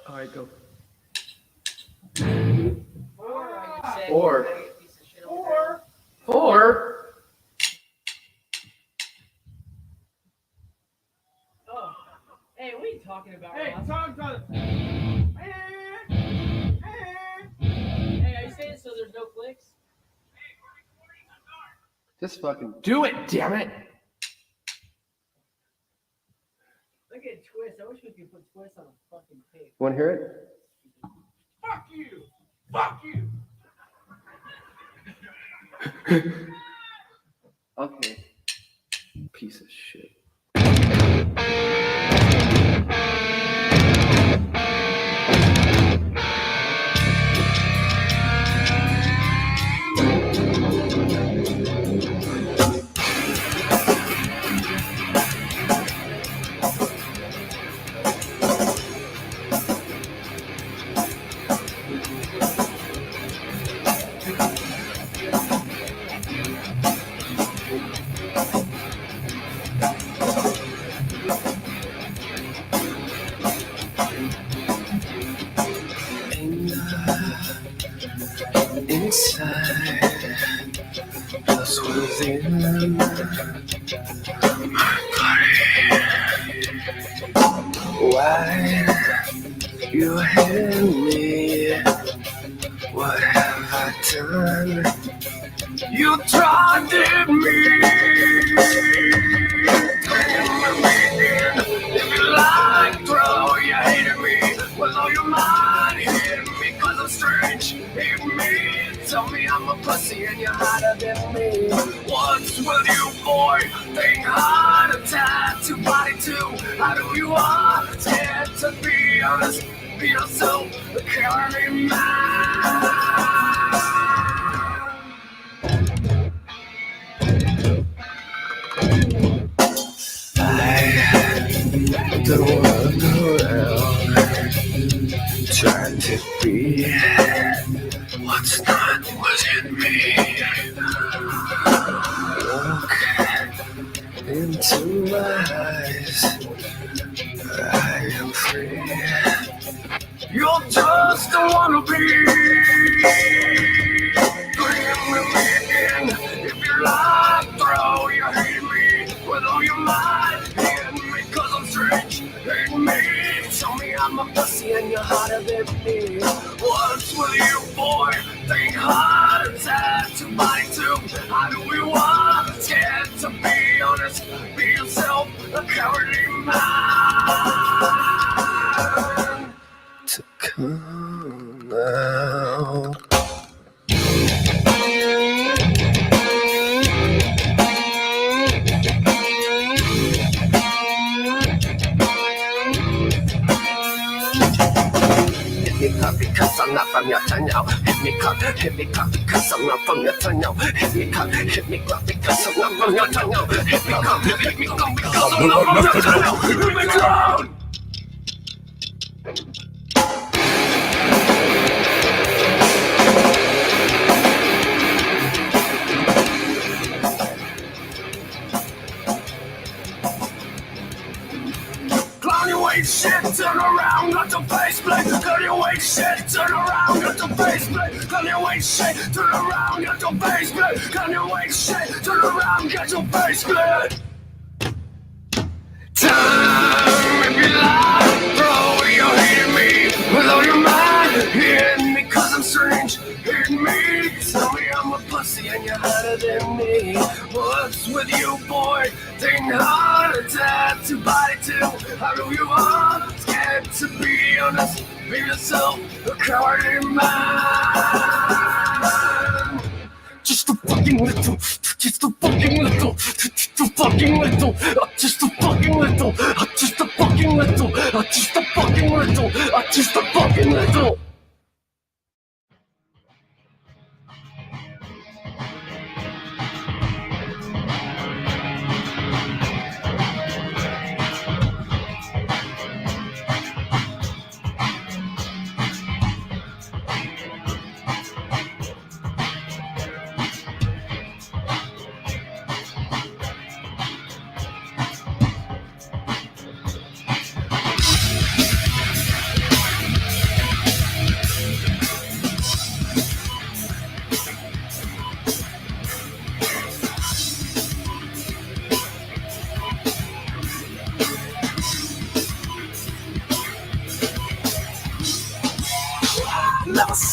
All right, go. Four. Oh. Hey, what are you talking about, Hey, Ross? talk to Hey, are you saying so there's no clicks? Just fucking do it, damn it. Look at Twist. I wish we could put Twist on a fucking tape. Want to hear it? Fuck you! Fuck you! Okay. Piece of shit. Inside, just within my body. Why you hit me? What have I done? You taunted me. If you like, throw, you hated me. With all your mind, hit me cause I'm strange. Hit me, tell me I'm a pussy and you're hotter than me. What's with you, boy? Think hard, a tattoo body too. How do you want? Scared to be honest. Be yourself, carry me mine. I don't wanna go around trying to be what's not within me. Look into my eyes, I am free. You're just a wannabe. Bring me in. If you like, throw your hate me with all your might. Hit me cause I'm strange. Hate me. Tell me I'm a pussy and you're hotter than me. What's with you, boy? Think hard, a tattoo body too. How do we want? Scared to be honest. Be yourself, a cowardly man. To come out. Hit me up because I'm not from your town, yo. Hit me up because I'm not from your town, yo. Hit me up because I'm not from your town, yo. Hit me up because I'm not from your town, yo. Hit me down. Clown your way, shit, turn around, got your face plate. Clown your way, shit, turn around, got your face plate. Clown your way, shit, turn around, got your face plate. Clown your way, shit, turn around, get your face plate. Time, if you like, throw your hate at me with all your mind. Hit me cause I'm strange, hit me. Tell me I'm a pussy and you're hotter than me. What's with you, boy? Think hard, a tattoo body too. How do you want? Scared to be honest. Be yourself, a cowardly man. Just a fucking little, just a fucking little, just a fucking little, just a fucking little, just a fucking little, just a fucking little, just a fucking little.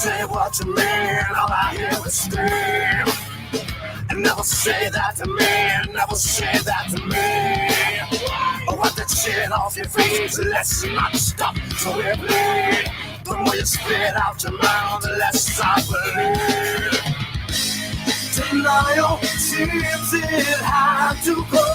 say what you mean, all I hear is scream. And never say that to me, never say that to me. Oh, wipe that shit off your face, let's not stop till we bleed. The more you spit out your mouth, the less I believe. Denial seems it had to go,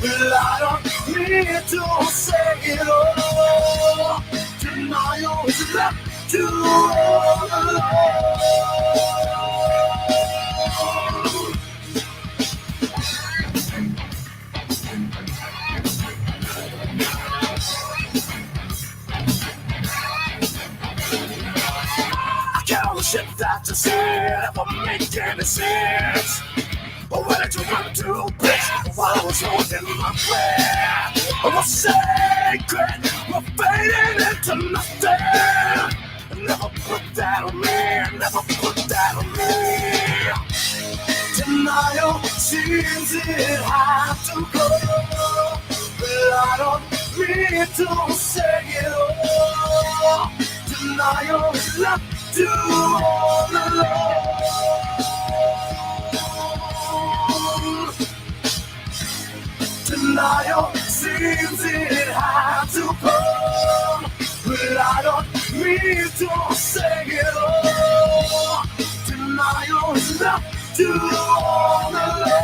but I don't need to say it all. Denial is left to all alone. All the shit that you said ever make any sense? But where did you run to, bitch? While I was holding my breath, I was sacred, we're fading into nothing. Never put that on me, never put that on me. Denial seems it had to go, but I don't need to say it all. Denial is left to all alone. Denial seems it had to come, but I don't need to say it all. Denial is left to all alone.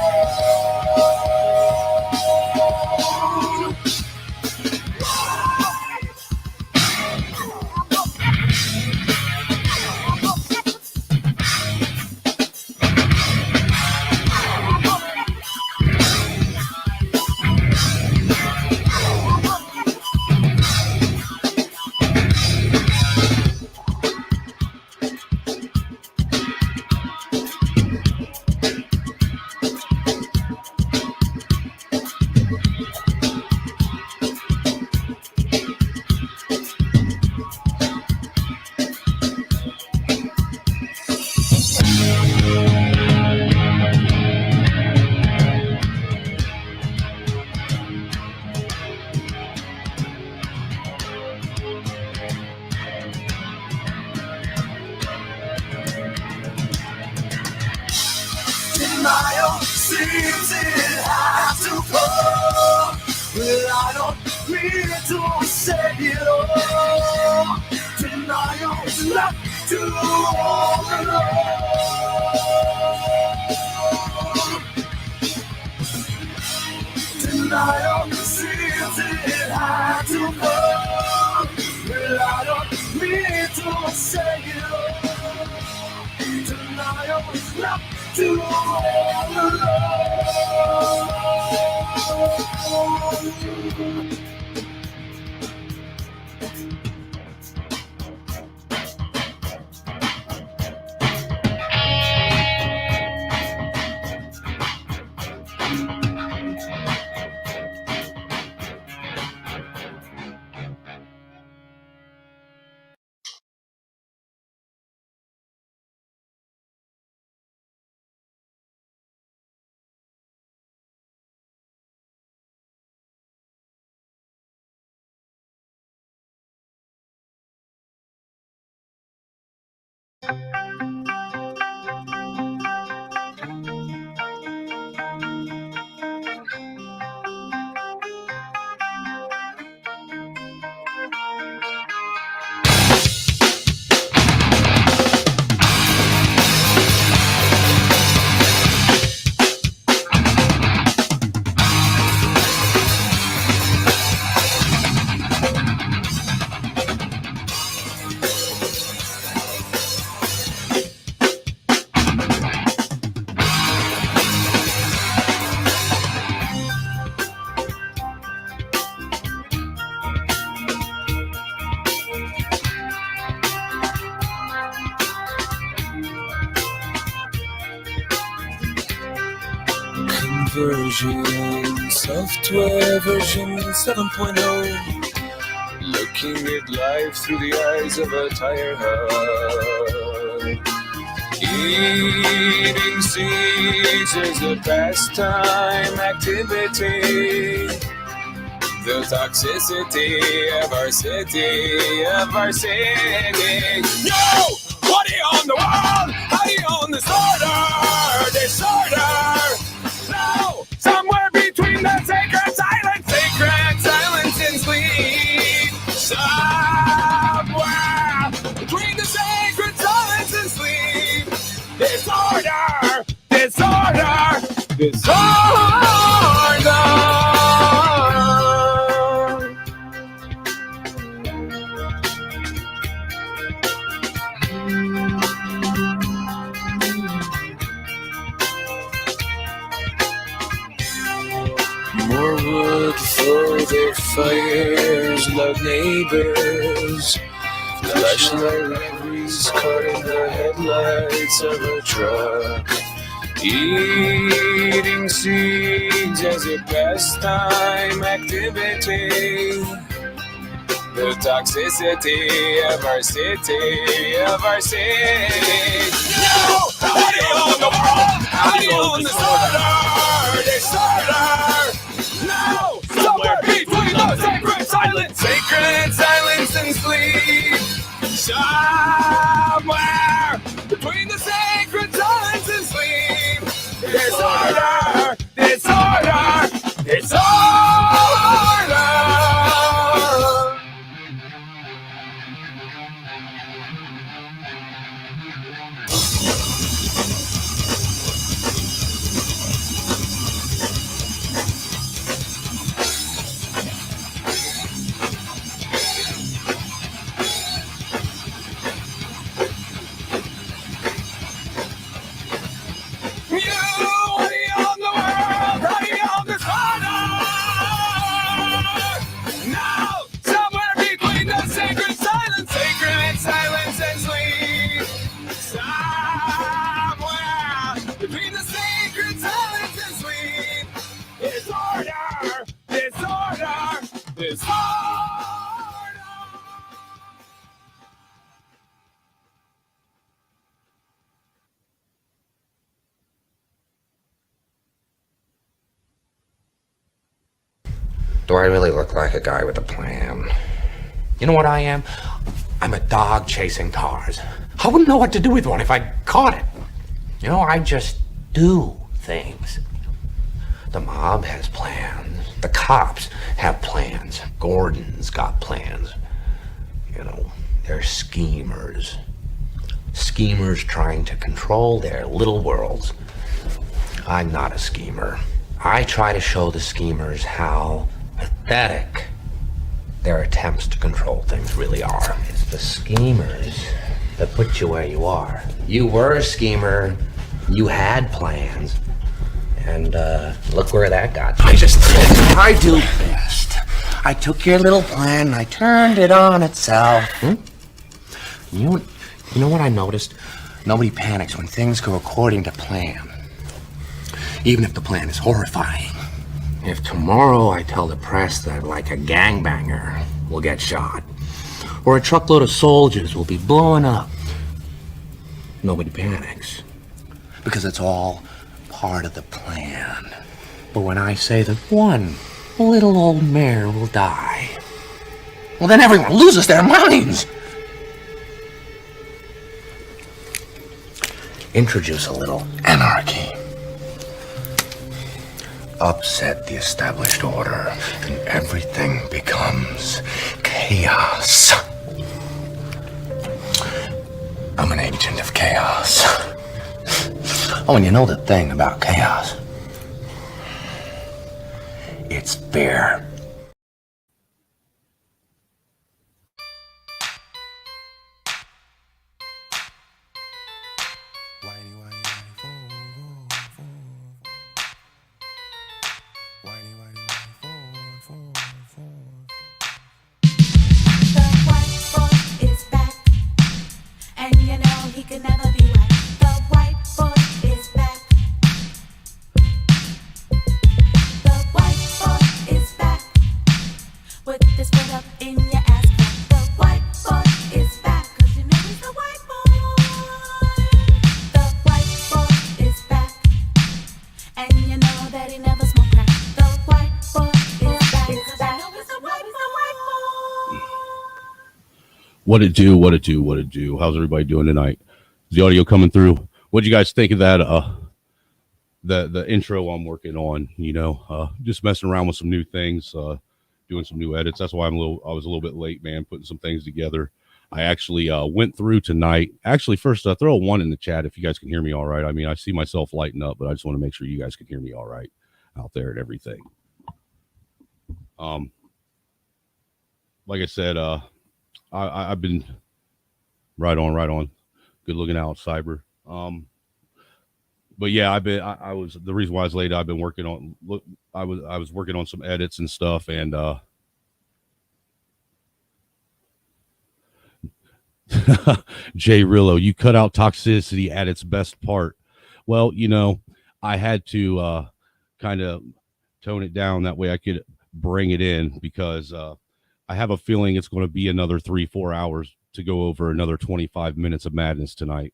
Denial seems it has to come, but I don't need to say it all. Denial is left to all alone. Denial seems it had to come, but I don't need to say it all. Denial is left to all alone. Version, software version 7.0. Looking at life through the eyes of a tired heart. Eating seeds is a pastime activity. the toxicity of our city, of our city. Yo! What do you own the world? How do you own disorder? Disorder! No! Somewhere between the sacred silence and sleep. Somewhere between the sacred silence and sleep. Disorder! Disorder! Disorder! More wood for their fires, loud neighbors. Flashlight liveries caught in the headlights of a truck. Eating seeds as a pastime activity. The toxicity of our city, of our city. No! How do you own the world? How do you own disorder? Disorder! No! Somewhere between the sacred silence and sleep. Somewhere between the sacred silence and sleep. Disorder! Disorder! Disorder! Do I really look like a guy with a plan? You know what I am? I'm a dog chasing cars. I wouldn't know what to do with one if I caught it. You know, I just do things. The mob has plans. The cops have plans. Gordon's got plans. You know, they're schemers. Schemers trying to control their little worlds. I'm not a schemer. I try to show the schemers how pathetic their attempts to control things really are. It's the schemers that put you where you are. You were a schemer, you had plans, and look where that got you. I do best. I took your little plan and I turned it on itself. You know what I noticed? Nobody panics when things go according to plan, even if the plan is horrifying. If tomorrow I tell the press that, like, a gangbanger will get shot, or a truckload of soldiers will be blowing up, nobody panics. Because it's all part of the plan. But when I say that one little old mare will die, well, then everyone loses their minds. Introduce a little anarchy. Upset the established order, and everything becomes chaos. I'm an agent of chaos. Oh, and you know the thing about chaos? It's fear. And you know that he never smoked crack. The white boy is back. What it do? What it do? What it do? How's everybody doing tonight? Is the audio coming through? What do you guys think of that? The intro I'm working on. Just messing around with some new things, doing some new edits. That's why I was a little bit late, man, putting some things together. I actually went through tonight. Actually, first throw a 1 in the chat if you guys can hear me all right. I mean, I see myself lighting up, but I just want to make sure you guys can hear me all right out there and everything. Like I said, I've been right on. Good looking out, Cyber. But yeah, I was the reason why I was late. I've been working on. I was working on some edits and stuff, and Jay Rillo, you cut out toxicity at its best part. Well, I had to kind of tone it down that way I could bring it in because I have a feeling it's going to be another 3-4 hours to go over another 25 minutes of madness tonight.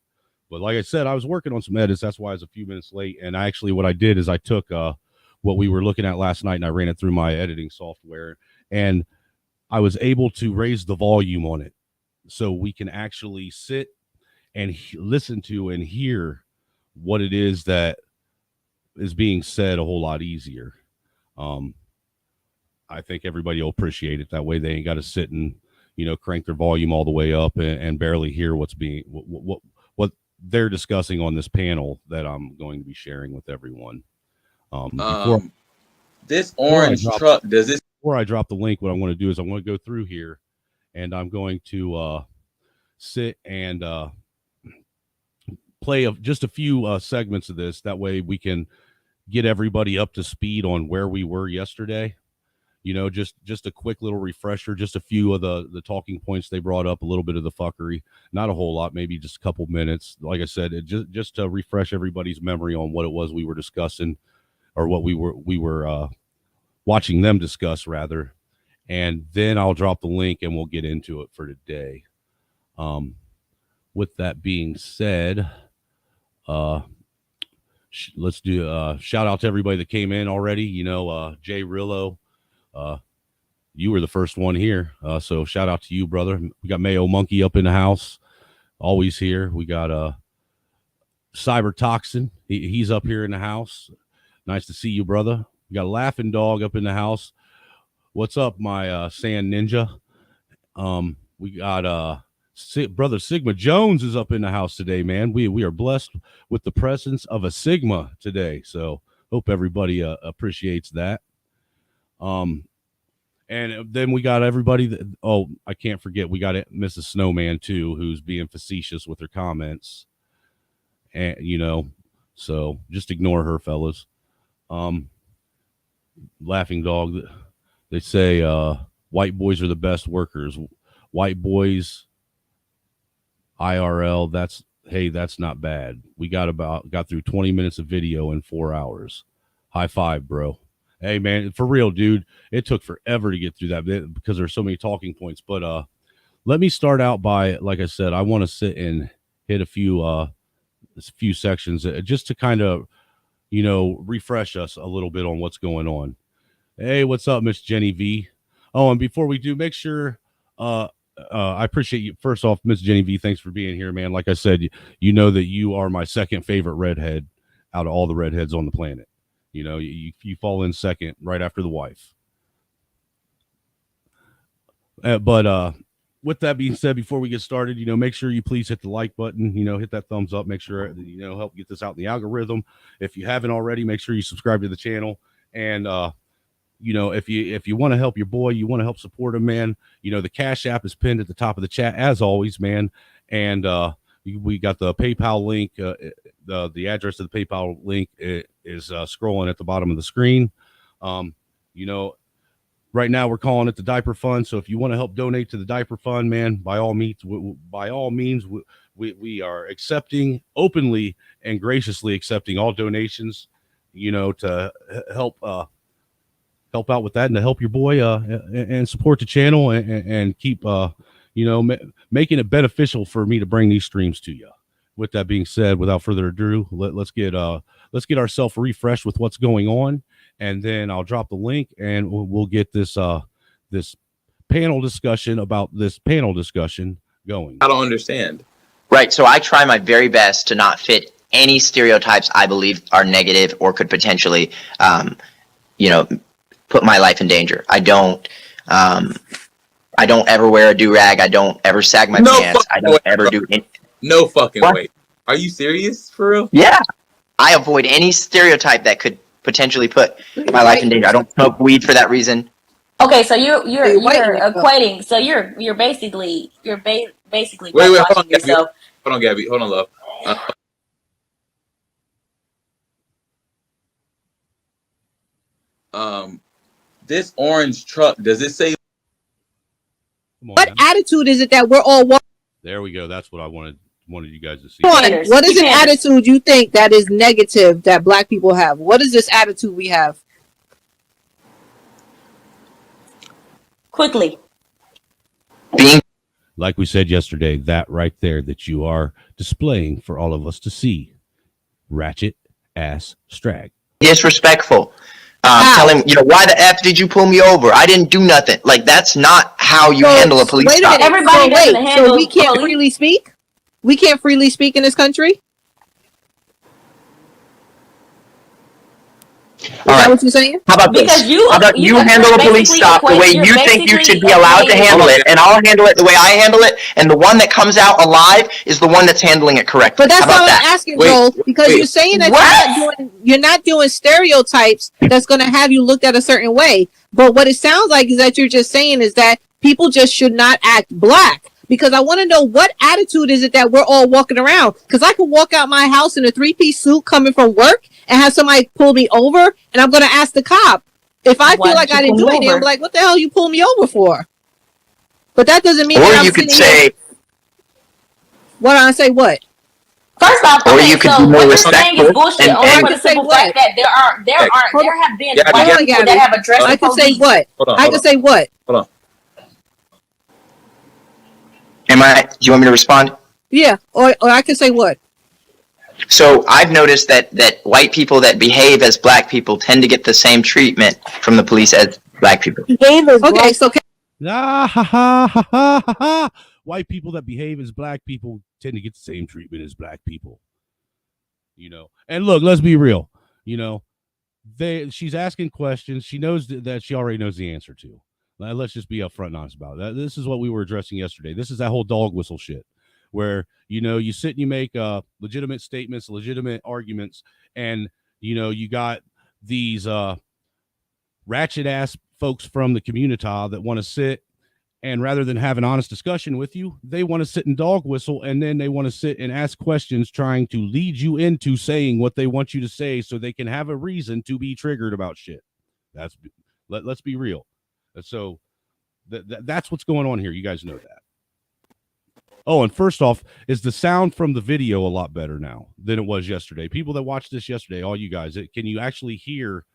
But like I said, I was working on some edits. That's why I was a few minutes late. And actually what I did is I took what we were looking at last night and I ran it through my editing software. And I was able to raise the volume on it so we can actually sit and listen to and hear what it is that is being said a whole lot easier. I think everybody will appreciate it that way. They ain't got to sit and crank their volume all the way up and barely hear what's being what they're discussing on this panel that I'm going to be sharing with everyone. This orange truck does this. Before I drop the link, what I want to do is I want to go through here, and I'm going to sit and play just a few segments of this. That way we can get everybody up to speed on where we were yesterday. Just a quick little refresher, just a few of the talking points they brought up, a little bit of the fuckery, not a whole lot, maybe just a couple minutes. Like I said, just to refresh everybody's memory on what it was we were discussing, or what we were watching them discuss rather. And then I'll drop the link and we'll get into it for today. With that being said, let's do shout out to everybody that came in already. Jay Rillo, you were the first one here, so shout out to you, brother. We got Mayo Monkey up in the house, always here. We got Cyber Toxin, he's up here in the house. Nice to see you, brother. We got Laughing Dog up in the house. What's up, my Sand Ninja? We got brother Sigma Jones is up in the house today, man. We are blessed with the presence of a Sigma today, so hope everybody appreciates that. And then we got everybody I can't forget, we got Mrs. Snowman too, who's being facetious with her comments, and so just ignore her, fellas. Laughing Dog, they say white boys are the best workers. White boys IRL, that's not bad. We got through 20 minutes of video in 4 hours. High five, bro. Hey, man, for real, dude. It took forever to get through that because there's so many talking points. But let me start out by, like I said, I want to sit and hit a few sections just to kind of, refresh us a little bit on what's going on. Hey, what's up, Miss Jenny V? Oh, and before we do, make sure I appreciate you. First off, Miss Jenny V, thanks for being here, man. Like I said, you know that you are my second favorite redhead out of all the redheads on the planet. You fall in second right after the wife. But with that being said, before we get started, make sure you please hit the like button, hit that thumbs up, make sure, help get this out in the algorithm. If you haven't already, make sure you subscribe to the channel. And, if you want to help your boy, you want to help support him, man, the Cash App is pinned at the top of the chat as always, man. And we got the PayPal link. The address of the PayPal link is scrolling at the bottom of the screen. Right now we're calling it the Diaper Fund. So if you want to help donate to the Diaper Fund, man, by all means, we are accepting openly and graciously accepting all donations, to help out with that and to help your boy and support the channel and keep making it beneficial for me to bring these streams to you. With that being said, without further ado, let's get ourselves refreshed with what's going on, and then I'll drop the link and we'll get this panel discussion going. I don't understand. Right. So I try my very best to not fit any stereotypes I believe are negative or could potentially, put my life in danger. I don't ever wear a do-rag. I don't ever sag my pants. I don't ever do any. No fucking way. Are you serious for real? Yeah. I avoid any stereotype that could potentially put my life in danger. I don't smoke weed for that reason. Okay, so you're equating. So you're basically Wait, hold on, Gabby. yourself. Hold on, Gabby. Hold on, love. This orange truck, does it say? What attitude is it that we're all walking? There we go. That's what I wanted you guys to see. What is an attitude you think that is negative that black people have? What is this attitude we have? Quickly. Like we said yesterday, that right there that you are displaying for all of us to see. Ratchet ass strag. Disrespectful. Tell him, why the F did you pull me over? I didn't do nothing. Like, that's not how you handle a police stop. Everybody doesn't handle. So we can't freely speak? We can't freely speak in this country? Is that what you're saying? How about this? How about you handle a police stop the way you think you should be allowed to handle it, and I'll handle it the way I handle it, and the one that comes out alive is the one that's handling it correctly. But that's not what I'm asking, Joel, because you're saying that you're not doing stereotypes that's going to have you looked at a certain way. But what it sounds like is that you're just saying is that people just should not act black. Because I want to know, what attitude is it that we're all walking around? Because I could walk out my house in a 3-piece suit coming from work and have somebody pull me over, and I'm going to ask the cop. If I feel like I didn't do anything, I'm like, what the hell you pull me over for? But that doesn't mean that I'm sitting here. What I say? What? First off, or you could be more respectful. Is bullshit. Only for the simple fact that there have been white people that have addressed the police. I could say what? I could say what? Hold on. Do you want me to respond? Yeah, or I can say what? So I've noticed that white people that behave as black people tend to get the same treatment from the police as black people. Okay, so white people that behave as black people tend to get the same treatment as black people. And look, let's be real. She's asking questions. She knows that she already knows the answer to. Let's just be upfront and honest about it. This is what we were addressing yesterday. This is that whole dog whistle shit where, you sit and you make legitimate statements, legitimate arguments, and, you got these ratchet ass folks from the community that want to sit and rather than have an honest discussion with you, they want to sit and dog whistle, and then they want to sit and ask questions trying to lead you into saying what they want you to say so they can have a reason to be triggered about shit. Let's be real. So that's what's going on here. You guys know that. Oh, and first off, is the sound from the video a lot better now than it was yesterday? People that watched this yesterday, all you guys, can you actually hear,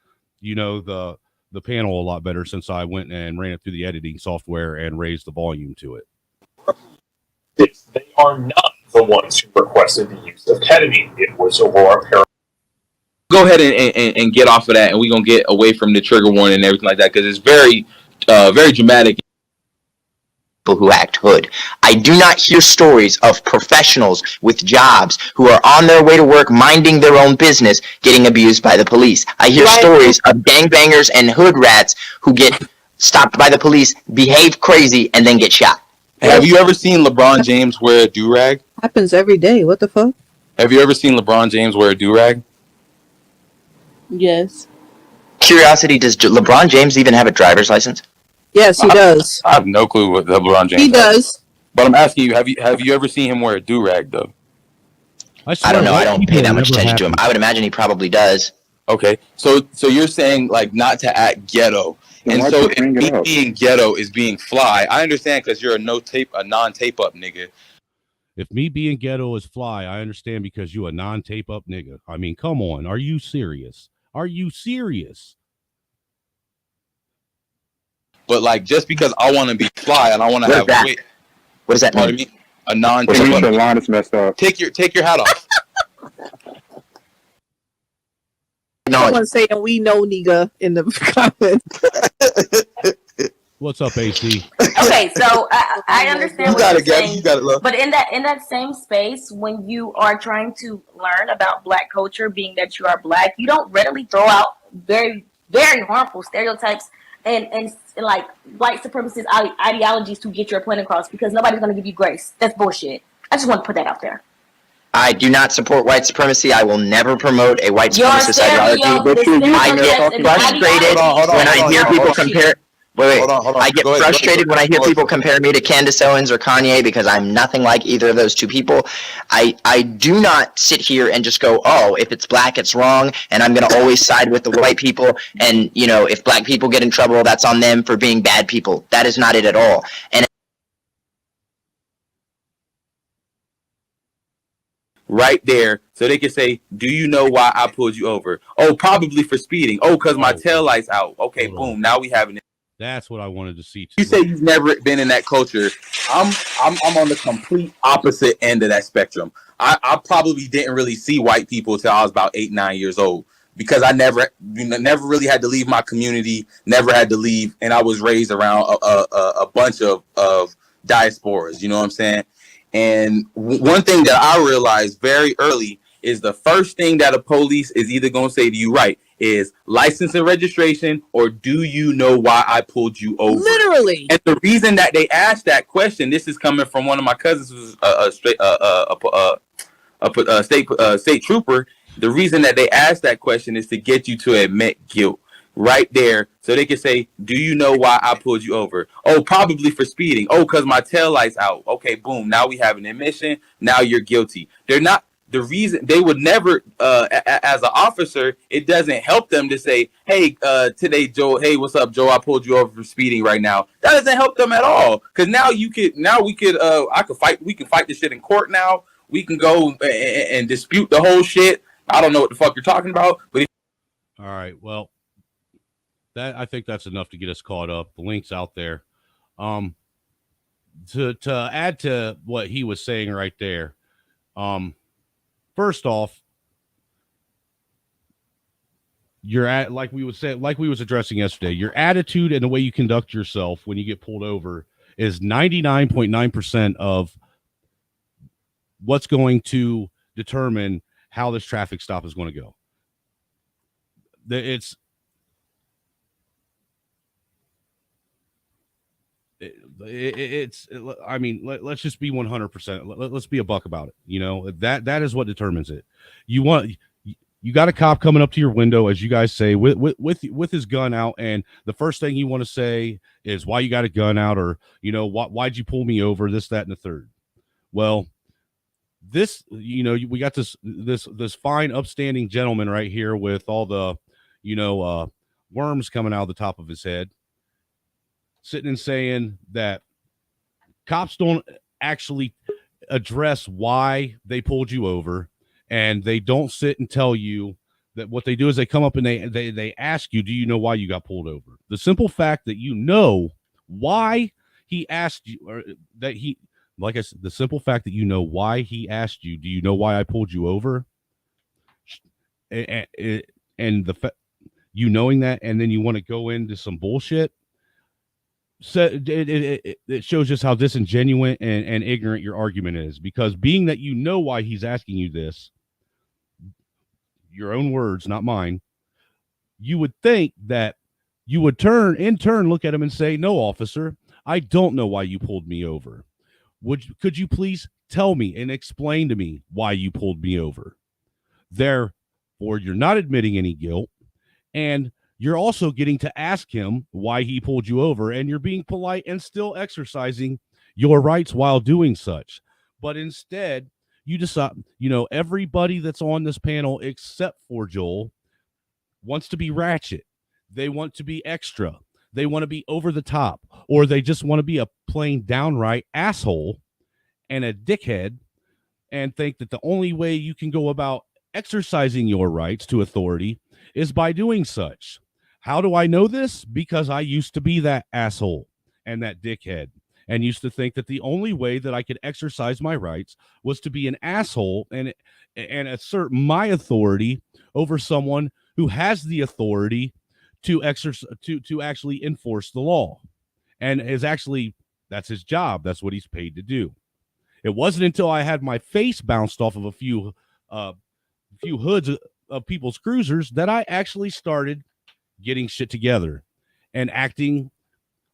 the panel a lot better since I went and ran it through the editing software and raised the volume to it? They are not the ones who requested the use of ketamine. It was Aurora Parallel. Go ahead and get off of that, and we're going to get away from the trigger warning and everything like that, because it's very dramatic. People who act hood. I do not hear stories of professionals with jobs who are on their way to work minding their own business getting abused by the police. I hear stories of gangbangers and hood rats who get stopped by the police, behave crazy, and then get shot. Have you ever seen LeBron James wear a do-rag? Happens every day. What the fuck? Have you ever seen LeBron James wear a do-rag? Yes. Curiosity, does LeBron James even have a driver's license? Yes, he does. I have no clue what LeBron James He does. But I'm asking you, have you ever seen him wear a do-rag, though? I don't know. I don't pay that much attention to him. I would imagine he probably does. Okay. So you're saying, like, not to act ghetto. And so if me being ghetto is being fly, I understand because you're a non-tape up nigga. If me being ghetto is fly, I understand because you a non-tape up nigga. I mean, come on. Are you serious? Are you serious? But like, just because I want to be fly and I want to have weight. What does that mean? A non-tape up. The line is messed up. Take your hat off. Someone saying we know nigga in the comments. What's up, AC? Okay, so I understand You what got you're it, Gabby. saying, You got it, love. but in that same space, when you are trying to learn about Black culture, being that you are Black, you don't readily throw out very very harmful stereotypes and like white supremacist ideologies to get your point across, because nobody's going to give you grace. That's bullshit. I just want to put that out there. I do not support white supremacy. I will never promote a white supremacist ideology. I get frustrated when I hear people compare. Wait. I get frustrated when I hear people compare me to Candace Owens or Kanye, because I'm nothing like either of those two people. I do not sit here and just go, oh, if it's black, it's wrong, and I'm going to always side with the white people. And, you know, if black people get in trouble, that's on them for being bad people. That is not it at all. And right there, so they can say, do you know why I pulled you over? Oh, probably for speeding. Oh, because my taillight's out. Okay, boom. Now we have an. That's what I wanted to see too. You say you've never been in that culture. I'm on the complete opposite end of that spectrum. I probably didn't really see white people till I was about 8, 9 years old, because I never really had to leave my community, never had to leave, and I was raised around a bunch of diasporas. You know what I'm saying? And one thing that I realized very early is the first thing that a police is either going to say to you, right, is license and registration, or do you know why I pulled you over? Literally. And the reason that they asked that question, this is coming from one of my cousins who's a state trooper. The reason that they asked that question is to get you to admit guilt right there, so they can say, do you know why I pulled you over? Oh, probably for speeding. Oh, because my taillight's out. Okay, boom. Now we have an admission. Now you're guilty. They're not. The reason they would never, as an officer, it doesn't help them to say, hey, today, Joe, hey, what's up, Joe? I pulled you over for speeding right now. That doesn't help them at all. Because now we can fight this shit in court now. We can go and dispute the whole shit. I don't know what the fuck you're talking about. But all right, well, I think that's enough to get us caught up. The link's out there. To add to what he was saying right there, first off, like we was addressing yesterday, your attitude and the way you conduct yourself when you get pulled over is 99.9% of what's going to determine how this traffic stop is going to go. I mean, let's just be 100%. Let's be a buck about it. You know, that is what determines it. You got a cop coming up to your window, as you guys say, with his gun out, and the first thing you want to say is why you got a gun out, or, you know, why'd you pull me over, this, that, and the third. Well, this, you know, we got this fine upstanding gentleman right here with all the, you know, worms coming out of the top of his head, sitting and saying that cops don't actually address why they pulled you over, and they don't sit and tell you that. What they do is they come up and they ask you, do you know why you got pulled over? The simple fact that you know why he asked you, or that he, like I said, the simple fact that you know why he asked you, do you know why I pulled you over? And you knowing that, and then you want to go into some bullshit. So it shows just how disingenuous and ignorant your argument is, because being that you know why he's asking you this, your own words, not mine, you would think that you would in turn look at him and say, no, officer, I don't know why you pulled me over. Could you please tell me and explain to me why you pulled me over? Therefore, you're not admitting any guilt, and you're also getting to ask him why he pulled you over, and you're being polite and still exercising your rights while doing such. But instead, you decide, you know, everybody that's on this panel except for Joel wants to be ratchet. They want to be extra. They want to be over the top, or they just want to be a plain downright asshole and a dickhead, and think that the only way you can go about exercising your rights to authority is by doing such. How do I know this? Because I used to be that asshole and that dickhead, and used to think that the only way that I could exercise my rights was to be an asshole and assert my authority over someone who has the authority to actually enforce the law, and is actually That's his job. That's what he's paid to do. It wasn't until I had my face bounced off of a few hoods of people's cruisers that I actually started getting shit together and acting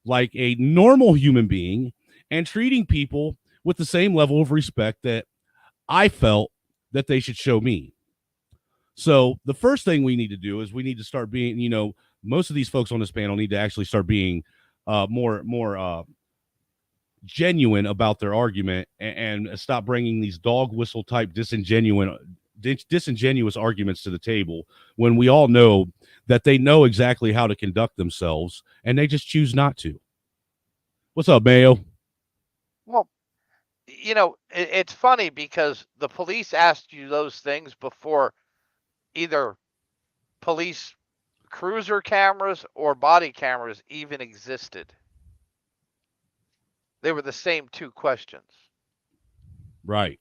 like a normal human being and treating people with the same level of respect that I felt that they should show me. So the first thing we need to do is we need to start being, most of these folks on this panel need to actually start being more genuine about their argument and stop bringing these dog whistle type disingenuous arguments to the table when we all know that they know exactly how to conduct themselves and they just choose not to. What's up, Mayo? Well, it's funny because the police asked you those things before either police cruiser cameras or body cameras even existed. They were the same two questions. Right.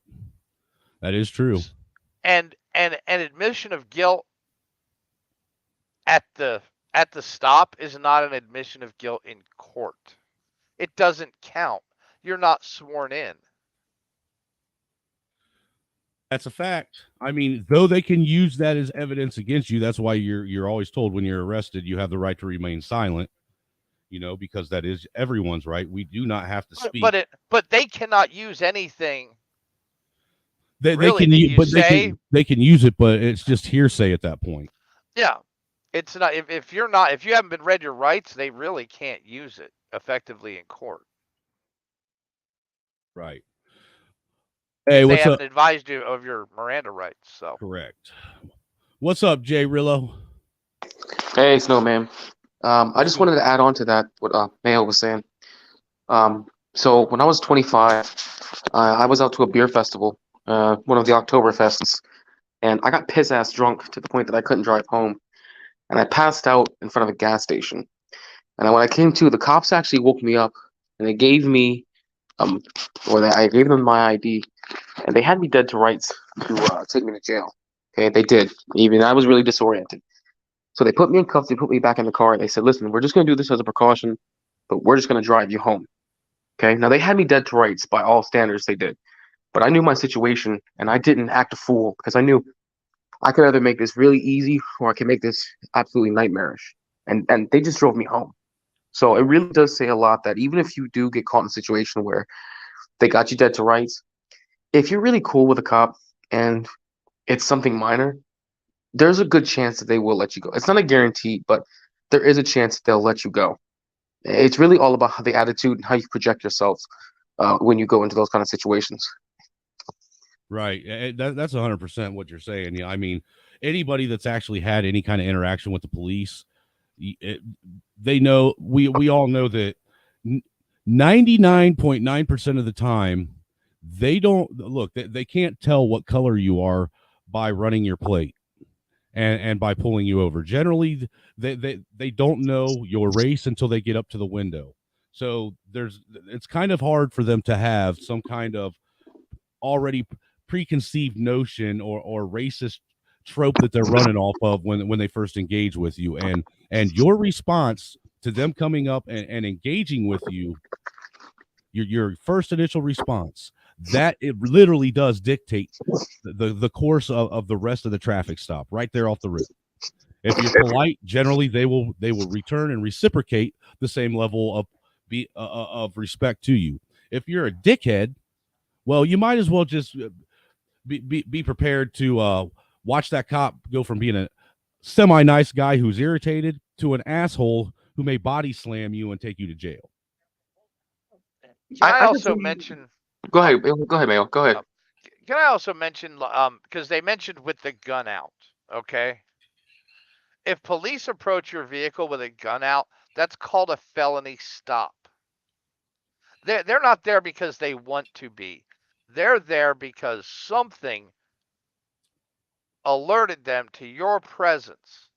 That is true. And an admission of guilt at the stop is not an admission of guilt in court. It doesn't count. You're not sworn in. That's a fact. I mean, though they can use that as evidence against you, that's why you're always told when you're arrested, you have the right to remain silent, because that is everyone's right. We do not have to speak. But they cannot use anything. They can use it, but it's just hearsay at that point. Yeah. It's not if you haven't been read your rights, they really can't use it effectively in court. Right. Hey, what's up? They haven't advised you of your Miranda rights, so. Correct. What's up, Jay Rillo? Hey, Snowman. I just wanted to add on to that, what Mayo was saying. So when I was 25, I was out to a beer festival, one of the Oktoberfests, and I got piss-ass drunk to the point that I couldn't drive home. And I passed out in front of a gas station. And when I came to, the cops actually woke me up, and they gave me, I gave them my ID, and they had me dead to rights to take me to jail. Okay, they did. Even I was really disoriented. So they put me in cuffs, they put me back in the car, and they said, listen, we're just going to do this as a precaution, but we're just going to drive you home. Okay, now they had me dead to rights by all standards, they did. But I knew my situation, and I didn't act a fool, because I knew I could either make this really easy or I could make this absolutely nightmarish. And they just drove me home. So it really does say a lot that even if you do get caught in a situation where they got you dead to rights, if you're really cool with a cop and it's something minor, there's a good chance that they will let you go. It's not a guarantee, but there is a chance that they'll let you go. It's really all about the attitude and how you project yourselves when you go into those kind of situations. Right. That's 100% what you're saying. Yeah, I mean, anybody that's actually had any kind of interaction with the police, they know, we all know that 99.9% of the time, they don't look, they can't tell what color you are by running your plate and by pulling you over. Generally, they don't know your race until they get up to the window. So it's kind of hard for them to have some kind of already preconceived notion or racist trope that they're running off of when they first engage with you, and your response to them coming up and engaging with you, your first initial response, that it literally does dictate the course of the rest of the traffic stop right there off the rip. If you're polite, generally they will return and reciprocate the same level of respect to you. If you're a dickhead, well, you might as well just be prepared to watch that cop go from being a semi-nice guy who's irritated to an asshole who may body slam you and take you to jail. Can I also mention? Go ahead, Mayo. Go ahead. Can I also mention, because they mentioned with the gun out, okay? If police approach your vehicle with a gun out, that's called a felony stop. They're not there because they want to be. They're there because something alerted them to your presence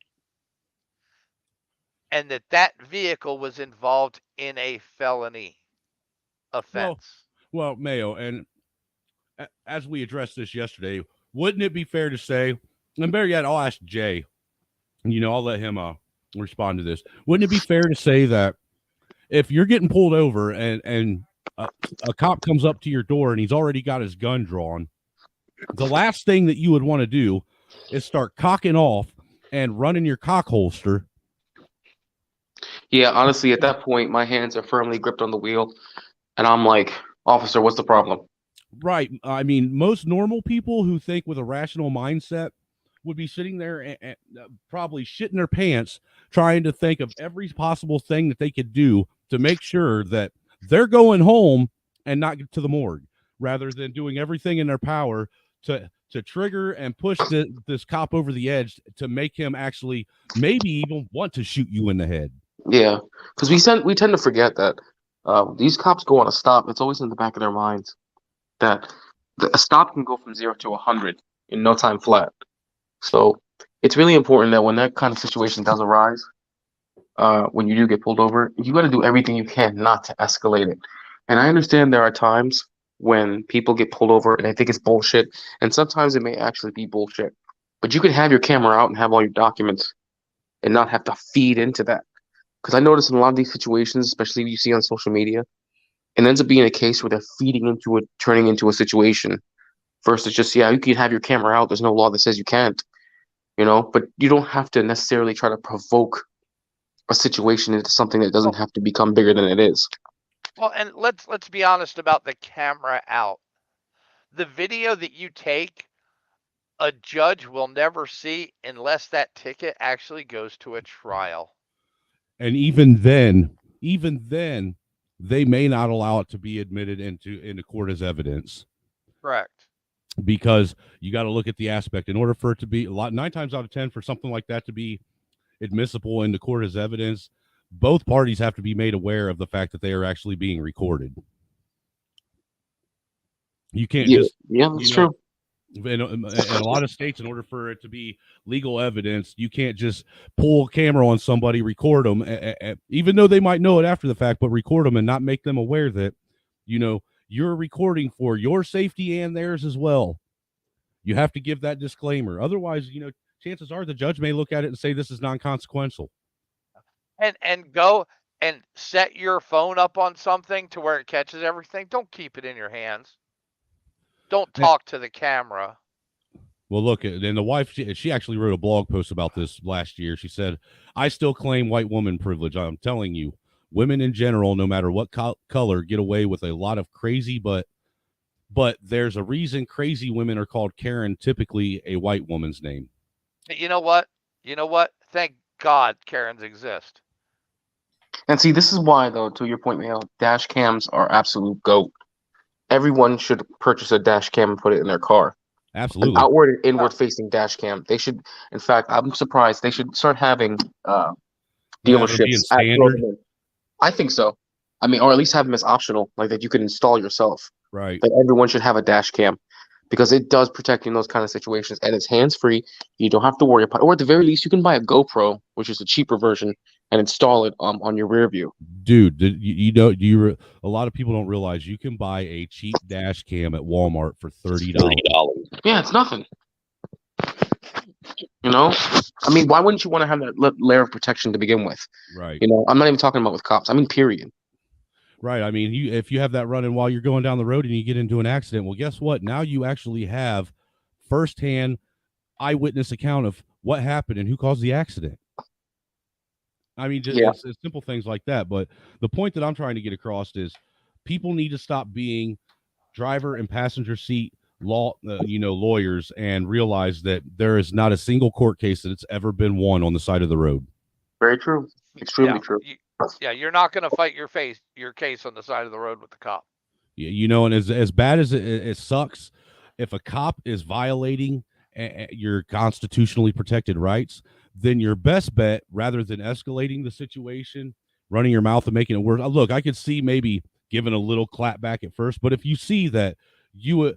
and that vehicle was involved in a felony offense. Well, Mayo, and as we addressed this yesterday, wouldn't it be fair to say, and better yet, I'll ask Jay, and I'll let him respond to this. Wouldn't it be fair to say that if you're getting pulled over and a cop comes up to your door and he's already got his gun drawn, the last thing that you would want to do is start cocking off and running your cock holster. Yeah, honestly, at that point, my hands are firmly gripped on the wheel, and I'm like, officer, what's the problem? Right. I mean, most normal people who think with a rational mindset would be sitting there and probably shitting their pants trying to think of every possible thing that they could do to make sure that they're going home and not get to the morgue, rather than doing everything in their power to trigger and push this cop over the edge to make him actually maybe even want to shoot you in the head. Yeah, because we tend to forget that these cops go on a stop. It's always in the back of their minds that a stop can go from 0 to 100 in no time flat. So it's really important that when that kind of situation does arise, when you do get pulled over, you got to do everything you can not to escalate it. And I understand there are times when people get pulled over and they think it's bullshit, and sometimes it may actually be bullshit. But you can have your camera out and have all your documents and not have to feed into that. Because I notice in a lot of these situations, especially you see on social media, it ends up being a case where they're feeding into it, turning into a situation, versus just, yeah, you can have your camera out. There's no law that says you can't, but you don't have to necessarily try to provoke a situation into something that doesn't have to become bigger than it is. Well, and let's be honest about the camera out. The video that you take, a judge will never see unless that ticket actually goes to a trial. And even then, they may not allow it to be admitted into court as evidence. Correct. Because you got to look at the aspect. In order for it to be 9 times out of 10 for something like that to be admissible into court as evidence, both parties have to be made aware of the fact that they are actually being recorded. You can't that's true. In a lot of states, in order for it to be legal evidence, you can't just pull a camera on somebody, record them, even though they might know it after the fact, but record them and not make them aware that, you're recording for your safety and theirs as well. You have to give that disclaimer. Otherwise, chances are the judge may look at it and say this is non-consequential. And go and set your phone up on something to where it catches everything. Don't keep it in your hands. Don't talk to the camera. Well, look, and the wife, she actually wrote a blog post about this last year. She said, I still claim white woman privilege. I'm telling you, women in general, no matter what color, get away with a lot of crazy, but there's a reason crazy women are called Karen, typically a white woman's name. You know what? Thank God Karens exist. And see, this is why, though, to your point, Mayo, dash cams are absolute GOAT. Everyone should purchase a dash cam and put it in their car. Absolutely. An outward and inward facing dash cam. They should, in fact, I'm surprised they should start having dealerships at standard. I think so. I mean, or at least have them as optional, like that you can install yourself. Right. That everyone should have a dash cam because it does protect you in those kind of situations, and it's hands free. You don't have to worry about it. Or at the very least, you can buy a GoPro, which is a cheaper version, and install it on your rear view. Dude, a lot of people don't realize you can buy a cheap dash cam at Walmart for $30. Yeah, it's nothing. I mean, why wouldn't you want to have that layer of protection to begin with? Right. I'm not even talking about with cops. I mean, period. Right. I mean, if you have that running while you're going down the road and you get into an accident, well, guess what? Now you actually have firsthand eyewitness account of what happened and who caused the accident. I mean, it's simple things like that. But the point that I'm trying to get across is people need to stop being driver and passenger seat lawyers and realize that there is not a single court case that it's ever been won on the side of the road. Very true. Extremely true. You're not going to fight your case on the side of the road with the cop. Yeah, and as bad as it sucks, if a cop is violating your constitutionally protected rights, then your best bet, rather than escalating the situation, running your mouth and making it worse. Look, I could see maybe giving a little clap back at first, but if you see that you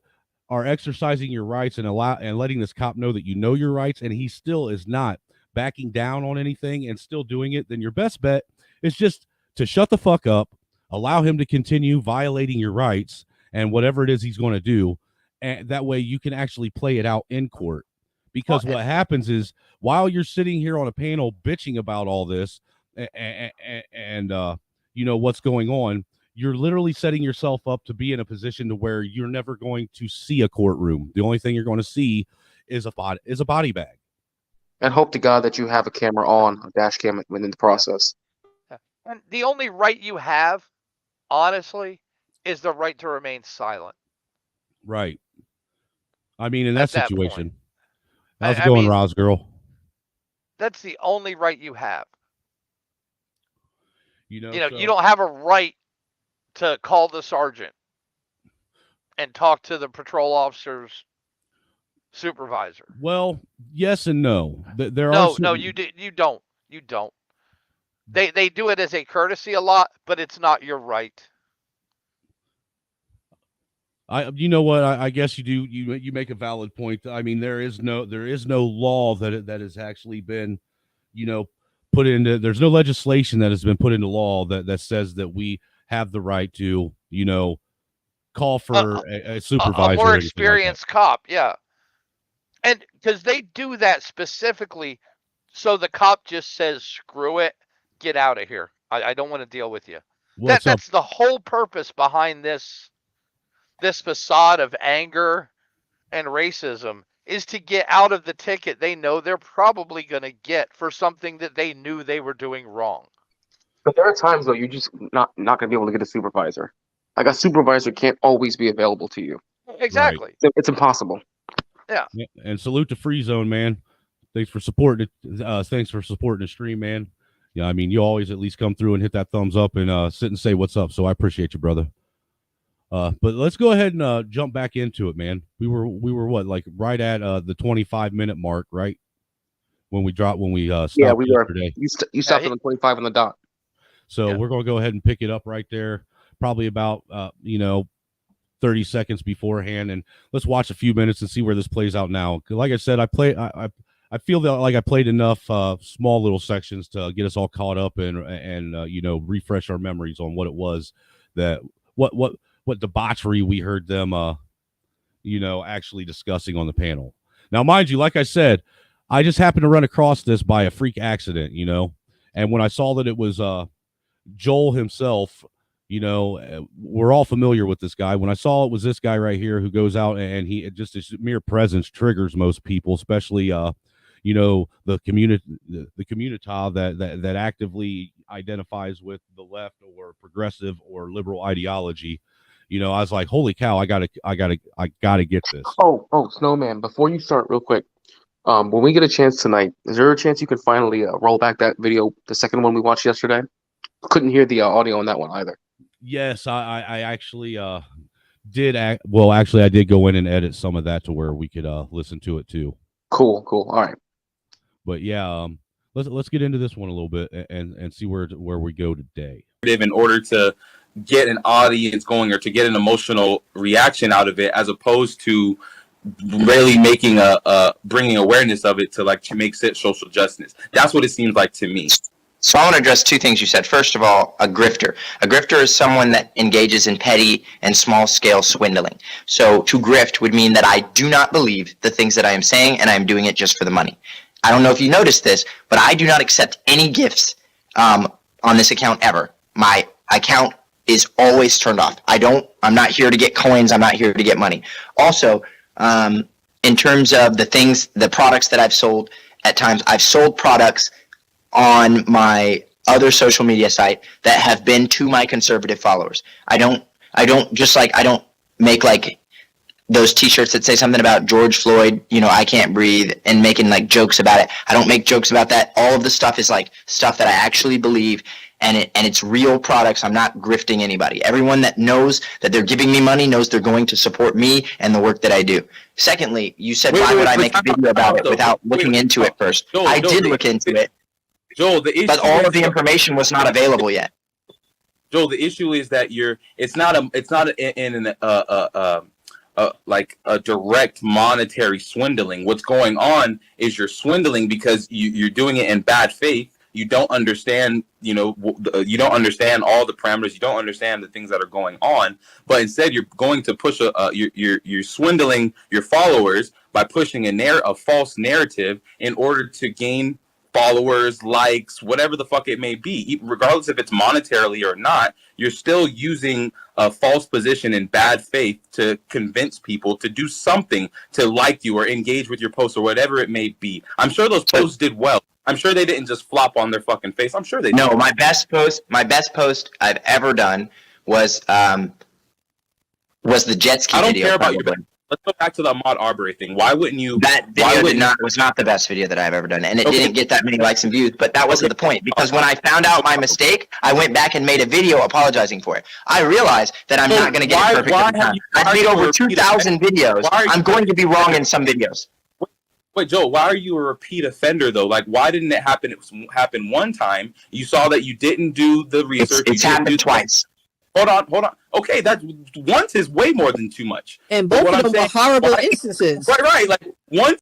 are exercising your rights and letting this cop know that you know your rights, and he still is not backing down on anything and still doing it, then your best bet is just to shut the fuck up, allow him to continue violating your rights and whatever it is he's going to do, and that way you can actually play it out in court. Because what happens is, while you're sitting here on a panel bitching about all this and what's going on, you're literally setting yourself up to be in a position to where you're never going to see a courtroom. The only thing you're going to see is a body bag. And hope to God that you have a camera on, a dash cam within the process. And the only right you have, honestly, is the right to remain silent. Right. I mean, in that situation. Point. How's it going, Roz girl? That's the only right you have. You know, you don't have a right to call the sergeant and talk to the patrol officer's supervisor. Well, yes and no. No, you don't. You don't. They do it as a courtesy a lot, but it's not your right. You know what? I guess you do. You make a valid point. I mean, there is no law that has actually been, put into. There's no legislation that has been put into law that says that we have the right to, call for a supervisor. A more experienced cop, yeah. And because they do that specifically, so the cop just says, "Screw it, get out of here. I don't want to deal with you." That's the whole purpose behind this facade of anger and racism, is to get out of the ticket they know they're probably going to get for something that they knew they were doing wrong. But there are times though you're just not going to be able to get a supervisor. Like a supervisor can't always be available to you. Exactly. Right. It's impossible. Yeah. And salute to Free Zone, man. Thanks for supporting it. Thanks for supporting the stream, man. Yeah, I mean, you always at least come through and hit that thumbs up and sit and say what's up. So I appreciate you, brother. But let's go ahead and jump back into it, man. We were what, like right at the 25-minute mark, right? When we stopped. Yeah, we were. Yesterday. You stopped on 25 on the dot. So we're gonna go ahead and pick it up right there, probably about 30 seconds beforehand, and let's watch a few minutes and see where this plays out now. Like I said, I feel that like I played enough small little sections to get us all caught up and refresh our memories on what it was that what debauchery we heard them actually discussing on the panel. Now, mind you, like I said, I just happened to run across this by a freak accident, and when I saw that it was Joel himself, we're all familiar with this guy. When I saw it was this guy right here who goes out and he just his mere presence triggers most people, especially the community that actively identifies with the left or progressive or liberal ideology. I was like, holy cow, I gotta get this. Oh, Snowman, before you start real quick, when we get a chance tonight, is there a chance you could finally roll back that video, the second one we watched yesterday? Couldn't hear the audio on that one either. Yes, I actually did. I did go in and edit some of that to where we could listen to it too. Cool. All right. But yeah, let's get into this one a little bit and see where we go today. In order to get an audience going or to get an emotional reaction out of it, as opposed to really making bringing awareness of it to make it social justice. That's what it seems like to me. So I want to address two things you said. First of all, a grifter. A grifter is someone that engages in petty and small-scale swindling. So to grift would mean that I do not believe the things that I am saying, and I am doing it just for the money. I don't know if you noticed this, but I do not accept any gifts on this account ever. My account is always turned off. I'm not here to get coins. I'm not here to get money. Also, in terms of the products that I've sold, at times I've sold products on my other social media site that have been to my conservative followers. I don't make those t-shirts that say something about George Floyd, I can't breathe, and making jokes about it. I don't make jokes about that. All of the stuff is stuff that I actually believe, and it's real products. I'm not grifting anybody. Everyone that knows that they're giving me money knows they're going to support me and the work that I do. Secondly, you said why would I make a video about it without looking into it first? I did look into it. Joel, the issue, but all of the information was not available yet. Joel, the issue is that it's not a direct monetary swindling. What's going on is you're swindling because you're doing it in bad faith. You don't understand, you don't understand all the parameters. You don't understand the things that are going on. But instead, you're going to push you're swindling your followers by pushing a false narrative in order to gain followers, likes, whatever the fuck it may be, regardless if it's monetarily or not, you're still using a false position in bad faith to convince people to do something to like you or engage with your post or whatever it may be. I'm sure those posts did well. I'm sure they didn't just flop on their fucking face. I'm sure they did. No, my best post I've ever done was the jet ski I don't video. care about your. Let's go back to the Ahmaud Arbery thing. Why wouldn't you? That video was not the best video that I've ever done, and it didn't get that many likes and views. But that wasn't the point, because when I found out my mistake, I went back and made a video apologizing for it. I realized that I'm not going to get it perfect every time. I've made over 2,000 videos. I'm going to be wrong in some videos. Wait, Joe, why are you a repeat offender though? Like, why didn't it happen? It happened one time. You saw that you didn't do the research. It's happened twice. Hold on. Okay, that once is way more than too much. And both of them were horrible instances. Right. Like once.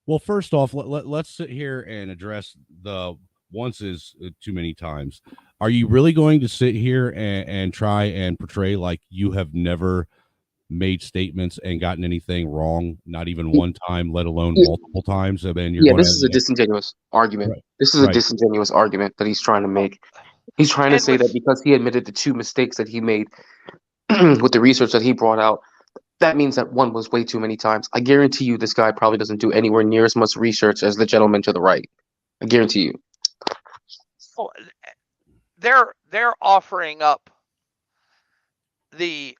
Well, first off, let's sit here and address the once is too many times. Are you really going to sit here and try and portray like you have never made statements and gotten anything wrong, not even one time, let alone multiple times? I mean, this is a disingenuous argument. Right. This is a disingenuous argument that he's trying to make. He's trying to say that because he admitted the 2 mistakes that he made with the research that he brought out, that means that one was way too many times. I guarantee you this guy probably doesn't do anywhere near as much research as the gentleman to the right. I guarantee you. Oh, they're offering up the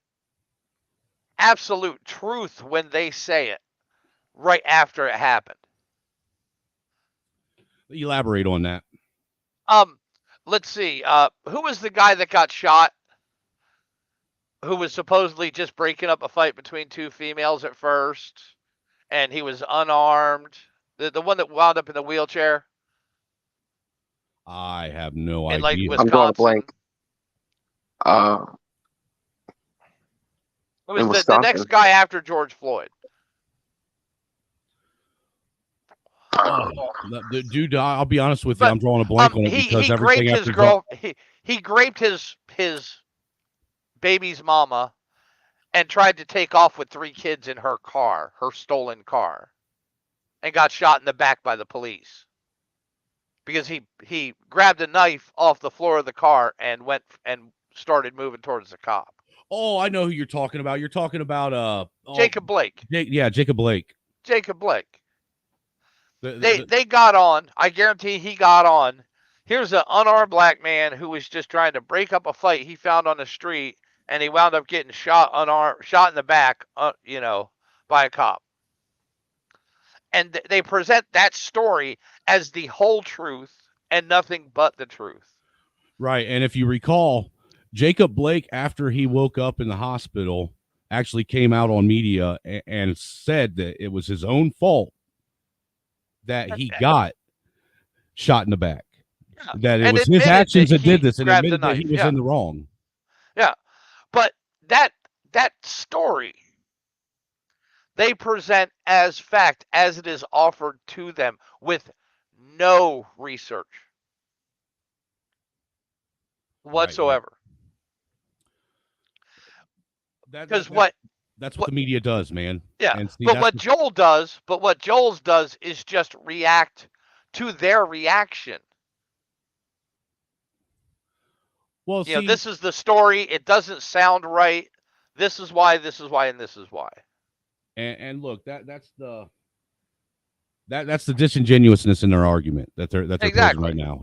absolute truth when they say it right after it happened. Elaborate on that. Let's see. Who was the guy that got shot? Who was supposedly just breaking up a fight between 2 females at first, and he was unarmed. The one that wound up in the wheelchair. I have no in, idea. Like, I'm drawing a blank. It was the next guy after George Floyd. Dude, I'll be honest with you. I'm drawing a blank on it because everything after he raped his baby's mama and tried to take off with 3 kids in her car, her stolen car, and got shot in the back by the police because he grabbed a knife off the floor of the car and went and started moving towards the cop. Oh, I know who you're talking about. You're talking about Jacob Blake. Jacob Blake. Jacob Blake. They got on. I guarantee he got on. Here's an unarmed black man who was just trying to break up a fight he found on the street, and he wound up getting shot in the back, by a cop. And they present that story as the whole truth and nothing but the truth. Right, and if you recall, Jacob Blake, after he woke up in the hospital, actually came out on media and said that it was his own fault that he got shot in the back. Yeah. That it was his actions that did this, and admitted that he was in the wrong. Yeah, but that story they present as fact as it is offered to them with no research whatsoever. Because that's what the media does, man. Yeah, but what Joel does is just react to their reaction. Well, this is the story. It doesn't sound right. This is why, and this is why. And look, that's the disingenuousness in their argument that they're posing right now.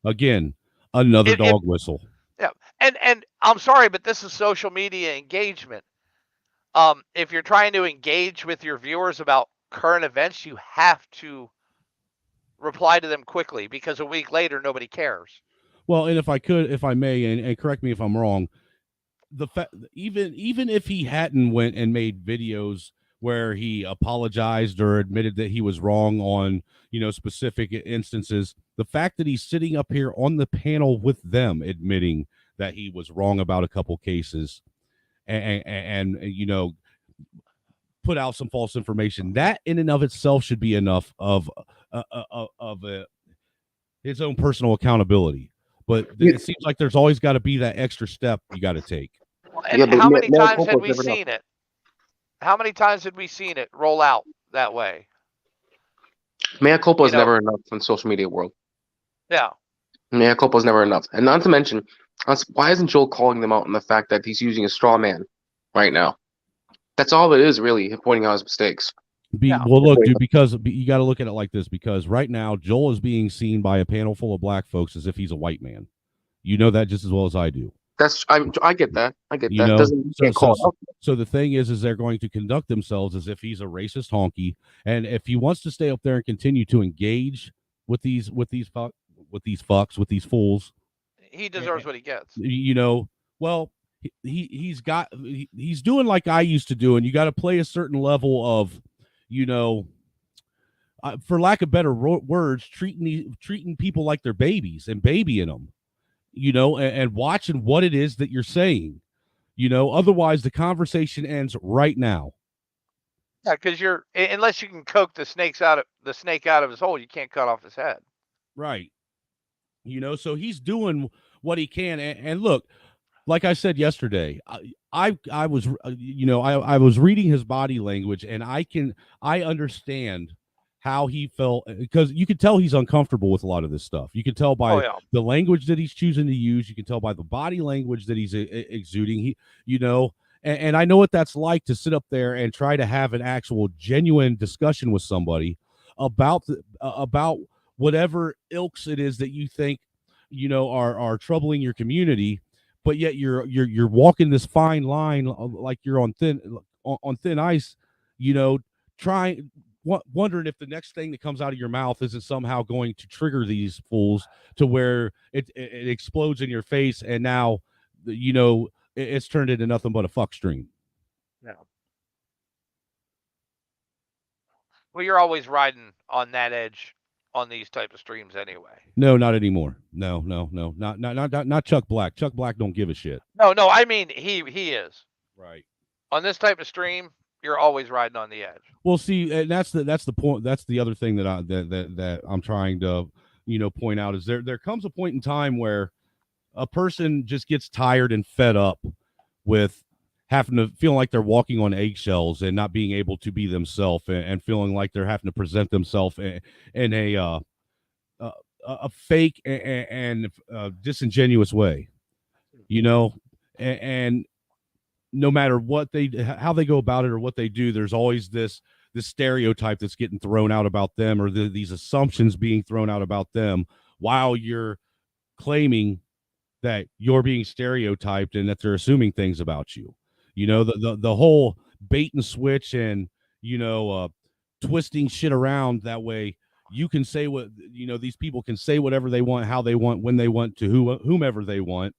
Again, another dog whistle. Yeah, and I'm sorry, but this is social media engagement. If you're trying to engage with your viewers about current events, you have to reply to them quickly because a week later nobody cares. Well, and if I may, and correct me if I'm wrong, even if he hadn't went and made videos where he apologized or admitted that he was wrong on specific instances, the fact that he's sitting up here on the panel with them admitting that he was wrong about a couple cases and put out some false information, that in and of itself should be enough of his own personal accountability. But it seems like there's always got to be that extra step you got to take. And how many times had we seen it? How many times had we seen it roll out that way? Mea culpa is You know- never enough in the social media world. Yeah. Mea culpa is never enough. And not to mention, why isn't Joel calling them out on the fact that he's using a straw man right now? That's all it is, really, pointing out his mistakes. Well, look, dude, because you got to look at it like this, because right now Joel is being seen by a panel full of black folks as if he's a white man. You know that just as well as I do. I get that. I get You that. know, Doesn't can't call it out. so the thing is they're going to conduct themselves as if he's a racist honky, and if he wants to stay up there and continue to engage with these fucks, with these fools, He deserves what he gets. you know, well, he's doing like I used to do, and you got to play a certain level of, you know, for lack of better words, treating people like they're babies and babying them, you know, and watching what it is that you're saying, you know. Otherwise, the conversation ends right now. Yeah, because unless you can coke the snake out of his hole, you can't cut off his head. Right. You know, so he's doing what he can, and look, like I said yesterday, I was, you know, I was reading his body language, and I understand how he felt, because you can tell he's uncomfortable with a lot of this stuff. You can tell by the language that he's choosing to use. You can tell by the body language that he's exuding. He, you know, and I know what that's like to sit up there and try to have an actual genuine discussion with somebody about about whatever ilks it is that you think, you know, are troubling your community, but yet you're walking this fine line like you're on thin ice, you know, wondering if the next thing that comes out of your mouth isn't somehow going to trigger these fools to where it explodes in your face, and now, you know, it's turned into nothing but a fuck stream. Yeah. Well, you're always riding on that edge on these type of streams anyway. No, not anymore. No, not Chuck Black. Chuck Black don't give a shit. No, I mean he is. Right. On this type of stream, you're always riding on the edge. Well, see, and that's the point. That's the other thing that I'm trying to, you know, point out is there comes a point in time where a person just gets tired and fed up with having to feel like they're walking on eggshells and not being able to be themselves, and feeling like they're having to present themselves in a fake and disingenuous way, you know, and no matter how they go about it or what they do, there's always this stereotype that's getting thrown out about them, or these assumptions being thrown out about them, while you're claiming that you're being stereotyped and that they're assuming things about you. You know, the whole bait and switch, and, you know, twisting shit around that way. You can say what, you know, these people can say whatever they want, how they want, when they want, to whomever they want,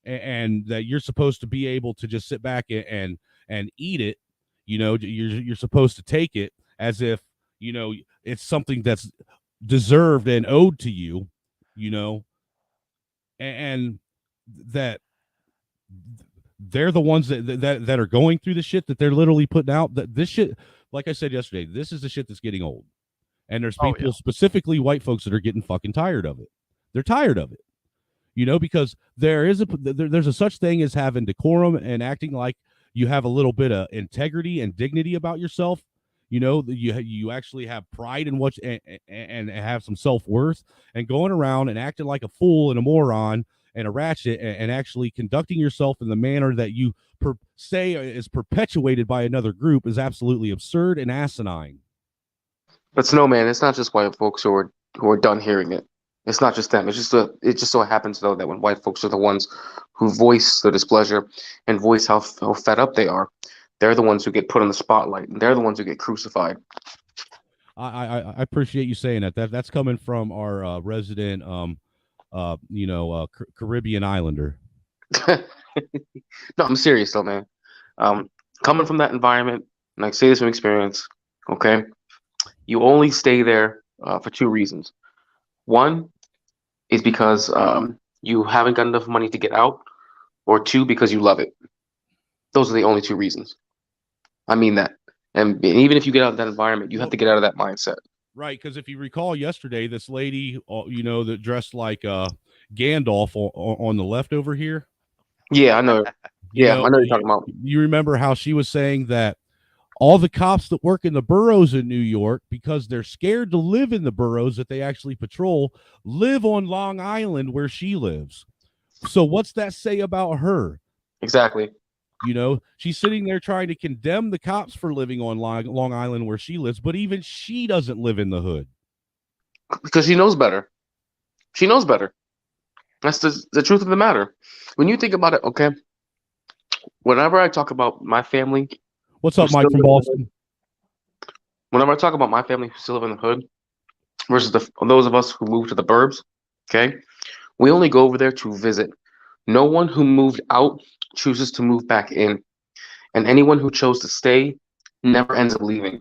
and that you're supposed to be able to just sit back and eat it. You know, you're supposed to take it as if, you know, it's something that's deserved and owed to you, you know, and that they're the ones that are going through the shit that they're literally putting out. That this shit, like I said yesterday, this is the shit that's getting old. And there's people, specifically white folks, that are getting fucking tired of it. They're tired of it, you know, because there's a such thing as having decorum and acting like you have a little bit of integrity and dignity about yourself. You know, you actually have pride in what and have some self-worth, and going around and acting like a fool and a moron and a ratchet, and actually conducting yourself in the manner that you say is perpetuated by another group is absolutely absurd and asinine. But Snowman, it's not just white folks who are done hearing it. It's not just them. It just so happens, though, that when white folks are the ones who voice their displeasure and voice how fed up they are, they're the ones who get put on the spotlight, and they're the ones who get crucified. I appreciate you saying that. That's coming from our resident Caribbean Islander. No, I'm serious though, man. Coming from that environment, and I say this from experience, okay, you only stay there for two reasons. One is because you haven't got enough money to get out, or two, because you love it. Those are the only two reasons. I mean that. And even if you get out of that environment, you have to get out of that mindset. Right, because if you recall yesterday, this lady, you know, that dressed like Gandalf on the left over here. Yeah, I know. Yeah, I know what you're talking about. You remember how she was saying that all the cops that work in the boroughs in New York, because they're scared to live in the boroughs that they actually patrol, live on Long Island where she lives. So what's that say about her? Exactly. You know, she's sitting there trying to condemn the cops for living on Long Island where she lives, but even she doesn't live in the hood. Because she knows better. She knows better. That's the truth of the matter. When you think about it, okay, whenever I talk about my family. What's up, Mike from Boston? Whenever I talk about my family who still live in the hood versus those of us who moved to the burbs, okay, we only go over there to visit. No one who moved out chooses to move back in. And anyone who chose to stay never ends up leaving.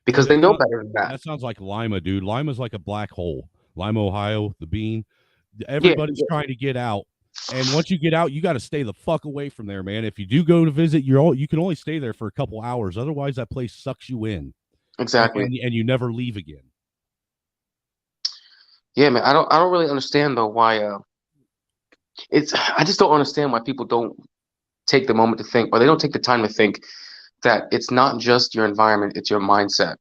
Because they know better than that. That sounds like Lima, dude. Lima's like a black hole. Lima, Ohio, the bean. Everybody's trying to get out. And once you get out, you got to stay the fuck away from there, man. If you do go to visit, you can only stay there for a couple hours. Otherwise, that place sucks you in. Exactly. And you never leave again. Yeah, man. I don't really understand though why I just don't understand why people don't take the moment to think, or they don't take the time to think that it's not just your environment, it's your mindset.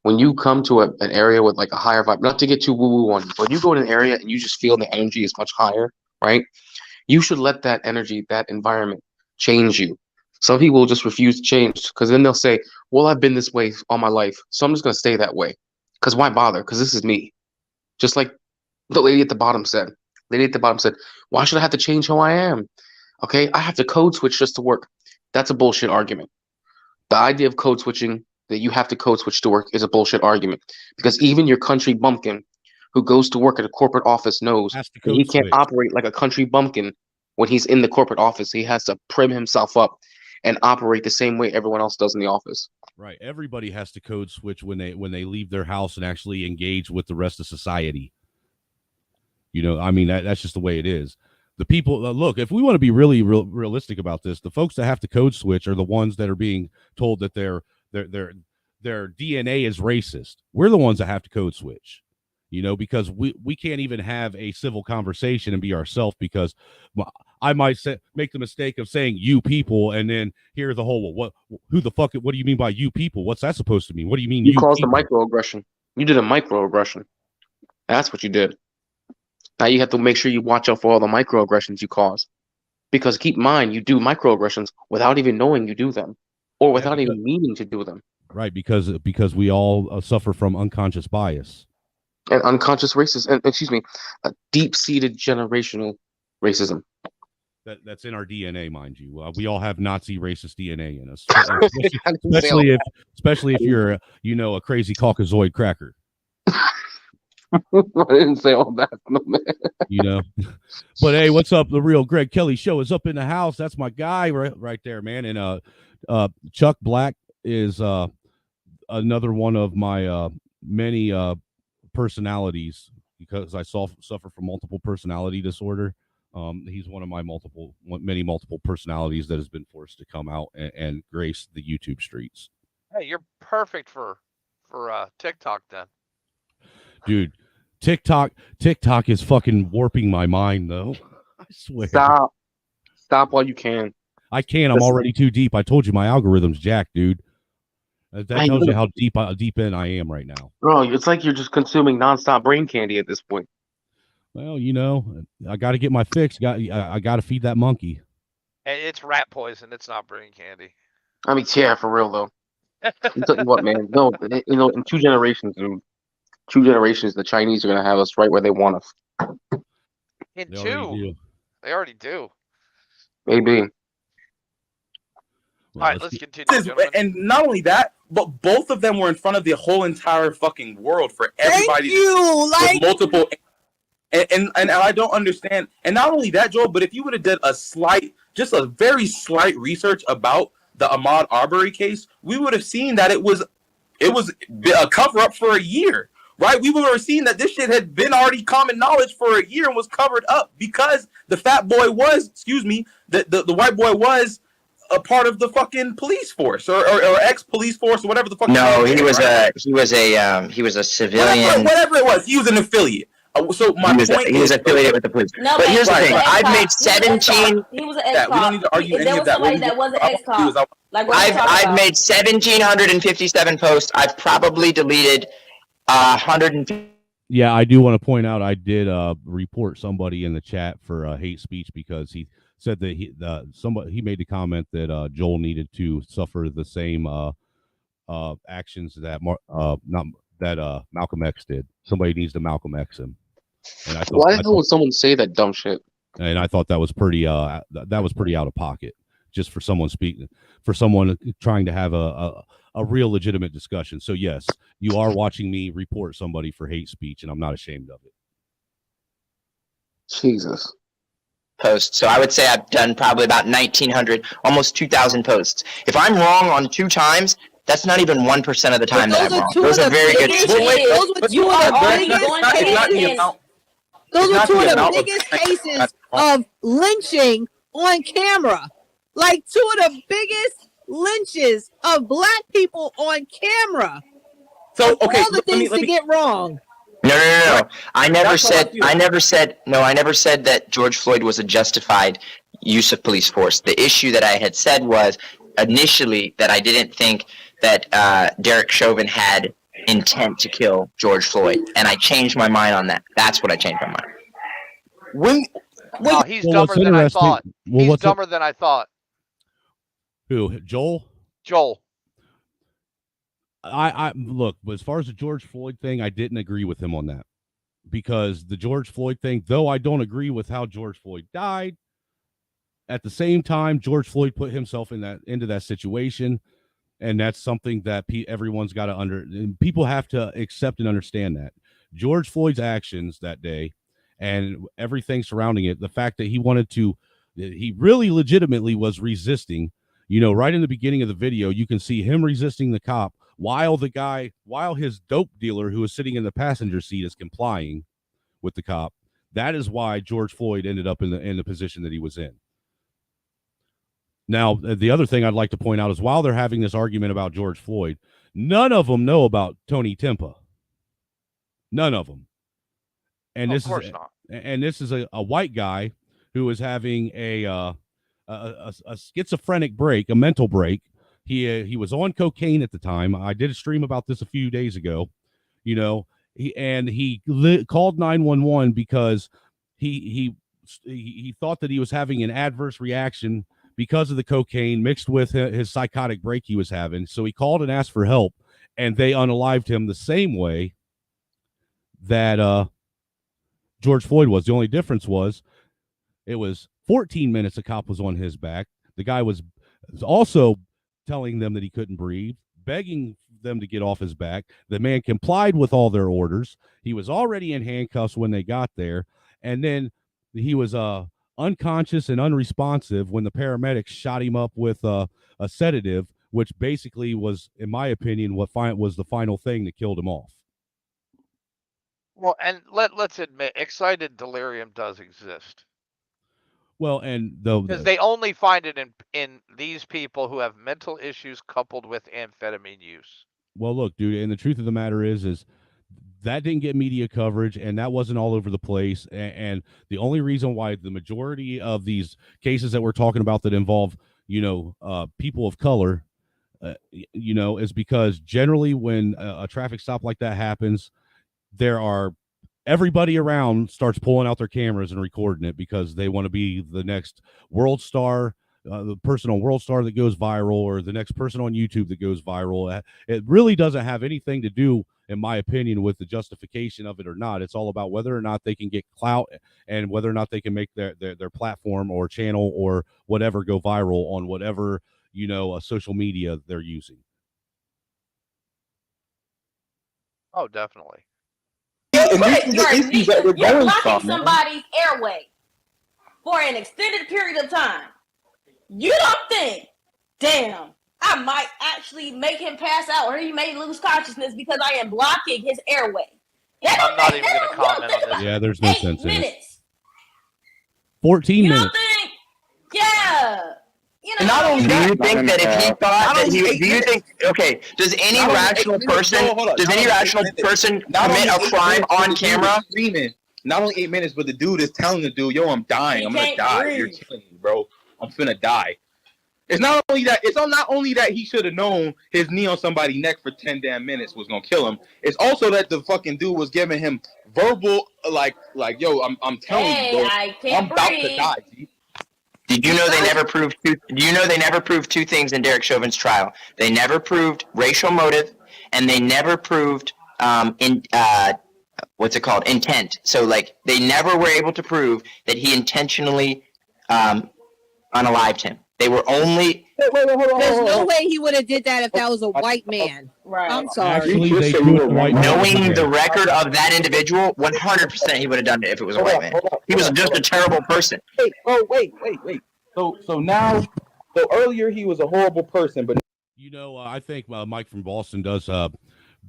When you come to an area with like a higher vibe, not to get too woo-woo on you, but when you go in an area and you just feel the energy is much higher, right? You should let that energy, that environment change you. Some people just refuse to change because then they'll say, well, I've been this way all my life, so I'm just going to stay that way. Because why bother? Because this is me. Just like the lady at the bottom said. Lady at the bottom said, why should I have to change who I am? Okay, I have to code switch just to work. That's a bullshit argument. The idea of code switching, that you have to code switch to work, is a bullshit argument. Because even your country bumpkin who goes to work at a corporate office knows that he can't operate like a country bumpkin when he's in the corporate office. He has to prim himself up and operate the same way everyone else does in the office. Right. Everybody has to code switch when they leave their house and actually engage with the rest of society. You know, I mean, that's just the way it is. The people, look, if we want to be really realistic about this, the folks that have to code switch are the ones that are being told that their DNA is racist. We're the ones that have to code switch, you know, because we can't even have a civil conversation and be ourselves, because I might make the mistake of saying you people and then hear the whole, well, what do you mean by you people? What's that supposed to mean? What do you mean? You caused a microaggression. You did a microaggression. That's what you did. Now you have to make sure you watch out for all the microaggressions you cause. Because keep in mind, you do microaggressions without even knowing you do them, or without even meaning to do them. Right, because we all suffer from unconscious bias. And unconscious racism, and a deep-seated generational racism. That's in our DNA, mind you. We all have Nazi racist DNA in us, especially if you're a crazy Caucasoid cracker. I didn't say all that, man. You know, but hey, what's up? The real Greg Kelly show is up in the house. That's my guy right there, man. And Chuck Black is another one of my many personalities, because I suffer from multiple personality disorder. He's one of my many multiple personalities that has been forced to come out and grace the YouTube streets. Hey, you're perfect for TikTok then. Dude, TikTok is fucking warping my mind, though. I swear. Stop while you can. I can't. I'm already too deep. I told you my algorithm's jacked, dude. That tells you how deep in I am right now. Bro, it's like you're just consuming nonstop brain candy at this point. Well, I got to get my fix. I got to feed that monkey. It's rat poison. It's not brain candy. I mean, yeah, for real though. I'm telling you what, man. No, in 2 generations, dude. 2 generations, the Chinese are gonna have us right where they want us. They already do. Maybe. All right, let's continue. And not only that, but both of them were in front of the whole entire fucking world for everybody. Thank you. With multiple, and I don't understand. And not only that, Joel, but if you would have done just a very slight research about the Ahmaud Arbery case, we would have seen that it was a cover up for a year. Right, we would have seen that this shit had been already common knowledge for a year and was covered up because the fat boy was, the white boy was a part of the fucking police force or ex-police force or whatever the fuck. No, he was a civilian. Whatever it was, he was an affiliate. So my point he was affiliated with the police. No, But here's the thing: I've made He was an that we don't need to argue If any there of was that. somebody that was an ex-cop, like what I've made 1,757 posts. I've probably deleted 150. Yeah, I do want to point out I did report somebody in the chat for hate speech because he said that he made the comment that Joel needed to suffer the same actions that Malcolm X did. Somebody needs to Malcolm X him. And I thought, Why the hell would someone say that dumb shit? And I thought that was pretty out of pocket, just for someone trying to have a real legitimate discussion. So yes, you are watching me report somebody for hate speech, and I'm not ashamed of it. Jesus. Posts. So I would say I've done probably about 1,900, almost 2,000 posts. If I'm wrong on 2 times, that's not even 1% of the time that I'm wrong. Those are very good. Those were two of the biggest cases of lynching on camera. Like 2 of the biggest lynches of black people on camera. So okay, all the things to get wrong. No. I never said that George Floyd was a justified use of police force. The issue that I had said was initially that I didn't think that Derek Chauvin had intent to kill George Floyd, and I changed my mind on that. That's what I changed my mind. Wow, he's dumber than I thought. He's dumber than I thought. Who? Joel? Joel. I look, as far as the George Floyd thing, I didn't agree with him on that, because the George Floyd thing, though I don't agree with how George Floyd died, at the same time, George Floyd put himself into that situation, and that's something that everyone's got to people have to accept and understand that George Floyd's actions that day and everything surrounding it, the fact that he really legitimately was resisting. Right in the beginning of the video, you can see him resisting the cop while his dope dealer, who is sitting in the passenger seat, is complying with the cop. That is why George Floyd ended up in the position that he was in. Now, the other thing I'd like to point out is while they're having this argument about George Floyd, none of them know about Tony Timpa. None of them. And of course not. And this is a white guy who is having a schizophrenic break, a mental break. He was on cocaine at the time. I did a stream about this a few days ago. He called 911 because he thought that he was having an adverse reaction because of the cocaine mixed with his psychotic break he was having. So he called and asked for help, and they unalived him the same way that George Floyd was. The only difference was it was 14 minutes a cop was on his back. The guy was also telling them that he couldn't breathe, begging them to get off his back. The man complied with all their orders. He was already in handcuffs when they got there, and then he was unconscious and unresponsive when the paramedics shot him up with a sedative, which basically was, in my opinion, what was the final thing that killed him off. Well, and let's admit, excited delirium does exist. Well, and because they only find it in these people who have mental issues coupled with amphetamine use. Well, look, dude, and the truth of the matter is that didn't get media coverage, and that wasn't all over the place. And the only reason why the majority of these cases that we're talking about that involve, people of color, is because generally when a traffic stop like that happens, everybody around starts pulling out their cameras and recording it because they want to be the next world star, the person on World Star that goes viral, or the next person on YouTube that goes viral. It really doesn't have anything to do, in my opinion, with the justification of it or not. It's all about whether or not they can get clout and whether or not they can make their platform or channel or whatever go viral on whatever, social media they're using. Oh, definitely. You're blocking somebody's airway for an extended period of time. You don't think, damn, I might actually make him pass out or he may lose consciousness because I am blocking his airway. I'm not even going to comment on this. Yeah, there's no sense in it. 14 you minutes. Don't think, yeah. And not only do you think that if he thought that does any rational person commit a crime on camera? Not only 8 minutes, but the dude is telling the dude, "Yo, I'm dying. I'm gonna die. You're killing me, bro. I'm finna die." It's not only that. It's not only that he should have known his knee on somebody's neck for 10 damn minutes was gonna kill him. It's also that the fucking dude was giving him verbal, like, "Yo, I'm telling you, bro, I'm about to die." G. Did you know they never proved two? Do you know they never proved two things in Derek Chauvin's trial? They never proved racial motive, and they never proved what's it called, intent. So like they never were able to prove that he intentionally unalived him. They were only. There's no way he would have did that if that was a white man. Right. I'm sorry. Actually, they do it white man. Knowing the record of that individual, 100% he would have done it if it was a white man. He was just a terrible person. Wait. So now, earlier he was a horrible person, but I think Mike from Boston does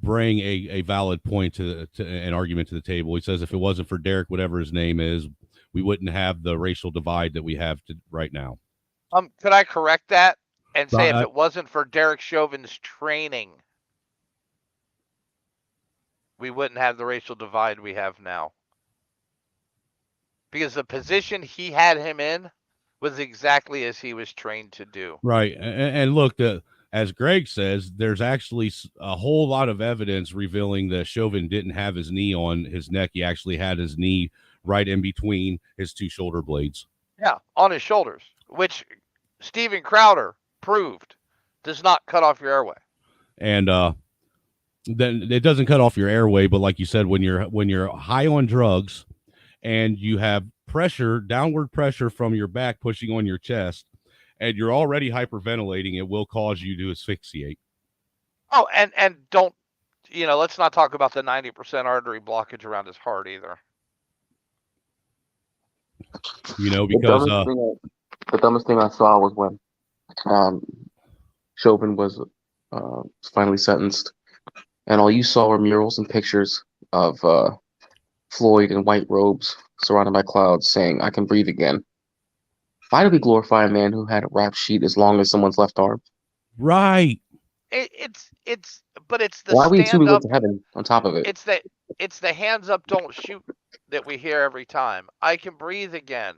bring a valid point to an argument to the table. He says if it wasn't for Derek, whatever his name is, we wouldn't have the racial divide that we have right now. Could I correct that and say if it wasn't for Derek Chauvin's training, we wouldn't have the racial divide we have now? Because the position he had him in was exactly as he was trained to do. Right. And look, as Greg says, there's actually a whole lot of evidence revealing that Chauvin didn't have his knee on his neck. He actually had his knee right in between his two shoulder blades. Yeah, on his shoulders, which Steven Crowder proved does not cut off your airway. And then it doesn't cut off your airway, but like you said, when you're high on drugs and you have downward pressure from your back pushing on your chest, and you're already hyperventilating, it will cause you to asphyxiate. Oh, and don't, let's not talk about the 90% artery blockage around his heart either. Because the dumbest thing I saw was when Chauvin was finally sentenced, and all you saw were murals and pictures of Floyd in white robes surrounded by clouds saying, "I can breathe again." Why do we glorify a man who had a rap sheet as long as someone's left arm? Right. It's the why are we too stand go up to heaven on top of it? It's the hands up, don't shoot that we hear every time. I can breathe again.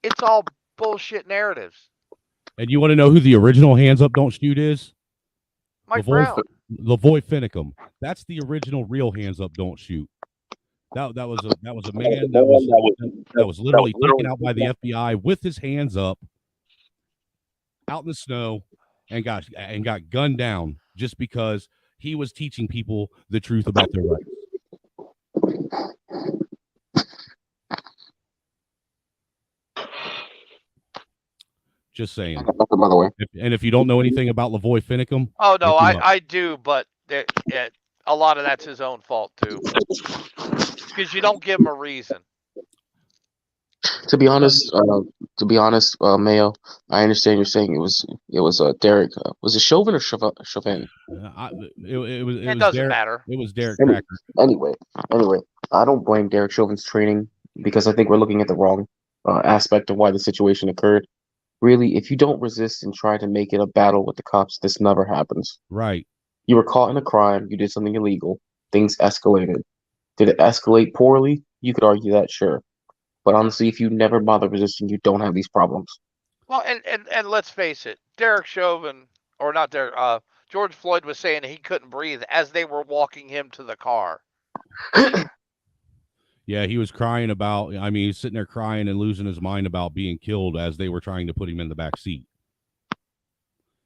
It's all bullshit narratives. And you want to know who the original hands up, don't shoot is? Mike Brown. Lavoy Finicum. That's the original real hands up, don't shoot. That was a man that was literally taken out by the FBI with his hands up out in the snow and got gunned down just because he was teaching people the truth about their rights. Just saying. By the way. If you don't know anything about Lavoy Finicum, oh no, I do, but a lot of that's his own fault too, because you don't give him a reason. To be honest, Mayo, I understand you're saying it was Derek. Was it Chauvin or Chauvin? It doesn't Derek, matter. It was Derek Cracker. Anyway, I don't blame Derek Chauvin's training because I think we're looking at the wrong aspect of why the situation occurred. Really, if you don't resist and try to make it a battle with the cops, this never happens. Right. You were caught in a crime. You did something illegal. Things escalated. Did it escalate poorly? You could argue that, sure. But honestly, if you never bother resisting, you don't have these problems. Well, and let's face it, Derek Chauvin, or not Derek, George Floyd was saying he couldn't breathe as they were walking him to the car. Yeah, he was crying about, he's sitting there crying and losing his mind about being killed as they were trying to put him in the back seat.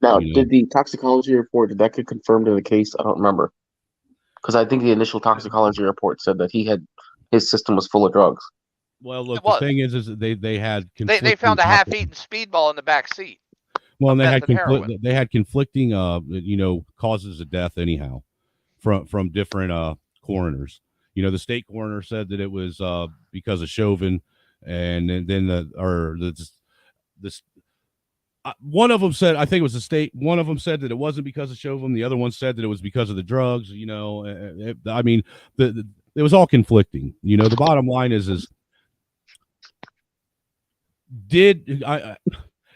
Now, did the toxicology report, did that get confirmed in the case? I don't remember. Because I think the initial toxicology report said that his system was full of drugs. Well, look, the thing is they had they found a half-eaten speedball in the back seat. Well, and they had conflicting causes of death anyhow from different coroners. The state coroner said that it was because of Chauvin, and then one of them said, I think it was the state. One of them said that it wasn't because of Chauvin. The other one said that it was because of the drugs. It was all conflicting. The bottom line is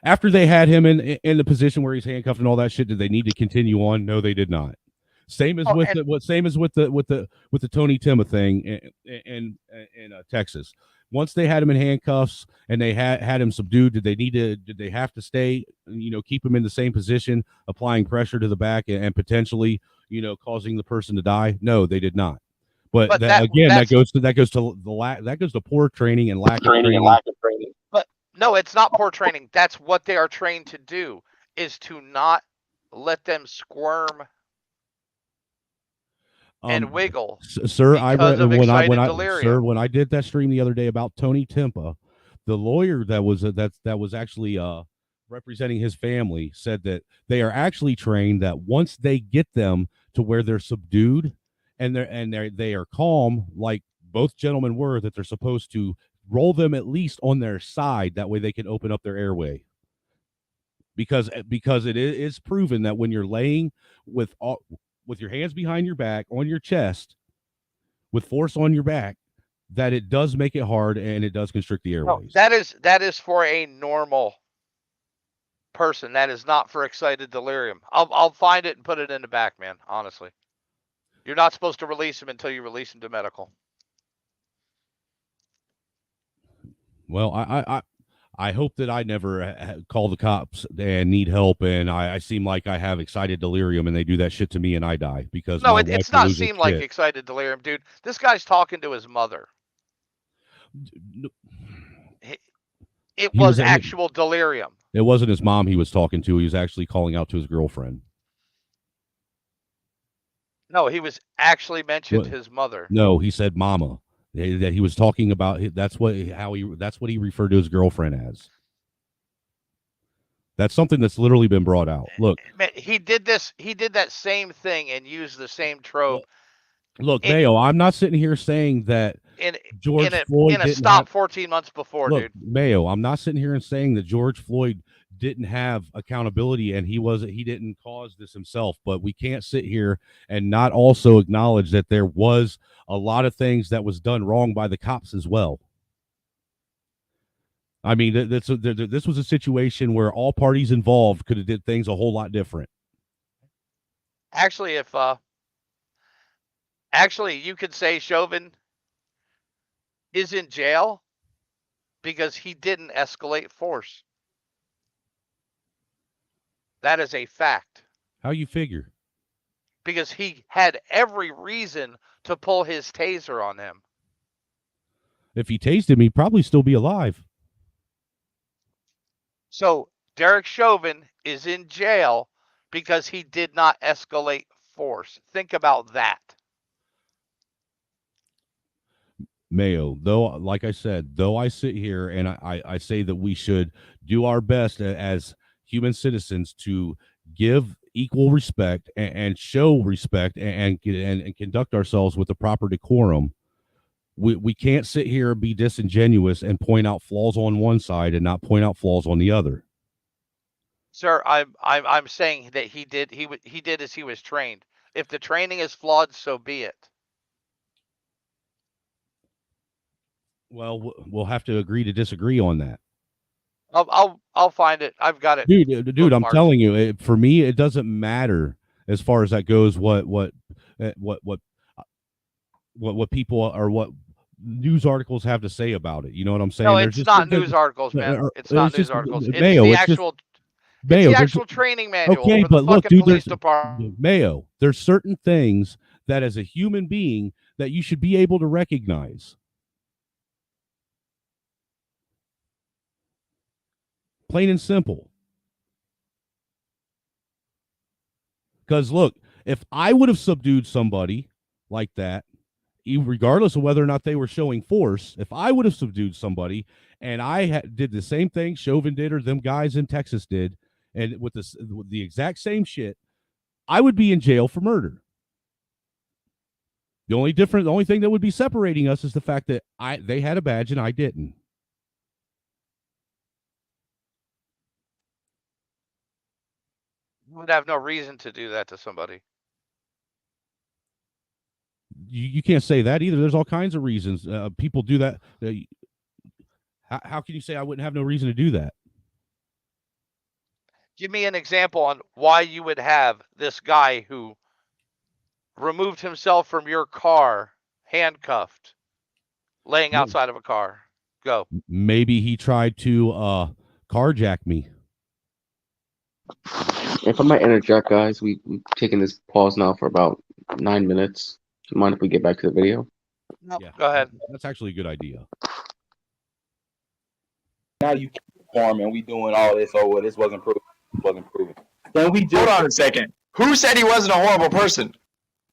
after they had him in the position where he's handcuffed and all that shit, did they need to continue on? No, they did not. Same as same as with the Tony Timma thing in Texas. Once they had him in handcuffs and they had him subdued, did they have to stay, keep him in the same position, applying pressure to the back and potentially, causing the person to die? No, they did not. But that goes to poor training and lack of training. But no, it's not poor training. That's what they are trained to do, is to not let them squirm and wiggle. Sir, delirium. when I did that stream the other day about Tony Timpa, the lawyer that was actually representing his family said that they are actually trained that once they get them to where they're subdued and they are calm, like both gentlemen were, that they're supposed to roll them at least on their side. That way they can open up their airway. Because it is proven that when you're laying with your hands behind your back on your chest with force on your back, that it does make it hard and it does constrict the airways. No, that is for a normal person. That is not for excited delirium. I'll find it and put it in the back, man. Honestly, you're not supposed to release him until you release him to medical. Well, I hope that I never call the cops and need help, and I seem like I have excited delirium, and they do that shit to me, and I die because no, it's not seem like excited delirium, dude. This guy's talking to his mother. It was actual delirium. It wasn't his mom he was talking to. He was actually calling out to his girlfriend. No, he was actually mentioned his mother. No, he said mama. That he was talking about. That's what he referred to his girlfriend as. That's something that's literally been brought out. Look, he did that same thing and used the same trope. Look, Mayo, I'm not sitting here saying that George Floyd didn't stop 14 months before, look, dude. Mayo, I'm not sitting here and saying that George Floyd didn't have accountability and he didn't cause this himself, but we can't sit here and not also acknowledge that there was a lot of things that was done wrong by the cops as well. I mean, this was a situation where all parties involved could have did things a whole lot different. Actually, you could say Chauvin is in jail because he didn't escalate force. That is a fact. How you figure? Because he had every reason to pull his taser on him. If he tased him, he'd probably still be alive. So Derek Chauvin is in jail because he did not escalate force. Think about that. Mayo, though, like I said, though I sit here and I say that we should do our best as human citizens to give equal respect and show respect and conduct ourselves with the proper decorum. We can't sit here and be disingenuous and point out flaws on one side and not point out flaws on the other. Sir, I'm saying that he did as he was trained. If the training is flawed, so be it. Well, we'll have to agree to disagree on that. I'll find it. I've got it. Dude, I'm telling you, for me, it doesn't matter as far as that goes. What people or what news articles have to say about it. You know what I'm saying? No, it's not news articles, man. It's not news articles. It's the actual training manual. Okay, for but the look, fucking dude, police department. Mayo, there's certain things that as a human being that you should be able to recognize. Plain and simple. Because look, if I would have subdued somebody like that, regardless of whether or not they were showing force, if I would have subdued somebody and I did the same thing Chauvin did or them guys in Texas did, and with the exact same shit, I would be in jail for murder. The only thing that would be separating us is the fact that they had a badge and I didn't. You would have no reason to do that to somebody. You can't say that either. There's all kinds of reasons. People do that. How can you say I wouldn't have no reason to do that? Give me an example on why you would have this guy who removed himself from your car, handcuffed, laying outside of a car? Go. Maybe he tried to carjack me. If I might interject, guys, we've taken this pause now for about 9 minutes. Do you mind if we get back to the video? No. Yeah, go ahead. That's actually a good idea. Now you form and we doing all this. Oh, well, this wasn't proven. Wasn't proven. Then we just Hold on a second. Who said he wasn't a horrible person?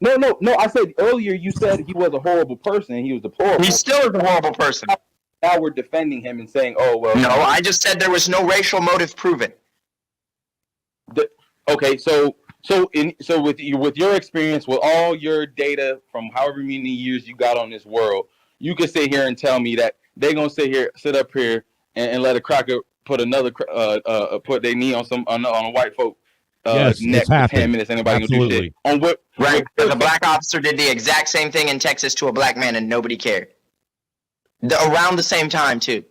No. I said earlier you said he was a horrible person and he was deplorable. He still is a horrible person. Now we're defending him and saying, oh well. No, I just said there was no racial motive proven. Okay, so with your experience, with all your data from however many years you got on this world, you can sit here and tell me that they're gonna sit up here and let a cracker put put their knee on a white folk Yes, neck it's for happened. 10 minutes. Anybody gonna do shit? On what? Right, because a black officer did the exact same thing in Texas to a black man and nobody cared. Around the same time too.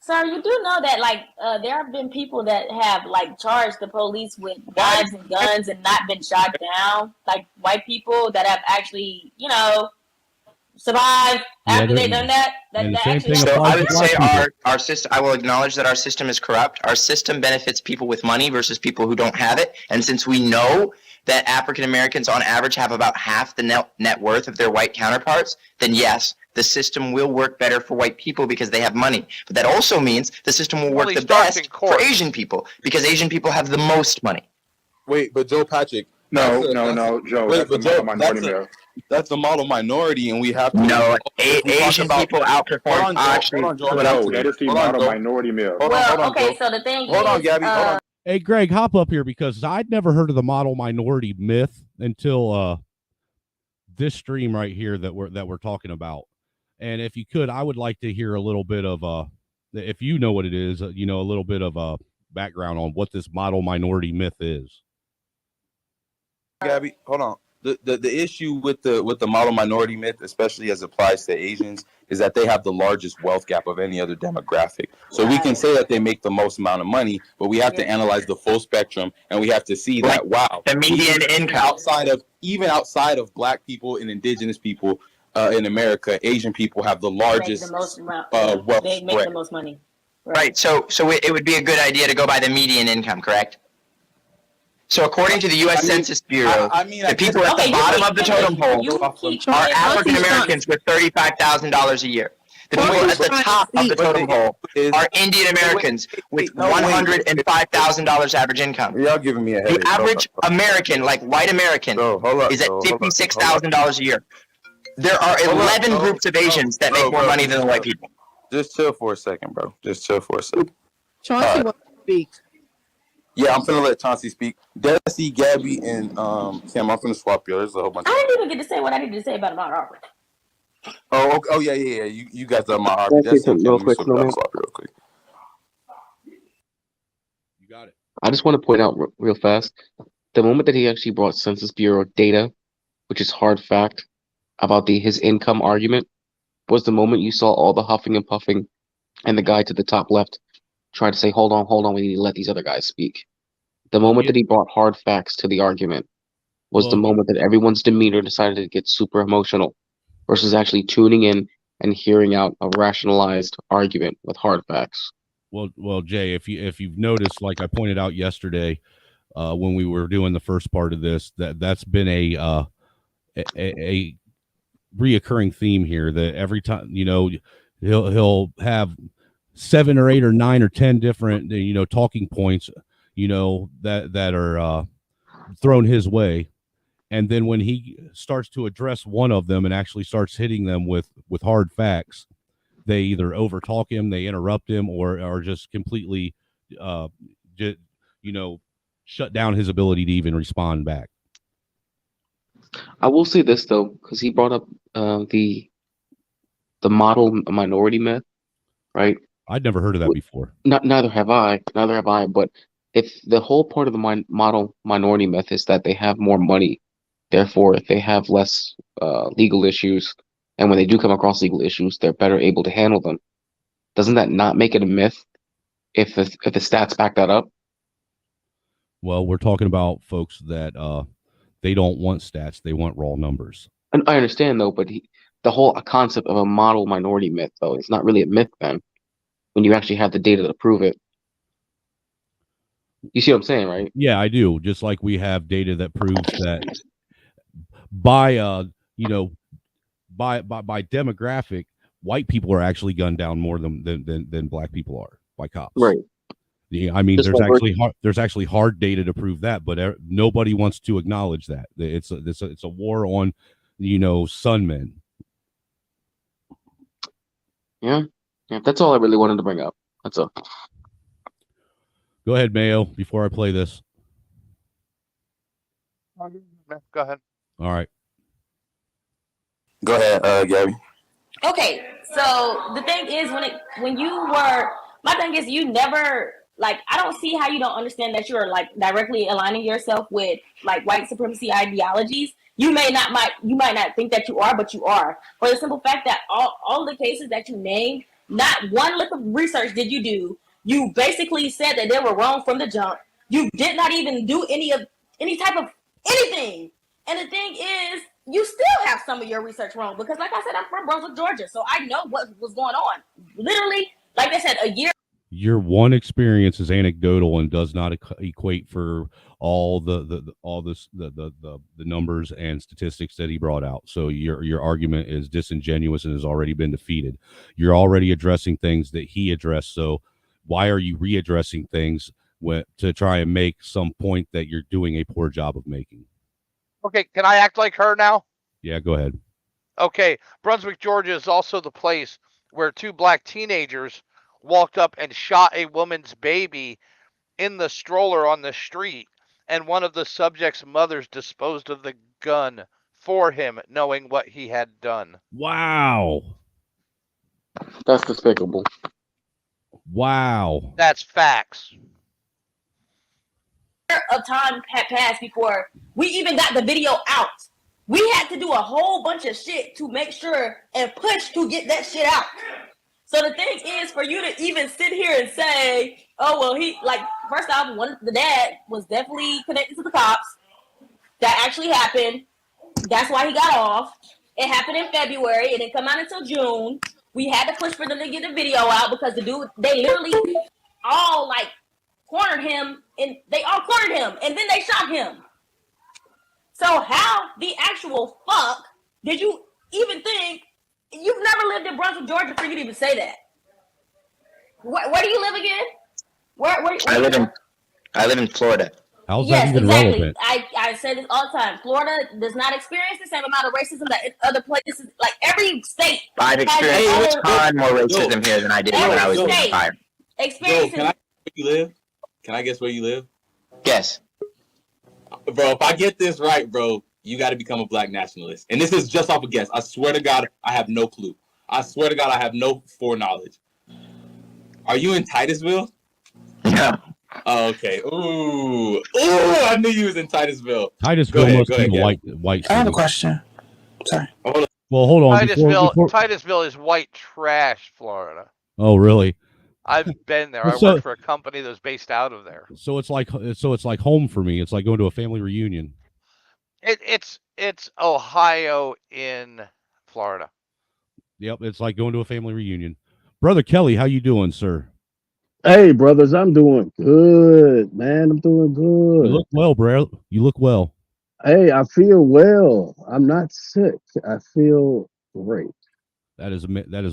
Sir, you do know that, like, there have been people that have, like, charged the police with knives and guns and not been shot down. Like, white people that have actually, you know, survived after they've done that. So I would say our system, I will acknowledge that our system is corrupt. Our system benefits people with money versus people who don't have it. And since we know that African Americans on average have about half the net worth of their white counterparts, then yes, the system will work better for white people because they have money. But that also means the system will work the best for Asian people because Asian people have the most money. Wait, but Joe Patrick. No, Joe. Wait, that's a minority male. That's a model minority, and we have to. No, Asian people outperform. That is the model minority male. So the thing is, hold on, Gabby. Hold on. Hey, Greg, hop up here because I'd never heard of the model minority myth until this stream right here that we're talking about. And if you could, I would like to hear a little bit of if you know what it is, a little bit of background on what this model minority myth is. Gabby, hold on. The issue with the model minority myth, especially as applies to Asians, is that they have the largest wealth gap of any other demographic. So we can say that they make the most amount of money, but we have to analyze the full spectrum, and we have to see that the median income outside of black people and indigenous people in America, Asian people have the largest wealth. They make the most money. Right. So it would be a good idea to go by the median income, correct? So according to the U.S. Census Bureau, the people at the bottom of the totem pole are African Americans with $35,000 a year. The people at the top of the totem pole are Indian Americans with $105,000 average income. Y'all giving me a headache. The average American, like white American, is at $56,000 a year. There are 11 groups of Asians that make more money than the white people. Just chill for a second, bro. Just chill for a second. Chauncey wants to speak. Yeah, I'm finna let Chauncey speak. Desi, Gabby, and Kim, I'm finna swap you. There's a whole bunch. I didn't even get to say what I needed to say about Ahmaud Arbery. Oh, yeah. You guys are my Arbery. Desi, and Kim, real quick, swap real quick. You got it. I just want to point out real fast, the moment that he actually brought Census Bureau data, which is hard fact, about his income argument, was the moment you saw all the huffing and puffing and the guy to the top left try to say, hold on, we need to let these other guys speak. The moment that he brought hard facts to the argument was the moment that everyone's demeanor decided to get super emotional versus actually tuning in and hearing out a rationalized argument with hard facts. Well, Jay, if you've noticed, like I pointed out yesterday, when we were doing the first part of this, that's been a reoccurring theme here. That every time, he'll have 7 or 8 or 9 or 10 different talking points that are thrown his way, and then when he starts to address one of them and actually starts hitting them with hard facts, they either overtalk him, they interrupt him, or just completely shut down his ability to even respond back. I will say this though, because he brought up the model minority myth, right? I'd never heard of that before. Neither have I. But if the whole part of the model minority myth is that they have more money, therefore if they have less legal issues, and when they do come across legal issues, they're better able to handle them, doesn't that not make it a myth if the stats back that up? Well, we're talking about folks that They don't want stats. They want raw numbers. And I understand though, but the whole concept of a model minority myth though, it's not really a myth then, when you actually have the data to prove it. You see what I'm saying, right? Yeah, I do. Just like we have data that proves that by by demographic, white people are actually gunned down more than black people are by cops. Right. Yeah, I mean, Just there's actually hard data to prove that, but nobody wants to acknowledge that. It's a war on, Sunmen. Yeah, that's all I really wanted to bring up. That's all. Go ahead, Mayo, before I play this. Go ahead. All right. Go ahead, Gabby. Okay, so the thing is, my thing is, you never, like, I don't see how you don't understand that you're like directly aligning yourself with like white supremacy ideologies. You might not think that you are, but you are, for the simple fact that all the cases that you named, not one lick of research did you do. You basically said that they were wrong from the jump. You did not even do any type of anything. And the thing is, you still have some of your research wrong because, like I said, I'm from Brunswick, Georgia, so I know what was going on. Literally, like I said, a year. Your one experience is anecdotal and does not equate for all the numbers and statistics that he brought out. So your argument is disingenuous and has already been defeated. You're already addressing things that he addressed. So why are you readdressing things to try and make some point that you're doing a poor job of making? Okay, can I act like her now? Yeah, go ahead. Okay, Brunswick, Georgia is also the place where 2 black teenagers walked up and shot a woman's baby in the stroller on the street, and one of the subject's mothers disposed of the gun for him, knowing what he had done. Wow. That's despicable. Wow. That's facts. Of time had passed before we even got the video out. We had to do a whole bunch of shit to make sure and push to get that shit out. So the thing is, for you to even sit here and say, oh, well, first off, the dad was definitely connected to the cops. That actually happened. That's why he got off. It happened in February. It didn't come out until June. We had to push for them to get the video out because the dude, they literally all cornered him, and they all cornered him, and then they shot him. So how the actual fuck did you even think? You've never lived in Brunswick, Georgia, for you to even say that. Where do you live again? Where I live in Florida. How's that even relevant? I say this all the time. Florida does not experience the same amount of racism that in other places. Like every state. I've experienced a ton more racism here than I did when I was in the fire. Can I guess where you live? Guess. Bro, if I get this right, bro, you got to become a black nationalist. And this is just off a guess. I swear to God, I have no clue. I swear to God, I have no foreknowledge. Are you in Titusville? No. Oh, okay. Ooh, I knew you was in Titusville. Titusville must be white. I have a question. Sorry. Well, hold on. Titusville is white trash, Florida. Oh, really? I've been there. I worked for a company that was based out of there. So it's like home for me. It's like going to a family reunion. It's Ohio in Florida. Yep, it's like going to a family reunion. Brother Kelly, how you doing, sir? Hey, brothers, I'm doing good, man. I'm doing good. You look well, bro. You look well. Hey, I feel well. I'm not sick. I feel great. That is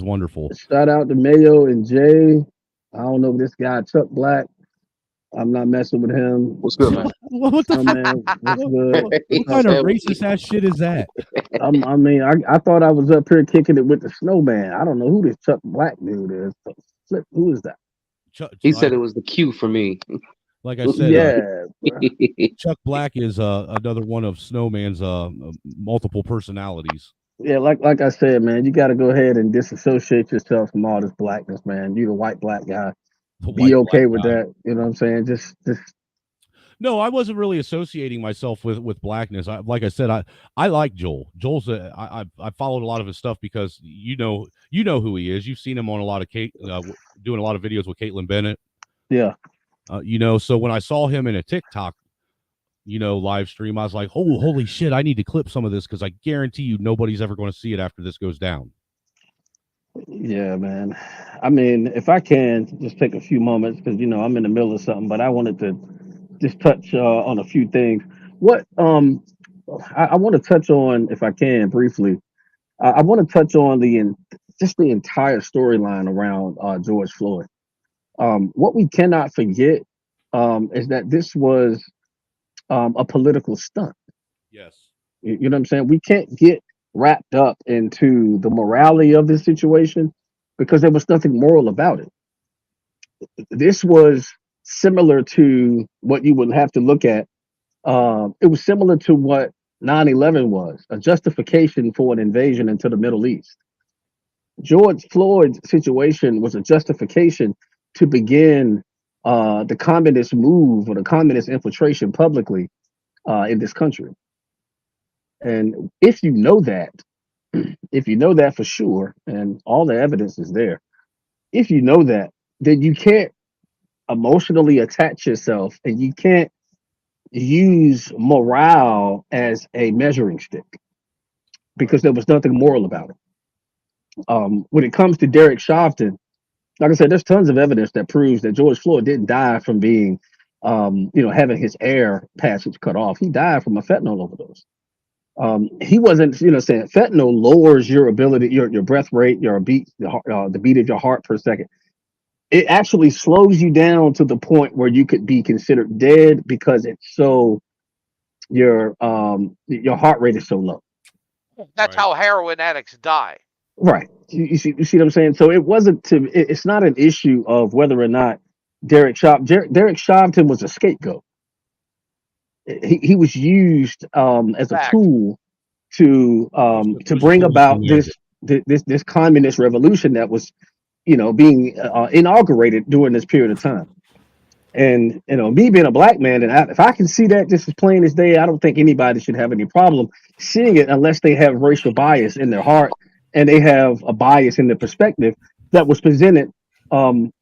wonderful. Shout out to Mayo and Jay. I don't know this guy, Chuck Black. I'm not messing with him. What's good, man? What the man? What's good? What kind of racist ass shit is that? I thought I was up here kicking it with the Snowman. I don't know who this Chuck Black dude is. Flip, who is that? He said it was the cue for me. Like I said, yeah, Chuck Black is another one of Snowman's multiple personalities. Yeah, like I said, man, you got to go ahead and disassociate yourself from all this blackness, man. You the white black guy. Be okay with that. You know what I'm saying? Just. No, I wasn't really associating myself with blackness. Like I said, I like Joel. Joel's I followed a lot of his stuff because you know who he is. You've seen him on a lot of doing a lot of videos with Caitlin Bennett. Yeah. So when I saw him in a TikTok, live stream, I was like, oh, holy shit, I need to clip some of this because I guarantee you nobody's ever going to see it after this goes down. Yeah, man. I mean, if I can just take a few moments because I'm in the middle of something, but I wanted to just touch on a few things. What I want to touch on, if I can, briefly. I want to touch on just the entire storyline around George Floyd. What we cannot forget is that this was a political stunt. Yes. You know what I'm saying? We can't get wrapped up into the morality of this situation because there was nothing moral about it. This was similar to what you would have to look at. It was similar to what 9/11 was, a justification for an invasion into the Middle East. George Floyd's situation was a justification to begin the communist move or the communist infiltration publicly in this country. And if you know that for sure, and all the evidence is there, if you know that, then you can't emotionally attach yourself and you can't use morale as a measuring stick because there was nothing moral about it. When it comes to Derek Chauvin, like I said, there's tons of evidence that proves that George Floyd didn't die from being, having his air passage cut off. He died from a fentanyl overdose. He wasn't, saying fentanyl lowers your ability, your breath rate, your beat, the beat of your heart per second. It actually slows you down to the point where you could be considered dead because it's so your heart rate is so low. That's how heroin addicts die. Right. You see what I'm saying? So it wasn't it's not an issue of whether or not Derek Chauvin was a scapegoat. He was used as a tool to bring about this communist revolution that was being inaugurated during this period of time. And me being a black man, and if I can see that just as plain as day, I don't think anybody should have any problem seeing it unless they have racial bias in their heart and they have a bias in their perspective that was presented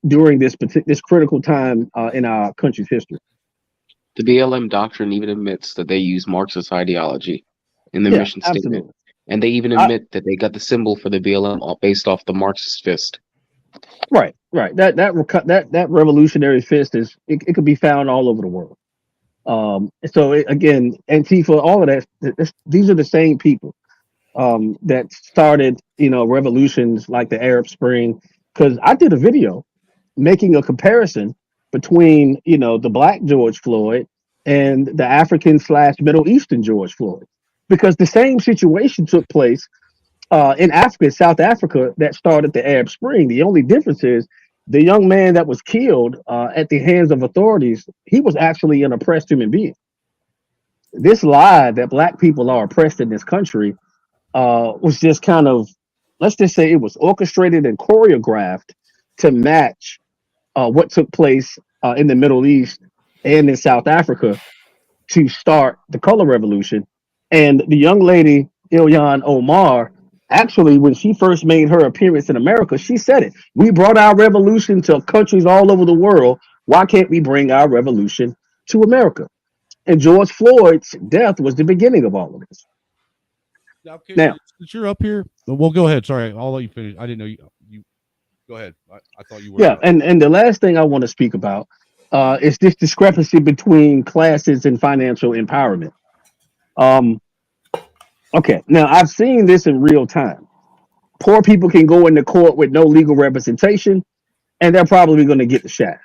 during this critical time in our country's history. The BLM doctrine even admits that they use Marxist ideology in the mission statement. Absolutely. And they even admit that they got the symbol for the BLM based off the Marxist fist. Right. That revolutionary fist it could be found all over the world. So again, Antifa, all of that, these are the same people that started, revolutions like the Arab Spring. Because I did a video making a comparison between, the black George Floyd and the African / Middle Eastern George Floyd, because the same situation took place in Africa, South Africa, that started the Arab Spring. The only difference is the young man that was killed at the hands of authorities, he was actually an oppressed human being. This lie that black people are oppressed in this country was just kind of, let's just say it was orchestrated and choreographed to match what took place in the Middle East and in South Africa to start the color revolution. And the young lady, Ilhan Omar, actually, when she first made her appearance in America, she said it. We brought our revolution to countries all over the world. Why can't we bring our revolution to America? And George Floyd's death was the beginning of all of this. Now, since you're up here, well, go ahead. Sorry, I'll let you finish. I didn't know you go ahead. I thought you were. Yeah, and the last thing I want to speak about is this discrepancy between classes and financial empowerment. Okay, now I've seen this in real time. Poor people can go into court with no legal representation, and they're probably going to get the shaft.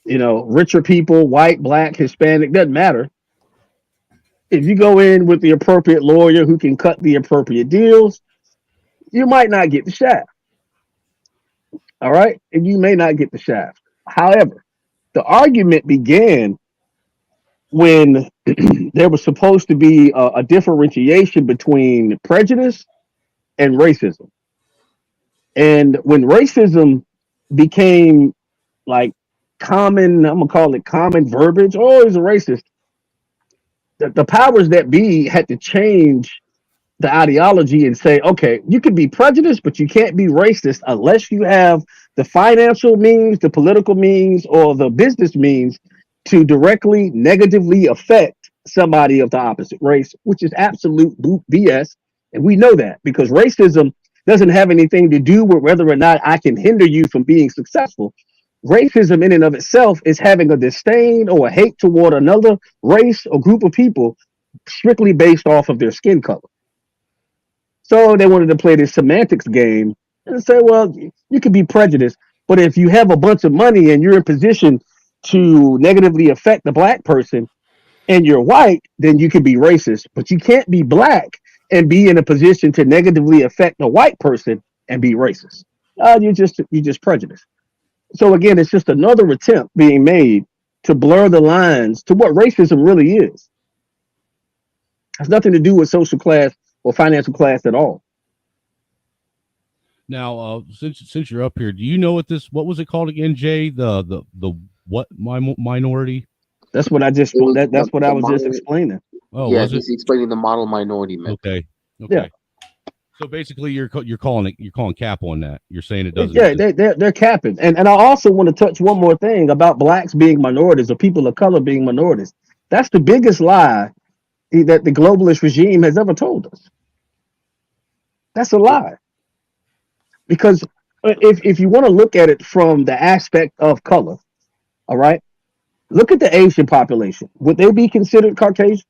Richer people, white, black, Hispanic, doesn't matter. If you go in with the appropriate lawyer who can cut the appropriate deals, you might not get the shaft. All right? And you may not get the shaft. However, the argument began when there was supposed to be a differentiation between prejudice and racism. And when racism became like common, I'm going to call it common verbiage, oh, he's a racist. The powers that be had to change the ideology and say, okay, you can be prejudiced, but you can't be racist unless you have the financial means, the political means, or the business means to directly negatively affect somebody of the opposite race, which is absolute BS. And we know that because racism doesn't have anything to do with whether or not I can hinder you from being successful. Racism, in and of itself, is having a disdain or a hate toward another race or group of people strictly based off of their skin color. So they wanted to play this semantics game and say, well, you can be prejudiced, but if you have a bunch of money and you're in position to negatively affect the black person and you're white, then you can be racist. But you can't be black and be in a position to negatively affect a white person and be racist. You just prejudiced. So again, it's just another attempt being made to blur the lines to what racism really is. It has nothing to do with social class or financial class at all. Now, since you're up here, do you know what was it called again, Jay? The what minority? That's what I just that's what I was just explaining. Oh, yeah, was it? he's explaining the model minority myth. Okay. Yeah. So basically, you're calling cap on that. You're saying it doesn't. Yeah, they're capping. And I also want to touch one more thing about blacks being minorities or people of color being minorities. That's the biggest lie that the globalist regime has ever told us. That's a lie. Because if you want to look at it from the aspect of color, all right, look at the Asian population. Would they be considered Caucasian?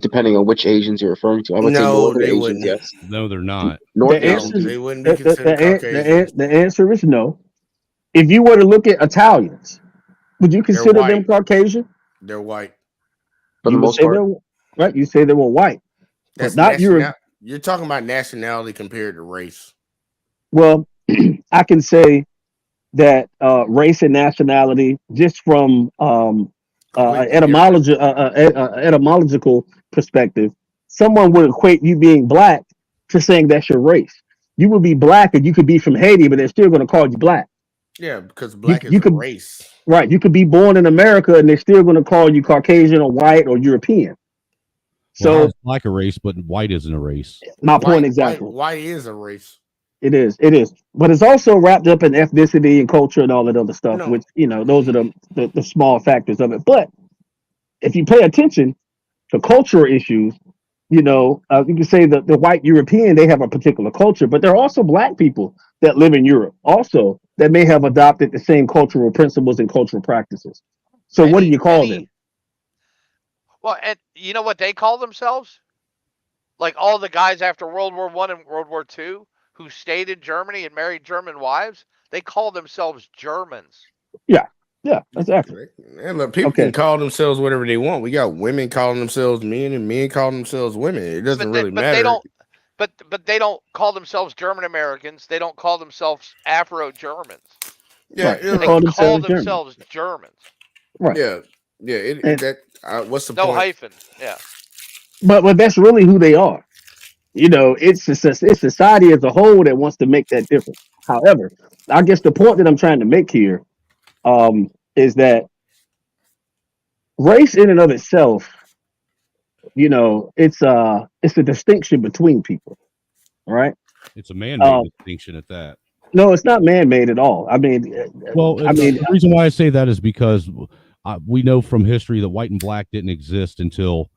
Depending on which Asians you're referring to, I would say No, Northern they Asians, wouldn't. yes. No, they're not. North The Asians. answer, They wouldn't be considered Caucasian. the answer is no. If you were to look at Italians, would you consider them white. Caucasian? They're white. For the You would most say part. they're right. You say they were white, That's but not Europe. You're talking about nationality compared to race. Well, I can say that race and nationality, just from etymological perspective, someone would equate you being black to saying that's your race. You would be black and you could be from Haiti, but they're still going to call you black. Yeah, because black is You a could race. right. You could be born in America and they're still going to call you Caucasian or white or European. Well, So how's black a race, but white isn't a race. my point exactly. White is a race. It is, but it's also wrapped up in ethnicity and culture and all that other stuff, No. which those are the small factors of it. But if you pay attention to cultural issues, you can say that the white European, they have a particular culture, but there are also black people that live in Europe also that may have adopted the same cultural principles and cultural practices. So what do you call them? Well, and you know what they call themselves? Like all the guys after World War I and World War II who stayed in Germany and married German wives, they call themselves Germans. Yeah, exactly. And look, people can call themselves whatever they want. We got women calling themselves men and men calling themselves women. It doesn't really matter. They don't call themselves German Americans. They don't call themselves Afro Germans. Yeah, they call themselves Germans. Right. Yeah. What's the point? No hyphen. Yeah. But that's really who they are. It's society as a whole that wants to make that difference. However, I guess the point that I'm trying to make here is that race in and of itself, it's a distinction between people, right? It's a man-made distinction at that. No, it's not man-made at all. The reason why I say that is because we know from history that white and black didn't exist until,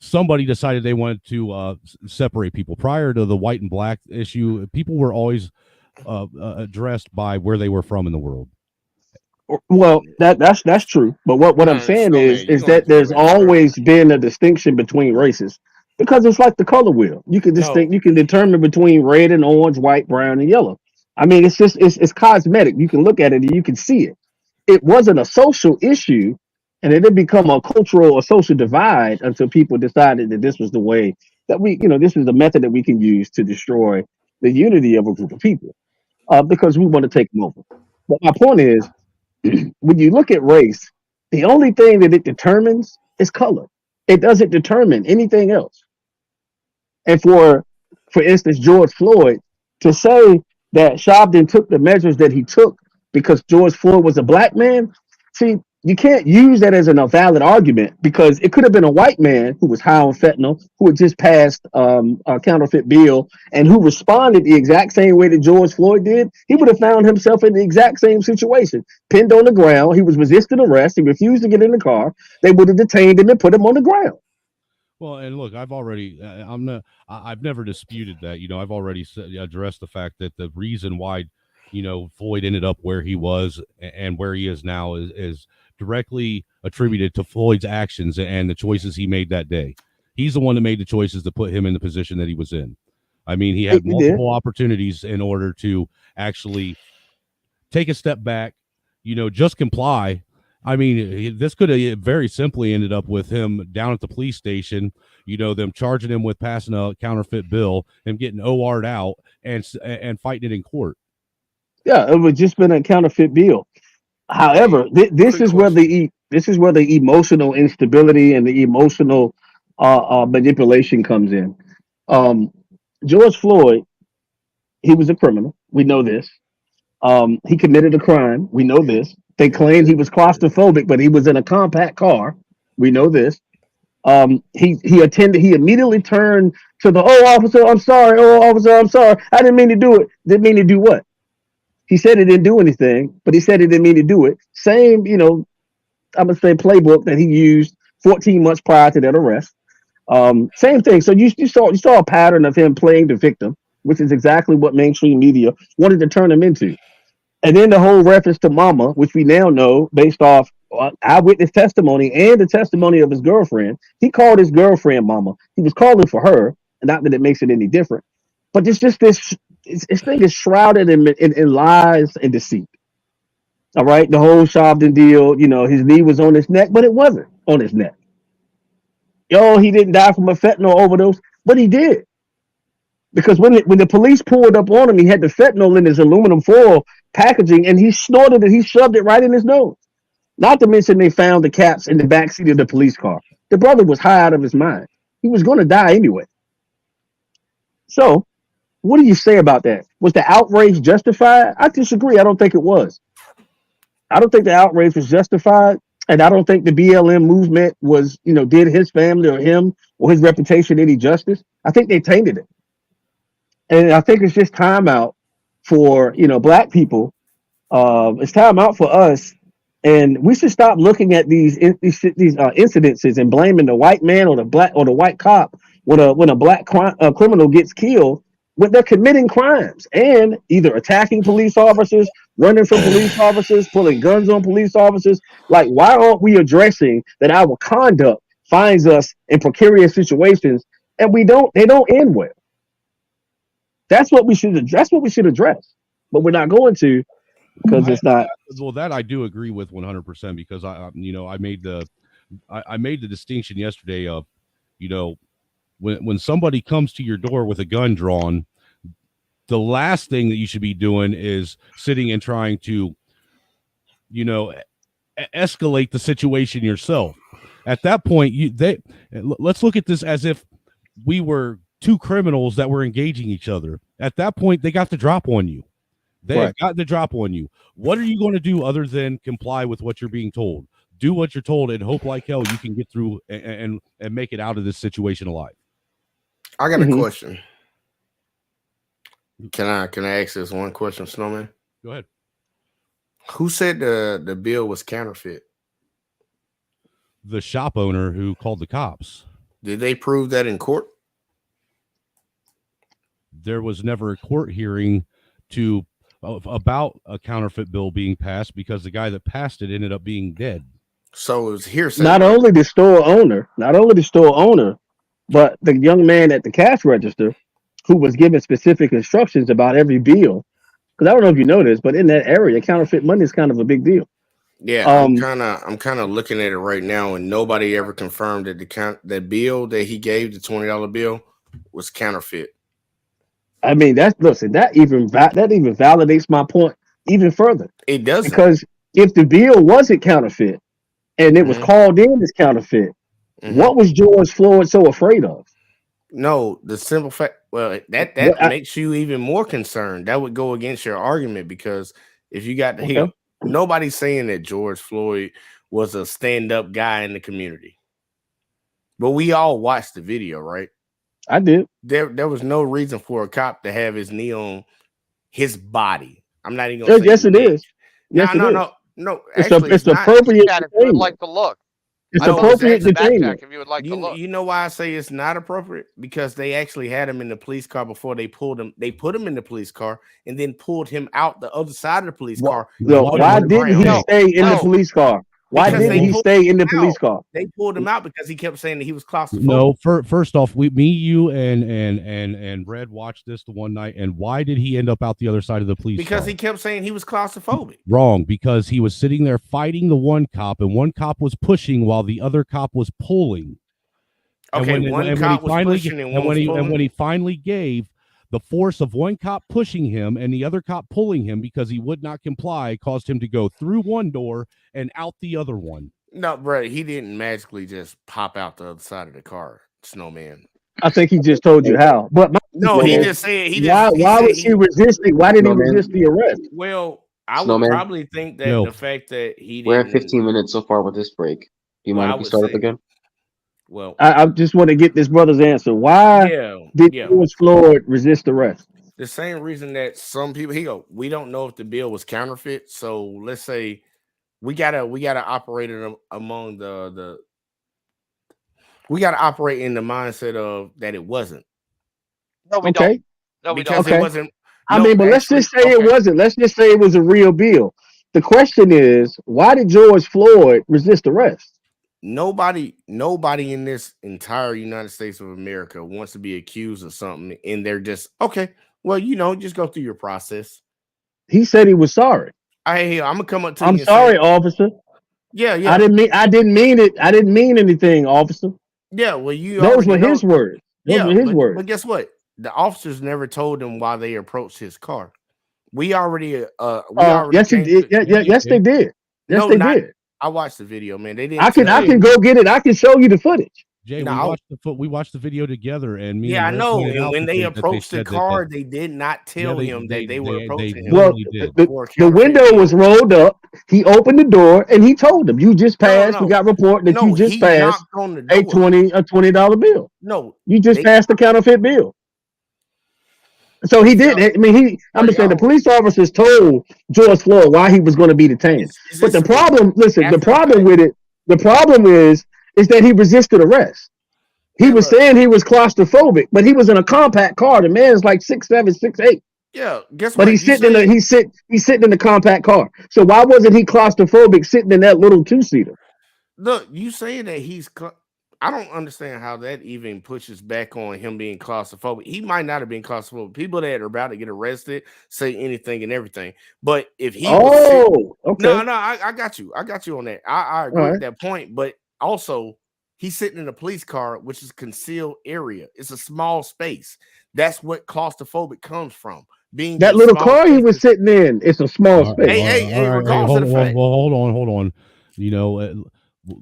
somebody decided they wanted to separate people. Prior to the white and black issue, people were always addressed by where they were from in the world. Well, that's true. But what I'm saying is that there's always been a distinction between races because it's like the color wheel. You can determine between red and orange, white, brown, and yellow. I mean, it's cosmetic. You can look at it and you can see it. It wasn't a social issue, and it didn't become a cultural or social divide until people decided that this was the way that this is the method that we can use to destroy the unity of a group of people because we want to take them over. But my point is, when you look at race, the only thing that it determines is color. It doesn't determine anything else. And for instance, George Floyd, to say that Shabden took the measures that he took because George Floyd was a black man, see, You can't use that as a valid argument because it could have been a white man who was high on fentanyl, who had just passed a counterfeit bill, and who responded the exact same way that George Floyd did. He would have found himself in the exact same situation, pinned on the ground. He was resisting arrest. He refused to get in the car. They would have detained him and put him on the ground. Well, and look, I've never disputed that. I've already addressed the fact that the reason why, Floyd ended up where he was and where he is now is directly attributed to Floyd's actions and the choices he made that day. He's the one that made the choices to put him in the position that he was in. I mean, he had multiple opportunities in order to actually take a step back, just comply. I mean, this could have very simply ended up with him down at the police station, them charging him with passing a counterfeit bill, him getting OR'd out and fighting it in court. Yeah, it would just been a counterfeit bill. However, this is where the emotional instability and the emotional manipulation comes in. George Floyd, he was a criminal. We know this. He committed a crime. We know this. They claimed he was claustrophobic, but he was in a compact car. We know this. He immediately turned to the, "Oh, officer, I'm sorry. Oh, officer, I'm sorry. I didn't mean to do it." Didn't mean to do what? He said he didn't do anything, but he said he didn't mean to do it. Same, I'm gonna say playbook that he used 14 months prior to that arrest. Same thing. So you saw a pattern of him playing the victim, which is exactly what mainstream media wanted to turn him into. And then the whole reference to mama, which we now know based off eyewitness testimony and the testimony of his girlfriend. He called his girlfriend mama. He was calling for her, and not that it makes it any different. But it's just this thing is shrouded in lies and deceit. All right, the whole Shovden deal, his knee was on his neck, but it wasn't on his neck. He didn't die from a fentanyl overdose, but he did. Because when the police pulled up on him, he had the fentanyl in his aluminum foil packaging, and he snorted it. He shoved it right in his nose. Not to mention they found the caps in the backseat of the police car. The brother was high out of his mind. He was going to die anyway. So, what do you say about that? Was the outrage justified? I disagree. I don't think it was. I don't think the outrage was justified, and I don't think the BLM movement was, did his family or him or his reputation any justice. I think they tainted it. And I think it's just time out for, black people. It's time out for us. And we should stop looking at these incidences and blaming the white man or the black or the white cop when a black criminal gets killed when they're committing crimes and either attacking police officers, running from police officers, pulling guns on police officers. Like, why aren't we addressing that our conduct finds us in precarious situations and they don't end well? That's what we should address, but we're not going to because it's not. Well, that I do agree with 100% because I made the distinction yesterday of, when somebody comes to your door with a gun drawn, the last thing that you should be doing is sitting and trying to, escalate the situation yourself. At that point, let's look at this as if we were two criminals that were engaging each other. At that point, they got the drop on you. They got the drop on you. What are you going to do other than comply with what you're being told? Do what you're told and hope like hell you can get through and make it out of this situation alive. I got a question. Can I ask this one question, Snowman? Go ahead. Who said the bill was counterfeit? The shop owner who called the cops. Did they prove that in court? There was never a court hearing about a counterfeit bill being passed because the guy that passed it ended up being dead. So it was hearsay. Not only the store owner, but the young man at the cash register who was given specific instructions about every bill. Because I don't know if you know this, but in that area, counterfeit money is kind of a big deal. Yeah, I'm kind of looking at it right now, and nobody ever confirmed that that bill that he gave, the $20 bill, was counterfeit. I mean, that even validates my point even further. It does, because if the bill wasn't counterfeit and it was called in as counterfeit, what was George Floyd so afraid of? No, the simple fact. Well, that makes you even more concerned. That would go against your argument because if you got the nobody's saying that George Floyd was a stand-up guy in the community. But we all watched the video, right? I did. There was no reason for a cop to have his knee on his body. I'm not even gonna say yes, it neck. is. Yes, No. Actually, it's not. appropriate. If you would like to look. It's No, appropriate it's actually- detainment. If you would like to look. You know why I say it's not appropriate? Because they actually had him in the police car before they pulled him. They put him in the police car and then pulled him out the other side of the police car. Why didn't he stay in the police car? Why Because didn't they he pulled stay in the him police out. car? They pulled him out because he kept saying that he was claustrophobic. No, first off, me, you, and Red watched this the one night. And why did he end up out the other side of the police Because car? he kept saying he was claustrophobic. Wrong, because he was sitting there fighting the one cop, and one cop was pushing while the other cop was pulling. Okay, one cop was pushing and one was pulling. when he finally gave, the force of one cop pushing him and the other cop pulling him because he would not comply caused him to go through one door and out the other one. No, bro, he didn't magically just pop out the other side of the car, Snowman. I think he just told you how. But No, he just said why was he resisting? Why did he resist the arrest? Well, I Snowman. would probably think that the fact that he We're didn't. at 15 minutes so far with this break. Do you Well, mind I if we would start up say- again? Well, I just want to get this brother's answer. Why did George Floyd resist arrest? the same reason that some people we don't know if the bill was counterfeit. So let's say we gotta operate it among we gotta operate in the mindset of that it wasn't. No, we Okay. don't. No, we Because don't. it wasn't. I no, mean, but let's actually- just say it wasn't. Let's just say it was a real bill. The question is, why did George Floyd resist arrest? Nobody in this entire United States of America wants to be accused of something, and they're just okay. Well, just go through your process. He said he was sorry. I'm gonna come up to you. I'm and sorry, say, officer. Yeah. I didn't mean it. I didn't mean anything, officer. Yeah, well, you Those already were know- his words. Those were his words. But guess what? The officers never told him why they approached his car. We already Yes, he came did. to- Yes, they did. Yes, No, they not- did. I watched the video, man. They didn't. I can tell- go get it. I can show you the footage. Jay, No, we watched the video together, and me. Yeah, I and Red know. pointed And out when they that approached the said that- car, they did not tell him that they were approaching him. Well, the window was rolled up. He opened the door and he told them, "You just passed. We got report that you just he passed knocked on the a door. $20 bill. No, You just passed the counterfeit bill." So he did. I mean, I'm just saying the police officers told George Floyd why he was going to be detained. But the problem, listen, the problem with it, the problem is that he resisted arrest. He was saying he was claustrophobic, but he was in a compact car. The man is like 6'7", 6'8". Yeah, guess But what? he's sitting he's sitting in the compact car. So why wasn't he claustrophobic sitting in that little two-seater? Look, you saying that I don't understand how that even pushes back on him being claustrophobic. He might not have been claustrophobic. People that are about to get arrested say anything and everything. But if he okay. No, I got you. I got you on that. I agree All with right. that point. But also, he's sitting in a police car, which is a concealed area. It's a small space. That's what claustrophobic comes from. Being That in little small car he spaces. was sitting in, it's a small All space. right, all right, hold on.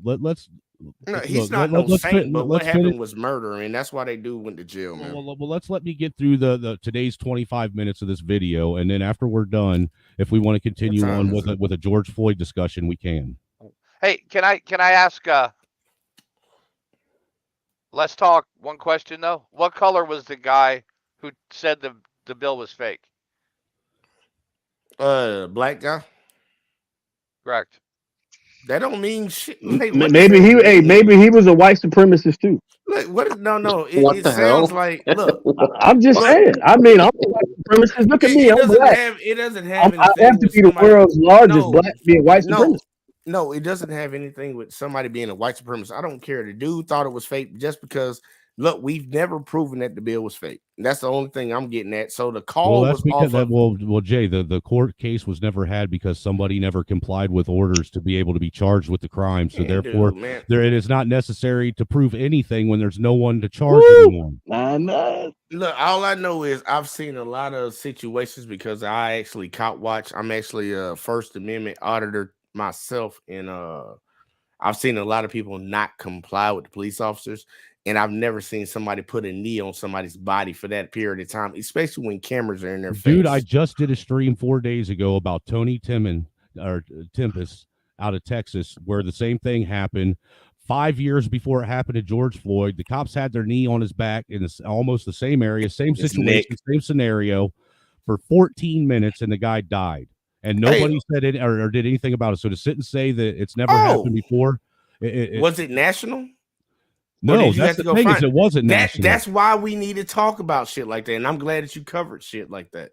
Let's. No, he's look, not let- no let's saint, fin- but what let's happened finish- was murder, and that's why they went to jail, man. Well, let me get through the today's 25 minutes of this video, and then after we're done, if we want to continue What time on is with a George Floyd discussion, we can. Hey, can I ask? Let's talk. One question though. What color was the guy who said the bill was fake? Black guy. Correct. That don't mean shit. Like, what Maybe does he, that mean? maybe he was a white supremacist too. Look, what? No. What It the sounds hell? like. Look, I'm just saying. I mean, I'm a white supremacist. Look at me. it I'm doesn't black. have. It doesn't have I anything. have to with be the somebody- world's largest No, black being white supremacist. No, it doesn't have anything with somebody being a white supremacist. I don't care. The dude thought it was fake just because. Look, we've never proven that the bill was fake. That's the only thing I'm getting at. So the call Well, that's was because off. well, Jay, the court case was never had because somebody never complied with orders to be able to be charged with the crime. So Man, therefore, dude, man. it is not necessary to prove anything when there's no one to charge Woo! anyone. Nah. Look, all I know is I've seen a lot of situations because I actually cop watch. I'm actually a First Amendment auditor myself, and I've seen a lot of people not comply with the police officers, and I've never seen somebody put a knee on somebody's body for that period of time, especially when cameras are in their face. Dude, I just did a stream 4 days ago about Tony Timmon or Tempest out of Texas where the same thing happened 5 years before it happened to George Floyd. The cops had their knee on his back in almost the same area, same situation, same scenario for 14 minutes, and the guy died. And nobody said it or did anything about it. So to sit and say that it's never happened before. Was it national? No, that's the thing is it wasn't national. That's why we need to talk about shit like that. And I'm glad that you covered shit like that.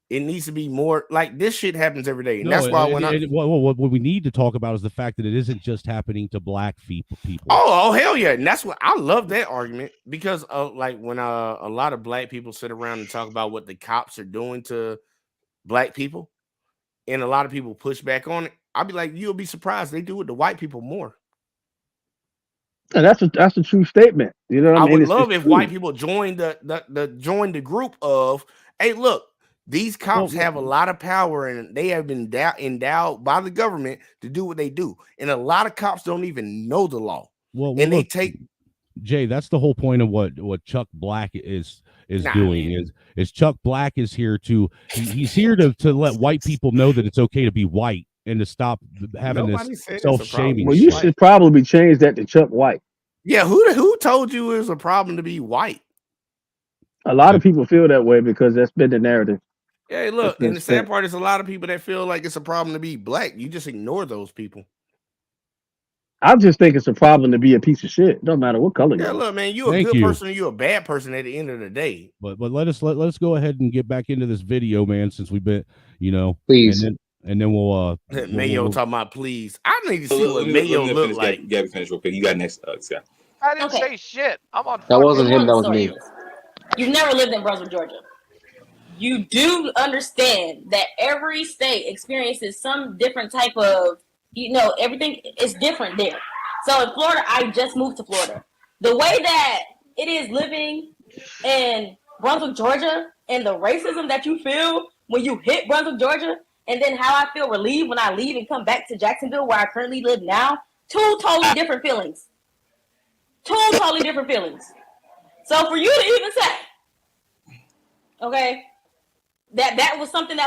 It needs to be more like this shit happens every day. And that's why what we need to talk about is the fact that it isn't just happening to black people. Oh, hell yeah. And that's what I love that argument because like when a lot of black people sit around and talk about what the cops are doing to black people, and a lot of people push back on it, I'll be like, you'll be surprised they do it to white people more. And that's a true statement. You know what I mean? I would love if white people joined the group of, hey, look, these cops have a lot of power and they have been endowed by the government to do what they do. And a lot of cops don't even know the law. They take Jay, that's the whole point of what Chuck Black is doing is Chuck Black is here he's here to let white people know that it's okay to be white and to stop having this self-shaming. Well, you should probably change that to Chuck White. Yeah, who told you it was a problem to be white? A lot of people feel that way because that's been the narrative. Yeah, look, and the sad part is a lot of people that feel like it's a problem to be black. You just ignore those people. I just think it's a problem to be a piece of shit. No matter what color you are. Look, man, you're a good person or you're a bad person at the end of the day. But let us go ahead and get back into this video, man, since we've been, please. And then we'll Mayo talking about please. I need to see what Mayo look like. Gabby, finish real quick. You got next, Scott. I didn't say shit. I'm on. That wasn't him. That was me. You've never lived in Brunswick, Georgia. You do understand that every state experiences some different type of, everything is different there. So in Florida, I just moved to Florida. The way that it is living in Brunswick, Georgia, and the racism that you feel when you hit Brunswick, Georgia, and then how I feel relieved when I leave and come back to Jacksonville, where I currently live now, two totally different feelings. Two totally different feelings. So for you to even say, okay, that was something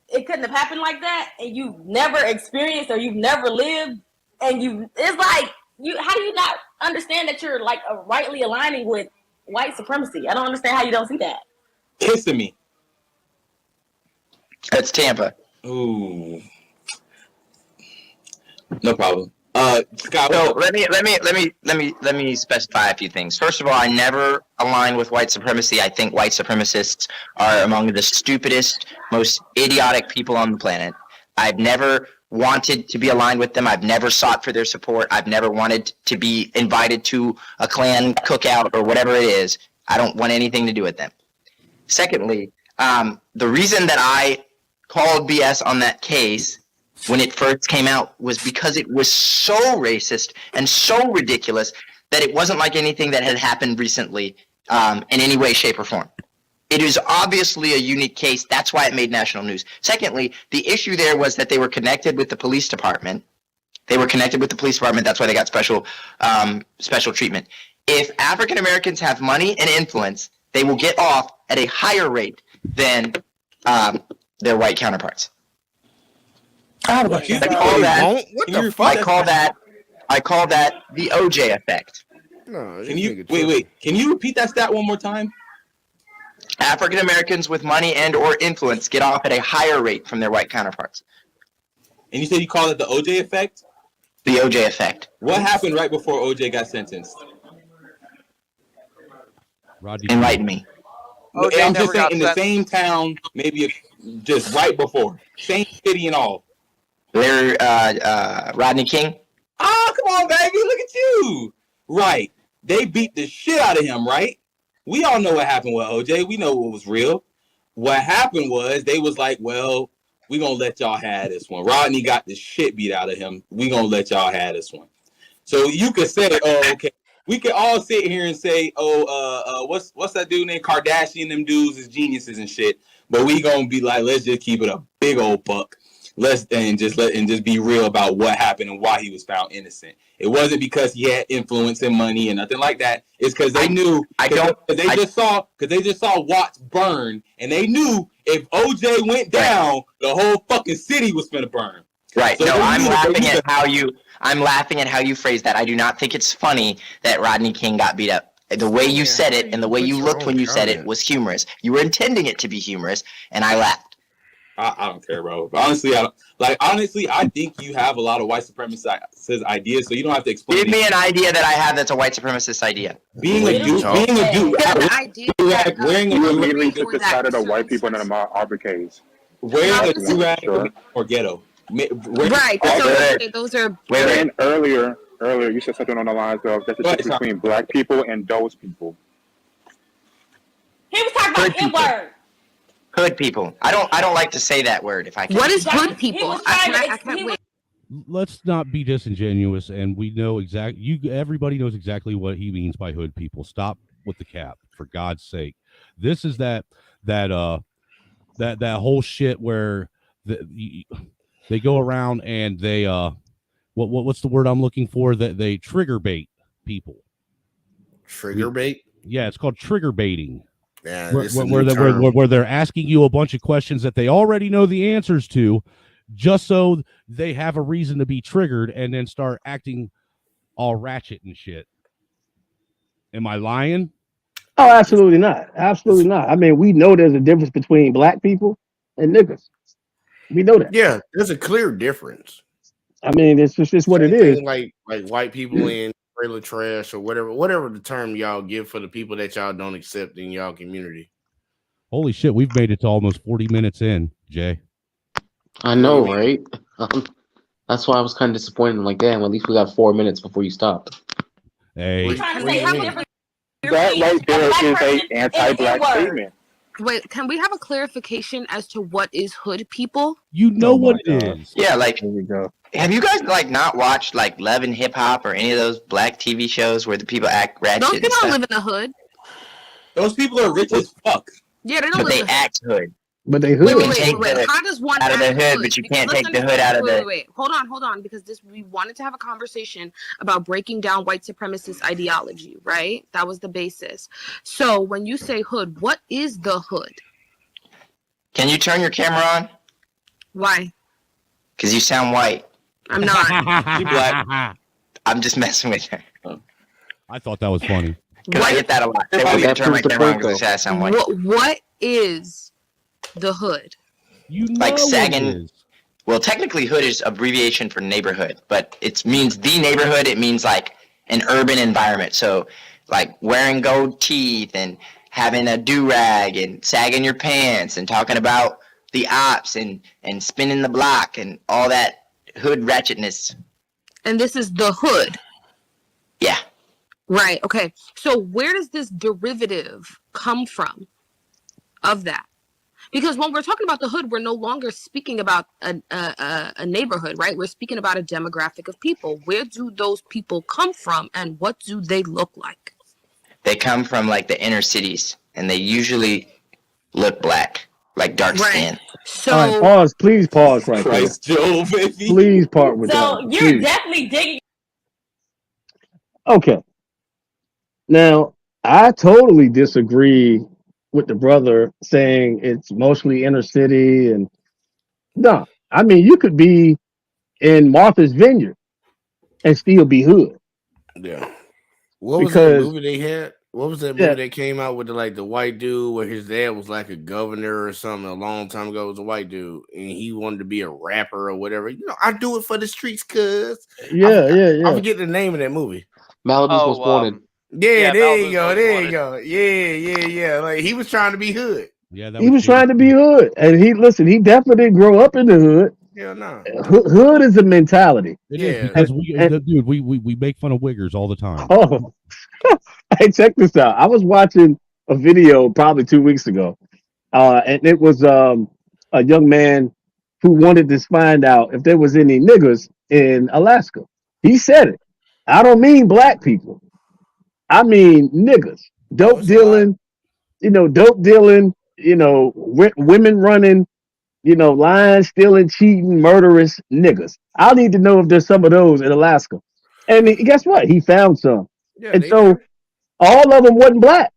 it couldn't have happened like that, and you've never experienced or you've never lived, and it's like, how do you not understand that you're like rightly aligning with white supremacy? I don't understand how you don't see that. Kissing me. That's Tampa. Ooh. No problem. Scott, so let me specify a few things. First of all, I never align with white supremacy. I think white supremacists are among the stupidest, most idiotic people on the planet. I've never wanted to be aligned with them. I've never sought for their support. I've never wanted to be invited to a Klan cookout or whatever it is. I don't want anything to do with them. Secondly, the reason that I called BS on that case when it first came out was because it was so racist and so ridiculous that it wasn't like anything that had happened recently in any way, shape, or form. It is obviously a unique case. That's why it made national news. Secondly, the issue there was that they were connected with the police department. That's why they got special treatment. If African Americans have money and influence, they will get off at a higher rate than their white counterparts. I call that the OJ effect. No, can you repeat that stat one more time? African Americans with money and or influence get off at a higher rate from their white counterparts. And you said you call it the OJ effect? The OJ effect. What happened right before OJ got sentenced? Enlighten me. I'm just saying in the same town, maybe just right before. Same city and all. Rodney King? Oh, come on, baby. Look at you. Right. They beat the shit out of him, right? We all know what happened with OJ. We know what was real. What happened was they was like, well, we going to let y'all have this one. Rodney got the shit beat out of him. We going to let y'all have this one. So you could say, oh, okay. We could all sit here and say, what's that dude named Kardashian? Them dudes is geniuses and shit. But we going to be like, let's just keep it a big old buck. Just be real about what happened and why he was found innocent. It wasn't because he had influence and money and nothing like that. It's because they knew. Because they just saw Watts burn, and they knew if OJ went down, the whole fucking city was gonna burn. Right. So No, then I'm you- laughing you- at how you. I'm laughing at how you phrased that. I do not think it's funny that Rodney King got beat up. The way you said it and the way you looked when you said it was humorous. You were intending it to be humorous, and I laughed. I don't care, bro. Honestly, I think you have a lot of white supremacist ideas, so you don't have to explain. Give me an idea that I have that's a white supremacist idea. Being a dude, wearing a You do-rag, immediately just decided of white people in the arcades. wearing a do-rag or ghetto. Right. Those are. And earlier, you said something on the lines of that's the difference between black people and those people. He was talking about N-word. Hood people. I don't like to say that word. If I can. What is hood people? I can't wait. Let's not be disingenuous, and we know exactly. Everybody knows exactly what he means by hood people. Stop with the cap, for God's sake. This is that whole shit where they go around and they what's the word I'm looking for? That they trigger bait people. Trigger bait? Yeah, it's called trigger baiting. Yeah, where they're asking you a bunch of questions that they already know the answers to, just so they have a reason to be triggered and then start acting all ratchet and shit. Am I lying? Oh, absolutely not. Absolutely not. I mean, we know there's a difference between black people and niggas. We know that. Yeah, there's a clear difference. I mean, it's just what it is. Like white people in trailer trash or whatever the term y'all give for the people that y'all don't accept in y'all community. Holy shit, we've made it to almost 40 minutes in, Jay. I know, right? That's why I was kind of disappointed. I'm like, damn, at least we got 4 minutes before you stopped. Hey. That right there is a anti-black statement. Wait, can we have a clarification as to what is hood people? You know what it is. Yeah, like there we go. Have you guys not watched Love and Hip Hop or any of those black TV shows where the people act ratchet? Those people don't live in the hood. Those people are rich as fuck. Yeah, they don't But live they in the act hood. But they hood. Wait. How does one out of the act hood, but you can't take the hood out of the. Wait. Hold on, because we wanted to have a conversation about breaking down white supremacist ideology, right? That was the basis. So when you say hood, what is the hood? Can you turn your camera on? Why? Because you sound white. I'm not. You black. I'm just messing with her. I thought that was funny. Because I get that a lot. They want me to turn my camera on because I sound white. What is the hood? You know like it sagging. is. Well, technically, hood is abbreviation for neighborhood, but it means the neighborhood. It means like an urban environment. So, like wearing gold teeth and having a do-rag and sagging your pants and talking about the ops and spinning the block and all that hood ratchetness. And this is the hood. Yeah. Right. Okay. So where does this derivative come from of that? Because when we're talking about the hood, we're no longer speaking about a neighborhood, right? We're speaking about a demographic of people. Where do those people come from and what do they look like? They come from like the inner cities and they usually look black, like dark skin. So, all right, pause. Please pause right Christ, there. Joe, baby. Please part with that. So you're Please. definitely digging. Okay. Now, I totally disagree with the brother saying it's mostly inner city and no. I mean, you could be in Martha's Vineyard and still be hood. Yeah. What was that movie they had? What was that movie that came out with the white dude where his dad was like a governor or something a long time ago? It was a white dude and he wanted to be a rapper or whatever. You know, I do it for the streets, cuz. Yeah. I forget the name of that movie. Malibu's Most Wanted. Yeah, there you go. Yeah. Like he was trying to be hood. Yeah, He was trying to be hood. And he definitely didn't grow up in the hood. Hell no. Hood is a mentality. It is because we make fun of wiggers all the time. Oh, hey, check this out. I was watching a video probably 2 weeks ago, and it was a young man who wanted to find out if there was any niggers in Alaska. He said it. I don't mean black people. I mean niggas. Dope dealing, women running, lying, stealing, cheating, murderous niggas. I need to know if there's some of those in Alaska. And guess what? He found some. Yeah, and so all of them wasn't black.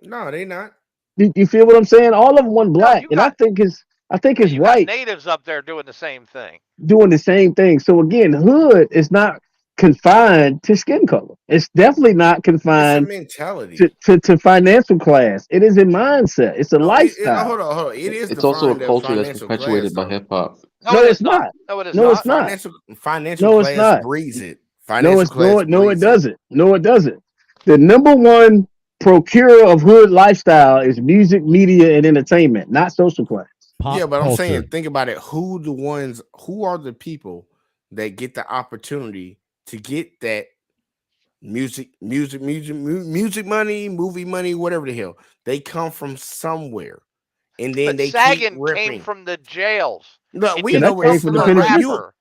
No, they not. You feel what I'm saying? All of them wasn't black. And I think it's right. Natives up there doing the same thing. doing the same thing. So again, hood is not confined to skin color. It's definitely not It's a confined mentality. to financial class. It is a mindset. It's a No, lifestyle. hold on. It is It's also a defined as culture that's financial class, perpetuated by though. hip hop. No, No, it it's is not. not. No, it is No, it's not. not. Financial No, it's class not. breeds it. No, Financial it's no, class no, it breeds it. doesn't. No, it doesn't. The number one procurer of hood lifestyle is music, media, and entertainment, not social class. Yeah, Pop but I'm saying, culture. think about it. Who are the people that get the opportunity to get that music money, movie money, whatever the hell? They come from somewhere, and then But they keep sagging came ripping. from the jails. Look, It we And didn't that know where come came this. from from the a Look, penitentiary. rapper.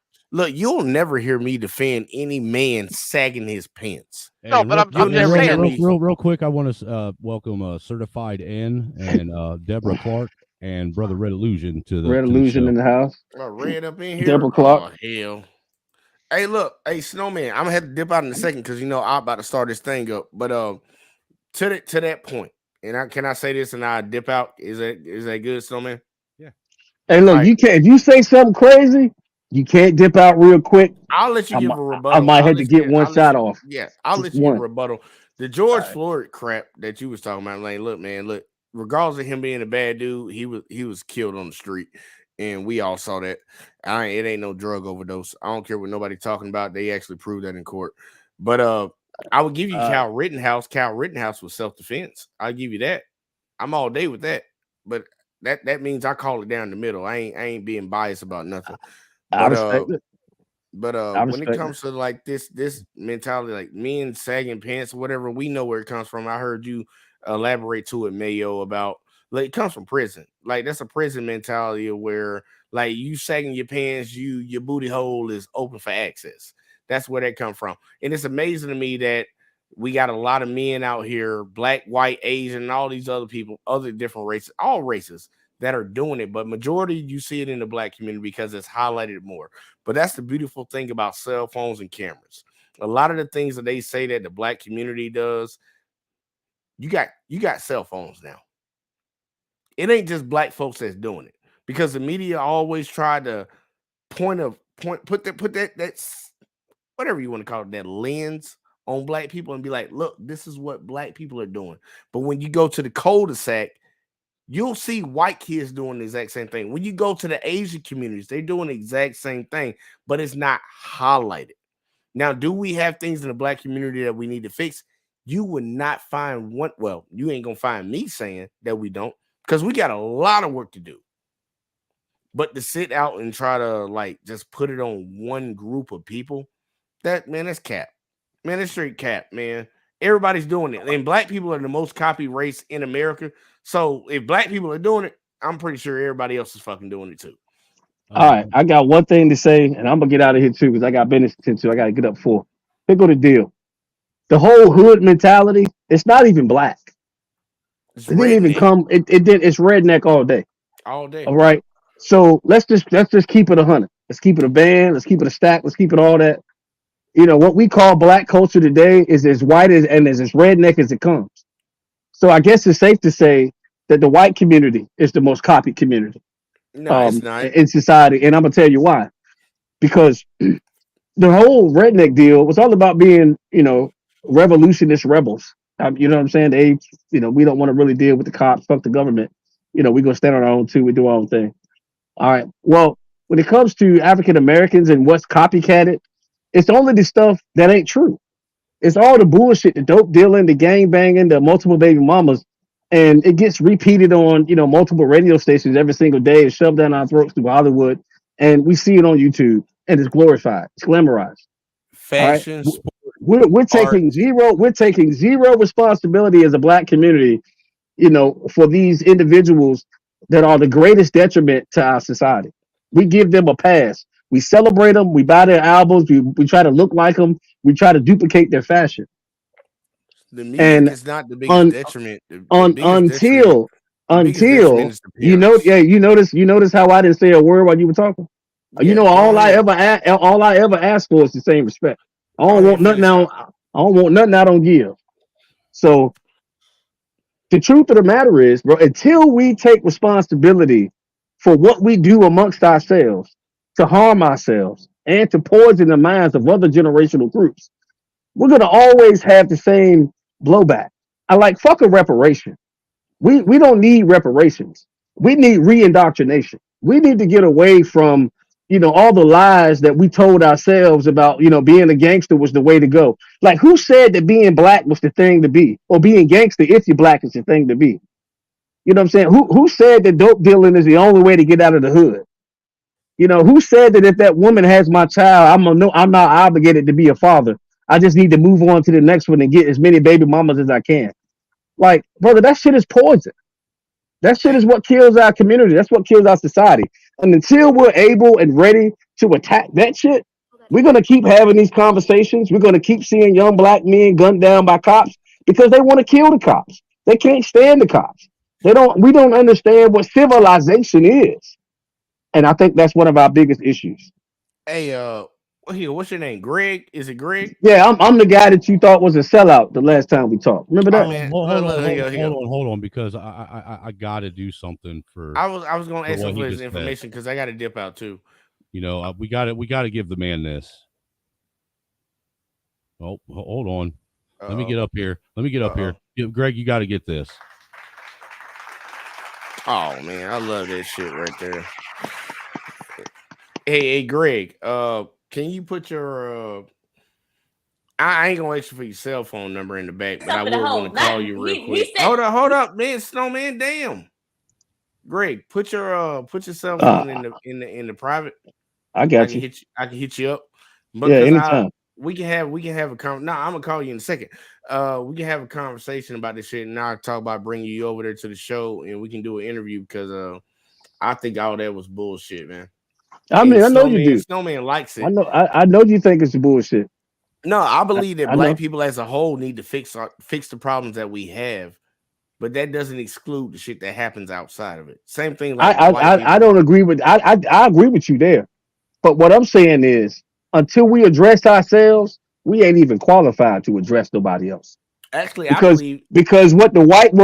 you'll never hear me defend any man sagging his pants. No, but I'm You'll just never hear saying. me. Real quick, I want to welcome Certified N and Deborah Clark and Brother Red Illusion to Red the Illusion show. in the house. Red up in here. Deborah Clark. Oh hell. Hey, look, hey Snowman, I'm gonna have to dip out in a second because I'm about to start this thing up. But to that point, and can I say this and I dip out? Is that good, Snowman? Yeah. Hey, look, All right. you can't. If you say something crazy, you can't dip out real quick. I'll let you I, give mi- a I rebuttal. might have to get one shot off. Yeah, I'll Just let you give a one. rebuttal. The George Floyd crap that you was talking about, like, look, man, look, regardless of him being a bad dude, he was killed on the street, and we all saw that. It ain't no drug overdose. I don't care what nobody talking about. They actually proved that in court. But I would give you Kyle Rittenhouse. Kyle Rittenhouse was self-defense. I'll give you that. I'm all day with that. But that means I call it down the middle. I ain't being biased about nothing. I But respect it. I when it respect it. comes to like this mentality, like men sagging pants, whatever, we know where it comes from. I heard you elaborate to it, Mayo, about like it comes from prison. Like that's a prison mentality of where like you sagging your pants, your booty hole is open for access. That's where that come from. And it's amazing to me that we got a lot of men out here, black, white, Asian, and all these other people, other different races, all races that are doing it. But majority you see it in the black community because it's highlighted more. But that's the beautiful thing about cell phones and cameras. A lot of the things that they say that the black community does, you got cell phones now. It ain't just black folks that's doing it because the media always try to put that whatever you want to call it, that lens on black people and be like, look, this is what black people are doing. But when you go to the cul-de-sac, you'll see white kids doing the exact same thing. When you go to the Asian communities, they're doing the exact same thing, but it's not highlighted. Now, do we have things in the black community that we need to fix? You would not find one. Well, you ain't gonna find me saying that we don't, because we got a lot of work to do. But to sit out and try to like just put it on one group of people, that's cap. Man, that's straight cap, man. Everybody's doing it. And black people are the most copied race in America. So if black people are doing it, I'm pretty sure everybody else is fucking doing it too. All right, I got one thing to say, and I'm gonna get out of here too because I got business to tend to. I gotta get up for. Here go the deal. The whole hood mentality. It's not even black. It's It didn't even redneck come. It did. It's redneck all day. all day. All right. So let's just keep it 100. Let's keep it a band. Let's keep it a stack. Let's keep it all that. You know what we call black culture today is as white as and as redneck as it comes. So I guess it's safe to say that the white community is the most copied community No, it's not. in society, and I'm gonna tell you why. Because the whole redneck deal was all about being, revolutionist rebels. You know what I'm saying? We don't want to really deal with the cops, fuck the government. We gonna stand on our own too. We do our own thing. All right. Well, when it comes to African Americans and what's copycatted, it's only the stuff that ain't true. It's all the bullshit, the dope dealing, the gang banging, the multiple baby mamas, and it gets repeated on multiple radio stations every single day and shoved down our throats through Hollywood, and we see it on YouTube, and it's glorified, it's glamorized. All right, Fashion, sport, we're art. taking zero responsibility as a black community, for these individuals that are the greatest detriment to our society. We give them a pass. We celebrate them. We buy their albums. We try to look like them. We try to duplicate their fashion. The music And is not the biggest un, detriment. un, until The biggest detriment until is the parents. you notice how I didn't say a word while you were talking. Yeah, go All I ahead. ever ask for is the same respect. I Go don't ahead, want nothing finish out. out. I don't want nothing I don't give. So the truth of the matter is, bro, until we take responsibility for what we do amongst ourselves, to harm ourselves and to poison the minds of other generational groups, we're gonna always have the same blowback. I like fuck a reparation. We don't need reparations. We need re-indoctrination. We need to get away from, all the lies that we told ourselves about, being a gangster was the way to go. Like, who said that being black was the thing to be, or being gangster if you're black is the thing to be? You know what I'm saying? Who said that dope dealing is the only way to get out of the hood? Who said that if that woman has my child, I'm not obligated to be a father. I just need to move on to the next one and get as many baby mamas as I can. Like, brother, that shit is poison. That shit is what kills our community. That's what kills our society. And until we're able and ready to attack that shit, we're gonna keep having these conversations. We're gonna keep seeing young black men gunned down by cops because they want to kill the cops. They can't stand the cops. We don't understand what civilization is. And I think that's one of our biggest issues. Hey, what's your name? Greg? Is it Greg? Yeah, I'm the guy that you thought was a sellout the last time we talked. Remember that? Man, Hold on, because I got to do something for. I was going to ask him for his information because I got to dip out too. We got to give the man this. Oh, hold on. Let me get up here. Greg, you got to get this. Oh man, I love that shit right there. Hey, Greg, can you put your I ain't gonna ask you for your cell phone number in the back, but I will want to call you real quick. Hold up, man, Snowman, damn. Greg, put your cell phone in the private. I got you. I can hit you up. Because anytime. We can have a I'm gonna call you in a second. We can have a conversation about this shit, and I'll talk about bringing you over there to the show, and we can do an interview because I think all that was bullshit, man. I mean, I know you do. Snowman likes it. I know you think it's bullshit. No, I believe that black people as a whole need to fix the problems that we have, but that doesn't exclude the shit that happens outside of it. Same thing. Like I don't agree with. I agree with you there, but what I'm saying is, until we address ourselves, we ain't even qualified to address nobody else. Actually, because what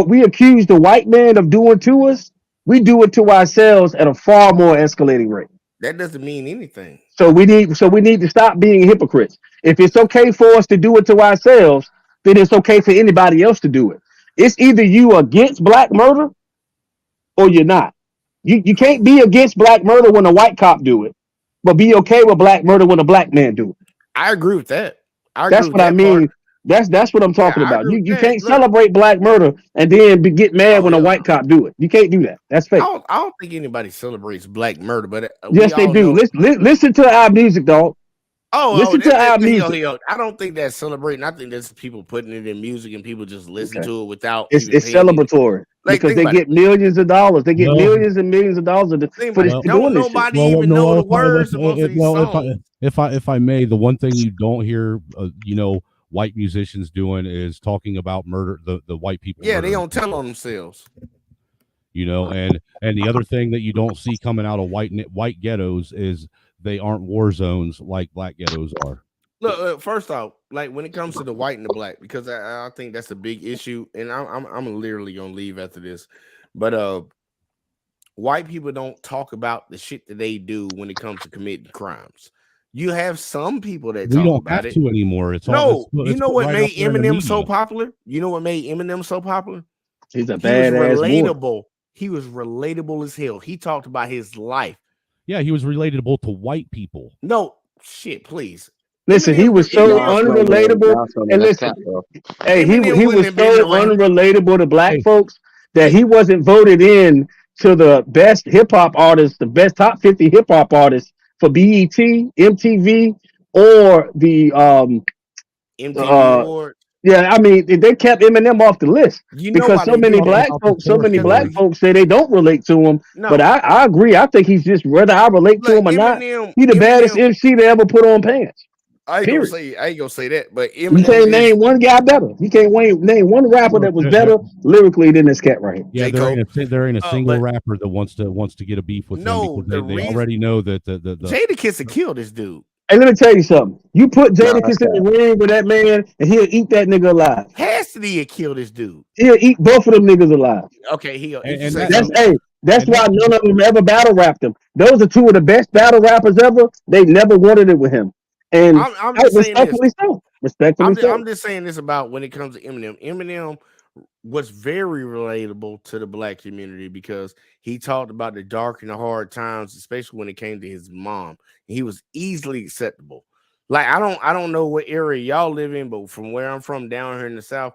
we accuse the white man of doing to us, we do it to ourselves at a far more escalating rate. That doesn't mean anything. So we need to stop being hypocrites. If it's okay for us to do it to ourselves, then it's okay for anybody else to do it. It's either you against black murder or you're not. You can't be against black murder when a white cop do it, but be okay with black murder when a black man do it. I agree with that. That's what I mean. That's what I'm talking about. You can't celebrate black murder and then get mad when a white cop do it. You can't do that. That's fake. I don't think anybody celebrates black murder, but yes, they do. Listen to our music, dog. Listen to our music. I don't think that's celebrating. I think that's people putting it in music and people just listen to it without. It's celebratory because they get millions of dollars. They get millions and millions of dollars for this. Don't nobody even know the words of most of these songs. If I may, the one thing you don't hear, white musicians doing is talking about murder, the white people. Yeah, they don't tell on themselves. And the other thing that you don't see coming out of white ghettos is they aren't war zones like black ghettos are. Look, first off, like when it comes to the white and the black, because I think that's a big issue, and I'm literally gonna leave after this, but white people don't talk about the shit that they do when it comes to committing crimes. You have some people that we talk don't about have it. to anymore. It's you know what right made up there in the Eminem media. so popular? You know what made Eminem so popular? He's a He was badass relatable. boy. He was relatable as hell. He talked about his life. Yeah, he was relatable to white people. No shit, please. Listen, he was so unrelatable. And listen, hey, he was so unrelatable to black folks that he wasn't voted in to the best hip hop artists, the best top 50 hip hop artists for BET, MTV, or the MTV Awards. Yeah, I mean, they kept Eminem off the list because so many black folks say they don't relate to him. No. But I agree. I think he's just, whether I relate to him or not, he's the baddest MC to ever put on pants. I ain't gonna say that, but Eminem, you can't name one guy better. You can't name one rapper that was better lyrically than this cat right here. Yeah, there ain't a single rapper that wants to get a beef with him because they already know that the Jada Kiss would kill this dude. Hey, let me tell you something. You put No, that's Jadakiss in bad. the ring with that man, and he'll eat that nigga alive. Cassidy had killed this dude. He'll eat both of them niggas alive. Okay, if you And say That's so. hey. That's why none of them ever battle rapped him. Those are two of the best battle rappers ever. They never wanted it with him, and I'm just saying this. respectfully so. Respectfully so. I'm just saying this about when it comes to Eminem. Eminem was very relatable to the black community because he talked about the dark and the hard times, especially when it came to his mom. He was easily acceptable. Like I don't know what area y'all live in, but from where I'm from down here in the South,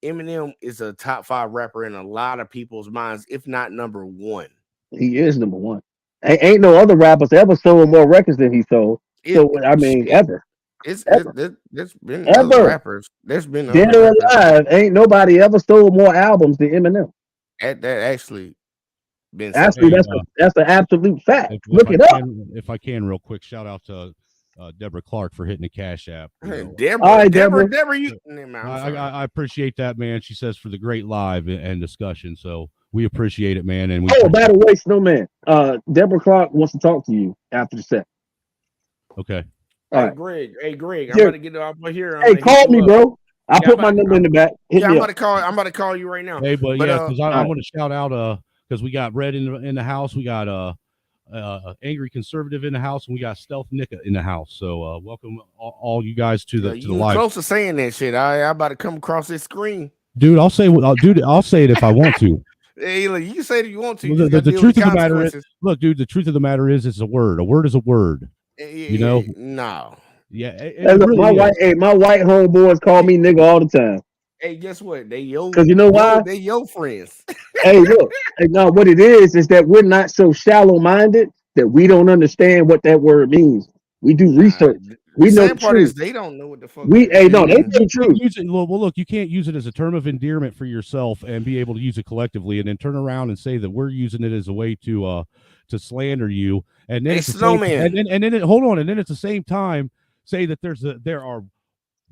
Eminem is a top 5 rapper in a lot of people's minds, if not number 1. He is number one. Ain't no other rappers ever sold more records than he sold. So I mean, ever. There's been other Ever. rappers. There's been Dead other or rappers alive, ain't nobody ever sold more albums than Eminem. that actually been Actually, Hey, that's an absolute fact. Look it up. If I can, real quick, shout out to Deborah Clark for hitting the Cash App. You know. All right, Deborah, Deborah. you. I'm sorry. I appreciate that, man. She says for the great live and discussion. So we appreciate it, man. And we Oh, by the way, Snowman, Deborah Clark wants to talk to you after the set. Okay. All Hey, right. Greg, I'm Yeah. about to get off here. Hey, call me, bro. I put my number in the back. Hit I'm me about up. to call. I'm about to call you right now. Hey, but yeah, because I right. want to shout out because we got Red in the house, we got Angry Conservative in the house, and we got Stealth Nika in the house. So welcome all you guys to the You live. close to saying that shit. I about to come across this screen. Dude, I'll say I'll say it if I want to. Hey, look, you can say it if you want to. Well, You the gotta deal truth with of the matter is, consequences. look, dude, the truth of the matter is, it's a word. A word is a word. You know? No. Yeah, Hey, look, really my is. white homeboys call me nigga all the time. Hey, guess what? They yo. Because you know why? They your friends. Hey, look. Hey, no, what it is that we're not so shallow minded that we don't understand what that word means. We do research. We know the Sad part is truth. they don't know what the fuck. They know the You truth. can't use it. Well, look, you can't use it as a term of endearment for yourself and be able to use it collectively, and then turn around and say that we're using it as a way to slander you, and then Hey, at the Snowman. same, and then hold on, and then at the same time say that there are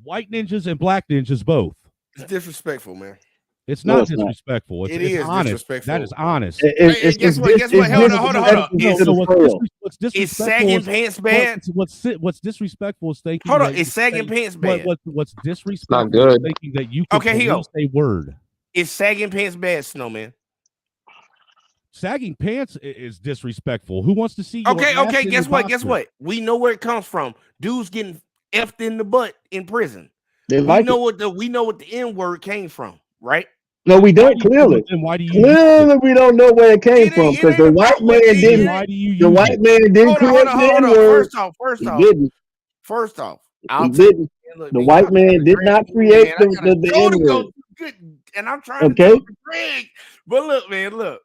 white ninjas and black ninjas both. It's disrespectful, man. It's No, not it's not. disrespectful. It's Is honest. disrespectful. That is honest. Hey, guess what? Guess what? Hold on. What's disrespectful Is sagging pants bad? What's disrespectful is thinking. Hold on. that Is you sagging say- pants bad? What's disrespectful good. is thinking that you can Okay, here you police a word. Is sagging pants bad, Snowman? Sagging pants is disrespectful. Who wants to see your Okay. ass in Guess your what? Guess boxer? what? We know where it comes from. Dudes getting effed in the butt in prison. They We like know it. what the N word came from, right? No, we don't. Clearly, Then why do you clearly we don't know where it came from it because ain't the about white what man it didn't. is. Why do you The use white it? man didn't create the Hold N on. word. First He off, didn't. I'll He tell you. didn't. Look, The man, white y'all man gotta did drag not me, create man. I gotta the go N to go word. good, and I'm trying to Okay. talk to Greg. But look, man, look.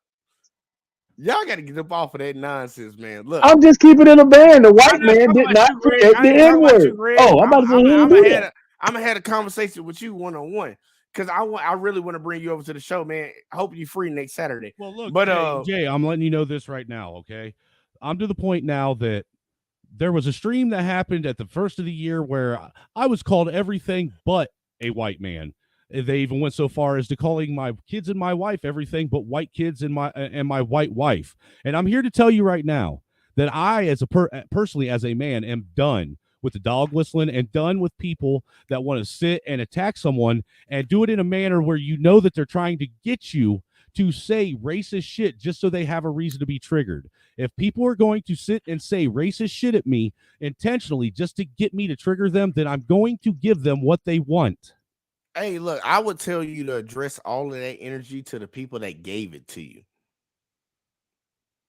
Y'all gotta get up off of that nonsense, man. Look, I'm just keeping it a band. The white I'm not man talking did about not you, Greg. create I the ain't N talking about you, word. Greg. Oh, I'm about to say he didn't do that. I'm gonna have a conversation with you one-on-one because I really want to bring you over to the show, man. I hope you're free next Saturday. Well, look, but Jay, I'm letting you know this right now, okay? I'm to the point now that there was a stream that happened at the first of the year where I was called everything but a white man. They even went so far as to calling my kids and my wife everything but white kids and my white wife. And I'm here to tell you right now that I, as personally as a man, am done with the dog whistling and done with people that want to sit and attack someone and do it in a manner where you know that they're trying to get you to say racist shit just so they have a reason to be triggered. If people are going to sit and say racist shit at me intentionally just to get me to trigger them, then I'm going to give them what they want. hey, look, I would tell you to address all of that energy to the people that gave it to you.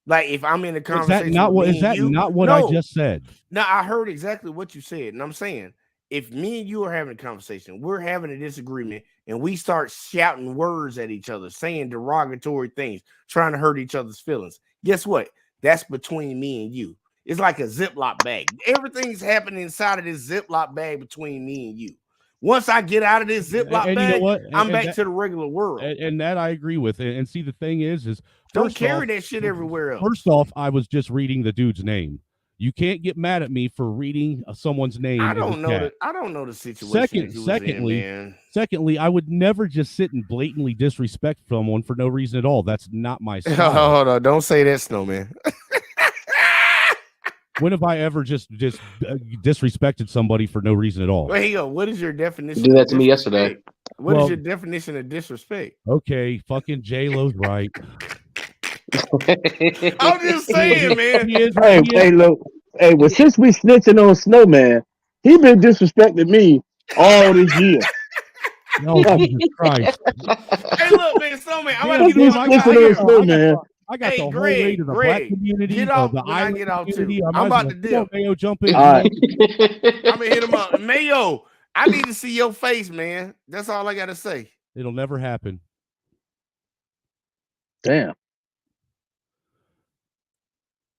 Like if I'm in a conversation, Is that not what I just said? No, I heard exactly what you said, and I'm saying if me and you are having a conversation, we're having a disagreement, and we start shouting words at each other, saying derogatory things, trying to hurt each other's feelings. Guess what? That's between me and you. It's like a Ziploc bag. Everything's happening inside of this Ziploc bag between me and you. Once I get out of this Ziploc and bag, you know what? I'm back to the regular world. And that I agree with. And see, the thing is don't carry that shit everywhere else. First off, I was just reading the dude's name. You can't get mad at me for reading someone's name. I don't know the situation. Secondly, I would never just sit and blatantly disrespect someone for no reason at all. That's not my style. Hold on, don't say that, Snowman. When have I ever just disrespected somebody for no reason at all? Wait, what is your definition? You did that to me yesterday. What is Well, your definition of disrespect? Okay, fucking J-Lo's right. I'm just saying, man. Hey, look. Hey, well, since we snitching on Snowman, he been disrespecting me all this year. No, Jesus Christ. Hey, look, man, Snowman, I'm Damn, about to dude, get I on. got the Hey, whole way to the black Greg, community, get off the when I island get off community. too. I I'm might as about to well- dip. Mayo, jump in. All right. I'm gonna hit him up. Mayo, I need to see your face, man. That's all I gotta say. It'll never happen. Damn.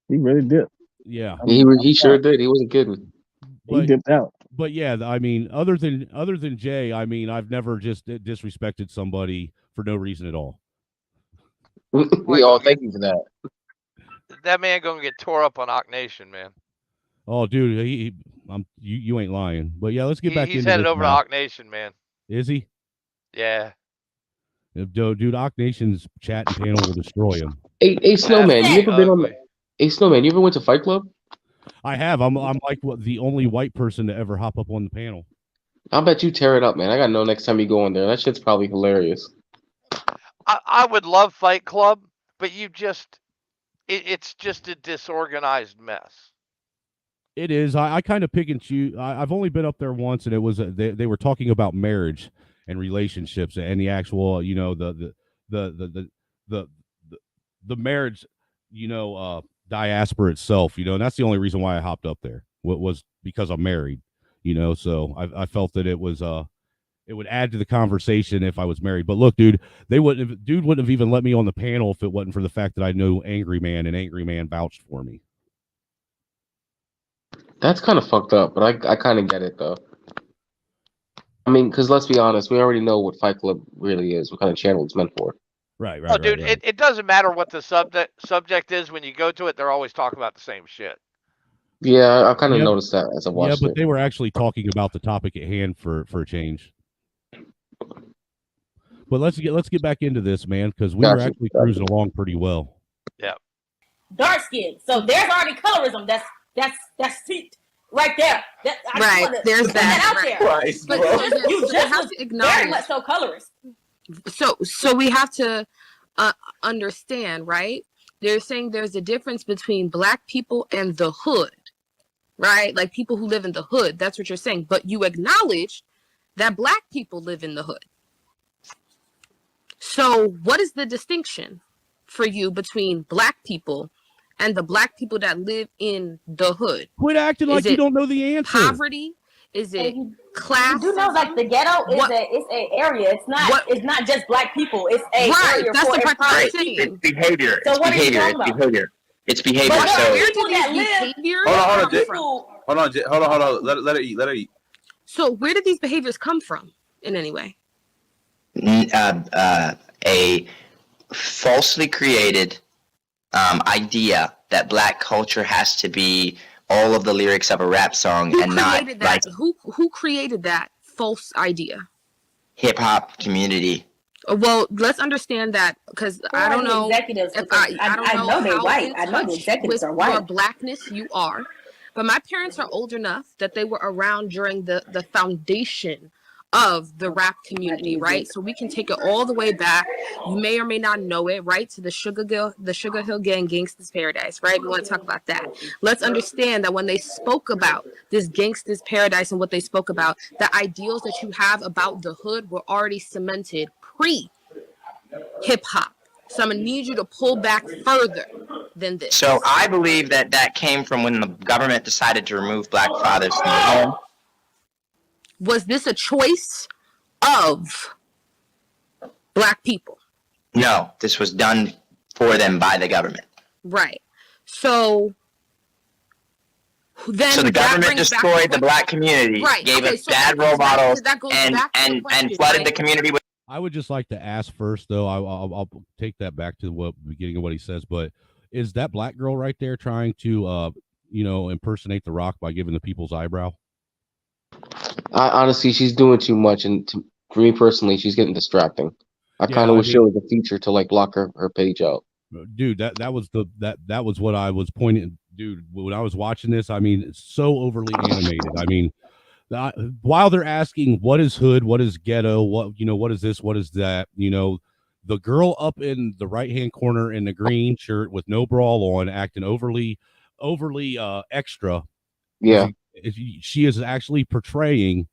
He really did. Yeah. He sure did. He wasn't kidding. He dipped out. But yeah, I mean, other than Jay, I mean, I've never just disrespected somebody for no reason at all. We all thank you for that. That man gonna get tore up on Ock Nation, man. Oh, dude, you ain't lying. But yeah, let's get back He's into headed this over to now. Ock Nation, man. Is he? Yeah. Dude, Ock Nation's chat and panel will destroy him. Hey, Snowman, you ever been on? Ugly. Hey, Snowman, you ever went to Fight Club? I have. I'm like the only white person to ever hop up on the panel. I'll bet you tear it up, man. I gotta know next time you go in there. That shit's probably hilarious. I would love Fight Club, but it's just a disorganized mess. It is. I kind of pick and choose. I've only been up there once, and it was they were talking about marriage and relationships and the actual, you know, the marriage, you know, diaspora itself, you know, and that's the only reason why I hopped up there. Was because I'm married, you know, so I felt that it was it would add to the conversation if I was married. But look, dude, wouldn't have even let me on the panel if it wasn't for the fact that I knew Angry Man, and Angry Man vouched for me. That's kind of fucked up, but I kind of get it though. I mean, because let's be honest, we already know what Fight Club really is, what kind of channel it's meant for. Right. Oh, dude, it doesn't matter what the subject is. When you go to it, they're always talking about the same shit. Yeah, I've kind of noticed that as I watched Yeah, but it. they were actually talking about the topic at hand for a change. But let's get back into this, man, because we were actually cruising along pretty well. Yeah. Dark skin. So there's already colorism. That's right there. Right, there's that. out there. Christ, but you just have was to acknowledge. very much so colorist. So we have to understand, right? They're saying there's a difference between black people and the hood, right? Like people who live in the hood. That's what you're saying. But you acknowledge that black people live in the hood. So what is the distinction for you between black people and the black people that live in the hood? Quit acting like you don't know the answer. Poverty? Is it class? You know, like the ghetto is it's an area. It's not just black people. It's a area that's for the part I'm everybody. saying. It's behavior. So It's what are you behavior. talking It's about? behavior. It's behavior. But So where do these behaviors Hold on. Let her eat. So where did these behaviors come from in any way? a falsely created idea that black culture has to be all of the lyrics of a rap song and not like Who created that false idea? hip hop community. Well, let's understand that because I don't know. Executives, If I don't know they're how white. in I know the touch executives with are white. your blackness you are. But my parents are old enough that they were around during the foundation of the rap community, right? So we can take it all the way back. You may or may not know it, right? To the Sugar Hill Gang, Gangsta's Paradise, right? We want to talk about that. Let's understand that when they spoke about this Gangsta's Paradise and what they spoke about, the ideals that you have about the hood were already cemented pre-hip hop. So I'm gonna need you to pull back further than this. So I believe that came from when the government decided to remove black fathers from the home. Was this a choice of black people? No, this was done for them by the government. Right. So then So the government destroyed the black community, Right. gave Okay, us so bad that role goes back to- models, that goes and back to the and question, flooded right? the community with. I would just like to ask first, though. I'll take that back to the beginning of what he says. But is that black girl right there trying to, impersonate The Rock by giving the people's eyebrow? Honestly, she's doing too much, and for me personally, she's getting distracting. I Yeah, kind of I wish mean- there was a feature to like block her page out. Dude, that was what I was dude, when I was watching this, I mean, it's so overly animated. I mean, while they're asking what is hood, what is ghetto, what is this, what is that, the girl up in the right hand corner in the green shirt with no bra on, acting overly extra. Yeah, she is actually portraying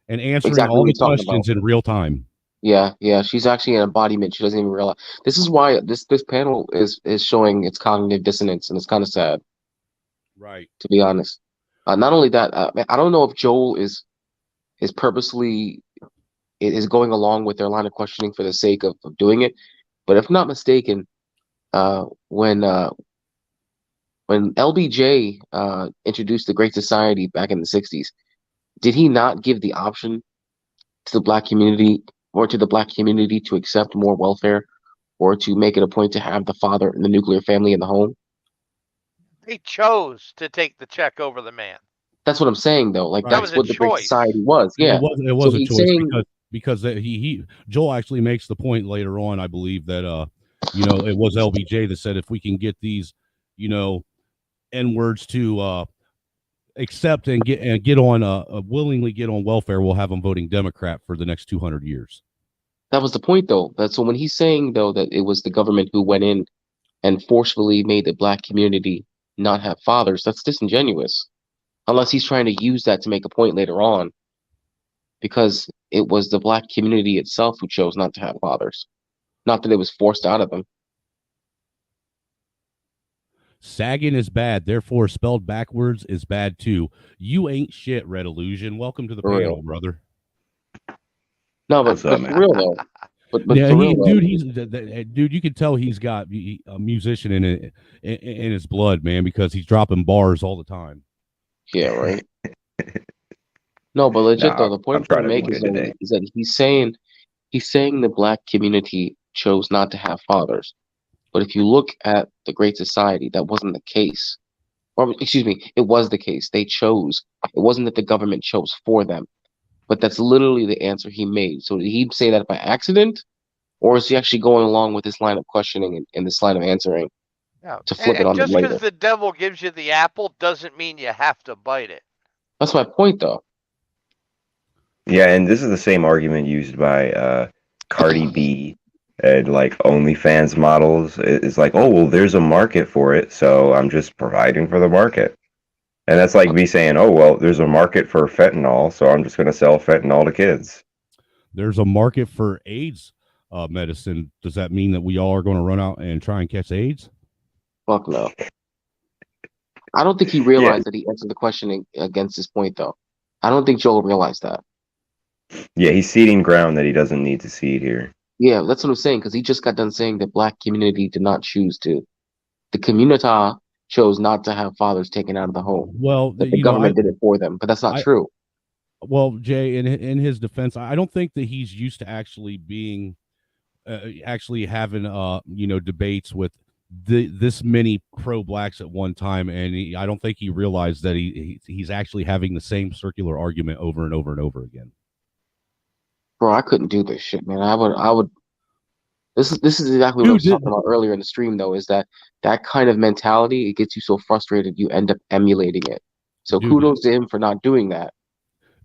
and answering exactly all what the you're talking about. questions in real time. Yeah, yeah, she's actually an embodiment. She doesn't even realize. This is why this panel is showing its cognitive dissonance, and it's kind of sad, Right. to be honest. Not only that, I don't know if Joel is purposely is going along with their line of questioning for the sake of doing it, but if not mistaken, when LBJ introduced the Great Society back in the '60s, did he not give the option to the black community to accept more welfare or to make it a point to have the father and the nuclear family in the home? They chose to take the check over the man. That's what I'm saying, though. Like, That that's was a what the Great choice. Society was. Yeah, It was so a he's choice saying, because Joel actually makes the point later on, I believe, that it was LBJ that said if we can get these N words to accept and get on willingly get on welfare, we'll have them voting Democrat for the next 200 years. that was the point, though. So when he's saying, though, that it was the government who went in and forcefully made the black community not have fathers, that's disingenuous. Unless he's trying to use that to make a point later on, because it was the black community itself who chose not to have fathers, not that it was forced out of them. Sagging is bad, therefore spelled backwards is bad too. You ain't shit, Red Illusion. Welcome to the For panel, real. brother. No, but for real though. But Yeah, for real though. dude, you can tell he's got a musician in his blood, man, because he's dropping bars all the time. Yeah, right. No, but legit though, the point I'm trying trying to to make be good today. is that he's saying the black community chose not to have fathers. But if you look at the Great Society, that wasn't the case. Or excuse me, it was the case. They chose. It wasn't that the government chose for them. But that's literally the answer he made. So did he say that by accident? Or is he actually going along with this line of questioning and this line of answering to flip it on them Just later? because the devil gives you the apple doesn't mean you have to bite it. That's my point, though. Yeah, and this is the same argument used by Cardi B and like OnlyFans models. It's like, oh well, there's a market for it, so I'm just providing for the market. And that's like me saying, oh well, there's a market for fentanyl, so I'm just going to sell fentanyl to kids. There's a market for AIDS medicine. Does that mean that we all are going to run out and try and catch AIDS? Fuck no. I don't think he realized that he answered the question against his point, though. I don't think Joel realized that. Yeah, he's seeding ground that he doesn't need to seed here. Yeah, that's what I'm saying, because he just got done saying the black community did not choose to. The communita chose not to have fathers taken out of the home. Well, that the government did it for them, but that's not true. Well, Jay, in his defense, I don't think that he's used to actually being, actually having, debates with this many pro-blacks at one time, and I don't think he realized that he's actually having the same circular argument over and over and over again. Bro, I couldn't do this shit, man. I would. This is exactly what I was talking about earlier in the stream, though. Is that kind of mentality? It gets you so frustrated, you end up emulating it. So kudos to him for not doing that.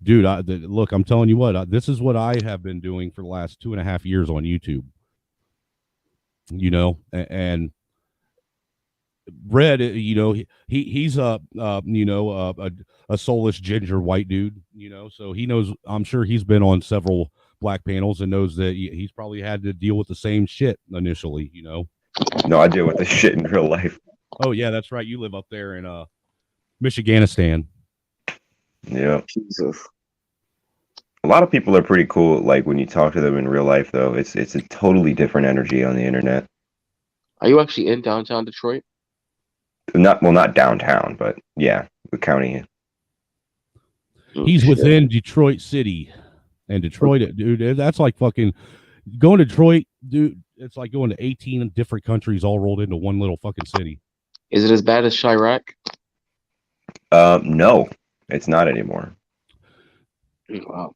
Dude, look, I'm telling you what. This is what I have been doing for the last 2.5 years on YouTube. And Red, he's a soulless ginger white dude. So he knows. I'm sure he's been on several black panels and knows that he's probably had to deal with the same shit initially. No, I deal with this shit in real life. Oh yeah, that's right. You live up there in Michiganistan. Yeah. Jesus. A lot of people are pretty cool. Like when you talk to them in real life, though, it's a totally different energy on the internet. Are you actually in downtown Detroit? Not downtown, but yeah, the county. He's within Detroit City, and Detroit, dude, that's like fucking going to Detroit, dude. It's like going to 18 different countries all rolled into one little fucking city. Is it as bad as Chirac? No, it's not anymore. Wow.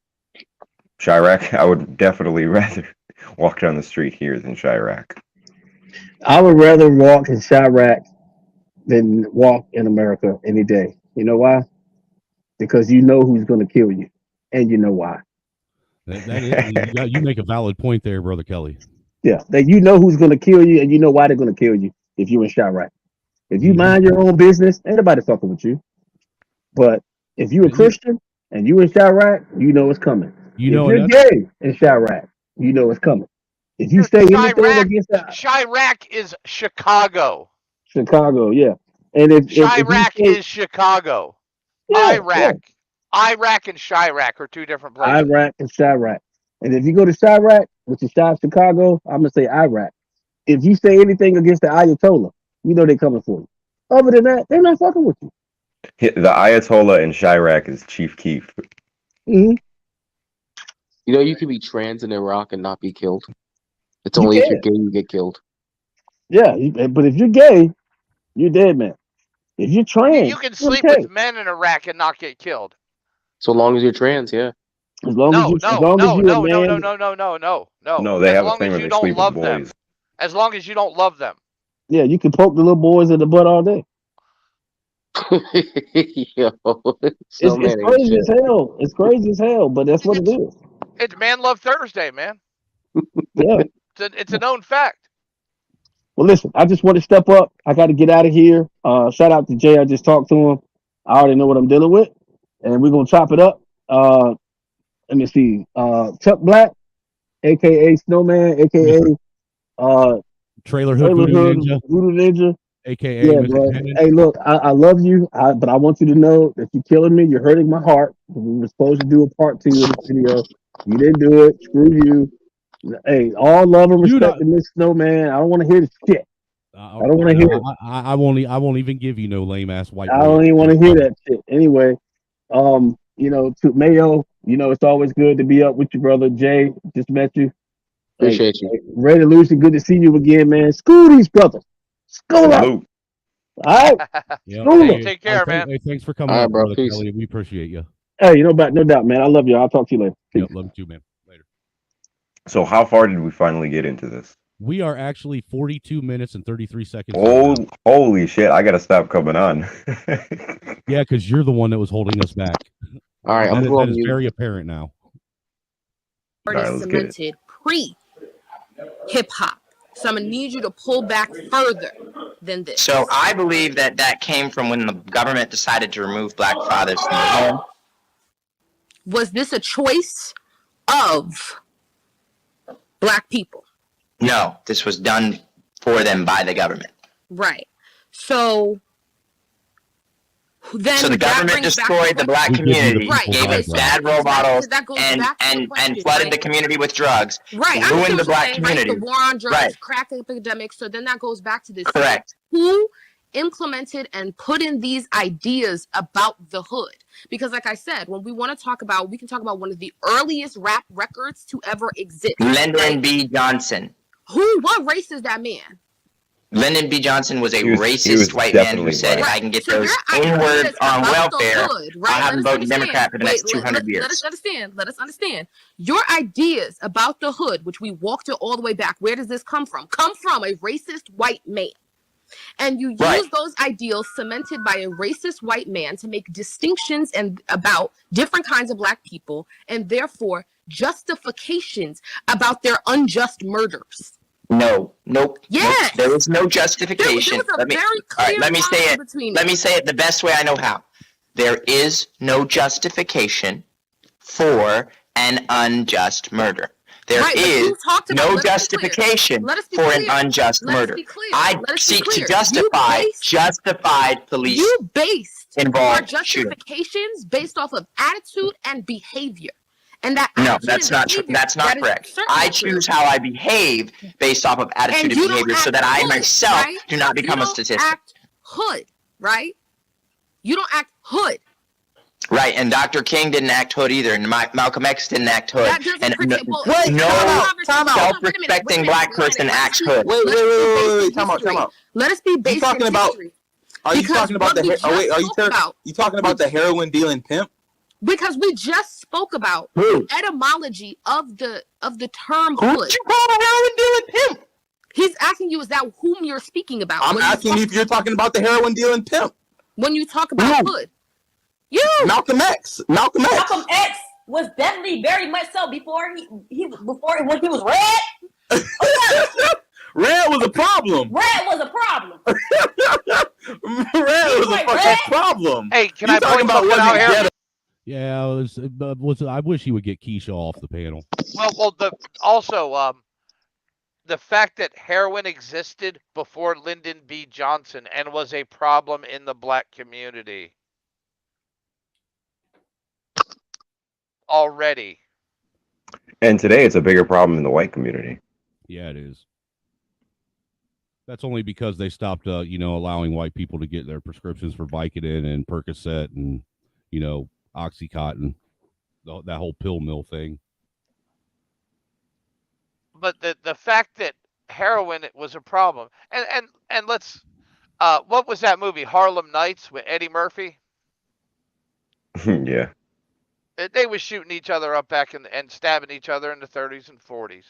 Chirac, I would definitely rather walk down the street here than Chirac. I would rather walk in Chirac than walk in America any day. You know why? Because you know who's going to kill you, and you know why. That is, you make a valid point there, brother Kelly. Yeah, that you know who's going to kill you, and you know why they're going to kill you if you in Chirac. If you Mm-hmm. mind your own business, ain't nobody fucking with you. But if you a Christian and you in Chirac, you know it's coming. You If know you're another. gay in Chirac, you know it's coming. If you say anything against Chirac is Chicago. Chicago, yeah. And if you Chirac say is Chicago. yeah, Iraq and Chirac are two different places. Iraq and Chirac. And if you go to Chirac, which is South Chicago, I'm gonna say Iraq. If you say anything against the Ayatollah, you know they're coming for you. Other than that, they're not fucking with you. The Ayatollah in Chirac is Chief Keef. Mm-hmm. You know, you can be trans in Iraq and not be killed. It's You only if can. you're gay you get killed. Yeah, but if you're gay, you're dead, man. If you're trans, You can you're sleep okay. with men in Iraq and not get killed. So long as you're trans, yeah. As long as No, you're a man. No, they As have a long thing as where you they don't sleep with love them. boys. As long as you don't love them. Yeah, you can poke the little boys in the butt all day. Yo, It's crazy as hell. It's crazy as hell, but that's what it is. It's Man Love Thursday, man. Yeah. It's a known fact. Well, listen, I just want to step up. I got to get out of here. Shout out to Jay. I just talked to him. I already know what I'm dealing with, and we're gonna chop it up. Let me see. Chuck Black, aka Snowman, aka Trailer Hood Voodoo Ninja, aka Yeah, Mr. bro. Cannon. Hey, look, I love you, but I want you to know that you're killing me. You're hurting my heart. We were supposed to do a part 2 of this video. You didn't do it. Screw you. Hey, all love and respect to Miss Snowman. I don't want to hear the shit. I don't want to hear it. I won't even give you no lame ass white. I don't even want to hear that shit. Anyway, to Mayo, it's always good to be up with you, brother. Jay, just met you. Appreciate you. Ray Lucy, good to see you again, man. School these brothers. School up. All right. Hey, take care, man. Hey, thanks for coming All right, up, bro. brother Peace. Kelly. We appreciate you. Hey, no doubt, man. I love you. I'll talk to you later. Yep, love you too, man. Later. So how far did we finally get into this? We are actually 42 minutes and 33 seconds. Oh, holy shit! I gotta stop coming on. Yeah, because you're the one that was holding us back. All right, that is very apparent now. Let's cemented pre-hip hop. So I'm gonna need you to pull back further than this. So I believe that came from when the government decided to remove black fathers from the home. Was this a choice of black people? No, this was done for them by the government. Right. So then the government destroyed the black community, gave us bad role models, and flooded the community with drugs. Right. Ruined the black community. Right? The war on drugs, Right. crack epidemic. So then that goes back to this. Correct. Who implemented and put in these ideas about the hood? Because like I said, when we can talk about one of the earliest rap records to ever exist. Lyndon B. Johnson. What race is that man? Lyndon B. Johnson was a He was racist white man who definitely said, white. if I can get those N-words on welfare, I'll have them voting Democrat for the next 200 years. Let us understand. Your ideas about the hood, which we walked it all the way back, where does this come from? Come from a racist white man. And you use those ideals cemented by a racist white man to make distinctions about different kinds of black people, and therefore justifications about their unjust murders. No, nope. Yes. Nope. There is no justification. There was a Let me say it the best way I know how. There is no justification for an unjust murder. There is no justification for an unjust murder. I seek to justify justified police You based your involved shooting. justifications based off of attitude and behavior. And that No, that's not true. That's not correct. I choose how I behave based off of attitude and behavior so that I myself do not become a statistic. Act hood, right? You don't act hood. Right, and Dr. King didn't act hood either, and Malcolm X didn't act hood. And no self-respecting black person acts hood. Wait, time out. Let us be based in history. Are you talking about you talking about the heroin dealing pimp? Because we just spoke about the etymology of the term hood. You call a heroin dealing pimp? He's asking you, is that whom you're speaking about? I'm asking if you're talking about the heroin dealing pimp. When you talk about hood. You. Malcolm X. Malcolm X. Malcolm X was definitely very much so before when he was red. Red was a problem. Red was a problem. Red was a fucking problem. Hey, can I point something out here? Yeah, I wish he would get Keisha off the panel. Well, the fact that heroin existed before Lyndon B. Johnson and was a problem in the black community already. And today it's a bigger problem in the white community. Yeah, it is. That's only because they stopped, allowing white people to get their prescriptions for Vicodin and Percocet and, Oxycontin, that whole pill mill thing. But the fact that heroin was a problem, and let's, what was that movie, Harlem Nights with Eddie Murphy? Yeah. They was shooting each other up back and stabbing each other in the 30s and 40s.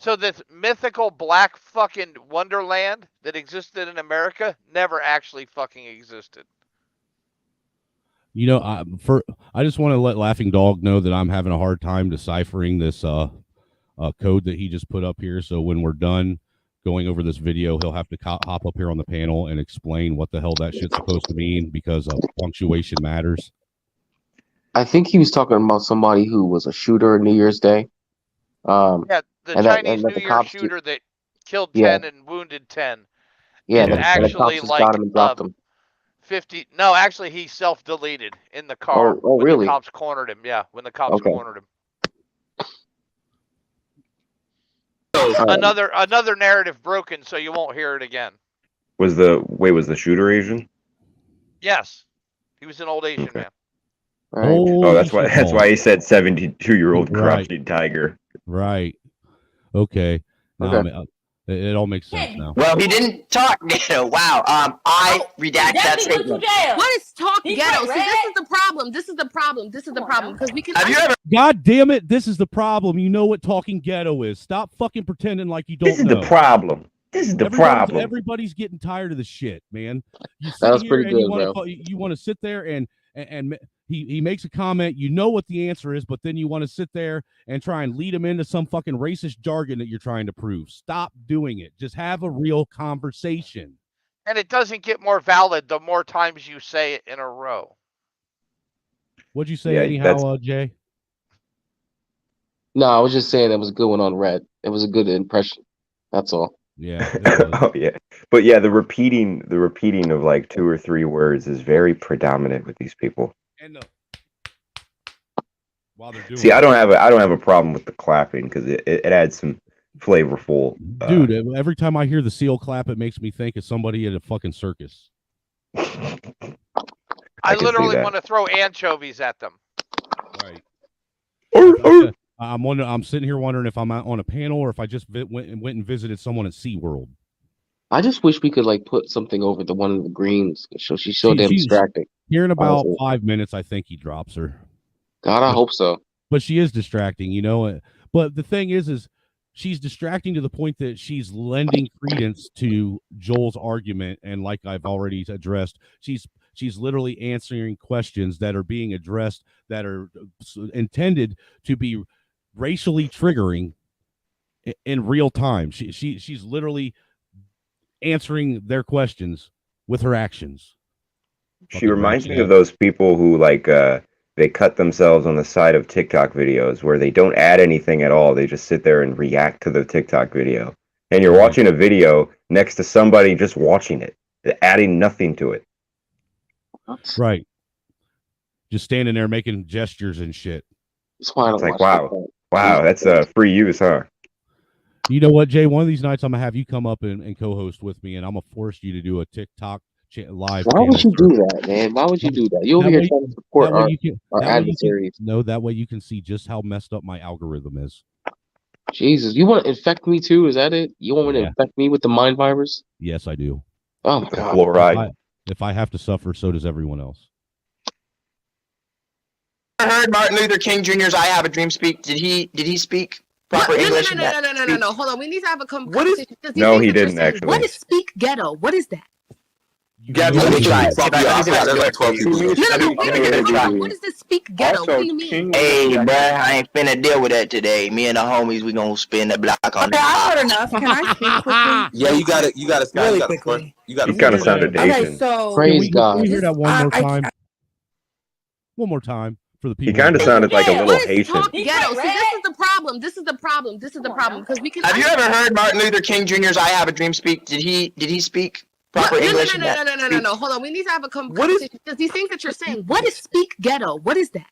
So this mythical black fucking wonderland that existed in America never actually fucking existed. I just want to let Laughing Dog know that I'm having a hard time deciphering this code that he just put up here. So when we're done going over this video, he'll have to hop up here on the panel and explain what the hell that shit's supposed to mean, because punctuation matters. I think he was talking about somebody who was a shooter on New Year's Day. Yeah, the Chinese New Year shooter that killed 10 and wounded 10. Yeah, and actually got him and dropped him. 50. No, actually, he self-deleted in the car. Oh, when really? The cops cornered him. Yeah, when the cops cornered him. Another narrative broken, so you won't hear it again. Was the shooter Asian? Yes, he was an old Asian man. Right. Oh, that's why he said 72-year-old Right. crotchety tiger. Right. Okay. Now it all makes sense now. Well, he didn't talk ghetto. Wow. I redact that statement. What is talk ghetto? See, this is the problem. This is the problem. Because we can. Have you ever? God damn it! This is the problem. You know what talking ghetto is. Stop fucking pretending like you don't know. This is the problem. This is the problem. Everybody's getting tired of the shit, man. That was pretty good, bro. You want to sit there and he makes a comment, you know what the answer is, but then you want to sit there and try and lead him into some fucking racist jargon that you're trying to prove. Stop doing it. Just have a real conversation. And it doesn't get more valid the more times you say it in a row. What'd you say anyhow, Jay? No, I was just saying that was a good one on Red. It was a good impression. That's all. Yeah. Oh yeah. But yeah, the repeating of like 2 or 3 words is very predominant with these people. And while they're doing See, I don't have a problem with the clapping because it adds some flavorful. Dude, every time I hear the seal clap, it makes me think of somebody at a fucking circus. I literally want to throw anchovies at them. Right. I'm sitting here wondering if I'm on a panel or if I just went and visited someone at SeaWorld. I just wish we could like put something over the one of the greens. She's so damn distracting. Here in about 5 minutes, I think he drops her. God, I hope so. But she is distracting, But the thing is she's distracting to the point that she's lending credence to Joel's argument, and like I've already addressed, she's literally answering questions that are being addressed that are intended to be racially triggering in real time. She's literally answering their questions with her actions. She reminds me of those people who they cut themselves on the side of TikTok videos where they don't add anything at all. They just sit there and react to the TikTok video. And you're watching a video next to somebody just watching it, adding nothing to it. Right. Just standing there making gestures and shit. It's like, wow, that's free use, huh? You know what, Jay? One of these nights I'm going to have you come up and co-host with me, and I'm going to force you to do a TikTok live. Why would you do that, man? Why would you do that? You over here trying to support our adversaries. No, that way you can see just how messed up my algorithm is. Jesus, you want to infect me too? Is that it? You want to infect me with the mind virus? Yes, I do. Oh my God. Fluoride. If I have to suffer, so does everyone else. I heard Martin Luther King Jr.'s "I Have a Dream" speak. Did he speak? proper No, English? no. Hold on. We need to have a What is? conversation. Because No, these he things that you're didn't saying, actually. what is speak ghetto? What is that? Gabby, Let me try it. Fuck you. I passed like 12 people. No. Wait a minute. Hold on. What is this speak ghetto? What do you mean? Hey, bruh, I ain't finna deal with that today. Me and the homies, we gonna spin the block on. Okay, I heard enough. Can I speak quickly? Yeah, you got it, Scott. Really You got it. quickly. You got He it. kind of sounded Okay, Asian. so Can God. we hear that one more I- time? One more time for the people. He kind of sounded like a little What is Haitian. talk ghetto? See, this is the problem. This is the problem. Because we can. Have you ever heard Martin Luther King Jr.'s "I Have a Dream" speak? Did he speak proper English? No. Hold on. We need to have a conversation. Because these things that you're saying, what is speak ghetto? What is that?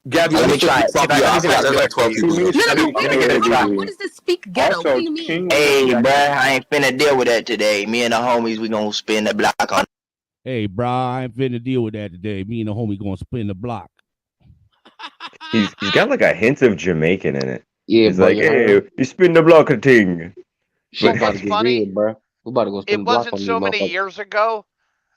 Gabby, Let me try it. Fuck you. I passed like 12 people. No. Wait a minute. What is this speak ghetto? What do you mean? Hey, bruh, I ain't finna deal with that today. Me and the homies, we gonna spin the block on. Hey, bro, I ain't finna deal with that today. Me and the homie gonna spin the block. He's got like a hint of Jamaican in it. Yeah, He's bro, like, hey, you spin the block of ting. Shit about to It's get funny. weird, bro. We about to go spin It the block wasn't on these so many motherfuckers. years ago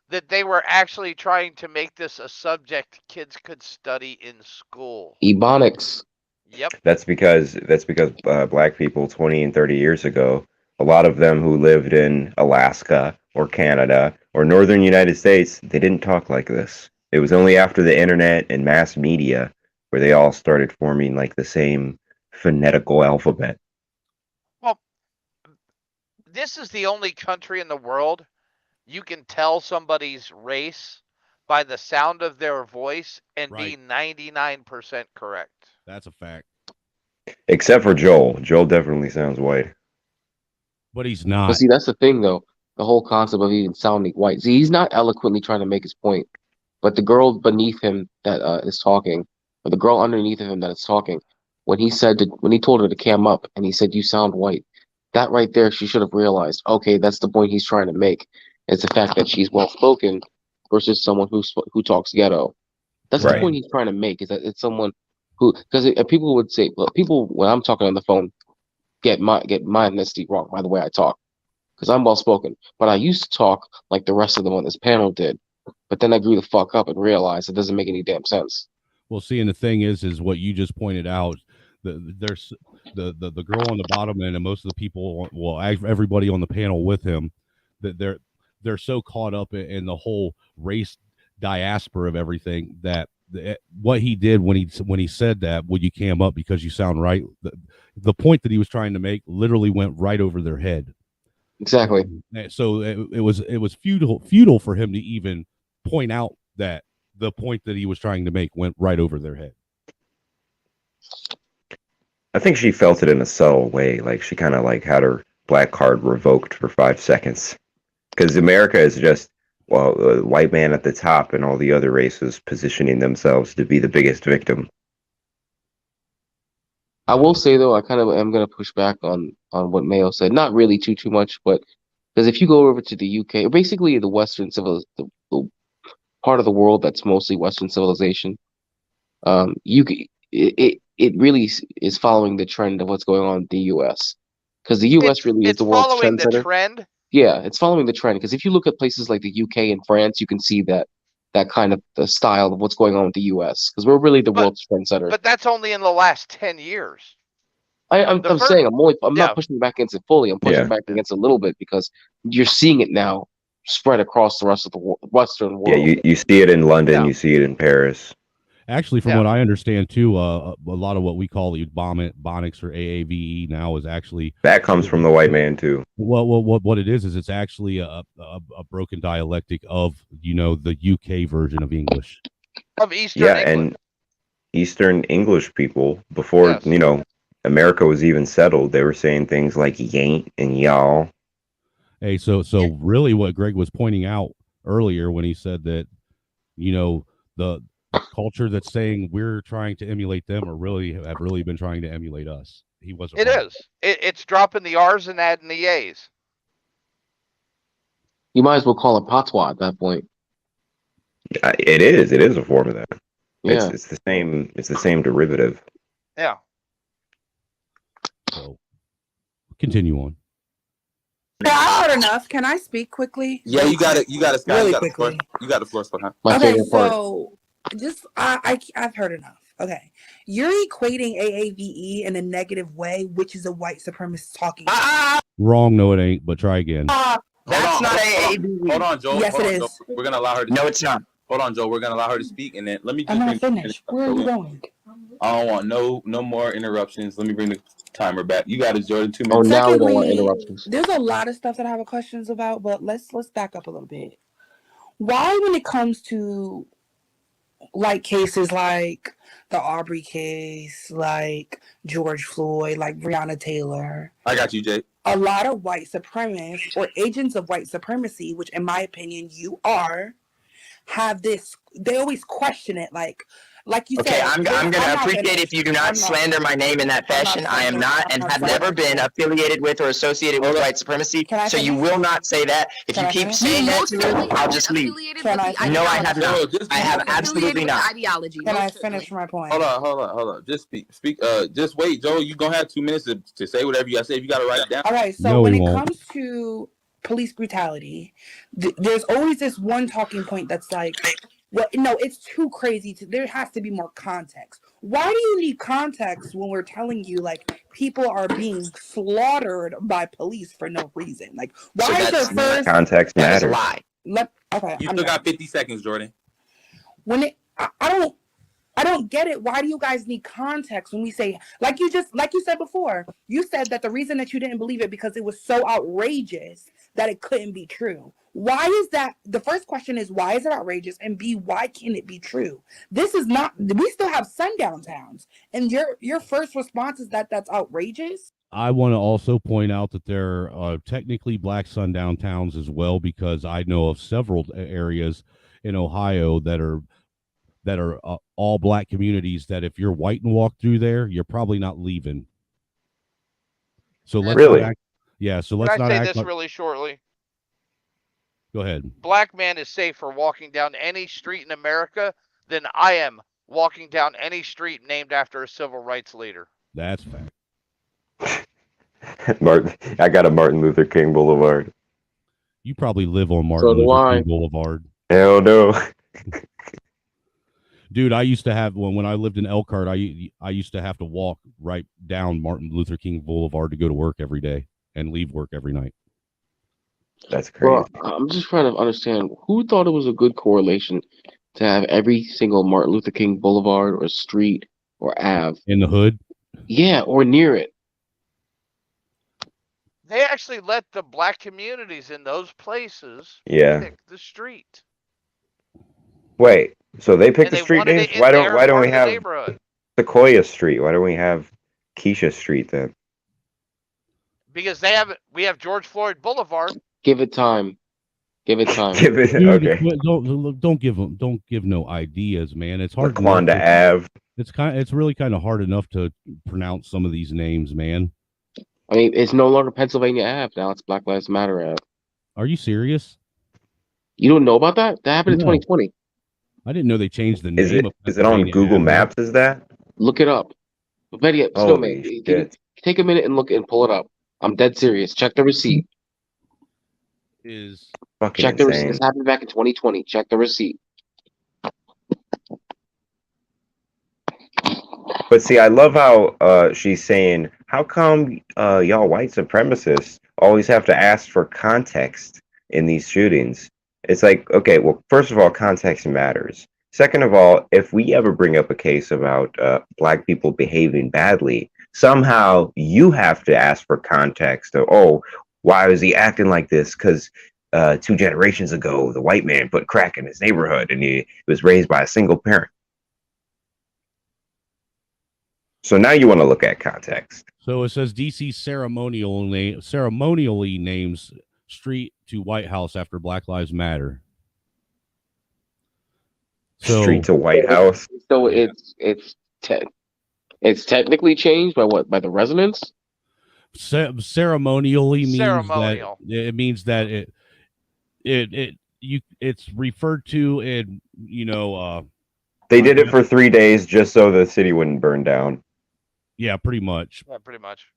that they were actually trying to make this a subject kids could study in school. Ebonics. Yep. That's because black people 20 and 30 years ago, a lot of them who lived in Alaska or Canada or northern United States, they didn't talk like this. It was only after the internet and mass media where they all started forming like the same phonetical alphabet. Well, this is the only country in the world you can tell somebody's race by the sound of their voice and be 99% correct. That's a fact. Except for Joel. Joel definitely sounds white. But he's But not. see, that's the thing, though. The whole concept of even sounding white. See, he's not eloquently trying to make his point, but the girl beneath him that is talking, or the girl underneath of him that is talking, when he told her to cam up, and he said, "You sound white," that right there, she should have realized. Okay, that's the point he's trying to make. It's the fact that she's well spoken versus someone who talks ghetto. That's the Right. point he's trying to make. Is that it's someone who, because people would say, well, people when I'm talking on the phone get my ethnicity wrong by the way I talk, because I'm well spoken. But I used to talk like the rest of them on this panel did. But then I grew the fuck up and realized it doesn't make any damn sense. Well, see, and the thing is what you just pointed out. There's the girl on the bottom end, and most of the people, well, everybody on the panel with him, that they're so caught up in the whole race diaspora of everything that what he did when he said that, would you cam up because you sound right, the point that he was trying to make literally went right over their head. Exactly. So it was futile for him to even point out that the point that he was trying to make went right over their head. I think she felt it in a subtle way. Like she kind of like had her black card revoked for 5 seconds. Because America is just, well, a white man at the top and all the other races positioning themselves to be the biggest victim. I will say though, I kind of am going to push back on what Mayo said. Not really too much, but because if you go over to the UK, basically the Western the part of the world that's mostly Western civilization, it really is following the trend of what's going on in the US, because the US really is the world's following the trendsetter. trend. Yeah, it's following the trend, because if you look at places like the UK and France, you can see that kind of the style of what's going on with the US, because we're really the world's trendsetter. But that's only in the last 10 years. I'm saying I'm not pushing back against it fully. I'm pushing Yeah. back against it a little bit because you're seeing it now spread across the rest of the Western world. Yeah, you see it in London, you see it in Paris. Actually, from what I understand too, a lot of what we call the Ebonics or AAVE now is actually That comes from the white man too. Well, what it is it's actually a broken dialectic of the UK version of English. Of Eastern Yeah, England. and Eastern English people before America was even settled, they were saying things like "yaint" and "y'all." Hey, so really, what Greg was pointing out earlier when he said that, the culture that's saying we're trying to emulate them have really been trying to emulate us. He wasn't. It is. It's dropping the R's and adding the A's. You might as well call it patois at that point. It is a form of that. Yeah. It's the same. It's the same derivative. Yeah. So, continue on. I heard enough. Can I speak quickly? Yeah, you got it. You got it, Scott. Really you got the floor. quickly. You got the floor, Scott. My Okay, favorite part. so I've heard enough. Okay, you're equating AAVE in a negative way, which is a white supremacist talking. Wrong. No, it ain't. But try again. That's not AAVE. Hold on, Joe. Yes, hold it on, is. Joe. We're gonna allow her to No, speak. it's not. Hold on, Joe. We're gonna allow her to speak, and then let me just I'm not bring finished. Where are you going? I don't want no more interruptions. Let me bring the timer back. You got it, Jordan. 2 Oh, minutes. now we don't want Secondly, interruptions. there's a lot of stuff that I have questions about, but let's back up a little bit. Why, when it comes to like cases like the Aubrey case, like George Floyd, like Breonna Taylor, I got you, Jay. a lot of white supremacists or agents of white supremacy, which in my opinion you are, have this. They always question it, like you Okay, said. I'm going to not appreciate finished. if you do not slander my name in that fashion. I am not and have never been affiliated with or associated with white supremacy. So you will not say that. If you keep saying that to me, I'll just leave. Can I No, I have not. Just I have absolutely not. Ideology. Can I finish my point? Hold on. Just speak. Just wait, Joe. You gonna have 2 minutes to say whatever you gotta say. If you gotta write it down. All right. So No, when he it won't. comes to police brutality, there's always this one talking point that's like, well, no, it's too crazy. There has to be more context. Why do you need context when we're telling you like people are being slaughtered by police for no reason? Like, why is your first Context That is a matters. lie. Okay, You I'm still done. got 50 seconds, Jordan. When I don't get it. Why do you guys need context when we say, like you said before, you said that the reason that you didn't believe it because it was so outrageous that it couldn't be true. Why is that? The first question is, why is it outrageous? And B, why can it be true? This is not, we still have sundown towns. And your first response is that that's outrageous? I want to also point out that there are technically black sundown towns as well, because I know of several areas in Ohio that are all black communities that if you're white and walk through there, you're probably not leaving. So let's Really? not act, yeah. So Can let's I not say act this like. really shortly? Go ahead. Black man is safer walking down any street in America than I am walking down any street named after a civil rights leader. That's fact. I got a Martin Luther King Boulevard. You probably live on Martin do Luther I. King Boulevard. Hell no. Dude, I used to have when I lived in Elkhart, I used to have to walk right down Martin Luther King Boulevard to go to work every day and leave work every night. That's crazy. Well, I'm just trying to understand who thought it was a good correlation to have every single Martin Luther King Boulevard or street or Ave in the hood. Yeah, or near it. They actually let the black communities in those places pick the street. Wait, so they pick And the they street wanted names? it in Why their don't part we of the have neighborhood. Sequoia Street? Why don't we have Keisha Street then? Because we have George Floyd Boulevard. Give it time. Give it time. Give it Dude, okay. Don't give no ideas, man. It's hard. Laquanda Ave. It's really kind of hard enough to pronounce some of these names, man. I mean, it's no longer Pennsylvania Ave now. It's Black Lives Matter Ave. Are you serious? You don't know about that? That happened in 2020. I didn't know they changed the name. Is it on Google Maps? Is that? Look it up. But better yet, Snowman, take a minute and look and pull it up. I'm dead serious. Check the receipt. Is fucking check the receipt. insane. This happened back in 2020. Check the receipt. But see, I love how she's saying, how come y'all white supremacists always have to ask for context in these shootings? It's like, okay, well, first of all, context matters. Second of all, if we ever bring up a case about black people behaving badly, somehow you have to ask for context of, oh, why was he acting like this? Because 2 generations ago, the white man put crack in his neighborhood and he was raised by a single parent. So now you want to look at context. So it says DC ceremonially names street to White House after Black Lives Matter. So, Street to White House. So it's technically changed by what? By the residents? Ceremonially means that it means that it's referred to in they did it for 3 days just so the city wouldn't burn down. Yeah, pretty much. Yeah, pretty much.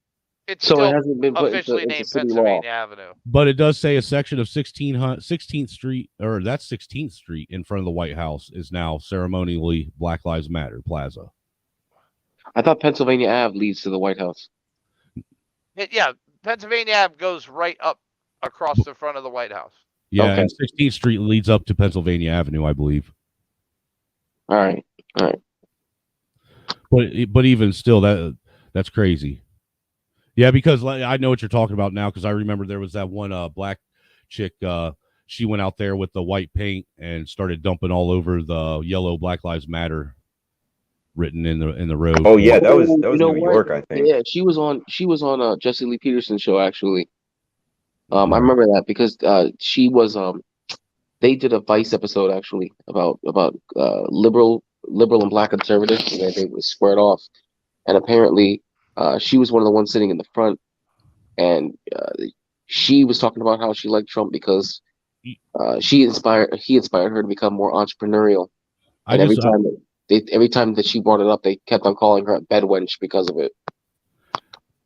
It's So it still hasn't been put officially into named city law. Pennsylvania Avenue. But it does say a section of 16th Street, or that's 16th Street in front of the White House, is now ceremonially Black Lives Matter Plaza. I thought Pennsylvania Ave leads to the White House. Yeah, Pennsylvania Ave goes right up across the front of the White House. Yeah, Okay. and 16th Street leads up to Pennsylvania Avenue, I believe. All right. But even still, that's crazy. Yeah, because I know what you're talking about now, because I remember there was that one black chick. She went out there with the white paint and started dumping all over the yellow Black Lives Matter written in the road. Oh yeah, that was You know New what? York, I think. Yeah, she was on Jesse Lee Peterson's show actually. I remember that because she was they did a Vice episode actually about liberal and black conservatives, and they were squared off, and apparently she was one of the ones sitting in the front, and she was talking about how she liked Trump because he inspired her to become more entrepreneurial. And every time that she brought it up, they kept on calling her a bedwench because of it.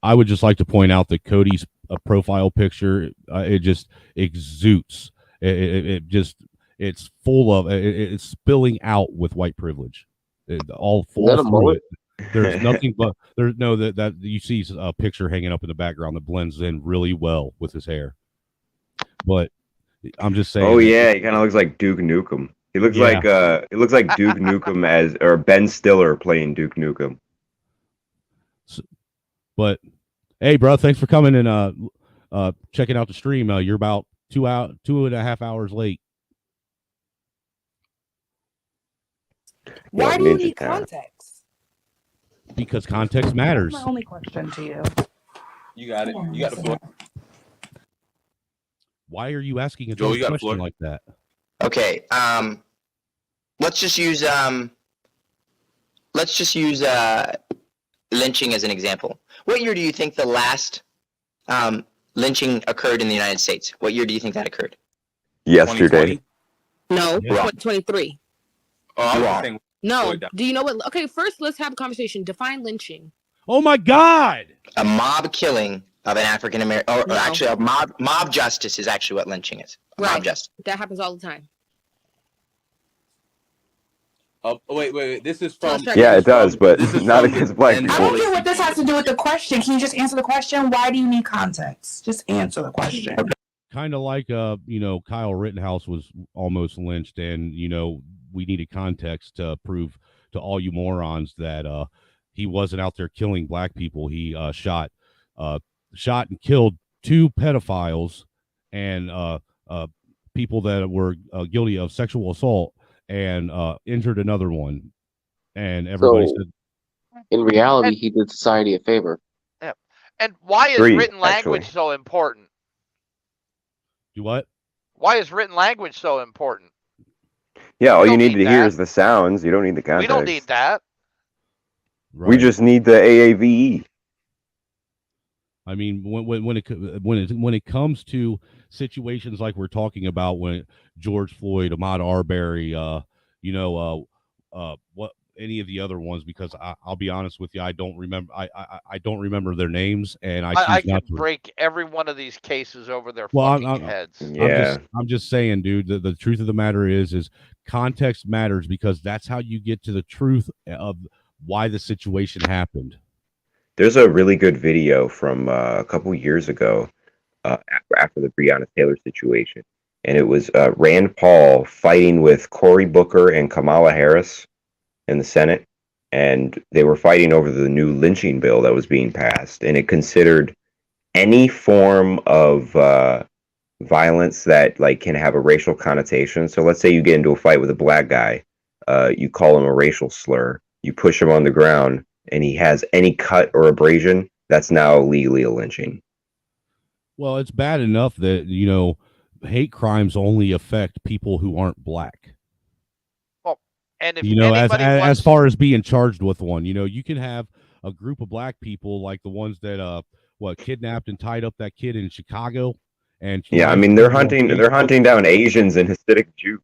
I would just like to point out that Cody's profile picture, it just exudes. It's full of it's spilling out with white privilege. All through it. There's nothing but there's no that you see a picture hanging up in the background that blends in really well with his hair. But I'm just saying. Oh yeah, he kind of looks like Duke Nukem. He looks like Duke Nukem or Ben Stiller playing Duke Nukem. But hey, bro, thanks for coming and checking out the stream. You're about 2.5 hours late. Why do you need context? Because context matters. That's my only question to you. You got it. You got the floor. Why are you asking a Joe, you got the question floor. like that? Okay. Let's just use lynching as an example. What year do you think the last lynching occurred in the United States? What year do you think that occurred? Yesterday. No, Wrong. 23. Oh, I was Wrong. saying. No. Do you know what? Okay, first let's have a conversation. Define lynching. Oh my God! A mob killing of an African American, or actually a mob justice is actually what lynching is. Mob justice. That happens all the time. Oh wait. This is from. Yeah, it does, but not against black I don't people. get what this has to do with the question. Can you just answer the question? Why do you need context? Just answer the question. Kind of like Kyle Rittenhouse was almost lynched, and we needed context to prove to all you morons that he wasn't out there killing black people. He shot and killed 2 pedophiles and people that were guilty of sexual assault, and injured another one. And everybody said, in reality, he did society a favor. Yeah. And why is 3, written language actually. so important? Do what? Why is written language so important? Yeah, all you don't need to need hear that. is the sounds. You don't need the context. We don't need that. We just need the AAVE. I mean, when it comes to situations like we're talking about, when George Floyd, Ahmaud Arbery, what any of the other ones, because I'll be honest with you, I don't remember. I don't remember their names, and I choose not could to. break every one of these cases over their Well, fucking heads. Yeah. I'm just saying, dude. The truth of the matter is context matters, because that's how you get to the truth of why the situation happened. There's a really good video from a couple years ago after the Breonna Taylor situation. And it was Rand Paul fighting with Cory Booker and Kamala Harris in the Senate. And they were fighting over the new lynching bill that was being passed. And it considered any form of violence that can have a racial connotation. So let's say you get into a fight with a black guy. You call him a racial slur. You push him on the ground, and he has any cut or abrasion, that's now legally a lynching. Well, it's bad enough that, hate crimes only affect people who aren't black. Well, and if as far as being charged with one, you can have a group of black people like the ones that kidnapped and tied up that kid in Chicago. And Yeah, I mean they're hunting down Asians and Hasidic Jews.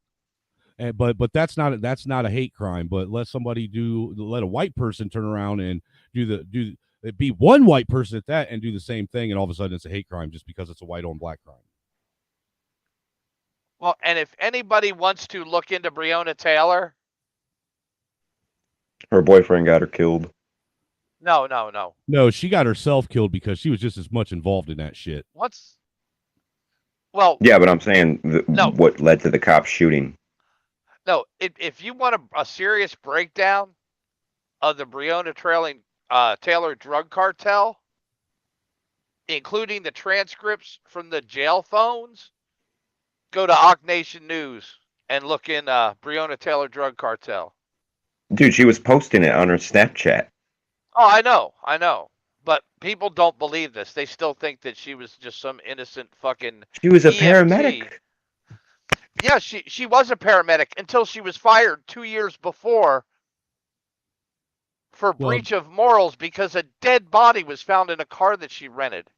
But that's not a hate crime. But let a white person turn around and do It'd be one white person at that and do the same thing, and all of a sudden it's a hate crime just because it's a white on black crime. Well, and if anybody wants to look into Breonna Taylor, Her boyfriend got her killed. no. No, she got herself killed because she was just as much involved in that shit. Well, Yeah, but I'm saying No. what led to the cop shooting. no. If you want a serious breakdown of the Breonna Taylor drug cartel, including the transcripts from the jail phones, go to Ock Nation News and look in Breonna Taylor drug cartel. Dude, she was posting it on her Snapchat. Oh, I know. But people don't believe this. They still think that she was just some innocent fucking She was a EMT. paramedic. Yeah, she was a paramedic until she was fired 2 years before for breach of morals because a dead body was found in a car that she rented.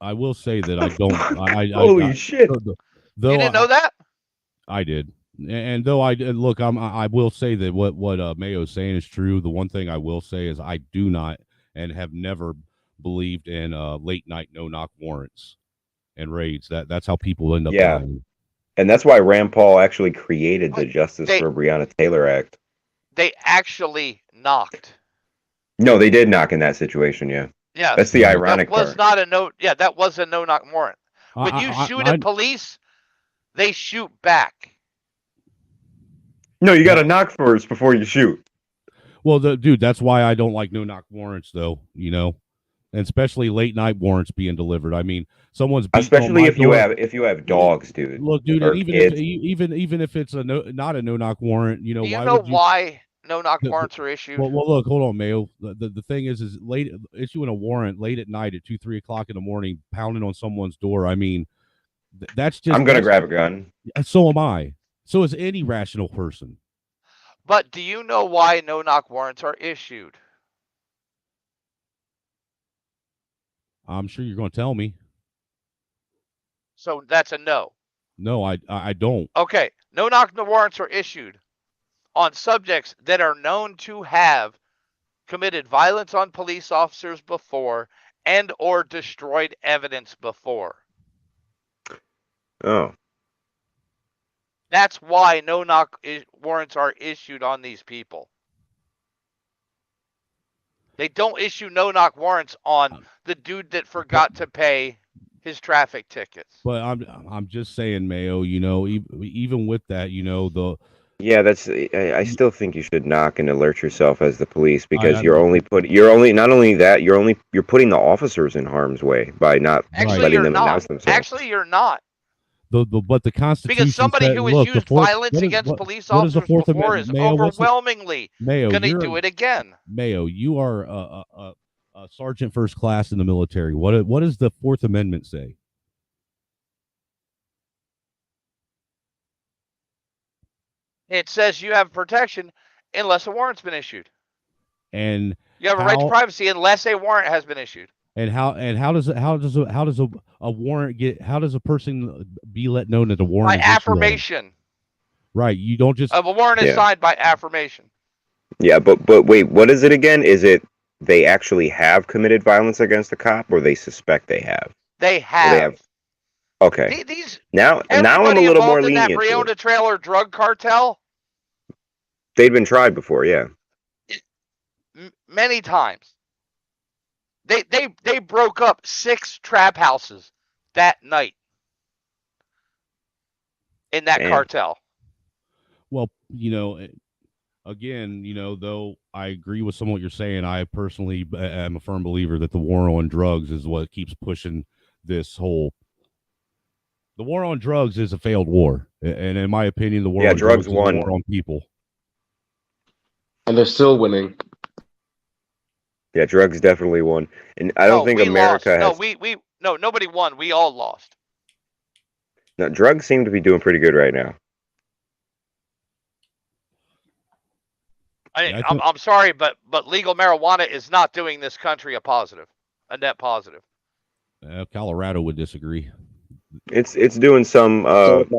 I will say that I don't. Holy shit! Though You didn't know that? I did, and though I look, I will say that what Mayo's saying is true. The one thing I will say is I do not and have never believed in late night no knock warrants and raids. That's how people end up dying. And that's why Rand Paul actually created the Justice for Breonna Taylor Act. They actually knocked. No, they did knock in that situation, yeah. Yeah, That's the ironic that was part. not a no. Yeah, that was a no knock warrant. When you shoot I- at police, they shoot back. No, you got to knock first before you shoot. Well, dude, that's why I don't like no knock warrants, though. You know, and especially late night warrants being delivered. I mean, someone's beating on Especially my if you door. have dogs, dude. Look, dude, or and kids. even if it's not a no knock warrant, you know, Do you why know would you? why no knock warrants are issued? Well, look, hold on, Mayo. The thing is late issuing a warrant late at night at 2-3 o'clock in the morning, pounding on someone's door. I mean, that's just. I'm gonna grab a gun. So am I. So is any rational person. But do you know why no knock warrants are issued? I'm sure you're going to tell me. So that's a no. No, I don't. Okay, no knock warrants are issued on subjects that are known to have committed violence on police officers before and or destroyed evidence before. Oh. That's why no knock warrants are issued on these people. They don't issue no knock warrants on the dude that forgot to pay his traffic tickets. But I'm just saying, Mayo. You know, even with that, you know Yeah, I still think you should knock and alert yourself as the police because I you're not only that you're putting the officers in harm's way by not letting them announce themselves. Actually, you're not. But the Constitution Because somebody said, who has look, used violence against police officers before is overwhelmingly going to do it again. Mayo, you are a sergeant first class in the military. What does the Fourth Amendment say? It says you have protection unless a warrant's been issued. And you have a right to privacy unless a warrant has been issued. And how does a warrant get? How does a person be let know that the warrant by is issued? Affirmation? Right, you don't just. A warrant is signed by affirmation. Yeah, but wait, what is it again? Is it they actually have committed violence against a cop, or they suspect they have? They have. Okay. These now I'm a little more lenient. That Breonna Taylor drug cartel. They've been tried before, yeah. Many times. They broke up 6 trap houses that night in that cartel. Well, you know, again, you know, though I agree with some of what you're saying, I personally am a firm believer that the war on drugs is what keeps pushing this whole. The war on drugs is a failed war, and in my opinion, the war on drugs is won. a war on people. And they're still winning. Yeah, drugs definitely won, and I don't think America has. No, nobody won. We all lost. No, drugs seem to be doing pretty good right now. I'm sorry, but legal marijuana is not doing this country a net positive. Colorado would disagree. It's doing some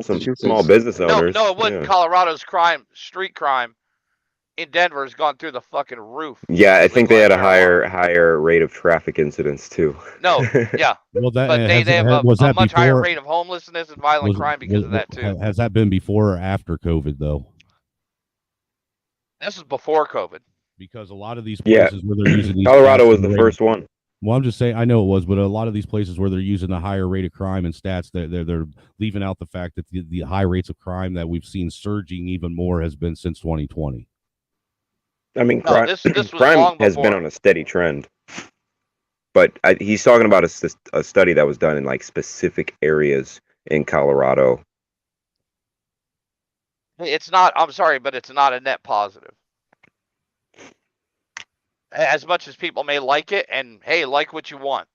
small business owners. No, it wasn't. Colorado's street crime in Denver has gone through the fucking roof. Yeah, I think they had a legalized higher rate of traffic incidents too. No, yeah, Well, that but they have was a that much higher before? rate of homelessness and violent crime because of that too. Has that been before or after COVID though? This is before COVID. Because a lot of these Yeah. places where they're using these Colorado stats was and the rate- first one. Well, I'm just saying, I know it was, but a lot of these places where they're using the higher rate of crime and stats, they're leaving out the fact that the high rates of crime that we've seen surging even more has been since 2020. I mean, No, crime, this was crime long has been before. on a steady trend. But he's talking about a study that was done in like specific areas in Colorado. It's not. I'm sorry, but it's not a net positive. As much as people may like it, and hey, like what you want.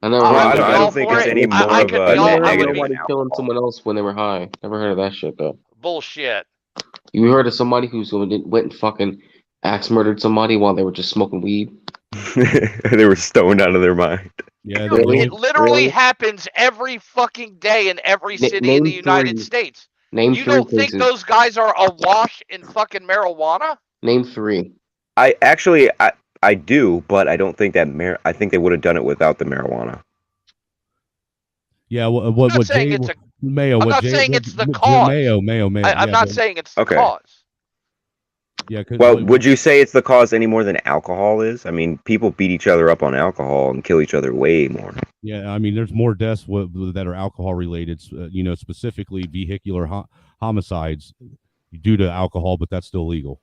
I never I heard would of be that. all for it. I could be I all. never I heard would of be nobody killing someone else when they were high. Never heard of that shit though. bullshit. You heard of somebody who's went and fucking axe murdered somebody while they were just smoking weed? They were stoned out of their mind. Yeah, Dude, Really? it literally Really? happens every fucking day in every city in the Name United three. States. Name You three don't think cases. those guys are awash in fucking marijuana? Name three. I do, but I don't think that I think they would have done it without the marijuana. Yeah, I'm what not saying Jay it's a. Mayo? I'm what not Jay, saying what, it's the what- cause. Mayo. I'm yeah, not but- saying it's the Okay. cause. Yeah, Well, would you say it's the cause any more than alcohol is? I mean, people beat each other up on alcohol and kill each other way more. Yeah, I mean, there's more deaths that are alcohol related. Specifically vehicular homicides due to alcohol, but that's still legal.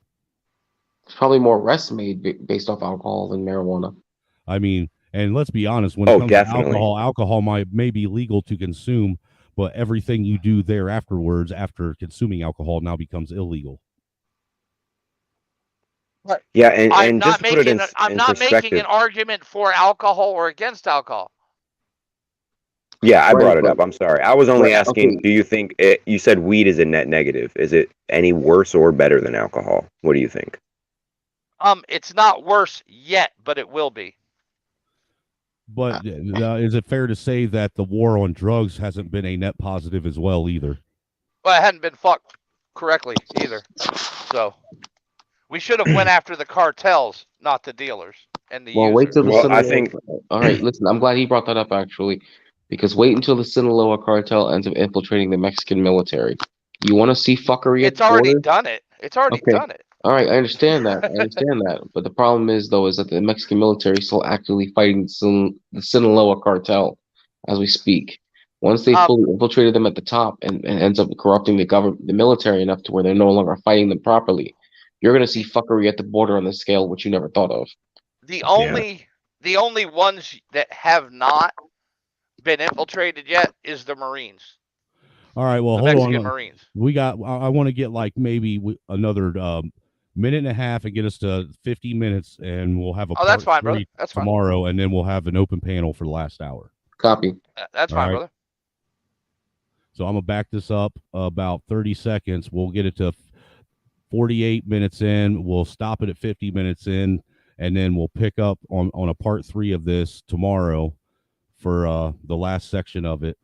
There's probably more arrests made based off alcohol than marijuana. I mean, and let's be honest, when it comes definitely. to alcohol may be legal to consume, but everything you do there afterwards, after consuming alcohol, now becomes illegal. Yeah, and I'm just not to put it making. in, I'm in not making perspective. an argument for alcohol or against alcohol. Yeah, I Right, brought it but- up. I'm sorry. I was only Right, asking, okay. do you think you said weed is a net negative? Is it any worse or better than alcohol? What do you think? It's not worse yet, but it will be. But is it fair to say that the war on drugs hasn't been a net positive as well either? Well, it hadn't been fucked correctly either. So we should have went after the cartels, not the dealers and the Well, users. wait till the Well, Sinaloa. I think- All right, listen. I'm glad he brought that up actually, because wait until the Sinaloa cartel ends up infiltrating the Mexican military. You want to see fuckery at It's the already border? done it. It's already Okay. done it. All right, I understand that. I understand that. But the problem is, though, is that the Mexican military is still actively fighting the Sinaloa cartel as we speak. Once they fully infiltrated them at the top and ends up corrupting the government, the military enough to where they're no longer fighting them properly, you're going to see fuckery at the border on the scale which you never thought of. The only ones that have not been infiltrated yet is the Marines. All right, well, The hold Mexican on. Marines. We got. I want to get like maybe another minute and a half and get us to 50 minutes, and we'll have a Oh, that's part fine, brother. three That's fine. tomorrow, and then we'll have an open panel for the last hour. Copy. That's All fine, right. brother. So I'm gonna back this up about 30 seconds. We'll get it to 48 minutes in. We'll stop it at 50 minutes in, and then we'll pick up on a part 3 of this tomorrow for the last section of it.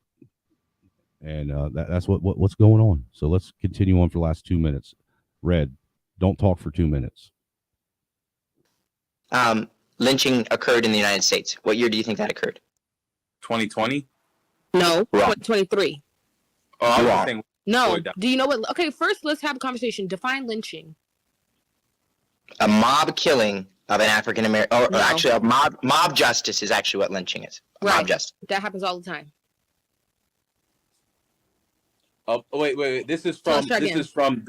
And that's what's going on. So let's continue on for the last 2 minutes. Red, don't talk for 2 minutes. Lynching occurred in the United States. What year do you think that occurred? 2020? No, Wrong. 23. Oh, I was Wrong. saying. No. Do you know what? Okay, first let's have a conversation. Define lynching. A mob killing of an African American, or No. actually a mob justice is actually what lynching is. A Right. Mob justice. That happens all the time. Oh, wait. This is Let's from try again.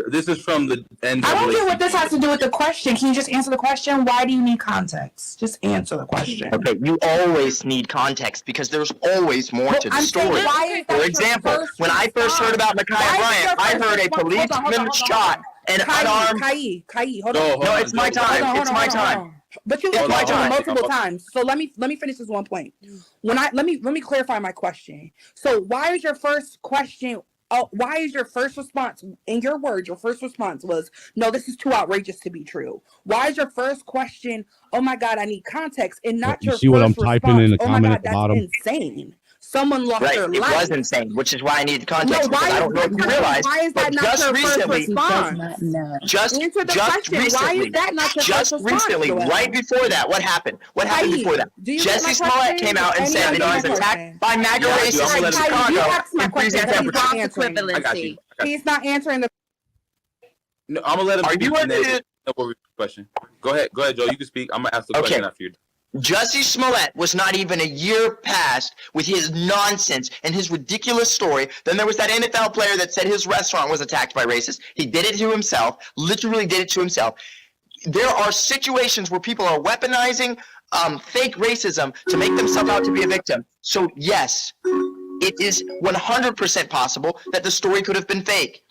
this is from the NAACP. I don't get what this has to do with the question. Can you just answer the question? Why do you need context? Just answer the question. Okay, you always need context because there's always more to the I'm saying, story. why is that For your example, first when I first heard about response? Micaiah Why is Bryant, your I first heard a response- policeman shot an unarmed. Kai, hold No, on. hold No, on, it's my Joe. time. Hold on, It's hold on, my hold on, time. hold on. But you It's it's my my time. multiple times. So let me finish this one point. Let me clarify my question. So why is your first question? Why is your first response, in your words, your first response was, no, this is too outrageous to be true? Why is your first question, oh my God, I need context, and not You your see what I'm first typing response, in the oh my comment God, at the that's bottom? insane? Someone lost Right, their it life. was insane, which is why I needed No, context, because I don't know if you realize, why is that but not just your first recently, response? just Answer the just question. Why recently, is that not your just first response, recently, Joel? right before that, what happened? What happened Saeed, before that? do you get my Jesse Smollett question? came out and Can you said that he answer was my attacked question? by MAGA Yeah, I do. racists I'm gonna in let him. Saeed, you Chicago asked my in question, previous but he's episodes. not answering. I got you. He's not answering the. No, I'm gonna let him Are speak. you And then ready to? we'll read the question. Go ahead, Joe. You can speak. I'm gonna ask the question after you. Jesse Smollett was not even a year past with his nonsense and his ridiculous story. Then there was that NFL player that said his restaurant was attacked by racists. He did it to himself, literally did it to himself. There are situations where people are weaponizing fake racism to make themselves out to be a victim. So yes, it is 100% possible that the story could have been fake.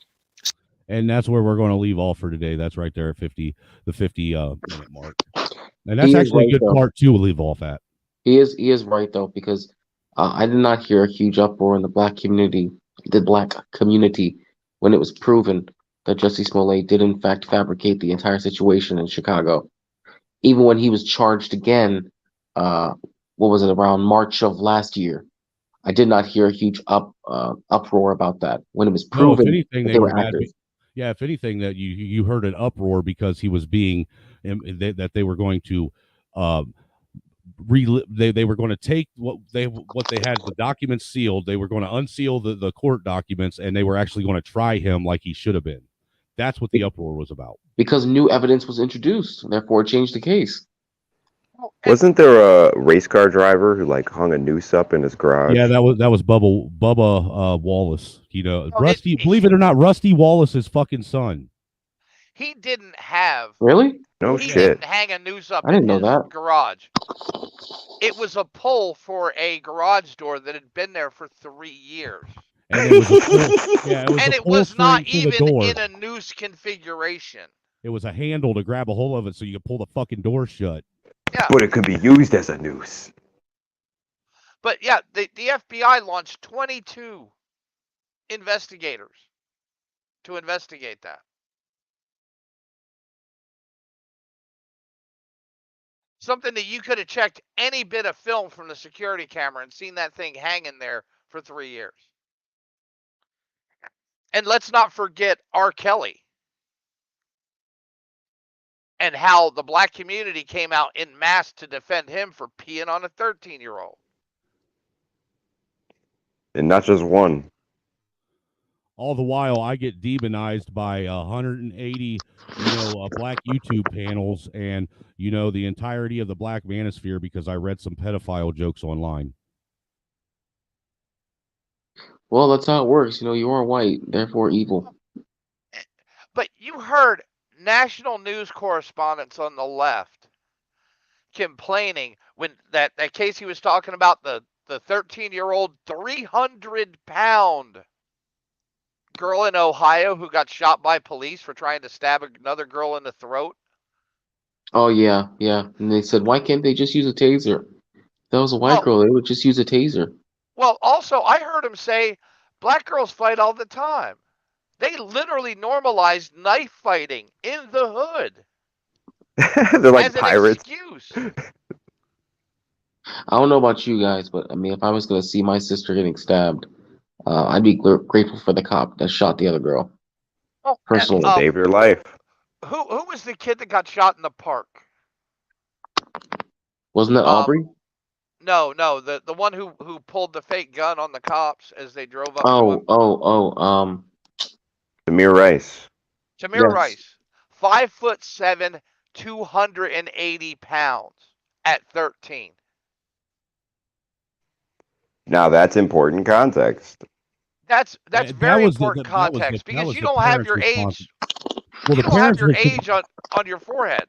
And that's where we're going to leave off for today. That's right there at the 50 minute mark. And that's actually a good part to leave off at. He is right though, because I did not hear a huge uproar in the black community, when it was proven that Jesse Smollett did in fact fabricate the entire situation in Chicago. Even when he was charged again, what was it, around March of last year? I did not hear a huge uproar about that when it was proven No, if anything, that they were mad. actors. Yeah, if anything, that you heard an uproar because he was being that they were going to they were going to take what they had, the documents sealed. They were going to unseal the court documents, and they were actually going to try him like he should have been. That's what the uproar was about. Because new evidence was introduced, therefore it changed the case. Wasn't there a race car driver who like hung a noose up in his garage? Yeah, that was Bubba Wallace. You know, Rusty. Believe it or not, Rusty Wallace's fucking son. He didn't have. Really? No he shit. didn't hang a noose up I didn't in know his that. garage. It was a pole for a garage door that had been there for 3 years. And it was a pull, yeah, it was And a it pull was not string to the even door. in a noose configuration. It was a handle to grab a hold of it so you could pull the fucking door shut. Yeah. But it could be used as a noose. But yeah, the FBI launched 22 investigators to investigate that. Something that you could have checked any bit of film from the security camera and seen that thing hanging there for 3 years. And let's not forget R. Kelly and how the black community came out en masse to defend him for peeing on a 13-year-old. And not just one. All the while, I get demonized by 180, black YouTube panels and, the entirety of the black manosphere because I read some pedophile jokes online. Well, that's how it works. You are white, therefore evil. But you heard national news correspondents on the left complaining when that case he was talking about, the 13-year-old 300-pound girl in Ohio who got shot by police for trying to stab another girl in the throat. Oh yeah. And they said, why can't they just use a taser? If that was a white girl, they would just use a taser. Well, also, I heard him say black girls fight all the time. They literally normalized knife fighting in the hood. They're like as an pirates. Excuse. I don't know about you guys, but I mean, if I was going to see my sister getting stabbed, I'd be grateful for the cop that shot the other girl. Oh, personally, save your life. Who was the kid that got shot in the park? Wasn't that Aubrey? No, the one who pulled the fake gun on the cops as they drove up to him. Tamir Rice. Tamir Rice, 5'7", 280 pounds at 13. Now that's important context. That's very important context because you don't have your age. Well, you don't have your age on your forehead.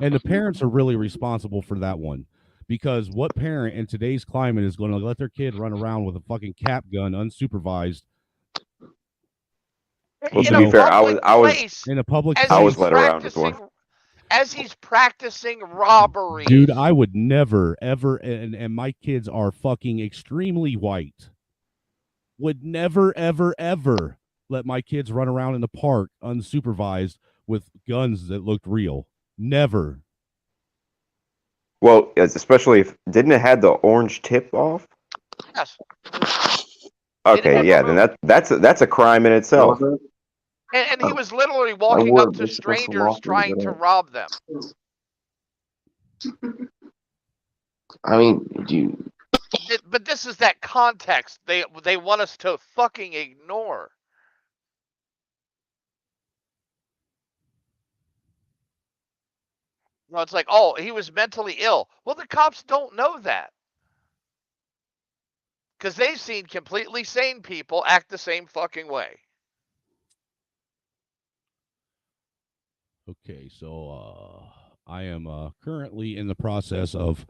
And the parents are really responsible for that one. Because what parent in today's climate is going to let their kid run around with a fucking cap gun unsupervised? Well, to be fair, I was in a public I was led around with one. As he's practicing robbery. Dude, I would never, ever, and my kids are fucking extremely white. Would never, ever, ever let my kids run around in the park unsupervised with guns that looked real. Never. Well, especially if didn't it have the orange tip off? Yes. Okay, yeah, then that's a crime in itself. And he was literally I walking up would, to but that's a strangers lawsuit, trying to but, rob them. I mean, do you, But this is that context they want us to fucking ignore. No, it's like, oh, he was mentally ill. Well, the cops don't know that. Because they've seen completely sane people act the same fucking way. Okay, so I am currently in the process of.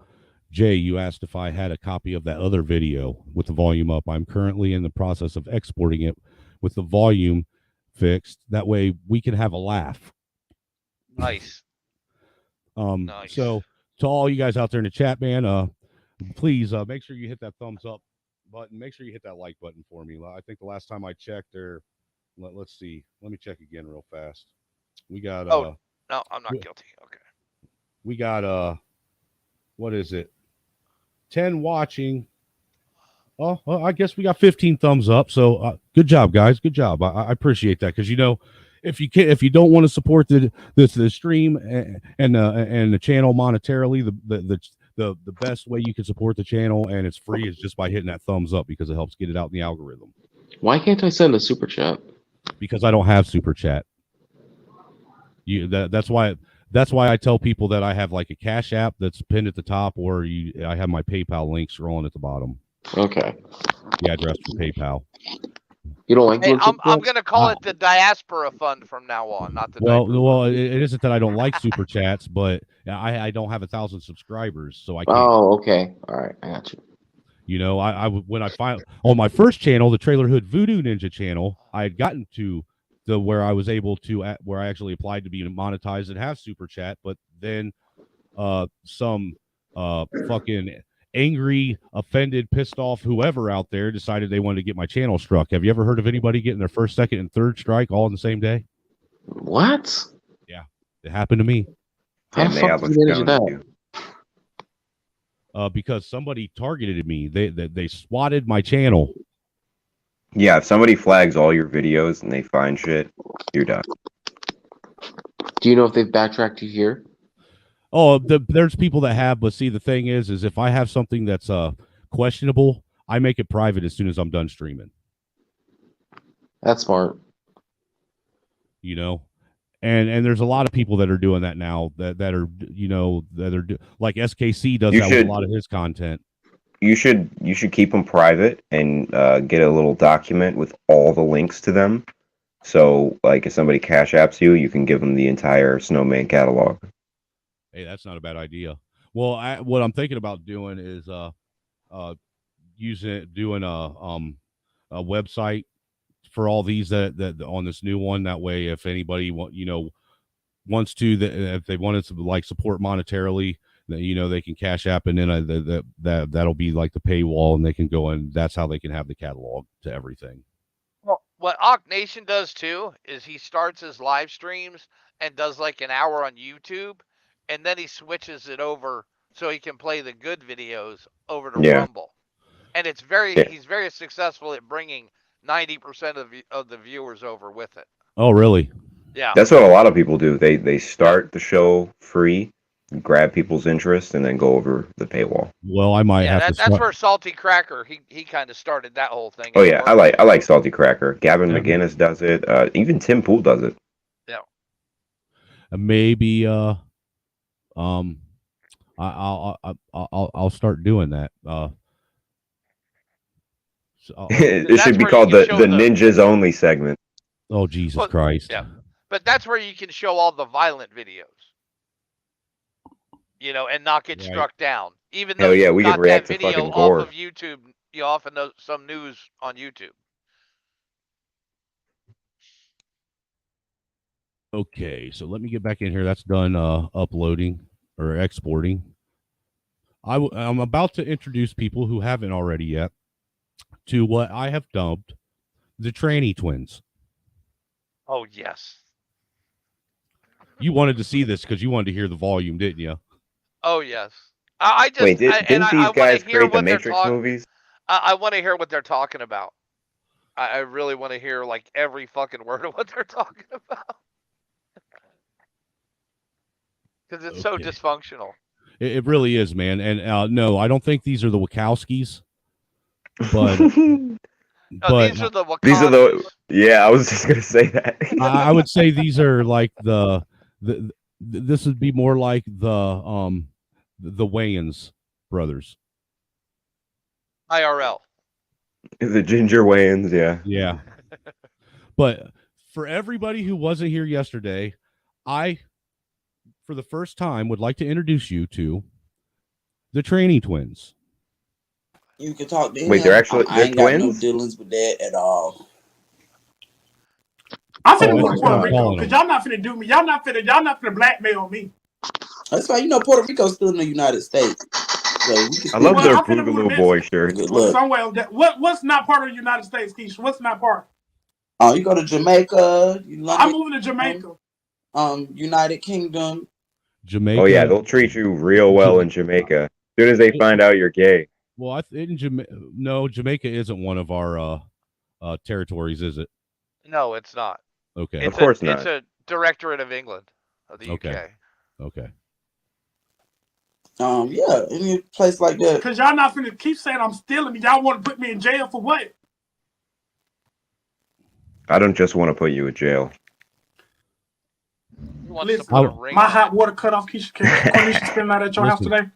Jay, you asked if I had a copy of that other video with the volume up. I'm currently in the process of exporting it with the volume fixed. That way we can have a laugh. Nice. Nice. So to all you guys out there in the chat, man, please make sure you hit that thumbs up button. Make sure you hit that like button for me. I think the last time I checked there, let's see. Let me check again real fast. We got no, I'm not guilty. Okay. We got what is it? 10 watching. Oh, well, I guess we got 15 thumbs up. So good job, guys. Good job. I appreciate that because if you don't want to support the stream and the channel monetarily, the best way you can support the channel and it's free is just by hitting that thumbs up because it helps get it out in the algorithm. why can't I send a super chat? Because I don't have super chat. That's why I tell people that I have like a Cash App that's pinned at the top, or I have my PayPal link scrolling at the bottom. Okay. The address for PayPal. You don't like? Hey, I'm gonna call it the Diaspora Fund from now on, not the. Well, it isn't that I don't like super chats, but I don't have 1,000 subscribers, so I can't. Oh, okay. All right, I got you. You know, when I find on my first channel, the Trailer Hood Voodoo Ninja channel, I had gotten to where I was able to where I actually applied to be monetized and have super chat, but then some fucking angry, offended, pissed off whoever out there decided they wanted to get my channel struck. Have you ever heard of anybody getting their first, second, and third strike all in the same day? What? Yeah, it happened to me. How the fuck did you manage that? Because somebody targeted me. They swatted my channel. Yeah, if somebody flags all your videos and they find shit, you're done. Do you know if they've backtracked you here? Oh, there's people that have, but see, the thing is if I have something that's questionable, I make it private as soon as I'm done streaming. That's smart. You know, and there's a lot of people that are doing that now that are like SKC does that with a lot of his content. You should keep them private and get a little document with all the links to them. So, like, if somebody Cash Apps you, you can give them the entire Snowman catalog. Hey, that's not a bad idea. Well, what I'm thinking about doing is doing a website for all these that on this new one. That way, if anybody wants to, if they wanted to like support monetarily, they can Cash App, and then that'll be like the paywall, and they can go and that's how they can have the catalog to everything. Well, what Ock Nation does too is he starts his live streams and does like an hour on YouTube, and then he switches it over so he can play the good videos over to Rumble. And it's he's very successful at bringing 90% of the viewers over with it. Oh, really? Yeah. That's what a lot of people do. They start the show free, grab people's interest, and then go over the paywall. Well, I might have to. That's where Salty Cracker he kind of started that whole thing. Oh yeah, I like Salty Cracker. Gavin McGinnis does it. Even Tim Pool does it. Yeah. Maybe I'll start doing that. It should be called the Ninjas Only segment. Oh, Jesus Christ. Yeah. But that's where you can show all the violent videos. And not get struck down. Even though we got can react that to video fucking gore. off of YouTube, off of some news on YouTube. Okay, so let me get back in here. That's done uploading or exporting. I'm about to introduce people who haven't already yet to what I have dubbed the Tranny Twins. Oh, yes. You wanted to see this because you wanted to hear the volume, didn't you? Oh, yes. I just wait. Didn't these guys create the Matrix movies? I want to hear what they're talking about. I really want to hear like every fucking word of what they're talking about because it's so Okay. dysfunctional. It really is, man. And no, I don't think these are the Wachowskis, but No, but these are the These are the. Wakandas. Yeah, I was just gonna say that. I would say these are like this would be more like the Wayans brothers. IRL. The Ginger Wayans, yeah. Yeah. But for everybody who wasn't here yesterday, I, for the first time, would like to introduce you to the Training Twins. You can talk to Wait, him. they're actually I they're ain't got no twins? dealings with that at all. I'm Oh, finna move that's to what Puerto I'm Rico calling because them. y'all not finna do me. Y'all not finna blackmail me. That's why Puerto Rico's still in the United States. So we can I still love their I'm finna move to Boogaloo Boy Mexico. shirts. good Well, luck. somewhere that what's not part of the United States, Keisha? What's not part? Oh, you go to Jamaica, I'm London, moving to Jamaica. United Kingdom. Jamaica. Oh yeah, they'll treat you real well in Jamaica. As soon as they find out you're gay. Well, no, Jamaica isn't one of our territories, is it? No, it's not. Okay. Of course It's not. a directorate of England, of the Okay. UK. Okay. Yeah, any place like that. Cause y'all not finna keep saying I'm stealing me. Y'all want to put me in jail for what? I don't just want to put you in jail. He wants Listen, to put a ring my on hot water cut off. Keisha, can Cornisha spend that at your house Listen. today?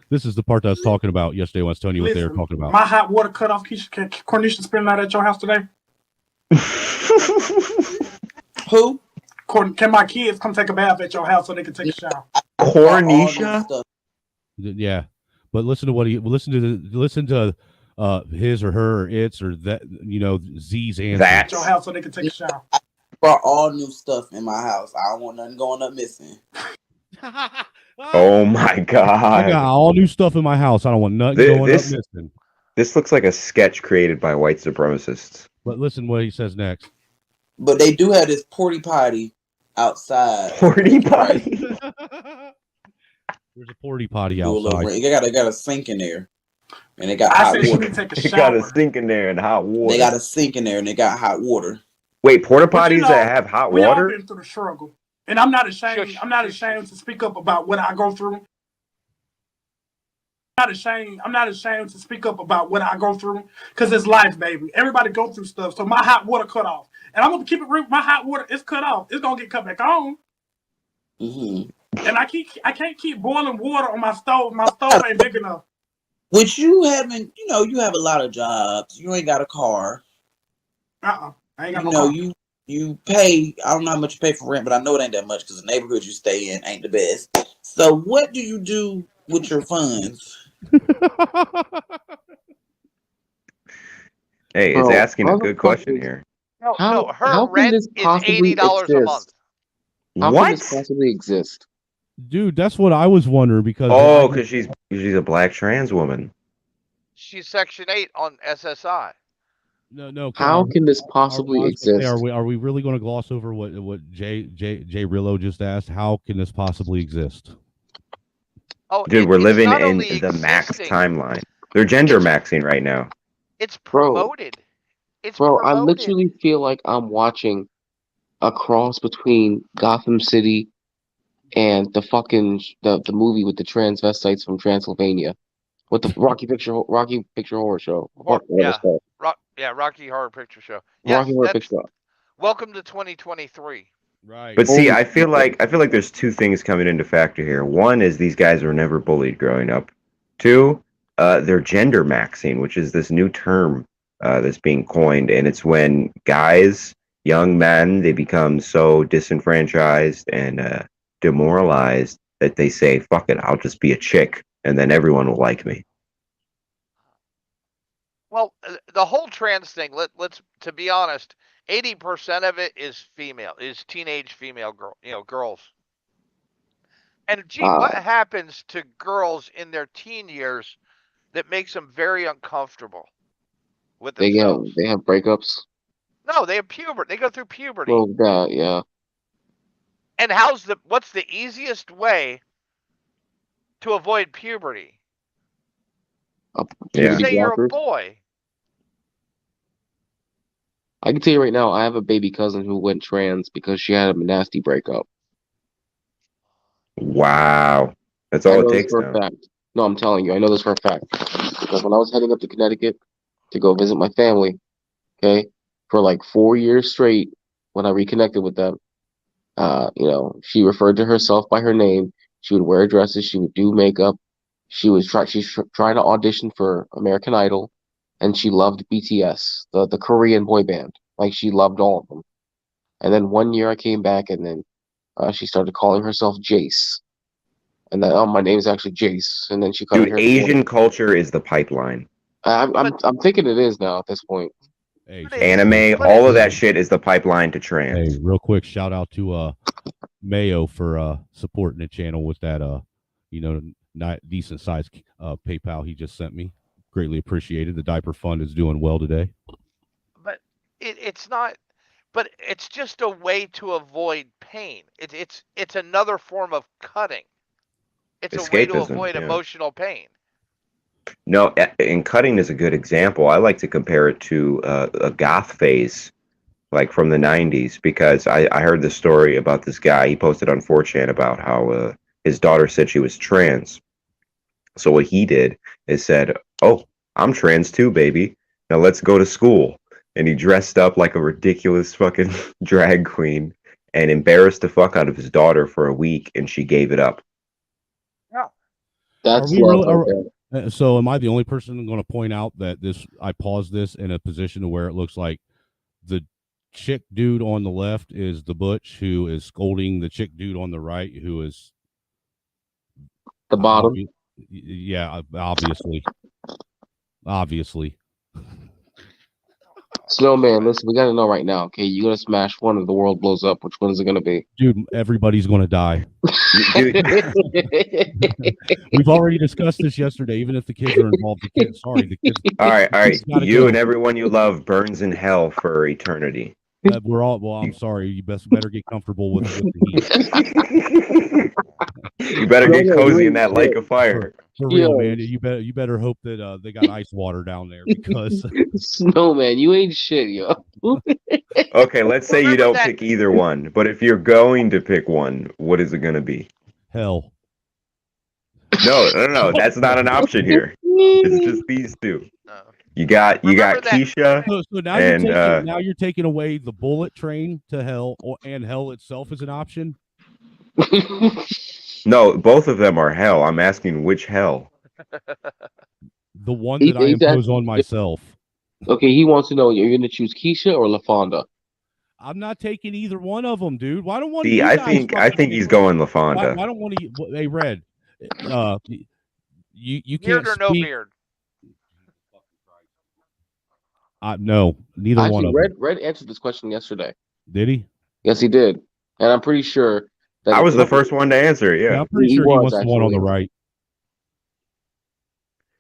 This is the part I was talking about yesterday when I was telling you what they were Listen, talking about. my hot water cut off. Keisha, can Cornisha spend that at your house today? Who? Can my kids come take a bath at your house so they can take a shower? Cornisha? Yeah. But listen to what he listen to his or her or its or that Z's answer. At your house so they can take a shower. I brought all new stuff in my house. I don't want nothing going up missing. Oh my I god. got all new stuff in my house. I don't want nothing going up missing. This looks like a sketch created by white supremacists. But listen what he says next. But they do have this porty potty outside. Porty potty? There's a porty potty Do a little outside. ring. They got a sink in there. And they got I hot said she water. need to take a They got a shower. sink in there and hot water. They got a sink in there and they got hot water. Wait, porta But potties that have hot we all water? been through the struggle, and I'm not ashamed. I'm not ashamed to speak up about what I go through. I'm not ashamed to speak up about what I go through because it's life, baby. Everybody go through stuff. So my hot water cut off, and I'm gonna keep it real. My hot water is cut off. It's gonna get cut back on. Mm-hmm. And I can't keep boiling water on my stove. My stove ain't big enough. Which you haven't, you have a lot of jobs. You ain't got a car. I ain't got no car. You pay. I don't know how much you pay for rent, but I know it ain't that much because the neighborhood you stay in ain't the best. So what do you do with your funds? Hey, it's asking a good question here. No, her how can rent this is possibly $80 a month. exist? How can this possibly exist? Dude, that's what I was wondering because because she's a black trans woman. She's Section 8 on SSI. No. How can this possibly exist? Are we really going to gloss over what Jay Rillo just asked? How can this possibly exist? Oh, Dude, we're living not in only the max existing, timeline. They're gender maxing right now. It's promoted. Bro, I literally feel like I'm watching a cross between Gotham City and the fucking the movie with the transvestites from Transylvania, with the Rocky Picture Horror Show. Rocky Horror Picture Show. Rocky Horror Picture Show. Welcome to 2023. Right. But see, I feel like there's two things coming into factor here. One is these guys were never bullied growing up. Two, they're gender maxing, which is this new term that's being coined, and it's when guys, young men, they become so disenfranchised and demoralized that they say, "Fuck it, I'll just be a chick, and then everyone will like me." Well, the whole trans thing, let's to be honest, 80% of it is teenage female girls. And gee, what happens to girls in their teen years that makes them very uncomfortable with themselves? They have breakups. No, they have puberty. They go through puberty. Well, that, yeah. And what's the easiest way to avoid puberty? Yeah. Say you're a boy. I can tell you right now, I have a baby cousin who went trans because she had a nasty breakup. Wow. That's I all it know this takes for now. a fact. No, I'm telling you, I know this for a fact. Because when I was heading up to Connecticut to go visit my family, okay, for like 4 years straight, when I reconnected with them, she referred to herself by her name. She would wear dresses. She would do makeup. She's trying to audition for American Idol, and she loved BTS, the Korean boy band. Like she loved all of them. And then one year I came back, and then she started calling herself Jace. And then, my name is actually Jace. And then she cut her Dude, hair short. Asian culture is the pipeline. I'm thinking it is now at this point. Hey, Anime, all of that shit is the pipeline to trans. Hey, real quick, shout out to Mayo for supporting the channel with that not decent sized PayPal he just sent me. Greatly appreciated. The diaper fund is doing well today. But it's not. But it's just a way to avoid pain. It's another form of cutting. It's a way to Escapism, avoid yeah. emotional pain. No, and cutting is a good example. I like to compare it to a goth phase, like from the 90s, because I heard this story about this guy. He posted on 4chan about how his daughter said she was trans. So what he did is said, "Oh, I'm trans too, baby. Now let's go to school." And he dressed up like a ridiculous fucking drag queen and embarrassed the fuck out of his daughter for a week, and she gave it up. That's so am I the only person going to point out that I paused this in a position where it looks like the chick dude on the left is the butch who is scolding the chick dude on the right who is the bottom? Yeah, obviously. Snowman, listen, we gotta know right now, okay? You gotta smash one and the world blows up. Which one is it gonna be? Dude, everybody's going to die. We've already discussed this yesterday. Even if the kids are involved, the kids. All right. gotta You go. and everyone you love burns in hell for eternity. We're all. Well, I'm sorry. You better get comfortable with the heat. You better get cozy in that lake of fire. For real, man. You better hope that they got ice water down there because Snowman, you ain't shit, yo. Okay, let's say you don't pick either one, but if you're going to pick one, what is it going to be? Hell. No. That's not an option here. It's just these two. You got Keisha. So now and you're taking away the bullet train to hell, and hell itself is an option. No, both of them are hell. I'm asking which hell. The one that I impose on myself. Okay, he wants to know: you're going to choose Keisha or LaFonda? I'm not taking either one of them, dude. Why don't want to? See, I think he's going LaFonda. Why don't want to? Hey, Red. You can't Beard or no beard? No, neither one of them. Red answered this question yesterday. Did he? Yes, he did, and I'm pretty sure that I was the first one to answer. Yeah, I'm pretty sure he was the one on the right.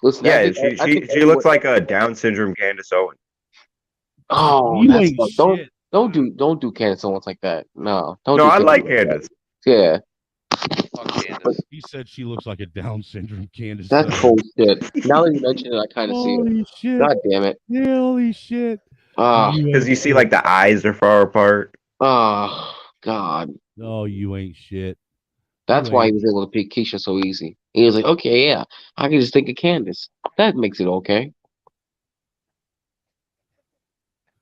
Listen, yeah, she looks like a Down syndrome Candace Owens. Oh, don't do Candace Owens like that. No, don't. No, do I Candace like like Candace. that. Yeah. He said she looks like a Down syndrome Candace. That's bullshit. Now that you mention it, I kind of see Holy it. shit. God damn it. Yeah, holy shit. Because you see, like, the eyes are far apart. Oh, God. Oh, you ain't shit. That's why he was able to pick Keisha so easy. He was like, okay, yeah, I can just think of Candace. That makes it okay.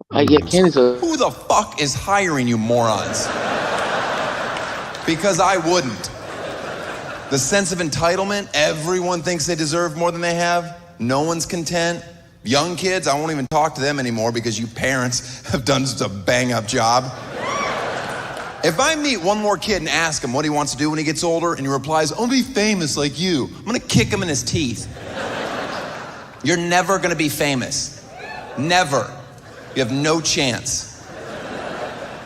I get Candace. Who the fuck is hiring you morons? Because I wouldn't. The sense of entitlement, everyone thinks they deserve more than they have. No one's content. Young kids, I won't even talk to them anymore because you parents have done just a bang-up job. If I meet one more kid and ask him what he wants to do when he gets older and he replies, "I'll be famous like you," I'm gonna kick him in his teeth. You're never gonna be famous. Never. You have no chance.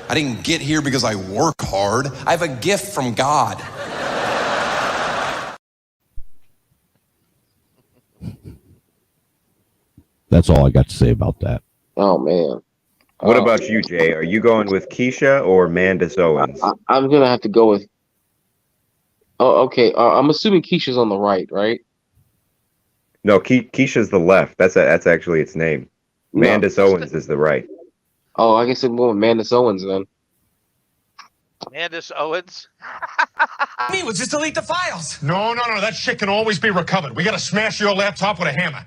I didn't get here because I work hard. I have a gift from God. That's all I got to say about that. Oh, man. What about you, Jay? Are you going with Keisha or Mandis Owens? I'm going to have to go with... Oh, okay. I'm assuming Keisha's on the right, right? No, Keisha's the left. That's actually its name. No. Mandis Owens is the right. Oh, I guess it's more Mandis Owens then. Mandis Owens. Me was just delete the files. No, that shit can always be recovered. We gotta smash your laptop with a hammer.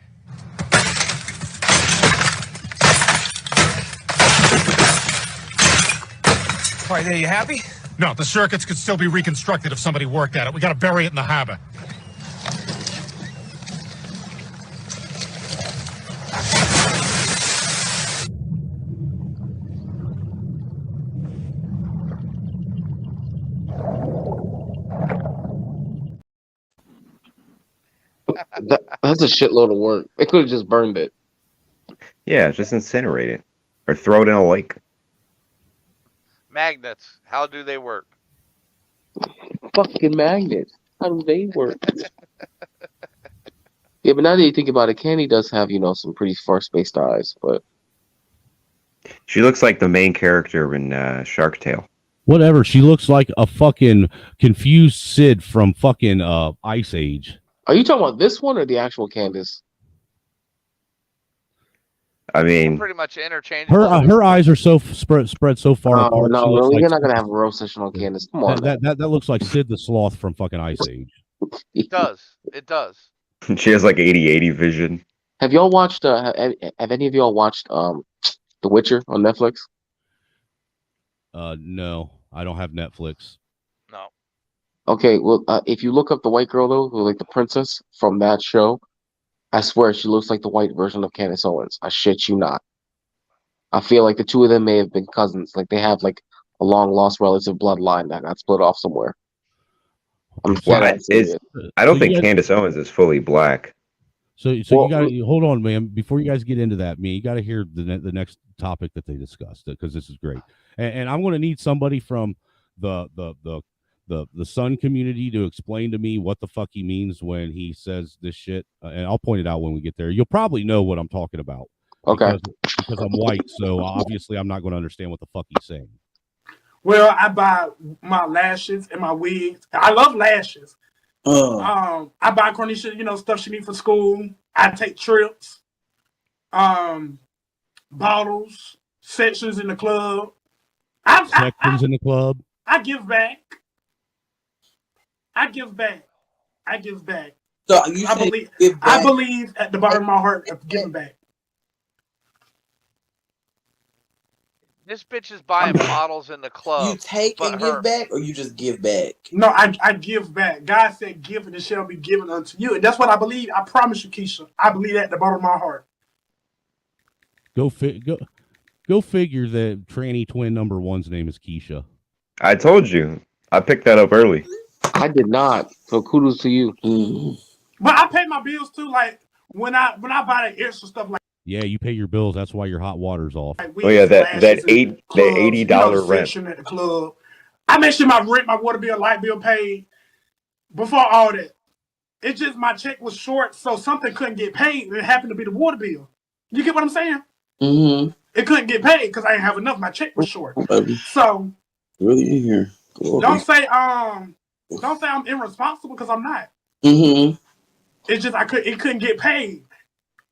All right, there, you happy? No, the circuits could still be reconstructed if somebody worked at it. We gotta bury it in the harbor. That's a shitload of work. They could have just burned it. Yeah, just incinerate it. Or throw it in a lake. Magnets. How do they work? Fucking magnets. How do they work? Yeah, but now that you think about it, Candy does have, some pretty far-spaced eyes, but... She looks like the main character in Shark Tale. Whatever. She looks like a fucking confused Sid from fucking Ice Age. Are you talking about this one or the actual Candace? I mean, pretty much interchangeable. Her eyes are so spread so far Oh, apart. no, She looks you're like not going to have a roast session on Candace. Come on. that looks like Sid the Sloth from fucking Ice Age. It does. It does. She has like 80/80 vision. Have y'all watched, have any of y'all watched The Witcher on Netflix? No, I don't have Netflix. No. Okay, well, if you look up the white girl, though, like the princess from that show, I swear she looks like the white version of Candace Owens. I shit you not. I feel like the two of them may have been cousins. Like they have like a long lost relative bloodline that got split off somewhere. I'm serious. I don't So think you guys- Candace Owens is fully black. So you got to hold on, man. Before you guys get into that, you got to hear the next topic that they discussed because this is great. And I'm going to need somebody from the Sun community to explain to me what the fuck he means when he says this shit. And I'll point it out when we get there. You'll probably know what I'm talking about. Okay. Because I'm white, so obviously I'm not going to understand what the fuck he's saying. Well, I buy my lashes and my wigs. I love lashes. I buy Cornisha, stuff she needs for school. I take trips. Bottles, sections in the club. Sections in the club. I give back. I give back. So you I believe at the bottom of my heart of giving back. This bitch is buying bottles in the club. You take and give back, or you just give back? No, I give back. God said, "Give and it shall be given unto you," and that's what I believe. I promise you, Keisha. I believe that at the bottom of my heart. Go figure that tranny twin number one's name is Keisha. I told you. I picked that up early. I did not. So kudos to you. But I pay my bills too. Like when I buy the extra stuff, like Yeah, you pay your bills. That's why your hot water's off. Oh yeah, that $80 rent. section at the club. I make sure my rent, my water bill, light bill paid before all that. It's just my check was short, so something couldn't get paid. And it happened to be the water bill. You get what I'm saying? Mm-hmm. It couldn't get paid because I didn't have enough. My check was short. So Really in here? don't say I'm irresponsible because I'm not. Mm-hmm. It's just it couldn't get paid.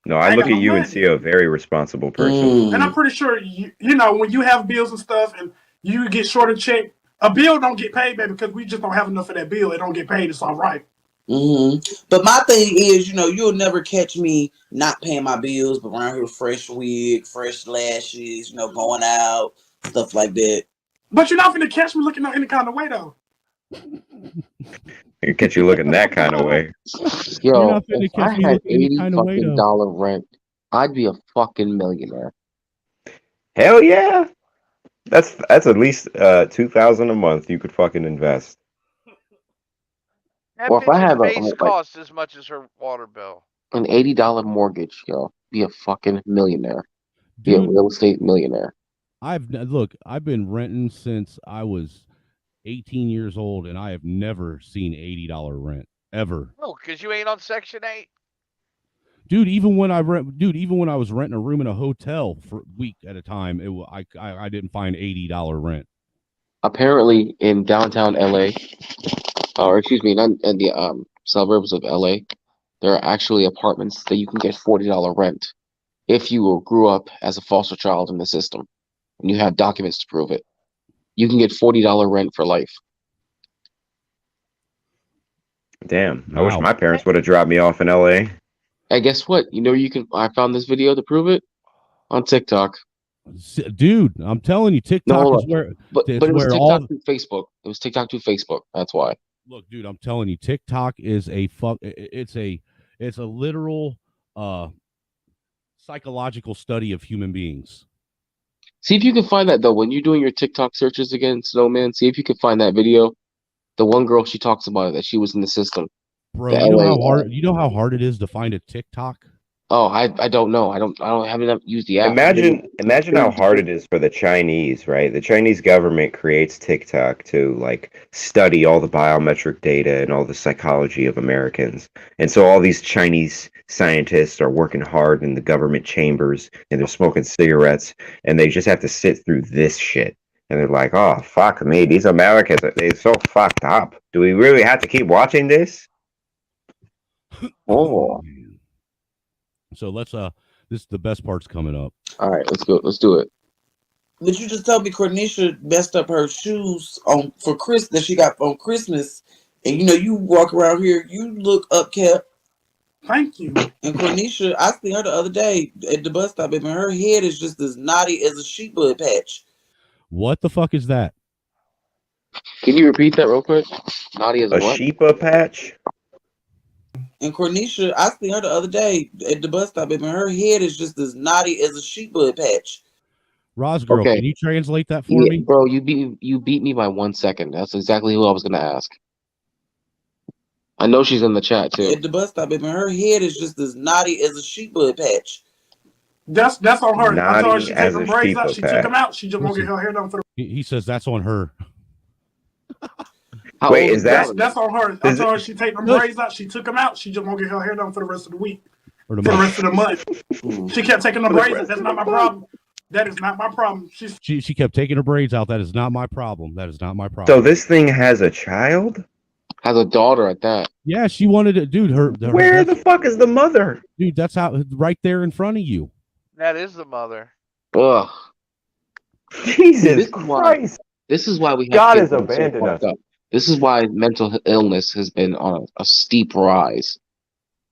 No, I look at you and see a very responsible person. And I'm pretty sure when you have bills and stuff and you get short a check, a bill don't get paid, baby, because we just don't have enough of that bill. It don't get paid. It's all right. Mm-hmm. But my thing is, you'll never catch me not paying my bills, but around here with fresh wig, fresh lashes, going out, stuff like that. But you're not going to catch me looking any kind of way, though. It catch you looking that kind of way. Yo, if I had $80 rent, I'd be a fucking millionaire. Hell yeah. That's at least $2,000 a month you could fucking invest. That Or if I have base cost as much as her water bill. an $80 mortgage, be a fucking millionaire. Be a real estate millionaire. I've been renting since I was 18 years old, and I have never seen $80 rent ever. No, because you ain't on Section 8. Dude, even when I was renting a room in a hotel for a week at a time, I didn't find $80 rent. Apparently, in downtown LA, or excuse me, not in the suburbs of LA, there are actually apartments that you can get $40 rent if you grew up as a foster child in the system and you have documents to prove it. You can get $40 rent for life. Damn, I wish my parents would have dropped me off in LA. Hey, guess what? You know, I found this video to prove it on TikTok. Dude, I'm telling you, TikTok is where. But it's it was where TikTok all. to Facebook. It was TikTok to Facebook. That's why. Look, dude, I'm telling you, TikTok is a fuck. It's a literal psychological study of human beings. See if you can find that though. When you're doing your TikTok searches again, Snowman, see if you can find that video. The one girl, she talks about it, that she was in the system. Bro, you know how hard it is to find a TikTok? Oh, I don't know. I haven't used the app. Imagine how hard it is for the Chinese, right? The Chinese government creates TikTok to like study all the biometric data and all the psychology of Americans. And so all these Chinese scientists are working hard in the government chambers and they're smoking cigarettes and they just have to sit through this shit. And they're like, oh, fuck me, these Americans, they're so fucked up. Do we really have to keep watching this? Oh. So this is the best part's coming up. All right, let's go. Let's do it. But you just told me Cornisha messed up her shoes for Chris that she got on Christmas, and you know you walk around here, you look upkept. Thank you. And Cornisha, I seen her the other day at the bus stop, and her head is just as knotty as a sheep bud patch. What the fuck is that? Can you repeat that real quick? Naughty as a what? Sheepa patch? And Cornisha, I seen her the other day at the bus stop, and her head is just as knotty as a sheep bud patch. Rosgirl, Okay. can you translate that for me? Bro, you beat me by 1 second. That's exactly who I was gonna ask. I know she's in the chat too. At the bus stop, and her head is just as knotty as a sheep bud patch. That's on her. I told her she Naughty take her as a braids out. sheepa She patch. took them out. She just won't get Listen. her hair done for the. He says that's on her. Wait, is that? That's on her. I Is told her it- she take them braids out. She took them out. She just won't get her hair done for the rest of the week. Or For the rest of the month. She kept taking the braids out. That's not my problem. That is not my problem. She kept taking her braids out. That is not my problem. That is not my problem. So this thing has a child? Has a daughter at that. Yeah, she wanted it, dude. Where the fuck is the mother? Dude, that's how right there in front of you. That is the mother. Ugh. Jesus Christ. This is why we have God kids has that are so abandoned fucked us. up. This is why mental illness has been on a steep rise.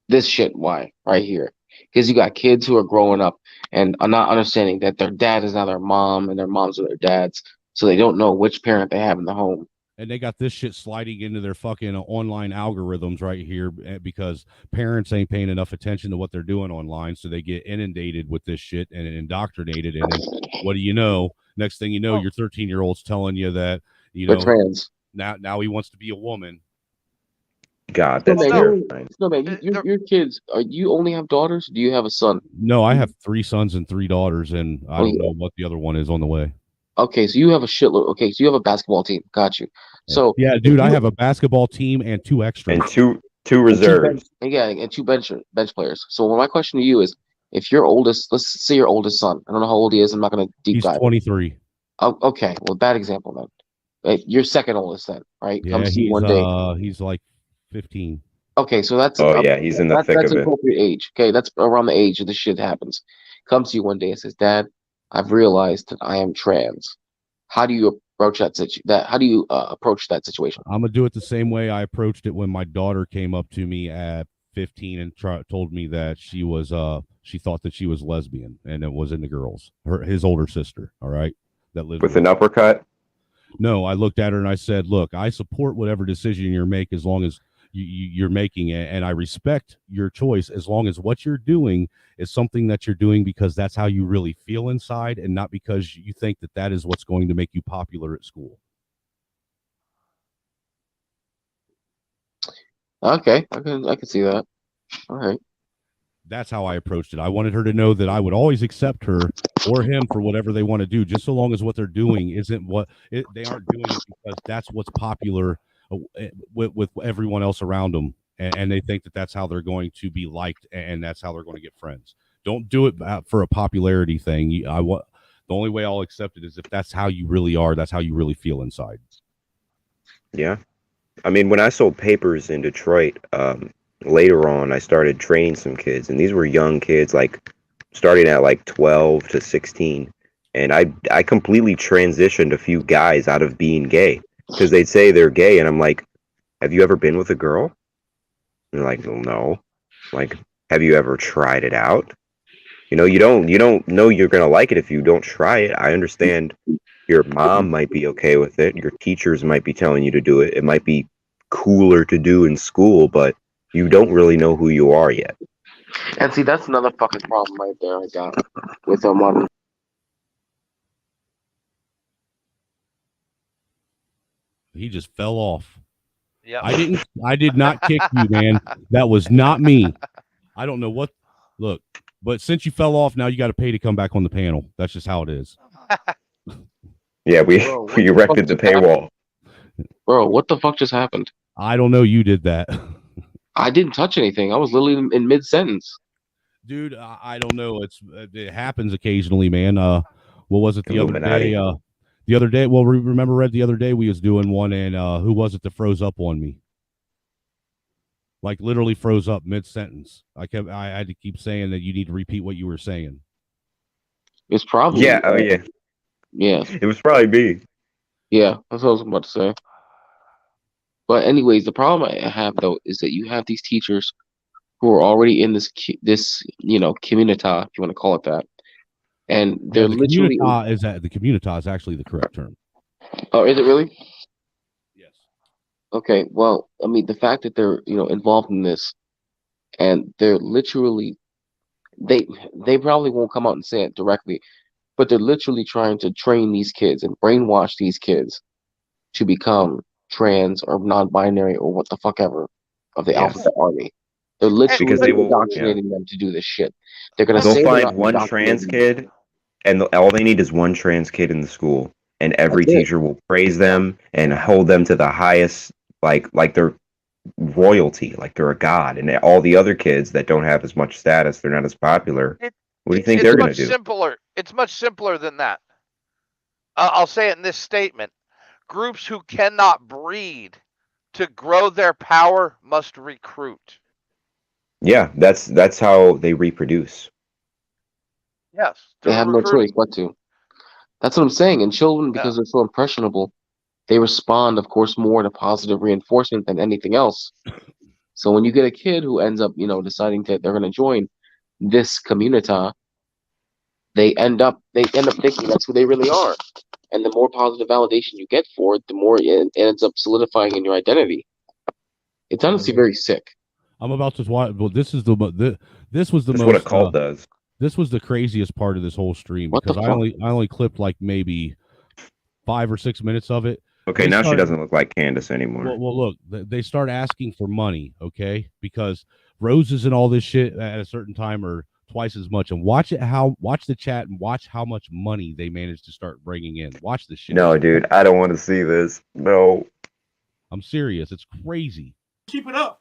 This shit, why? Right here. Because you got kids who are growing up and are not understanding that their dad is now their mom and their moms are their dads. So they don't know which parent they have in the home. And they got this shit sliding into their fucking online algorithms right here because parents ain't paying enough attention to what they're doing online. So they get inundated with this shit and indoctrinated. And then what do you know? Next thing you know, your 13-year-old's telling you that, you know, They're trans. Now he wants to be a woman. God, that's terrifying. Snowman, your kids, you only have daughters? Do you have a son? No, I have 3 sons and 3 daughters, and I don't yeah. know what the other one is on the way. Okay, so you have a shitload. Okay, so you have a basketball team. Got you. So Yeah, dude, I have a basketball team and 2 extras. And two reserves. and 2 bench players. So my question to you is, if your oldest, let's say your oldest son, I don't know how old he is. I'm not going to deep He's dive. 23. Oh, okay, well, bad example then. Right, your second oldest then, right? Yeah, Comes to you one day. he's like 15. Okay, so that's he's in the thick that's of it. appropriate age. Okay, that's around the age of this shit happens. Comes to you one day and says, "Dad, I've realized that I am trans." How do you approach approach that situation? I'm gonna do it the same way I approached it when my daughter came up to me at 15 and told me that she was she thought that she was lesbian and it was in the girls. His older sister. All right, that lived With an uppercut? No, I looked at her and I said, "Look, I support whatever decision you make as long as you're making it, and I respect your choice as long as what you're doing is something that you're doing because that's how you really feel inside, and not because you think that is what's going to make you popular at school." Okay, I can see that. All right. That's how I approached it. I wanted her to know that I would always accept her or him for whatever they want to do, just so long as what they're doing isn't they aren't doing it because that's what's popular with everyone else around them, and they think that that's how they're going to be liked and that's how they're going to get friends. Don't do it for a popularity thing. The only way I'll accept it is if that's how you really are, that's how you really feel inside. Yeah. I mean, when I sold papers in Detroit, later on, I started training some kids, and these were young kids, like starting at like 12 to 16. And I completely transitioned a few guys out of being gay because they'd say they're gay, and I'm like, have you ever been with a girl? And they're like, well, no. Like, have you ever tried it out? You don't know you're gonna like it if you don't try it. I understand your mom might be okay with it. Your teachers might be telling you to do it. It might be cooler to do in school, but you don't really know who you are yet. And see, that's another fucking problem right there I got with modern. He just fell off. Yeah. I did not kick you, man. That was not me. I don't know what. Look, but since you fell off, now you got to pay to come back on the panel. That's just how it is. Yeah, we erected the paywall. Bro, what the fuck just happened? I don't know. You did that. I didn't touch anything. I was literally in mid sentence. Dude, I don't know. It happens occasionally, man. What was it the Illuminati. other day? The other day, well, remember, Red, the other day we was doing one, and who was it that froze up on me? Like literally froze up mid sentence. I had to keep saying that you need to repeat what you were saying. It's probably Yeah. Oh yeah. Yeah. It was probably me. Yeah, that's what I was about to say. But anyways, the problem I have though is that you have these teachers who are already in this community, if you want to call it that, and they're The literally. communita is actually the correct term. Oh, is it really? Yes. Okay. Well, I mean, the fact that they're involved in this, and they're literally, they probably won't come out and say it directly, but they're literally trying to train these kids and brainwash these kids to become trans or non-binary or what the fuck ever of the alphabet army. They're literally Because they will- indoctrinating them to do this shit. They're gonna They'll say they're find not one trans indoctrinating. kid, and all they need is one trans kid in the school, and every That's it. teacher will praise them and hold them to the highest, like they're royalty, like they're a god. And all the other kids that don't have as much status, they're not as popular. What do you think they're going to do? Simpler. It's much simpler than that. I'll say it in this statement. Groups who cannot breed to grow their power must recruit. Yeah, that's how they reproduce. Yes. They have no choice but to. That's what I'm saying. And children, because they're so impressionable, they respond, of course, more to positive reinforcement than anything else. So when you get a kid who ends up, deciding that they're going to join this community, they end up thinking that's who they really are. And the more positive validation you get for it, the more it ends up solidifying in your identity. It's honestly very sick. I'm about to watch. Well, this was the That's most. what a cult does. This was the craziest part of this whole stream because I only clipped like maybe 5 or 6 minutes of it. Okay, now she doesn't look like Candace anymore. Well, look, they start asking for money, okay? Because roses and all this shit at a certain time are twice as much. And watch the chat and watch how much money they managed to start bringing in. Watch the shit. No, dude, I don't want to see this. No, I'm serious. It's crazy. Keep it up,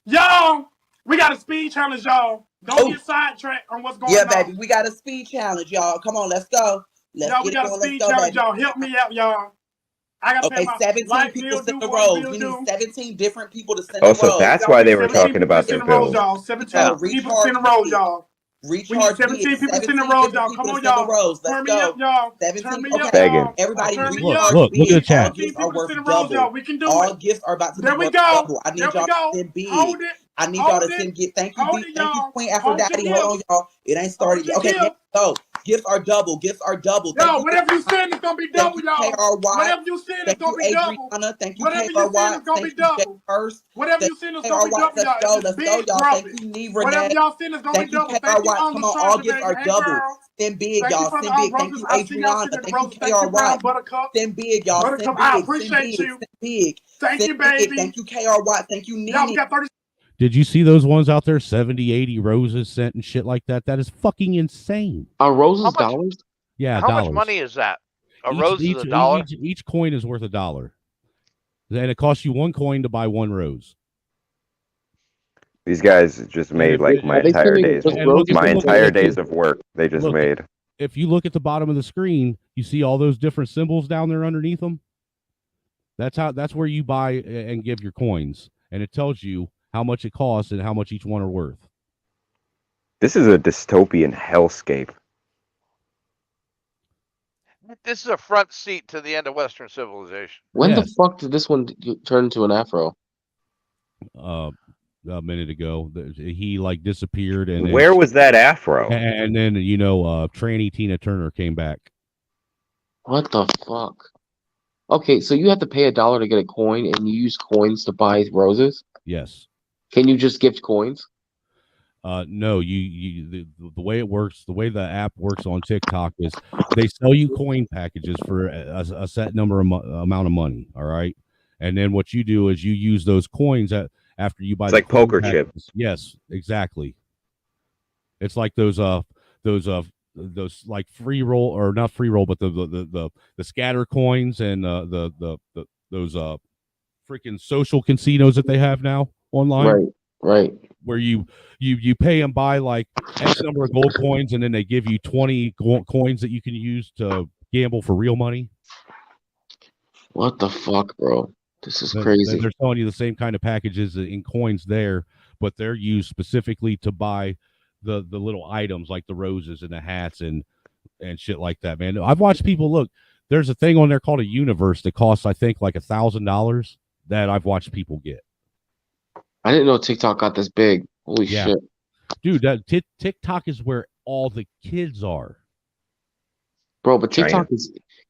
y'all. We got a speed challenge, y'all. Don't get sidetracked on what's going on. Yeah, baby, we got a speed challenge, y'all. Come on, let's go. Y'all, we got a speed challenge, y'all. Help me out, y'all. I got to pay my 17 people send the rolls. We need 17 different people to send Oh, the so rolls. that's why they were talking about their bills. 17 people send the rolls, y'all. Recharge 17 people send the rolls, y'all. Come on, y'all. Turn me up, y'all. 17. Begging. Everybody, look at the chat. Gifts are worth double. We can do all it. gifts are about to There be we worth go. double. I need There we y'all go. to send big. Hold it. I need y'all Hold to it. send gift. Thank you, Hold B. it, Thank you, y'all. Queen Hold Aphrodite. your Hold on, y'all. It ain't started yet. Hold your Okay, gift. so gifts are double. Gifts are double. Yo, whatever you send is gonna be double, y'all. KRY. Whatever you send is gonna be double. Adriana. Thank you, Whatever you send is KRY. gonna be Thank you, Jay double. First. Whatever you send is gonna be double, y'all. Let's go. It's Let's big, go, y'all. drop Thank it. you, Nee Whatever Renee. y'all send is gonna Thank be you, double. Thank you, KRY. Come on, all Sasha, gifts baby. are Hey, double. girl. Send big, Thank you y'all. for Send the big. Thank roses. you, I see y'all Adriana. sending Thank you, roses. Thank you, KRY. Brown Buttercup. Send big, y'all. Send Buttercup, big. I Send appreciate big. you. Send big. Thank you, Send big. baby. Thank you, KRY. Thank you, Y'all, we Nene. got 30. Did you see those ones out there? 70, 80 roses sent and shit like that. That is fucking insane. Are roses dollars? Yeah, How dollars. much money is that? A rose is $1. Each coin is worth $1. And it costs you 1 coin to buy 1 rose. These guys just made like my entire days. My entire days of work. They just made. If you look at the bottom of the screen, you see all those different symbols down there underneath them. That's where you buy and give your coins, and it tells you how much it costs and how much each one are worth. This is a dystopian hellscape. This is a front seat to the end of Western civilization. When Yes. the fuck did this one turn into an afro? A minute ago, he like disappeared, and Where was that afro? And then tranny Tina Turner came back. What the fuck? Okay, so you have to pay $1 to get a coin, and you use coins to buy roses. Yes. Can you just gift coins? No, the way it works, the way the app works on TikTok is they sell you coin packages for a set number of amount of money. All right, and then what you do is you use those coins after you buy. It's the like coin poker packages. chips. Yes, exactly. It's like those like free roll, or not free roll, but the scatter coins and those freaking social casinos that they have now online. Right. Where you pay and buy like X number of gold coins, and then they give you 20 coins that you can use to gamble for real money. What the fuck, bro? This is crazy. They're selling you the same kind of packages in coins there, but they're used specifically to buy the little items like the roses and the hats and shit like that, man. I've watched people look. There's a thing on there called a universe that costs, I think, like $1,000 that I've watched people get. I didn't know TikTok got this big. Holy shit. Dude, TikTok is where all the kids are. Bro, but TikTok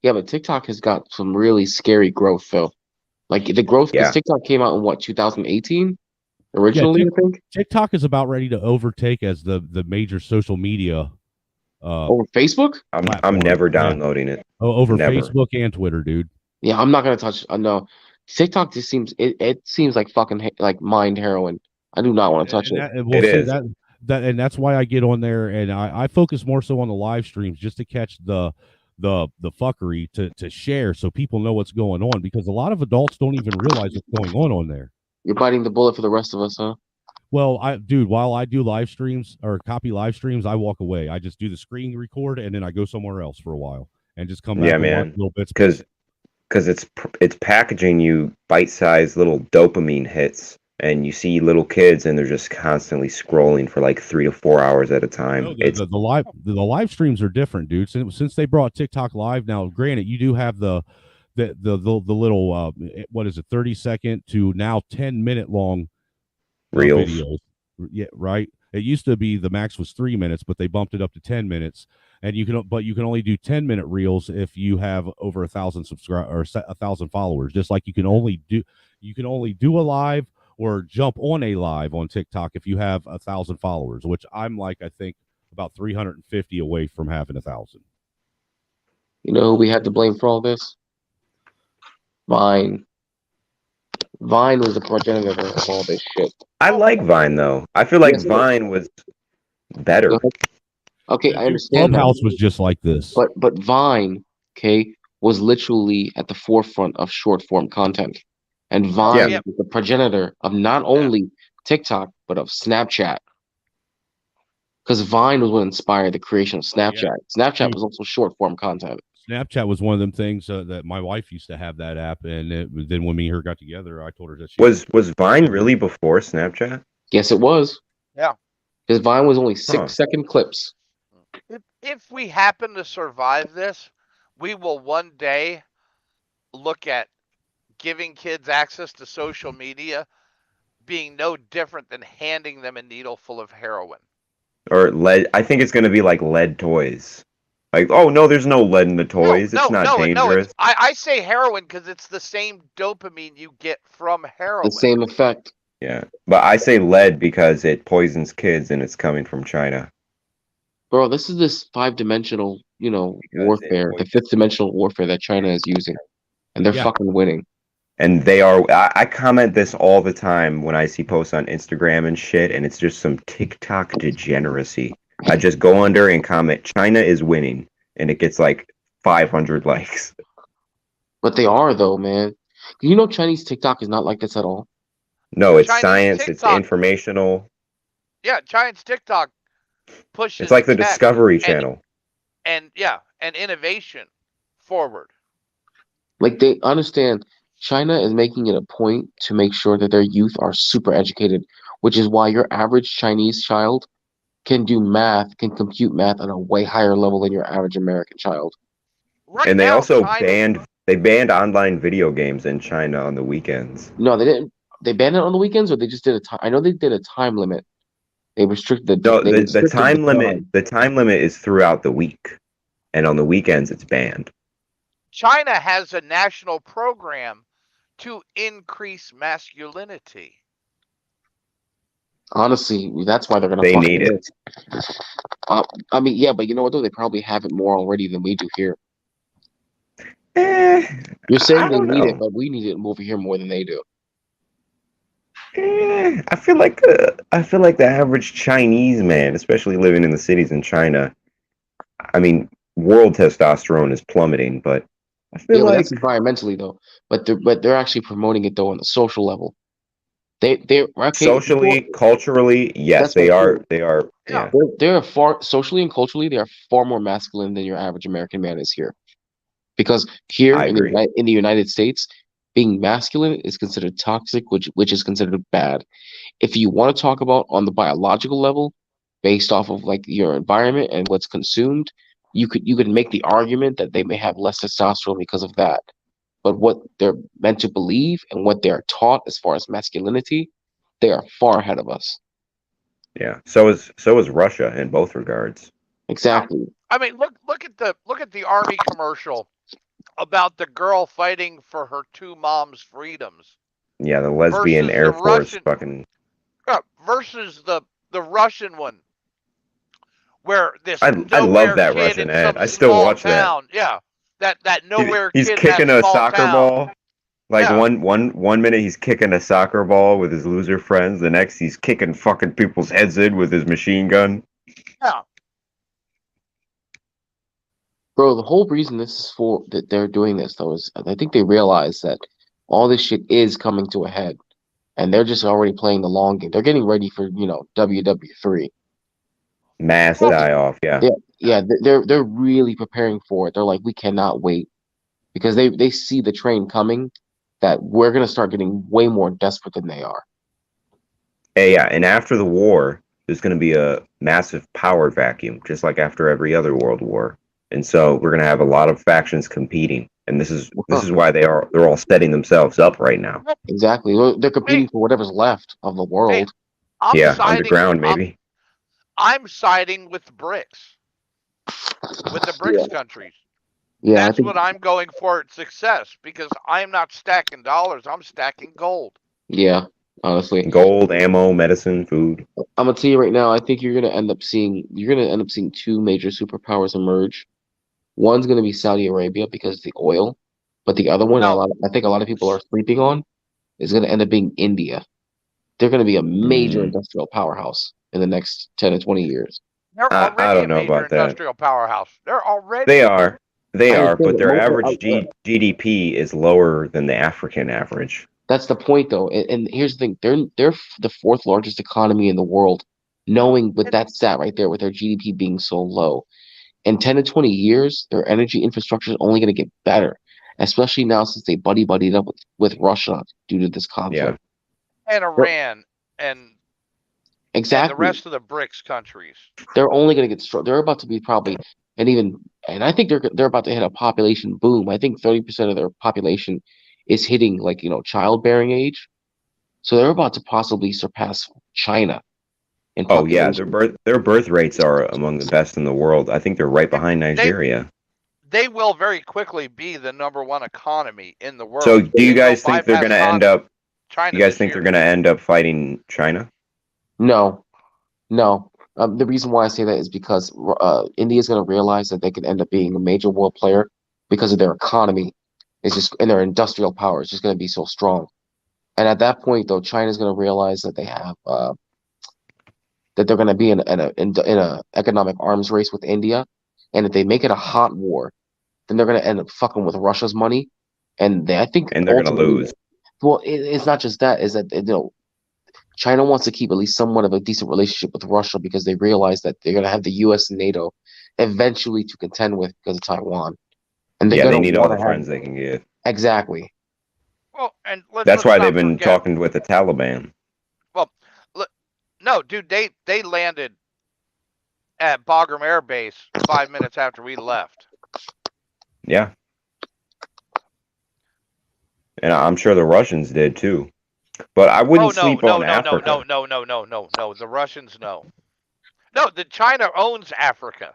but TikTok has got some really scary growth though. Like the growth, because TikTok came out in what, 2018 originally, I think. TikTok is about ready to overtake as the major social media. Over Facebook? I'm never downloading it. Over Never. Facebook and Twitter, dude. Yeah, I'm not gonna touch. No, TikTok just seems it seems like fucking like mind heroin. I do not want to touch it. And that's why I get on there, and I focus more so on the live streams just to catch the fuckery to share so people know what's going on, because a lot of adults don't even realize what's going on there. You're biting the bullet for the rest of us, huh? Well, while I do live streams or copy live streams, I walk away. I just do the screen record, and then I go somewhere else for a while and just come back and watch little bits. Because it's packaging you bite-sized little dopamine hits, and you see little kids and they're just constantly scrolling for like 3 to 4 hours at a time. No, the live streams are different, dude. Since they brought TikTok live, now granted you do have the little what is it, 30-second to now 10-minute long Reels. videos. Yeah, right. It used to be the max was 3 minutes, but they bumped it up to 10 minutes. And you can only do 10-minute reels if you have over 1,000 subscribers or 1,000 followers. Just like you can only do a live or jump on a live on TikTok if you have 1,000 followers, which I'm like, I think about 350 away from having 1,000. You know who we had to blame for all this? Vine. Vine was the progenitor of all this shit. I like Vine though. I feel like Vine was better. Okay, I understand. Clubhouse was just like this. But Vine, okay, was literally at the forefront of short form content. And Vine is the progenitor of not only TikTok, but of Snapchat. Because Vine was what inspired the creation of Snapchat. Snapchat was also short form content. Snapchat was one of them things that my wife used to have that app, and then when me and her got together, I told her that she was Vine really before Snapchat? Yes, it was. Yeah. Because Vine was only 6-second clips. If we happen to survive this, we will one day look at giving kids access to social media being no different than handing them a needle full of heroin. Or lead. I think it's going to be like lead toys. Like, oh no, there's no lead in the toys. It's not dangerous. I say heroin because it's the same dopamine you get from heroin. The same effect. Yeah, but I say lead because it poisons kids and it's coming from China. Bro, this is this 5-dimensional, warfare, the 5th-dimensional warfare that China is using, and they're fucking winning. And they are. I comment this all the time when I see posts on Instagram and shit, and it's just some TikTok degeneracy. I just go under and comment, China is winning, and it gets like 500 likes. But they are, though, man. You know Chinese TikTok is not like this at all? No, it's Chinese science, TikTok, it's informational. Yeah, Chinese TikTok pushes It's like the tech Discovery Channel. and innovation forward. Like, they understand China is making it a point to make sure that their youth are super educated, which is why your average Chinese child can do math, can compute math at a way higher level than your average American child. Right And they now, also China. banned online video games in China on the weekends. No, they didn't. They banned it on the weekends, or they just did a time. I know they did a time limit. They restricted No, they the restricted time limit time. the time limit is throughout the week, and on the weekends it's banned. China has a national program to increase masculinity. Honestly, that's why they're gonna They fucking need it. win. I mean, yeah, but you know what though? They probably have it more already than we do here. You're saying I they don't need it, know. but we need it over here more than they do. I feel like the average Chinese man, especially living in the cities in China, I mean, world testosterone is plummeting, but I feel Yeah, but like that's environmentally though. But they're actually promoting it though on the social level. They're okay. socially, culturally, yes, That's my point. they are, yeah. They're far socially and culturally they are far more masculine than your average American man is here. Because here I agree. in the United States, being masculine is considered toxic, which is considered bad. If you want to talk about on the biological level, based off of like your environment and what's consumed, you could make the argument that they may have less testosterone because of that. But what they're meant to believe and what they're taught as far as masculinity, they are far ahead of us. Yeah. So is Russia in both regards. Exactly. I mean, look at the army commercial about the girl fighting for her two moms' freedoms Yeah, the lesbian versus Air the Force Russian fucking versus the Russian one, where this I love nowhere that kid Russian in ad. some I still small watch that. town, yeah, that nowhere He's kid in that kicking a small soccer town, ball. Like yeah, one minute he's kicking a soccer ball with his loser friends, the next he's kicking fucking people's heads in with his machine gun. yeah. Bro, the whole reason this is for that they're doing this though is I think they realize that all this shit is coming to a head, and they're just already playing the long game. They're getting ready for WW3. Mass die off, yeah. They're really preparing for it. They're like, we cannot wait because they see the train coming. That we're gonna start getting way more desperate than they are. Yeah, and after the war, there's going to be a massive power vacuum, just like after every other world war. And so we're going to have a lot of factions competing, and this is why they're all setting themselves up right now. Exactly. They're competing for whatever's left of the world. Yeah, underground maybe. I'm siding with BRICS, with the BRICS countries. Yeah, That's what I'm going for at success because I'm not stacking dollars. I'm stacking gold. Yeah, honestly. Gold, ammo, medicine, food. I'm gonna tell you right now, I think you're gonna end up seeing two major superpowers emerge. One's gonna be Saudi Arabia because of the oil, but the other one, I think a lot of people are sleeping on, is gonna end up being India. They're gonna be a major industrial powerhouse in the next 10 to 20 years. They're I already a don't know major about that. industrial powerhouse. They're already. They are, I but understand their that average GDP is lower than the African average. That's the point, though. And here's the thing: they're the fourth largest economy in the world. Knowing with that stat right there, with their GDP being so low, in 10 to 20 years, their energy infrastructure is only going to get better, especially now since they buddied up with Russia due to this conflict. And Iran and Exactly. the rest of the BRICS countries. They're only going to get strong. They're about to be probably, and I think they're about to hit a population boom. I think 30% of their population is hitting childbearing age. So they're about to possibly surpass China in population. their birth rates are among the best in the world. I think they're right behind Nigeria. They will very quickly be the number one economy in the world. So do you guys think they're going to end up? China you guys think they're going to end up fighting China? No. The reason why I say that is because India is going to realize that they can end up being a major world player because of their economy. It's just and their industrial power is just going to be so strong. And at that point, though, China is going to realize that they have that they're going to be in a economic arms race with India, and if they make it a hot war, then they're going to end up fucking with Russia's money, and they're going to lose. Well, it's not just that; is that China wants to keep at least somewhat of a decent relationship with Russia because they realize that they're going to have the U.S. and NATO eventually to contend with because of Taiwan, and they're they going need to all want the to friends have they can get. exactly. Well, and That's let's why not they've been forget. talking with the Taliban. Well, no, dude, they landed at Bagram Air Base 5 minutes after we left. Yeah. And I'm sure the Russians did too. But I wouldn't sleep on Africa. No. The Russians know. No, the China owns Africa.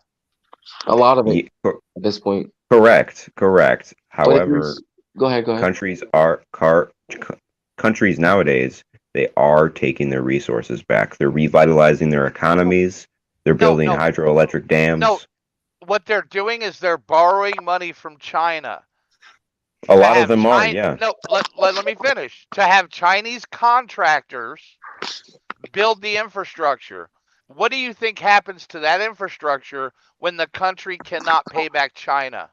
A lot of it Ye- at this point. Correct. But if However, go ahead. countries nowadays, they are taking their resources back. They're revitalizing their economies. They're building hydroelectric dams. No, what they're doing is they're borrowing money from China. A lot of them are, yeah. No, let me finish. To have Chinese contractors build the infrastructure. What do you think happens to that infrastructure when the country cannot pay back China?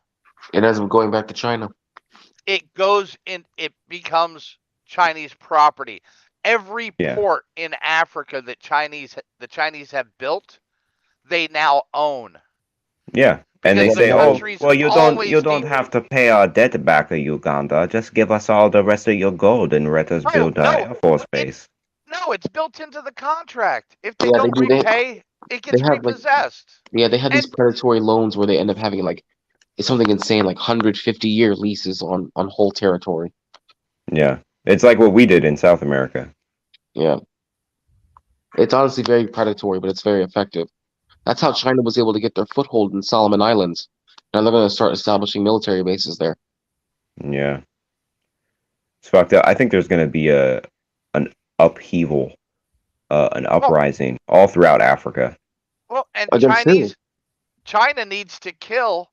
It ends up going back to China. It becomes Chinese property. Every port in Africa that the Chinese have built, they now own. Yeah. And they Because say, the "Oh, countries well, you always don't have to pay our debt back to Uganda. Just give us all the rest of your gold and let us build our Air Force base." No, it's built into the contract. If they Yeah, don't they do. repay, it gets have repossessed. they have these predatory loans where they end up having it's something insane, like 150-year leases on whole territory. Yeah. It's like what we did in South America. Yeah. It's honestly very predatory, but it's very effective. That's how China was able to get their foothold in Solomon Islands. Now they're going to start establishing military bases there. Yeah. It's fucked up. I think there's going to be an upheaval, an uprising all throughout Africa. Well, and Against China needs to kill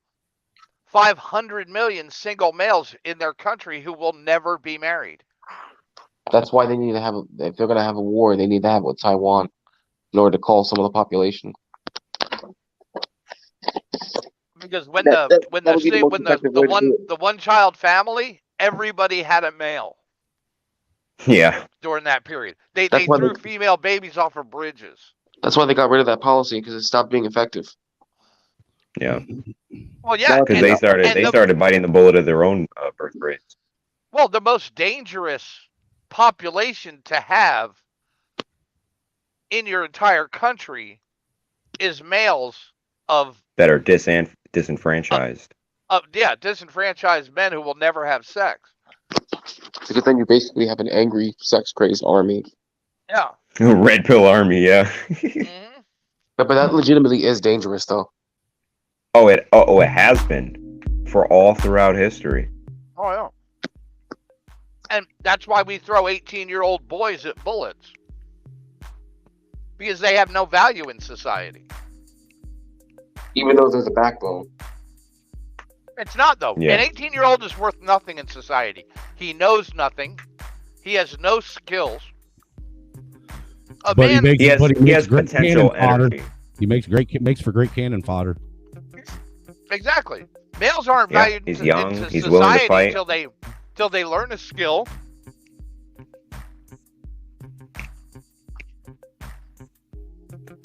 500 million single males in their country who will never be married. That's why they need to have, if they're going to have a war, they need to have it with Taiwan in order to call some of the population. Because when That the would be the most effective way to do it. the one child family, everybody had a male Yeah. during that period. They That's why threw female babies off of bridges. That's why they got rid of that policy, because it stopped being effective. Yeah. Well, yeah, Because they started biting the bullet of their own birth rates. Well, the most dangerous population to have in your entire country is males that are disenfranchised. Disenfranchised men who will never have sex. Because then you basically have an angry, sex-crazed army. Yeah. Red pill army, yeah. But that legitimately is dangerous, though. Oh, it has been for all throughout history. Oh yeah. And that's why we throw 18-year-old boys at bullets. Because they have no value in society. Even though there's a backbone. It's not, though. Yeah. An 18-year-old is worth nothing in society. He knows nothing. He has no skills. He has great potential cannon fodder. energy. He makes for great cannon fodder. Exactly. Males aren't Yeah, valued he's into young, society he's willing to fight. till they learn a skill.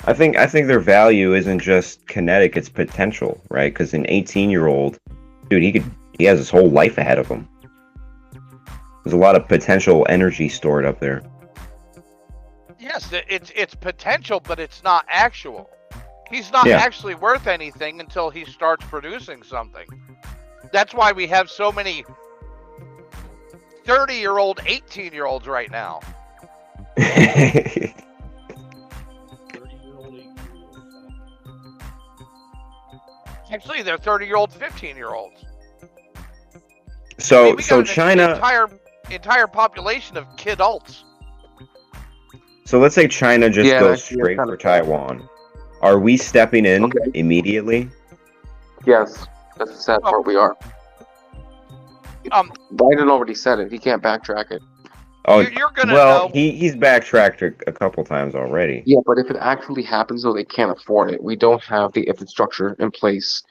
I think their value isn't just kinetic; it's potential, right? Because an 18-year-old, dude, he has his whole life ahead of him. There's a lot of potential energy stored up there. Yes, it's potential, but it's not actual. He's not actually worth anything until he starts producing something. That's why we have so many 30-year-old, 18-year-olds right now. Actually, they're 30-year-old, 15-year-olds. So got China, an entire population of kidults. so let's say China just Yeah, goes that's straight kind for of- Taiwan. Are we stepping in immediately? Yes, that's the sad part. We are. Biden already said it. He can't backtrack it. Oh, you're gonna well, know. he's backtracked a couple times already. Yeah, but if it actually happens, though, they can't afford it. We don't have the infrastructure in place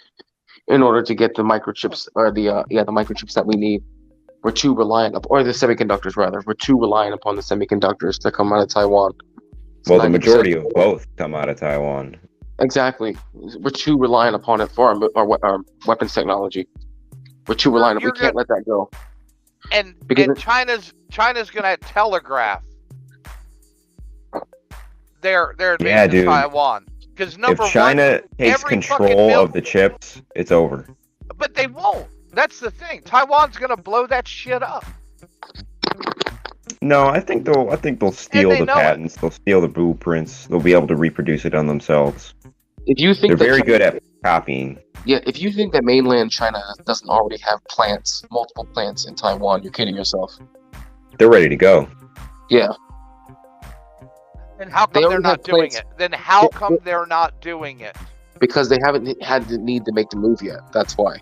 in order to get the microchips or the microchips that we need. We're too reliant or the semiconductors rather. We're too reliant upon the semiconductors that come out of Taiwan. It's Well, the 90%. majority of both come out of Taiwan. Exactly. We're too reliant upon it for our weapons technology. We're too reliant. We can't let that go. And Because China's gonna telegraph their advantage Yeah, in dude. Taiwan. Because number If China one, takes every fucking control of the chips, it's over. but they won't. That's the thing. Taiwan's gonna blow that shit up. No, I think they'll steal they the know it. patents. They'll steal the blueprints. They'll be able to reproduce it on themselves. if you think They're that very good at copying. Yeah, if you think that mainland China doesn't already have plants, multiple plants in Taiwan, you're kidding yourself. They're ready to go. Yeah. And how They come they're already not have doing plants. it? Then how come they're not doing it? Because they haven't had the need to make the move yet. That's why.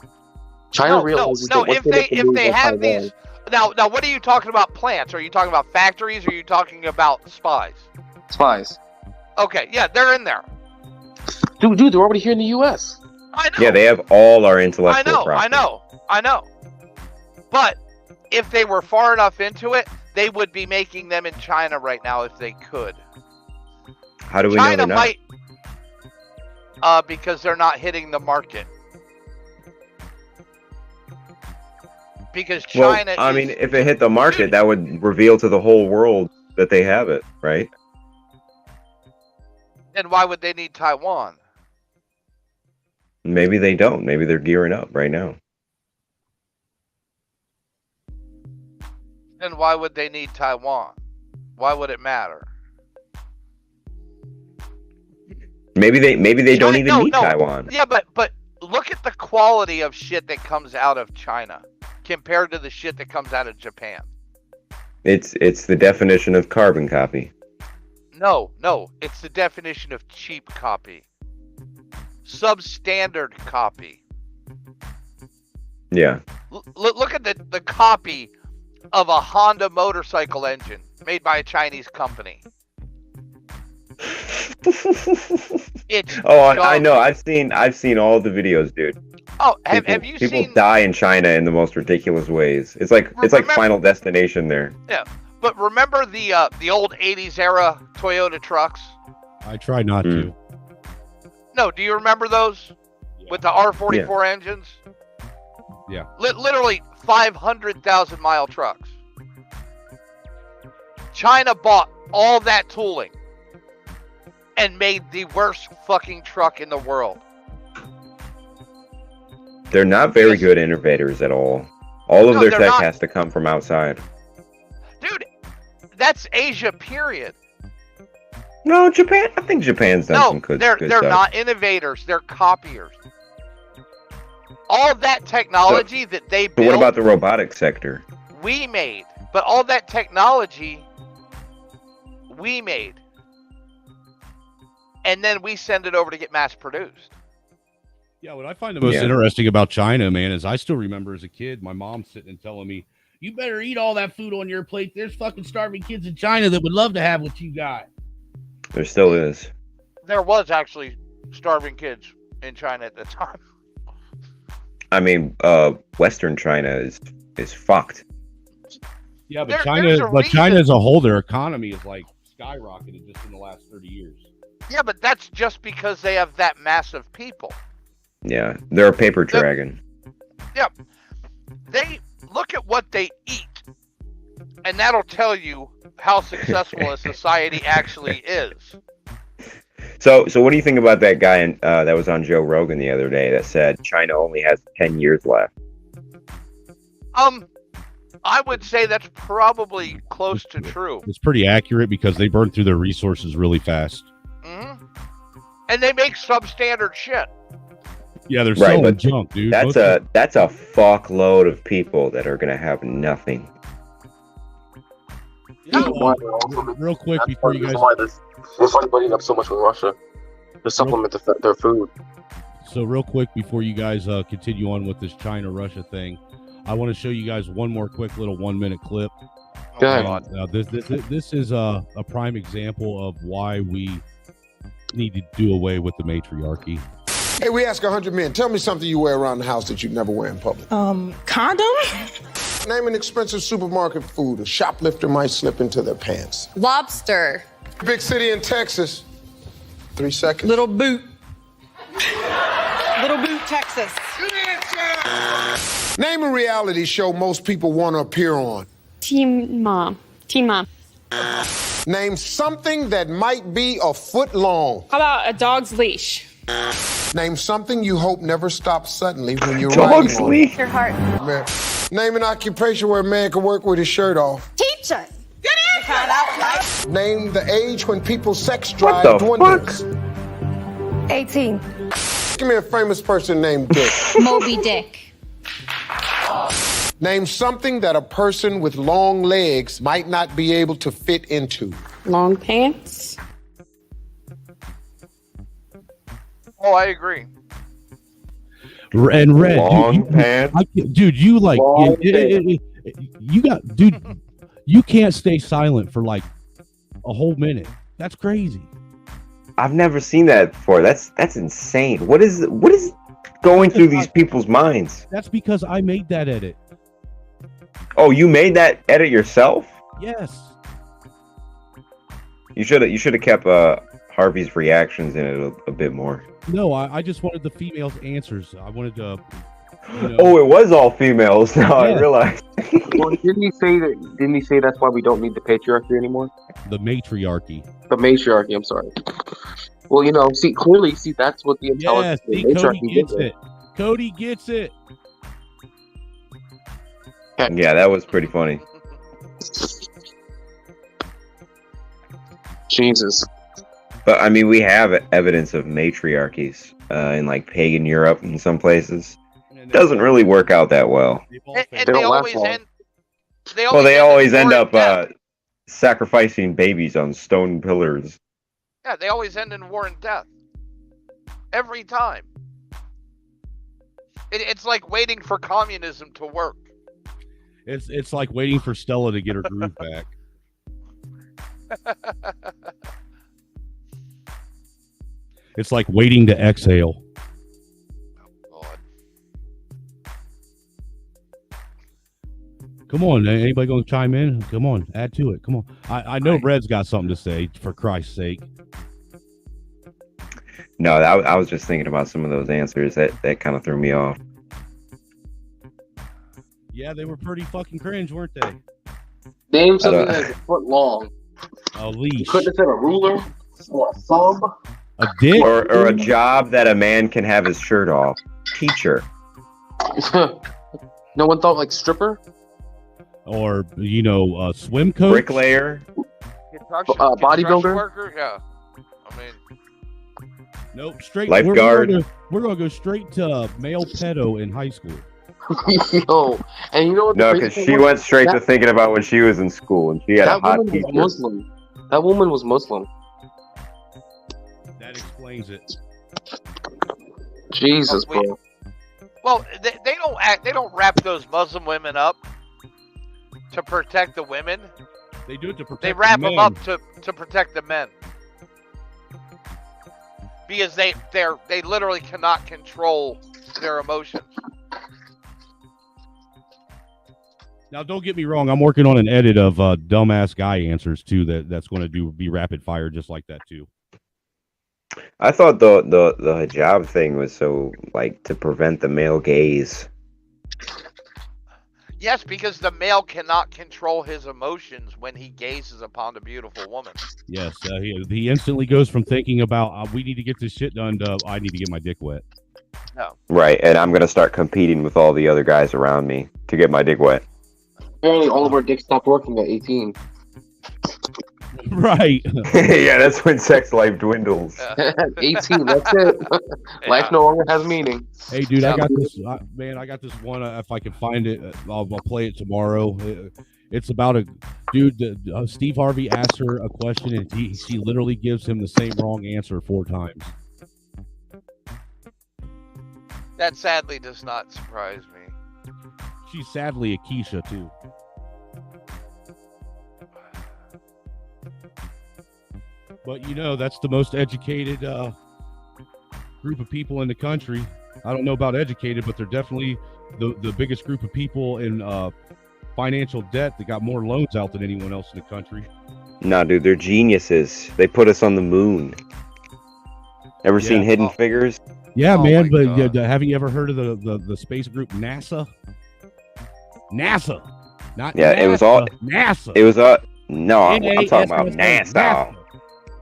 China realizes that once If they make the move they on have Taiwan, these now what are you talking about plants? Are you talking about factories or are you talking about spies? spies. Okay, yeah, they're in there. Dude, they're already here in the U.S. I know. Yeah, they have all our intellectual property. I know. But if they were far enough into it, they would be making them in China right now if they could. How do we know China they're not? might because they're not hitting the market. Because China Well, I mean, if it hit the market, that would reveal to the whole world that they have it, right? then why would they need Taiwan? Maybe they don't. Maybe they're gearing up right now. Then why would they need Taiwan? Why would it matter? Maybe they don't even need Taiwan. Yeah, but look at the quality of shit that comes out of China compared to the shit that comes out of Japan. It's the definition of carbon copy. No, it's the definition of cheap copy. Substandard copy. Yeah. Look at the copy of a Honda motorcycle engine made by a Chinese company. I know. I've seen all the videos, dude. Oh, have you people seen? die in China in the most ridiculous ways. It's like Final Destination there. Yeah, but remember the old '80s era Toyota trucks? I try not to. No, do you remember those with the R44 engines? Yeah. Literally 500,000 mile trucks. China bought all that tooling and made the worst fucking truck in the world. They're not very good innovators at all. All of their they're tech not. has to come from outside. Dude, that's Asia, period. No, Japan. I think Japan's done some good they're stuff. not innovators. They're copiers. All that technology that they But built, what about the robotics sector? we made. But all that technology, we made. And then we send it over to get mass produced. Yeah, what I find the most interesting about China, man, is I still remember as a kid, my mom sitting and telling me, "You better eat all that food on your plate. There's fucking starving kids in China that would love to have what you got." There still is. There was actually starving kids in China at the time. I mean, Western China is fucked. Yeah, but China as a whole, their economy is like skyrocketed just in the last 30 years. Yeah, but that's just because they have that mass of people. Yeah, they're a paper dragon. Yep. They look at what they eat, and that'll tell you how successful a society actually is. So what do you think about that guy that was on Joe Rogan the other day that said China only has 10 years left? I would say that's probably close to true. It's pretty accurate because they burn through their resources really fast. Mm-hmm. And they make substandard shit. Yeah, they're selling junk, dude. That's a fuckload of people that are gonna have nothing. Real quick before you guys. That's why they're buddying up so much with Russia to supplement their food. So real quick before you guys continue on with this China-Russia thing, I want to show you guys one more quick little 1-minute clip. Go ahead. This is a prime example of why we need to do away with the matriarchy. Hey, we ask 100 men. Tell me something you wear around the house that you'd never wear in public. Condom? Name an expensive supermarket food a shoplifter might slip into their pants. Lobster. Big city in Texas. 3 seconds. Little Boot. Little Boot, Texas. Name a reality show most people want to appear on. Teen Mom. Teen Mom. Name something that might be a foot long. How about a dog's leash? Name something you hope never stops suddenly when you're Dog's riding on leash. it. Your heart. Man. Name an occupation where a man can work with his shirt off. Teacher. Good answer. Name the age when people's sex What drive the dwindles. 18. Give me a famous person named Dick. Moby Dick. Name something that a person with long legs might not be able to fit into. Long pants. Oh, I agree. And Red, Long pants. Dude, you like Long you got, dude. You can't stay silent for like a whole minute. That's crazy. I've never seen that before. That's insane. What is going through these people's minds? That's because I made that edit. Oh, you made that edit yourself? Yes. You should have kept Harvey's reactions in it a bit more. No, I just wanted the females' answers. I wanted to. Oh, it was all females. Now I Yeah. realize. Well, didn't he say that's why we don't need the patriarchy anymore? The matriarchy. The matriarchy. I'm sorry. Well, clearly, that's what the Yeah, intelligence. see, the Cody matriarchy gets did it. Cody gets it. Yeah, that was pretty funny. Jesus. But I mean, we have evidence of matriarchies in like pagan Europe in some places. Doesn't really work out that well. And they always end. They always end war and up death. sacrificing babies on stone pillars. Yeah, they always end in war and death. Every time. It's like waiting for communism to work. It's like waiting for Stella to get her groove back. It's like waiting to exhale. Come on, anybody going to chime in? Come on, add to it. Come on. I know Red's got something to say, for Christ's sake. No, I was just thinking about some of those answers that kind of threw me off. Yeah, they were pretty fucking cringe, weren't they? Name something that's a foot long. A leash. You couldn't have said a ruler or a thumb. A dick? Or a job that a man can have his shirt off. Teacher. No one thought like stripper? Or, swim coach? Bricklayer. Bodybuilder? Worker? Yeah. I mean, nope, straight. Lifeguard. We're gonna go straight to male pedo in high school. Yo, and you know what? No, because she went straight to thinking about when she was in school and she had a That hot woman teacher. was Muslim. That woman was Muslim. That explains it. Jesus, bro. well, they don't wrap those Muslim women up to protect the women. They do it to protect. They wrap the them men. up to protect the men. Because they literally cannot control their emotions. Now, don't get me wrong. I'm working on an edit of dumbass guy answers too. That's going to be rapid fire just like that too. I thought the hijab thing was so like to prevent the male gaze. Yes, because the male cannot control his emotions when he gazes upon a beautiful woman. Yes, he instantly goes from thinking about we need to get this shit done to I need to get my dick wet. No. Right, and I'm gonna start competing with all the other guys around me to get my dick wet. Apparently, all of our dicks stopped working at 18. Right. Yeah, that's when sex life dwindles. 18, that's it. Life no longer has meaning. Hey, dude, I got this. I got this one. If I can find it, I'll play it tomorrow. It's about a dude. Steve Harvey asks her a question, and she literally gives him the same wrong answer 4 times. That sadly does not surprise me. She's sadly a Keisha too. But that's the most educated group of people in the country. I don't know about educated, but they're definitely the biggest group of people in financial debt that got more loans out than anyone else in the country. Nah, dude, they're geniuses. They put us on the moon. Ever seen Hidden Figures? Yeah, man. But haven't you ever heard of the space group NASA? NASA. Not Yeah, NASA, it was all NASA. It was no, I'm talking about NASA.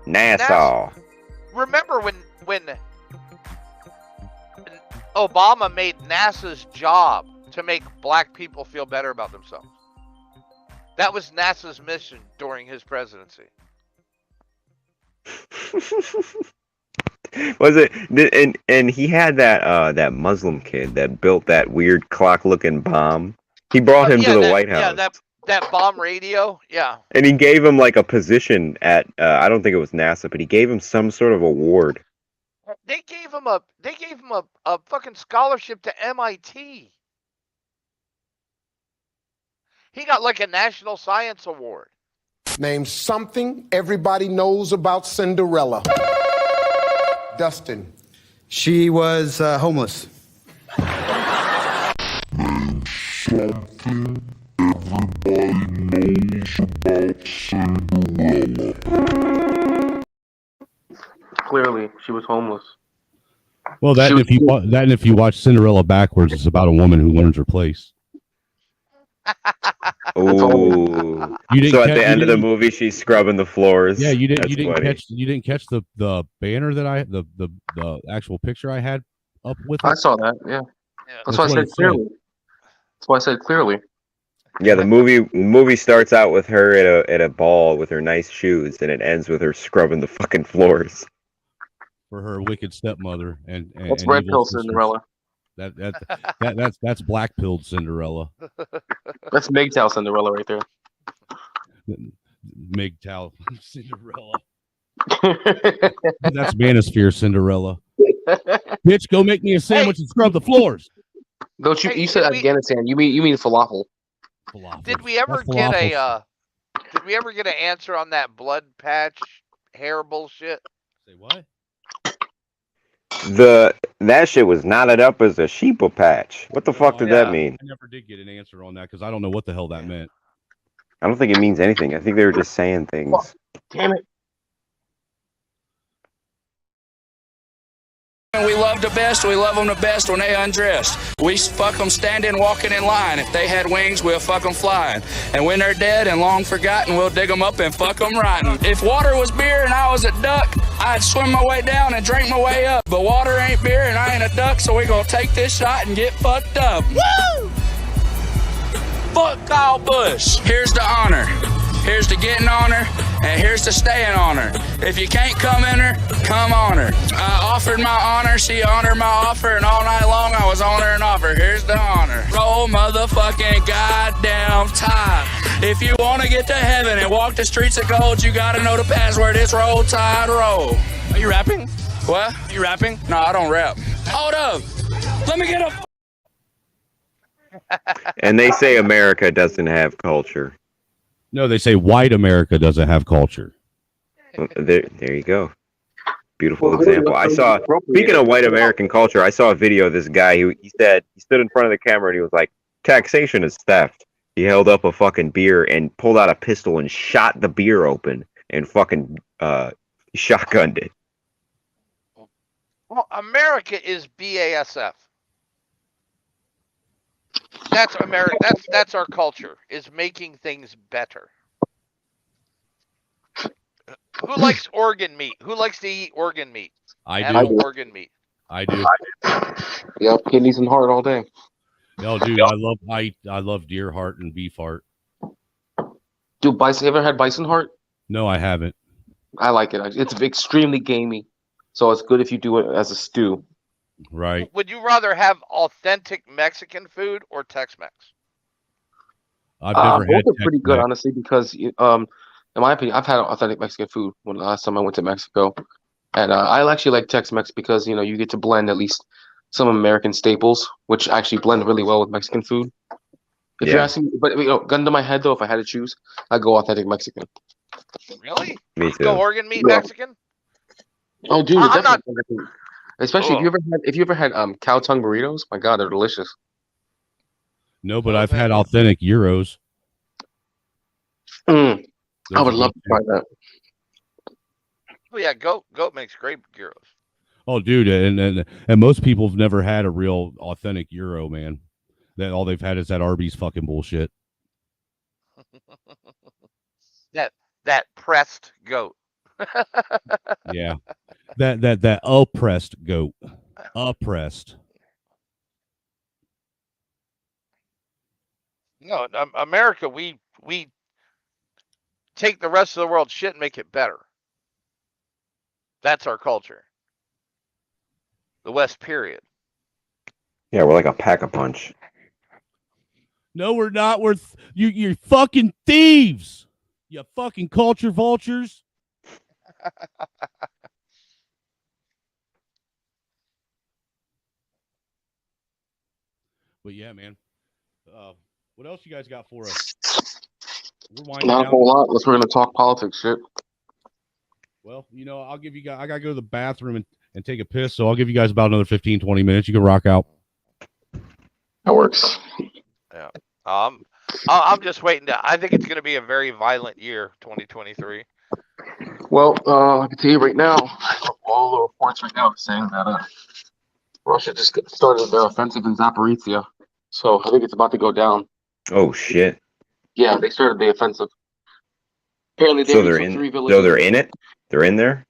NASA. Remember when Obama made NASA's job to make black people feel better about themselves. That was NASA's mission during his presidency. Was it? And he had that Muslim kid that built that weird clock-looking bomb. He brought him to the White House. Yeah, that bomb radio. Yeah. And he gave him like a position at I don't think it was NASA, but he gave him some sort of award. They gave him a fucking scholarship to MIT. He got like a National Science Award. Name something everybody knows about Cinderella. Dustin. She was homeless. Something everybody knows about Cinderella. Clearly, she was homeless. Well, that and if you watch Cinderella backwards, it's about a woman who learns her place. Oh, You didn't so at catch- the you end of the didn't- movie, she's scrubbing the floors. Yeah, you didn't That's you didn't catch the banner that I the actual picture I had up with. I it? saw that. Yeah. That's why I what said it clearly. That's why I said clearly. Yeah, the movie starts out with her at a ball with her nice shoes, and it ends with her scrubbing the fucking floors. For her wicked stepmother and That's and red evil pill sisters. Cinderella. That's black pilled Cinderella. That's MGTOW Cinderella right there. MGTOW Cinderella. That's Manosphere Cinderella. Bitch, go make me a sandwich and scrub the floors. Don't you? You said Afghanistan. You mean falafel? Did we ever get an answer on that blood patch hair bullshit? Say what? That shit was knotted up as a sheeple patch. What the fuck did that mean? I never did get an answer on that because I don't know what the hell that meant. I don't think it means anything. I think they were just saying things. Damn it. We love the best. We love them the best when they undressed. We fuck them standing, walking in line. If they had wings, we'll fuck them flying. And when they're dead and long forgotten, we'll dig them up and fuck them rotten. If water was beer and I was a duck, I'd swim my way down and drink my way up. But water ain't beer and I ain't a duck, so we gonna take this shot and get fucked up. Woo! Fuck Kyle Busch. Here's the honor. Here's the getting on her, and here's the staying on her. If you can't come in her, come on her. I offered my honor, she honored my offer, and all night long I was on her and off her. Here's the honor. Roll motherfucking goddamn tide. If you want to get to heaven and walk the streets of gold, you gotta know the password. It's roll tide roll. Are you rapping? What? You rapping? No, I don't rap. Hold up. Let me get a... And they say America doesn't have culture. No, they say white America doesn't have culture. There you go. Beautiful example. Speaking of white American culture, I saw a video of this guy who he said he stood in front of the camera and he was like, taxation is theft. He held up a fucking beer and pulled out a pistol and shot the beer open and fucking shotgunned it. Well, America is BASF. That's America. That's our culture. Is making things better. Who likes organ meat? Who likes to eat organ meat? Animal organ meat. I do. Yep, kidneys and heart all day. No, dude, I love deer heart and beef heart. Dude, bison. You ever had bison heart? No, I haven't. I like it. It's extremely gamey, so it's good if you do it as a stew. Right. Would you rather have authentic Mexican food or Tex-Mex? I've never had. Both are pretty good, honestly, because in my opinion, I've had authentic Mexican food when the last time I went to Mexico, and I actually like Tex-Mex because you get to blend at least some American staples, which actually blend really well with Mexican food. If you're asking, but gun to my head though, if I had to choose, I'd go authentic Mexican. Really? Me too. Go organ meat Mexican? Oh, dude, I'm definitely. Especially if you ever had cow tongue burritos. My God, they're delicious. No, but I've had authentic gyros. I would love to try that. Oh yeah, goat makes great gyros. Oh, dude, and most people have never had a real authentic gyro, man. That all they've had is that Arby's fucking bullshit. that pressed goat. Yeah. That oppressed goat. Oppressed. No, America, we take the rest of the world shit and make it better. That's our culture. The West, period. Yeah, we're like a pack-a-punch. No, we're not. You're fucking thieves. You fucking culture vultures. But yeah, man. What else you guys got for us? We're winding Not a down. whole lot unless we're going to talk politics shit. Well, I'll give you guys, I got to go to the bathroom and take a piss, so I'll give you guys about another 15, 20 minutes. You can rock out. That works. Yeah. I'm just waiting I think it's going to be a very violent year, 2023. Well, I can tell you right now, all the reports right now are saying that Russia just started their offensive in Zaporizhia. So I think it's about to go down. Oh shit! Yeah, they started the offensive. Apparently, So they're in. 3 villages. So they're in it. They're in there.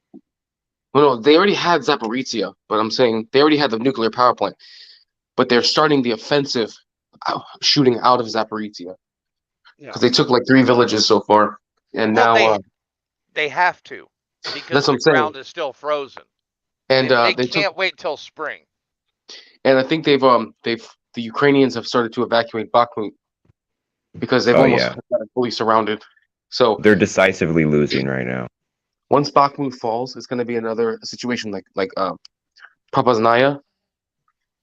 Well, no, they already had Zaporizhia, but I'm saying they already had the nuclear power plant. But they're starting the offensive, shooting out of Zaporizhia because they took like 3 villages so far, and now they have to because that's what I'm the saying. ground is still frozen, And they can't wait till spring. And I think the Ukrainians have started to evacuate Bakhmut because they've almost got it fully surrounded. So they're decisively losing right now. Once Bakhmut falls, it's going to be another situation like Popasnaya.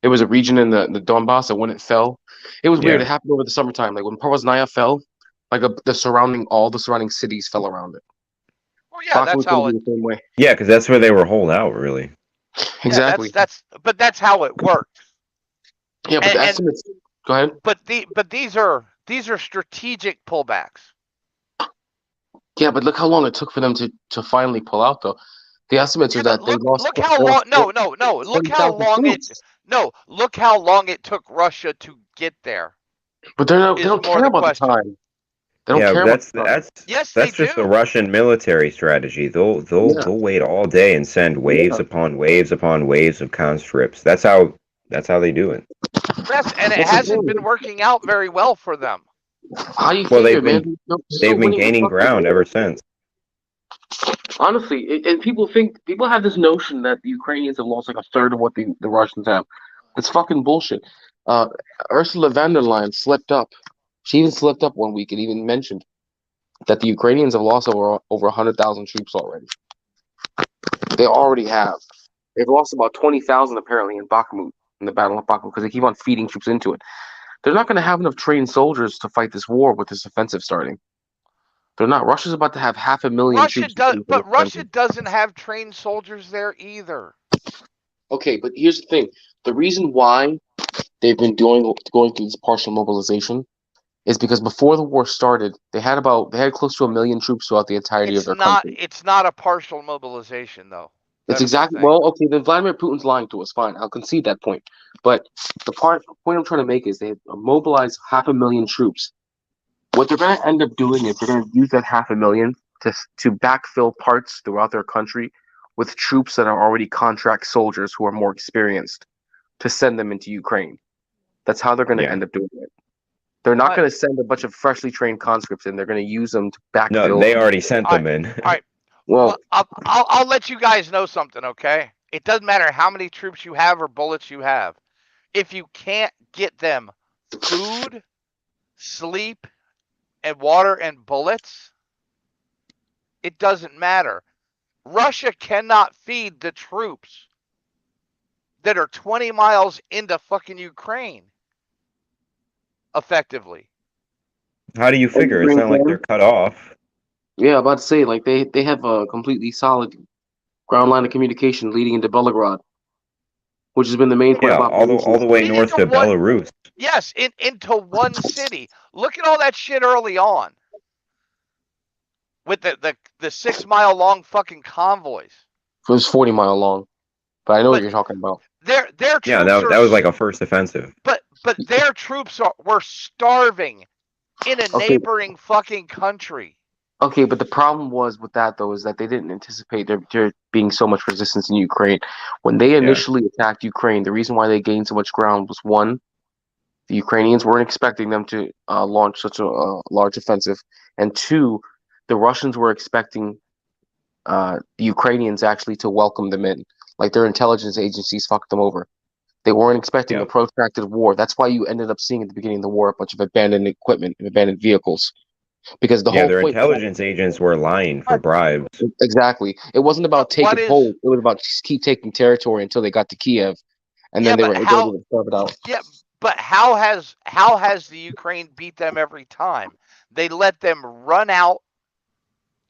It was a region in the Donbass, and when it fell, it was weird. It happened over the summertime. Like when Popasnaya fell, like all the surrounding cities fell around it. Oh yeah, that's how the same way. Yeah, because that's where they were holed out, really. Exactly. Yeah, that's how it works. Yeah, but the estimates. Go ahead. But these are strategic pullbacks. Yeah, but look how long it took for them to finally pull out, though. The estimates are that they lost. Look how long. No. Look how long it. No. Look how long it took Russia to get there. But they don't care about the time. They don't care that's about the time. Yes, that's just the Russian military strategy. They'll wait all day and send waves upon waves upon waves of conscripts. That's how they do it. Yes, and it hasn't been working out very well for them. How do you figure, man? They've been gaining ground ever since. Honestly, and people have this notion that the Ukrainians have lost like a third of what the Russians have. It's fucking bullshit. Ursula von der Leyen slipped up. She even slipped up one week and even mentioned that the Ukrainians have lost over 100,000 troops already. They already have. They've lost about 20,000 apparently in Bakhmut, in the Battle of Bakhmut, because they keep on feeding troops into it. They're not going to have enough trained soldiers to fight this war with this offensive starting. They're not. Russia's about to have 500,000 troops. But Russia doesn't have trained soldiers there either. Okay, but here's the thing. The reason why they've been going through this partial mobilization is because before the war started, they had close to 1 million troops throughout the entirety of their country. It's not a partial mobilization, though. It's exactly okay. Then Vladimir Putin's lying to us. Fine, I'll concede that point. But the point I'm trying to make is they mobilized 500,000 troops. What they're going to end up doing is they're going to use that 500,000 to backfill parts throughout their country with troops that are already contract soldiers who are more experienced to send them into Ukraine. That's how they're going to end up doing it. They're not going to send a bunch of freshly trained conscripts in. They're going to use them to backfill. No, they already sent them in. All right. Well, I'll let you guys know something, okay? It doesn't matter how many troops you have or bullets you have. If you can't get them food, sleep, and water and bullets, it doesn't matter. Russia cannot feed the troops that are 20 miles into fucking Ukraine effectively. How do you figure? It's not like they're cut off. Yeah, I'm about to say, like, they have a completely solid ground line of communication leading into Belgorod, which has been the main point of operations. all the way north to Belarus. Yes, into one city. Look at all that shit early on. With the 6 mile long fucking convoys. It was 40 mile long. But I know what you're talking about. Their troops that was like a first offensive. But but their troops were starving in a Okay. neighboring fucking country. Okay, but the problem was with that though is that they didn't anticipate there being so much resistance in Ukraine. When they initially attacked Ukraine, the reason why they gained so much ground was one, the Ukrainians weren't expecting them to launch such a large offensive, and two, the Russians were expecting the Ukrainians actually to welcome them in. Like their intelligence agencies fucked them over. They weren't expecting a protracted war. That's why you ended up seeing at the beginning of the war a bunch of abandoned equipment and abandoned vehicles. Because the whole their point intelligence agents were lying for bribes. exactly. It wasn't about taking hold. It was about just keep taking territory until they got to Kiev, and then they were able to carve it out. Yeah, but how has the Ukraine beat them every time? They let them run out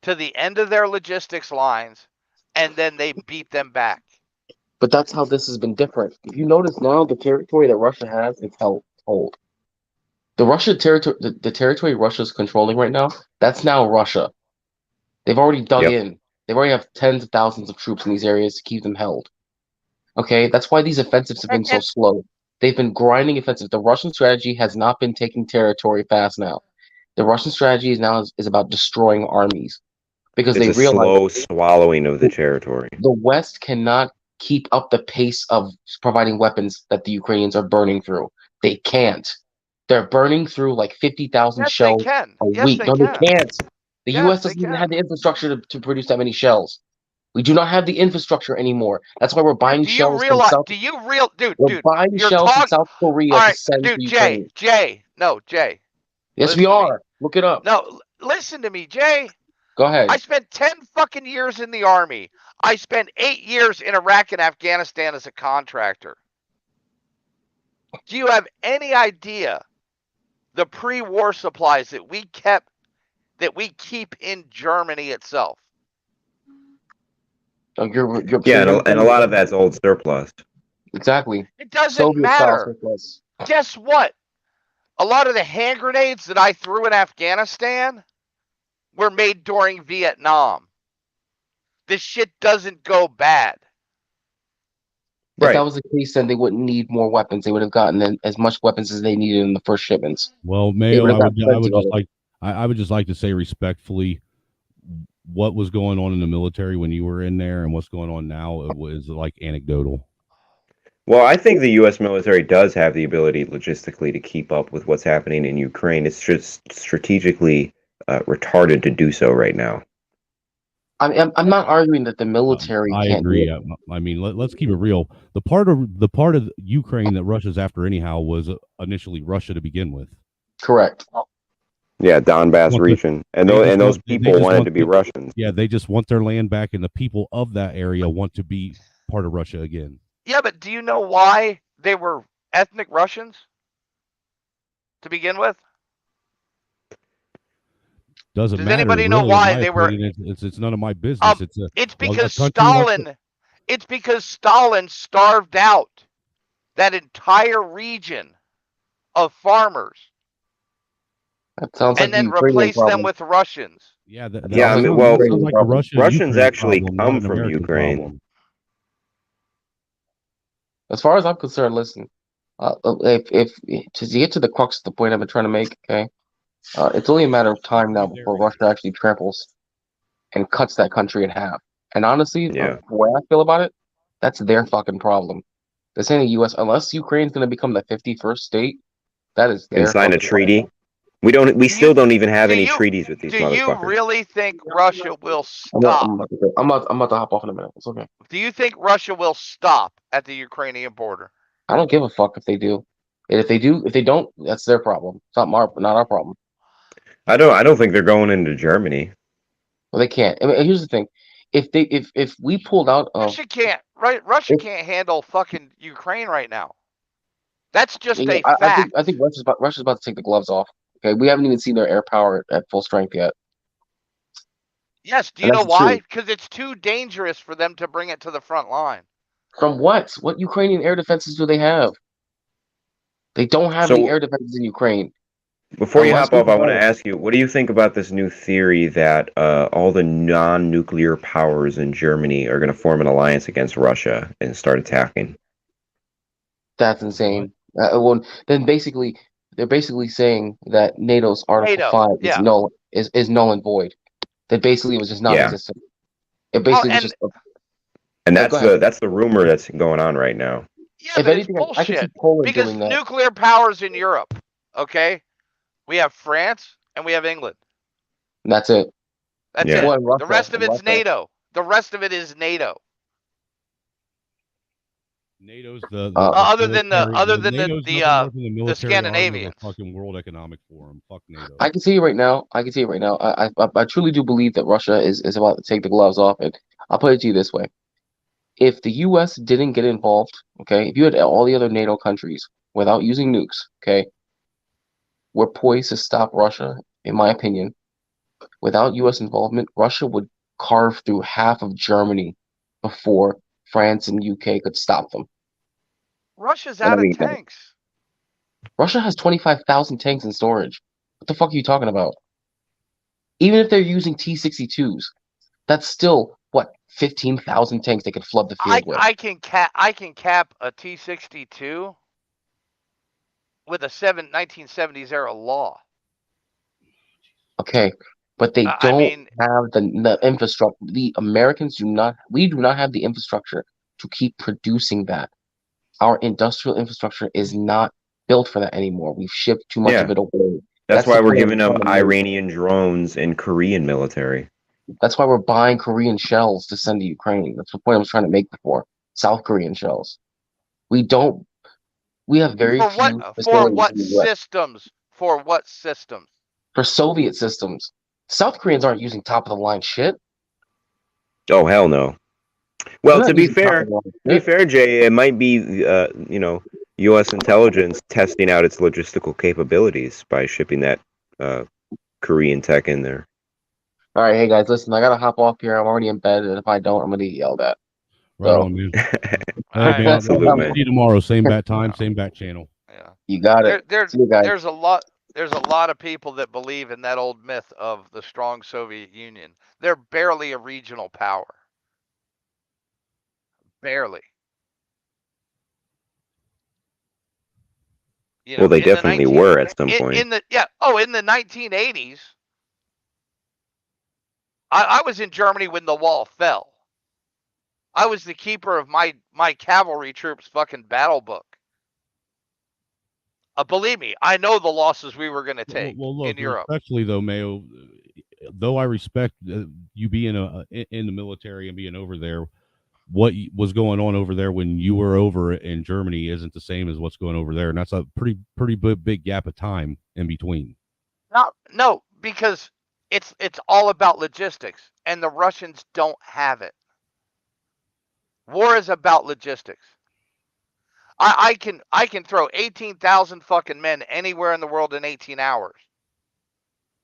to the end of their logistics lines, and then they beat them back. But that's how this has been different. If you notice now, the territory that Russia has is held. The Russia territory, the territory Russia's controlling right now, that's now Russia. They've already dug in. They already have tens of thousands of troops in these areas to keep them held. Okay, that's why these offensives have been so slow. They've been grinding offensive. The Russian strategy has not been taking territory fast now. The Russian strategy is about destroying armies because It's they a realize slow swallowing of the territory. the West cannot keep up the pace of providing weapons that the Ukrainians are burning through. They can't. They're burning through like 50,000 shells a week. No, they can't. The U.S. doesn't even have the infrastructure to produce that many shells. We do not have the infrastructure anymore. That's why we're buying shells from South. We're buying shells from South Korea to send to Ukraine. Jay. Yes, we are. Look it up. No, listen to me, Jay. Go ahead. I spent 10 fucking years in the Army. I spent 8 years in Iraq and Afghanistan as a contractor. Do you have any idea the pre-war supplies that we keep in Germany itself? Oh, you're and a lot of that's old surplus. Exactly. It doesn't matter. Guess what? A lot of the hand grenades that I threw in Afghanistan were made during Vietnam. This shit doesn't go bad. If that was the case, then they wouldn't need more weapons. They would have gotten as much weapons as they needed in the first shipments. Well, Mayo, I would just like to say respectfully, what was going on in the military when you were in there and what's going on now was like anecdotal. Well, I think the U.S. military does have the ability logistically to keep up with what's happening in Ukraine. It's just strategically retarded to do so right now. I'm not arguing that the military I can't agree. do it. I mean, let's keep it real. The part of Ukraine that Russia's after anyhow was initially Russia to begin with. Correct. Yeah, Donbass region, and those people wanted to be Russians. Yeah, they just want their land back, and the people of that area want to be part of Russia again. Yeah, but do you know why they were ethnic Russians to begin with? Does anybody know why they were? It's none of my business. It's because Stalin. It's because Stalin starved out that entire region of farmers. That sounds and then replace them with Russians. Yeah, Russians actually come from Ukraine. As far as I'm concerned, listen, if to get to the crux of the point I've been trying to make, okay, it's only a matter of time now before Russia actually tramples and cuts that country in half. And honestly, the way I feel about it, that's their fucking problem. This ain't the U.S. Unless Ukraine's going to become the 51st state, that is their and sign a treaty. Problem. We still don't even have any treaties with these motherfuckers. Do you really think Russia will stop? I'm about to hop off in a minute. It's okay. Do you think Russia will stop at the Ukrainian border? I don't give a fuck if they do. And if they don't, that's their problem. It's not our problem. I don't think they're going into Germany. Well, they can't. I mean, here's the thing: if we pulled out of Russia can't, right? Russia can't handle fucking Ukraine right now. That's just a fact. I think Russia's about to take the gloves off. Okay, we haven't even seen their air power at full strength yet. Yes, do you know why? Because it's too dangerous for them to bring it to the front line. From what? What Ukrainian air defenses do they have? They don't have any air defenses in Ukraine. Before you hop off, I want to ask you, what do you think about this new theory that all the non-nuclear powers in Germany are going to form an alliance against Russia and start attacking? That's insane. Well, then basically, they're basically saying that NATO's Article NATO, 5 is yeah. null and void. That basically was just Yeah. non-existent. It basically was and just. And Go ahead. that's the rumor that's going on right now. yeah, If but it's anything, I could see bullshit Poland because doing that. nuclear powers in Europe. Okay, we have France and we have England. And that's it. That's Yeah. it. Well, and The Russia, rest of and it's Russia. NATO. The rest of it is NATO. NATO's the Other than the military- NATO's nothing more than the military arm of the Scandinavians. fucking World Economic Forum. Fuck NATO. I can see it right now. I truly do believe that Russia is about to take the gloves off. And I'll put it to you this way: if the U.S. didn't get involved, okay, if you had all the other NATO countries without using nukes, okay, we're poised to stop Russia. In my opinion, without U.S. involvement, Russia would carve through half of Germany before France and UK could stop them. Russia's And I out of mean, tanks. Russia has 25,000 tanks in storage. What the fuck are you talking about? Even if they're using T-62s, that's still what 15,000 tanks they could flood the field with. I can cap a T-62 with a 1970s era law. Okay, but they I don't mean- have the infrastructure. The Americans do not. We do not have the infrastructure to keep producing that. Our industrial infrastructure is not built for that anymore. We've shipped too much of it away. That's why the we're point giving I'm them trying to make. Iranian drones and Korean military. That's why we're buying Korean shells to send to Ukraine. That's the point I was trying to make before. South Korean shells. We don't. We have very For few what? For facilities what in the US. systems? For what systems? For Soviet systems. South Koreans aren't using top of the line shit. Oh hell no. Well, They're to not be using top fair, of the line shit. Jay, it might be U.S. intelligence testing out its logistical capabilities by shipping that Korean tech in there. All right, hey guys, listen, I gotta hop off here. I'm already in bed, and if I don't, I'm gonna get yelled at. Right So- on, man. All Hey, man, right. Salute, see you tomorrow. Same bat time, same bat channel. Yeah. You got it. See you guys. There's a lot of people that believe in that old myth of the strong Soviet Union. They're barely a regional power. Barely. You Well, they in the definitely were at some point. in the 1980s, I was in Germany when the wall fell. I was the keeper of my cavalry troops' fucking battle book. Believe me, I know the losses we were going to take Well, look, in Europe. respectfully though, Mayo, though I respect you being in the military and being over there, what was going on over there when you were over in Germany isn't the same as what's going over there, and that's a pretty big gap of time in between. No, because it's all about logistics, and the Russians don't have it. War is about logistics. I can throw 18,000 fucking men anywhere in the world in 18 hours.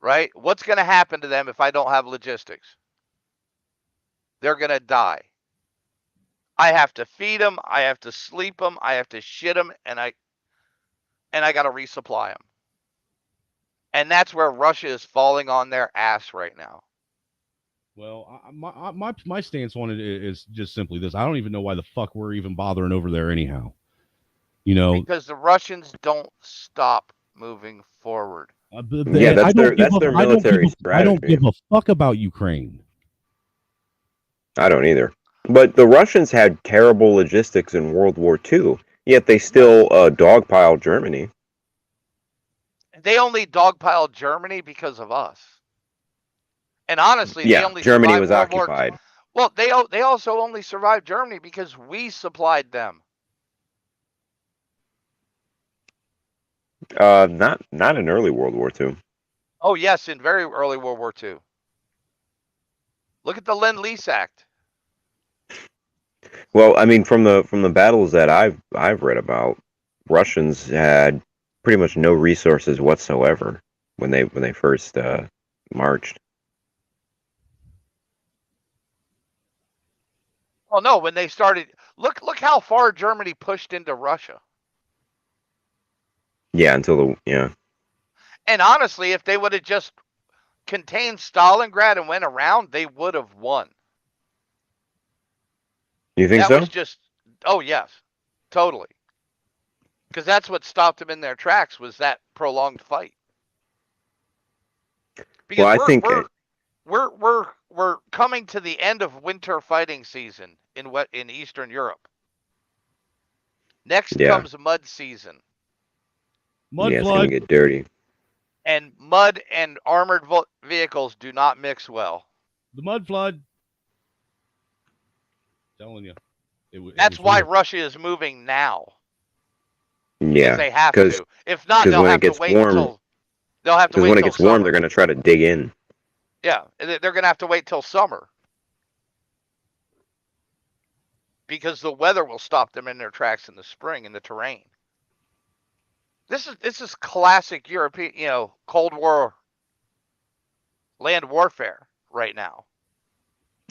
Right? What's going to happen to them if I don't have logistics? They're going to die. I have to feed them, I have to sleep them, I have to shit them, and I got to resupply them. And that's where Russia is falling on their ass right now. Well, my stance on it is just simply this: I don't even know why the fuck we're even bothering over there anyhow. You know, because the Russians don't stop moving forward. Yeah, that's their military strategy. I don't give a fuck about Ukraine. I don't either. But the Russians had terrible logistics in World War II, yet they still dogpiled Germany. They only dogpiled Germany because of us. And honestly, Yeah, they only Germany was survived World occupied. Well, they also only survived Germany because we supplied them. Not in early World War II. Oh yes, in very early World War II. Look at the Lend-Lease Act. Well, I mean, from the battles that I've read about, Russians had pretty much no resources whatsoever when they first marched. Well, no, when they started, look how far Germany pushed into Russia. Yeah, And honestly, if they would have just contained Stalingrad and went around, they would have won. You think that so? was just, oh yes, totally. Because that's what stopped them in their tracks was that prolonged fight. Because Well, I think we're coming to the end of winter fighting season in Eastern Europe. Next comes mud season. Yeah, it's gonna get dirty. And mud and armored vehicles do not mix well. The mud flood. Telling you. That's why Russia is moving now. Yeah, Because they have to. If not, they'll have to wait until. They'll have to wait when it till gets warm, summer. they're gonna try to dig in. Yeah, they're going to have to wait till summer. Because the weather will stop them in their tracks in the spring in the terrain. This is classic European, Cold War land warfare right now.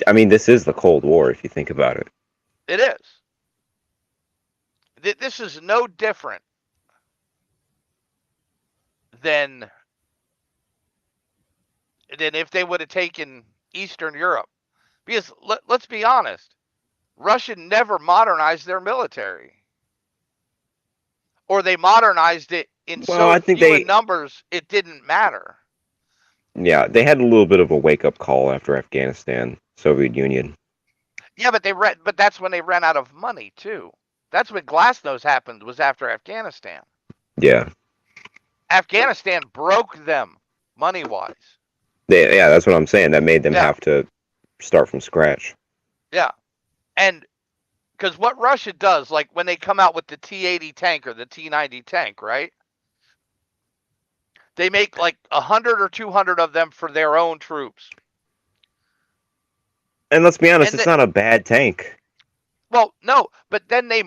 I mean, this is the Cold War if you think about it. It is. This is no different than if they would have taken Eastern Europe. Because let's be honest, Russia never modernized their military. Or they modernized it in few numbers, it didn't matter. Yeah, they had a little bit of a wake-up call after Afghanistan, Soviet Union. Yeah, but that's when they ran out of money too. That's when Glasnost happened, was after Afghanistan. Yeah. Afghanistan broke them money-wise. Yeah, that's what I'm saying. That made them have to start from scratch. Yeah. And because what Russia does, like when they come out with the T-80 tank or the T-90 tank, right? They make like 100 or 200 of them for their own troops. And let's be honest, it's not a bad tank. Well, no, but then they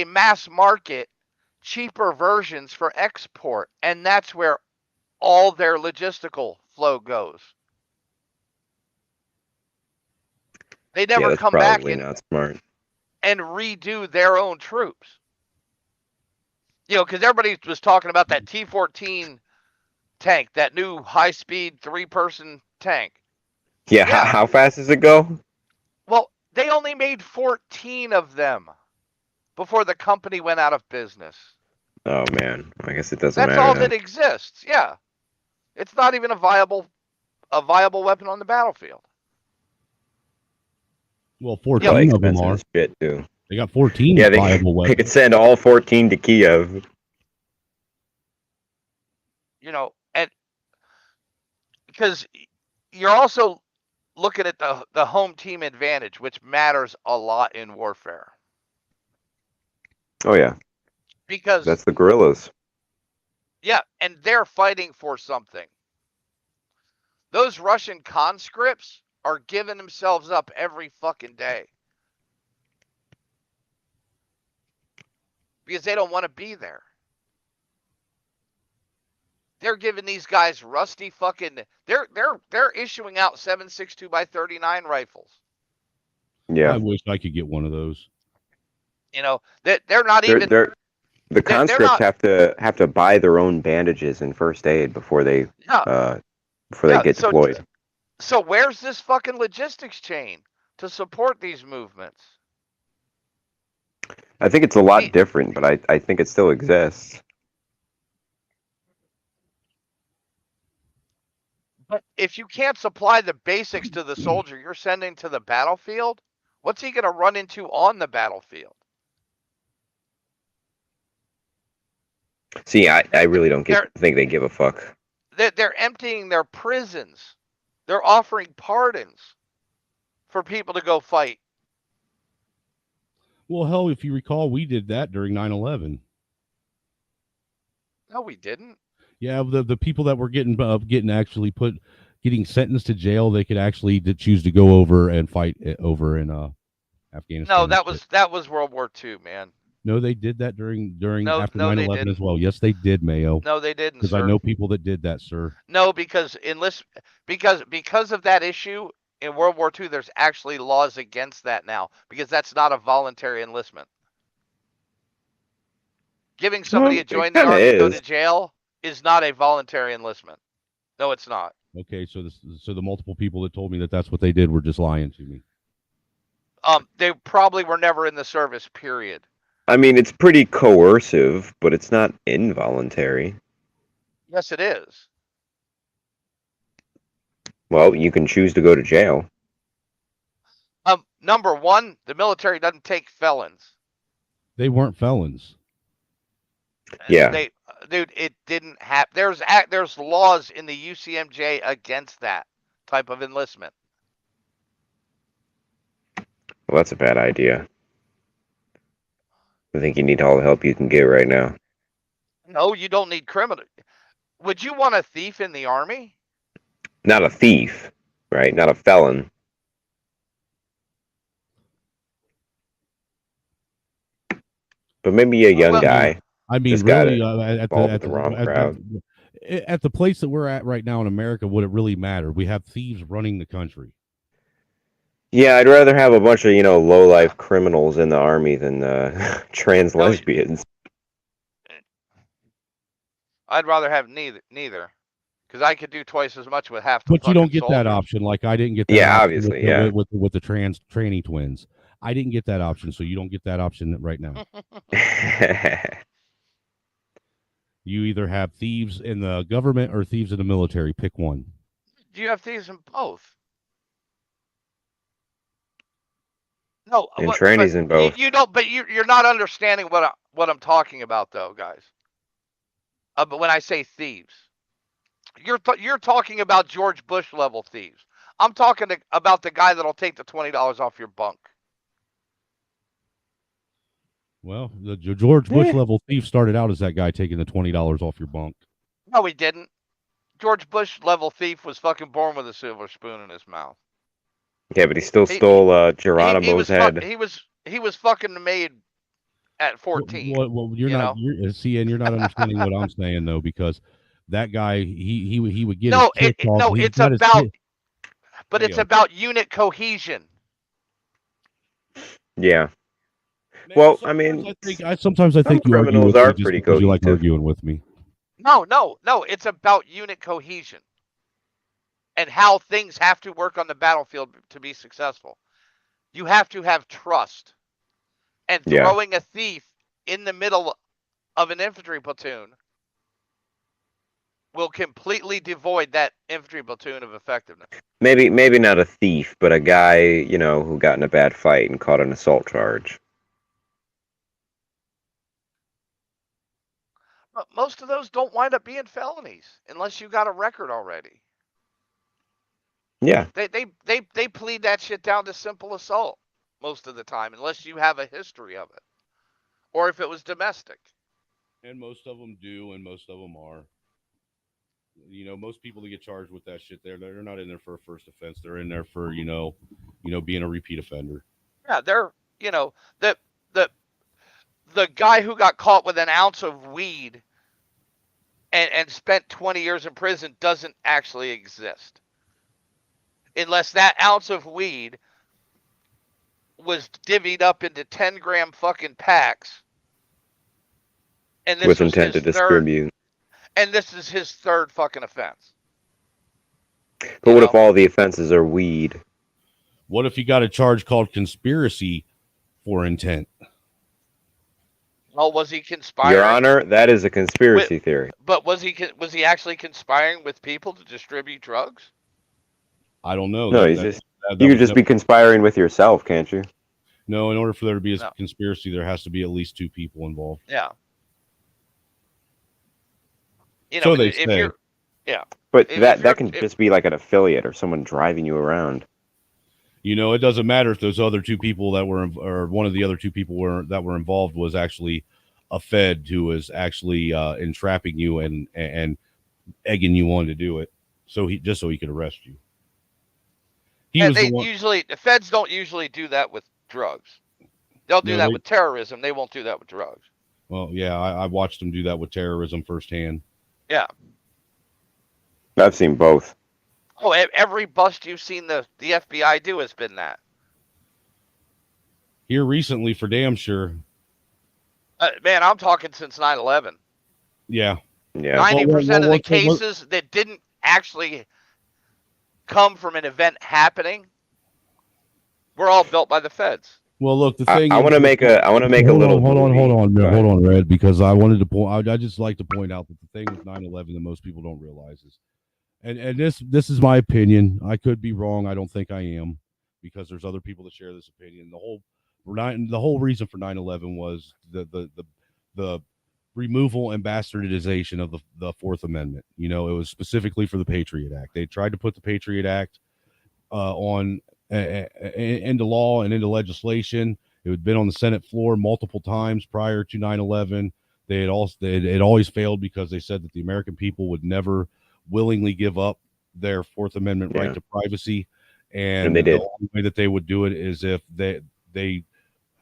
mass market cheaper versions for export, and that's where all their logistical flow goes. They never come back not smart. and redo their own troops. Because everybody was talking about that T-14 tank, that new high-speed 3-person tank. Yeah, how fast does it go? Well, they only made 14 of them before the company went out of business. Oh man, I guess it doesn't That's matter. all now. that exists. Yeah, it's not even a viable weapon on the battlefield. Well, 14 of them are. Shit too. They got 14 viable weapons. They could send all 14 to Kiev. And because you're also looking at the home team advantage, which matters a lot in warfare. Oh yeah. Because that's the guerrillas. Yeah, and they're fighting for something. Those Russian conscripts are giving themselves up every fucking day. Because they don't want to be there. They're giving these guys rusty fucking. They're issuing out 7.62 x 39 rifles. Yeah, I wish I could get one of those. They're not even. The conscripts have to buy their own bandages and first aid before they get deployed. So where's this fucking logistics chain to support these movements? I think it's a lot different, but I think it still exists. But if you can't supply the basics to the soldier you're sending to the battlefield, what's he going to run into on the battlefield? See, I really don't think they give a fuck. They're emptying their prisons. They're offering pardons for people to go fight. Well, hell, if you recall, we did that during 9/11. No, we didn't. Yeah, the people that were getting sentenced to jail, they could actually choose to go over and fight over in Afghanistan. No, that was World War II, man. No, they did that during after no, 9/11 as well. Yes, they did, Mayo. No, they didn't. Because I know people that did that, sir. No, because of that issue in World War II, there's actually laws against that now because that's not a voluntary enlistment. Giving somebody a join the army to go to jail is not a voluntary enlistment. No, it's not. Okay, so the multiple people that told me that's what they did were just lying to me. They probably were never in the service, period. I mean, it's pretty coercive, but it's not involuntary. Yes, it is. Well, you can choose to go to jail. Number one, the military doesn't take felons. They weren't felons. Yeah. Dude, it didn't happen. There's laws in the UCMJ against that type of enlistment. Well, that's a bad idea. I think you need all the help you can get right now. No, you don't need criminal. Would you want a thief in the army? Not a thief, right? Not a felon. But maybe a young guy. I mean, just got really, involved with the wrong crowd. at the place that we're at right now in America, would it really matter? We have thieves running the country. Yeah, I'd rather have a bunch of, low-life criminals in the army than trans lesbians. I'd rather have neither. Because I could do twice as much with half the But you don't fucking get that soldiers. option. Like I didn't get that. Yeah, option obviously, with the trans tranny twins. I didn't get that option, so you don't get that option right now. You either have thieves in the government or thieves in the military. Pick one. Do you have thieves in both? No, And trannies in both. You don't. But you're not understanding what I'm talking about, though, guys. But when I say thieves, you're talking about George Bush level thieves. I'm talking about the guy that'll take the $20 off your bunk. Well, the George Bush level thief started out as that guy taking the $20 off your bunk. No, he didn't. George Bush level thief was fucking born with a silver spoon in his mouth. Yeah, but he still stole Geronimo's head. He was fucking made at 14. Well, you're not. And you're not understanding what I'm saying though, because that guy he would get his kick off. No, it's about. But it's about unit cohesion. Yeah. Well, I mean, sometimes I think you argue with criminals are me just pretty because you like cohesive. arguing with me. No. It's about unit cohesion and how things have to work on the battlefield to be successful. You have to have trust. And throwing a thief in the middle of an infantry platoon will completely devoid that infantry platoon of effectiveness. Maybe not a thief, but a guy, who got in a bad fight and caught an assault charge. But most of those don't wind up being felonies unless you got a record already. Yeah. They plead that shit down to simple assault most of the time, unless you have a history of it, or if it was domestic. And most of them do, and most of them are. Most people that get charged with that shit, they're not in there for a first offense. They're in there for being a repeat offender. Yeah, they're the guy who got caught with an ounce of weed and spent 20 years in prison doesn't actually exist. Unless that ounce of weed was divvied up into 10-gram fucking packs. And this with was intent to his distribute. And this is his third fucking offense. But what if all the offenses are weed? What if you got a charge called conspiracy for intent? Oh, was he conspiring? Your Honor, that is a conspiracy theory. But was he actually conspiring with people to distribute drugs? I don't know. No, you could just be conspiring with yourself, can't you? No, in order for there to be a conspiracy, there has to be at least two people involved. Yeah. So they say. Yeah. But that can just be like an affiliate or someone driving you around. It doesn't matter if those other two people that were, or one of the other two people that were involved was actually a Fed who was actually entrapping you and egging you on to do it, so he could arrest you. The Feds don't usually do that with drugs. They'll do that with terrorism. They won't do that with drugs. Well, yeah, I watched them do that with terrorism firsthand. Yeah. I've seen both. Oh, every bust you've seen the FBI do has been that. Here recently, for damn sure. Man, I'm talking since 9/11. Yeah. 90% of the cases that didn't actually come from an event happening were all built by the Feds. Well, look, the thing I want to make a little hold movie. hold on, Red, because I wanted to point. I just like to point out that the thing with 9/11 that most people don't realize is, and this is my opinion. I could be wrong. I don't think I am, because there's other people that share this opinion. The whole reason for 9/11 was the removal and bastardization of the Fourth Amendment. You know, it was specifically for the Patriot Act. They tried to put the Patriot Act on into law and into legislation. It had been on the Senate floor multiple times prior to 9/11. It always failed because they said that the American people would never willingly give up their Fourth Amendment right to privacy, and they did. the only way that they would do it is if they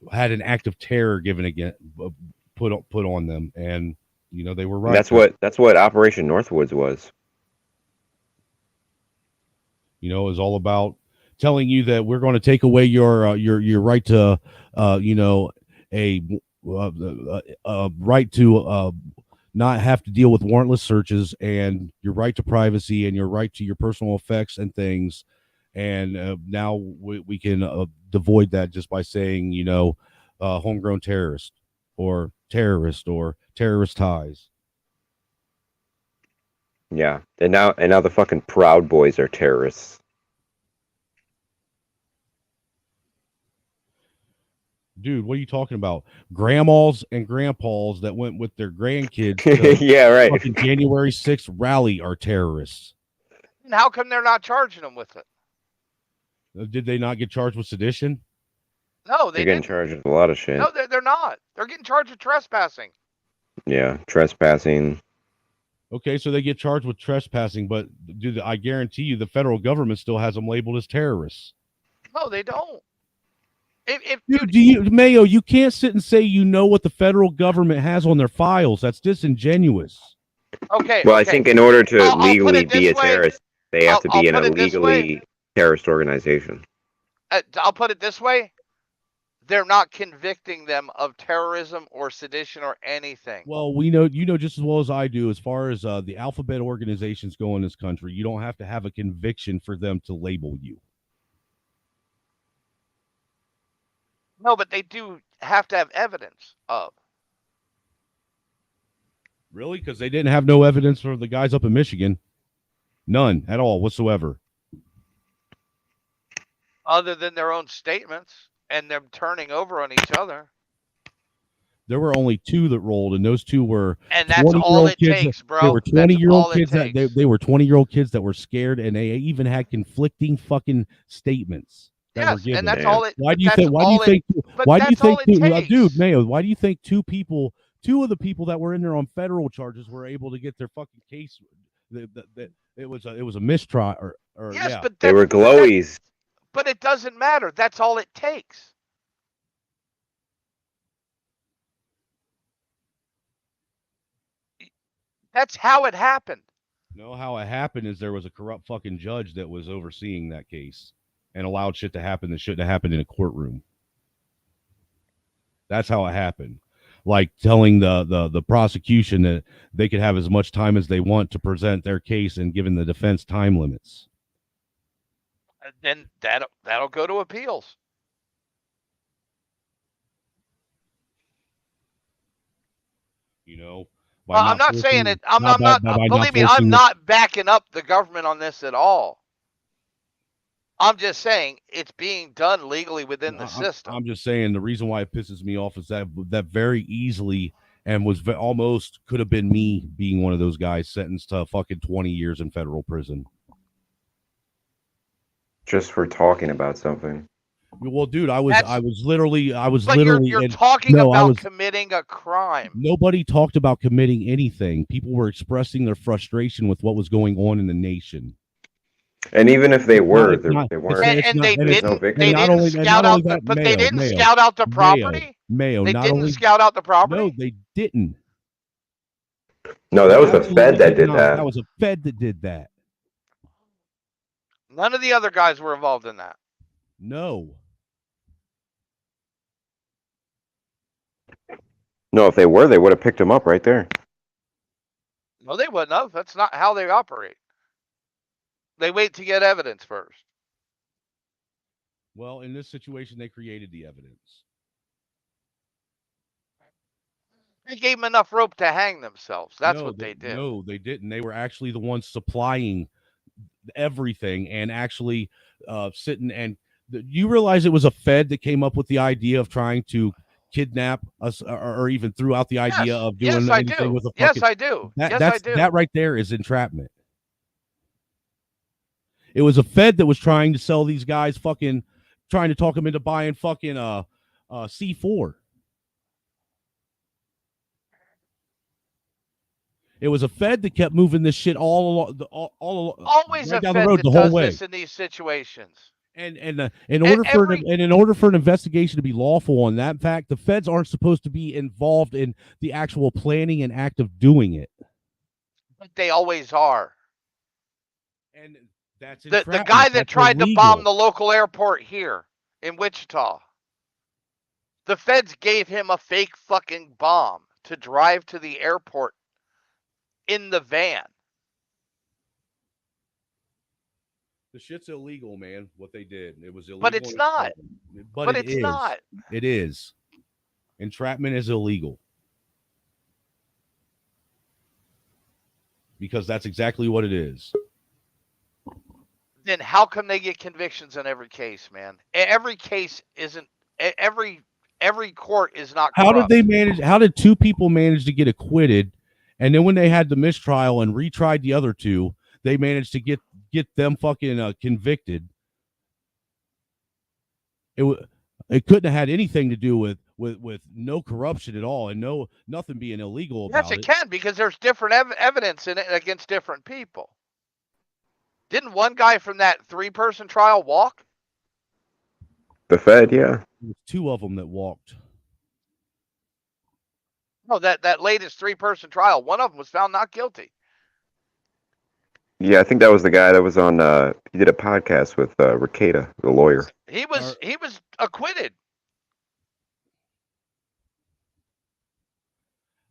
had an act of terror given again put on them, and you know they were right. That's what Operation Northwoods was. You know, it was all about telling you that we're going to take away your right to a right to not have to deal with warrantless searches, and your right to privacy, and your right to your personal effects and things. And now we can avoid that just by saying, you know, homegrown terrorist or terrorist ties. Yeah, and now the fucking Proud Boys are terrorists. Dude, what are you talking about? Grandmas and grandpas that went with their grandkids to yeah, right. fucking January 6th rally are terrorists. And how come they're not charging them with it? Did they not get charged with sedition? No, they're getting charged with a lot of shit. No, they're not. They're getting charged with trespassing. Yeah, trespassing. Okay, so they get charged with trespassing, but I guarantee you the federal government still has them labeled as terrorists. No, they don't. Mayo, you can't sit and say you know what the federal government has on their files. That's disingenuous. Okay. Well, I think in order to legally be a way. terrorist, they have to be in a it this way. legally terrorist organization. I'll put it this way. They're not convicting them of terrorism or sedition or anything. Well, you know just as well as I do, as far as the alphabet organizations go in this country, you don't have to have a conviction for them to label you. No, but they do have to have evidence of. Really? Because they didn't have no evidence for the guys up in Michigan. None at all whatsoever. Other than their own statements and them turning over on each other. There were only 2 that rolled, and those 2 were. And that's all it takes, bro. They were 20-year-old kids they were 20-year-old kids that were scared, and they even had conflicting fucking statements. Yes, and that's all it. Why do you think? Dude, Mayo? Why do you think 2 of the people that were in there on federal charges were able to get their fucking case? It was a mistrial, or yes, yeah. but they were glowies. But it doesn't matter. That's all it takes. That's how it happened. No, how it happened is there was a corrupt fucking judge that was overseeing that case and allowed shit to happen that shouldn't have happened in a courtroom. That's how it happened. Like telling the prosecution that they could have as much time as they want to present their case, and giving the defense time limits. And then that'll go to appeals. You know, I'm not saying it. I'm not. Believe me, I'm not backing up the government on this at all. I'm just saying it's being done legally within the system. I'm just saying the reason why it pisses me off is that very easily and was almost could have been me being one of those guys sentenced to fucking 20 years in federal prison. Just for talking about something. Well, dude, I was literally. But you're talking about committing a crime. Nobody talked about committing anything. People were expressing their frustration with what was going on in the nation. And even if they were, they weren't. And they didn't scout out the property. Mayo, they didn't scout out the property. No, they didn't. No, that was the Fed that did that. That was a Fed that did that. None of the other guys were involved in that. No. No, if they were, they would have picked him up right there. No, they wouldn't have. That's not how they operate. They wait to get evidence first. Well, in this situation, they created the evidence. They gave them enough rope to hang themselves. That's No, what they did. no, they didn't. They were actually the ones supplying everything and actually sitting and you realize it was a Fed that came up with the idea of trying to kidnap us or even threw out the idea Yes, of yes, doing I anything do. with a Yes, fucking I do. Yes, I do. that right there is entrapment. It was a Fed that was trying to sell these guys fucking trying to talk them into buying fucking C4. It was a Fed that kept moving this shit all along, Always right a down the Fed road that the whole does way. this in these situations. And in And order for every- in order for an investigation to be lawful on that fact, the Feds aren't supposed to be involved in the actual planning and act of doing it. But they always are. And that's The entrapment. guy that That's tried to illegal. bomb the local airport here in Wichita, the Feds gave him a fake fucking bomb to drive to the airport in the van. The shit's illegal, man. What they did, it was illegal. But it's not. But it's is. not. It is. Entrapment is illegal because that's exactly what it is. Then how come they get convictions in every case, man? Every case isn't. Every court is not. How corrupt. did they manage? How did two people manage to get acquitted, and then when they had the mistrial and retried the other two, they managed to get them fucking convicted? It couldn't have had anything to do with no corruption at all and nothing being illegal about Yes, it can because there's different evidence in it against different people. Didn't one guy from that 3-person trial walk? The Fed, yeah. There was two of them that walked. No, that latest 3-person trial, one of them was found not guilty. Yeah, I think that was the guy that was on. He did a podcast with Ricada, the lawyer. He was acquitted.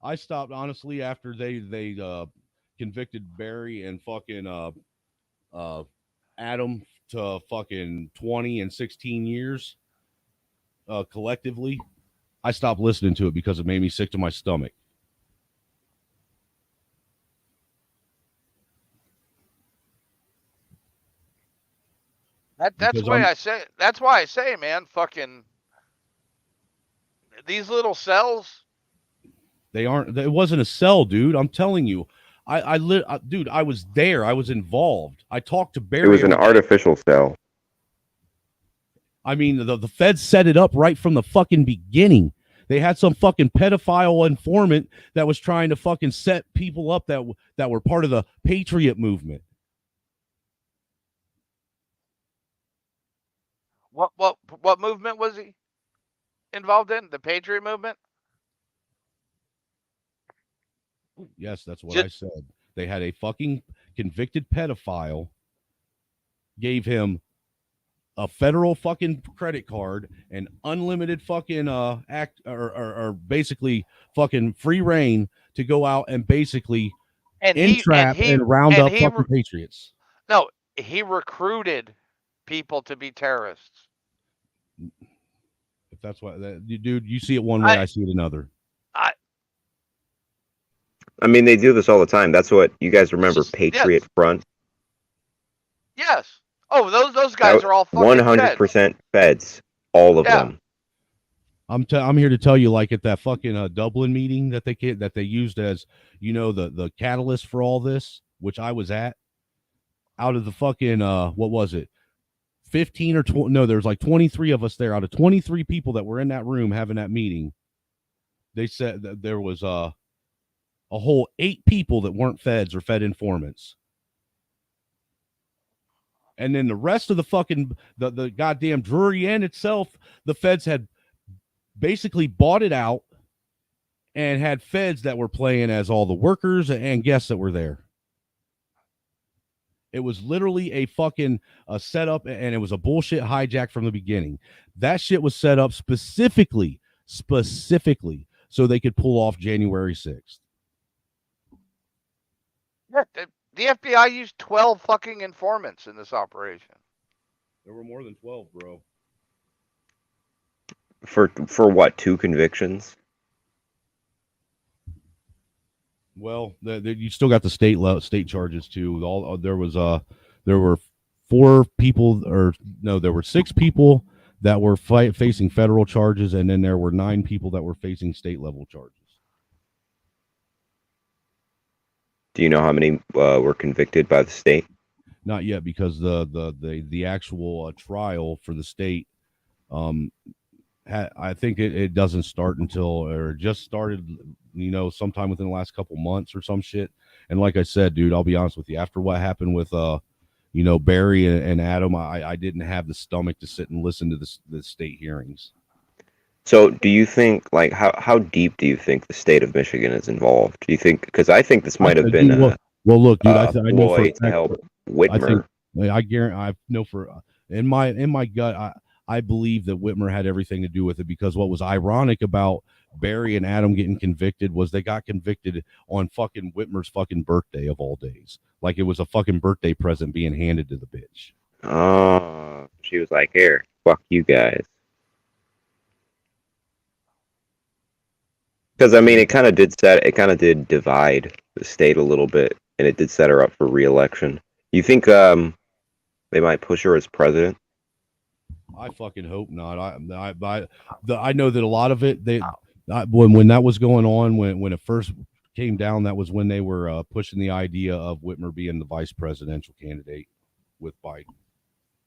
I stopped honestly after they convicted Barry and fucking Adam to fucking 20 and 16 years collectively. I stopped listening to it because it made me sick to my stomach. That's why I say. That's why I say, man, fucking these little cells. They aren't. It wasn't a cell, dude. I'm telling you. Dude, I was there. I was involved. I talked to Barry. It was an artificial cell. I mean, the Feds set it up right from the fucking beginning. They had some fucking pedophile informant that was trying to fucking set people up that were part of the Patriot movement. What movement was he involved in? The Patriot movement? Yes, that's what I said. They had a fucking convicted pedophile, gave him a federal fucking credit card and unlimited fucking or basically fucking free reign to go out and basically entrap and round up fucking patriots. No, he recruited people to be terrorists. If that's what dude, you see it one way, I see it another. I mean, they do this all the time. That's what you guys remember, Patriot Front. Yes. Oh, those guys are all fucking 100% feds, all of them. I'm here to tell you, like at that fucking Dublin meeting that they used as the catalyst for all this, which I was at. Out of the fucking what was it, 15 or 20? No, there's like 23 of us there. Out of 23 people that were in that room having that meeting, they said that there was a whole 8 people that weren't feds or Fed informants. And then the rest of the fucking the goddamn Drury Inn itself, the Feds had basically bought it out and had Feds that were playing as all the workers and guests that were there. It was literally a fucking setup, and it was a bullshit hijack from the beginning. That shit was set up specifically so they could pull off January 6th. Yeah, the FBI used 12 fucking informants in this operation. There were more than 12, bro. For what? 2 convictions? Well, you still got the state charges too. There were 4 people, or no, there were 6 people that were facing federal charges, and then there were 9 people that were facing state level charges. Do you know how many were convicted by the state? Not yet, because the actual trial for the state, I think it doesn't start until, or just started, sometime within the last couple months or some shit. And like I said, dude, I'll be honest with you. After what happened with Barry and Adam, I didn't have the stomach to sit and listen to the state hearings. So, do you think, like, how deep do you think the state of Michigan is involved? Do you think, because I think this might have been look, dude, I know for to help Whitmer. I guarantee, I know for in my gut, I believe that Whitmer had everything to do with it, because what was ironic about Barry and Adam getting convicted was they got convicted on fucking Whitmer's fucking birthday of all days. Like it was a fucking birthday present being handed to the bitch. Oh, she was like, "Here, fuck you guys." Because I mean, it kind of did divide the state a little bit, and it did set her up for re-election. You think they might push her as president? I fucking hope not. I know that a lot of it, when that was going on, when it first came down, that was when they were pushing the idea of Whitmer being the vice presidential candidate with Biden.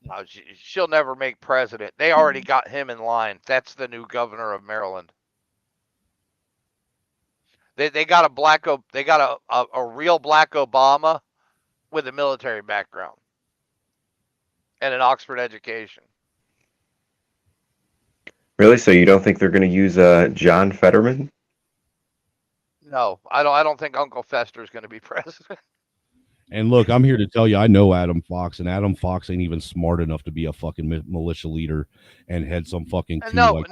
No, she'll never make president. They already got him in line. That's the new governor of Maryland. They got a real black Obama with a military background and an Oxford education. Really? So you don't think they're going to use John Fetterman? No, I don't think Uncle Fester is going to be president. And look, I'm here to tell you, I know Adam Fox, and Adam Fox ain't even smart enough to be a fucking militia leader and head some fucking coup.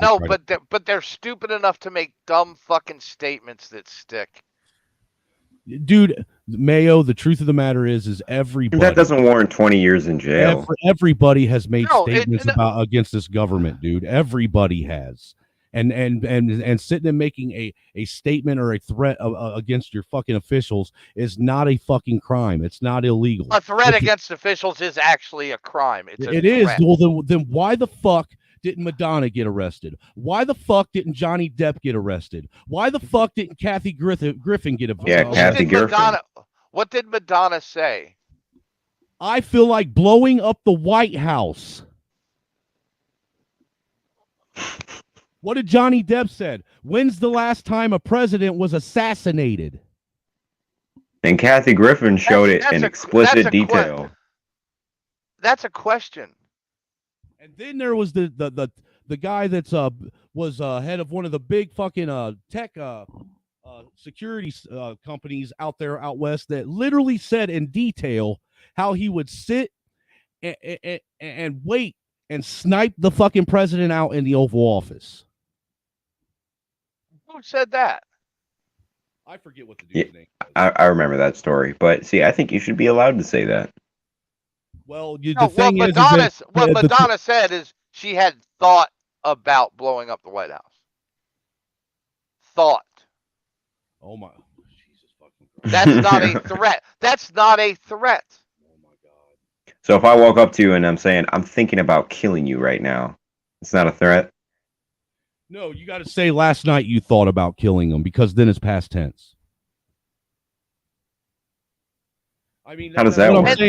But they're stupid enough to make dumb fucking statements that stick. Dude, Mayo, the truth of the matter is everybody. That doesn't warrant 20 years in jail. Everybody has made statements against this government, dude. Everybody has. And sitting and making a statement or a threat against your fucking officials is not a fucking crime. It's not illegal. A threat against officials is actually a crime. It is. Well, then why the fuck didn't Madonna get arrested? Why the fuck didn't Johnny Depp get arrested? Why the fuck didn't Kathy Griffin get arrested? Yeah, Kathy Griffin. What did Madonna say? I feel like blowing up the White House. What did Johnny Depp said? When's the last time a president was assassinated? And Kathy Griffin showed it in explicit detail. That's a question. And then there was the guy that's was head of one of the big fucking tech security companies out west that literally said in detail how he would sit and wait and snipe the fucking president out in the Oval Office. Who said that? I forget what the dude's name was. I remember that story, but see, I think you should be allowed to say that. Well, what Madonna said is she had thought about blowing up the White House. Thought. Oh my, Jesus fucking Christ. That's not a threat. That's not a threat. Oh my God. So if I walk up to you and I'm saying I'm thinking about killing you right now, it's not a threat. No, you got to say last night you thought about killing him, because then it's past tense. I mean, how does that work?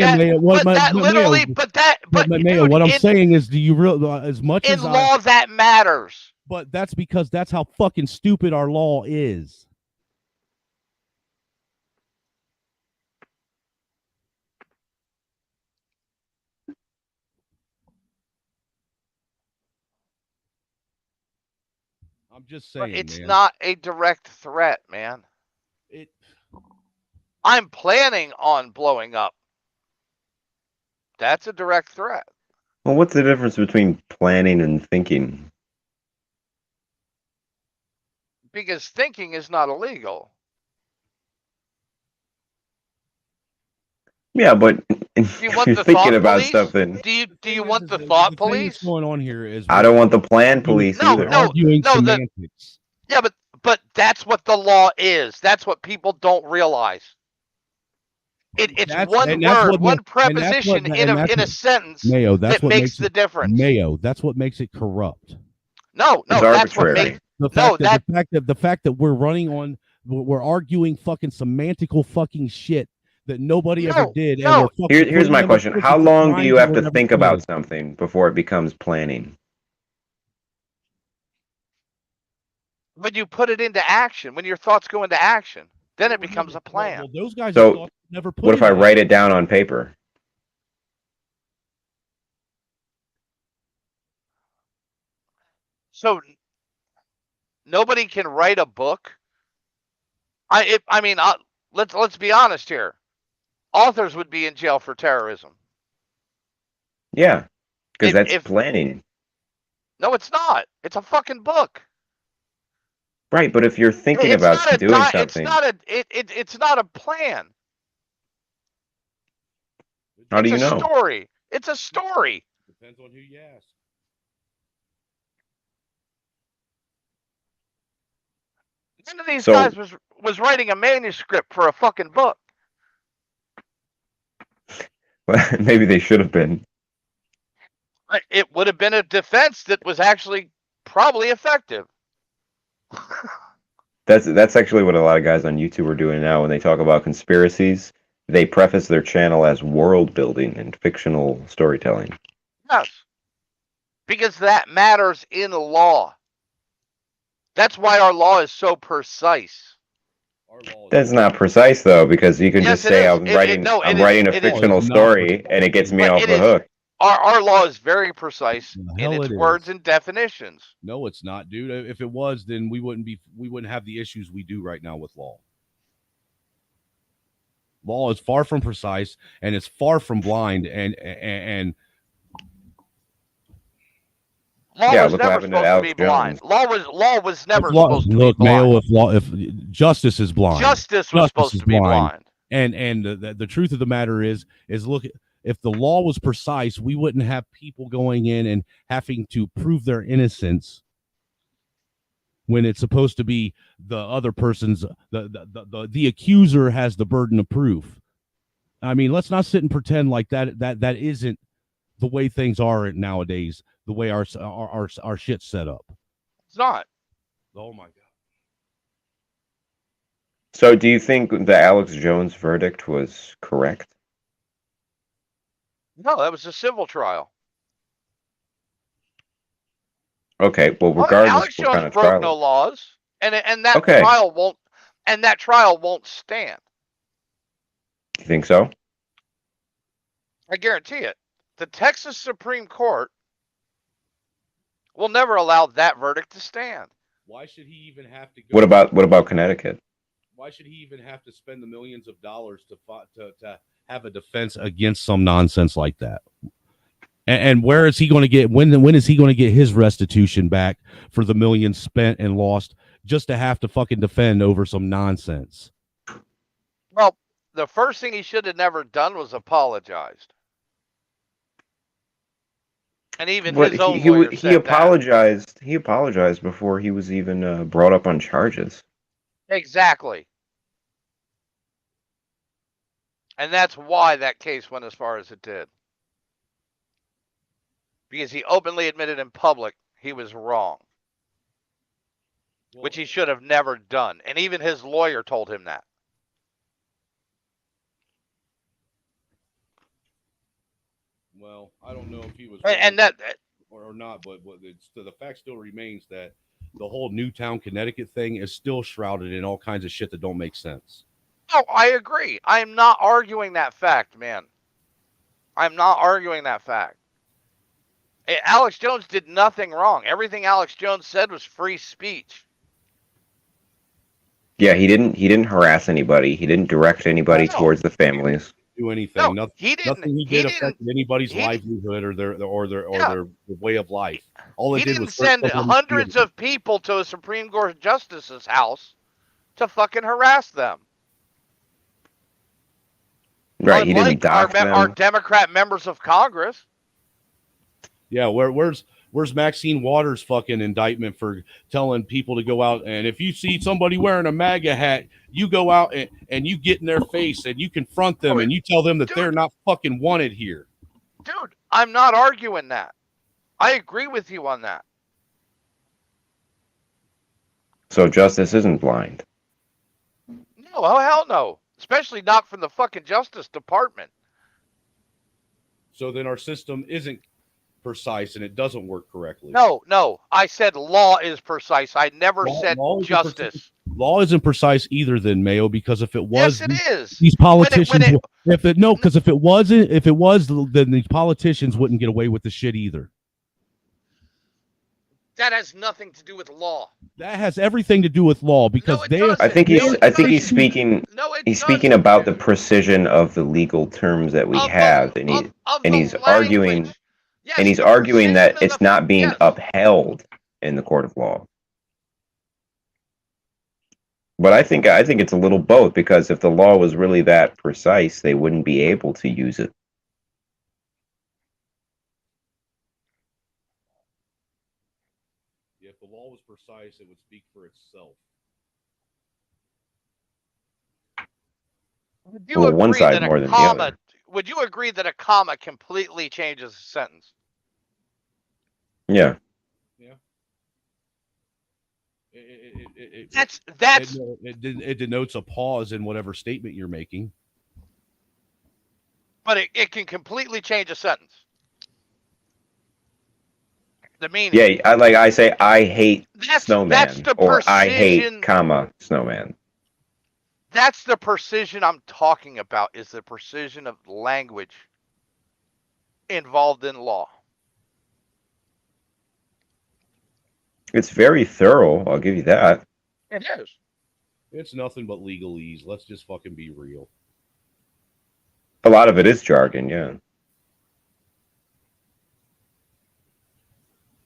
Mayo, what I'm saying is, do you realize as much as law that matters? But that's because that's how fucking stupid our law is. I'm just saying, it's man. not a direct threat, man. I'm planning on blowing up. That's a direct threat. Well, what's the difference between planning and thinking? Because thinking is not illegal. Yeah, but you want you're the thinking thought about police? something. Do you want the thought The thing police? that's going on here is I don't want the plan police No, either. no, arguing no. semantics. Yeah, but that's what the law is. That's what people don't realize. It's one word, one preposition in a sentence Mayo, that's that what makes the difference. Mayo, that's what makes it corrupt. No, It's that's what arbitrary. makes The fact that we're running on, we're arguing fucking semantical fucking shit that nobody ever did. And we're fucking Here's my putting question. other How persons long do behind you have or to never think said. about something before it becomes planning? when you put it into action, when your thoughts go into action, then it becomes a plan. Well, those guys So, never put what if it I in. write it down on paper? So nobody can write a book. Let's be honest here. Authors would be in jail for terrorism. Yeah, because that's planning. No, it's not. It's a fucking book. Right, but if you're thinking It's about not a doing It's something, it's not a plan. how do you It's a know? story. It's a story. Depends on who you ask. None of these So- guys was writing a manuscript for a fucking book. Maybe they should have been. It would have been a defense that was actually probably effective. That's actually what a lot of guys on YouTube are doing now when they talk about conspiracies. They preface their channel as world building and fictional storytelling. Yes. Because that matters in law. That's why our law is so precise. That's not precise though, because you can Yes, just it say is. I'm writing a It is. fictional It's not story and it gets me off the hook. Our law is very precise in hell its it is. words and definitions. No, it's not, dude. If it was, then we wouldn't have the issues we do right now with law. Law is far from precise and it's far from blind and Law Yeah, was look what never happened to supposed to Alex be blind. Jones. Law was never If law- supposed to look, be blind. Mayo, if justice is blind, Justice was supposed is to be blind. And the truth of the matter is look, if the law was precise, we wouldn't have people going in and having to prove their innocence when it's supposed to be the other person's the accuser has the burden of proof. I mean, let's not sit and pretend like that isn't the way things are nowadays, the way our shit's set up. It's not. Oh my god. So do you think the Alex Jones verdict was correct? No, that was a civil trial. Okay, well regardless Alex what kind Jones of broke trial. no laws, and that Okay. trial won't stand. You think so? I guarantee it. The Texas Supreme Court will never allow that verdict to stand. Why should he even have to go? What about Connecticut? Why should he even have to spend the millions of dollars to have a defense against some nonsense like that? And where is he going to get? When is he going to get his restitution back for the millions spent and lost just to have to fucking defend over some nonsense? Well, the first thing he should have never done was apologized. And even But his own lawyer he said apologized. He apologized before he was even brought up on charges. that. Exactly. And that's why that case went as far as it did. Because he openly admitted in public he was wrong. Which he should have never done. And even his lawyer told him that. Well, I don't know if he was And that or not, but the fact still remains that the whole Newtown, Connecticut thing is still shrouded in all kinds of shit that don't make sense. No, I agree. I'm not arguing that fact, man. I'm not arguing that fact. Alex Jones did nothing wrong. Everything Alex Jones said was free speech. Yeah, he didn't harass anybody. He didn't direct anybody towards the families. Do anything. Nothing he did affected anybody's livelihood or their way of life. All He it did didn't was send hundreds of people to a Supreme Court justice's house to fucking harass them. Right, he didn't Unlike our, dox our them. Democrat members of Congress. Yeah, where's Maxine Waters' fucking indictment for telling people to go out and if you see somebody wearing a MAGA hat, you go out and you get in their face and you confront them and you tell them that they're not fucking wanted here. Dude, I'm not arguing that. I agree with you on that. So justice isn't blind. No, oh hell no. Especially not from the fucking Justice Department. So then our system isn't precise and it doesn't work correctly. No. I said law is precise. I never said justice. Law isn't precise either, then Mayo, because if it was, Yes, it is. these politicians. Because if it was, then these politicians wouldn't get away with the shit either. That has nothing to do with law. That has everything to do with law because I think he's speaking. He's speaking about the precision of the legal terms that we have, and he's arguing, that it's not being upheld in the court of law. But I think it's a little both, because if the law was really that precise, they wouldn't be able to use it. If the law was precise, it would speak for itself. Would you agree one side that more a than the comma? other. Would you agree that a comma completely changes a sentence? Yeah. It denotes a pause in whatever statement you're making. But it can completely change a sentence. The meaning. Yeah, I say I hate Snowman, that's the or I hate, precision- Snowman. That's the precision I'm talking about, is the precision of language involved in law. It's very thorough, I'll give you that. It is. It's nothing but legalese. Let's just fucking be real. A lot of it is jargon, yeah.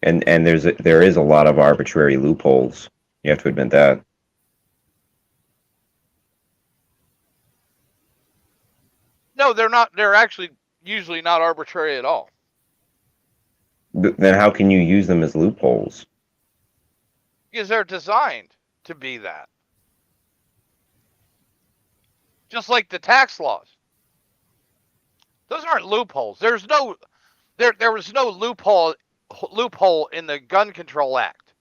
And there is a lot of arbitrary loopholes. You have to admit that. No, they're not. They're actually usually not arbitrary at all. Then how can you use them as loopholes? Because they're designed to be that. Just like the tax laws. Those aren't loopholes. There was no loophole in the Gun Control Act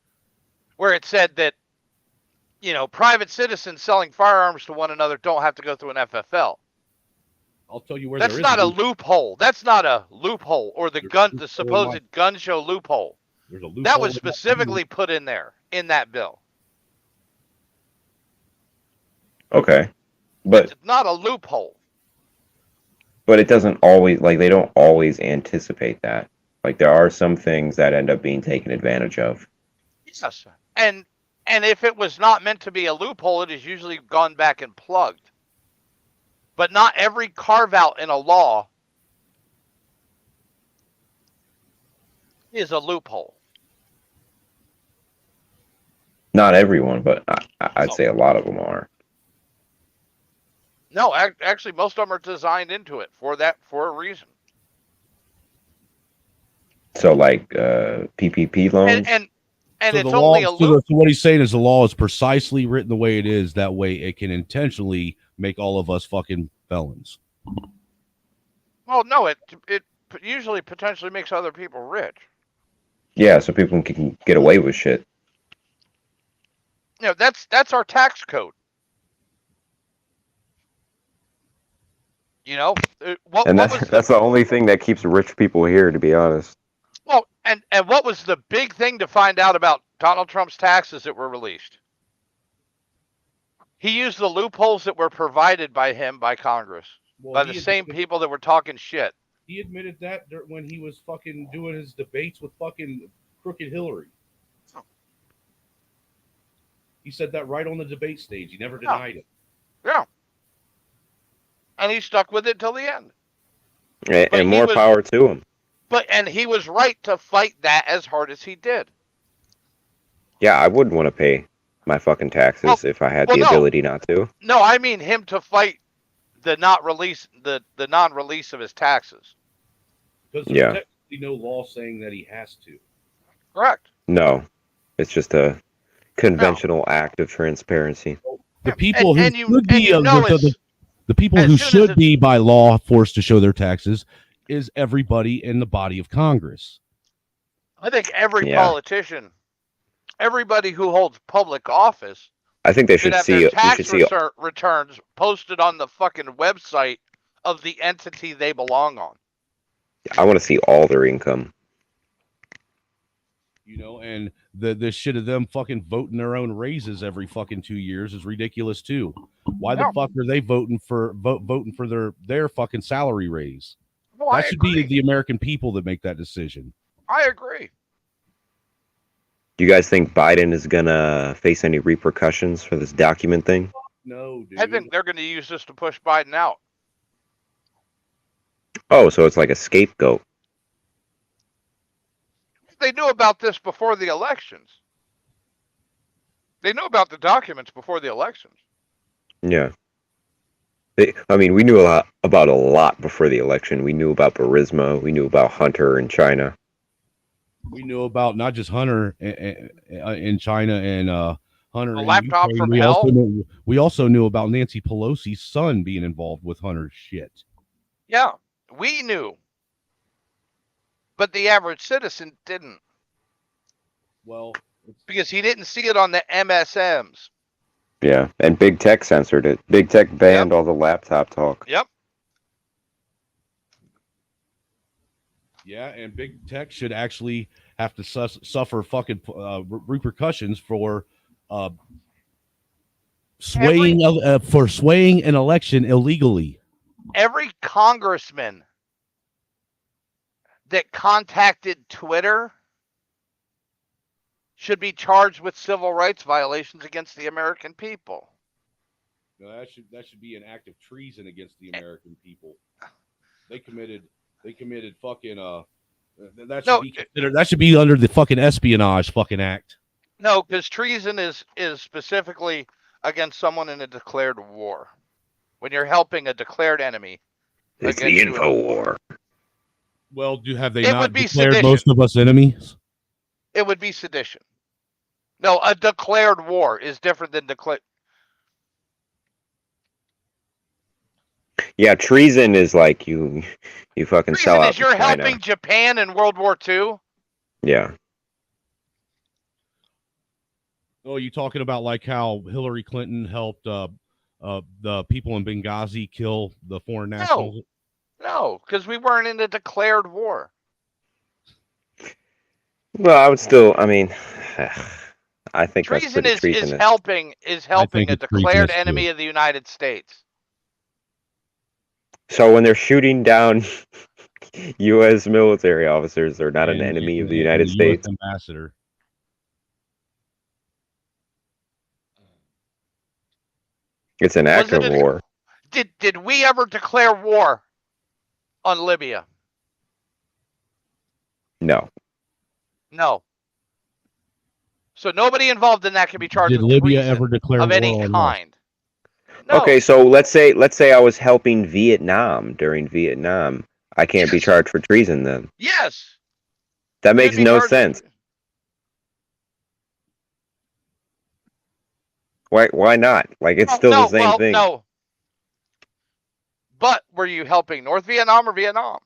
where it said that, private citizens selling firearms to one another don't have to go through an FFL. I'll tell you where That's there is not a loophole. That's not a loophole, or the supposed gun show loophole. There's a loophole That was specifically put in there in that bill. Okay. But It's not a loophole. But it doesn't always, they don't always anticipate that. There are some things that end up being taken advantage of. Yes. And if it was not meant to be a loophole, it is usually gone back and plugged. But not every carve out in a law is a loophole. Not everyone, but I'd say a lot of them are. No, actually, most of them are designed into it for a reason. So, PPP loans? And so it's only a loophole. So what he's saying is the law is precisely written the way it is. That way it can intentionally make all of us fucking felons. Well, no, it usually potentially makes other people rich. Yeah, so people can get away with shit. That's our tax code. That's the only thing that keeps rich people here, to be honest. Well, and what was the big thing to find out about Donald Trump's taxes that were released? He used the loopholes that were provided by him by Congress, by the same people that were talking shit. He admitted that when he was fucking doing his debates with fucking crooked Hillary. He said that right on the debate stage. He never denied it. Yeah. And he stuck with it till the end. And more power to him. And he was right to fight that as hard as he did. Yeah, I wouldn't want to pay my fucking taxes if I had the ability not to. No, I mean him to fight the non-release of his taxes. Because there's technically no law saying that he has to. Correct. No, it's just a conventional act of transparency. The people who and you should be know it's- the people as who soon as should it's- be by law forced to show their taxes is everybody in the body of Congress. I think every Yeah. politician, everybody who holds public office, I think they should have see. their You tax should see. returns posted on the fucking website of the entity they belong on. I want to see all their income. You know, and the shit of them fucking voting their own raises every fucking 2 years is ridiculous too. Why the fuck are they voting for their fucking salary raise? Well, that I should agree. be the American people that make that decision. I agree. Do you guys think Biden is gonna face any repercussions for this document thing? No, dude. I think they're going to use this to push Biden out. Oh, so it's like a scapegoat. They knew about this before the elections. They knew about the documents before the elections. Yeah. I mean, we knew about a lot before the election. We knew about Burisma. We knew about Hunter in China. We knew about not just Hunter in China and Hunter The in laptop Ukraine. from we hell? we also knew about Nancy Pelosi's son being involved with Hunter's shit. Yeah, we knew. But the average citizen didn't. Well, because he didn't see it on the MSMs. Yeah, and Big Tech censored it. Big Tech banned all the laptop talk. Yep. Yeah, and Big Tech should actually have to suffer fucking repercussions for swaying an election illegally. Every congressman that contacted Twitter should be charged with civil rights violations against the American people. No, that should be an act of treason against the American people. They committed fucking that should be under the fucking espionage fucking act. No, because treason is specifically against someone in a declared war. When you're helping a declared enemy. It's the info war. Well, have they It not would be declared sedition. most of us enemies? It would be sedition. No, a declared war is different than declared. Yeah, treason is like you fucking sell out Is you're to China. helping Japan in World War II? Yeah. Oh, you talking about like how Hillary Clinton helped the people in Benghazi kill the foreign nationals? No, because we weren't in a declared war. Well, I would still. I mean, I think that's Treason pretty is treasonous. helping think a it's declared treasonous, enemy too. of the United States. So when they're shooting down U.S. military officers, they're not an enemy of the United States. Ambassador. It's an act of war. Did we ever declare war on Libya? No. No. So nobody involved in that can be charged Did with Libya treason ever declare of any war on kind. No. Okay, so let's say I was helping Vietnam during Vietnam. I can't be charged for treason then. Yes. That makes be no charged- sense. Why not? Like it's still the same thing. No. But were you helping North Vietnam or Vietnam?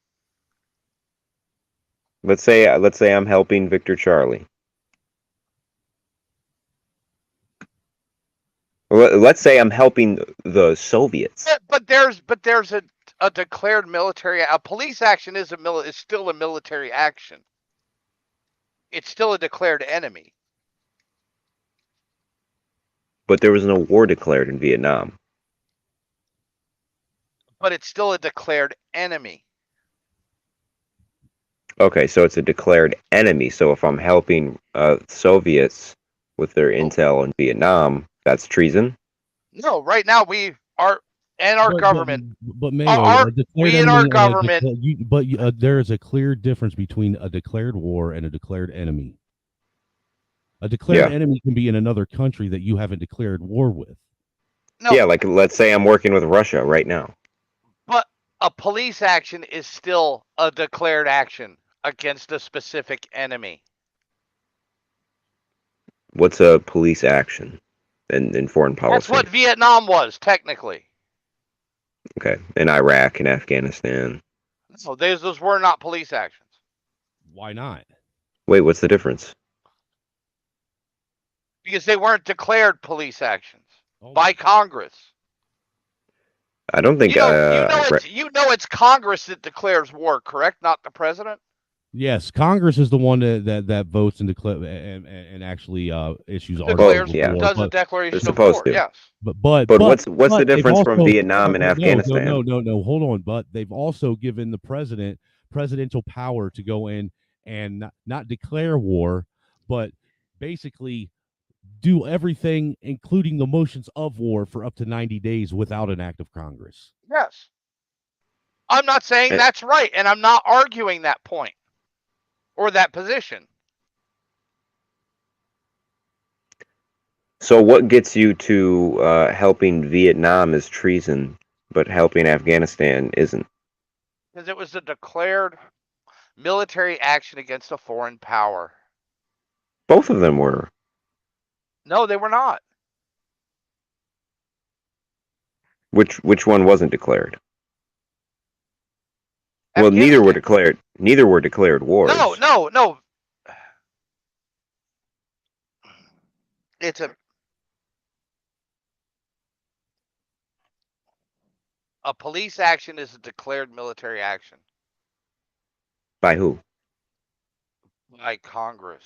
Let's say I'm helping Victor Charlie. Let's say I'm helping the Soviets. But there's a declared military. A police action is still a military action. It's still a declared enemy. But there was no war declared in Vietnam. But it's still a declared enemy. Okay, so it's a declared enemy. So if I'm helping Soviets with their intel in Vietnam, that's treason? No, right now we are, and our government. But Mayo, a declared we in our enemy and a government. there is a clear difference between a declared war and a declared enemy. A declared enemy can be in another country that you haven't declared war with. No. Yeah, like let's say I'm working with Russia right now. A police action is still a declared action against a specific enemy. What's a police action in foreign policy? That's what Vietnam was, technically. Okay, in Iraq and Afghanistan. So those were not police actions. Why not? Wait, what's the difference? Because they weren't declared police actions by Congress. I don't think. You know it's Congress that declares war, correct? Not the president. Yes, Congress is the one that votes and declare and actually issues Declares, yeah. does a They're declaration of supposed war. to. Yes. But what's the they've difference from also- Vietnam and Afghanistan? No, hold on. But they've also given the president presidential power to go in and not declare war, but basically do everything, including the motions of war, for up to 90 days without an act of Congress. Yes. I'm not saying that's right, and I'm not arguing that point or that position. So what gets you to helping Vietnam is treason, but helping Afghanistan isn't? Because it was a declared military action against a foreign power. Both of them were. No, they were not. Which one wasn't declared? Well, neither were declared. Neither were declared wars. No. It's a police action is a declared military action By who? by Congress.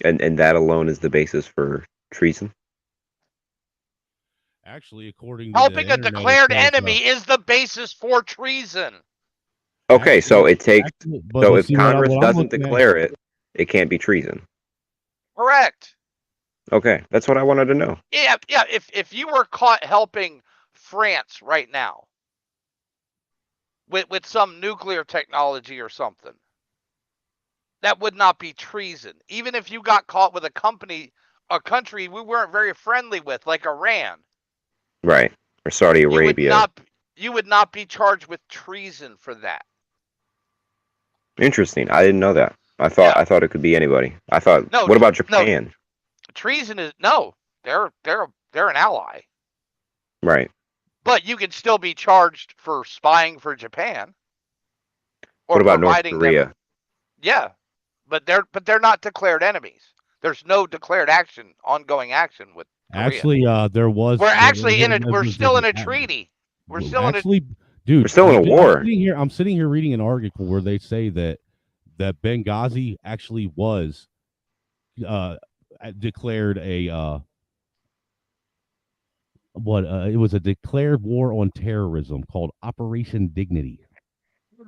And that alone is the basis for treason? Actually, according to Helping a declared enemy is the basis for treason. Okay, so it takes. So if see, Congress what I'm doesn't looking at- declare it, it can't be treason. Correct. Okay, that's what I wanted to know. Yeah. If you were caught helping France right now with some nuclear technology or something, that would not be treason. Even if you got caught with a country we weren't very friendly with, like Iran. Right. Or Saudi Arabia. You would not be charged with treason for that. Interesting. I didn't know that. I thought it could be anybody. I thought. No, what about Japan? No, treason is they're an ally. Right. But you could still be charged for spying for Japan. Or What about North providing Korea? them. Yeah. But they're not declared enemies. There's no declared ongoing action with Korea. Actually, there was. We're still in a treaty. We're still dude, we're still in a war. I'm sitting here reading an article where they say that Benghazi actually was declared a it was a declared war on terrorism called Operation Dignity.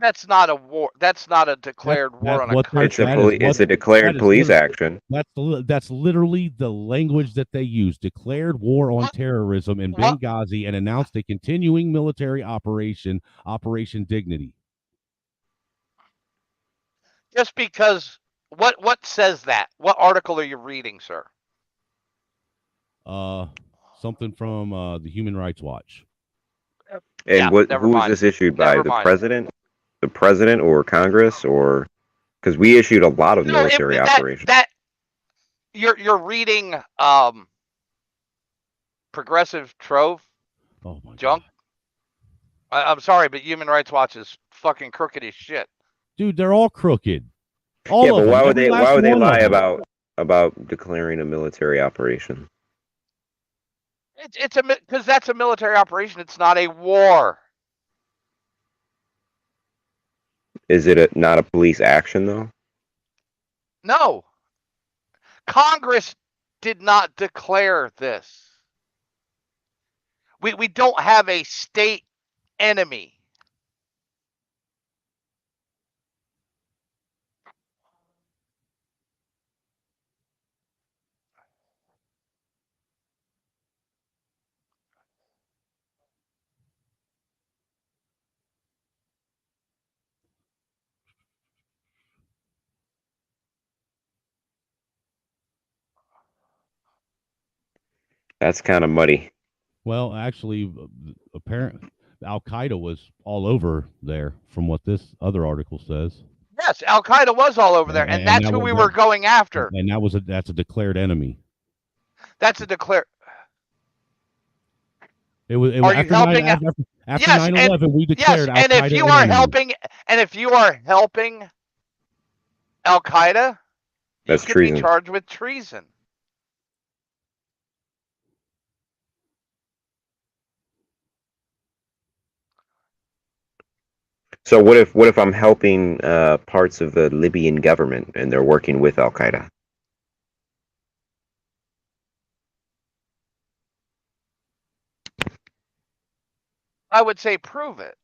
That's not a war. That's not a declared war on a country. It's a declared police action. That's literally the language that they use. Declared war on terrorism in Benghazi and announced a continuing military operation, Operation Dignity. Just because what says that? What article are you reading, sir? Something from the Human Rights Watch. And who was this issued by? The president? The president or Congress, or because we issued a lot of military operations. You're reading Progressive Trove junk. I'm sorry, but Human Rights Watch is fucking crooked as shit. Dude, they're all crooked. Yeah, but why would they lie about declaring a military operation? It's because that's a military operation. It's not a war. Is it not a police action though? No. Congress did not declare this. We don't have a state enemy. That's kind of muddy. Well, actually, apparently, Al Qaeda was all over there, from what this other article says. Yes, Al Qaeda was all over there, and that's that who was we were going after. and that's a declared enemy. That's a declare. It was Are you after helping? after Yes, 9/11, we yes, declared Al and if Qaeda you an are enemy. helping, and if you are helping Al Qaeda, That's you could be treason. charged with treason. So what if I'm helping parts of the Libyan government and they're working with Al Qaeda? I would say prove it.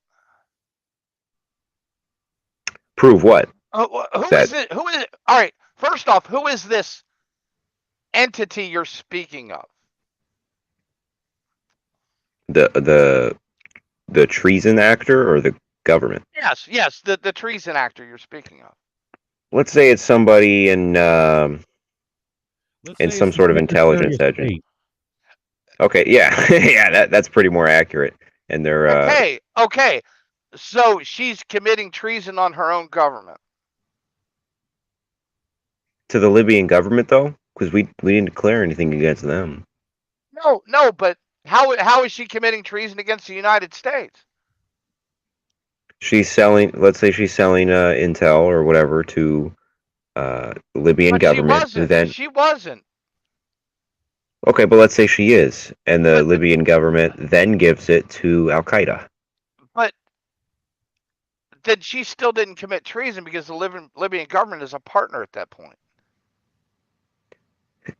Prove what? Who is it? Who is it? All right. First off, who is this entity you're speaking of? The treason actor or the government? Yes, the treason actor you're speaking of. Let's say it's somebody in some sort of intelligence agent. Okay, yeah, yeah, that's pretty more accurate. And they're Okay. So she's committing treason on her own government. to the Libyan government though, because we didn't declare anything against them. No, but how is she committing treason against the United States? She's selling. Let's say she's selling intel or whatever to Libyan government. She wasn't. Okay, but let's say she is, and the Libyan government then gives it to Al Qaeda. But then she still didn't commit treason because the Libyan government is a partner at that point.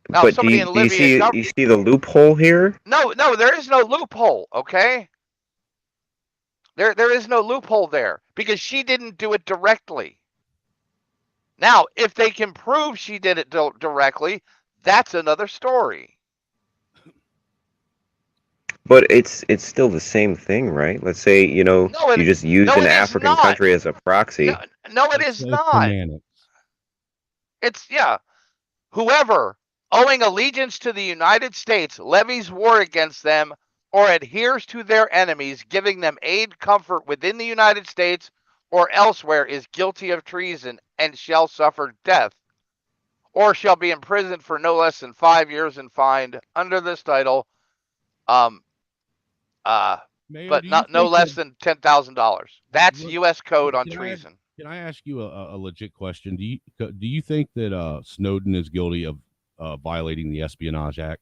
Now, But do you see the loophole here? No, there is no loophole. Okay, there is no loophole there because she didn't do it directly. Now, if they can prove she did it directly, that's another story. But it's still the same thing, right? Let's say you just used an African country as a proxy. No, it is not. It's whoever owing allegiance to the United States levies war against them or adheres to their enemies, giving them aid, comfort within the United States or elsewhere is guilty of treason and shall suffer death, or shall be imprisoned for no less than 5 years and fined under this title, but no less than $10,000. That's U.S. code on treason. Can I ask you a legit question? Do you think that Snowden is guilty of violating the Espionage Act?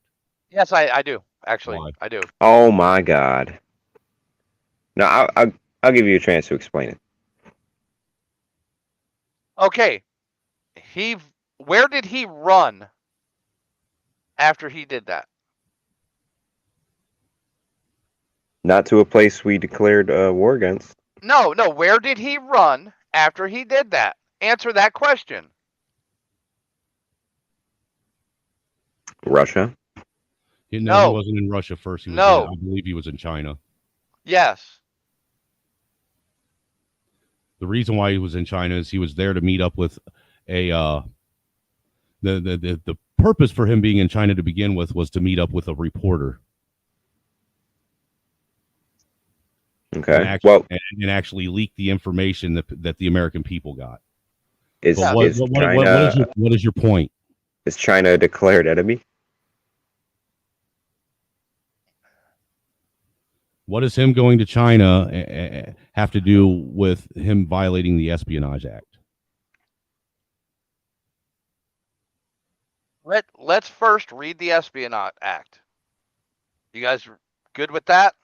Yes, I do. Actually, Why? I do. Oh my God! Now I'll give you a chance to explain it. Okay, where did he run after he did that? Not to a place we declared war against. No. Where did he run after he did that? Answer that question. Russia. No, he wasn't in Russia first. He was I believe he was in China. Yes. The reason why he was in China is he was there to meet up with the purpose for him being in China to begin with was to meet up with a reporter. Okay. And actually leak the information that the American people got. What is your point? Is China a declared enemy? What does him going to China have to do with him violating the Espionage Act? Let's first read the Espionage Act. You guys good with that?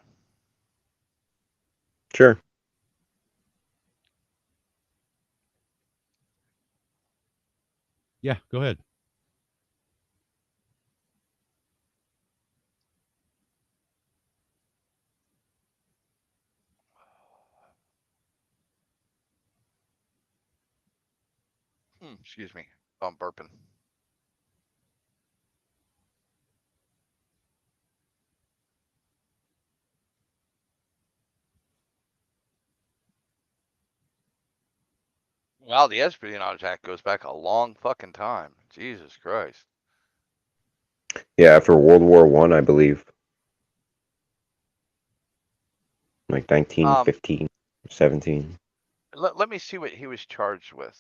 Sure. Yeah, go ahead. Excuse me. I'm burping. Wow, the Espionage Act goes back a long fucking time. Jesus Christ. Yeah, after World War One, I believe, like 1915, 17. Let me see what he was charged with.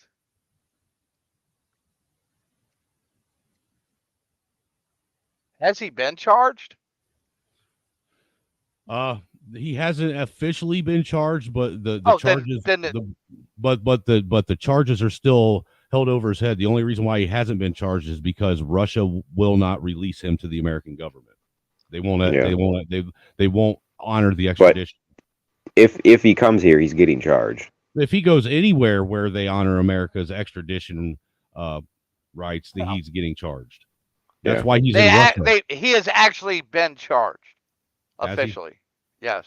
Has he been charged? He hasn't officially been charged, but the Oh, charges, then it, but the charges are still held over his head. The only reason why he hasn't been charged is because Russia will not release him to the American government. They won't. Yeah. They won't honor the But extradition. if he comes here, he's getting charged. If he goes anywhere where they honor America's extradition rights, then he's getting charged. That's why he's in Russia. He has actually been charged Has he? officially. Yes.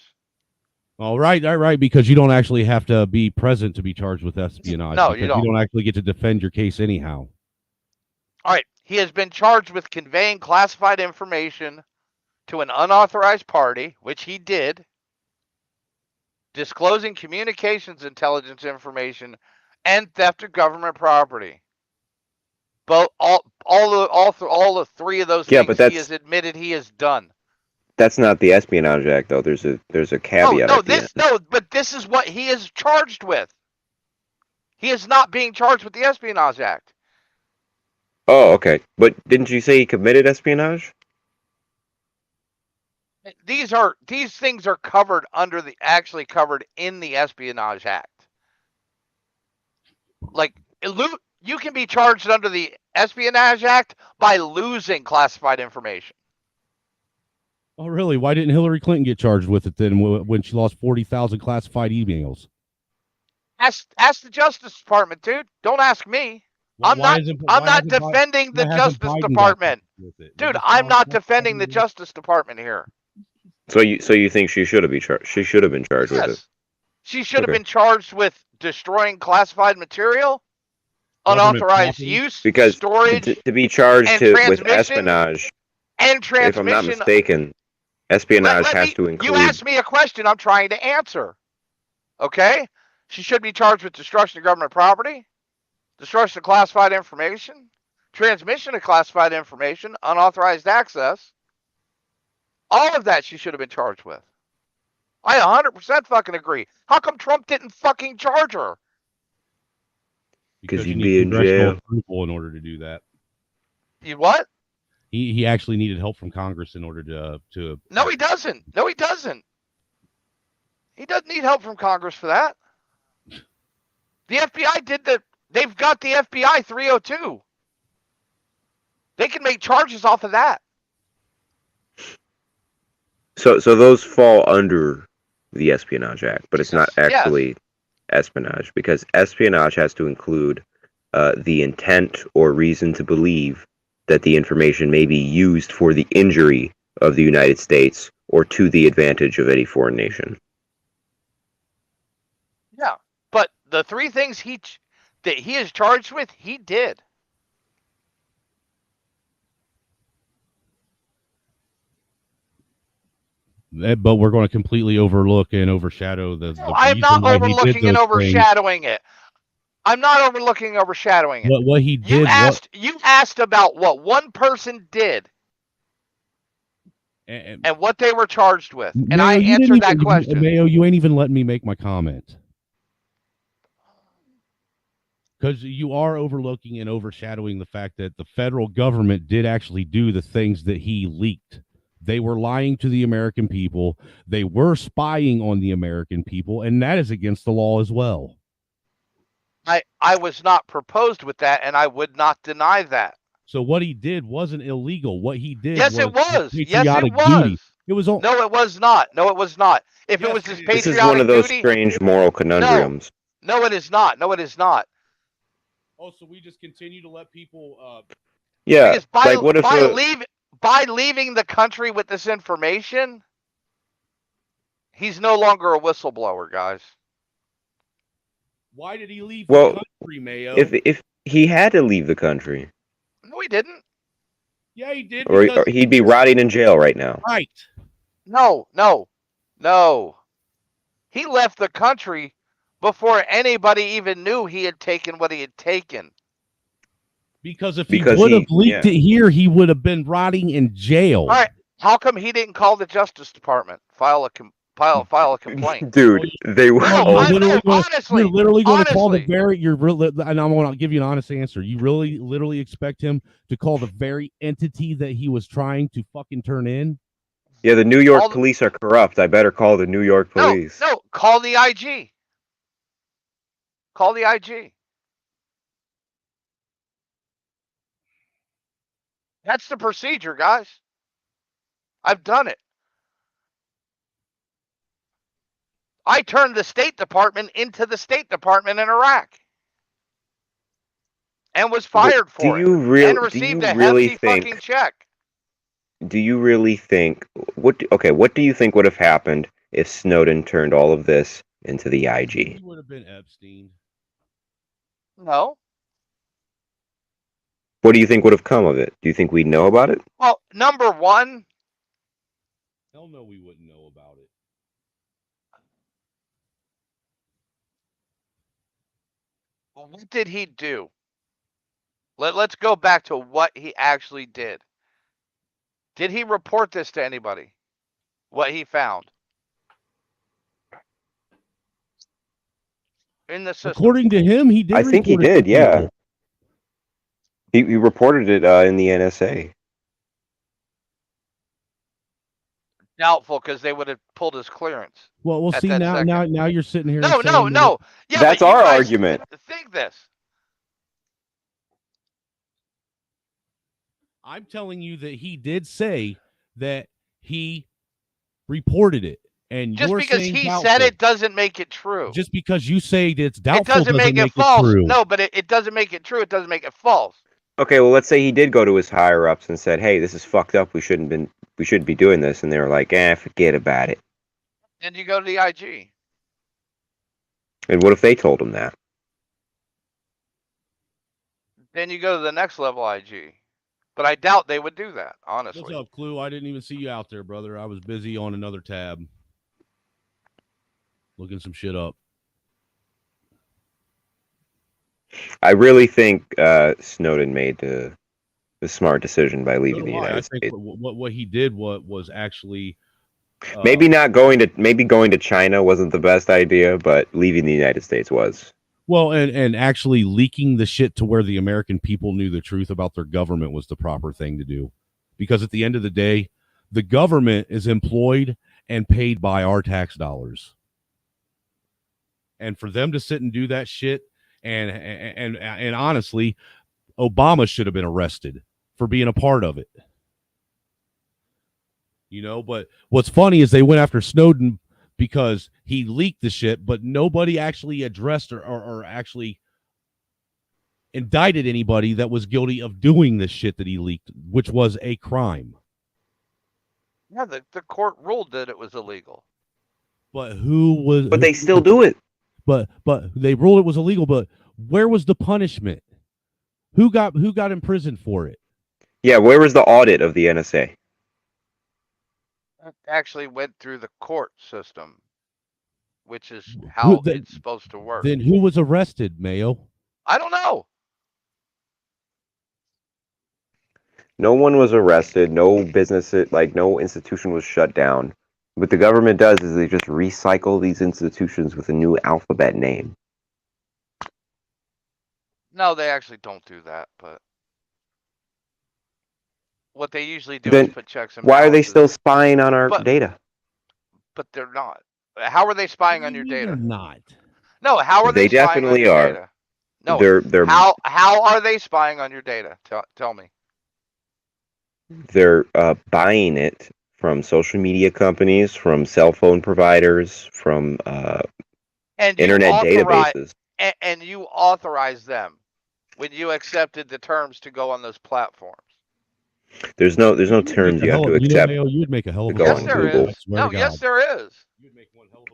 All right, because you don't actually have to be present to be charged with espionage. No, because you don't. You don't actually get to defend your case anyhow. All right. He has been charged with conveying classified information to an unauthorized party, which he did, disclosing communications intelligence information, and theft of government property. But all the three of those things he has admitted he has done. That's not the Espionage Act, though. There's a caveat. But this is what he is charged with. He is not being charged with the Espionage Act. Oh, okay. But didn't you say he committed espionage? These things are covered in the Espionage Act. Like you can be charged under the Espionage Act by losing classified information. Oh, really? Why didn't Hillary Clinton get charged with it then when she lost 40,000 classified emails? Ask the Justice Department, dude. Don't ask me. I'm not defending the Justice Department. Dude, I'm not defending the Justice Department here. So you think she should have been charged? She should have been charged with it. She should have been charged with destroying classified material, unauthorized use, because storage, to be charged with espionage, and transmission. if I'm not mistaken, espionage has to include. You asked me a question I'm trying to answer. Okay? She should be charged with destruction of government property, destruction of classified information, transmission of classified information, unauthorized access. All of that she should have been charged with. I 100% fucking agree. How come Trump didn't fucking charge her? Because you'd be in jail. Approval in order to do that. You what? He actually needed help from Congress in order to. No, he doesn't. No, he doesn't. He doesn't need help from Congress for that. The FBI did the. They've got the FBI 302. They can make charges off of that. So those fall under the Espionage Act, but it's not actually espionage, because espionage has to include the intent or reason to believe that the information may be used for the injury of the United States or to the advantage of any foreign nation. Yeah, but the three things that he is charged with, he did. But we're going to completely overlook and overshadow the. I'm not overlooking and overshadowing it. I'm not overlooking and overshadowing it. What he did. You asked about what one person did and what they were charged with, and I answered that question. Mayo, you ain't even letting me make my comment. Because you are overlooking and overshadowing the fact that the federal government did actually do the things that he leaked. They were lying to the American people. They were spying on the American people, and that is against the law as well. I was not proposed with that, and I would not deny that. So what he did wasn't illegal. What he did Yes, it was. Yes, it was. Duty. It was all... No, it was not. No, it was not. If it was his patriotic duty... This is one of those strange moral conundrums. No, it is not. No, it is not. Oh, so we just continue to let people... Yeah, because what if by leaving the country with this information, he's no longer a whistleblower, guys. Why did he leave the country, Mayo? If he had to leave the country. No, he didn't. Yeah, he did. Or he'd be rotting in jail right now. Right. No. He left the country before anybody even knew he had taken what he had taken. Because if he would have leaked it here, he would have been rotting in jail. All right. How come he didn't call the Justice Department? File a complaint. Dude, they were. Honestly, you're literally going to call the very. And I'm going to give you an honest answer. You really, literally expect him to call the very entity that he was trying to fucking turn in? Yeah, the New York police are corrupt. I better call the New York police. No, call the IG. Call the IG. That's the procedure, guys. I've done it. I turned the State Department into the State Department in Iraq. And was fired for it. And received a hefty fucking check. Do you really think what do you think would have happened if Snowden turned all of this into the IG? He would have been Epstein. No. What do you think would have come of it? Do you think we'd know about it? Well, number one. Hell no, we wouldn't know about it. What did he do? Let's go back to what he actually did. Did he report this to anybody? What he found? In the system. According to him, he did. I think he did, yeah. He reported it in the NSA. Doubtful, because they would have pulled his clearance. Well, we'll see now you're sitting here. No. Yeah, that's our argument. Think this. I'm telling you that he did say that he reported it, and just you're because saying he doubtful. said it doesn't make it true. Just because you say it's doubtful it doesn't make it false. true. No, but it doesn't make it true. It doesn't make it false. Okay, well, let's say he did go to his higher ups and said, "Hey, this is fucked up. We shouldn't be doing this," and they were like, forget about it. And you go to the IG. And what if they told him that? Then you go to the next level IG. But I doubt they would do that, honestly. What's up, Clue? I didn't even see you out there, brother. I was busy on another tab. Looking some shit up. I really think Snowden made the smart decision by leaving the United States. What he did was actually maybe going to China wasn't the best idea, but leaving the United States was. Well, and actually leaking the shit to where the American people knew the truth about their government was the proper thing to do. Because at the end of the day, the government is employed and paid by our tax dollars. And for them to sit and do that shit, and honestly, Obama should have been arrested for being a part of it. You know, but what's funny is they went after Snowden because he leaked the shit, but nobody actually addressed or actually indicted anybody that was guilty of doing the shit that he leaked, which was a crime. Yeah, the court ruled that it was illegal. But who was? But they still do it. But they ruled it was illegal. But where was the punishment? Who got imprisoned for it? Yeah, where was the audit of the NSA? It actually went through the court system, which is how it's supposed to work. Then who was arrested, Mayo? I don't know. No one was arrested. No business, no institution was shut down. What the government does is they just recycle these institutions with a new alphabet name. No, they actually don't do that, but what they usually do is put checks and why are they balances. still spying on our data? But they're not. How are they spying on your data? They're not. No, how are they spying definitely on your are. data? No, They're how are they spying on your data? Tell me. They're buying it from social media companies, from cell phone providers, from internet databases. And you authorize them when you accepted the terms to go on those platforms. There's no terms you have to accept. You'd make a hell of a to go on Google. No, yes, there is.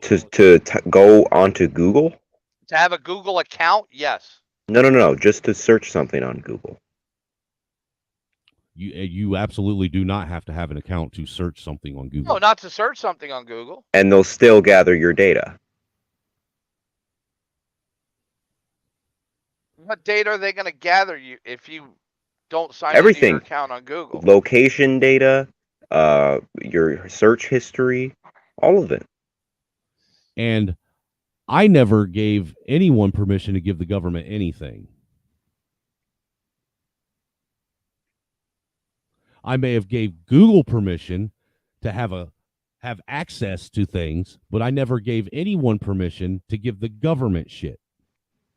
To go onto Google? To have a Google account, yes. No. Just to search something on Google. You absolutely do not have to have an account to search something on Google. No, not to search something on Google. And they'll still gather your data. What data are they going to gather you if you don't sign into Everything. your account on Google? Location data, your search history, all of it. And I never gave anyone permission to give the government anything. I may have gave Google permission to have access to things, but I never gave anyone permission to give the government shit.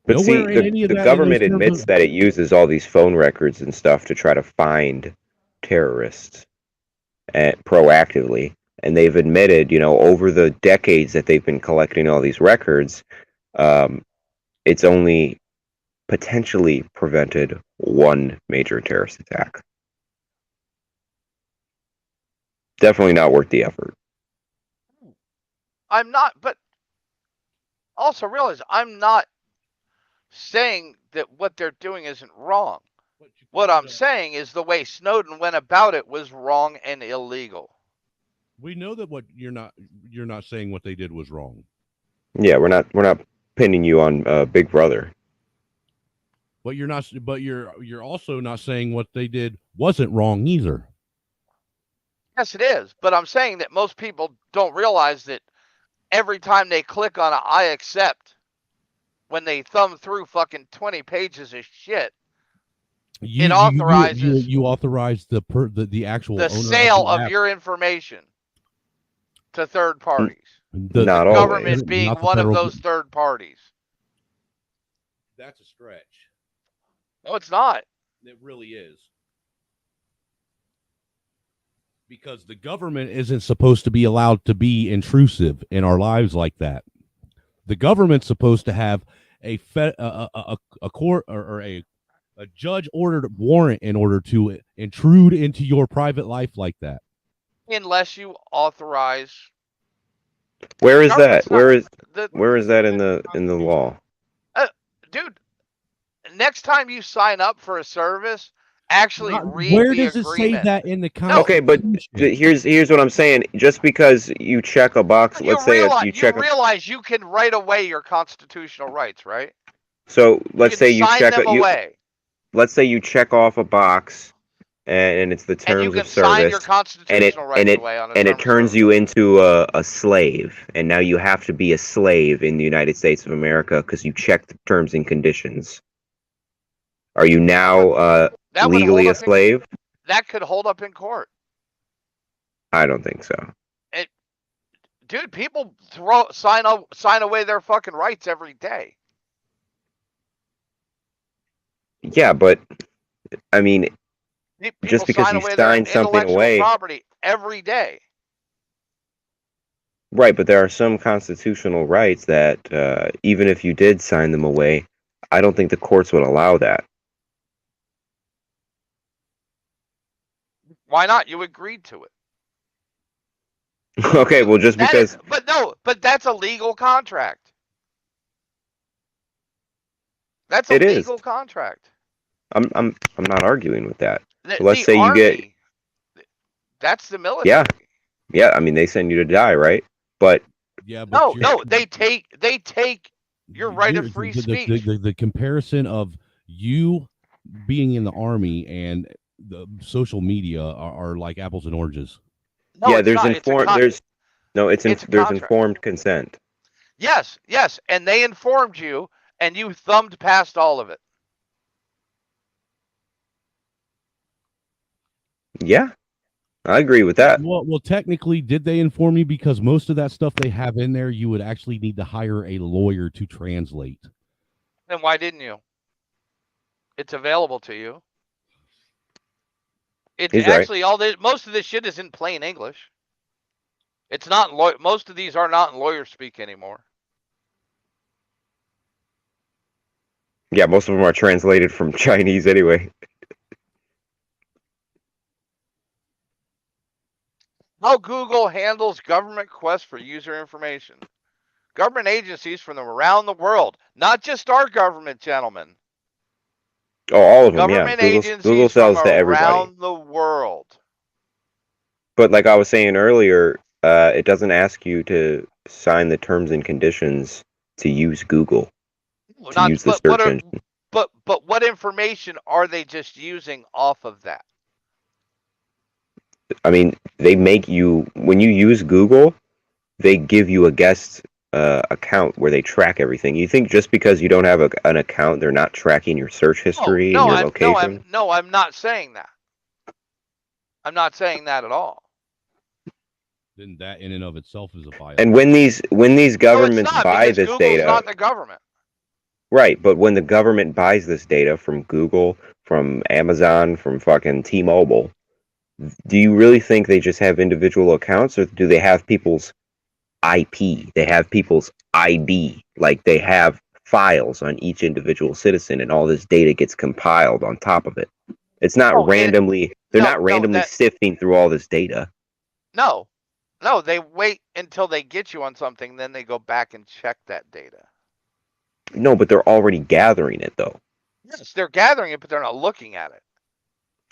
But Nowhere see, in any of the that government in those terms admits that it uses all these phone records and stuff to try to find terrorists proactively. And they've admitted, over the decades that they've been collecting all these records, it's only potentially prevented one major terrorist attack. Definitely not worth the effort. I'm not, but also realize I'm not saying that what they're doing isn't wrong. What I'm saying is the way Snowden went about it was wrong and illegal. We know that what you're not saying what they did was wrong. Yeah, we're not pinning you on Big Brother. But you're also not saying what they did wasn't wrong either. Yes, it is. But I'm saying that most people don't realize that every time they click on a I accept, when they thumb through fucking 20 pages of shit, it authorizes you authorize the actual the owner sale of, the of your information to third parties. The Not government always. being Not the one of federal those third parties. That's a stretch. No, it's not. It really is. Because the government isn't supposed to be allowed to be intrusive in our lives like that. The government's supposed to have a court or a judge ordered warrant in order to intrude into your private life like that. Unless you authorize. Where is that? Government's Where is that in the law? Dude, next time you sign up for a service, actually read Where the does it agreement. say that in the contract? Okay, but here's what I'm saying. Just because you check a box, let's say you check you realize you can write away your constitutional rights, right? So let's say you sign check them away. Let's say you check off a box, and it's the And you terms can of sign your service, constitutional rights away on a and term it of turns you into a slave, and now you have to be a slave in the United States of America because you checked the terms and conditions. Are you now legally a slave? That could hold up in court. I don't think so. Dude, people sign away their fucking rights every day. Yeah, but I mean, People just because sign you away their sign something intellectual away, property every day. right? But there are some constitutional rights that even if you did sign them away, I don't think the courts would allow that. Why not? You agreed to it. Okay, well, just because but that's a legal contract. That's a it is. legal contract. I'm not arguing with that. The, So let's the say Army, you get that's the military. yeah. I mean, they send you to die, right? But No, they take your right of free speech. The comparison of you being in the Army and the social media are like apples and oranges. No, yeah, it's there's not. informed. There's informed consent. Yes, and they informed you, and you thumbed past all of it. Yeah, I agree with that. Well, technically, did they inform you? Because most of that stuff they have in there, you would actually need to hire a lawyer to translate. Then why didn't you? It's available to you. It's He's actually all this. Most of this shit is in plain English. It's not most of these are not in lawyer speak anymore. Yeah, most of them are translated from Chinese anyway. How Google handles government requests for user information. Government agencies from around the world, not just our government, gentlemen. Oh, all of them. Government Yeah, agencies Google sells from to everybody. around the world. But like I was saying earlier, it doesn't ask you to sign the terms and conditions to use Google, use the search engine. But what information are they just using off of that? I mean, they make you, when you use Google, they give you a guest account where they track everything. You think just because you don't have an account, they're not tracking your search history and your location? I'm not saying that. I'm not saying that at all. Then that in and of itself is a violation. And when these governments buy this Google's data, not the government. right? But when the government buys this data from Google, from Amazon, from fucking T-Mobile, do you really think they just have individual accounts, or do they have people's IP? They have people's ID, like they have files on each individual citizen, and all this data gets compiled on top of it. It's not randomly. They're not randomly sifting through all this data. No, they wait until they get you on something, then they go back and check that data. No, but they're already gathering it, though. Yes, they're gathering it, but they're not looking at it.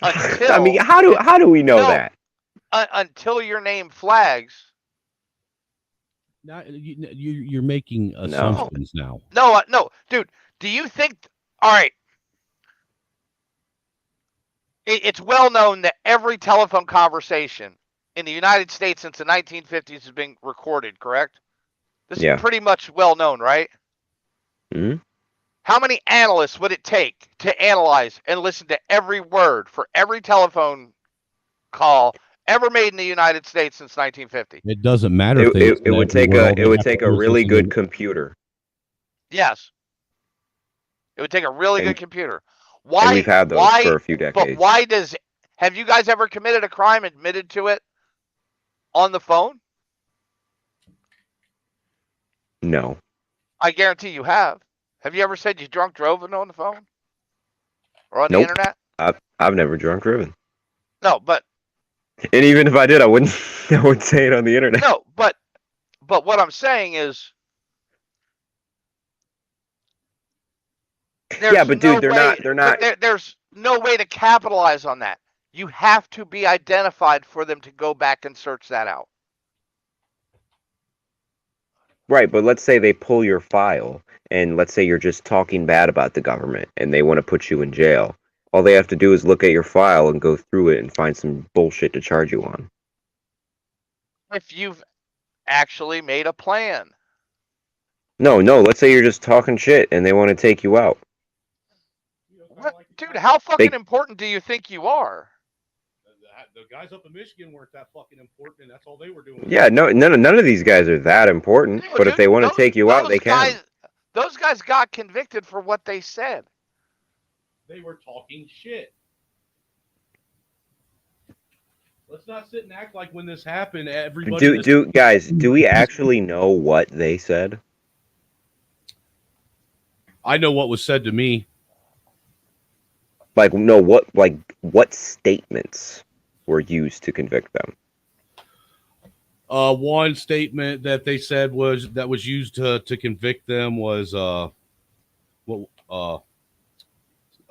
Until, I mean, how do we know that? Until your name flags. Now, you're making assumptions now. No, dude. Do you think? All right. It's well known that every telephone conversation in the United States since the 1950s has been recorded. Correct? This is pretty much well known, right? Hmm. How many analysts would it take to analyze and listen to every word for every telephone call ever made in the United States since 1950? It doesn't matter if they it would take a really good computer. Yes. It would take a really good computer. Why? And we've had those for a few decades. But why have you guys ever committed a crime, admitted to it on the phone? No. I guarantee you have. Have you ever said you drunk drove on the phone? Or on the internet? I've never drunk driven. No, but and even if I did, I wouldn't say it on the internet. No, but what I'm saying is but dude, they're not there's no way to capitalize on that. You have to be identified for them to go back and search that out. Right, but let's say they pull your file, and let's say you're just talking bad about the government, and they want to put you in jail. All they have to do is look at your file and go through it and find some bullshit to charge you on. If you've actually made a plan. No, let's say you're just talking shit, and they want to take you out. What? Dude, how fucking important do you think you are? The guys up in Michigan weren't that fucking important, and that's all they were doing. Yeah, none of these guys are that important. No, but dude, if they want to take you out, they can. Those guys got convicted for what they said. They were talking shit. Let's not sit and act like when this happened, everybody. Do we actually know what they said? I know what was said to me. What statements were used to convict them? One statement that they said was used to convict them was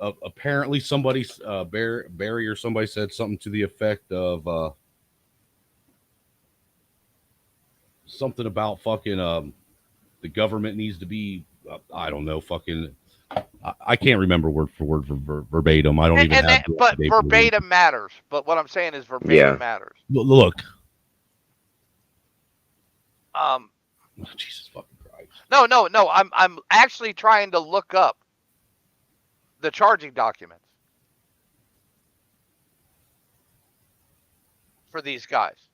apparently somebody Barry or somebody said something to the effect of something about fucking the government needs to be I don't know fucking I can't remember word for word verbatim. I don't even have but verbatim matters. But what I'm saying is verbatim matters. Look. Jesus fucking Christ. No. I'm actually trying to look up the charging documents for these guys.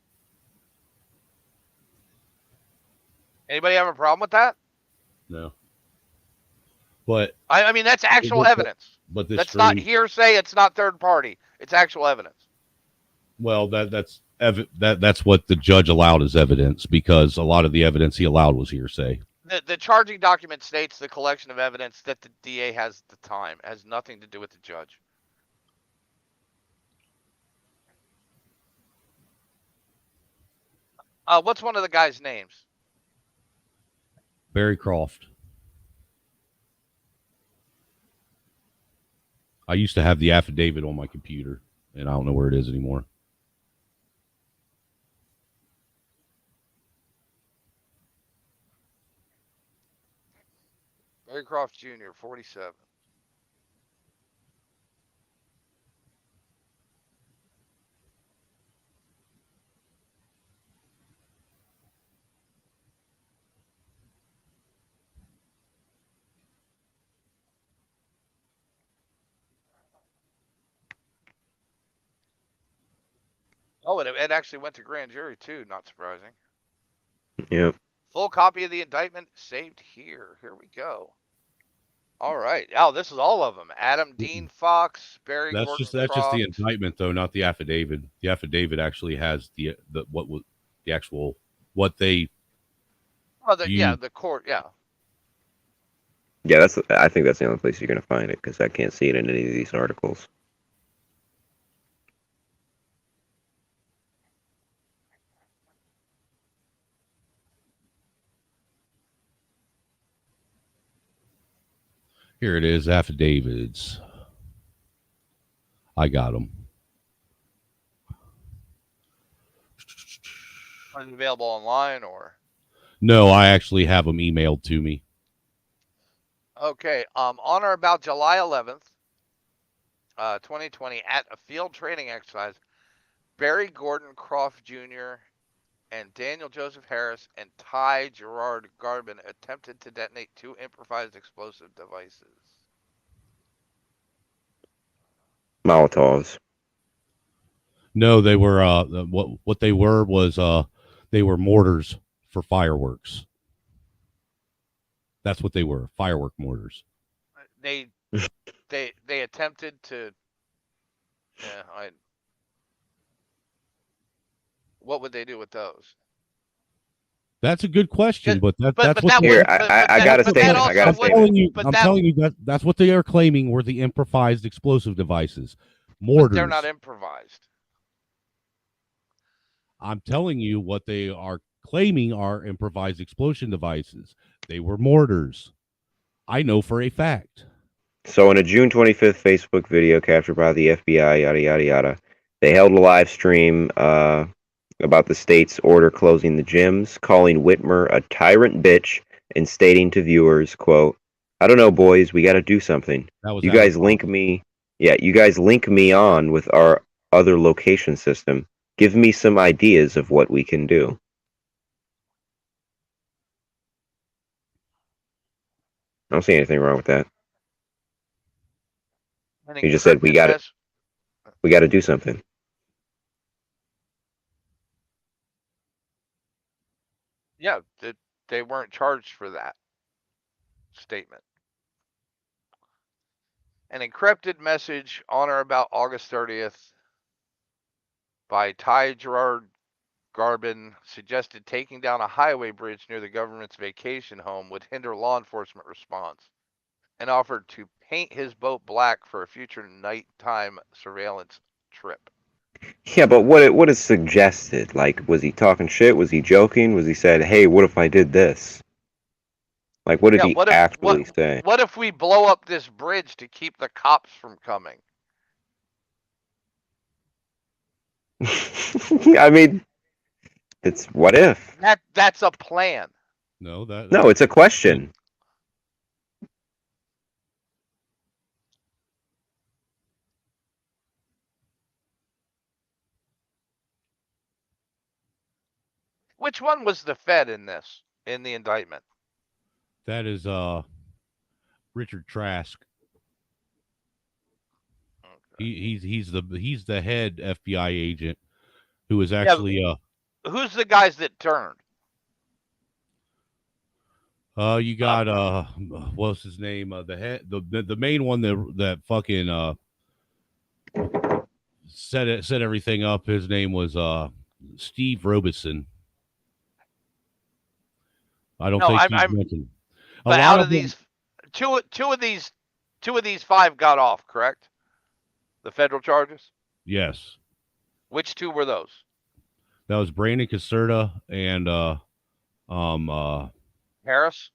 Anybody have a problem with that? No. But I mean that's actual evidence. But that's not hearsay. It's not third party. It's actual evidence. Well, that's what the judge allowed as evidence because a lot of the evidence he allowed was hearsay. The charging document states the collection of evidence that the DA has at the time. It has nothing to do with the judge. What's one of the guys' names? Barry Croft. I used to have the affidavit on my computer, and I don't know where it is anymore. Barry Croft Jr., 47. Oh, and it actually went to grand jury too. Not surprising. Yep. Full copy of the indictment saved here. Here we go. All right. Oh, this is all of them. Adam Dean Fox, Barry Gordon That's just the Croft. indictment, though, not the affidavit. The affidavit actually has the what was the actual what they. Oh, the court. Yeah. Yeah, I think that's the only place you're gonna find it because I can't see it in any of these articles. Here it is, affidavits. I got them. Are they available online or? No, I actually have them emailed to me. Okay. On or about July 11th, 2020, at a field training exercise, Barry Gordon Croft Jr. and Daniel Joseph Harris and Ty Gerard Garbin attempted to detonate 2 improvised explosive devices. Molotovs. No, they were what they were was they were mortars for fireworks. That's what they were, firework mortars. They attempted to. Yeah, what would they do with those? That's a good question, but that's But what that Here, I got a statement. I got a statement. I'm telling you that's what they are claiming were the improvised explosive devices, mortars. They're not improvised. I'm telling you what they are claiming are improvised explosion devices. They were mortars. I know for a fact. So in a June 25th Facebook video captured by the FBI, yada yada yada, they held a live stream about the state's order closing the gyms, calling Whitmer a tyrant bitch, and stating to viewers, quote, "I don't know, boys, we got to do something. You guys link me on with our other location system. Give me some ideas of what we can do." I don't see anything wrong with that. He just said we got to do something. Yeah, they weren't charged for that statement. An encrypted message on or about August 30th by Ty Gerard Garbin suggested taking down a highway bridge near the government's vacation home would hinder law enforcement response, and offered to paint his boat black for a future nighttime surveillance trip. Yeah, but what is suggested? Like, was he talking shit? Was he joking? Was he said, "Hey, what if I did this"? Like, what did he actually say? What if we blow up this bridge to keep the cops from coming? I mean, it's what if. That's a plan. No, No, it's a question. Which one was the Fed in the indictment? That is Richard Trask. Okay. He's the head FBI agent who is actually who's the guys that turned? You got what's his name? The head the main one that fucking set everything up. His name was Steve Robeson. I don't think he's mentioned. But out of these, two of these 5 got off, correct? The federal charges? Yes. Which 2 were those? That was Brandon Caserta and Harris?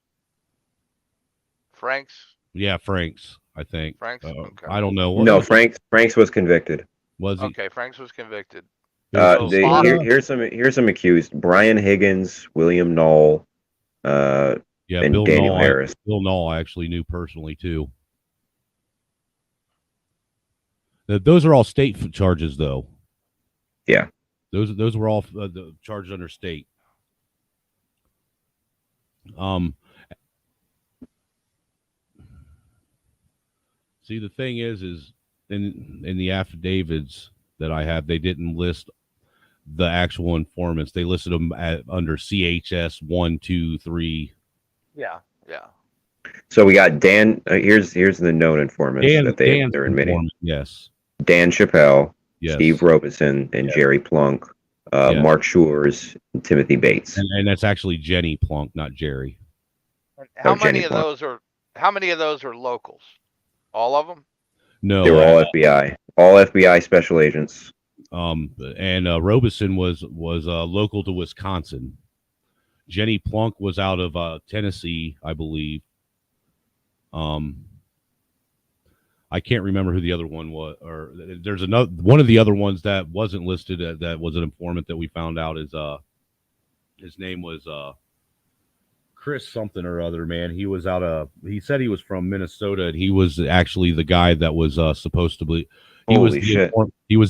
Franks? Yeah, Franks, I think. Franks? Okay. I don't know. No, Franks was convicted. Was he? Okay, Franks was convicted. Here's some accused: Brian Higgins, William Knoll, and Bill Daniel Knoll, Harris. Bill Knoll I actually knew personally too. Those are all state charges, though. Yeah, those were all the charges under state. See, the thing is in the affidavits that I have, they didn't list the actual informants. They listed them under CHS 1, 2, 3. Yeah, yeah. So we got Dan. Here's the known informants that Dan's they're admitting. informant, yes. Dan Chappelle, Yes. Steve Robeson, and Jerry Plunk, Yes. Mark Shores, and Timothy Bates. And that's actually Jenny Plunk, not Jerry. How Jenny many of Plunk. those are? How many of those are locals? All of them? No, They were all FBI, all FBI special agents. And Robeson was local to Wisconsin. Jenny Plunk was out of Tennessee, I believe. I can't remember who the other one was, or there's another one of the other ones that wasn't listed that was an informant that we found out is his name was Chris something or other, man. He was he said he was from Minnesota, and he was actually the guy that was supposed to be he was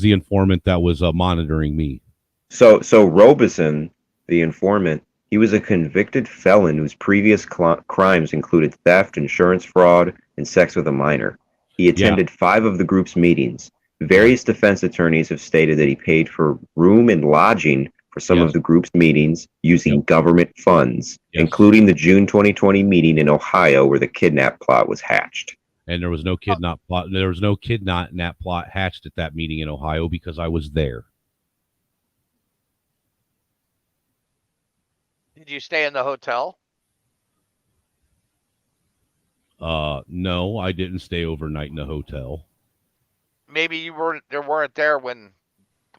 the informant that was monitoring me. So Robeson, the informant, he was a convicted felon whose previous crimes included theft, insurance fraud, and sex with a minor. He attended 5 of the group's meetings. Various defense attorneys have stated that he paid for room and lodging for some of the group's meetings using government funds, including the June 2020 meeting in Ohio where the kidnap plot was hatched. And there was no kidnap plot. There was no kidnap plot hatched at that meeting in Ohio because I was there. Did you stay in the hotel? No, I didn't stay overnight in a hotel. Maybe you weren't there when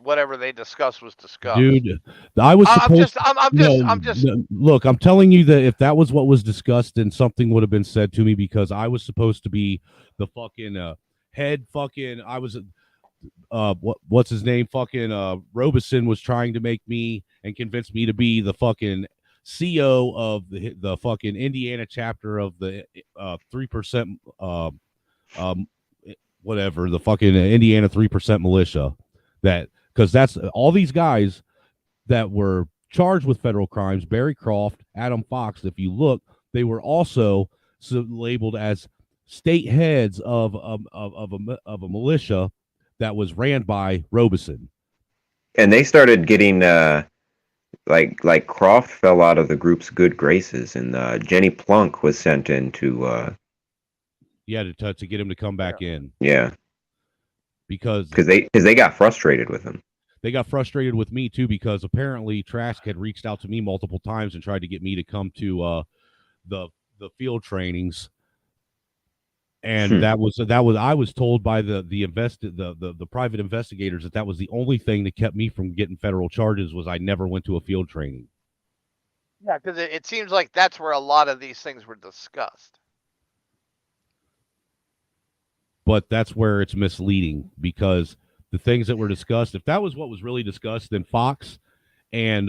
whatever they discussed was discussed. Dude, I was supposed I'm just look, I'm telling you that if that was what was discussed, then something would have been said to me because I was supposed to be the fucking head fucking I was what's his name? Fucking Robeson was trying to make me and convince me to be the fucking CO of the fucking Indiana chapter of the 3% whatever, the fucking Indiana 3% militia. That because that's all these guys that were charged with federal crimes, Barry Croft, Adam Fox, if you look, they were also labeled as state heads of a militia that was ran by Robeson. And they started getting like Croft fell out of the group's good graces, and Jenny Plunk was sent in to to get him to come back in. Yeah, because they got frustrated with him. They got frustrated with me too because apparently Trask had reached out to me multiple times and tried to get me to come to the field trainings. And that was I was told by the private investigators that was the only thing that kept me from getting federal charges was I never went to a field training. Yeah, because it seems like that's where a lot of these things were discussed. But that's where it's misleading because the things that were discussed, if that was what was really discussed, then Fox and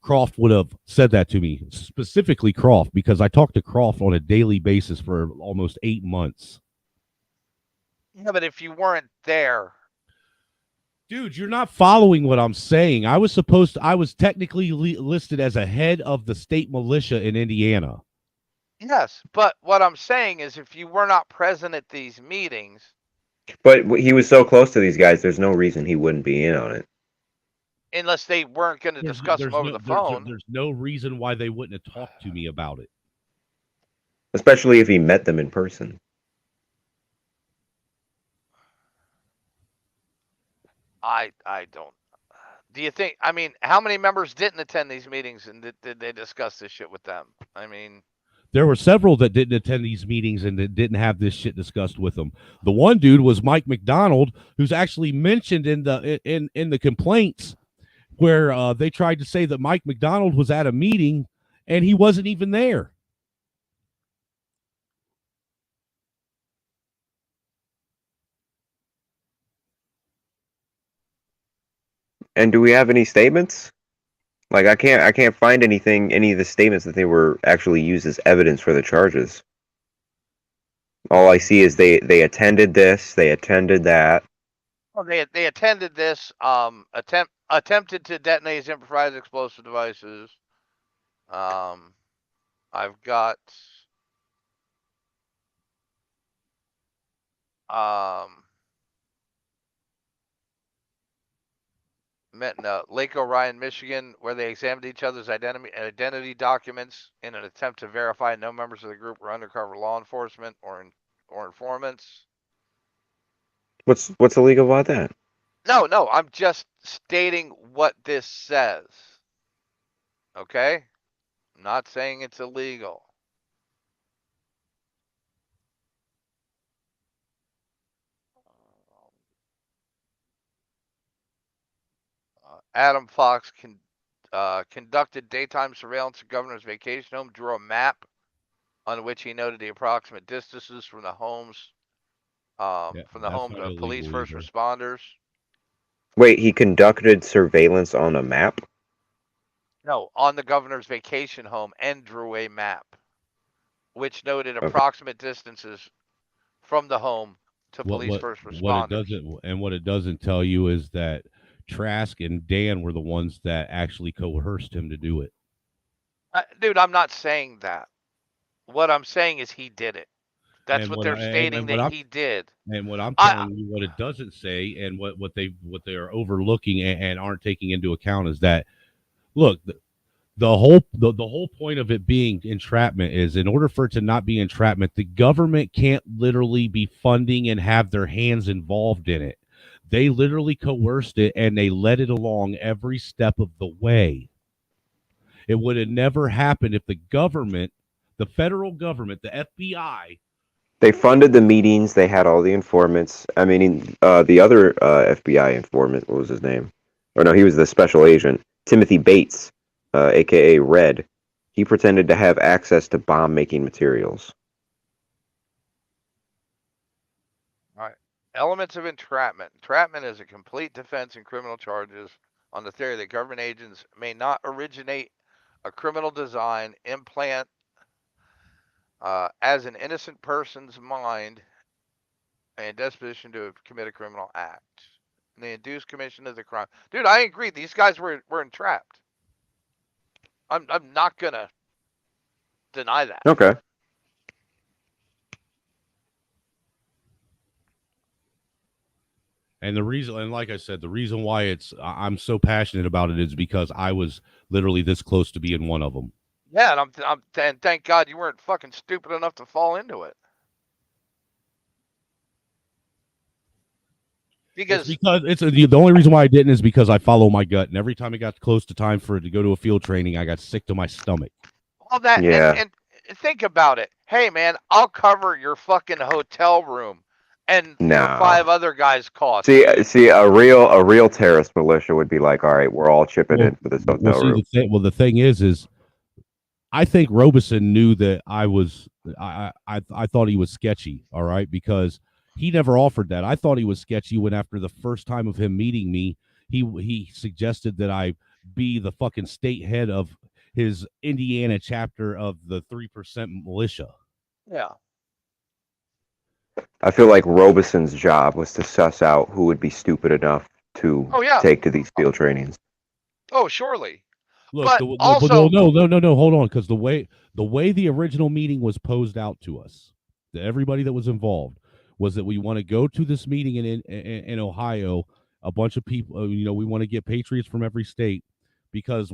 Croft would have said that to me, specifically Croft, because I talked to Croft on a daily basis for almost 8 months. Yeah, but if you weren't there, dude, you're not following what I'm saying. I was technically listed as a head of the state militia in Indiana. Yes, but what I'm saying is if you were not present at these meetings. But he was so close to these guys, there's no reason he wouldn't be in on it. Unless they weren't going to discuss them over the phone. There's no reason why they wouldn't have talked to me about it. Especially if he met them in person. I don't. Do you think, I mean, how many members didn't attend these meetings and did they discuss this shit with them? I mean, there were several that didn't attend these meetings and that didn't have this shit discussed with them. The one dude was Mike McDonald, who's actually mentioned in the complaints where they tried to say that Mike McDonald was at a meeting and he wasn't even there. And do we have any statements? Like I can't find any of the statements that they were actually used as evidence for the charges. All I see is they attended this, they attended that. Well, they attended this. Attempted to detonate improvised explosive devices. I've got met in Lake Orion, Michigan, where they examined each other's identity documents in an attempt to verify no members of the group were undercover law enforcement or informants. What's illegal about that? No, I'm just stating what this says. Okay? I'm not saying it's illegal. Adam Fox conducted daytime surveillance of Governor's vacation home, drew a map on which he noted the approximate distances from the homes That's not of police illegal first either. responders. Wait, he conducted surveillance on a map? No, on the governor's vacation home and drew a map, which noted Okay. approximate distances from the home to police What first what it responders. doesn't and what it doesn't tell you is that Trask and Dan were the ones that actually coerced him to do it. Dude, I'm not saying that. What I'm saying is he did it. That's And what what they're I stating what that I'm he did. and what I'm I telling you, what it doesn't say, and what they are overlooking and aren't taking into account is that look, the whole point of it being entrapment is in order for it to not be entrapment, the government can't literally be funding and have their hands involved in it. They literally coerced it and they led it along every step of the way. It would have never happened if the government, the federal government, the FBI. They funded the meetings. They had all the informants. I mean, the other FBI informant, what was his name? Or no, he was the special agent, Timothy Bates, aka Red. He pretended to have access to bomb-making materials. All right. Elements of entrapment. Entrapment is a complete defense in criminal charges on the theory that government agents may not originate a criminal design, implant as an innocent person's mind and disposition to commit a criminal act. And the induced commission of the crime. Dude, I agree. These guys were entrapped. I'm not gonna deny that. Okay. And the reason, and like I said, the reason why I'm so passionate about it is because I was literally this close to being one of them. Yeah, and thank God you weren't fucking stupid enough to fall into it. Because The only reason why I didn't is because I follow my gut, and every time it got close to time for it to go to a field training, I got sick to my stomach. all that, Yeah. and think about it. Hey, man, I'll cover your fucking hotel room and No. your 5 other guys' costs. See, a real terrorist militia would be like, all right, we're all chipping in for this hotel room. The thing is I think Robeson knew that I thought he was sketchy, all right, because he never offered that. I thought he was sketchy when after the first time of him meeting me, he suggested that I be the fucking state head of his Indiana chapter of the 3% militia. Yeah. I feel like Robeson's job was to suss out who would be stupid enough to take to these field trainings. Oh, surely. Look, But no, hold on, because the way the original meeting was posed out to us, to everybody that was involved, was that we want to go to this meeting in Ohio, a bunch of people, we want to get patriots from every state because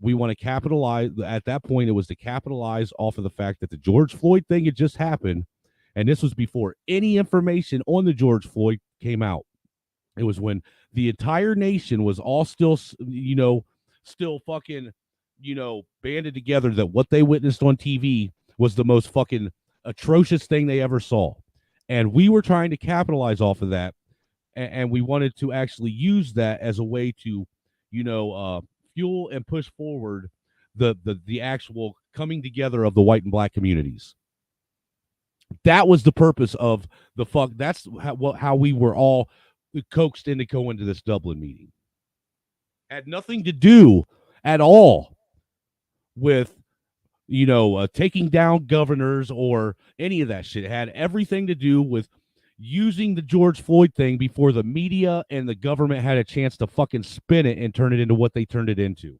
we want to capitalize. At that point, it was to capitalize off of the fact that the George Floyd thing had just happened, and this was before any information on the George Floyd came out. It was when the entire nation was all still fucking, banded together that what they witnessed on TV was the most fucking atrocious thing they ever saw. And we were trying to capitalize off of that. And we wanted to actually use that as a way to, fuel and push forward the actual coming together of the white and black communities. That was the purpose of the fuck. That's how we were all coaxed into going to this Dublin meeting. Had nothing to do at all with taking down governors or any of that shit. It had everything to do with using the George Floyd thing before the media and the government had a chance to fucking spin it and turn it into what they turned it into.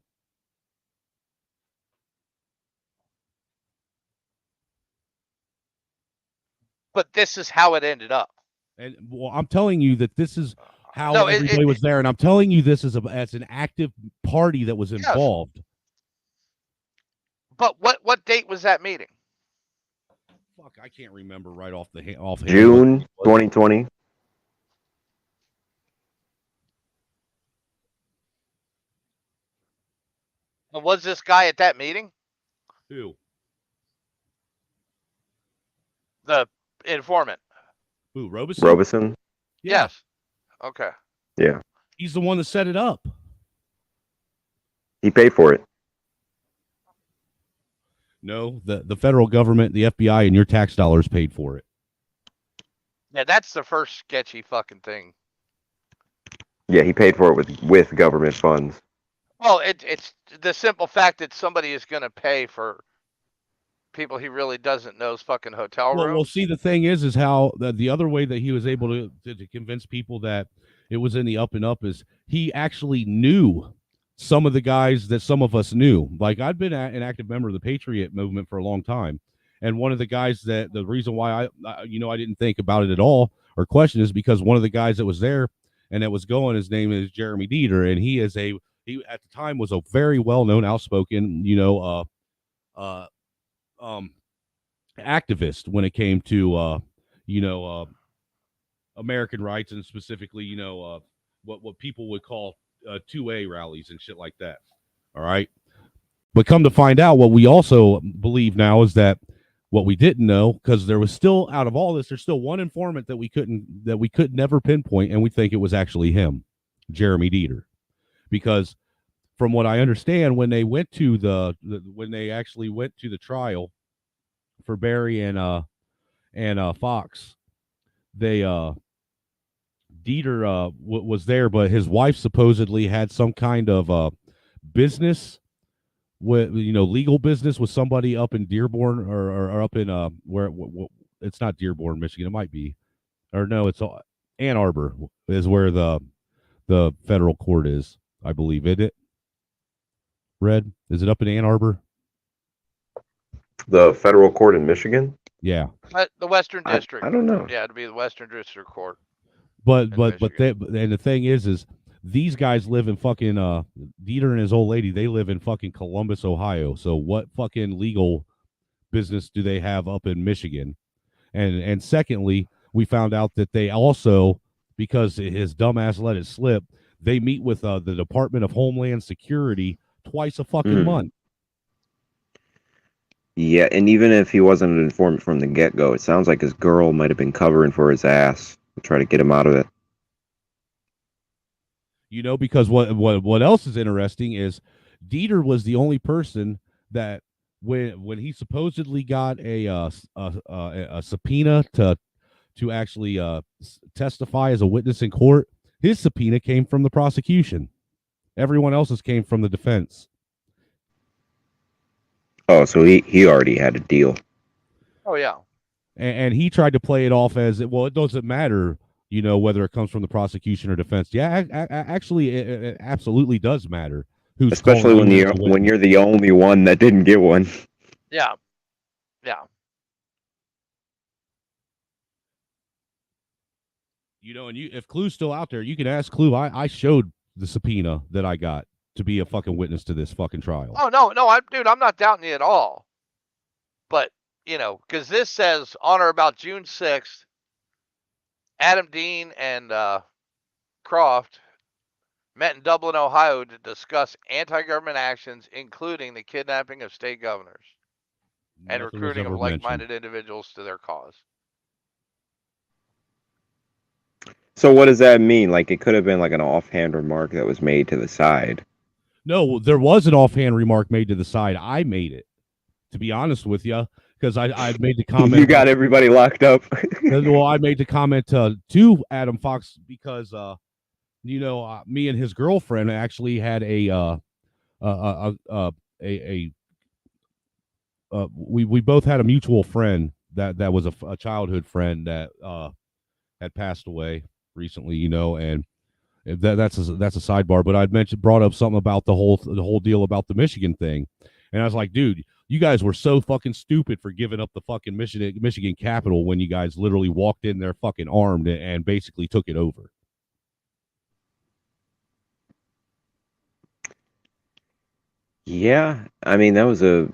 But this is how it ended up. And well, I'm telling you that this is how No, everybody was there, and I'm telling you this as an active party that was involved. But what date was that meeting? Fuck, I can't remember right offhand. June 2020. And was this guy at that meeting? Who? The informant. Who? Robeson? Robeson. Yes. Okay. Yeah. He's the one that set it up. He paid for it. No, the federal government, the FBI, and your tax dollars paid for it. Yeah, that's the first sketchy fucking thing. Yeah, he paid for it with government funds. Well, it's the simple fact that somebody is going to pay for people he really doesn't know's fucking hotel room. Well, see, the thing is how the other way that he was able to convince people that it was in the up and up is he actually knew some of the guys that some of us knew. Like, I've been an active member of the Patriot movement for a long time. And one of the guys that the reason why I didn't think about it at all or question is because one of the guys that was there and that was going, his name is Jeremy Dieter. And he at the time was a very well-known, outspoken, activist when it came to, American rights and specifically, what people would call 2A rallies and shit like that. All right. But come to find out, what we also believe now is that what we didn't know, because there was still, out of all this, there's still one informant that we could never pinpoint, and we think it was actually him, Jeremy Dieter. Because from what I understand, when they went to when they actually went to the trial for Barry and Fox, they Dieter was there, but his wife supposedly had some kind of business with legal business with somebody up in Dearborn or up in where it's not Dearborn, Michigan. It might be, or no, it's Ann Arbor is where the federal court is, I believe. Is it? Red, is it up in Ann Arbor? The federal court in Michigan? Yeah. The Western District. I don't know. Yeah, it'd be the Western District Court. And the thing is these guys live in fucking Dieter and his old lady, they live in fucking Columbus, Ohio. So what fucking legal business do they have up in Michigan? And secondly, we found out that they also, because his dumbass let it slip, they meet with the Department of Homeland Security twice a fucking month. Yeah, and even if he wasn't an informant from the get-go, it sounds like his girl might have been covering for his ass to try to get him out of it. Because what else is interesting is Dieter was the only person that when he supposedly got a subpoena to actually testify as a witness in court, his subpoena came from the prosecution. Everyone else's came from the defense. Oh, so he already had a deal. Oh, yeah. And he tried to play it off as, well, it doesn't matter, whether it comes from the prosecution or defense. Yeah, actually, it absolutely does matter. Especially when you're the only one that didn't get one. Yeah. Yeah. And if Clue's still out there, you can ask Clue. I showed the subpoena that I got to be a fucking witness to this fucking trial. Oh, no, I'm not doubting you at all. But, because this says on or about June 6th, Adam Dean and Croft met in Dublin, Ohio to discuss anti-government actions, including the kidnapping of state governors and recruiting of like-minded individuals to their cause. So what does that mean? Like, it could have been like an offhand remark that was made to the side. No, there was an offhand remark made to the side. I made it, to be honest with you, because I made the comment. You got everybody locked up. Well, I made the comment to Adam Fox because, me and his girlfriend actually had we both had a mutual friend that was a childhood friend that had passed away recently, and that's a sidebar. But I'd brought up something about the whole deal about the Michigan thing, and I was like, dude, you guys were so fucking stupid for giving up the fucking Michigan Capitol when you guys literally walked in there fucking armed and basically took it over. Yeah, I mean that was a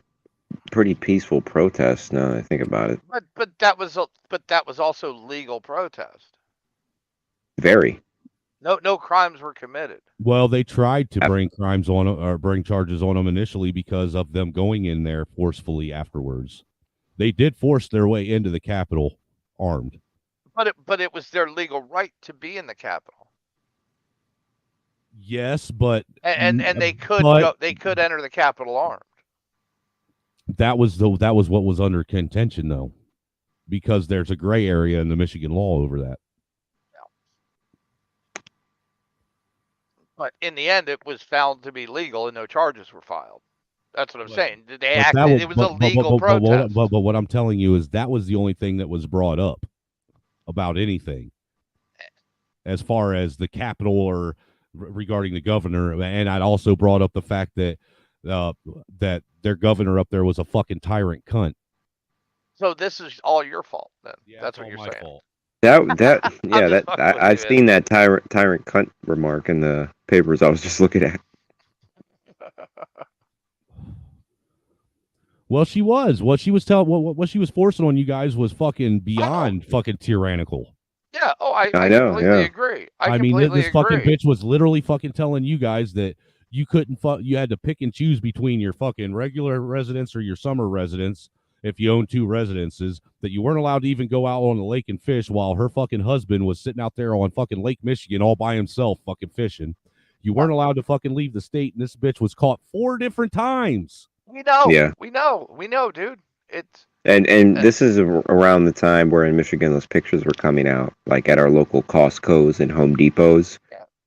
pretty peaceful protest. Now that I think about it, But that was also legal protest. very. No crimes were committed. Well, they tried to Uh, bring crimes on or bring charges on them initially because of them going in there forcefully afterwards. They did force their way into the Capitol armed. But it was their legal right to be in the Capitol. Yes, but And they could but enter the Capitol armed. that was what was under contention though, because there's a gray area in the Michigan law over that. But in the end, it was found to be legal and no charges were filed. That's what I'm saying. They But that acted. It was a legal protest. but what I'm telling you is that was the only thing that was brought up about anything as far as the Capitol or regarding the governor. And I'd also brought up the fact that that their governor up there was a fucking tyrant cunt. So this is all your fault then. That's what you're saying. Fault. That yeah, just fucking with I've you, seen that tyrant cunt remark in the papers I was just looking at. Well, she was. What she was telling, what she was forcing on you guys was fucking beyond fucking tyrannical. Yeah. Oh, I know, completely yeah. agree. I mean, completely this fucking agree. bitch was literally fucking telling you guys that you couldn't you had to pick and choose between your fucking regular residence or your summer residence if you own two residences, that you weren't allowed to even go out on the lake and fish while her fucking husband was sitting out there on fucking Lake Michigan all by himself fucking fishing. You weren't allowed to fucking leave the state, and this bitch was caught 4 different times. We know. Yeah. We know, dude. It's And this is around the time where in Michigan those pictures were coming out, like at our local Costco's and Home Depots,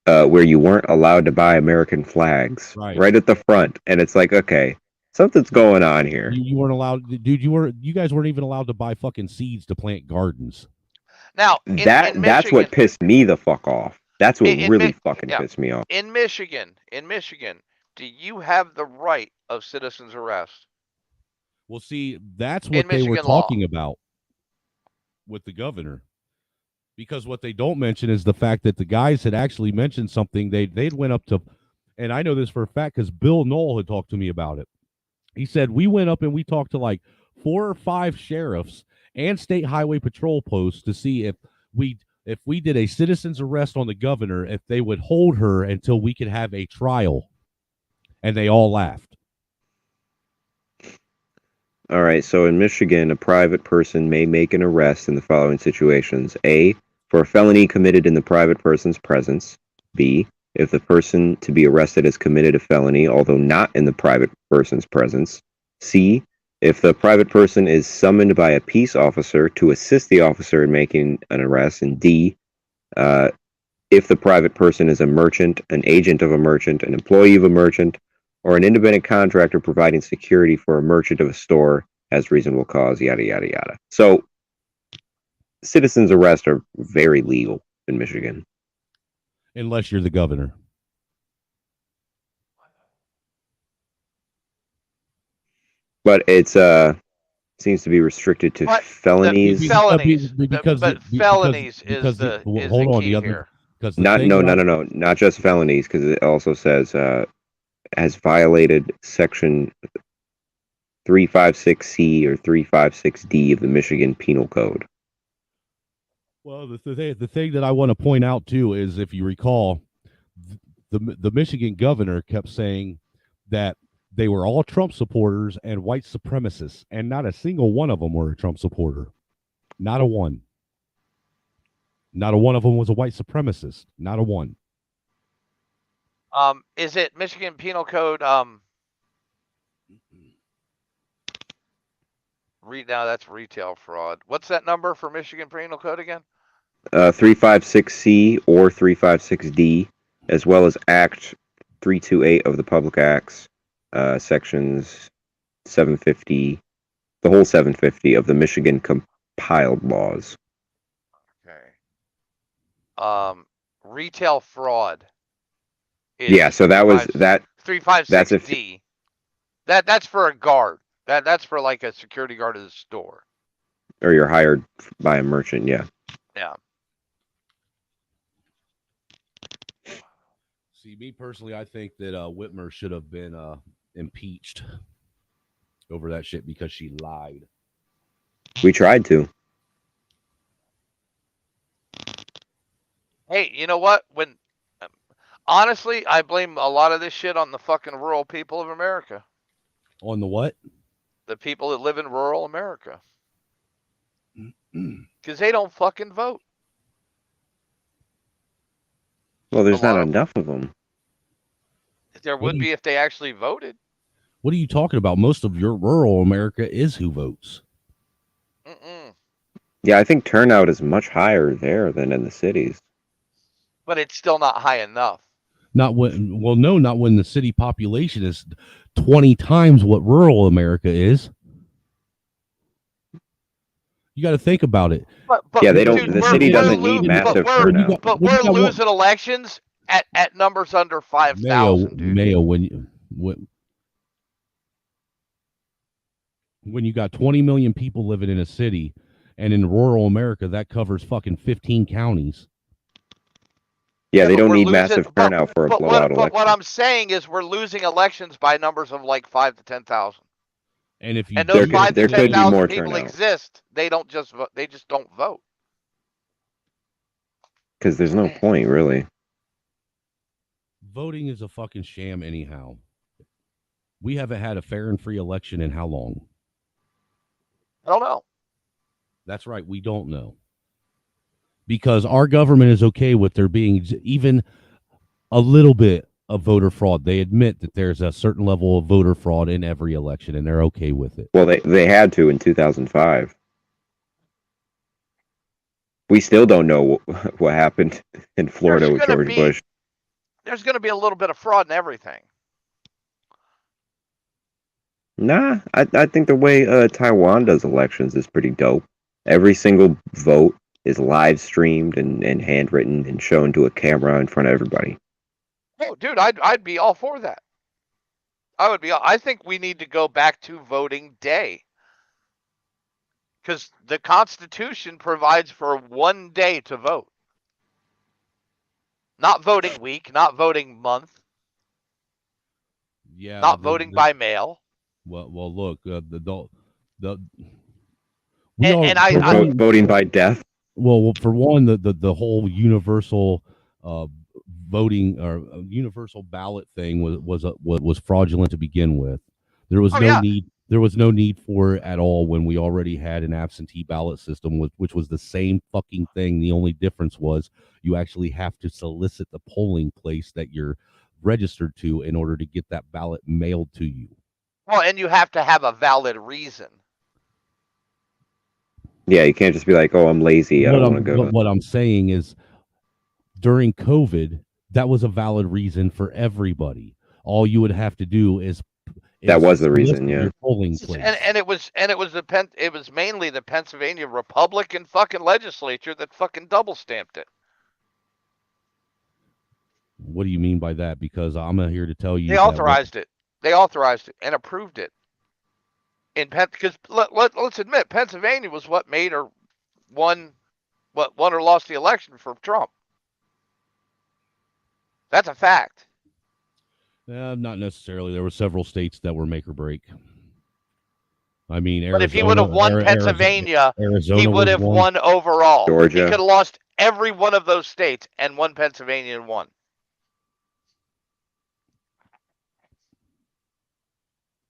where you weren't allowed to buy American flags right at the front, and it's like, okay, something's going on here. You weren't allowed, dude. You guys weren't even allowed to buy fucking seeds to plant gardens. now That's what pissed me the fuck off. That's what really fucking pissed me off. in Michigan, do you have the right of citizen's arrest? Well, see, that's what they were Michigan law. talking about with the governor. Because what they don't mention is the fact that the guys had actually mentioned something. They'd went up to, and I know this for a fact because Bill Knoll had talked to me about it. He said, we went up and we talked to like 4 or 5 sheriffs and state highway patrol posts to see if we did a citizen's arrest on the governor, if they would hold her until we could have a trial. And they all laughed. All right, so in Michigan, a private person may make an arrest in the following situations. A, for a felony committed in the private person's presence. B, if the person to be arrested has committed a felony, although not in the private person's presence. C, if the private person is summoned by a peace officer to assist the officer in making an arrest. And D, if the private person is a merchant, an agent of a merchant, an employee of a merchant, or an independent contractor providing security for a merchant of a store has reasonable cause, yada, yada, yada. So, citizens' arrests are very legal in Michigan. Unless you're the governor. But it's seems to be restricted to felonies. Felonies. Because felonies is the key here. Not just felonies, because it also says has violated section 356C or 356D of the Michigan Penal Code. Well, the thing that I want to point out too is, if you recall, the Michigan governor kept saying that they were all Trump supporters and white supremacists, and not a single one of them were a Trump supporter. Not a one. Not a one of them was a white supremacist. Not a one. Is it Michigan Penal Code? Now that's retail fraud. What's that number for Michigan Penal Code again? 356C or 356D, as well as Act 328 of the Public Acts, sections 750, the whole 750 of the Michigan compiled laws. Okay. Retail fraud. Yeah, so that was that. 356D. That's for a guard. That's for like a security guard at the store. Or you're hired by a merchant, yeah. Yeah. See, me personally, I think that Whitmer should have been impeached over that shit because she lied. We tried to. Hey, you know what? Honestly, I blame a lot of this shit on the fucking rural people of America. On the what? The people that live in rural America. Because they don't fucking vote. Well, there's not enough of them. There would be if they actually voted. What are you talking about? Most of your rural America is who votes. Yeah, I think turnout is much higher there than in the cities. But it's still not high enough. Not when, well, no, not when the city population is 20 times what rural America is. You got to think about it. But yeah, they don't. The city doesn't need massive turnout. But we're losing elections at numbers under 5,000. Mayo, when you got 20 million people living in a city, and in rural America that covers fucking 15 counties. Yeah, they don't need massive turnout for a blowout election. But what I'm saying is we're losing elections by numbers of like 5,000 to 10,000. And if you those 5,000 to 10,000 people turnout. exist, they don't just vote. They just don't vote. Because there's no point, really. Voting is a fucking sham anyhow. We haven't had a fair and free election in how long? I don't know. That's right. We don't know. Because our government is okay with there being even a little bit of voter fraud. They admit that there's a certain level of voter fraud in every election, and they're okay with it. Well, they had to in 2005. We still don't know what happened in Florida with George Bush. There's going to be a little bit of fraud in everything. Nah, I think the way Taiwan does elections is pretty dope. Every single vote is live streamed and handwritten and shown to a camera in front of everybody. Oh, dude, I'd be all for that. I think we need to go back to voting day. Because the Constitution provides for 1 day to vote. Not voting week, not voting month. Yeah. Not voting by mail. Well, look, voting by death. Well, for one, the whole universal voting or universal ballot thing was fraudulent to begin with. There was need. There was no need for it at all when we already had an absentee ballot system, which was the same fucking thing. The only difference was you actually have to solicit the polling place that you're registered to in order to get that ballot mailed to you. Well, and you have to have a valid reason. Yeah, you can't just be like, "Oh, I'm lazy. I don't want to go." What I'm saying is, during COVID, that was a valid reason for everybody. All you would have to do is that was the reason, yeah. Your polling place. And it was mainly the Pennsylvania Republican fucking legislature that fucking double stamped it. What do you mean by that? Because I'm here to tell you they authorized it. They authorized it and approved it. Because let's admit, Pennsylvania was what made or won or lost the election for Trump. That's a fact. Not necessarily. There were several states that were make or break. I mean, Arizona, but if he would have won Pennsylvania, Arizona he would have won overall. Georgia. He could have lost every one of those states and won Pennsylvania and won.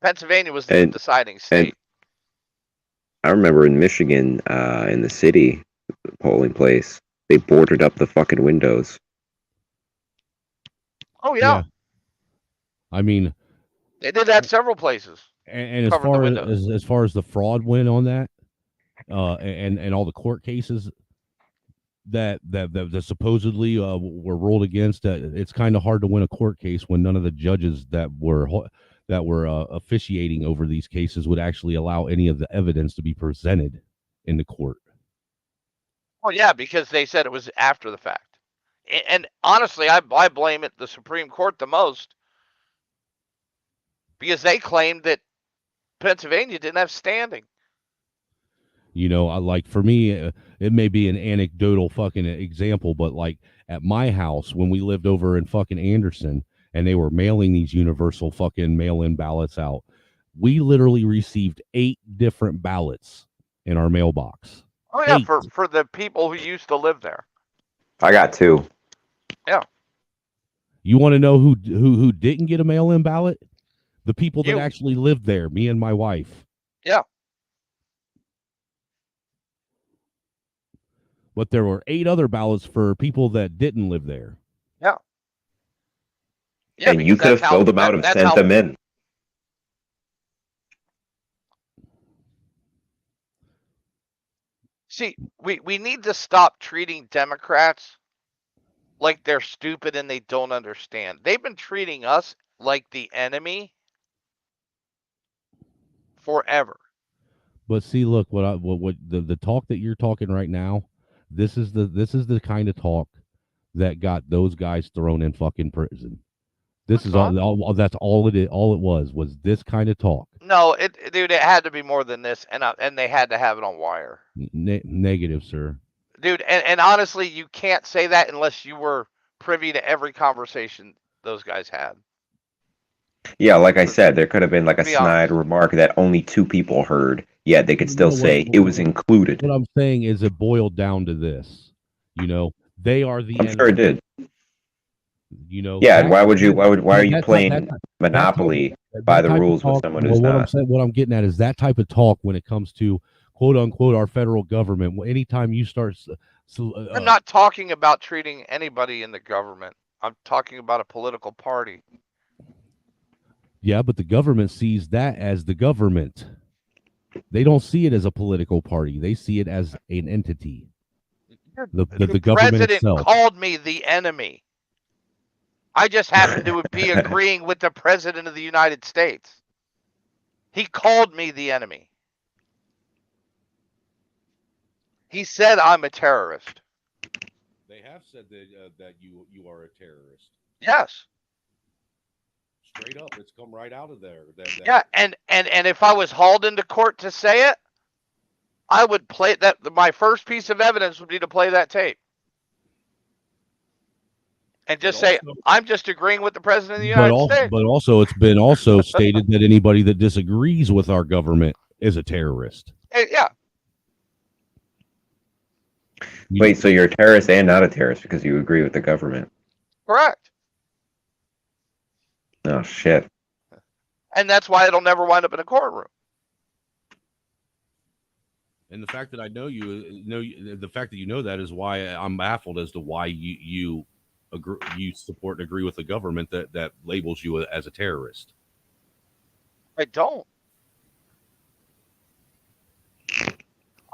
Pennsylvania was the deciding state. I remember in Michigan, in the city polling place, they boarded up the fucking windows. Oh yeah. I mean, they did that several places. And as far as the fraud went on that, and all the court cases that supposedly were ruled against, it's kind of hard to win a court case when none of the judges that were officiating over these cases would actually allow any of the evidence to be presented in the court. Well, yeah, because they said it was after the fact. And honestly, I blame the Supreme Court the most because they claimed that Pennsylvania didn't have standing. You know, like for me, it may be an anecdotal fucking example, but like at my house when we lived over in fucking Anderson and they were mailing these universal fucking mail-in ballots out. We literally received 8 different ballots in our mailbox. Oh yeah, 8. for the people who used to live there. I got 2. Yeah. You want to know who didn't get a mail-in ballot? The people that You. actually lived there, me and my wife. Yeah. But there were 8 other ballots for people that didn't live there. Yeah. Yeah, And you could have filled them out and sent them in. See, we need to stop treating Democrats like they're stupid and they don't understand. They've been treating us like the enemy forever. But see, look, what the talk that you're talking right now, this is the kind of talk that got those guys thrown in fucking prison. This is all that's all it is. All it was this kind of talk. No, dude, it had to be more than this, and they had to have it on wire. Negative, sir. Dude, and honestly, you can't say that unless you were privy to every conversation those guys had. Yeah, like I said, there could have been like a Be honest. snide remark that only 2 people heard. Yeah, they could still say it was included. What I'm saying is it boiled down to this. They are the I'm enemy. sure it did. Yeah, and why are you playing Monopoly by the rules with someone who's not? What I'm getting at is that type of talk when it comes to quote unquote our federal government. Anytime you start, I'm not talking about treating anybody in the government. I'm talking about a political party. yeah, but the government sees that as the government. They don't see it as a political party. They see it as an entity. The government president itself. called me the enemy. I just happen to be agreeing with the president of the United States. He called me the enemy. He said I'm a terrorist. They have said that you are a terrorist. Yes. Straight up, it's come right out of there. Yeah, and if I was hauled into court to say it, I would play that. My first piece of evidence would be to play that tape. And just say, I'm just agreeing with the president of the United States. But also, it's been also stated that anybody that disagrees with our government is a terrorist. Yeah. Wait, so you're a terrorist and not a terrorist because you agree with the government? Correct. Oh, shit. And that's why it'll never wind up in a courtroom. And the fact that I know the fact that you know that is why I'm baffled as to why you support and agree with the government that labels you as a terrorist. I don't.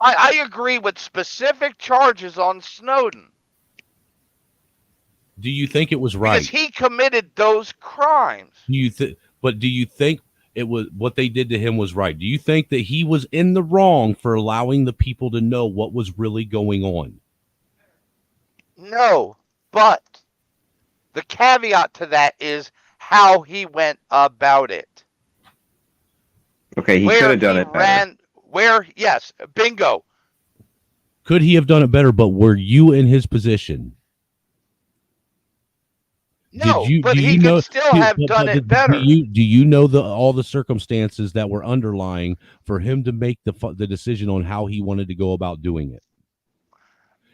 I agree with specific charges on Snowden. Do you think it was right? Because he committed those crimes. But do you think it was what they did to him was right? Do you think that he was in the wrong for allowing the people to know what was really going on? No, but the caveat to that is how he went about it. Okay, he could have done it better. Yes, bingo. Could he have done it better? But were you in his position? No, but he could still have done it better. Do you know all the circumstances that were underlying for him to make the decision on how he wanted to go about doing it?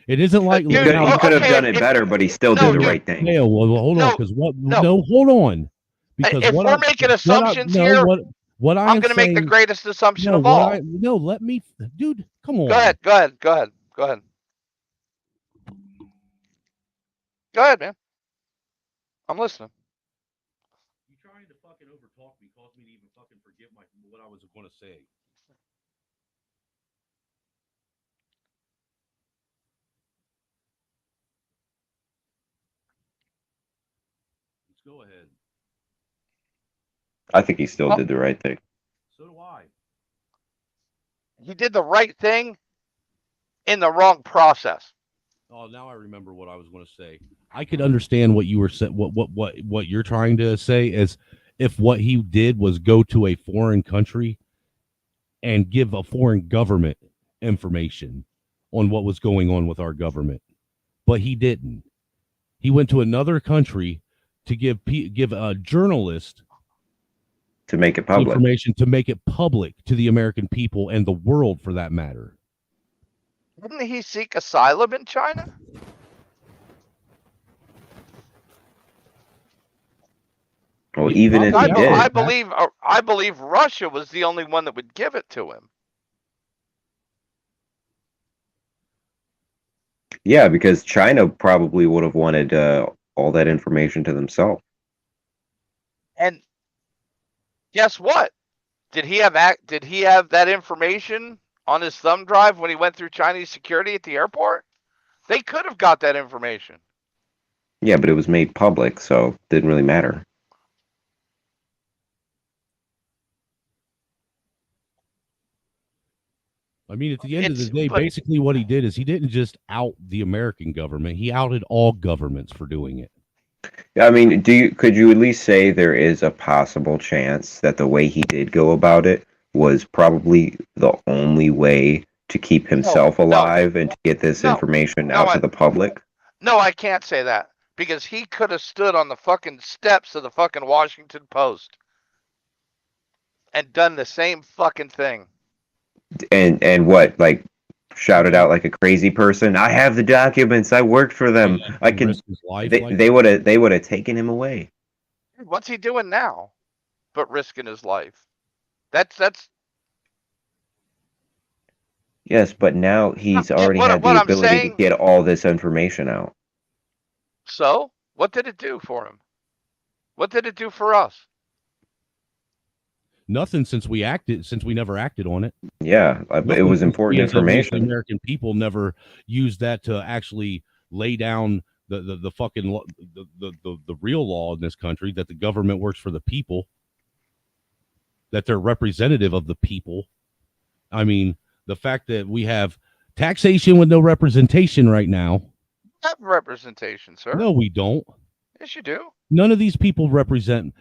It isn't like he could have done it better, but he still did the right thing. Yeah, well, hold on, because hold on. Because if we're making assumptions here, what I'm going to make the greatest assumption of all. Let me, dude. Come on. Go ahead, man. I'm listening. You trying to fucking overtalk me caused me to even fucking forget what I was going to say. Let's go ahead. I think he still did the right thing. So do I. He did the right thing in the wrong process. Oh, now I remember what I was going to say. I could understand what you were saying. What you're trying to say is, if what he did was go to a foreign country and give a foreign government information on what was going on with our government, but he didn't. He went to another country to give a journalist to make it public. Information to make it public to the American people and the world, for that matter. Didn't he seek asylum in China? Well, even if he did, I believe Russia was the only one that would give it to him. yeah, because China probably would have wanted all that information to themselves. And guess what? Did he have that information on his thumb drive when he went through Chinese security at the airport? They could have got that information. Yeah, but it was made public, so it didn't really matter. I mean, at the end of the day, basically what he did is he didn't just out the American government. He outed all governments for doing it. I mean, could you at least say there is a possible chance that the way he did go about it was probably the only way to keep himself alive and to get this information out to the public? No, I can't say that, because he could have stood on the fucking steps of the fucking Washington Post and done the same fucking thing. And what, like, shouted out like a crazy person? I have the documents. I worked for them. I can. They would have taken him away. What's he doing now? But risking his life. That's. Yes, but now he's already had the ability to get all this information out. So, what did it do for him? What did it do for us? Nothing, since we never acted on it. Yeah, but it was important information. The American people never used that to actually lay down the fucking the real law in this country, that the government works for the people, that they're representative of the people. I mean, the fact that we have taxation with no representation right now. Have representation, sir. No, we don't. Yes, you do. None of these people represent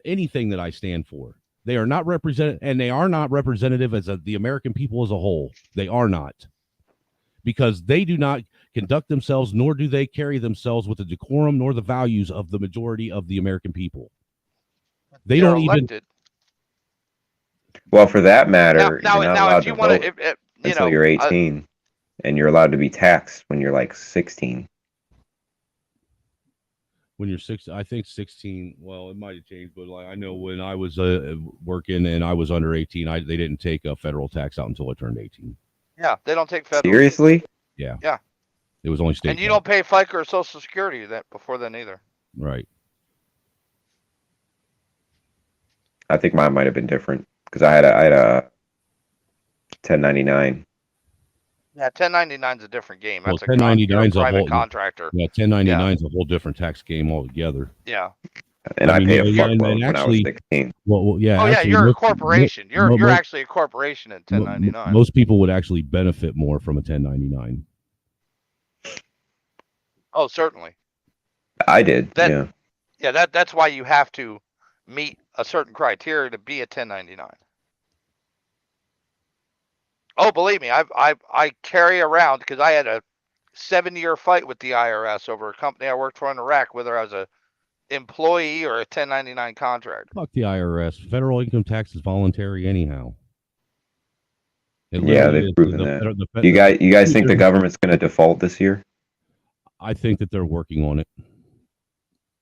anything that I stand for. They are not represented, and they are not representative as the American people as a whole. They are not, because they do not conduct themselves, nor do they carry themselves with the decorum nor the values of the majority of the American people. They don't even. Well, for that matter, now, you're not allowed to vote you until know, you're 18, and you're allowed to be taxed when you're like 16. When you're 16, I think 16. Well, it might have changed, but like I know when I was working and I was under 18, they didn't take a federal tax out until I turned 18. Yeah, they don't take federal. Seriously? Yeah. Yeah. It was only state. And you don't pay FICA or Social Security before then either. Right. I think mine might have been different because I had a 1099. Yeah, 1099 is a different game. Well, That's 1099 is a private whole contractor. Yeah, 1099 is a whole different tax game altogether. Yeah. And I pay a fuckload when I was 16. Well, yeah. Oh, yeah, actually, you're a corporation. You're actually a corporation at 1099. Most people would actually benefit more from a 1099. Oh, certainly. I did. Yeah. Yeah, that's why you have to meet a certain criteria to be a 1099. Oh, believe me, I carry around, because I had a 7-year fight with the IRS over a company I worked for in Iraq, whether I was a employee or a 1099 contractor. Fuck the IRS. Federal income tax is voluntary anyhow. Yeah, they've proven that. You guys think the government's going to default this year? I think that they're working on it.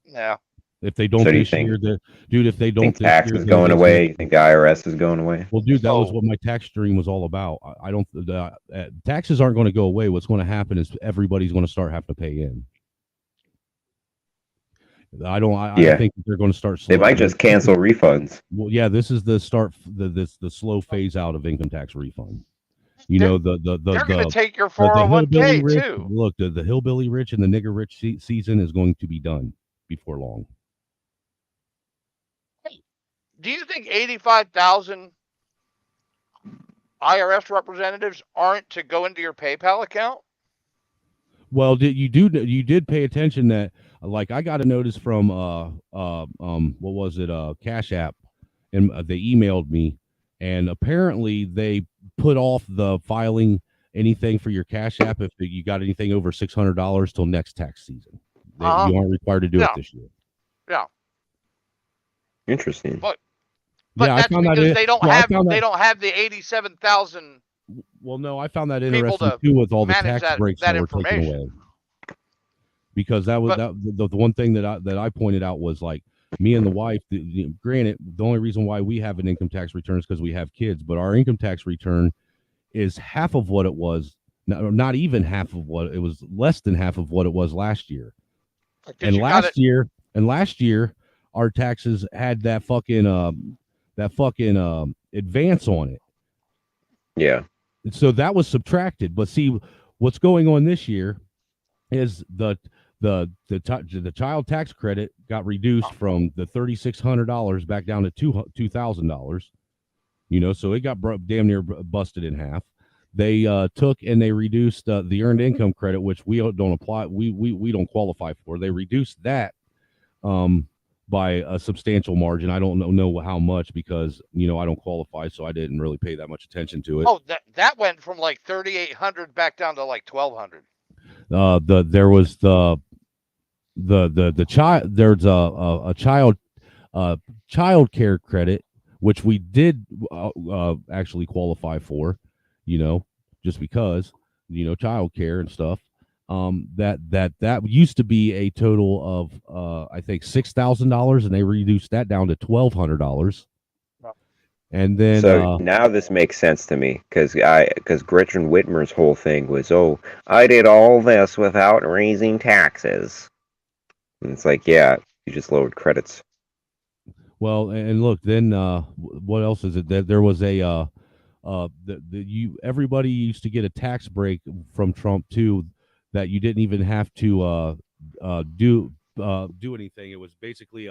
Yeah. If they don't this year, dude, if they don't, think tax is going away. You think the IRS is going away? Well, dude, that was what my tax stream was all about. I don't. Taxes aren't going to go away. What's going to happen is everybody's going to start having to pay in. I think that they're going to start. They might just cancel refunds. Well, yeah, this is the start. The slow phase out of income tax refund. You know, they're going to take your 401k too. Look, the hillbilly rich and the nigger rich season is going to be done before long. Do you think 85,000 IRS representatives aren't to go into your PayPal account? Well, you did pay attention that, like, I got a notice from what was it, Cash App, and they emailed me, and apparently they put off the filing anything for your Cash App if you got anything over $600 till next tax season. You aren't required to do it this year. Yeah. Interesting. But yeah, I that's found that. because they don't Well, I have found that. they don't have the 87,000 Well, no, I found that people interesting to too with all the manage tax breaks that that were taken information. away. Because that was But the one thing that I pointed out was like me and the wife. Granted, the only reason why we have an income tax return is because we have kids, but our income tax return is half of what it was. Not even half of what it was. Less than half of what it was last year. And last year, our taxes had that fucking advance on it. Yeah. So that was subtracted. But see, what's going on this year is the child tax credit got reduced from the $3,600 back down to $2,000. You know, so it got damn near busted in half. They took and they reduced the earned income credit, which we don't apply. We don't qualify for. They reduced that by a substantial margin. I don't know how much because I don't qualify, so I didn't really pay that much attention to it. Oh, that went from like 3,800 back down to like 1,200. There was the child. There's a child care credit, which we did actually qualify for. Just because child care and stuff. That used to be a total of I think $6,000, and they reduced that down to $1,200. And then so now this makes sense to me because Gretchen Whitmer's whole thing was, oh, I did all this without raising taxes. And it's like, yeah, you just lowered credits. Well, and look, then what else is it? There was a everybody used to get a tax break from Trump too, that you didn't even have to do anything. It was basically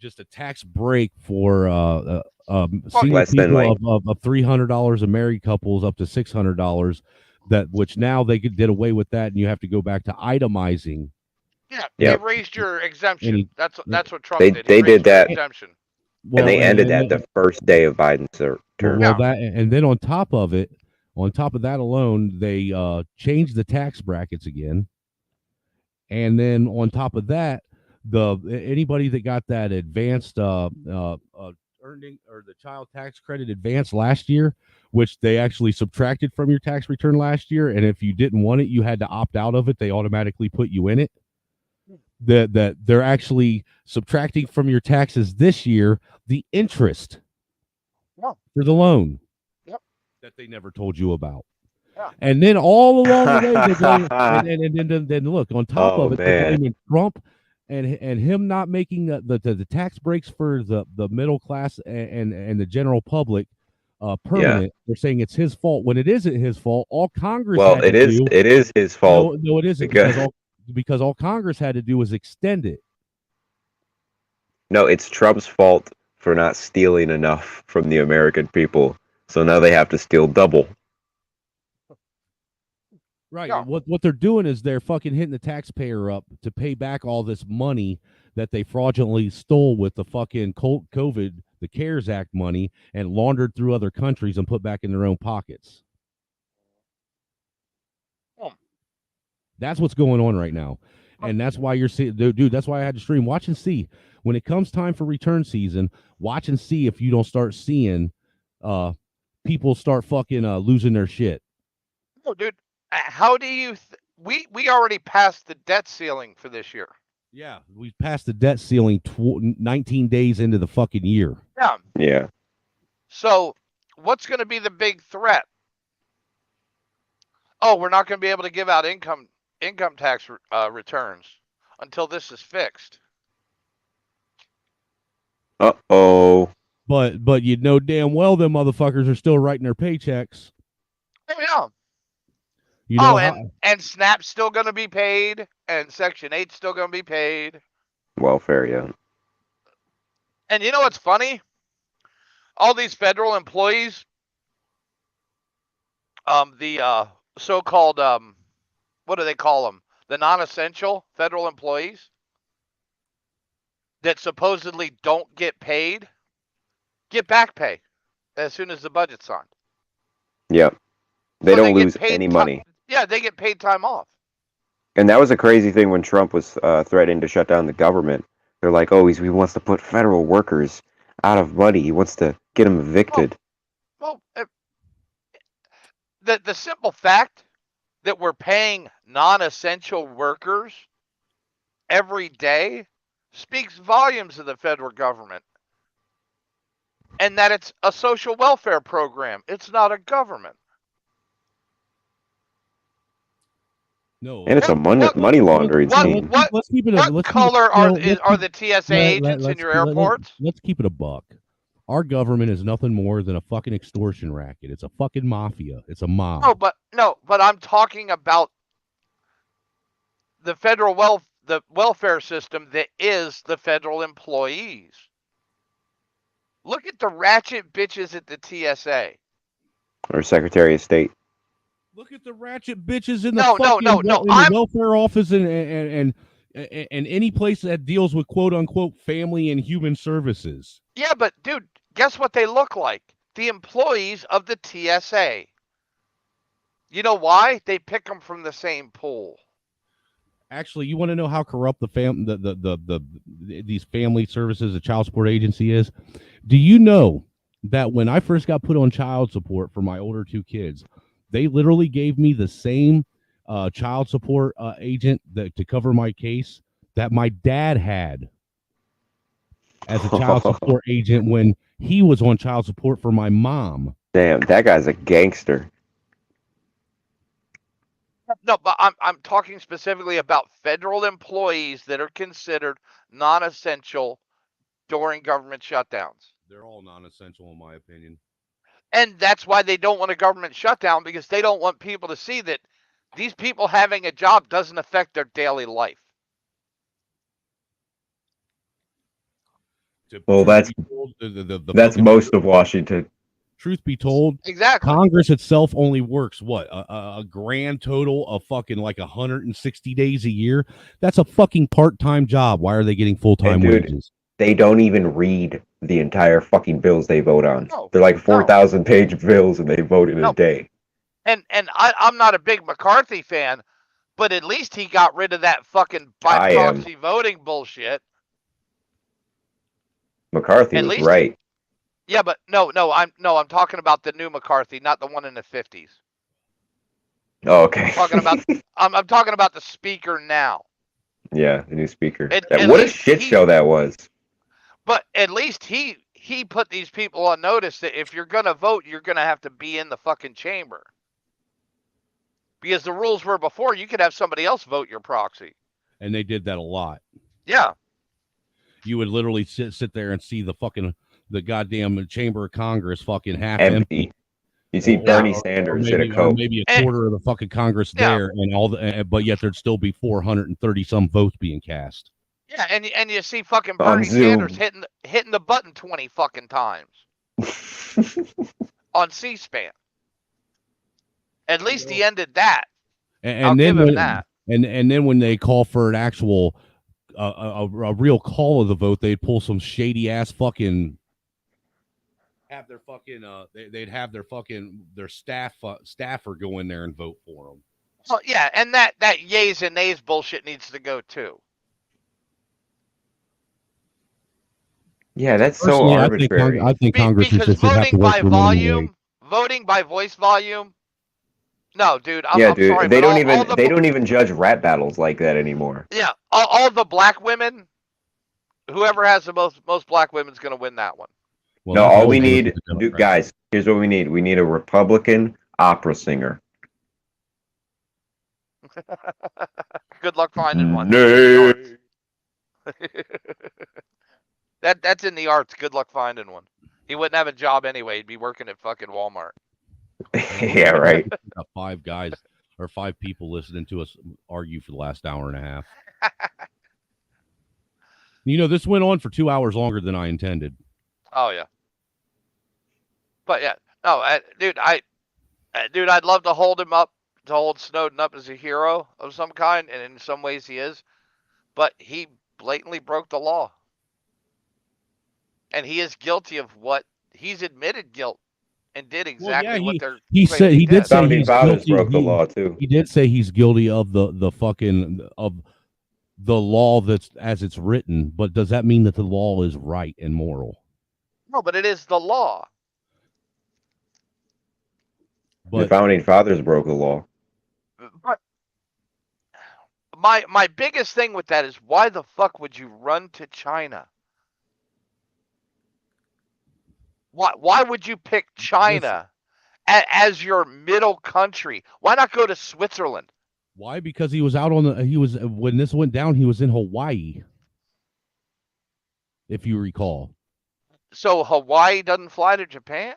just a tax break for single people of $300 and married couples up to $600. Which now they did away with that, and you have to go back to itemizing. Yeah, they raised your exemption. That's what Trump did. They did that, exemption. And they ended that the first day of Biden's term. Well, that, and then on top of that alone, they changed the tax brackets again. And then on top of that, anybody that got that advanced earning or the child tax credit advance last year, which they actually subtracted from your tax return last year, and if you didn't want it, you had to opt out of it. They automatically put you in it. That they're actually subtracting from your taxes this year the interest for the loan that they never told you about. And then all along the way, then look, on top of it, they're blaming Trump and him not making the tax breaks for the middle class and the general public permanent. They're saying it's his fault when it isn't his fault. All Congress it is his fault. No, it isn't because all Congress had to do was extend it. No, it's Trump's fault for not stealing enough from the American people. So now they have to steal double. Right. Yeah. What they're doing is they're fucking hitting the taxpayer up to pay back all this money that they fraudulently stole with the fucking COVID, the CARES Act money, and laundered through other countries and put back in their own pockets. That's what's going on right now. And that's why you're seeing, dude, that's why I had to stream. Watch and see. When it comes time for return season, watch and see if you don't start seeing people start fucking losing their shit. No, dude. How do you... we already passed the debt ceiling for this year. Yeah, we passed the debt ceiling 19 days into the fucking year. Yeah. So what's going to be the big threat? Oh, we're not going to be able to give out income tax returns until this is fixed. Uh-oh. But you know damn well them motherfuckers are still writing their paychecks. Yeah. You know and SNAP's still going to be paid, and Section 8's still going to be paid. Welfare, yeah. And you know what's funny? All these federal employees, the so-called, what do they call them? The non-essential federal employees that supposedly don't get paid, get back pay as soon as the budget's signed. Yeah. They don't lose any money. Yeah, they get paid time off. And that was a crazy thing when Trump was threatening to shut down the government. They're like, oh, he wants to put federal workers out of money. He wants to get them evicted. Well, the simple fact that we're paying non-essential workers every day speaks volumes of the federal government. And that it's a social welfare program. It's not a government. No, And it's a money laundering scheme. What color are the TSA agents in your airports? Let's keep it a buck. Our government is nothing more than a fucking extortion racket. It's a fucking mafia. It's a mob. No, but I'm talking about the federal welfare system that is the federal employees. Look at the ratchet bitches at the TSA. Or Secretary of State. Look at the ratchet bitches in the welfare office and any place that deals with quote unquote family and human services. Yeah, but dude, guess what they look like? The employees of the TSA. You know why? They pick them from the same pool. Actually, you want to know how corrupt these family services, the child support agency is? Do you know that when I first got put on child support for my older two kids, they literally gave me the same child support agent to cover my case that my dad had as a child support agent when he was on child support for my mom. Damn, that guy's a gangster. No, but I'm talking specifically about federal employees that are considered non-essential during government shutdowns. They're all non-essential in my opinion. And that's why they don't want a government shutdown, because they don't want people to see that these people having a job doesn't affect their daily life. Well, that's most of Washington. Truth be told, exactly. Congress itself only works a grand total of fucking like 160 days a year. That's a fucking part-time job. Why are they getting full-time wages? They don't even read the entire fucking bills they vote on. They're like 4,000 page bills and they vote in a day. And I'm not a big McCarthy fan, but at least he got rid of that fucking by proxy voting bullshit. McCarthy was right. Yeah, but no, I'm talking about the new McCarthy, not the one in the 50s. Oh, okay. I'm talking about the speaker now. Yeah, the new speaker. What a shit show that was. But at least he put these people on notice that if you're gonna vote, you're gonna have to be in the fucking chamber. Because the rules were before you could have somebody else vote your proxy. And they did that a lot. Yeah. You would literally sit there and see the goddamn chamber of Congress fucking half empty. You see Bernie Sanders in a coat. Maybe a quarter of the fucking Congress there, and but yet there'd still be 430 some votes being cast. Yeah, and you see fucking Bernie Sanders hitting the button 20 fucking times on C-SPAN. At least he ended that. I'll give him that. And then when they call for an actual a real call of the vote, they'd pull some shady ass fucking. Have their fucking they'd have their staffer go in there and vote for them. Well, yeah, and that yays and nays bullshit needs to go too. Yeah, that's so arbitrary. I think Congress because voting by volume, voting by voice volume. No, dude. I'm sorry, they don't even judge rap battles like that anymore. Yeah, all the black women, whoever has the most black women is going to win that one. Well, no, all we need, guys, here's what we need. We need a Republican opera singer. Good luck finding one. That's in the arts. Good luck finding one. He wouldn't have a job anyway. He'd be working at fucking Walmart. Yeah, right. Got 5 guys or 5 people listening to us argue for the last hour and a half. This went on for 2 hours longer than I intended. Oh yeah. But yeah, no, dude, I'd love to hold Snowden up as a hero of some kind, and in some ways he is, but he blatantly broke the law, and he is guilty of what he's admitted guilt and did exactly what they're. He said he did say he's guilty. Broke the law too. He did say he's guilty of the fucking of the law that's as it's written, but does that mean that the law is right and moral? No, but it is the law. The founding fathers broke the law. But my biggest thing with that is why the fuck would you run to China? Why would you pick China as your middle country? Why not go to Switzerland? Why? Because he was out on the. He was when this went down. He was in Hawaii, if you recall. So Hawaii doesn't fly to Japan?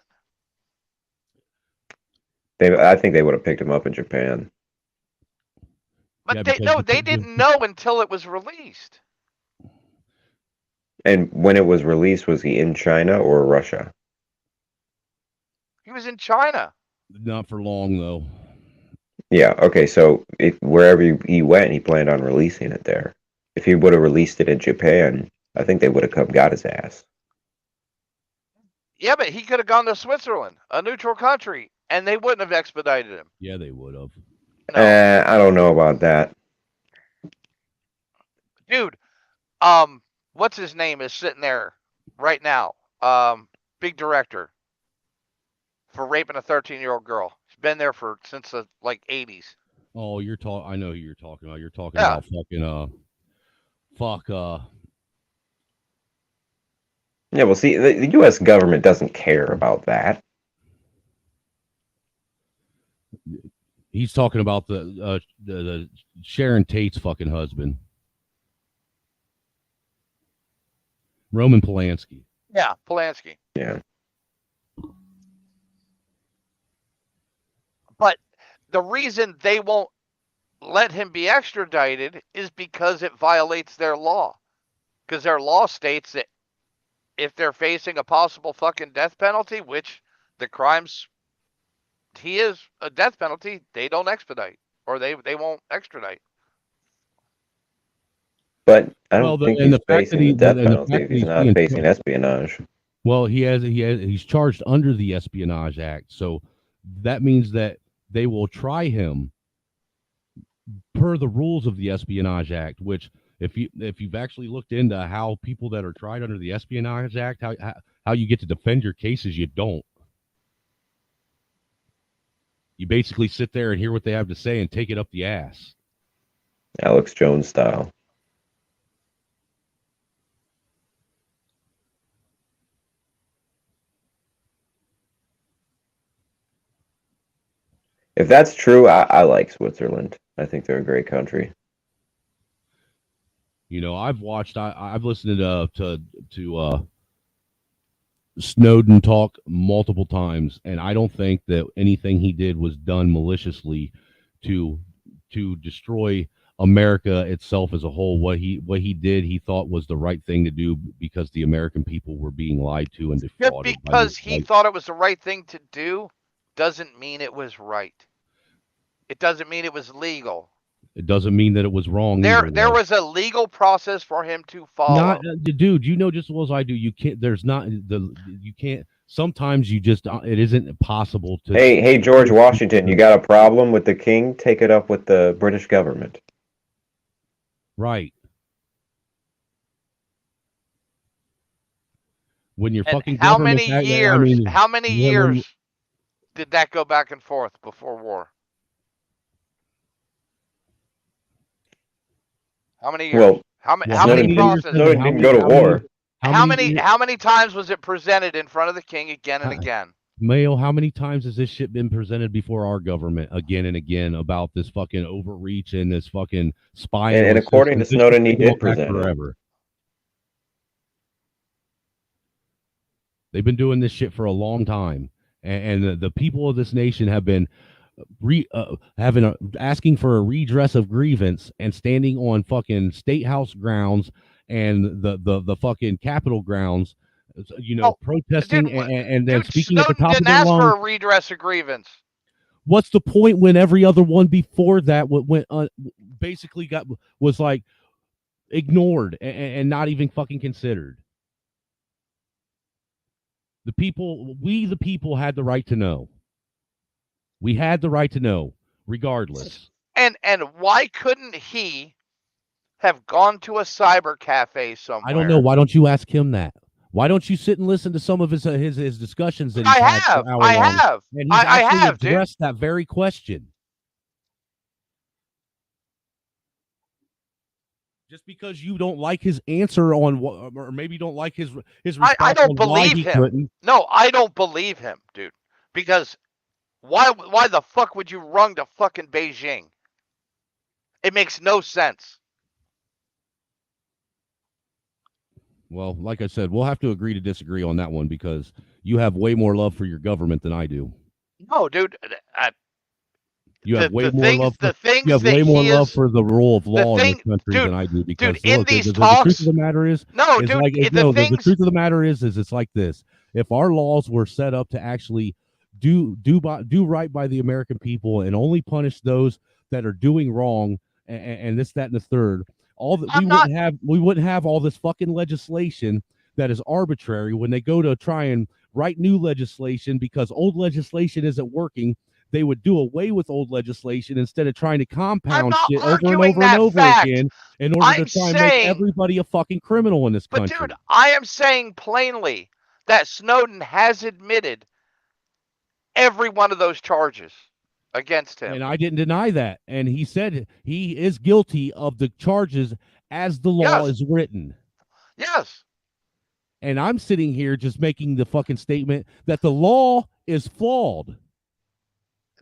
I think they would have picked him up in Japan. But they didn't know until it was released. And when it was released, was he in China or Russia? He was in China. Not for long though. Yeah. Okay. So wherever he went, he planned on releasing it there. If he would have released it in Japan, I think they would have come got his ass. Yeah, but he could have gone to Switzerland, a neutral country, and they wouldn't have expedited him. Yeah, they would have. I don't know about that. Dude, what's his name is sitting there right now. Big director for raping a 13-year-old girl. He's been there since the 80s. Oh, you're talking. I know who you're talking about. You're talking about fucking Yeah, well, see, the U.S. government doesn't care about that. He's talking about the Sharon Tate's fucking husband, Roman Polanski. Yeah, Polanski. Yeah. But the reason they won't let him be extradited is because it violates their law. Because their law states that if they're facing a possible fucking death penalty, which the crimes he is a death penalty, they don't expedite or they won't extradite. But I don't think he's facing the death penalty if he's not facing espionage. Well, he's charged under the Espionage Act, so that means that they will try him per the rules of the Espionage Act. Which, if you've actually looked into how people that are tried under the Espionage Act, how you get to defend your cases, you don't. You basically sit there and hear what they have to say and take it up the ass. Alex Jones style. If that's true, I like Switzerland. I think they're a great country. You know, I've listened to Snowden talk multiple times, and I don't think that anything he did was done maliciously to destroy America itself as a whole. What he did, he thought was the right thing to do because the American people were being lied to and defrauded. Just because he thought it was the right thing to do doesn't mean it was right. It doesn't mean it was legal. It doesn't mean that it was wrong. There was a legal process for him to follow. Dude, you know just as well as I do. You can't. There's not you can't. Sometimes you just. It isn't possible to. Hey, George Washington, you got a problem with the king? Take it up with the British government. Right. When you're fucking. How many years? How many years did that go back and forth before war? How many years? Well, how many processes? Snowden didn't go to war. How many times was it presented in front of the king again and again? Mayo, how many times has this shit been presented before our government again and again about this fucking overreach and this fucking spying? And according to Snowden, he did present forever. They've been doing this shit for a long time, and the people of this nation have been asking for a redress of grievance and standing on fucking state house grounds and the fucking Capitol grounds, protesting and then speaking at the top of their lungs. Snowden didn't ask for a redress of grievance. What's the point when every other one before that went basically was like ignored and not even fucking considered? The people had the right to know. We had the right to know, regardless. And why couldn't he have gone to a cyber cafe somewhere. I don't know. Why don't you ask him that? Why don't you sit and listen to some of his discussions that he's had for hour I long? have. And he's I actually have, dude. addressed that very question. Just because you don't like his answer on what, or maybe you don't like his response I don't on why believe he him. couldn't. No, I don't believe him, dude. Because why the fuck would you run to fucking Beijing? It makes no sense. Well, like I said, we'll have to agree to disagree on that one because you have way more love for your government than I do. No, dude. You have way the more things, love for the things you have that way more he love is, for the rule of the law in this thing, country dude, than I do. Because in look, these the talks, truth of the matter is, no, is dude, like the the things, truth of the matter is it's like this. If our laws were set up to actually do right by the American people and only punish those that are doing wrong and this, that, and the third, all that we wouldn't have all this fucking legislation that is arbitrary when they go to try and write new legislation because old legislation isn't working. They would do away with old legislation instead of trying to compound shit over and over and over again in order to try and make everybody a fucking criminal in this country. But dude, I am saying plainly that Snowden has admitted every one of those charges against him. And I didn't deny that. And he said he is guilty of the charges as the law is written. Yes. And I'm sitting here just making the fucking statement that the law is flawed.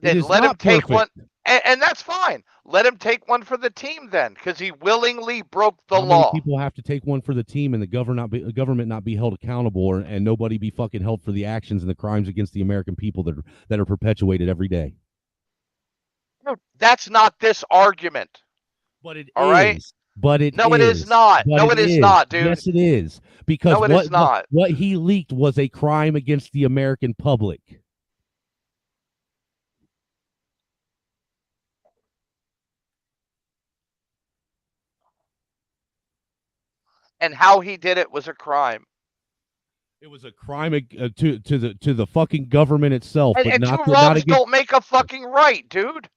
Then let him take one, and that's fine. Let him take one for the team then, because he willingly broke the law. Many people have to take one for the team, and the government not be held accountable, and nobody be fucking held for the actions and the crimes against the American people that are perpetuated every day. That's not this argument. But it all right? is. But it no, is. it is not. But No, it is not, dude. Yes, it is. Because no, it is not. What he leaked was a crime against the American public. And how he did it was a crime. It was a crime to the fucking government itself, And, but and not two not wrongs against. don't make a fucking right, dude.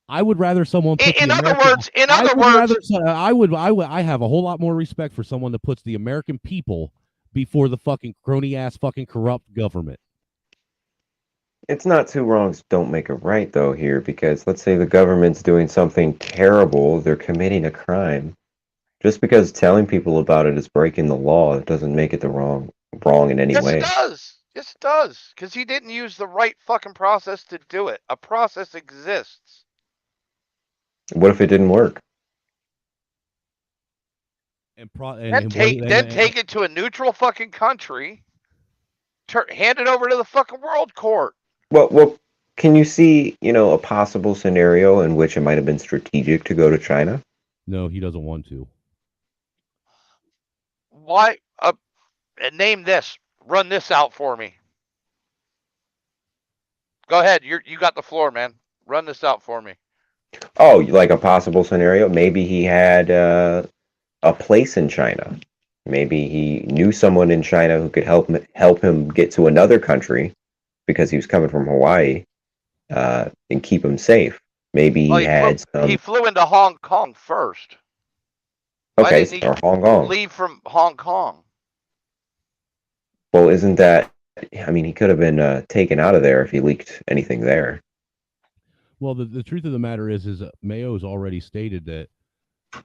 I would rather someone put In other words, I have a whole lot more respect for someone that puts the American people before the fucking crony ass fucking corrupt government. It's not two wrongs don't make a right though here, because let's say the government's doing something terrible, they're committing a crime. Just because telling people about it is breaking the law, it doesn't make it the wrong in any way. Yes, it does. Yes, it does. Because he didn't use the right fucking process to do it. A process exists. What if it didn't work? Then take it to a neutral fucking country. Hand it over to the fucking world court. Well, can you see, a possible scenario in which it might have been strategic to go to China? No, he doesn't want to. Why? Name this. Run this out for me. Go ahead. You got the floor, man. Run this out for me. Oh, like a possible scenario? Maybe he had a place in China. Maybe he knew someone in China who could help him get to another country because he was coming from Hawaii and keep him safe. Maybe he flew into Hong Kong first. Okay, so Hong Kong. Leave from Hong Kong. Well, isn't that? I mean, he could have been taken out of there if he leaked anything there. Well, the truth of the matter is Mayo's already stated that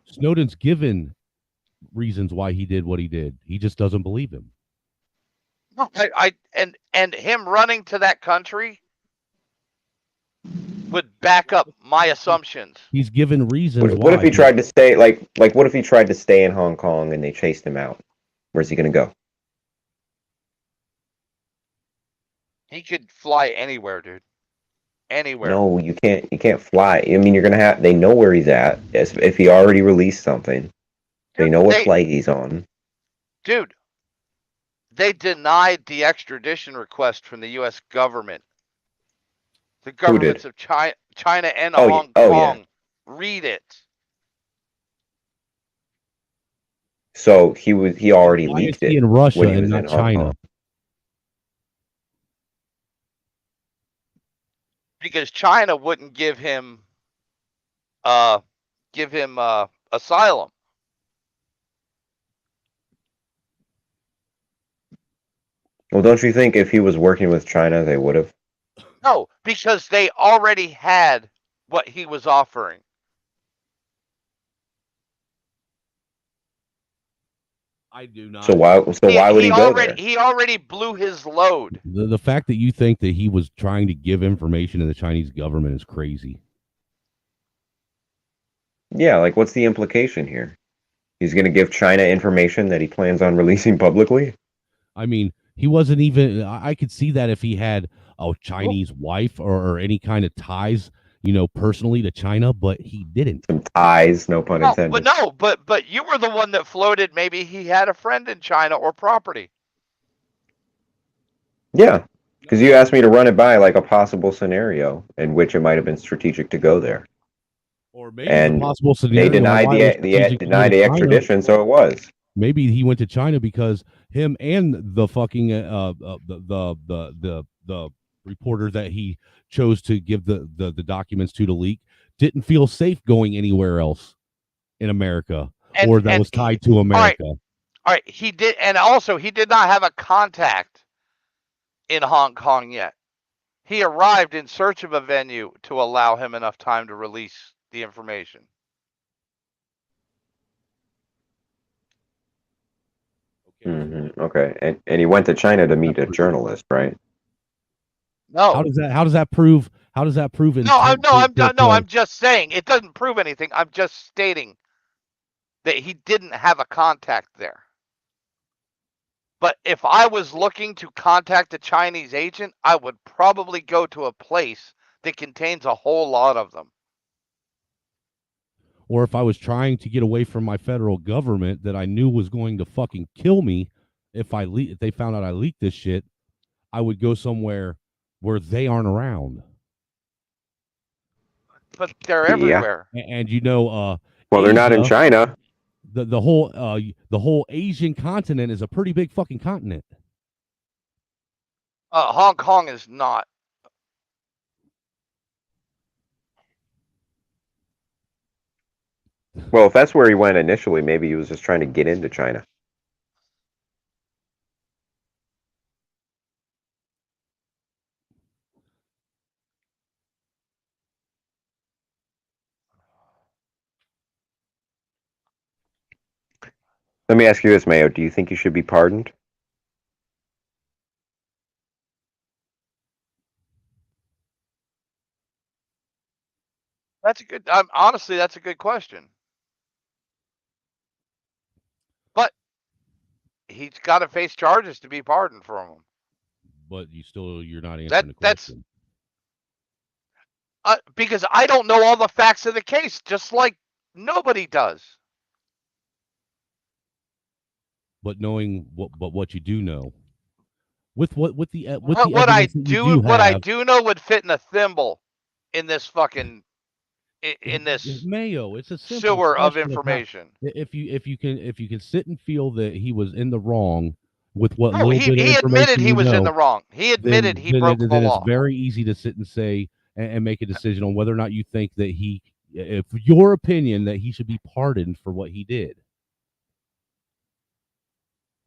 Snowden's given reasons why he did what he did. He just doesn't believe him. And him running to that country would back up my assumptions. He's given reasons. What if he tried to stay like what if he tried to stay in Hong Kong and they chased him out? Where's he going to go? He could fly anywhere, dude. Anywhere. No, you can't. You can't fly. I mean, you're gonna have. They know where he's at. If he already released something, they know what flight he's on. Dude, they denied the extradition request from the U.S. government. The governments of China and Hong Kong. Yeah. Read it. So he already leaked it in Russia when he and was not in Hong China. Kong. Because China wouldn't give him a asylum. Well, don't you think if he was working with China, they would have? No, because they already had what he was offering. I do not. So why would he go there? He already blew his load. The fact that you think that he was trying to give information to the Chinese government is crazy. Yeah, like what's the implication here? He's going to give China information that he plans on releasing publicly? I mean, he wasn't even. I could see that if he had a Chinese wife or any kind of ties, personally to China, but he didn't. Some ties, no pun intended. But you were the one that floated. Maybe he had a friend in China or property. Yeah, because you asked me to run it by like a possible scenario in which it might have been strategic to go there. Or maybe the possible scenario. They denied the extradition, so it was. Maybe he went to China because him and the fucking the reporter that he chose to give the documents to leak didn't feel safe going anywhere else in America or that was tied to America. All right, he did, and also he did not have a contact in Hong Kong yet. He arrived in search of a venue to allow him enough time to release the information. Okay, and he went to China to meet a journalist, right? No. How does that prove? How does that prove? I'm just saying it doesn't prove anything. I'm just stating that he didn't have a contact there. But if I was looking to contact a Chinese agent, I would probably go to a place that contains a whole lot of them. Or if I was trying to get away from my federal government that I knew was going to fucking kill me if they found out I leaked this shit, I would go somewhere where they aren't around. But they're everywhere. And well, they're not in China. The whole Asian continent is a pretty big fucking continent. Hong Kong is not. Well, if that's where he went initially, maybe he was just trying to get into China. Let me ask you this, Mayo. Do you think he should be pardoned? That's a good. Honestly, that's a good question. But he's got to face charges to be pardoned from them. But you're not answering the question. Because I don't know all the facts of the case, just like nobody does. But knowing what you do know, what I do know would fit in a thimble in this fucking in this Mayo. It's a sewer of information. If you can sit and feel that he was in the wrong with what No, he admitted he was in the wrong. He admitted he broke the law. It's very easy to sit and say and make a decision on whether or not you think that if your opinion that he should be pardoned for what he did.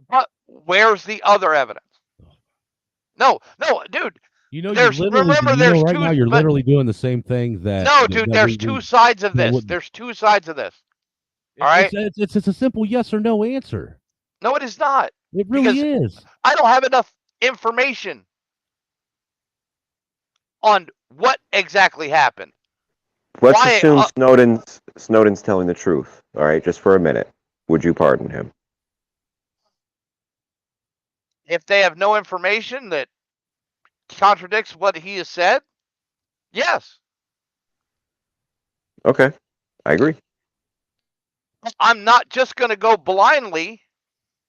But where's the other evidence? No, dude. There's right now you're literally doing the same thing that. No, dude. There's two sides of this. There's two sides of this. All right. It's a simple yes or no answer. No, it is not. It really is. I don't have enough information on what exactly happened. Let's assume Snowden's telling the truth. All right, just for a minute. Would you pardon him? If they have no information that contradicts what he has said, yes. Okay, I agree. I'm not just going to go blindly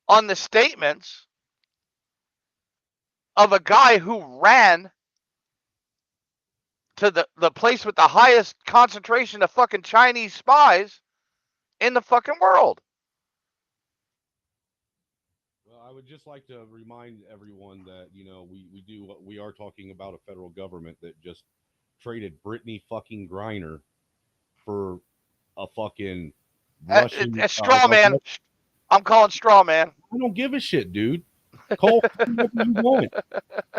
on the statements of a guy who ran to the place with the highest concentration of fucking Chinese spies in the fucking world. Well, I would just like to remind everyone that, we are talking about a federal government that just traded Brittany fucking Griner for a fucking Russian Straw man. I'm calling straw man. I don't give a shit, dude. Call whoever you want.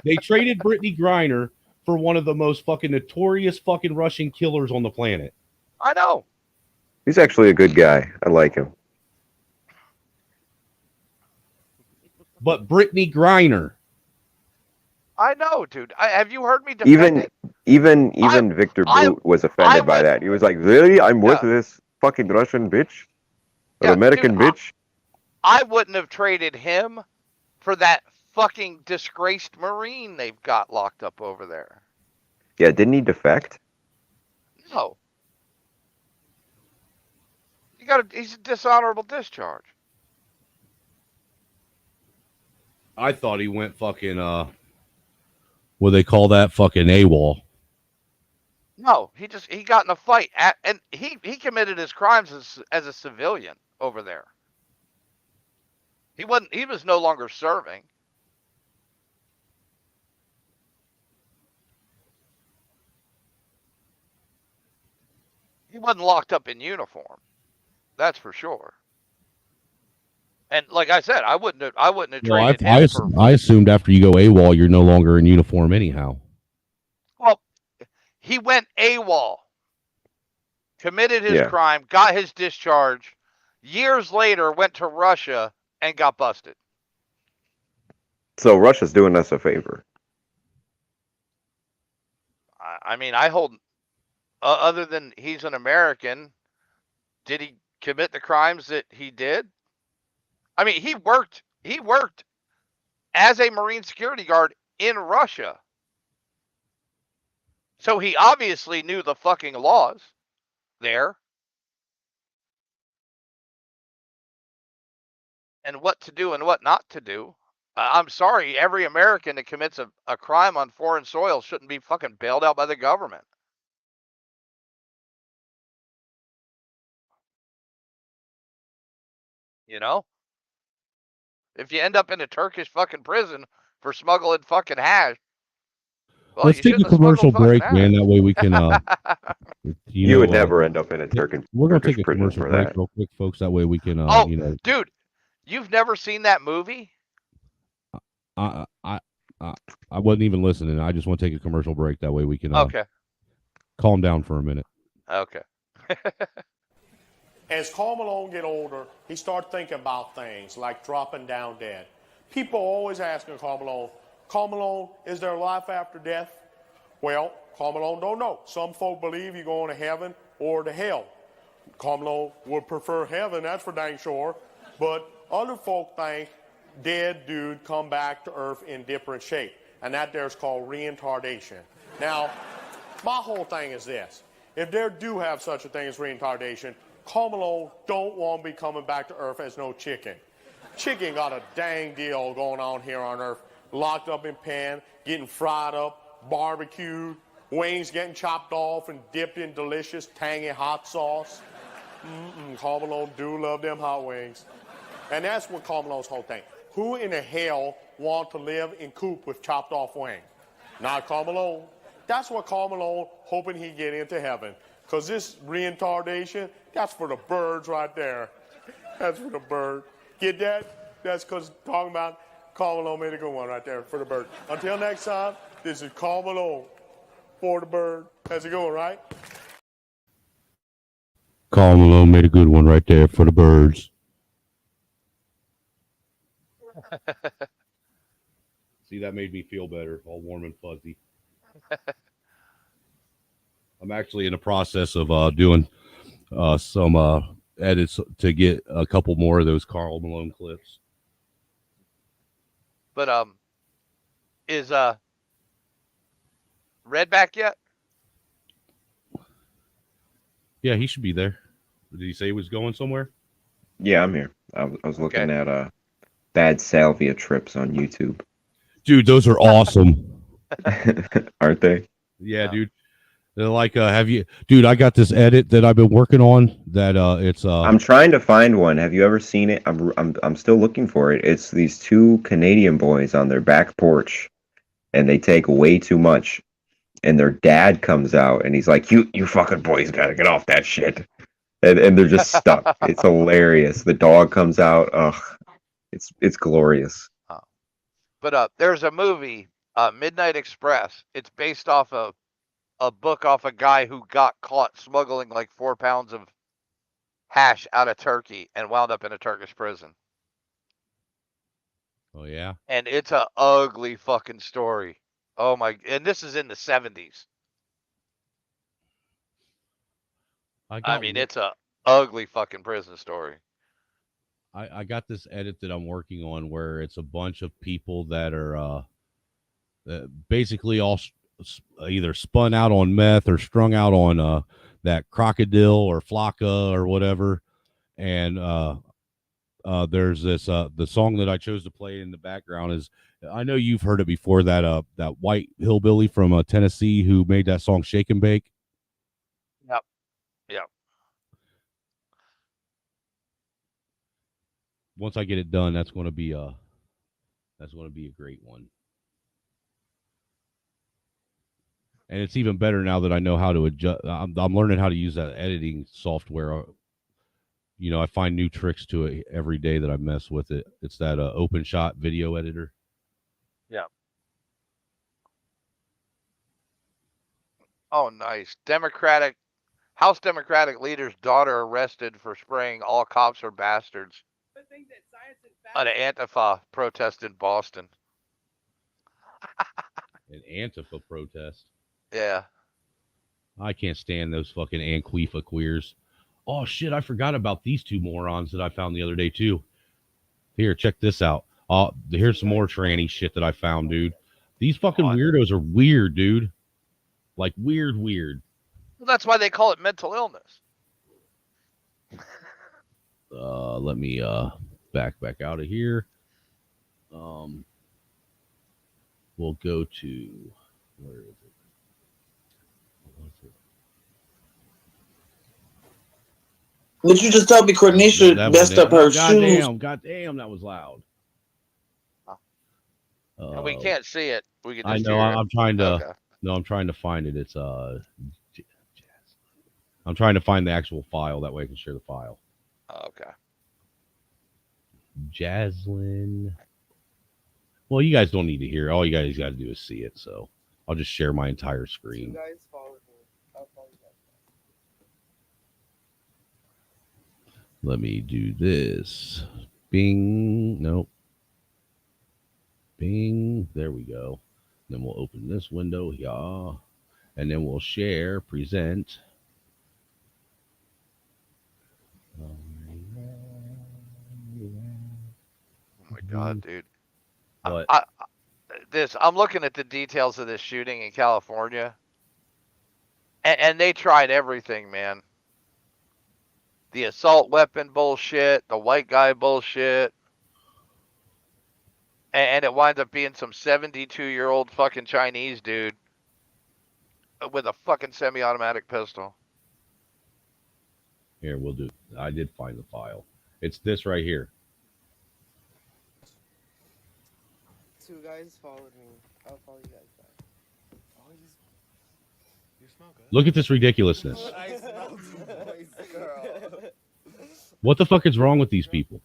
They traded Brittany Griner for one of the most fucking notorious fucking Russian killers on the planet. I know. He's actually a good guy. I like him. But Brittany Griner. I know, dude. Have you heard me defend it? Even Victor Boot was offended by that. He was like, "Really? I'm with this fucking Russian bitch, an American bitch." I wouldn't have traded him for that fucking disgraced Marine they've got locked up over there. Yeah, didn't he defect? No. He's a dishonorable discharge. I thought he went fucking what they call that, fucking AWOL. No, he got in a fight and he committed his crimes as a civilian over there. He was no longer serving. He wasn't locked up in uniform. That's for sure. And like I said, I wouldn't have traded him for. I assumed after you go AWOL, you're no longer in uniform anyhow. Well, he went AWOL, committed his crime, got his discharge. Years later, went to Russia and got busted. So Russia's doing us a favor. I mean, I hold. Other than he's an American, did he commit the crimes that he did? I mean, he worked as a Marine security guard in Russia. So he obviously knew the fucking laws there. And what to do and what not to do. I'm sorry, every American that commits a crime on foreign soil shouldn't be fucking bailed out by the government. You know? If you end up in a Turkish fucking prison for smuggling fucking hash. Well, let's take a commercial break, man. That way we can. You would never end up in a Turkish. We're gonna take a prison commercial for break that. real quick, folks. That way we can. Dude, you've never seen that movie? I wasn't even listening. I just want to take a commercial break. That way we can. Okay. Calm down for a minute. Okay. As Karl Malone get older, he started thinking about things like dropping down dead. People always asking Karl Malone, is there life after death? Well, Karl Malone don't know. Some folk believe you're going to heaven or to hell. Karl Malone would prefer heaven, that's for dang sure. But other folk think dead dude come back to earth in different shape. And that there's called reincarnation. Now, my whole thing is this. If there do have such a thing as reincarnation, Karl Malone don't want to be coming back to earth as no chicken. Chicken got a dang deal going on here on earth. Locked up in pen, getting fried up, barbecued, wings getting chopped off and dipped in delicious, tangy hot sauce. Karl Malone do love them hot wings. And that's what Karl Malone's whole thing. Who in the hell want to live in coop with chopped off wing? Not Karl Malone. That's what Karl Malone hoping he get into heaven. Because this reincarnation, that's for the birds right there. That's for the bird. Get that? That's because talking about Karl Malone made a good one right there for the bird. Until next time, this is Karl Malone for the bird. That's a good one, right? Karl Malone made a good one right there for the birds. See, that made me feel better, all warm and fuzzy. I'm actually in the process of doing some edits to get a couple more of those Karl Malone clips. But is Red back yet? Yeah, he should be there. Did he say he was going somewhere? Yeah, I'm here. I was looking at bad salvia trips on YouTube. Dude, those are awesome. Aren't they? Yeah, dude. They're like, have you, dude? I got this edit that I've been working on. That it's. I'm trying to find one. Have you ever seen it? I'm still looking for it. It's these two Canadian boys on their back porch, and they take way too much. And their dad comes out, and he's like, "You fucking boys gotta get off that shit." and they're just stuck. It's hilarious. The dog comes out. Ugh, it's glorious. But there's a movie, Midnight Express. It's based off of a book off a guy who got caught smuggling like 4 pounds of hash out of Turkey and wound up in a Turkish prison. Oh yeah. And it's a ugly fucking story. Oh my! And this is in the 70s. I mean, it's a ugly fucking prison story. I got this edit that I'm working on where it's a bunch of people that are basically all either spun out on meth or strung out on that crocodile or flocka or whatever. And there's this the song that I chose to play in the background is, I know you've heard it before, that that white hillbilly from Tennessee who made that song Shake and Bake. Yep. Yep. Once I get it done, that's going to be a great one. And it's even better now that I know how to adjust. I'm learning how to use that editing software. You know, I find new tricks to it every day that I mess with it. It's that open shot video editor. Yeah. Oh, nice. House Democratic leader's daughter arrested for spraying "all cops are bastards" at an Antifa protest in Boston. An Antifa protest. Yeah. I can't stand those fucking Antifa queers. Oh shit, I forgot about these two morons that I found the other day too. Here, check this out. Here's some more tranny shit that I found, dude. These fucking weirdos are weird, dude. Like weird. Well, that's why they call it mental illness. Let me back out of here. We'll go to, where is it? But you just told me Cornisha messed up her shoes. Goddamn, that was loud. And we can't see it. We can just I know. hear it. I'm trying to. Okay. No, I'm trying to find it. It's I'm trying to find the actual file. That way I can share the file. Okay. Jaslyn. Well, you guys don't need to hear it. All you guys got to do is see it. So I'll just share my entire screen. Let me do this. Bing. Nope. Bing. There we go. Then we'll open this window. Yeah. And then we'll share, present. Oh my God, dude. What? I'm looking at the details of this shooting in California. And they tried everything, man. The assault weapon bullshit, the white guy bullshit. And it winds up being some 72-year-old fucking Chinese dude with a fucking semi-automatic pistol. Here, we'll do. I did find the file. It's this right here. Two guys followed me. I'll follow you guys back. Oh, you smell good. Look at this ridiculousness. I smell nice, girl. What the fuck is wrong with these people?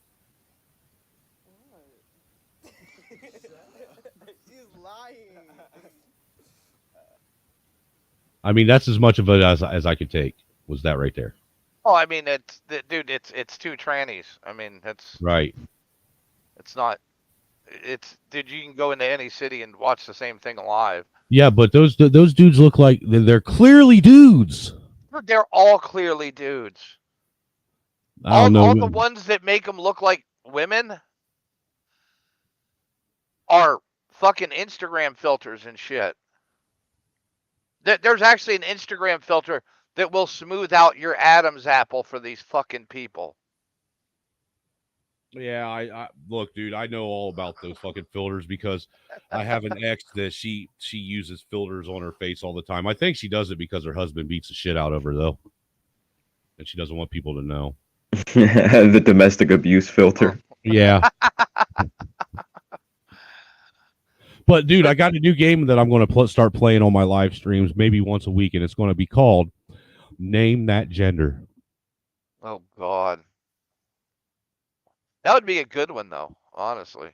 She's lying. I mean, that's as much of it as I could take. Was that right there? Oh, I mean, it's two trannies. I mean, it's Right. It's not. It's dude. You can go into any city and watch the same thing live. Yeah, but those dudes look like they're clearly dudes. They're all clearly dudes. I don't know. All the ones that make them look like women are fucking Instagram filters and shit. There's actually an Instagram filter that will smooth out your Adam's apple for these fucking people. Yeah, I look, dude. I know all about those fucking filters because I have an ex that she uses filters on her face all the time. I think she does it because her husband beats the shit out of her though, and she doesn't want people to know. The domestic abuse filter. Yeah. But dude, I got a new game that I'm going to start playing on my live streams, maybe once a week, and it's going to be called Name That Gender. Oh God. That would be a good one though, honestly.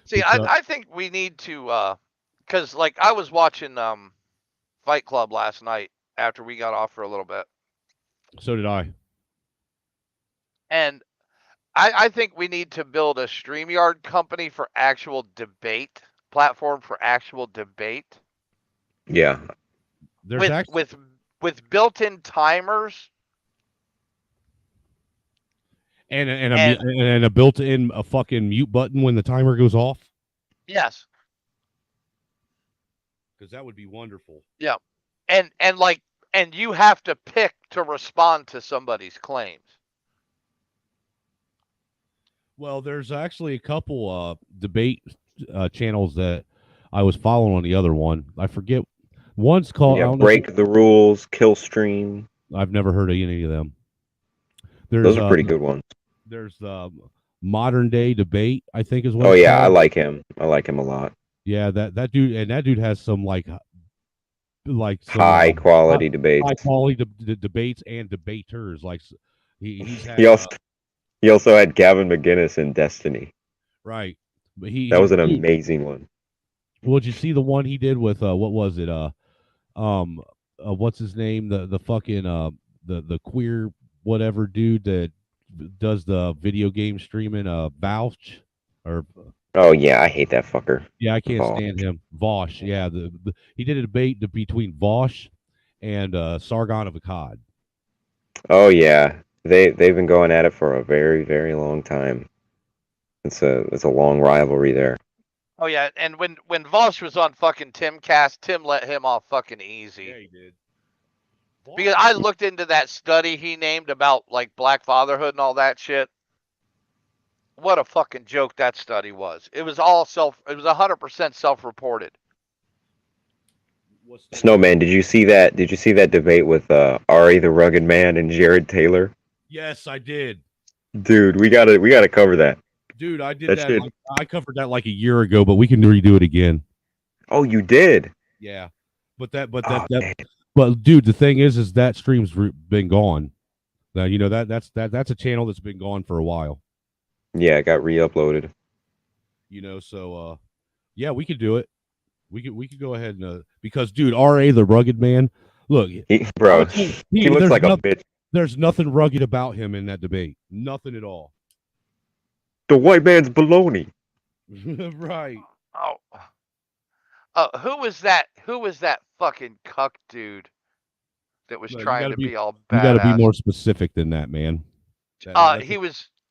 See, I think we need to cuz like I was watching Fight Club last night after we got off for a little bit. So did I. And I think we need to build a StreamYard company for actual debate, platform for actual debate. Yeah. There's With built-in timers and a built-in a fucking mute button when the timer goes off. Yes. Because that would be wonderful. Yeah. And you have to pick to respond to somebody's claims. Well, there's actually a couple debate channels that I was following on the other one. I forget. One's called Break the Rules, Kill Stream. I've never heard of any of them. Those are pretty good ones. There's Modern Day Debate, I think is what. Oh yeah, I like him. I like him a lot. Yeah, that dude has some like some, high quality debates. High quality debates and debaters. Like he's had. He also had Gavin McGinnis in Destiny. Right, but that was an amazing one. Well, did you see the one he did with what was it? What's his name? The fucking the queer whatever dude that does the video game streaming. Vouch or. Oh yeah, I hate that fucker. Yeah, I can't stand him. Vosh. Yeah, he did a debate between Vosh and Sargon of Akkad. Oh yeah, they've been going at it for a very, very long time. It's a long rivalry there. Oh yeah, and when Vosh was on fucking Timcast, Tim let him off fucking easy. Yeah, he did. Because I looked into that study he named about like black fatherhood and all that shit. What a fucking joke that study was. It was all it was 100% self-reported. Snowman, did you see that? Did you see that debate with Ari the Rugged Man and Jared Taylor? Yes, I did. Dude, we gotta cover that. Dude, I did that. I covered that like a year ago, but we can redo it again. Oh, you did? Yeah, but dude, the thing is that stream's been gone. Now you know that's a channel that's been gone for a while. Yeah, it got re-uploaded. You know, so yeah, we could do it. We could go ahead and because dude, R.A. the Rugged Man, look, he looks like a bitch. There's nothing rugged about him in that debate. Nothing at all. The white man's baloney. Right. Oh. Who was that? Who was that fucking cuck dude that was trying to be all badass? You got to be more specific than that, man.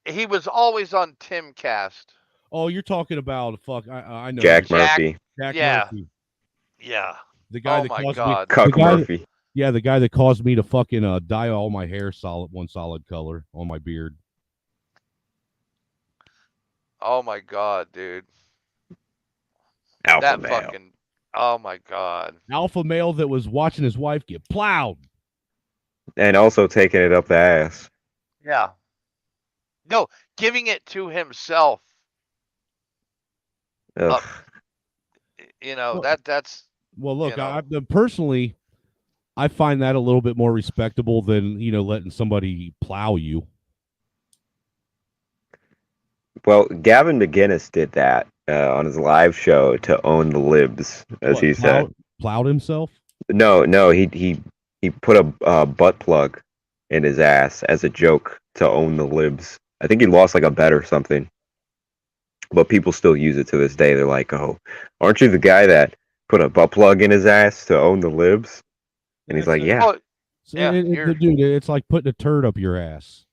He was always on Timcast. Oh, you're talking about I know Jack Murphy. Jack yeah. Murphy. Yeah. The guy that my caused God. me Cuck Murphy. Yeah, the guy that caused me to fucking dye all my hair one solid color on my beard. Oh my God, dude. Alpha male. Oh my God. Alpha male that was watching his wife get plowed. And also taking it up the ass. Yeah. No, giving it to himself. You know, that's well, look, you know. personally, I find that a little bit more respectable than, you know, letting somebody plow you. Well, Gavin McGinnis did that on his live show to own the libs, as he said. Plowed himself? No, he put a butt plug in his ass as a joke to own the libs. I think he lost like a bet or something. But people still use it to this day. They're like, "Oh, aren't you the guy that put a butt plug in his ass to own the libs?" And he's like, "Yeah." Oh, yeah, dude, it's like putting a turd up your ass.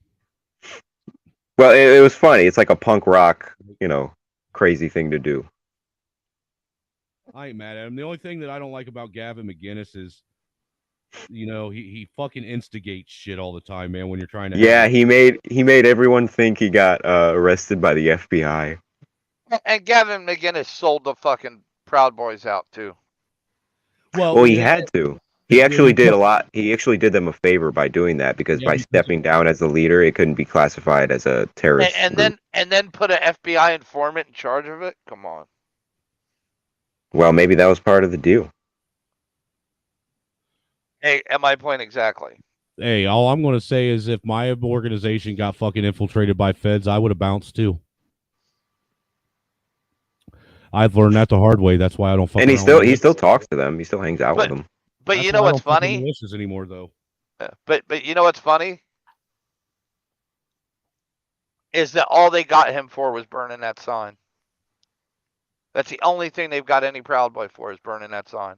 Well, it was funny. It's like a punk rock, you know, crazy thing to do. I ain't mad at him. The only thing that I don't like about Gavin McGinnis is, you know, he fucking instigates shit all the time, man. When you're trying to, yeah, he made everyone think he got arrested by the FBI. And Gavin McGinnis sold the fucking Proud Boys out too. Well, he had to. He actually did a lot. He actually did them a favor by doing that because by stepping down as the leader, it couldn't be classified as a terrorist. And then put an FBI informant in charge of it. Come on. Well, maybe that was part of the deal. Hey, at my point exactly. Hey, all I'm going to say is if my organization got fucking infiltrated by feds, I would have bounced too. I've learned that the hard way. That's why I don't fucking. And he still talks to them. He still hangs out with them. But That's you know why I what's don't fuck with funny? militias anymore, though. But you know what's funny? Is that all they got him for was burning that sign. That's the only thing they've got any Proud Boy for is burning that sign.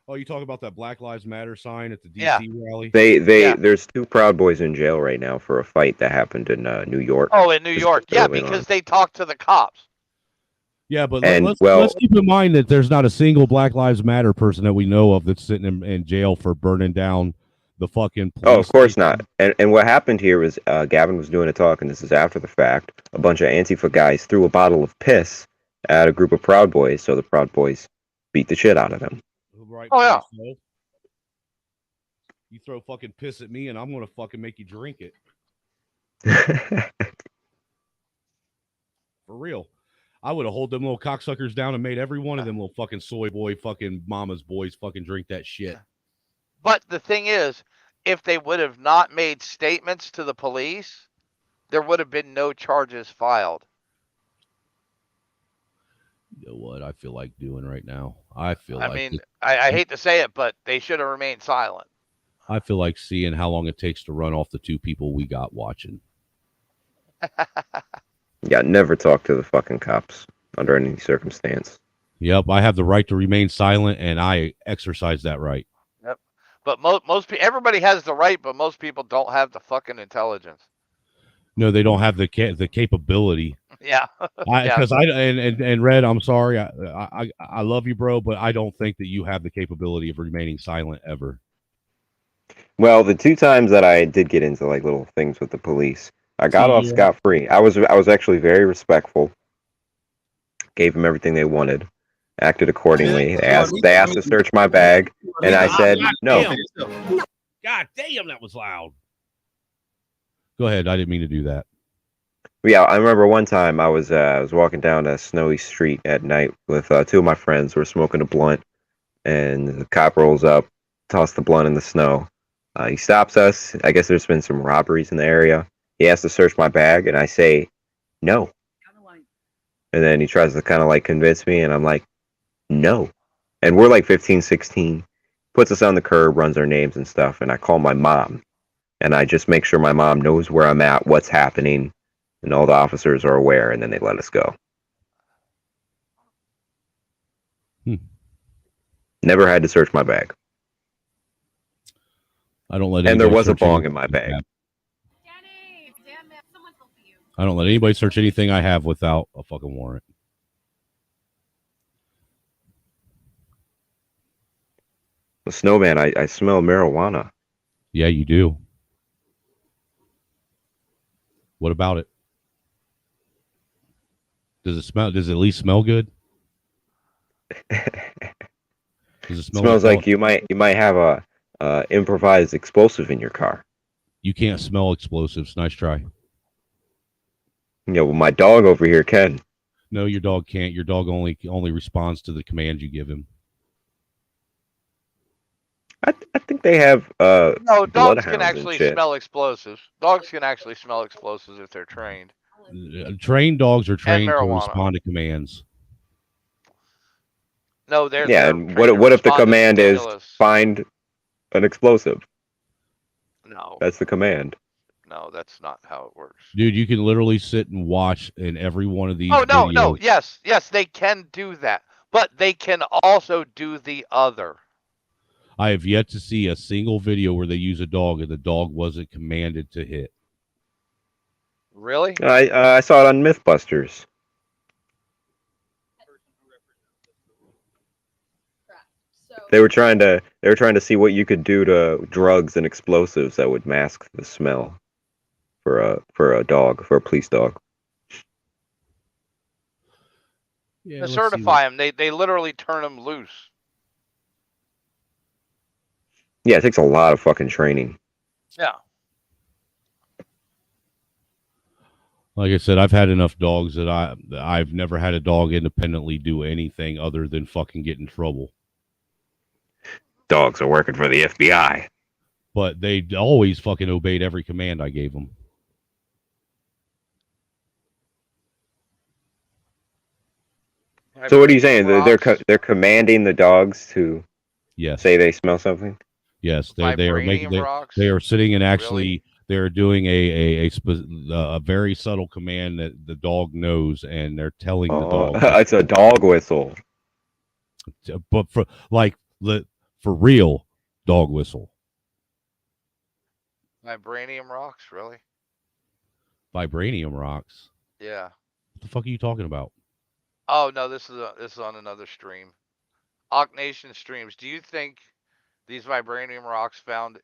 Oh, you talk about that Black Lives Matter sign at the DC Yeah. rally? There's 2 Proud Boys in jail right now for a fight that happened in New York. Oh, in New York. Yeah, early because on. they talked to the cops. Yeah, but And, let's keep in mind that there's not a single Black Lives Matter person that we know of that's sitting in jail for burning down the fucking police. Oh, of course not. And what happened here was Gavin was doing a talk, and this is after the fact. A bunch of Antifa guys threw a bottle of piss at a group of Proud Boys, so the Proud Boys beat the shit out of them. Right, oh, yeah. So you throw fucking piss at me, and I'm going to fucking make you drink it. For real. I would have hold them little cocksuckers down and made every one of them little fucking soy boy, fucking mama's boys fucking drink that shit. But the thing is, if they would have not made statements to the police, there would have been no charges filed. You know what I feel like doing right now? I hate to say it, but they should have remained silent. I feel like seeing how long it takes to run off the 2 people we got watching. Yeah, never talk to the fucking cops under any circumstance. Yep, I have the right to remain silent, and I exercise that right. Yep. But everybody has the right, but most people don't have the fucking intelligence. No, they don't have the capability. Yeah. Because and Red, I'm sorry, I love you, bro, but I don't think that you have the capability of remaining silent ever. Well, the 2 times that I did get into like little things with the police, I got off scot-free. I was actually very respectful. Gave them everything they wanted. Acted accordingly. They asked to search my bag, and I said no. God damn, that was loud. Go ahead. I didn't mean to do that. Yeah, I remember one time I was walking down a snowy street at night with 2 of my friends who were smoking a blunt, and the cop rolls up, tossed the blunt in the snow. He stops us. I guess there's been some robberies in the area. He asks to search my bag, and I say no. And then he tries to kind of like convince me, and I'm like, no. And we're like 15, 16. Puts us on the curb, runs our names and stuff, and I call my mom. And I just make sure my mom knows where I'm at, what's happening, and all the officers are aware, and then they let us go. Never had to search my bag. I don't let. And there was a bong in my bag. I don't let anybody search anything I have without a fucking warrant. The Snowman, I smell marijuana. Yeah, you do. What about it? Does it smell? Does it at least smell good? Does it smell? Smells like you might have a improvised explosive in your car. You can't smell explosives. Nice try. Yeah, well, my dog over here can. No, your dog can't. Your dog only responds to the commands you give him. I think they have no, dogs can bloodhounds actually and shit. smell explosives. Dogs can actually smell explosives if they're trained. Trained dogs are trained to marijuana. respond to commands. No, they're Yeah, they're and trained to what if the respond to command is stimulus. find an explosive? No, That's the command. no, that's not how it works. Dude, you can literally sit and watch in every one of these Oh no, no, videos. yes, they can do that, but they can also do the other. I have yet to see a single video where they use a dog and the dog wasn't commanded to hit. Really? I saw it on MythBusters. They were trying to see what you could do to drugs and explosives that would mask the smell for a dog, for a police dog. Yeah, To certify them, they literally turn them loose. Yeah, it takes a lot of fucking training. Yeah. Like I said, I've had enough dogs that I've never had a dog independently do anything other than fucking get in trouble. dogs are working for the FBI. But they always fucking obeyed every command I gave them. So what are you saying? They're commanding the dogs to say they smell something? Yes, they are making. They are sitting and actually they are doing a very subtle command that the dog knows, and they're telling the dog. It's a dog whistle. But for real, dog whistle. Vibranium rocks, really? Vibranium rocks. Yeah. What the fuck are you talking about? Oh no, this is on another stream. Hawk Nation streams. Do you think these vibranium rocks found?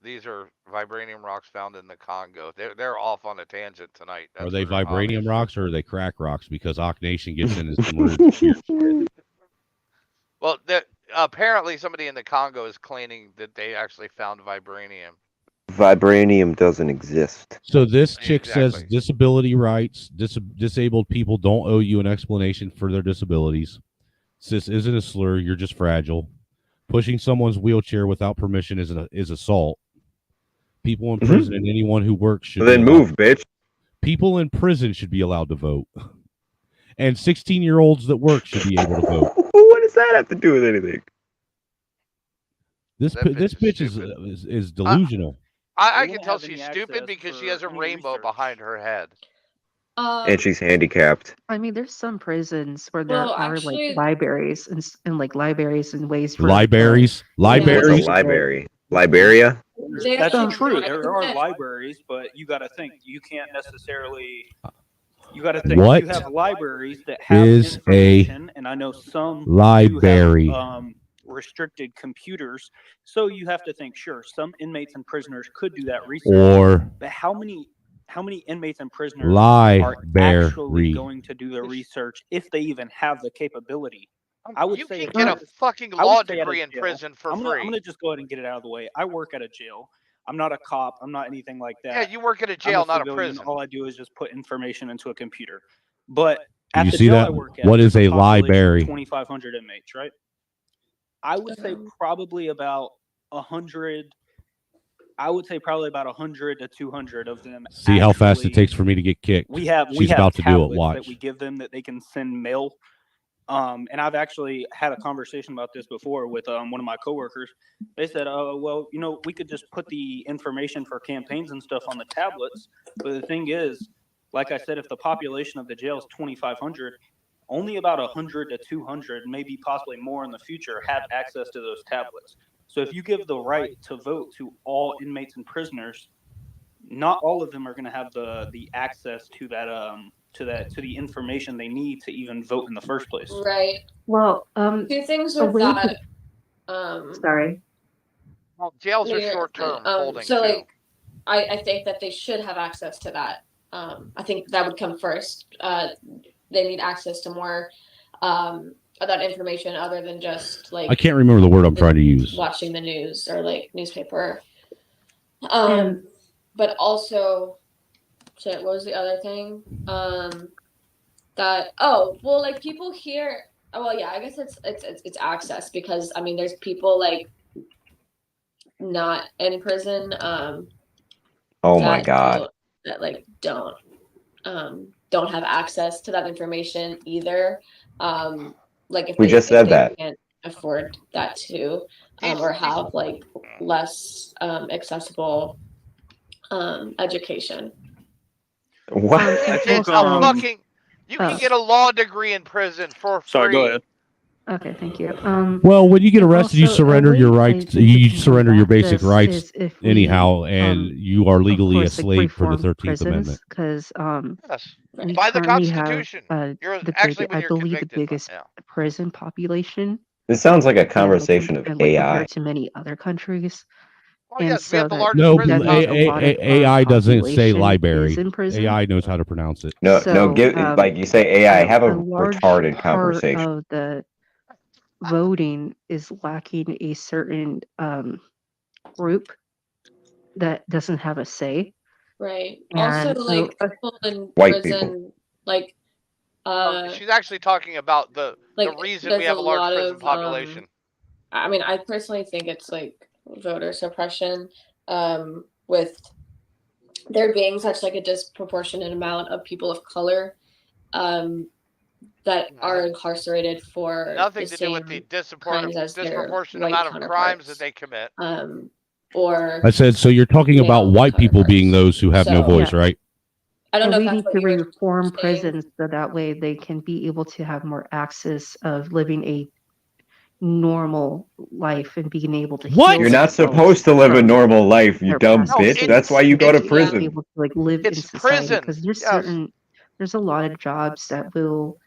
These are vibranium rocks found in the Congo. They're off on a tangent tonight. Are they vibranium rocks or are they crack rocks? Because Hawk Nation gets into some weird shit. Well, apparently somebody in the Congo is claiming that they actually found vibranium. Vibranium doesn't exist. So this chick says disability rights, disabled people don't owe you an explanation for their disabilities. Cis isn't a slur, you're just fragile. Pushing someone's wheelchair without permission is assault. People in prison and anyone who works should then move, bitch. People in prison should be allowed to vote. And 16-year-olds that work should be able to vote. What does that have to do with anything? This bitch is delusional. I can tell she's stupid because she has a rainbow behind her head. And she's handicapped. I mean, there's some prisons where there are like libraries and like libraries and ways for libraries. What's a library? Liberia? That's true. There are libraries, but you got to think you can't necessarily. You got to think What you have libraries that have is information, and I know some library? do have, restricted computers, so you have to think. Sure, some inmates and prisoners could do that research, but how many inmates and prisoners are actually going to do the research if they even have the capability? I would say can get a fucking law degree in prison for free. I'm gonna just go ahead and get it out of the way. I work at a jail. I'm not a cop. I'm not anything like that. Yeah, you work at a jail, not a civilian. prison. All I do is just put information into a computer. But Do at you the see jail that? I work at, What is there's a library? 2,500 inmates, right? I would say probably about 100. I would say probably about 100 to 200 of them. See how fast it takes for me to get kicked. She's about to do it. Watch. That we give them that they can send mail. And I've actually had a conversation about this before with one of my coworkers. They said, "Oh, well, we could just put the information for campaigns and stuff on the tablets." But the thing is, like I said, if the population of the jail is 2,500, only about 100 to 200, maybe possibly more in the future, have access to those tablets. So if you give the right to vote to all inmates and prisoners, not all of them are going to have the access to that to the information they need to even vote in the first place. Right. Well, two things with that. Sorry. Well, jails are short-term holding. So, too. like, I think that they should have access to that. I think that would come first. They need access to more of that information other than just like. I can't remember the word I'm trying to use. Watching the news or like newspaper. But also, shit. What was the other thing? Like people here. Oh, well, yeah. I guess it's access because I mean, there's people like not in prison. Oh my God. That don't have access to that information either. Like if We just said they that. can't afford that too, or have like less accessible education. What? It's a fucking. You can get a law degree in prison for free. Sorry, go ahead. Okay, thank you. Well, when you get arrested, you also, surrender your rights. You surrender your basic this rights is if we, anyhow, and you are legally a course, like, slave for the reform 13th Amendment. Because Yes. we By the currently Constitution. have You're the actually big, when I you're believe the convicted. biggest prison population. This sounds like a conversation of and AI. compared to many other countries. And yes, we have the that- largest No, prison that means a lot of AI doesn't say population library. is in prison. AI knows how to pronounce it. No, So, give like you say AI. Have a large retarded part conversation. of the voting is lacking a certain group that doesn't have a say. Right. And Also, so, like people in White prison, like she's actually talking about the like reason we there's have a a large lot prison of, population. I mean, I personally think it's like voter suppression, with there being such like a disproportionate amount of people of color, that are incarcerated for Nothing the to do with same the crimes as their disproportionate white amount of crimes that counterparts. they commit. Or I said, so you're talking about male white people being those who have no So- voice, Yeah. right? I don't And know we if that's need what to you were reform saying. prisons so that way they can be able to have more access of living a normal life and being able to What? heal You're not themselves supposed to live a from normal life, you their dumb past bitch. That's why you go to mistakes and be prison. able to like live in It's society, prison. because there's Yes. there's a lot of jobs that will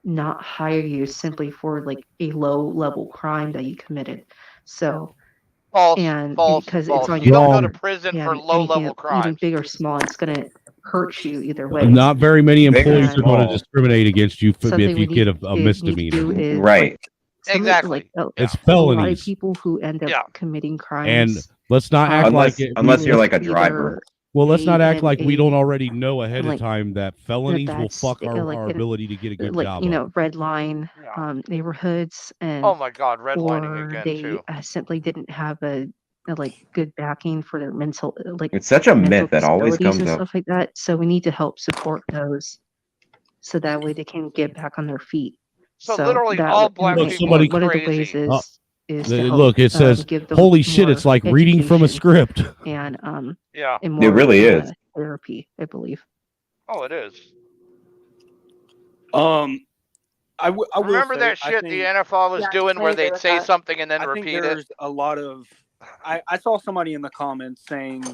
not hire you simply for like a low level crime that you committed. So False, and false, because false. it's on You don't go Wrong. to prison for and low-level anything crimes. even big or small, it's gonna hurt you either way. Not very many Big or employees are going to small. discriminate against you Something if we you get need a to misdemeanor. do is Right. Exactly. It's a lot of felonies. people who end up Yeah. committing And crimes. let's not act like it. Unless you're like a either driver. Well, let's not stay act in like we a don't already know ahead of like time that in a felonies will bad fuck state, our ability to get a good like job. you up. know, red line neighborhoods, and Oh my God, redlining or again they too. simply didn't have a like good backing for their mental It's such a mental myth that always disabilities comes and up. stuff like that. So we need to help support those, so that way they can get back on their feet. So literally that all and black Look, people somebody- are one of the ways crazy. is to help Look, it says, give them "Holy shit!" more It's like reading from a education script. and Yeah. and It more really is. therapy, I believe. Oh, it is. I will Remember say, that I shit think, the NFL was Yeah, doing where I agree they'd with say that. something and then I think repeat there's it? a lot of. I saw somebody in the comments saying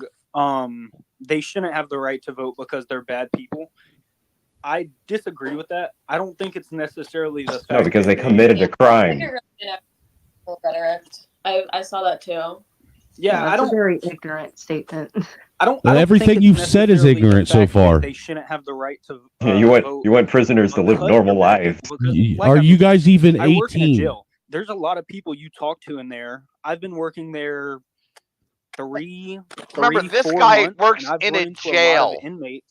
they shouldn't have the right to vote because they're bad people. I disagree with that. I don't think it's necessarily the fact No, because that they committed a I think crime. it really did have full rhetoric. I saw that too. Yeah, I That's a don't. very ignorant statement. I don't. Well, I don't everything think it's you've said is necessarily the ignorant so fact that far. They shouldn't have the right to Yeah, vote. you want prisoners to live because normal they're bad lives. people, because, like Are I you mentioned, guys even I work in a 18? jail. There's a lot of people you talk to in there. I've been working there Remember, three, this 4 guy months, works and I've in run a into a lot jail. of inmates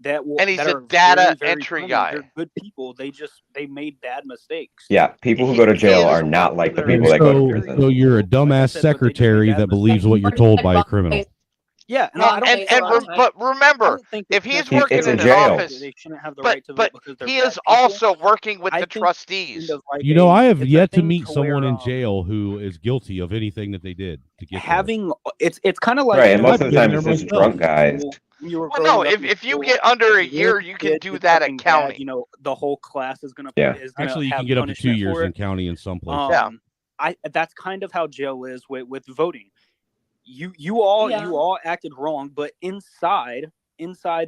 that And he's that a are data very, very entry friendly. guy. They're good people. They made bad mistakes. Yeah, people who go to He jail is- are not like the They're people that go to So prison. you're a Like I dumbass said, but they just made secretary bad that believes what you're told by a criminal. Yeah, no, Well, I don't and, think and so. I don't but I remember, don't think if it's he's necessarily working It's a in an jail. office, they shouldn't have the but right to vote because they're he bad is people. also working with I the think trustees. kind of like You know, I have it's a yet to thing meet someone where, in jail who is guilty of anything that they did to get there. having it's kind of like Right, and most I've of the been time there it's just myself. drunk guys. when you were Well, no, growing up in if you school, get under a if you're year, you can kid do did that at something county. bad, you know, the whole class is gonna Yeah. Actually, you have can get up to 2 punishment years for in it. county in some places. Yeah. That's kind of how jail is with voting. You all acted wrong, but inside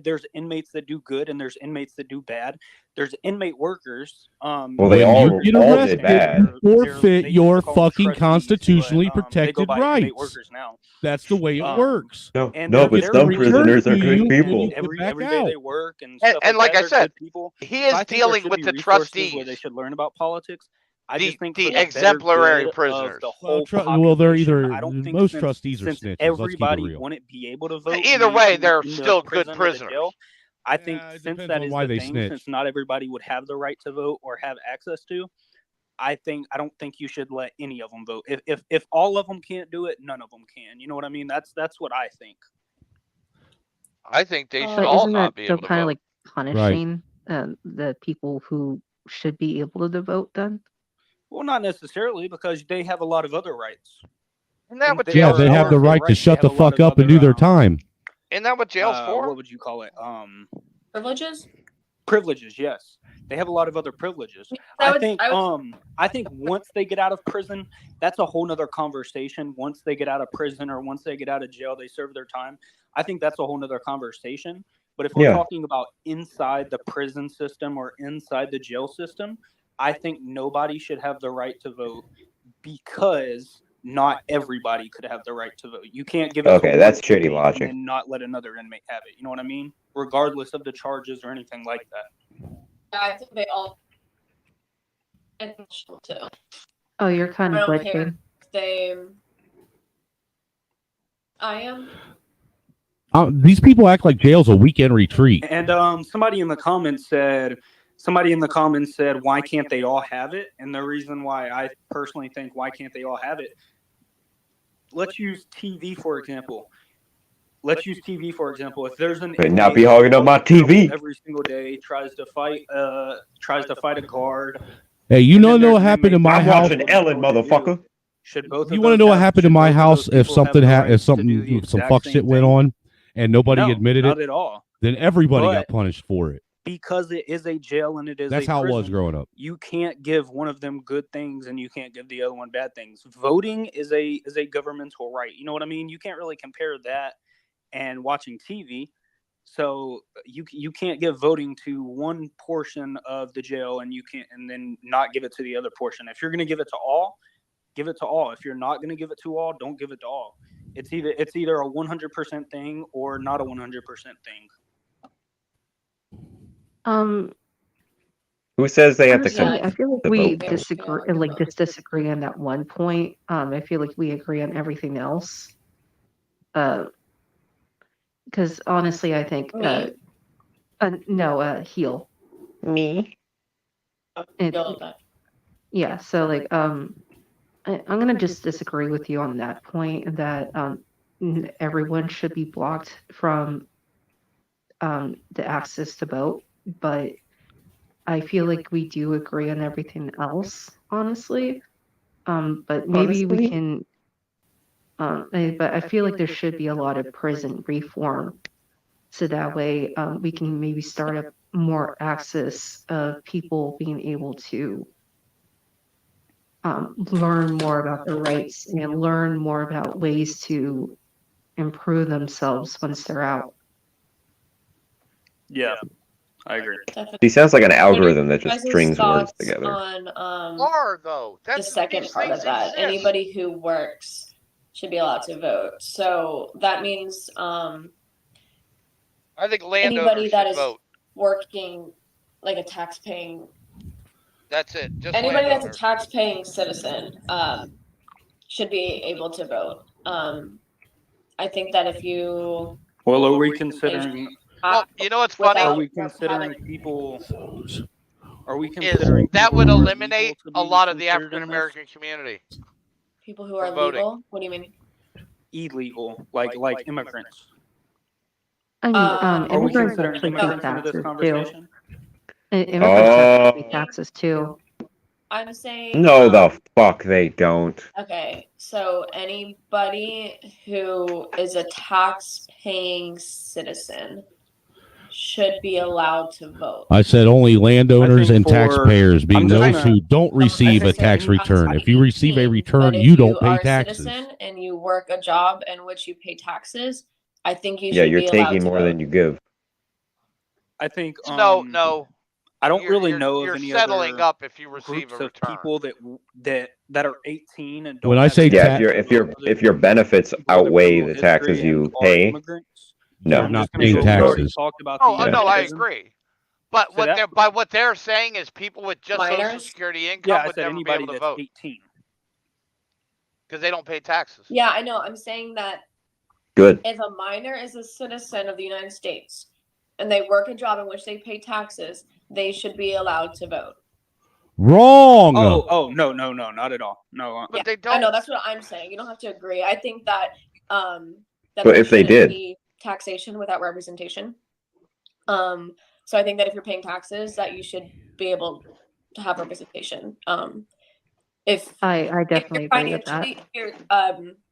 there's inmates that do good and there's inmates that do bad. There's inmate workers. Well, they When all you get all arrested, did bad. you forfeit they your used to call them fucking trustees, constitutionally but, they go protected by inmate rights. workers now. That's the way it Um, works. No, And no, they're but Get some really returned prisoners are to good you when people. you get every back day out. they work and stuff And like like I that. They're said, good people. he So is I think there dealing should with be the resources where they trustees, should learn about politics. I just think the for the better exemplary good prisoners. of the Well, whole well, they're population, either I don't think most trustees are since snitches. Let's keep it everybody real. wouldn't be able to vote Either way, in they're the still good prison or the prisoners. jail, I think Yeah, it since depends that on is why the they thing, snitch. since not everybody would have the right to vote or have access to, I don't think you should let any of them vote. If all of them can't do it, none of them can. You know what I mean? That's what I think. I think they should But all isn't not that be still able to kind of vote. like punishing the people who should be able to vote then? Well, not necessarily, because they have a lot of other rights. Isn't that what Yeah, jail's they have for? the right to shut the fuck up and do their time. Isn't that what jail's for? What would you call it? Privileges? Privileges, yes. They have a lot of other privileges. I think once they get out of prison, that's a whole nother conversation. Once they get out of prison or once they get out of jail, they serve their time. I think that's a whole nother conversation. But if we're talking about inside the prison system or inside the jail system, I think nobody should have the right to vote because not everybody could have the right to vote. You can't give it Okay, to that's one shitty inmate logic. and then not let another inmate have it. You know what I mean? Regardless of the charges or anything like that. Yeah, I think they all intentional too. Oh, you're kind I of don't care glitching. if they. I am. These people act like jail's a weekend retreat. And somebody in the comments said somebody in the comments said, why can't they all have it? And the reason why I personally think why can't they all have it, let's use TV, for example. If there's an But not inmate be hogging up my TV. every single day, tries to fight a guard. Hey, you know what happened in my I'm house? watching Ellen, motherfucker. Should both You of want to those know what have- happened should in my both of house those if people have something the had right if to something do the some exact fuck same shit went thing? on and nobody No, admitted not it? at all. Then everybody But- got punished for it. Because it is a jail and it is That's a how it was prison, growing up. You can't give one of them good things and you can't give the other one bad things. Voting is a governmental right. You know what I mean? You can't really compare that and watching TV. So you can't give voting to one portion of the jail and then not give it to the other portion. If you're going to give it to all, give it to all. If you're not going to give it to all, don't give it to all. It's either a 100% thing or not a 100% thing. Who says they have to Honestly, come? I feel like the we vote, though? disagree on that one point. I feel like we agree on everything else. Because honestly, I think heal. Me. Yeah, so like I'm gonna just disagree with you on that point that everyone should be blocked from the access to vote, but I feel like we do agree on everything else, honestly. But maybe we can. But I feel like there should be a lot of prison reform, so that way we can maybe start up more access of people being able to learn more about their rights and learn more about ways to improve themselves once they're out. Yeah, I agree. He sounds like an algorithm that Guys' just strings words thoughts together. on Are though. the That's second these part of things that. exist. Anybody who works should be allowed to vote. So that means I think landowners anybody that should is vote. working like a tax-paying That's it. Just anybody that's landowners. a tax-paying citizen should be able to vote. I think that if you Well, are we considering? Well, you know what's funny? Are we considering people? Are we Is considering that people would who are eliminate legal to a be lot of the considered African in this? American community. people who are From voting. legal, what do you mean? Illegal, like immigrants. I mean, Are we immigrants considering actually pay immigrants into this taxes too. conversation? Immigrants actually pay taxes too. I'm saying No, the fuck they don't. okay, so anybody who is a tax-paying citizen should be allowed to vote. I said only landowners and taxpayers, being I'm just those gonna- who don't receive a tax return. If you receive a return, But if you don't pay are a taxes. citizen and you work a job in which you pay taxes, I think you Yeah, should you're be allowed taking to more vote. than you give. I think No. I don't really You're- know you're of any settling other up if you receive groups a of return. people that are 18 and don't When I have say any Yeah, tax- if your benefits outweigh the taxes history you and are pay, immigrants. no, I'm not just gonna paying go- we already taxes. talked about Oh, the no, I prison. agree. But So that- what they're saying is people with just Social Minors? Security income Yeah, I would said never be anybody able to that's vote 18. because they don't pay taxes. Yeah, I know. I'm saying that good. if a minor is a citizen of the United States and they work a job in which they pay taxes, they should be allowed to vote. Wrong. Oh, no, not at all. No, But Yeah, they I don't. know that's what I'm saying. You don't have to agree. I think that that But there if they shouldn't did. be taxation without representation. So I think that if you're paying taxes, that you should be able to have representation. If I definitely agree with that. financially,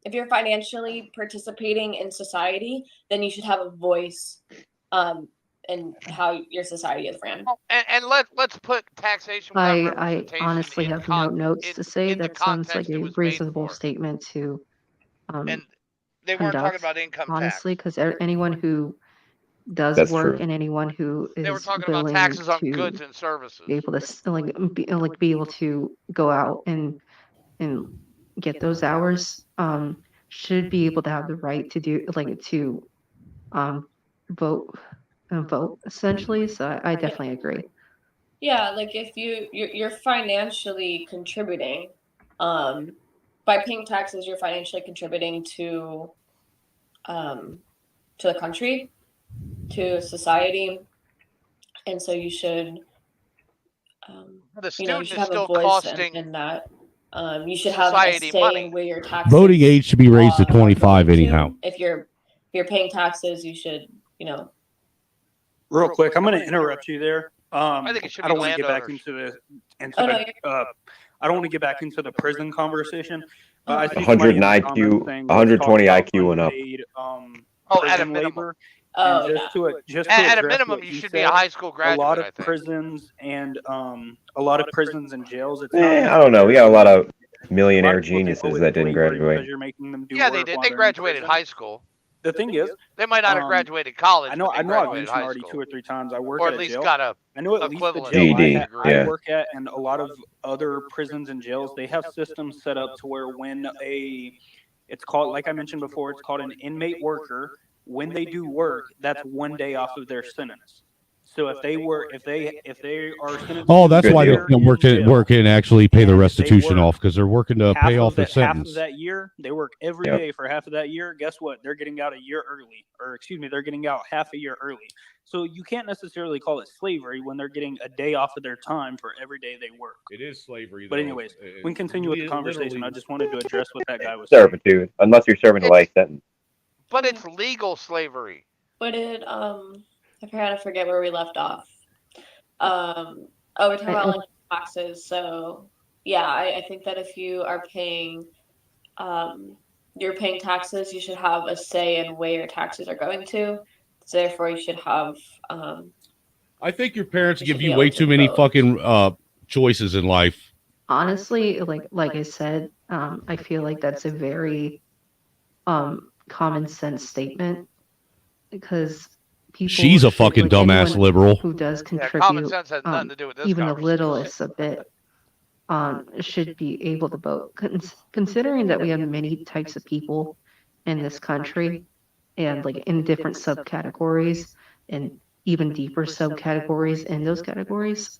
if you're financially participating in society, then you should have a voice in how your society is ran. And let's put taxation without I representation honestly in have no notes to say. in the That sounds like context it a was made reasonable for. statement to And they weren't talking conduct, about income honestly, tax. because anyone who does That's work true. and anyone who They were is talking about willing taxes on to goods and services. be able to be able to go out and get those hours should be able to have the right to do to vote essentially. So I definitely agree. Yeah, like if you're financially contributing, by paying taxes, you're financially contributing to the country, to society, and so you should The you know, you student should is have a still voice costing in that. You should have a society say money. in where your taxes Voting age should be raised to are 25 going to. anyhow. If you're paying taxes, you should, you know. Real quick, I'm going to interrupt you there. I think it should I be don't want to get back landowners. I don't want to get back into the prison conversation. But I see 100 somebody in the IQ, comments saying, let's 120 talk about IQ and up. unpaid, at a prison minimum. labor. Oh, And just to At a address minimum, what you he should be a said, high school a graduate, lot I of think. prisons and a lot of prisons and jails. It's not I don't know. We got a lot of millionaire people think, geniuses it's that didn't slavery graduate. because you're making them do Yeah, they work did. while They they're in graduated prison. high school. The thing is, They might not have graduated college. I know but they I've graduated mentioned high already school. 2 or 3 times. I work Or at at a least jail. got a I know at least the equivalent jail GED, I yeah. work at and a lot of other prisons and jails, they have systems set up to where when it's called, like I mentioned before, it's called an inmate worker. When they do work, that's 1 day off of their sentence. So if they are sentenced Oh, to that's a why they year can in work jail, and actually pay the and they restitution work off because they're working to pay off their half sentence. of that year, they work every Yep. day for half of that year. Guess what? They're getting out a year early, or excuse me, they're getting out half a year early. So you can't necessarily call it slavery when they're getting a day off of their time for every day they work. It is slavery. But anyways, we can continue with the conversation. I just wanted to address what that guy was saying. Servitude, unless you're serving a life sentence. But it's legal slavery. But I forget where we left off. We're talking about like taxes. So yeah, I think that if you are paying, you're paying taxes, you should have a say in where your taxes are going to. So therefore, you should have. I think your parents You give should be you able way to too many vote. fucking choices in life. Honestly, like I said, I feel like that's a very common sense statement because people She's a fucking dumbass anyone liberal. who does Yeah, contribute common sense has nothing to do with this even the conversation. littlest a bit should be able to vote. Considering that we have many types of people in this country and like in different subcategories and even deeper subcategories in those categories,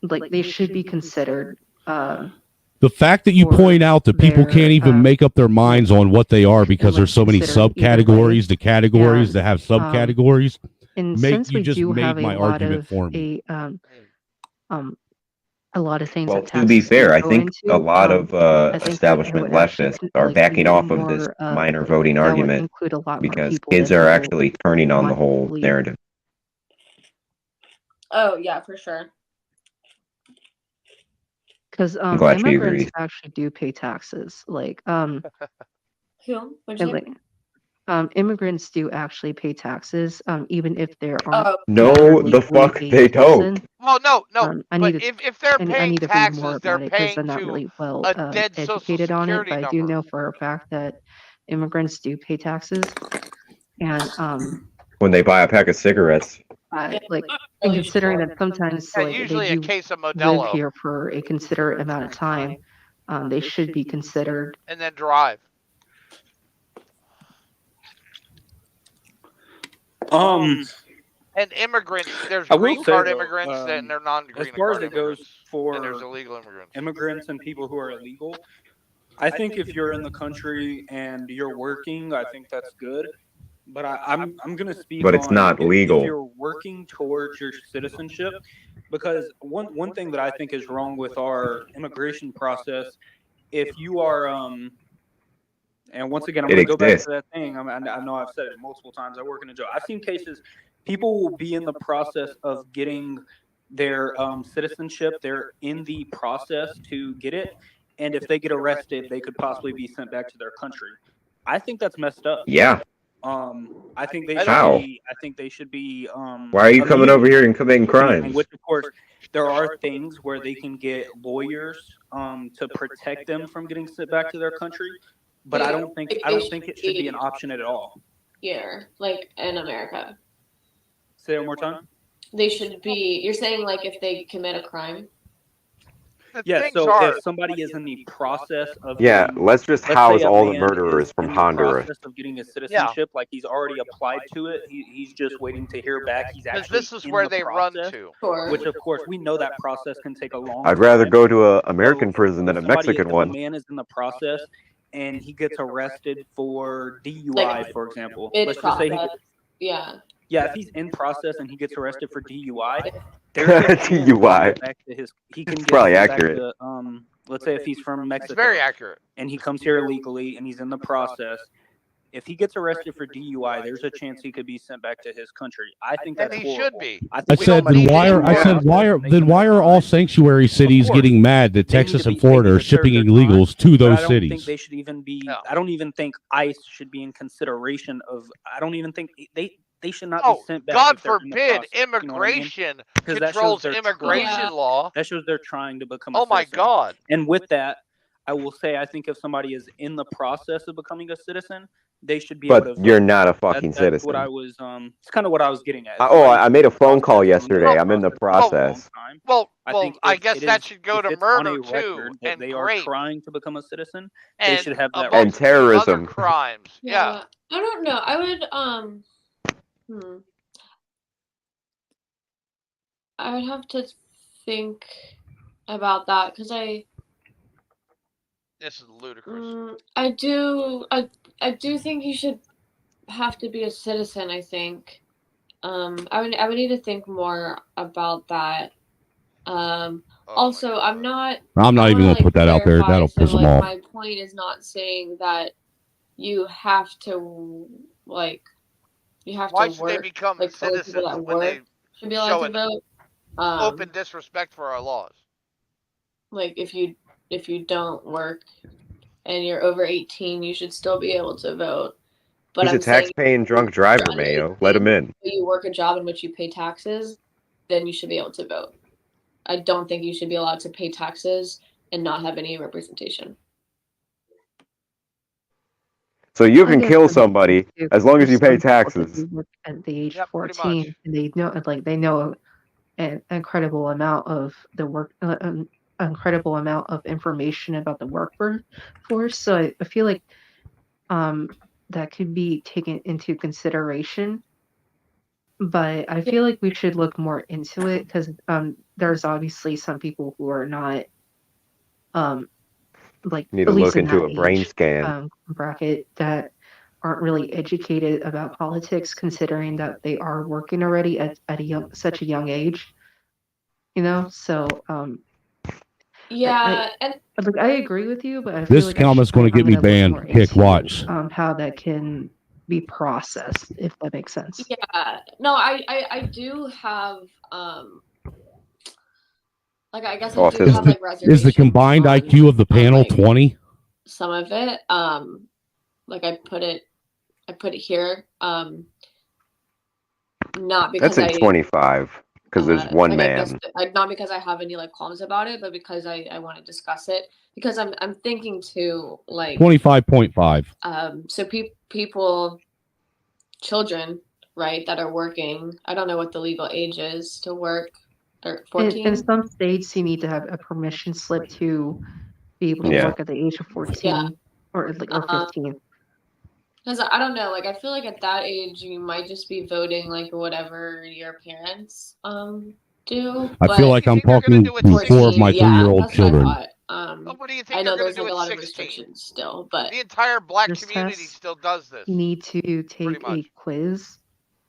like they should be considered. The fact that you point out that people can't even make up their minds on what they are because there's so many subcategories, the categories that have subcategories, And since we just do made have my argument for me. a lot of things Well, that to be taxes fair, can I go think into, a lot of I think that it establishment would actually leftists are like backing be off of this more minor like, voting that would argument include a lot more because people kids than are people actually turning on the want to whole believe. narrative. Oh yeah, for sure. Because I'm glad she immigrants agrees. actually do pay taxes. Like Who? What'd you and, say? like immigrants do actually pay taxes, even if there Oh, aren't No, currently the fuck a they don't. citizen. Well, no. I But need to if they're I paying need to read more taxes, they're about it because paying I'm not to really well a dead social educated on it. security But I do number. know for a fact that immigrants do pay taxes, and When they buy a pack of cigarettes, like and considering that sometimes Yeah, like they usually a do case of live Modelo here for a considerate amount of time, they should be considered. and then drive. And immigrants, there's I will green say, card though, immigrants and they're non-green as far as card it goes immigrants. And there's for illegal immigrants. immigrants and people who are illegal, I think if you're in the country and you're working, I think that's good. But I'm going to speak but it's on not if legal. you're working towards your citizenship, because one thing that I think is wrong with our immigration process, if you are and once again, I'm It going to go back exists. to that thing. I know I've said it multiple times. I work in a jail. I've seen cases, people will be in the process of getting their citizenship. They're in the process to get it. And if they get arrested, they could possibly be sent back to their country. I think that's messed up. Yeah. I think they How? should be. I think they should be. Why are you coming over here and committing crimes? Which, of course, there are things where they can get lawyers to protect them from getting sent back to their country. But I don't think it should be an option at all. Yeah, like in America. Say it one more time. They should be. You're saying like if they commit a crime. Yeah. So if somebody is in the process of Yeah, let's just house say a all the man murderers is from in the Honduras. process of getting a citizenship, like he's already applied to it. He's just waiting to hear back. He's actually this is in where the they run process, to. which of course we know that process can take a long I'd rather time. go to an American prison than a Somebody- Mexican if one. a man is in the process and he gets arrested for DUI, for example. Mid Let's just say process. Yeah. Yeah, if he's in process and he gets arrested for DUI, there's a chance he can DUI. get back to his. He can It's get probably sent back accurate. to let's say if he's from Mexico, It's very accurate, and he comes here illegally and he's in the process. If he gets arrested for DUI, there's a chance he could be sent back to his country. I think that's and he horrible. should be. I I think we said, don't then need why him are I in said process why are and make then him why more are all time. sanctuary cities course. getting mad that They need Texas to and be. Florida They are need to serve shipping their time, illegals to but those I don't think cities? they should even be. I don't even think ICE should be in consideration of. I don't even think they should not be sent back God if they're in the forbid, process. You know what I mean? immigration Because that shows controls they're immigration trying. law. That shows they're trying to become a Oh my citizen. God! And with that, I will say I think if somebody is in the process of becoming a citizen, they should be able But to you're vote. not a fucking That's what citizen. I was. It's kind of what I was getting at. I made a phone call yesterday. I'm in the process. Well, I think I if guess it that is, should go if to it's on murder a too, record that and they are rape, trying to become a citizen, they should and have that a right. And terrorism. crimes. Yeah. I don't know. I would I would have to think about that because This is ludicrous. I do think you should have to be a citizen. I think I would need to think more about that. Also, I'm not. I'm not even gonna put that out there. That'll piss them off. My point is not saying that you have to Why to should work. they become Like only people citizens that when they should be allowed show to an vote. open disrespect for our laws? Like if you don't work and you're over 18, you should still be able to vote. But He's a I'm saying tax-paying drunk driver, Mayo. Let him in. if you work a job in which you pay taxes, then you should be able to vote. I don't think you should be allowed to pay taxes and not have any representation. So you I can guess kill I'm thinking somebody too, as long as there's you pay some people that taxes. do work at the age Yep, of pretty 14 and they know an incredible amount of the incredible amount of information about the workforce. So I feel like that could be taken into consideration. But I feel like we should look more into it because there's obviously some people who are not like Need at to least look in into that a brain age scan. bracket that aren't really educated about politics, considering that they are working already at such a young age. You know, so Yeah, and I agree with you, but I feel This like comment's going to get I'm me gonna look more banned. Kick, into watch. how that can be processed, if that makes sense. yeah, no, I do have like I guess I do have like reservations. Is the combined IQ of the panel 20? Some of it, like I put it here, not because That's a 25 because there's one like, man. not because I have any like qualms about it, but because I want to discuss it because I'm thinking too like 25.5. so children, right, that are working. I don't know what the legal age is to work. Or 14. In some states, you need to have a permission slip to be able to work at the age of 14 or 15. Because I don't know, like I feel like at that age you might just be voting like whatever your parents do. I feel like I'm talking to 4 of my 3-year-old children. What do you think I know they're going there's to do like a at lot 16? of restrictions still, but The entire black This community test, still does this. You need to take a quiz,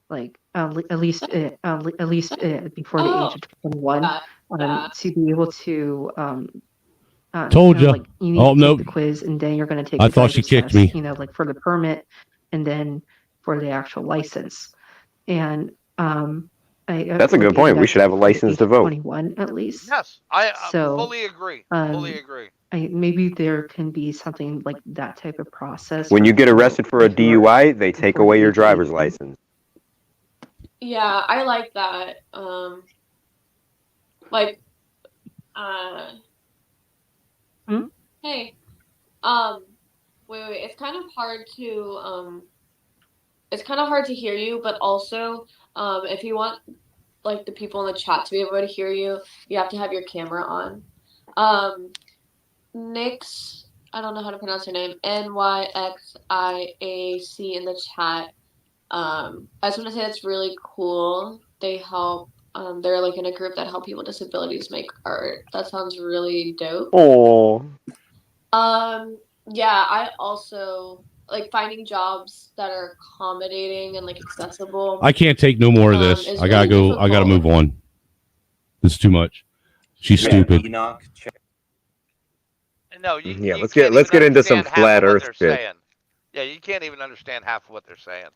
like at least before the age of 21, to be able to Told ya. like you need Oh, to nope. take the quiz and then you're going to take I the thought she driver's kicked test, me. like for the permit and then for the actual license. And That's a good point. We should have a license to vote. 21 at least. Yes, I So, fully agree. Fully agree. Maybe there can be something like that type of process. When for you get people arrested for a if you're DUI, they take before away the your age of driver's 18. license. yeah, I like that. Like hey, wait, it's kind of hard to hear you, but also if you want like the people in the chat to be able to hear you, you have to have your camera on. Nyx, I don't know how to pronounce her name, NYXIAC in the chat. I just want to say that's really cool. They help. They're like in a group that help people with disabilities make art. That sounds really dope. Oh. Yeah, I also like finding jobs that are accommodating and like accessible. I can't take no more of this. Is I gotta really go. I gotta difficult. move on. This is too much. She's stupid. No, you, Yeah, you let's can't get even into some understand half flat of what Earth they're shit. saying. Yeah, you can't even understand half of what they're saying.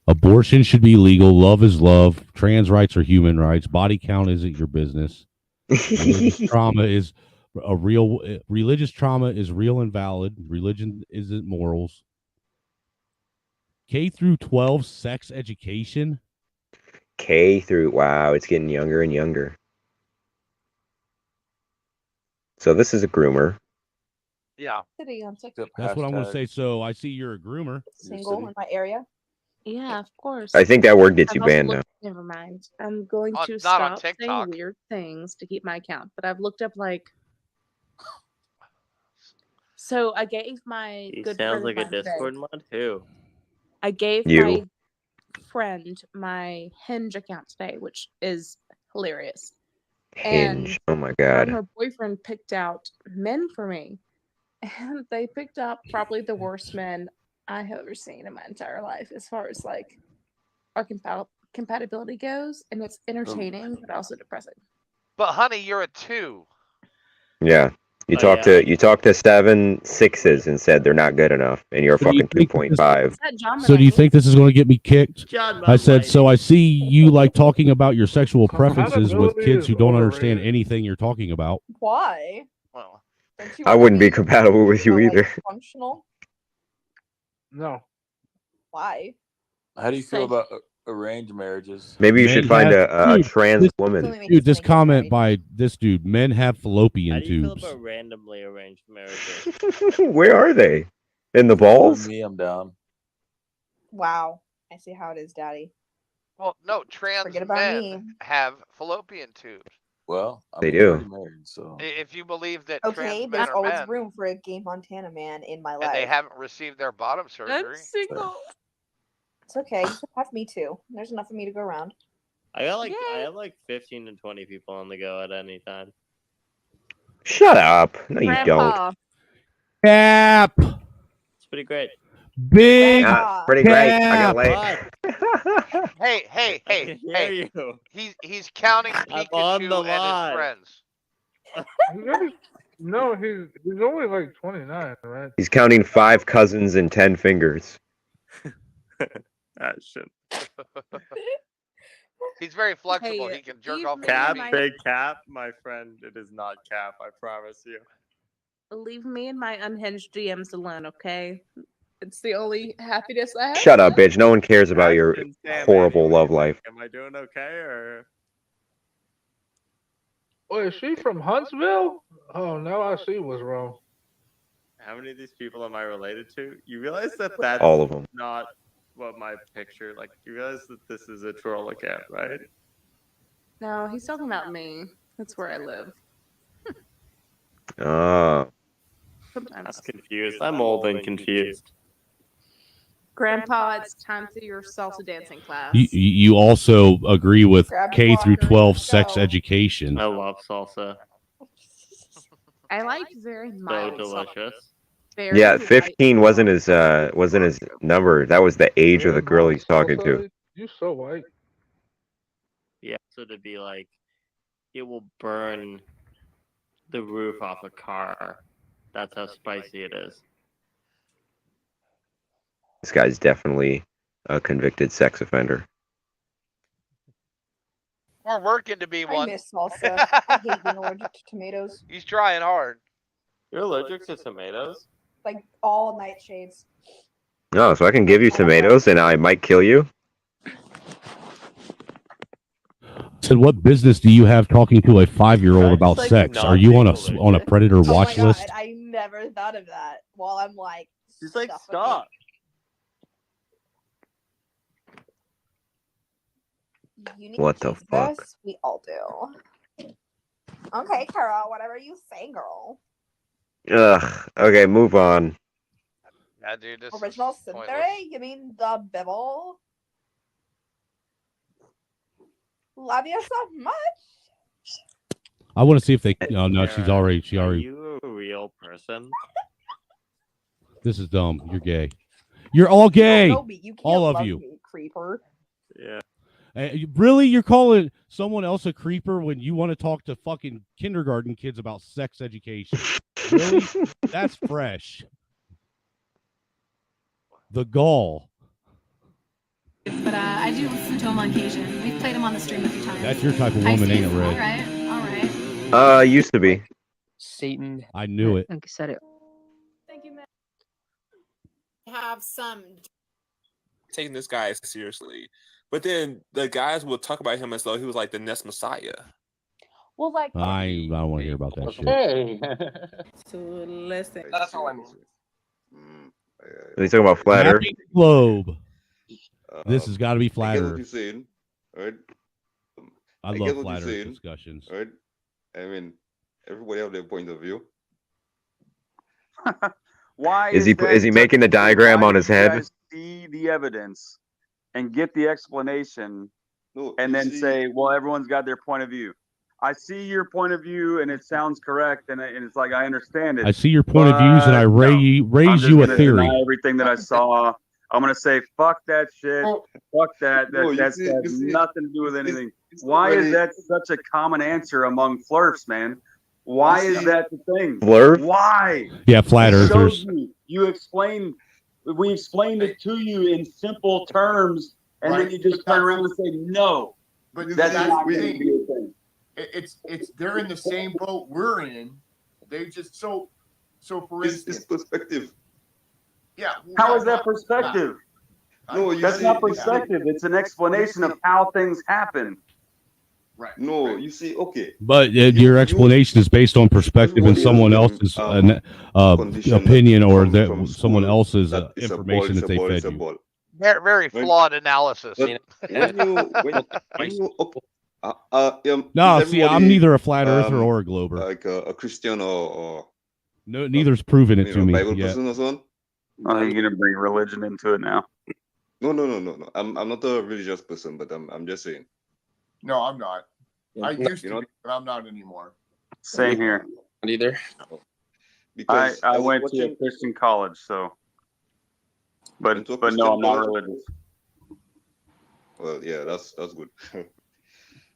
Abortion should be legal. Love is love. Trans rights are human rights. Body count isn't your business. Religious trauma is a real. Religious trauma is real and valid. Religion isn't morals. K through 12 sex education. K through, wow, it's getting younger and younger. So this is a groomer. Yeah. City on TikTok. That's what I'm going to say. So I see you're a groomer. Single in my area. Yeah, of course. I think that word gets you I've also banned now. looked- Never mind. I'm going to not on stop saying TikTok. weird things to keep my account. But I've looked up like. So I gave my He good sounds friend like of a mine Discord today. mod too. I gave You. my friend my Hinge account today, which is hilarious. Hinge. Oh my Her and god. her boyfriend picked out men for me, and they picked out probably the worst men I have ever seen in my entire life, as far as like our compatibility goes, and it's entertaining but also depressing. But honey, you're a 2. Yeah. You talked to 7 6s and said they're not good enough, and you're a So do you fucking think this- 2.5. So do you think this is going to get me kicked? John I said, Mulaney. so I see you like talking about your sexual preferences with Compatibility kids is who don't understand overrated. anything you're talking about. Why? Well, Don't you I wanna wouldn't be compatible with you either. functional? No. Why? How do you feel about arranged marriages? Maybe you Men should find have- a dude, trans this- woman. Dude, this comment by this dude, men have fallopian How do you feel tubes. about randomly arranged marriages? Where are they? In the balls? Me, I'm down. Wow. I see how it is, Daddy. Well, no, trans Forget about men me. have fallopian tubes. Well, They do. already married, so. If you believe that Okay, trans men there's are always men room for a gay Montana man in my and life. they haven't received their bottom surgery. I'm single. It's okay. You can have me too. There's enough for me to go around. I have like 15 to 20 people on the go at any time. Shut up. No, you Grandpa. Cap. It's pretty great. Big don't. Pretty great. I cap. got laid. Hey, can hear you. He's counting I'm on the Pikachu and line. his friends. No, he's only like 29, right? He's counting 5 cousins and 10 fingers. That shit. He's very flexible. Hey, He can jerk leave off. me Cap, my- big cap, my friend. It is not cap. I promise you. Leave me and my unhinged DMs alone, okay? It's the only happiness I have. Shut up, bitch. No one cares about your Ashton, Sam, horrible Annie, what do love you life. think? Am I doing okay or? Oh, is she from Huntsville? Oh, now I see what's wrong. How many of these people am I related to? You realize that that's All of 'em. not what my picture. Like, you realize that this is a troll account, right? No, he's talking about me. That's where I live. Oh. I'm Sometimes. confused. I'm old and confused. Grandpa, it's time for your salsa dancing class. You also agree with Grab a K through walker, 12 let's sex go. education. I love salsa. I like very So mild delicious. Very Yeah, light 15 wasn't his number. That was the age of the girl he's talking to. You so white. Yeah, so to be like, it will burn the roof off a car. That's how spicy it is. This guy's definitely a convicted sex offender. We're working to be I one. miss salsa. I hate being allergic to tomatoes. He's trying hard. You're allergic to tomatoes? Like all nightshades. No, so I can give you tomatoes and I might kill you? Said, what business do you have talking to a 5-year-old about like, sex? not Are you on a being on a predator Oh my watch God, list? I never thought of that. While I'm like, she's like, suffocating. stop. You need What the Jesus. fuck? We all do. Okay, Carol, whatever you say, girl. Ugh. Okay, move on. Yeah, dude, this Original is pointless. Synthray? You mean the Bible? Love you so much. I want to see if they. Oh no, she Are already. you a real person? This is dumb. You're gay. You're all gay. You can't All of love you. me, creeper. Yeah. Really? You're calling someone else a creeper when you want to talk to fucking kindergarten kids about sex education? Really? That's fresh. The gall. But I do listen to him on occasion. We've played him on the stream a few times. That's your type of woman, ain't it, Red? All right. Used to be. Satan. I knew it. Like I said, it. Thank you, man. Have some. Taking this guy seriously, but then the guys will talk about him as though he was like the next Messiah. Well, like I don't want to hear about that shit. Hey. So listen. That's all I mean. Are you talking about flat Earth? Happy globe. This has got to be flat I get Earth. what you're saying, right? I get love what flat you're Earth saying, discussions. right? I mean, everybody have their point of view. Why Is he that making the diagram why on his did you head? guys see the evidence and get the explanation, and then see- say, "Well, everyone's got their point of view." I see your point of view, and it sounds correct, and it's like I understand it. I see your point of views, and I but raise I'm just you a gonna theory. deny everything that I saw. I'm gonna say, "Fuck that shit." Fuck that. No, you That see- has you see- nothing to do with anything. it's Why really- is that such a common answer among flirts, man? Why You is see- that the thing? Flirts? Why? Yeah, flat It earthers. shows you explained. We explained it to you in simple terms, and then you just turn around and say no. But That's that's not the going to thing. be a thing. It's they're in the same boat we're in. They just so for instance, It's perspective. yeah. How is that perspective? No, you That's see- not you see- perspective. It's an explanation of how things happen. Right. No, you see, okay. But your explanation is based on perspective and someone else's opinion or that someone else's information that they fed you. Very, very flawed analysis. When you No, is see, I'm everybody, neither a flat earther or a glober. like a Christian or No, neither's proven it to me Bible yet. person or so on. I think you're gonna bring religion into it now. No. I'm not a religious person, but I'm just saying. No, I'm not. I used You to know- be, but I'm not anymore. Same here. Neither. Because I was went to a watching- Christian college, so. But to a no, I'm Christian not college? religious. Well, yeah, that's good.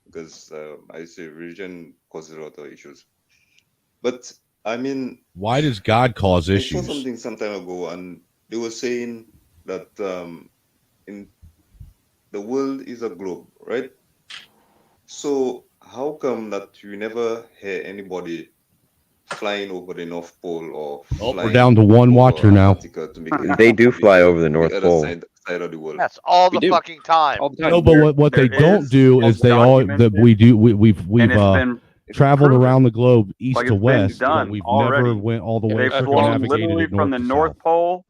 Because I say religion causes a lot of issues. But I mean, Why does God cause I saw issues? something some time ago, and they were saying that in the world is a globe, right? So how come that you never hear anybody flying over the North Pole or Oh, flying we're down to one watcher now. Antarctica to make it They do to fly the over the North other Pole. side of the world? That's all We the do. fucking time. All the time. No, but what they there don't is, do it's is they all that documented, we've and it's been traveled proven. around the globe east Like to it's been west, but done we've already. never went all the way They've flown circumnavigated literally it from north the to North south. Pole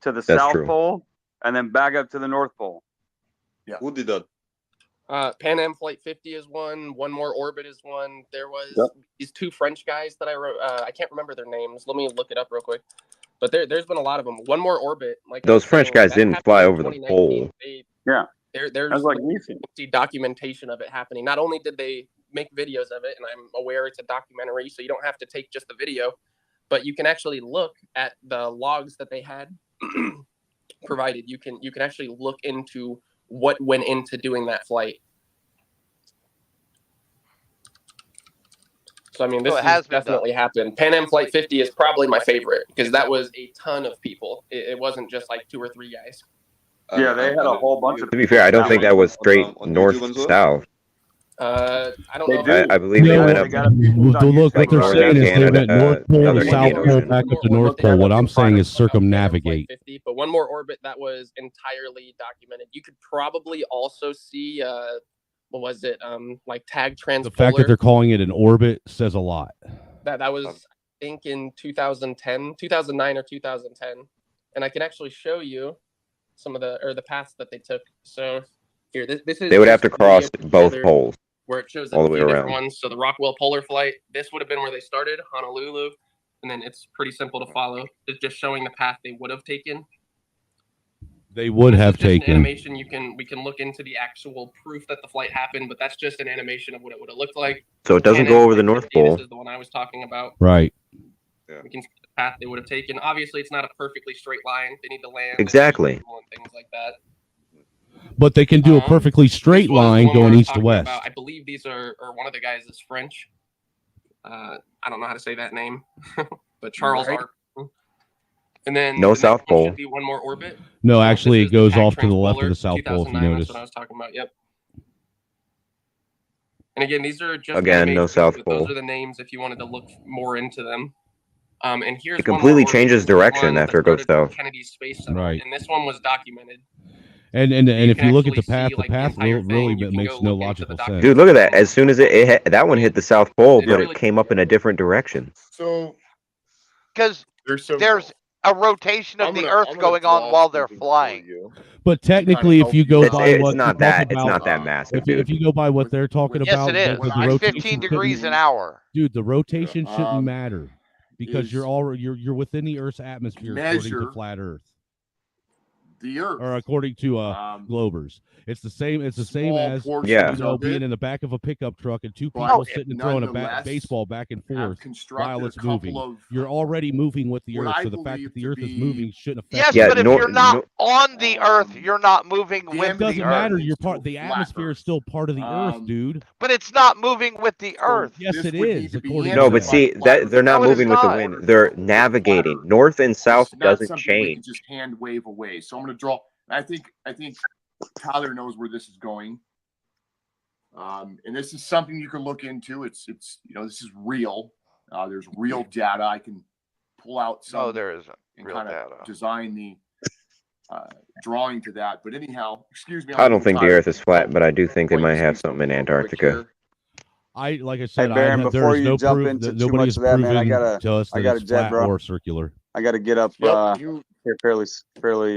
to the That's South true. Pole, and then back up to the North Pole. Who did that? Pan Am Flight 50 is one. One More Orbit is one. There was Yep. these two French guys that I wrote. I can't remember their names. Let me look it up real quick. But there's been a lot of them. One More Orbit. Like I Those was French saying, guys that didn't happened fly in over the 2019. pole. Yeah. There's That's like recent. documentation of it happening. Not only did they make videos of it, and I'm aware it's a documentary, so you don't have to take just the video, but you can actually look at the logs that they had provided. You can actually look into what went into doing that flight. So I mean, this So it has has been definitely happened. Pan Am Flight 50 is probably my favorite because that was a ton of people. It wasn't just like 2 or 3 guys. Yeah, they had a whole bunch of. To be fair, I don't think that was straight on north YouTube as to well? south. I don't They know. do. I believe they No, went They up. got people look, what like they're northern saying is they Canada, went North Pole, southern the South Indian Pole, Ocean. back up to North They had Pole. What a I'm saying is Pan Am Flight circumnavigate. 50, but One More Orbit that was entirely documented. You could probably also see what was it? Like tag transpolar. The fact that they're calling it an orbit says a lot. That was I think in 2010, 2009 or 2010, and I can actually show you some of the paths that they took. So here, this is. They would have to just cross video both together poles where it shows all a the way few different around. ones. So the Rockwell Polar Flight. This would have been where they started, Honolulu, and then it's pretty simple to follow. It's just showing the path they would have taken. They would have Just an taken. animation. We can look into the actual proof that the flight happened, but that's just an animation of what it would have looked like. So it doesn't Pan go Am over the Flight North 50, Pole. This is the one I was talking about. Right. We can path they would have taken. Obviously, it's not a perfectly straight line. They need to land Exactly. and things like that. But they can do a perfectly straight line One we going were east to talking west. about, I believe these are, or one of the guys is French. I don't know how to say that name, but Charles Right. R. And then No the South next one Pole. should be one more orbit. No, So actually, this it is the goes TAC off to the left of Transponder, the South Pole, if you 2009, notice. That's what I was talking about. Yep. And again, these are just Again, no animations, South but Pole. those are the names if you wanted to look more into them. And here's It one more completely orbit. changes This is direction one that after it goes started from south. Kennedy Space Center, Right. and this one was documented. And You if can you look at the actually path, see, the like, the path entire really thing. You can makes go no look into the logical sense. Dude, look at that. As soon as that one hit the South Pole, It's but really it came up in a different direction. So Because there's a rotation of the Earth going on while they're flying. But technically, if you go by It's what not they talk that. It's about, not that massive, dude. if you go by what they're talking Yes, about, it is. the It's rotation 15 shouldn't- degrees an hour. Dude, the rotation shouldn't matter because is you're already you're within the Earth's atmosphere according to measure flat Earth the Earth. or according to Globers. It's the same. It's the same Small as portions you know of being it, in the back of a pickup truck and two but people sitting and throwing a nonetheless baseball back and have forth constructed while a it's couple moving. of You're already moving with the what Earth, I so the fact believe that the to Earth is be moving shouldn't affect. Yes, Yeah, but if nor- you're not on the Earth, you're not moving with It the doesn't Earth. matter. You're part. The atmosphere is still part of the Earth, dude. But it's not moving with the Earth. Yes, this it would need is. to be According No, to but answered that. by see flat that they're not No, it is moving with the not. wind. They're navigating. North and south It's not doesn't something we can change. just hand wave away. So I'm going to draw. I think Tyler knows where this is going. And this is something you can look into. It's this is real. There's real data. I can pull out some. No, there isn't and real kind of data. design the drawing to that. But anyhow, excuse me. I don't think the Earth is flat, but I do think they might have something in Antarctica. Like I Hey, said, Baron, there before is you no jump proof into that too nobody much has of that, man, I proven to us I that got it's a jet, flat bro. or circular. I got to get up here fairly.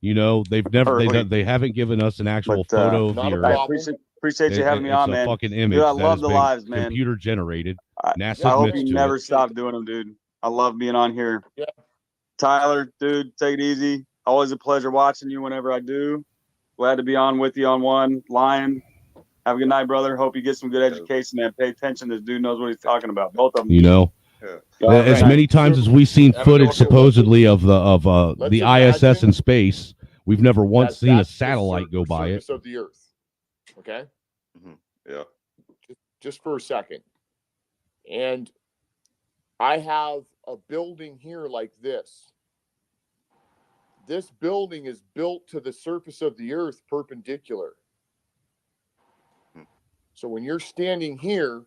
You know, they've never early. they haven't given us an actual But photo of not the a Earth. I problem. appreciate you having me It's on, a man. fucking image Dude, I that love has the been lives, man. computer generated. NASA I hope admits you to never it. stop doing them, dude. I love being on here. Yeah. Tyler, dude, take it easy. Always a pleasure watching you whenever I do. Glad to be on with you on one. Lion, have a good night, brother. Hope you get some good education and pay attention. This dude knows what he's talking about. Both of them. You know, as many times as we've seen footage supposedly of the ISS in space, we've never once seen a satellite go by it. Surface of the Earth. Okay. Yeah. Just for a second. And I have a building here like this. This building is built to the surface of the Earth perpendicular. So when you're standing here,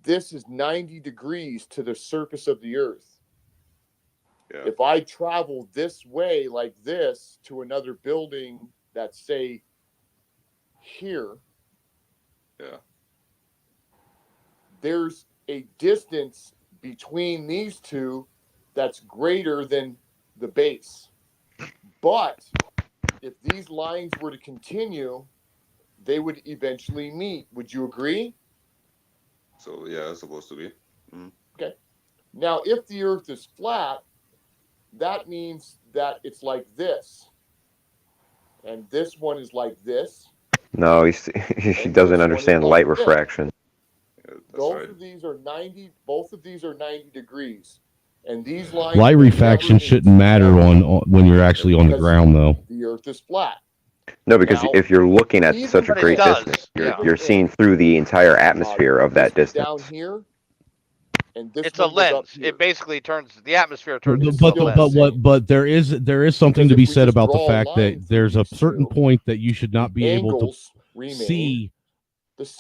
this is 90 degrees to the surface of the Earth. Yeah. If I travel this way like this to another building that's, say, here, there's a distance between these two that's greater than the base. But if these lines were to continue, they would eventually meet. Would you agree? So yeah, it's supposed to be. Okay. Now, if the Earth is flat, that means that it's like this. And this one is like this. No, he doesn't understand light refraction. Both of these are 90 degrees. And these lines Light refraction shouldn't matter on when you're actually on the ground, though. The Earth is flat. No, because if you're looking at such a great distance, you're seeing through the entire atmosphere of that distance. Down here, and this It's a lens. It basically turns the atmosphere turns into a lens. But there is something to be said about the fact that there's a certain point that you should not be able to see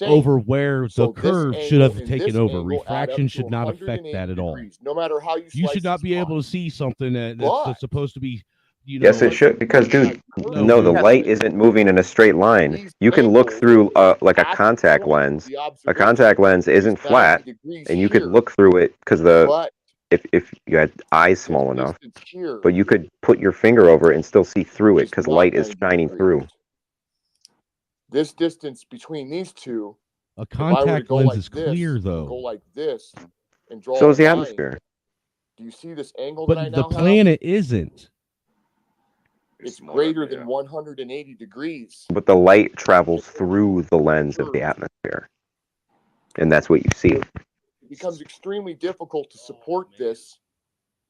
over where the curve should have taken over. Refraction should not affect that at all. No matter how you should not be able to see something that's supposed to be. You know, Yes, it should, because, dude, no, the light isn't moving in a straight line. You can look through like a contact lens. A contact lens isn't flat, and you could look through it because if you had eyes small enough, but you could put your finger over it and still see through it because light is shining through. This distance between these two, a contact lens is clear, though. Go like this and draw. So is the atmosphere. Do you see this angle? But that I the now planet isn't. It's greater than 180 degrees. But the light travels through the lens of the atmosphere, and that's what you see. It becomes extremely difficult to support this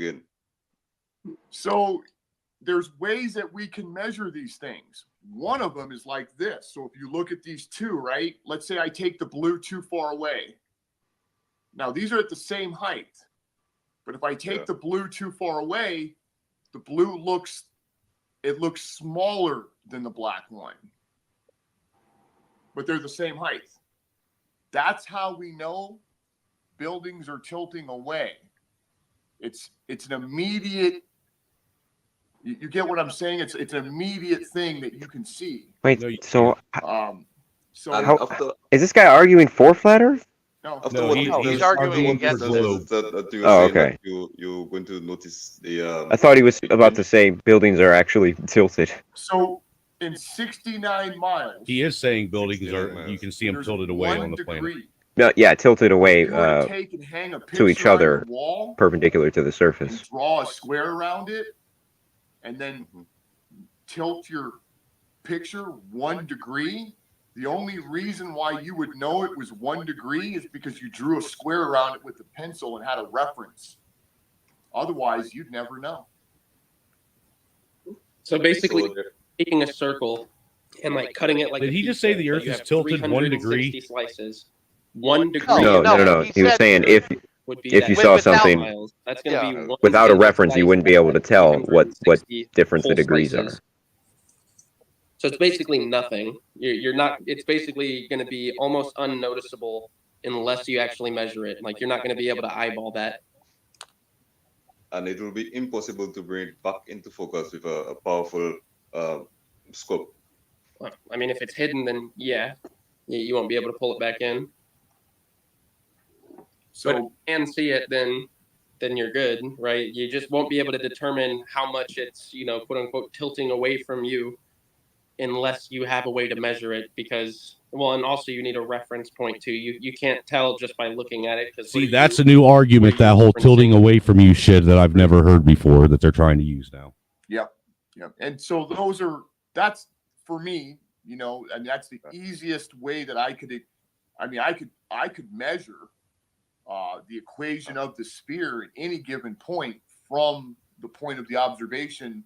again. So there's ways that we can measure these things. One of them is like this. So if you look at these two, right? Let's say I take the blue too far away. Now these are at the same height. But if I take the blue too far away, the blue looks smaller than the black one. but they're the same height. That's how we know buildings are tilting away. It's an immediate. You get what I'm saying? It's an immediate thing that you can see. Wait, so So how, is this guy arguing for flat Earth? No, No, what he's arguing arguing against for it. globe. That you were Oh, saying okay. that you're going to notice the. I thought he was about to say buildings are actually tilted. So in 69 miles, He is saying buildings are. You can see them there's tilted away 1 on the planet. degree. No, yeah, tilted away If you were to take and hang a to each picture on other, your wall perpendicular to the and surface. draw a square around it, and then tilt your picture 1 degree, the only reason why you would know it was 1 degree is because you drew a square around it with a pencil and had a reference. Otherwise, you'd never know. So basically, taking a circle and like cutting it like. Did he just say the Earth is tilted 1 degree? Slices. 1 degree. No. He was saying if you saw something that's going to be one without a single reference, you slice wouldn't be able to tell what 360 difference the whole degrees are. slices. So it's basically nothing. You're not. It's basically going to be almost unnoticeable unless you actually measure it. Like you're not going to be able to eyeball that. And it will be impossible to bring it back into focus with a powerful scope. Well, I mean, if it's hidden, then yeah, you won't be able to pull it back in. So but if you can see it, then you're good, right? You just won't be able to determine how much it's, quote unquote, tilting away from you unless you have a way to measure it because, well, and also you need a reference point too. You can't tell just by looking at it. See, that's a new argument, that whole tilting away from you shit that I've never heard before that they're trying to use now. Yep. And so that's for me, and that's the easiest way that I could measure the equation of the sphere at any given point from the point of the observation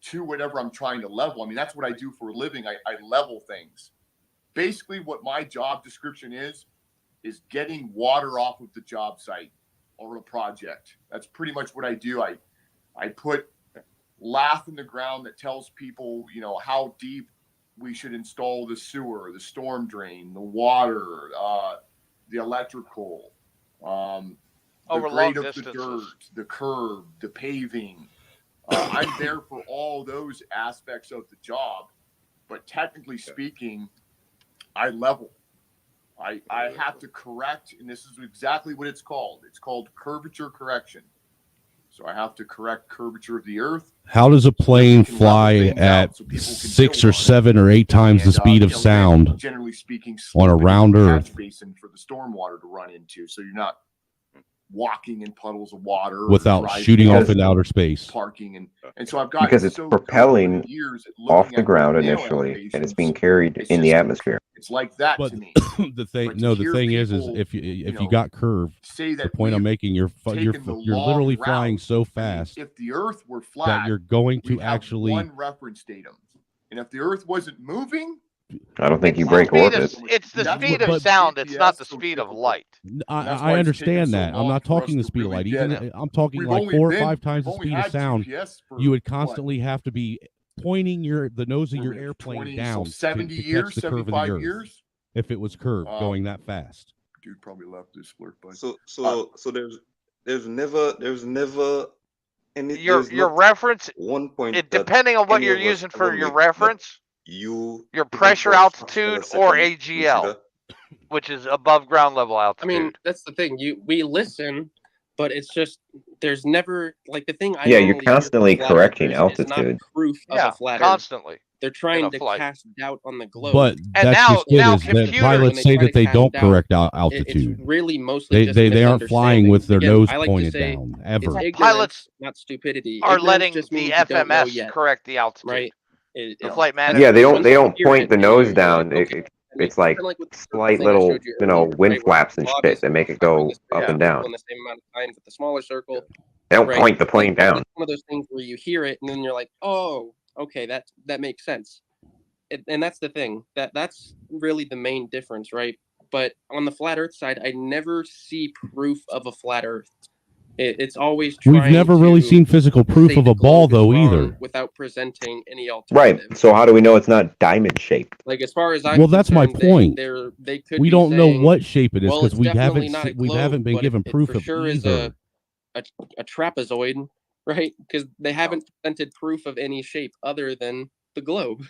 to whatever I'm trying to level. I mean, that's what I do for a living. I level things. Basically, what my job description is getting water off of the job site or a project. That's pretty much what I do. I put lath in the ground that tells people, how deep we should install the sewer, the storm drain, the water, the electrical, the grade of the dirt, the curb, the paving. I'm there for all those aspects of the job, but technically speaking, I level. I have to correct, and this is exactly what it's called. It's called curvature correction. So I have to correct curvature of the Earth. How does a plane fly at 6 or 7 or 8 times the speed of sound, generally speaking, on a round Earth basin for the stormwater to run into? So you're not walking in puddles of water without shooting off into outer space? Parking and so I've got Because it's propelling off the ground initially, and it's being carried in the atmosphere. It's like that But to me. the thing is if you got curved, the point I'm making, you're literally flying so fast. If the Earth were flat, that you're going to actually one reference datum, and if the Earth wasn't moving, I don't think you break orbit. It's the speed of sound. It's not the speed of light. I understand that. I'm not talking the speed of light. Even I'm talking like 4 or 5 times the speed of sound. You would constantly have to be pointing the nose of your airplane down 70 to years, catch the curve of the 75 Earth. years. If it was curved, going that fast. Dude probably left this flirt, but So there's never any your reference. One point. Depending on what you're using for your reference. Your pressure altitude or AGL, which is above ground level altitude. I mean, that's the thing. We listen, but it's just there's never like the thing. You're constantly correcting altitude. Proof of a flat Earth. Constantly. They're trying to cast doubt on the globe. But that's just it. Is that pilots say that they don't correct altitude. It's really mostly they aren't flying with their nose pointed down ever. Pilots, not stupidity, are letting the FMS correct the altitude. Right. The flight manager. Yeah, they don't point the nose down. It's like slight little, wind flaps and shit that make it go up and down. The same amount of times with the smaller circle. They don't point the plane down. It's one of those things where you hear it and then you're like, oh, okay, that makes sense. And that's the thing. That's really the main difference, right? But on the flat Earth side, I never see proof of a flat Earth. It's always We've trying never really to seen physical proof say of the a ball, globe is though, wrong either. without presenting any Right. alternative. So how do we know it's not diamond shaped? Like as far as I'm Well, that's my concerned, point. they could We be don't know saying, what shape it is well, because it's we definitely haven't not a we globe, haven't been but given it proof for of sure is either. a trapezoid, right? Because they haven't presented proof of any shape other than the globe.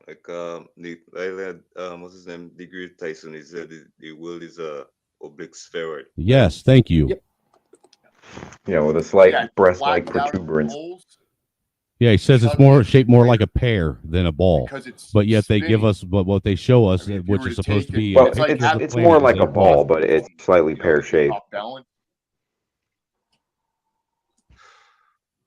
Like what's his name? Degree Tyson. He said the world is a oblique spheroid. Yes, thank you. Yep. Yeah, with a slight Yeah, breast-like flattened out at the protuberance. poles. Yeah, he says it's Shoving more it shaped more like a pear than a ball, because it's but yet they give spinning. us, but what they show us, I mean, if you which were is to supposed to take it, be Well, a it's like picture of the it's planet, more is like a ball, ball. but it's slightly pear-shaped. Off balance.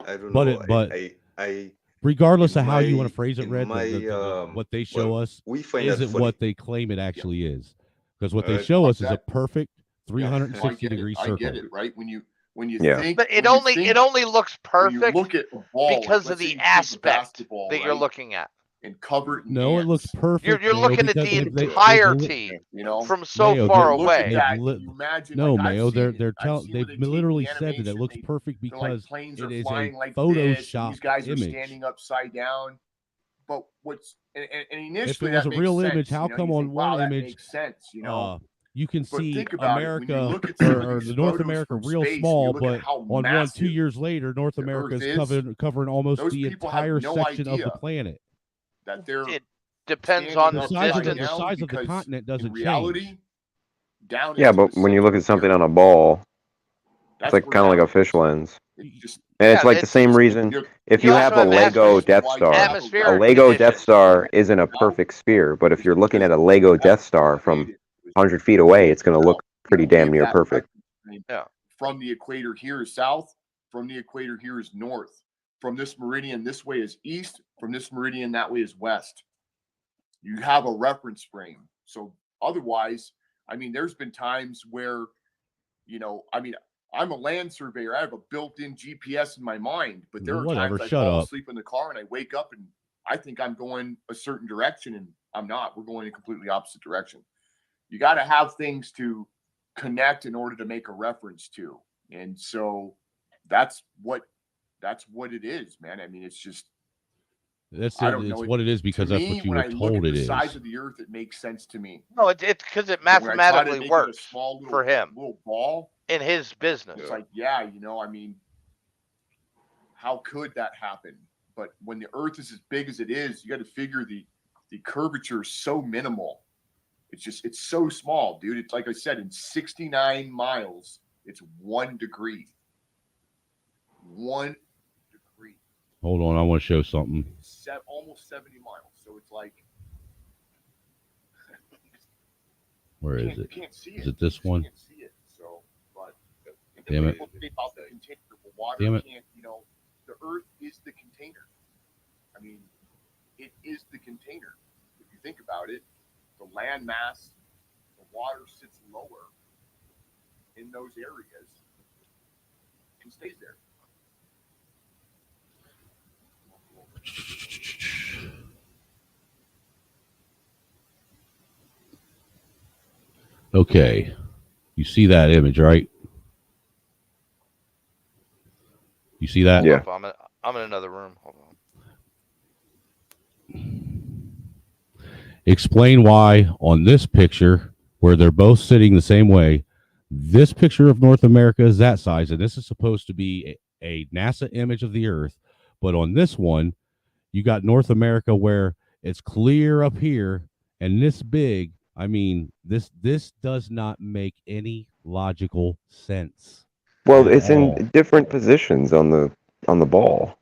I don't But know. it, but I regardless in of how you want my to phrase it, in Red, my what they show well, us we find that isn't funny. what they claim it actually is, because what they Alright. show Fuck us is a that. perfect Yeah, no, I 360 get it. degree I circle. get it, right? When you Yeah. think But when you think it only looks when you perfect look at a ball, like because of let's say the you take a aspect basketball, that you're right, looking at. and cover it in No, it looks ants. perfect. You're Mayo, looking at because the they've entirety You know, from so Mayo, far you look at away. that, and you imagine no, like I've Mayo, seen they're it. I've telling seen where they've they take literally the said that it animation, looks perfect they're like because planes it are is a flying like this, and Photoshop these guys are image. standing upside down. But what's and If it initially was that a makes real sense. image, how You know, come you on think, wow, one that image, makes sense. You know, you can but see think about it when you America look at some or of these the North photos America from real space, and you small, look at but how on one 2 massive years later, North the America Earth is is. covering almost Those the people have entire no section of the idea planet. that they're It depends standing on the size upside of the distance. down size of the because continent in doesn't reality, change. down Yeah, into but the when you look center at of the something Earth, on a ball, it's that's like where kind of like down a fish is. lens. It's just And it's Yeah, like the same reason if you you have also a have Lego Death Star, a atmospheric Lego Death conditions. Star isn't a perfect sphere, but if you're looking at a Lego Death Star from 100 feet away, it's going to look pretty damn give near that perfect. reference. Yeah. From the equator here is south. From the equator here is north. From this meridian this way is east. From this meridian that way is west. You have a reference frame. So otherwise, I mean, there's been times where, you know, I mean, I'm a land surveyor. I have a built-in GPS in my mind, but there are Whatever, times I shut fall up. asleep in the car and I wake up and I think I'm going a certain direction and I'm not. We're going in a completely opposite direction. You got to have things to connect in order to make a reference to. And so that's what it is, man. I mean, it's just I don't know. It's what it is because to that's me, what you when were I look told at it the is. size of the Earth, it makes sense to me. No, it's because it But when I try to mathematically make it a works small little, for him little ball in his business. it's like, yeah, you know, I mean, how could that happen? But when the Earth is as big as it is, you got to figure the curvature is so minimal. It's so small, dude. It's like I said, in 69 miles, it's 1 degree. 1 degree. Hold on, I want to show something. Almost 70 miles. So it's like Where is you it? can't see Is it this one? Can't see it. So, but Damn it. people say about the container, but water Damn it. can't. You know, the Earth is the container. I mean, it is the container. If you think about it, the land mass, the water sits lower in those areas and stays there. Okay. You see that image, right? You see that? Yeah. I'm in another room. Hold on. Explain why on this picture, where they're both sitting the same way, this picture of North America is that size, and this is supposed to be a NASA image of the Earth. But on this one, you got North America where it's clear up here and this big. I mean, this does not make any logical sense. Well, at it's all. in different positions on the ball,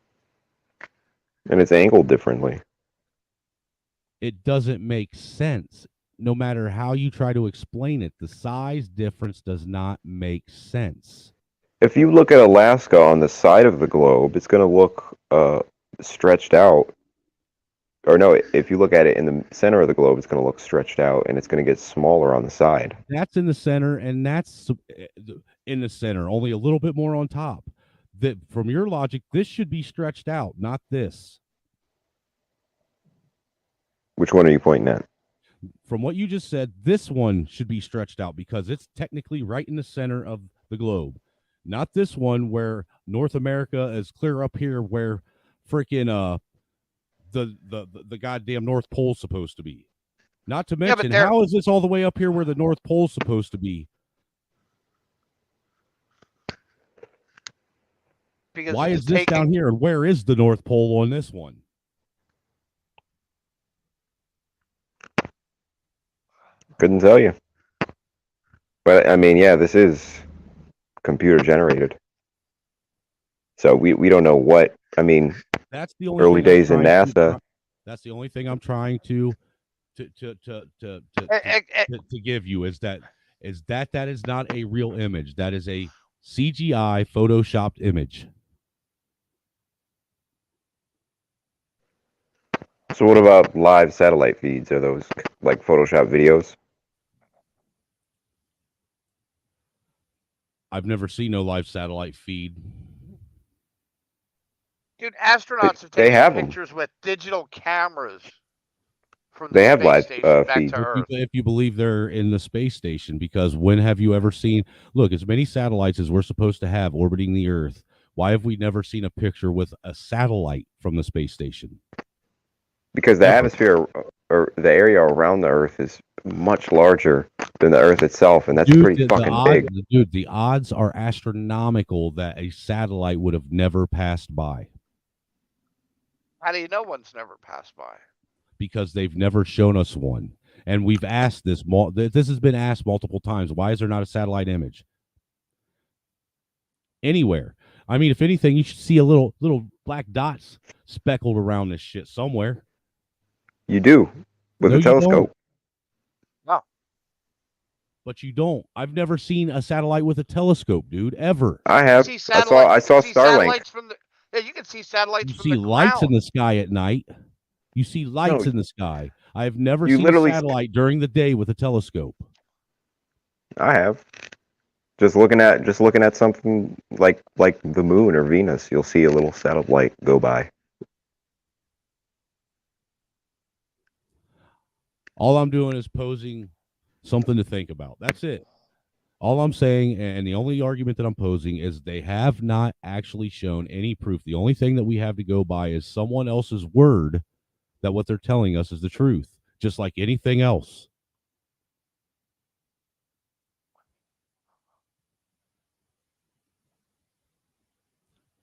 and it's angled differently. It doesn't make sense. No matter how you try to explain it, the size difference does not make sense. If you look at Alaska on the side of the globe, it's going to look stretched out. Or no, if you look at it in the center of the globe, it's going to look stretched out, and it's going to get smaller on the side. That's in the center, and that's in the center, only a little bit more on top. That from your logic, this should be stretched out, not this. Which one are you pointing at? From what you just said, this one should be stretched out because it's technically right in the center of the globe. Not this one where North America is clear up here where freaking the goddamn North Pole's supposed to be. Not to Yeah, but mention, they're how is this all the way up here where the North Pole's supposed to be? because Why it's is this down taking. here? And where is the North Pole on this one? Couldn't tell you. But I mean, yeah, this is computer generated. So we don't know what. I mean, That's the only early thing I'm days in trying to- NASA. That's the only thing I'm trying to give you is that is not a real image. That is a CGI photoshopped image. So what about live satellite feeds? Are those like Photoshop videos? I've never seen no live satellite feed. Dude, astronauts have They taken have 'em. pictures with digital cameras from They the have space live station back feeds. to Earth. If you believe they're in the space station, because when have you ever seen? Look, as many satellites as we're supposed to have orbiting the Earth, why have we never seen a picture with a satellite from the space station? Because the Ever. atmosphere or the area around the Earth is much larger than the Earth itself, and that's Dude, pretty fucking big. Dude, the odds are astronomical that a satellite would have never passed by How do you know one's never passed by? because they've never shown us one. And we've asked this. This has been asked multiple times. Why is there not a satellite image anywhere? I mean, if anything, you should see a little black dots speckled around this shit somewhere. You do with No, a you don't. telescope. No. But you don't. I've never seen a satellite with a telescope, dude, ever. I have. See I saw you see Starlink. satellites from the. Yeah, you can see satellites You from see the lights in ground. the sky at night. You see lights No. in the sky. I have never You seen a literally- satellite during the day with a telescope. I have. Just looking at something like the moon or Venus, you'll see a little satellite go by. All I'm doing is posing something to think about. That's it. All I'm saying, and the only argument that I'm posing is they have not actually shown any proof. The only thing that we have to go by is someone else's word that what they're telling us is the truth, just like anything else.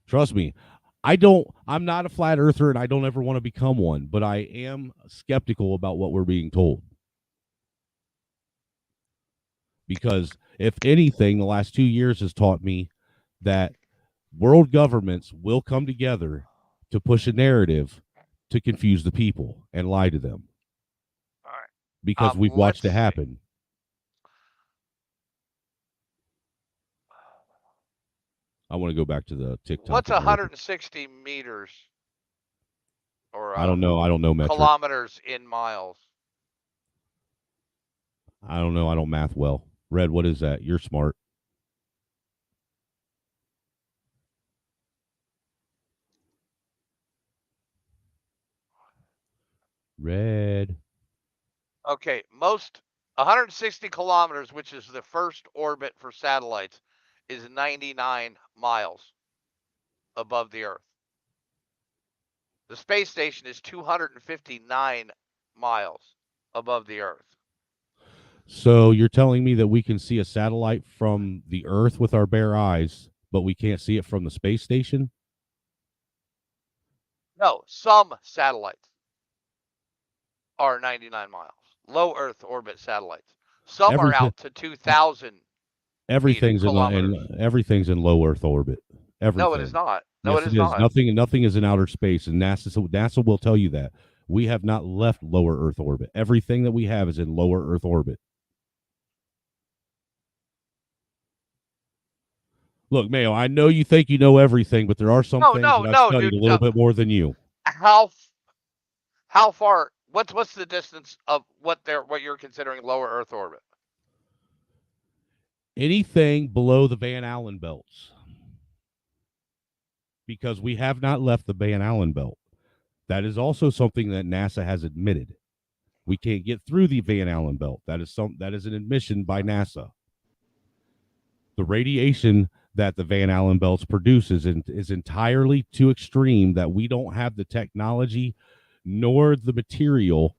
Trust me, I'm not a flat earther and I don't ever want to become one, but I am skeptical about what we're being told. Because if anything, the last 2 years has taught me that world governments will come together to push a narrative to confuse the people and lie to them. All right. Because we've watched it happen. I want to go back to the TikTok. What's 160 meters? Or I don't know. I don't know metric. kilometers in miles. I don't know. I don't math well. Red, what is that? You're smart. Red. Okay, most 160 kilometers, which is the first orbit for satellites, is 99 miles above the Earth. The space station is 259 miles above the Earth. So you're telling me that we can see a satellite from the Earth with our bare eyes, but we can't see it from the space station? No, some satellites are 99 miles. Low Earth orbit satellites. Some are out to 2,000. Everything's kilometers. everything's in low Earth orbit. Everything. No, it is not. No, Yes, it is not. Nothing is in outer space, and NASA will tell you that. We have not left lower Earth orbit. Everything that we have is in lower Earth orbit. Look, Mayo, I know you think you know everything, but there are some things that I've studied a little bit more than you. How far? What's the distance of what you're considering lower Earth orbit? Anything below the Van Allen belts, because we have not left the Van Allen belt. That is also something that NASA has admitted. We can't get through the Van Allen belt. That is an admission by NASA. The radiation that the Van Allen belts produces is entirely too extreme that we don't have the technology nor the material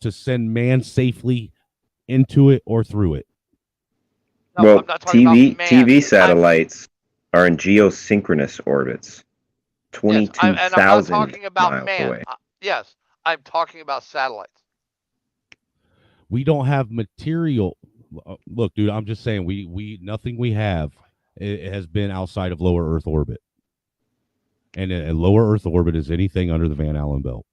to send man safely into it or through it. No, Well, I'm not talking about man. TV satellites are in geosynchronous orbits, I'm 22,000 not talking about miles man. away. Yes, I'm talking about satellites. We don't have material. Look, dude, I'm just saying we nothing we have it has been outside of lower Earth orbit. And a lower Earth orbit is anything under the Van Allen belt.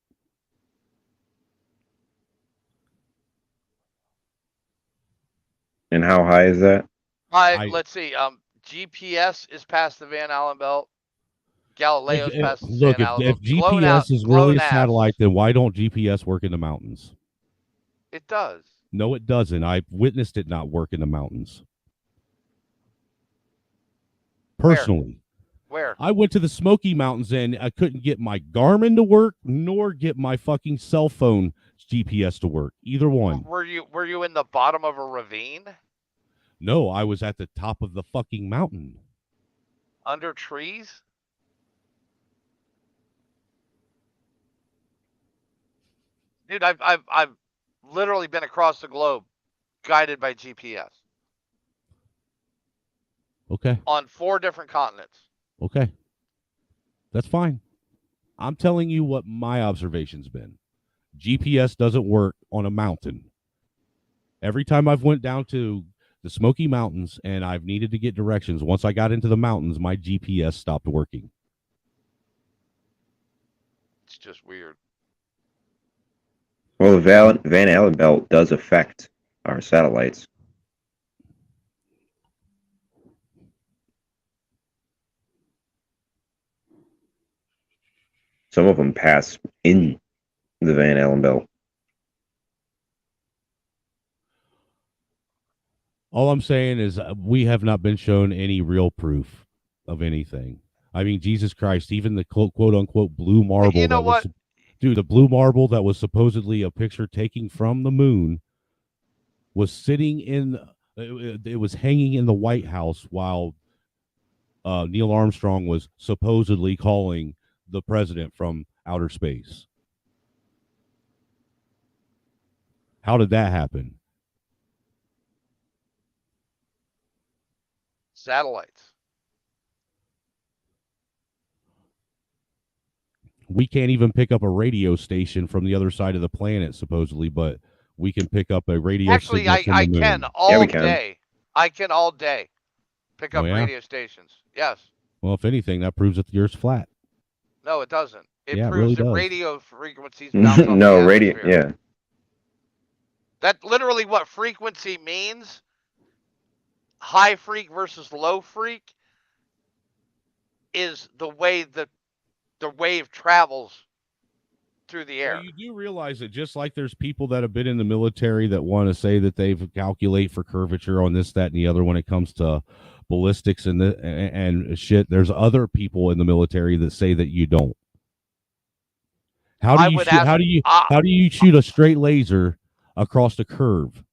And how high is that? Let's see. GPS is past the Van Allen belt. Galileo's past the Look, Van Allen if belt. GPS is really a satellite, then why don't GPS work in the mountains? It does. No, it doesn't. I've witnessed it not work in the mountains. Personally. Where? I went to the Smoky Mountains and I couldn't get my Garmin to work nor get my fucking cell phone GPS to work. Either one. Were you in the bottom of a ravine? No, I was at the top of the fucking mountain. Under trees? Dude, I've literally been across the globe guided by GPS. Okay. On 4 different continents. Okay. That's fine. I'm telling you what my observation's been. GPS doesn't work on a mountain. Every time I've went down to the Smoky Mountains and I've needed to get directions, once I got into the mountains, my GPS stopped working. It's just weird. Well, the Van Allen belt does affect our satellites. Some of them pass in the Van Allen belt. All I'm saying is we have not been shown any real proof of anything. I mean, Jesus Christ, even the quote unquote blue marble You know what? Dude, the blue marble that was supposedly a picture taken from the moon was sitting in it was hanging in the White House while Neil Armstrong was supposedly calling the president from outer space. How did that happen? Satellites. We can't even pick up a radio station from the other side of the planet, supposedly, but we can pick up a radio Actually, signal from I the moon. can all day. I can all day pick up Oh, yeah? radio stations. Yes. Well, if anything, that proves that the Earth's flat. No, it doesn't. It Yeah, it proves really that does. radio frequencies bounce off No, the radio. atmosphere. Yeah. That's literally what frequency means. High freak versus low freak is the way the wave travels through the air. Well, you do realize that just like there's people that have been in the military that want to say that they've calculate for curvature on this, that, and the other when it comes to ballistics and shit. There's other people in the military that say that you don't. How do you shoot, how do you shoot a straight laser across a curve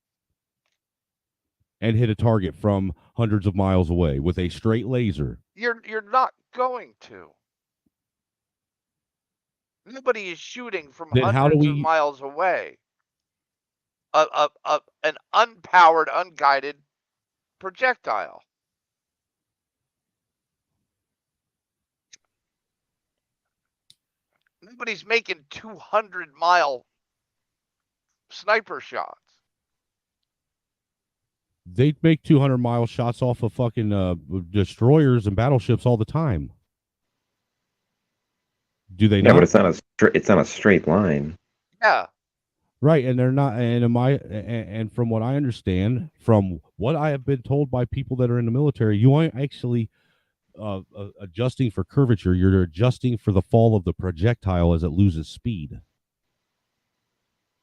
and hit a target from hundreds of miles away with a straight laser? You're not going to. Nobody is shooting from Then how do hundreds of we- miles away. An unpowered, unguided projectile. Nobody's making 200-mile sniper shots. They make 200-mile shots off of fucking destroyers and battleships all the time. Do they Yeah, not? but it's not a straight line. Yeah. Right, and they're not. And from what I understand, from what I have been told by people that are in the military, you aren't actually adjusting for curvature. You're adjusting for the fall of the projectile as it loses speed.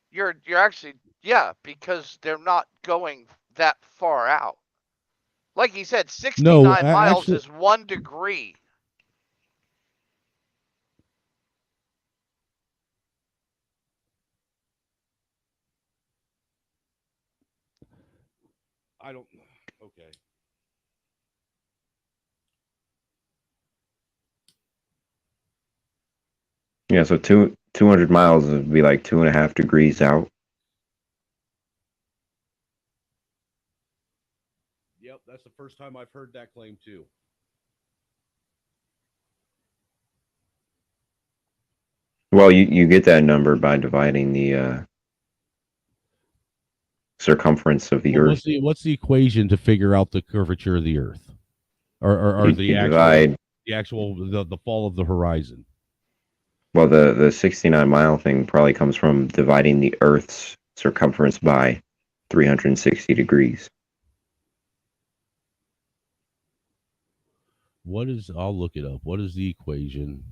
You're actually, yeah, because they're not going that far out. Like he said, 69 miles actually- is 1 degree. I don't. Okay. Yeah, so 200 miles would be like 2.5 degrees out. Yep, that's the first time I've heard that claim too. Well, you get that number by dividing the circumference of the Well, Earth. what's the equation to figure out the curvature of the Earth, or You, the you actual divide. the fall of the horizon? Well, the 69-mile thing probably comes from dividing the Earth's circumference by 360 degrees. What is? I'll look it up. What is the equation?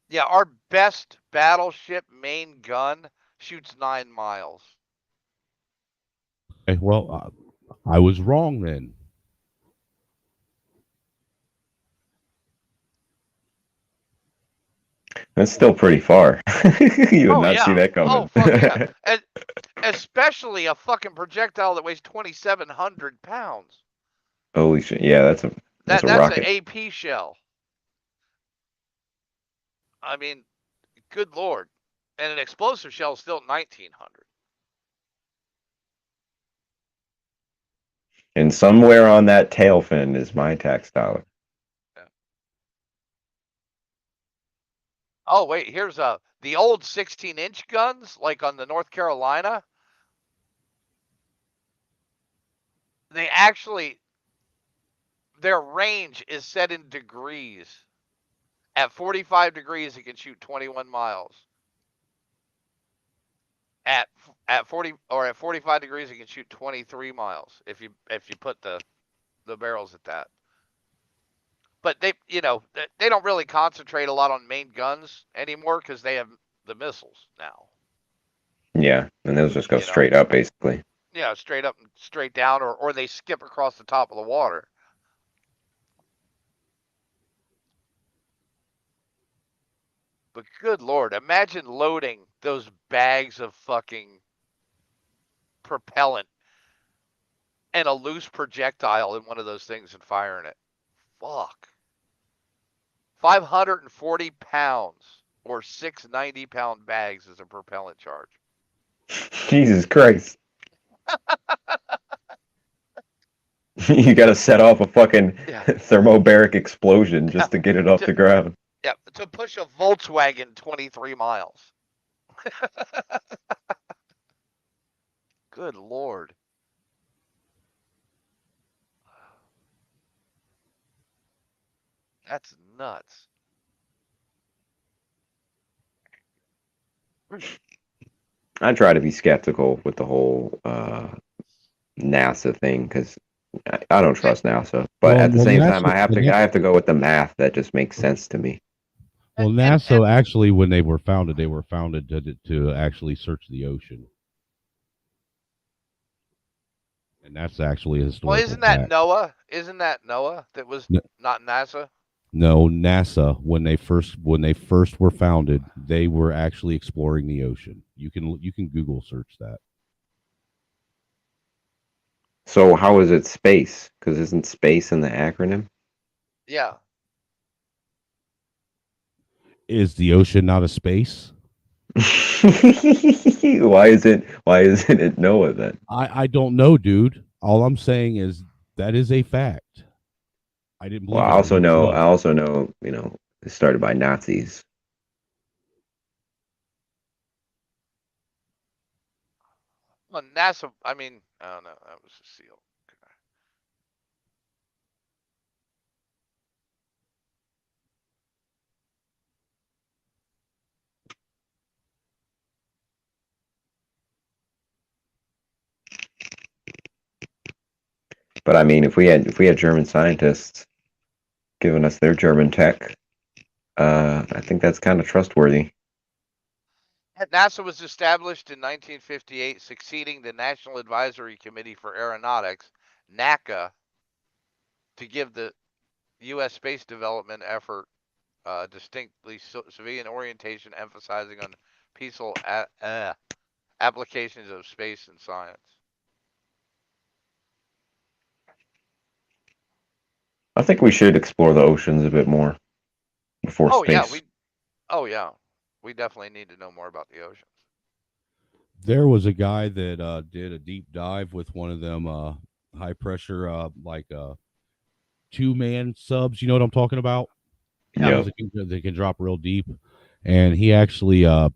Yeah, our best battleship main gun shoots 9 miles. Okay, well, I was wrong then. That's still pretty far. You would not see that Oh, coming. fuck yeah. Especially a fucking projectile that weighs 2,700 pounds. Holy shit! Yeah, that's a That's rocket. an AP shell. I mean, good lord. And an explosive shell is still 1,900. And somewhere on that tail fin is my tax dollar. Oh, wait, here's the old 16-inch guns, like on the North Carolina. They actually, their range is set in degrees. At 45 degrees, it can shoot 21 miles. At 40 or at 45 degrees, it can shoot 23 miles if you put the barrels at that. But they don't really concentrate a lot on main guns anymore because they have the missiles now. Yeah, and those just go straight up, basically. Yeah, straight up and straight down, or they skip across the top of the water. But good lord, imagine loading those bags of fucking propellant and a loose projectile in one of those things and firing it. Fuck. 540 pounds or 690-pound bags is a propellant charge. Jesus Christ. You got to set off a fucking thermobaric explosion just to get it off the ground. Yeah, to push a Volkswagen 23 miles. Good lord. That's nuts. I try to be skeptical with the whole NASA thing because I don't trust NASA. But at the same time, I have to go with the math that just makes sense to me. Well, NASA actually, when they were founded to actually search the ocean, and that's actually a historical Well, isn't that fact. NOAA? Isn't that NOAA that was not NASA? No, NASA when they first were founded, they were actually exploring the ocean. You can Google search that. So how is it space? Because isn't space in the acronym? Yeah. Is the ocean not a space? Why isn't it NOAA then? I don't know, dude. All I'm saying is that is a fact. I didn't believe Well, it. I also know, it started by Nazis. Well, NASA, I mean, I don't know. That was a seal. But I mean, if we had German scientists giving us their German tech, I think that's kind of trustworthy. NASA was established in 1958, succeeding the National Advisory Committee for Aeronautics, NACA, to give the U.S. space development effort distinctly civilian orientation, emphasizing on peaceful applications of space and science. I think we should explore the oceans a bit more before Oh yeah, space. we definitely need to know more about the oceans. There was a guy that did a deep dive with one of them high pressure like 2-man subs. You know what I'm talking about? Yeah. They can drop real deep, and he actually I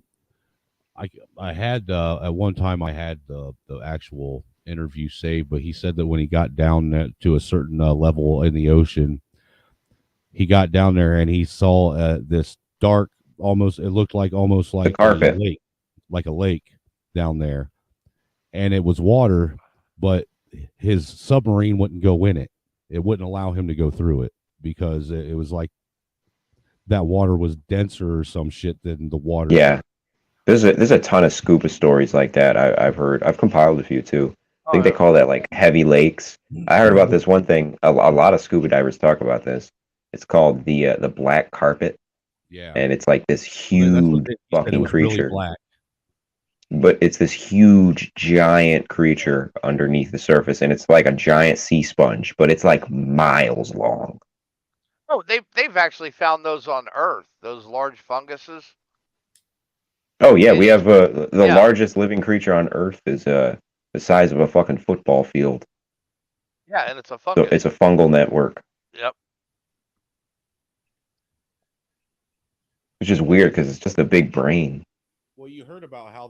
had at one time I had the actual interview saved, but he said that when he got down to a certain level in the ocean, he got down there and he saw this dark, almost it looked like almost like carpet. a lake down there, and it was water, but his submarine wouldn't go in it. It wouldn't allow him to go through it because it was like that water was denser or some shit than the water. Yeah. There's a ton of scuba stories like that I've heard. I've compiled a few too. I think they call that like heavy lakes. I heard about this one thing. A lot of scuba divers talk about this. It's called the black carpet. Yeah. And it's like this That's huge fucking creature. Really black. But it's this huge giant creature underneath the surface, and it's like a giant sea sponge, but it's like miles long. Oh, they've actually found those on Earth. Those large funguses. Oh yeah, we have the largest living creature on Earth is the size of a fucking football field. Yeah, and it's a fungus. So it's a fungal network. Yep. Which is weird because it's just a big brain. Well, you heard about how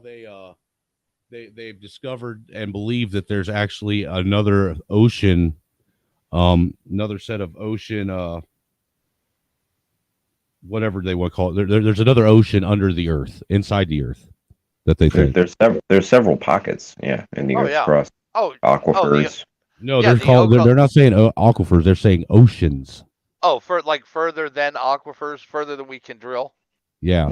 they've discovered and believe that there's actually another ocean, another set of ocean, whatever they want to call it. There's another ocean under the Earth, inside the Earth, that they think. There's several pockets, yeah, in the Earth's crust. Aquifers. No, they're not saying aquifers. They're saying oceans. Oh, for like further than aquifers, further than we can drill. Yeah.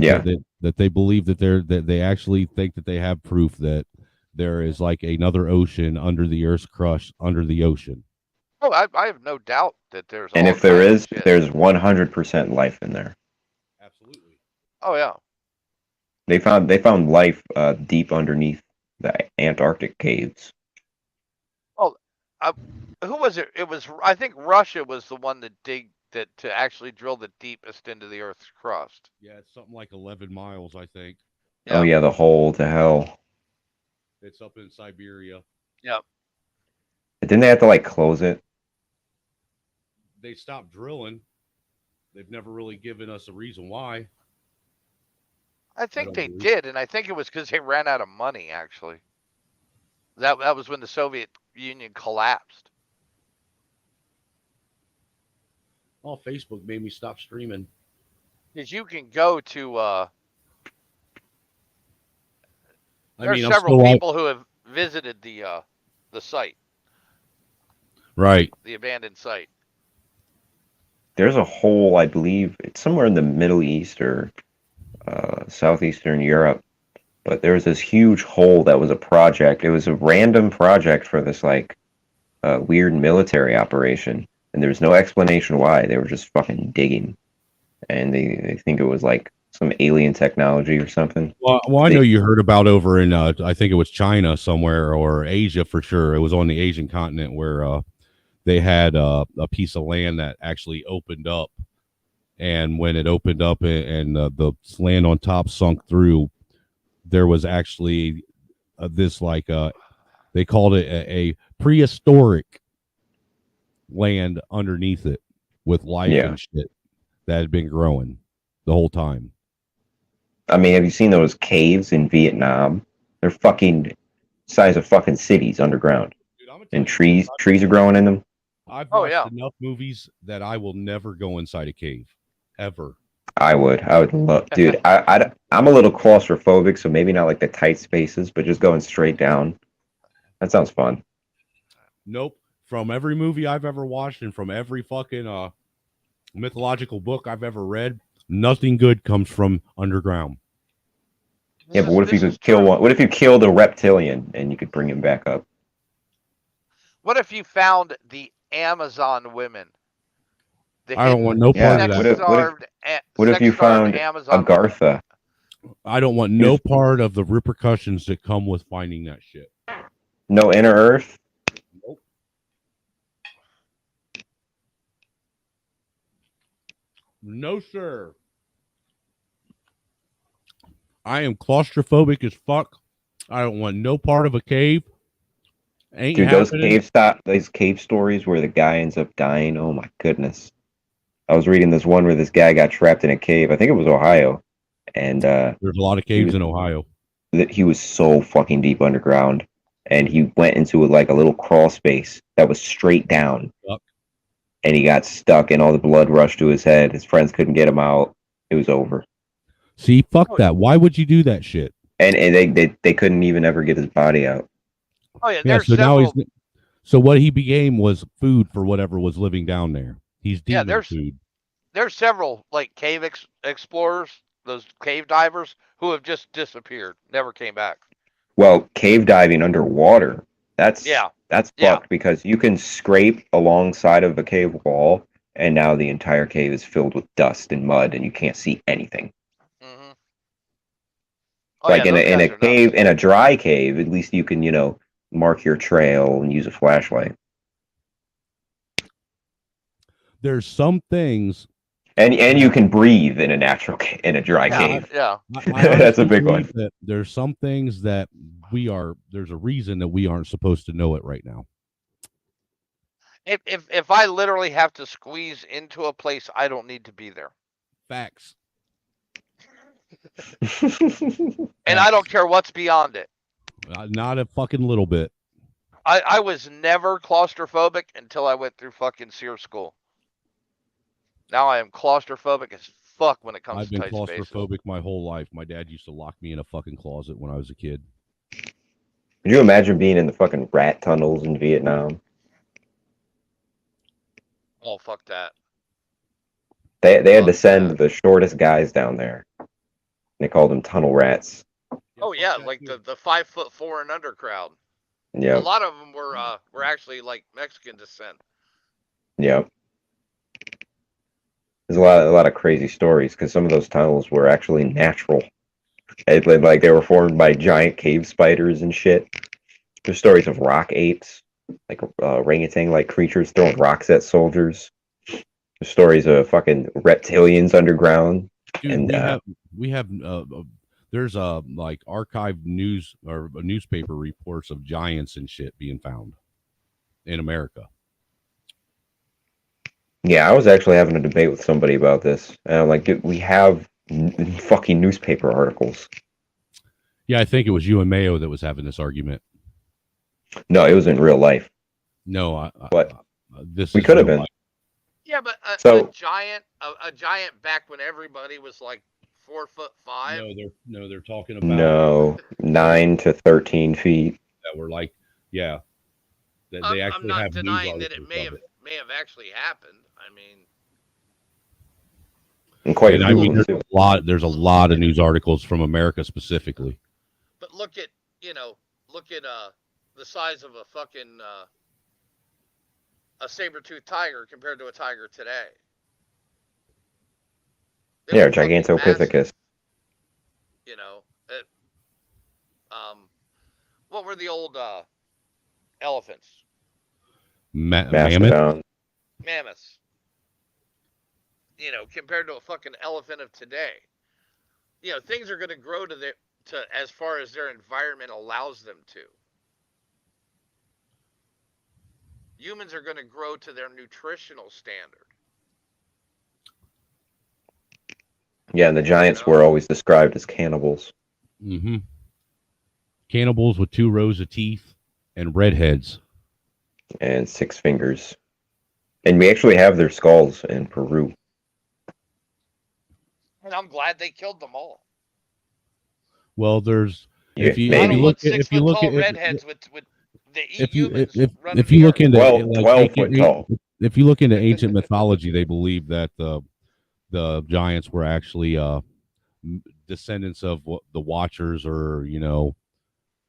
That they believe that they actually think that they have proof that there is like another ocean under the Earth's crust, under the ocean. Oh, I have no doubt that there's. And if there is, there's 100% life in there. Absolutely. Oh yeah. They found life deep underneath the Antarctic caves. Oh, who was it? It was, I think Russia was the one to actually drill the deepest into the Earth's crust. Yeah, it's something like 11 miles, I think. Yeah. Oh yeah, the hole to hell. It's up in Siberia. Yep. Didn't they have to like close it? They stopped drilling. They've never really given us a reason why. I think they did, and I think it was because they ran out of money. Actually, that was when the Soviet Union collapsed. Oh, Facebook made me stop streaming. Because you can go to. There are I'm several still people who have visited the site. Right. The abandoned site. There's a hole, I believe, it's somewhere in the Middle East or southeastern Europe. But there was this huge hole that was a project. It was a random project for this like weird military operation. And there was no explanation why. They were just fucking digging. And they think it was like some alien technology or something. Well, I know you heard about over in, I think it was China somewhere or Asia for sure. It was on the Asian continent where they had a piece of land that actually opened up. And when it opened up and the land on top sunk through, there was actually this like, they called it a prehistoric land underneath it with life and shit that had been growing the whole time. I mean, have you seen those caves in Vietnam? They're fucking size of fucking cities underground. Dude, and trees are growing in them. I've watched enough movies that I will never go inside a cave. Ever. I would love, dude. I'm a little claustrophobic, so maybe not like the tight spaces, but just going straight down. That sounds fun. Nope. From every movie I've ever watched and from every fucking mythological book I've ever read, nothing good comes from underground. Yeah, but what if you could kill one? What if you killed a reptilian and you could bring him back up? What if you found the Amazon women? The I don't want no part of that. What if you found Amazon Agartha? I don't want no part of the repercussions that come with finding that shit. No inner Earth. No, sir. I am claustrophobic as fuck. I don't want no part of a cave. Ain't Dude, happening. those cave stories where the guy ends up dying. Oh my goodness. I was reading this one where this guy got trapped in a cave. I think it was Ohio. And there's a lot of caves in Ohio. He was so fucking deep underground. And he went into like a little crawl space that was straight down. And he got stuck and all the blood rushed to his head. His friends couldn't get him out. It was over. See, fuck that. Why would you do that shit? And they couldn't even ever get his body out. Oh yeah, Yeah, so now so what he became was food for whatever was living down there. He's demon food. There's several like cave explorers, those cave divers, who have just disappeared, never came back. Well, cave diving underwater, that's fucked because you can scrape alongside of a cave wall, and now the entire cave is filled with dust and mud, and you can't see anything. Like in a cave, in a dry cave, at least you can, mark your trail and use a flashlight. There's some things, and you can breathe in a dry cave. Yeah, that's a big one. There's some things that there's a reason that we aren't supposed to know it right now. If I literally have to squeeze into a place, I don't need to be there. Facts. And I don't care what's beyond it. Not a fucking little bit. I was never claustrophobic until I went through fucking SEER school. Now I am claustrophobic as fuck when it comes I've to been tight spaces. claustrophobic my whole life. My dad used to lock me in a fucking closet when I was a kid. Could you imagine being in the fucking rat tunnels in Vietnam? Oh, fuck that. They had to send the shortest guys down there. They called them tunnel rats. Oh yeah, like the 5'4" and under crowd. Yeah. A lot of them were actually like Mexican descent. Yeah. There's a lot of crazy stories because some of those tunnels were actually natural. Like they were formed by giant cave spiders and shit. There's stories of rock apes, like orangutan-like creatures throwing rocks at soldiers. There's stories of fucking reptilians underground. Dude, And we have there's like archived news or newspaper reports of giants and shit being found in America. yeah, I was actually having a debate with somebody about this, and I'm like, dude, we have fucking newspaper articles. Yeah, I think it was you and Mayo that was having this argument. No, it was in real life. No, we could have been. Yeah, but So- a giant back when everybody was like 4'5". No, they're talking about No, 9 to 13 feet. that were like, yeah, that they I'm actually not have news denying that it articles may have actually happened. I mean, And quite and a I few mean, of them, too. there's a lot of news articles from America specifically. but look at the size of a fucking a saber-toothed tiger compared to a tiger today. They Yeah, were fucking Gigantopithecus. massive, what were the old elephants? Mammoth. Mastodon. Mammoths. Compared to a fucking elephant of today. Things are going to grow to as far as their environment allows them to. Humans are going to grow to their nutritional standard. Yeah, and the giants were always described as cannibals. Mm-hmm. Cannibals with 2 rows of teeth and redheads. And 6 fingers. And we actually have their skulls in Peru. And I'm glad they killed them all. Well, there's if you look at redheads with they eat humans. If you look into 12 foot tall. If you look into ancient mythology, they believe that the giants were actually descendants of the Watchers, or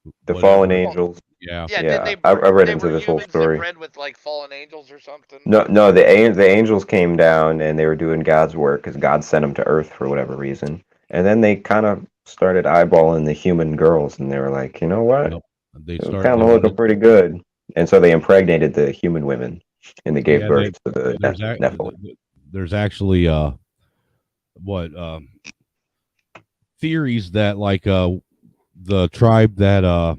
The whatever. fallen angels. Yeah. Yeah, Yeah, did they? I read They into were this whole humans story. that bred with like fallen angels or something. No, the angels came down and they were doing God's work because God sent them to Earth for whatever reason. And then they kind of started eyeballing the human girls, and they were like, you know what? Yep. They It start. kind They of looking wanted. pretty good. And so they impregnated the human women, and they gave Yeah. birth to the There's Nephilim. there's actually theories that like the tribe that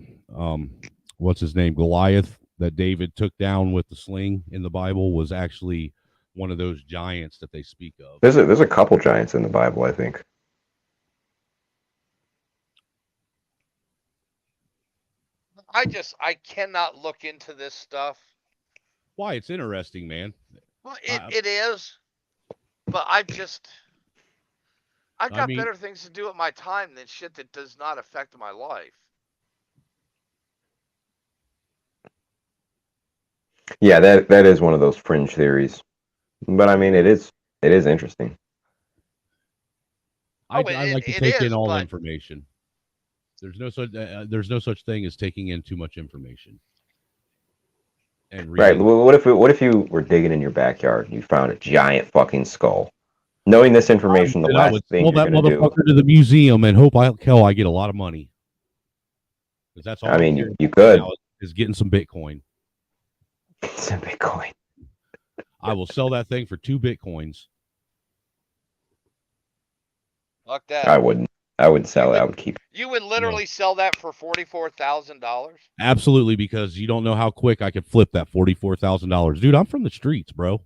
what's his name, Goliath, that David took down with the sling in the Bible was actually one of those giants that they speak of. There's a couple giants in the Bible, I think. I cannot look into this stuff. Why? It's interesting, man. Well, it is, but I've got mean, better things to do with my time than shit that does not affect my life. Yeah, that is one of those fringe theories. But I mean, it is interesting. I like to take in all information. There's no such thing as taking in too much information. And Right. Well, what if you were digging in your backyard and you found a giant fucking skull? Knowing this information, the Then I last would thing sell you're that going to do. motherfucker to the museum and hope I get a lot of money. Because that's all I mean, care you about could. now is getting some Bitcoin. Some Bitcoin. I will sell that thing for 2 Bitcoins. Fuck that. I wouldn't sell it. I would keep it. You would literally sell that for $44,000. Absolutely, because you don't know how quick I could flip that $44,000. Dude, I'm from the streets, bro.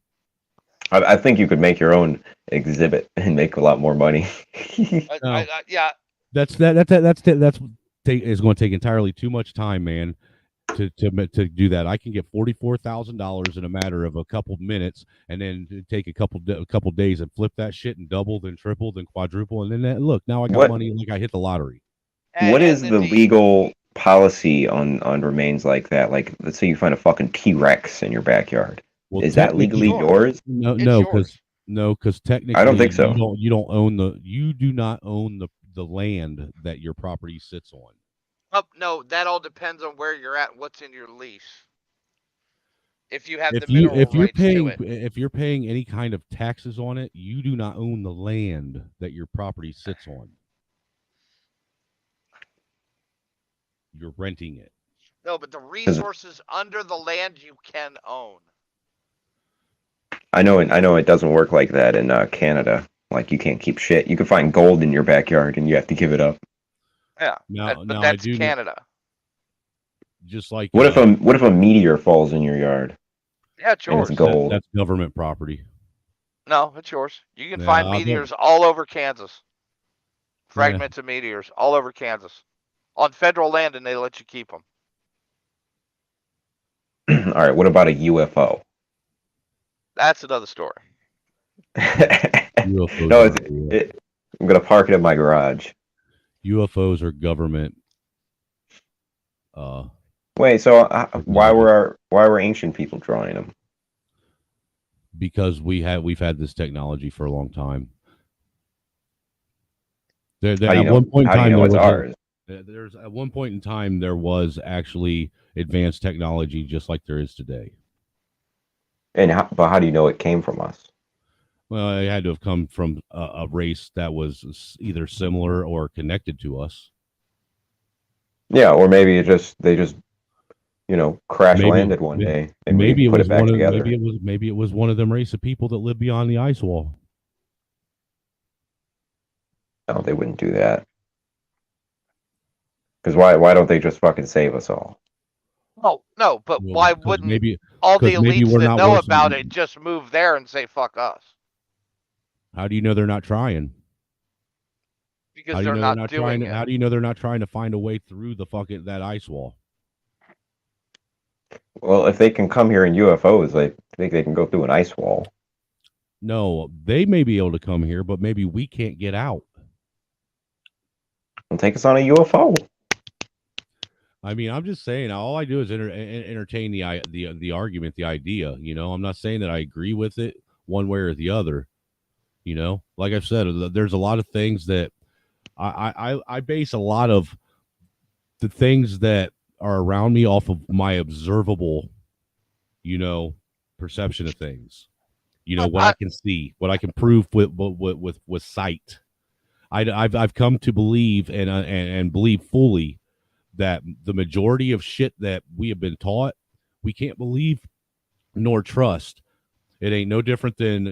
I think you could make your own exhibit and make a lot more money. Yeah. That's is going to take entirely too much time, man. To do that, I can get $44,000 in a matter of a couple minutes, and then take a couple days and flip that shit and double, then triple, then quadruple, and then look, now I got money like I hit the lottery. What is the legal policy on remains like that? Like, let's say you find a fucking T-Rex in your backyard. Well, is that legally yours? No, because technically, I don't think so. You do not own the land that your property sits on. Oh, no, that all depends on where you're at and what's in your lease. If you have the mineral rights to it. If you're paying any kind of taxes on it, you do not own the land that your property sits on. You're renting it. No, but the resources under the land you can own. I know it doesn't work like that in Canada. Like, you can't keep shit. You can find gold in your backyard and you have to give it up. Yeah, but that's Canada. Just like what if a meteor falls in your yard? Yeah, it's yours. And it's gold. That's government property. No, it's yours. You can find meteors all over Kansas. Fragments of meteors all over Kansas on federal land, and they let you keep them. All right. What about a UFO? That's another story. No, I'm gonna park it in my garage. UFOs are government. Wait, so why were ancient people drawing them? Because we've had this technology for a long time. At one point in time, there was actually advanced technology, just like there is today. But how do you know it came from us? Well, it had to have come from a race that was either similar or connected to us. Yeah, or maybe they just crash landed one day and maybe we put it was it back together. Maybe it was one of them race of people that live beyond the ice wall. No, they wouldn't do that. Because why don't they just fucking save us all? Oh no, but why wouldn't all the maybe elites we're that not know worse about than- it just move there and say fuck us? How do you know they're not trying? Because How do you they're know not doing it. How do you know they're not trying to find a way through that ice wall? Well, if they can come here in UFOs, I think they can go through an ice wall. No, they may be able to come here, but maybe we can't get out. And take us on a UFO. I mean, I'm just saying. All I do is entertain the argument, the idea. I'm not saying that I agree with it one way or the other. Like I've said, there's a lot of things that I base a lot of the things that are around me off of my observable, perception of things. What I can see, what I can prove with sight. I've come to believe and believe fully that the majority of shit that we have been taught, we can't believe nor trust. It ain't no different than,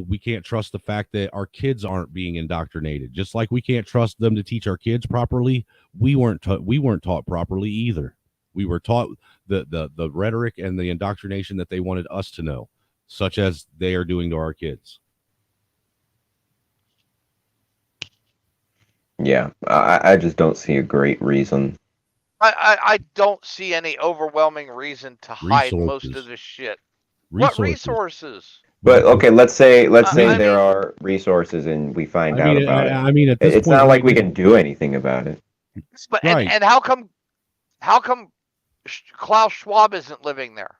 we can't trust the fact that our kids aren't being indoctrinated. Just like we can't trust them to teach our kids properly, we weren't taught properly either. We were taught the rhetoric and the indoctrination that they wanted us to know, such as they are doing to our kids. Yeah, I just don't see a great reason. I don't see any overwhelming reason to hide most of this shit. What resources? But okay, let's say there are resources and we find out about it. I mean, at this it's point, not like we can do anything about it. But and how come Klaus Schwab isn't living there?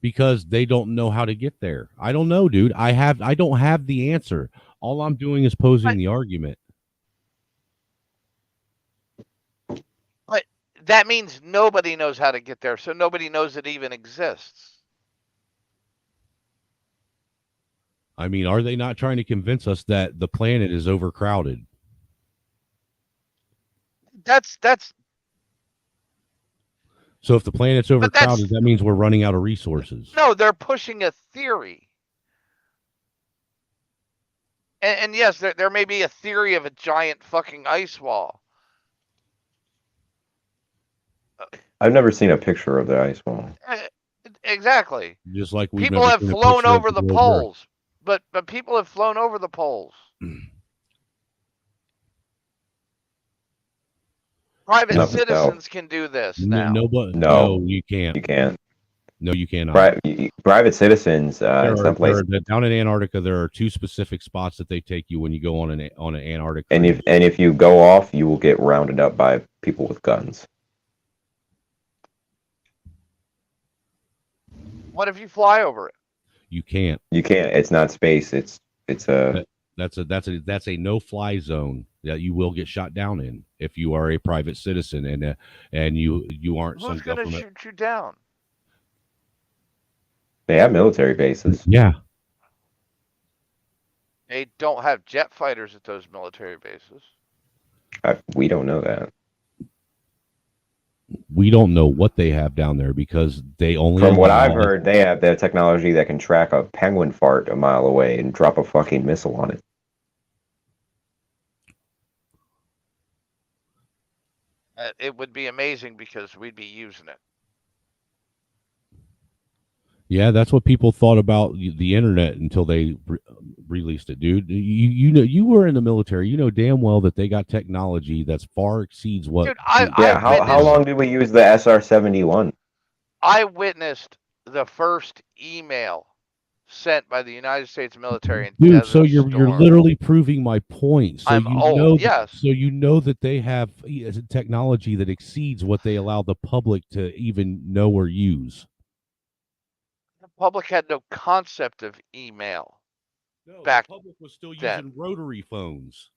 Because they don't know how to get there. I don't know, dude. I don't have the answer. All I'm doing is posing the argument. But that means nobody knows how to get there, so nobody knows it even exists. I mean, are they not trying to convince us that the planet is overcrowded? That's So if the planet's overcrowded, that means we're running out of resources. no, they're pushing a theory. And yes, there may be a theory of a giant fucking ice wall. I've never seen a picture of the ice wall. Exactly. Just like we've people never have seen a flown picture of over the World War. poles, but people have flown over the poles. Private Not myself. citizens can do this now. No, you can't. You can't. No, you cannot. Private citizens in some places. Down in Antarctica, there are 2 specific spots that they take you when you go on an Antarctic And cruise. if you go off, you will get rounded up by people with guns. What if you fly over it? You can't. You can't. It's not space. It's a. That's a no-fly zone that you will get shot down in if you are a private citizen and you aren't some Who's going to government. shoot you down? They have military bases. Yeah. They don't have jet fighters at those military bases. We don't know that. We don't know what they have down there because they only. From what I've heard, they have the technology that can track a penguin fart a mile away and drop a fucking missile on it. It would be amazing because we'd be using it. Yeah, that's what people thought about the internet until they released it, dude. You know, you were in the military. You know damn well that they got technology that's far exceeds what. Dude, how long did we use the SR-71? I witnessed the first email sent by the United States military in Dude, Desert so you're Storm. literally proving my point. So I'm you old, know, yes. So you know that they have technology that exceeds what they allow the public to even know or use. The public had no concept of email. No, back the public was still then. using rotary phones.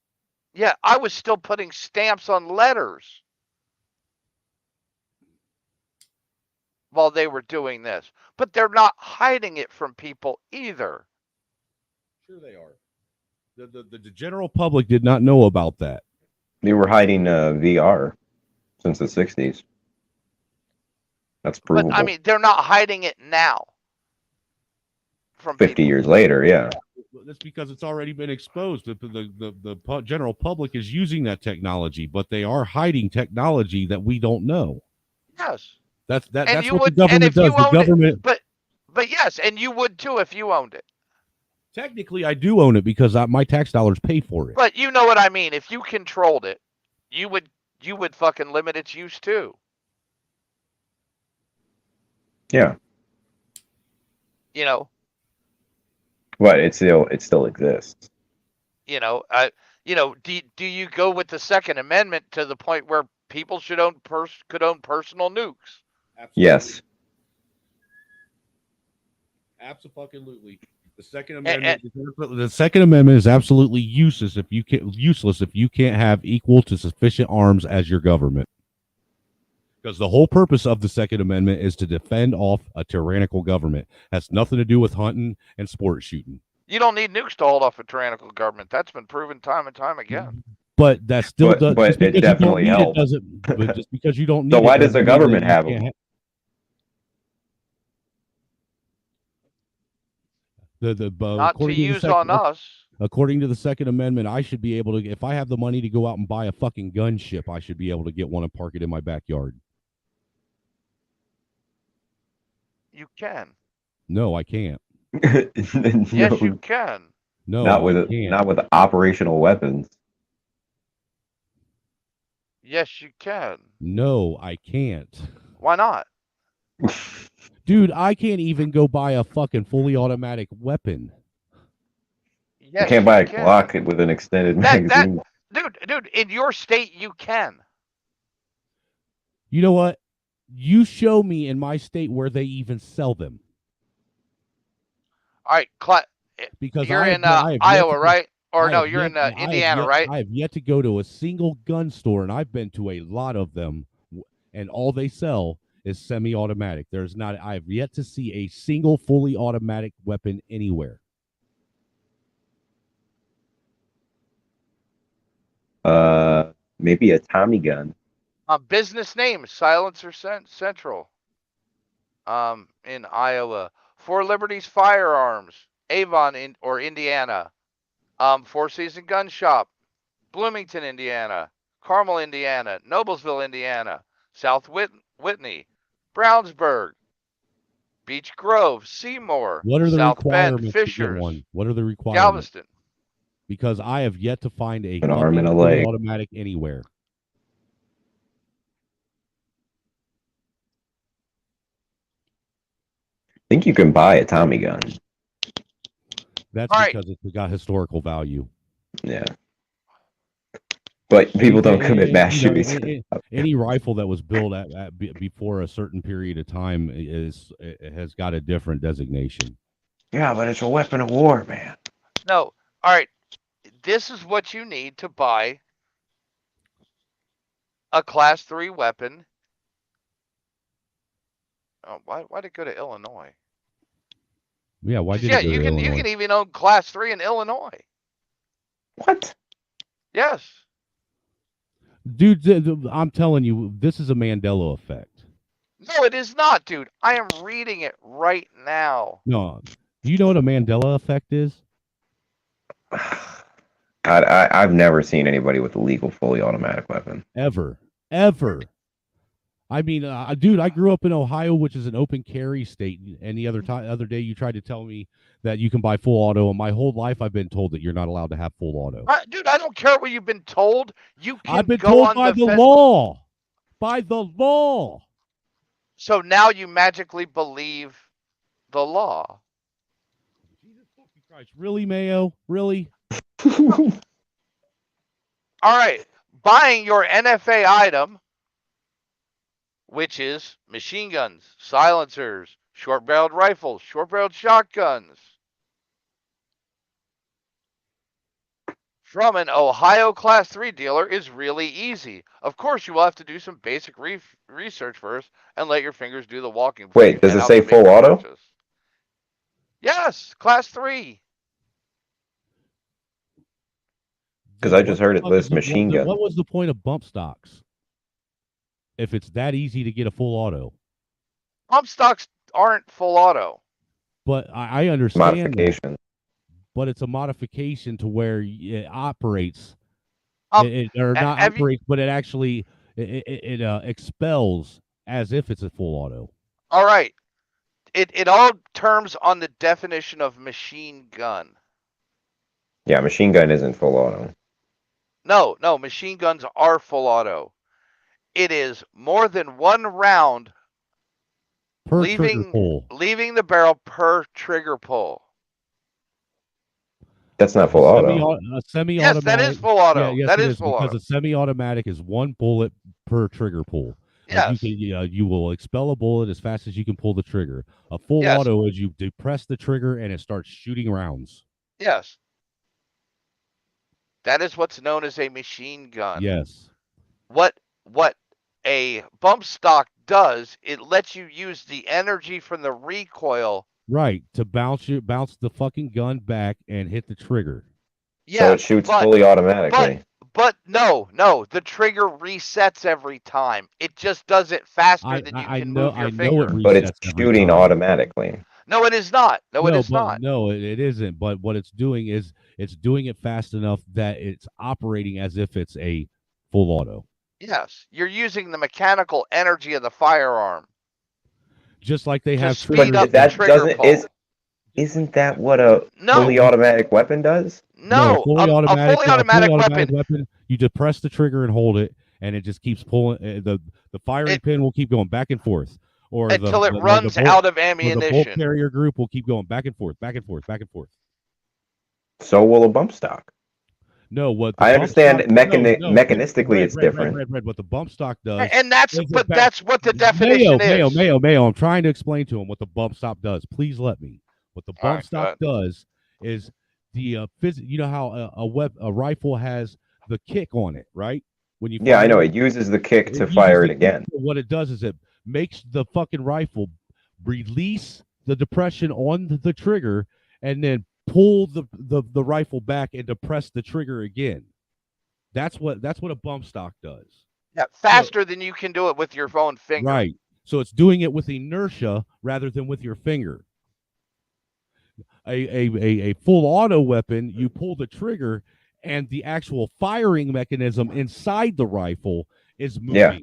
Yeah, I was still putting stamps on letters while they were doing this. But they're not hiding it from people either. Sure they are. The general public did not know about that. They were hiding VR since the 60s. That's provable. But I mean, they're not hiding it now. From 50 years later, yeah. That's because it's already been exposed. The general public is using that technology, but they are hiding technology that we don't know. Yes. That's what the government does. The government, but yes, and you would too if you owned it. Technically, I do own it because my tax dollars pay for it. But you know what I mean. If you controlled it, you would fucking limit its use too. Yeah. You know. But it still exists. You know, do you go with the Second Amendment to the point where people could own personal nukes? Absolutely. Yes. Absolutely. The Second Amendment. The Second Amendment is absolutely useless if you can't have equal to sufficient arms as your government. Because the whole purpose of the Second Amendment is to defend off a tyrannical government. Has nothing to do with hunting and sport shooting. You don't need nukes to hold off a tyrannical government. That's been proven time and time again. But that still does. But Just it because you don't definitely need it helps. doesn't. But just because you don't need So it, why does doesn't the mean that government you have can't them? Not to use on us. According to the Second Amendment, I should be able to. If I have the money to go out and buy a fucking gunship, I should be able to get one and park it in my backyard. You can. No, I can't. Yes, you can. No, not I can't. not with operational weapons. Yes, you can. No, I can't. Why not? Dude, I can't even go buy a fucking fully automatic weapon. Yes, you can't buy a can. Glock with an extended magazine. Dude, in your state, you can. You know what? You show me in my state where they even sell them. All right, because you're I in have yet Iowa, to- right? Or I no, have you're yet- in Indiana, right? I have yet to go to a single gun store, and I've been to a lot of them, and all they sell is semi-automatic. There's not. I have yet to see a single fully automatic weapon anywhere. Maybe a Tommy gun. Business name, Silencer Central. In Iowa. For Liberty's Firearms, Avon or Indiana. Four Season Gun Shop, Bloomington, Indiana. Carmel, Indiana. Noblesville, Indiana. South Whitney. Brownsburg. Beech Grove. Seymour. What are the South requirements Bend. to get Fishers. one? What are the requirements? Galveston. Because I have yet to find a An arm and a fucking leg. fully automatic anywhere. I think you can buy a Tommy gun. That's All right. because it's got historical value. Yeah. But people don't commit mass You know, shootings. any rifle that was built before a certain period of time has got a different designation. Yeah, but it's a weapon of war, man. No. All right. This is what you need to buy a Class 3 weapon. Oh, why'd it go to Illinois? Yeah, why did Yeah, it go you to can Illinois? you can even own Class 3 in Illinois. What? Yes. Dude, I'm telling you, this is a Mandela effect. No, it is not, dude. I am reading it right now. No, do you know what a Mandela effect is? I've never seen anybody with a legal fully automatic weapon. Ever. I mean, dude, I grew up in Ohio, which is an open carry state. And the other day, you tried to tell me that you can buy full auto, and my whole life I've been told that you're not allowed to have full auto. Dude, I don't care what you've been told. You can I've been go told on by the the law. By the law. So now you magically believe the law. Christ, really, Mayo? Really? All right. Buying your NFA item, which is machine guns, silencers, short-barreled rifles, short-barreled shotguns, from an Ohio Class 3 dealer is really easy. Of course, you will have to do some basic research first and let your fingers do the walking. before you Wait, does head it out say to make full your auto? purchase. Yes, Class 3. Because I just heard it list machine gun. What was the point of bump stocks if it's that easy to get a full auto? Bump stocks aren't full auto. But I understand Modification. that. But it's a modification to where it operates. Or not operates, but it actually it expels as if it's a full auto. All right. It all terms on the definition of machine gun. Yeah, machine gun isn't full auto. No, machine guns are full auto. It is more than one round Per trigger pull. leaving the barrel per trigger pull. That's not full auto. A semi-automatic. Yes, that is full auto. Yeah, yes, that it is full because auto. a semi-automatic is one bullet per trigger pull. Yes. You will expel a bullet as fast as you can pull the trigger. A full Yes. auto is you depress the trigger and it starts shooting rounds. Yes. That is what's known as a machine gun. Yes. What a bump stock does, it lets you use the energy from the recoil. Right, to bounce the fucking gun back and hit the trigger. So it shoots fully automatically. But no, the trigger resets every time. It just does it faster than you can move your finger. But it's shooting automatically. No, it is not. No, it is but not. No, it isn't. But what it's doing is it's doing it fast enough that it's operating as if it's a full auto. Yes, you're using the mechanical energy of the firearm. Just like they have speed up the that trigger doesn't pull. isn't that what a fully automatic weapon does? No, a fully automatic weapon. You depress the trigger and hold it, and it just keeps pulling. The firing pin will keep going back and forth, or until it runs out of ammunition. The bolt carrier group will keep going back and forth, back and forth, back and forth. So will a bump stock. No, what I understand mechanistically it's different. What the bump stock does, and that's what the definition is. Mayo. I'm trying to explain to him what the bump stock does. Please let me. What the bump stock does is the you know how a rifle has the kick on it, right? When you I know it uses the kick to fire it again. What it does is it makes the fucking rifle release the depression on the trigger and then pull the rifle back and depress the trigger again. That's what a bump stock does. Yeah, faster than you can do it with your own finger. Right. So it's doing it with inertia rather than with your finger. A full auto weapon, you pull the trigger and the actual firing mechanism inside the rifle is moving. Yeah,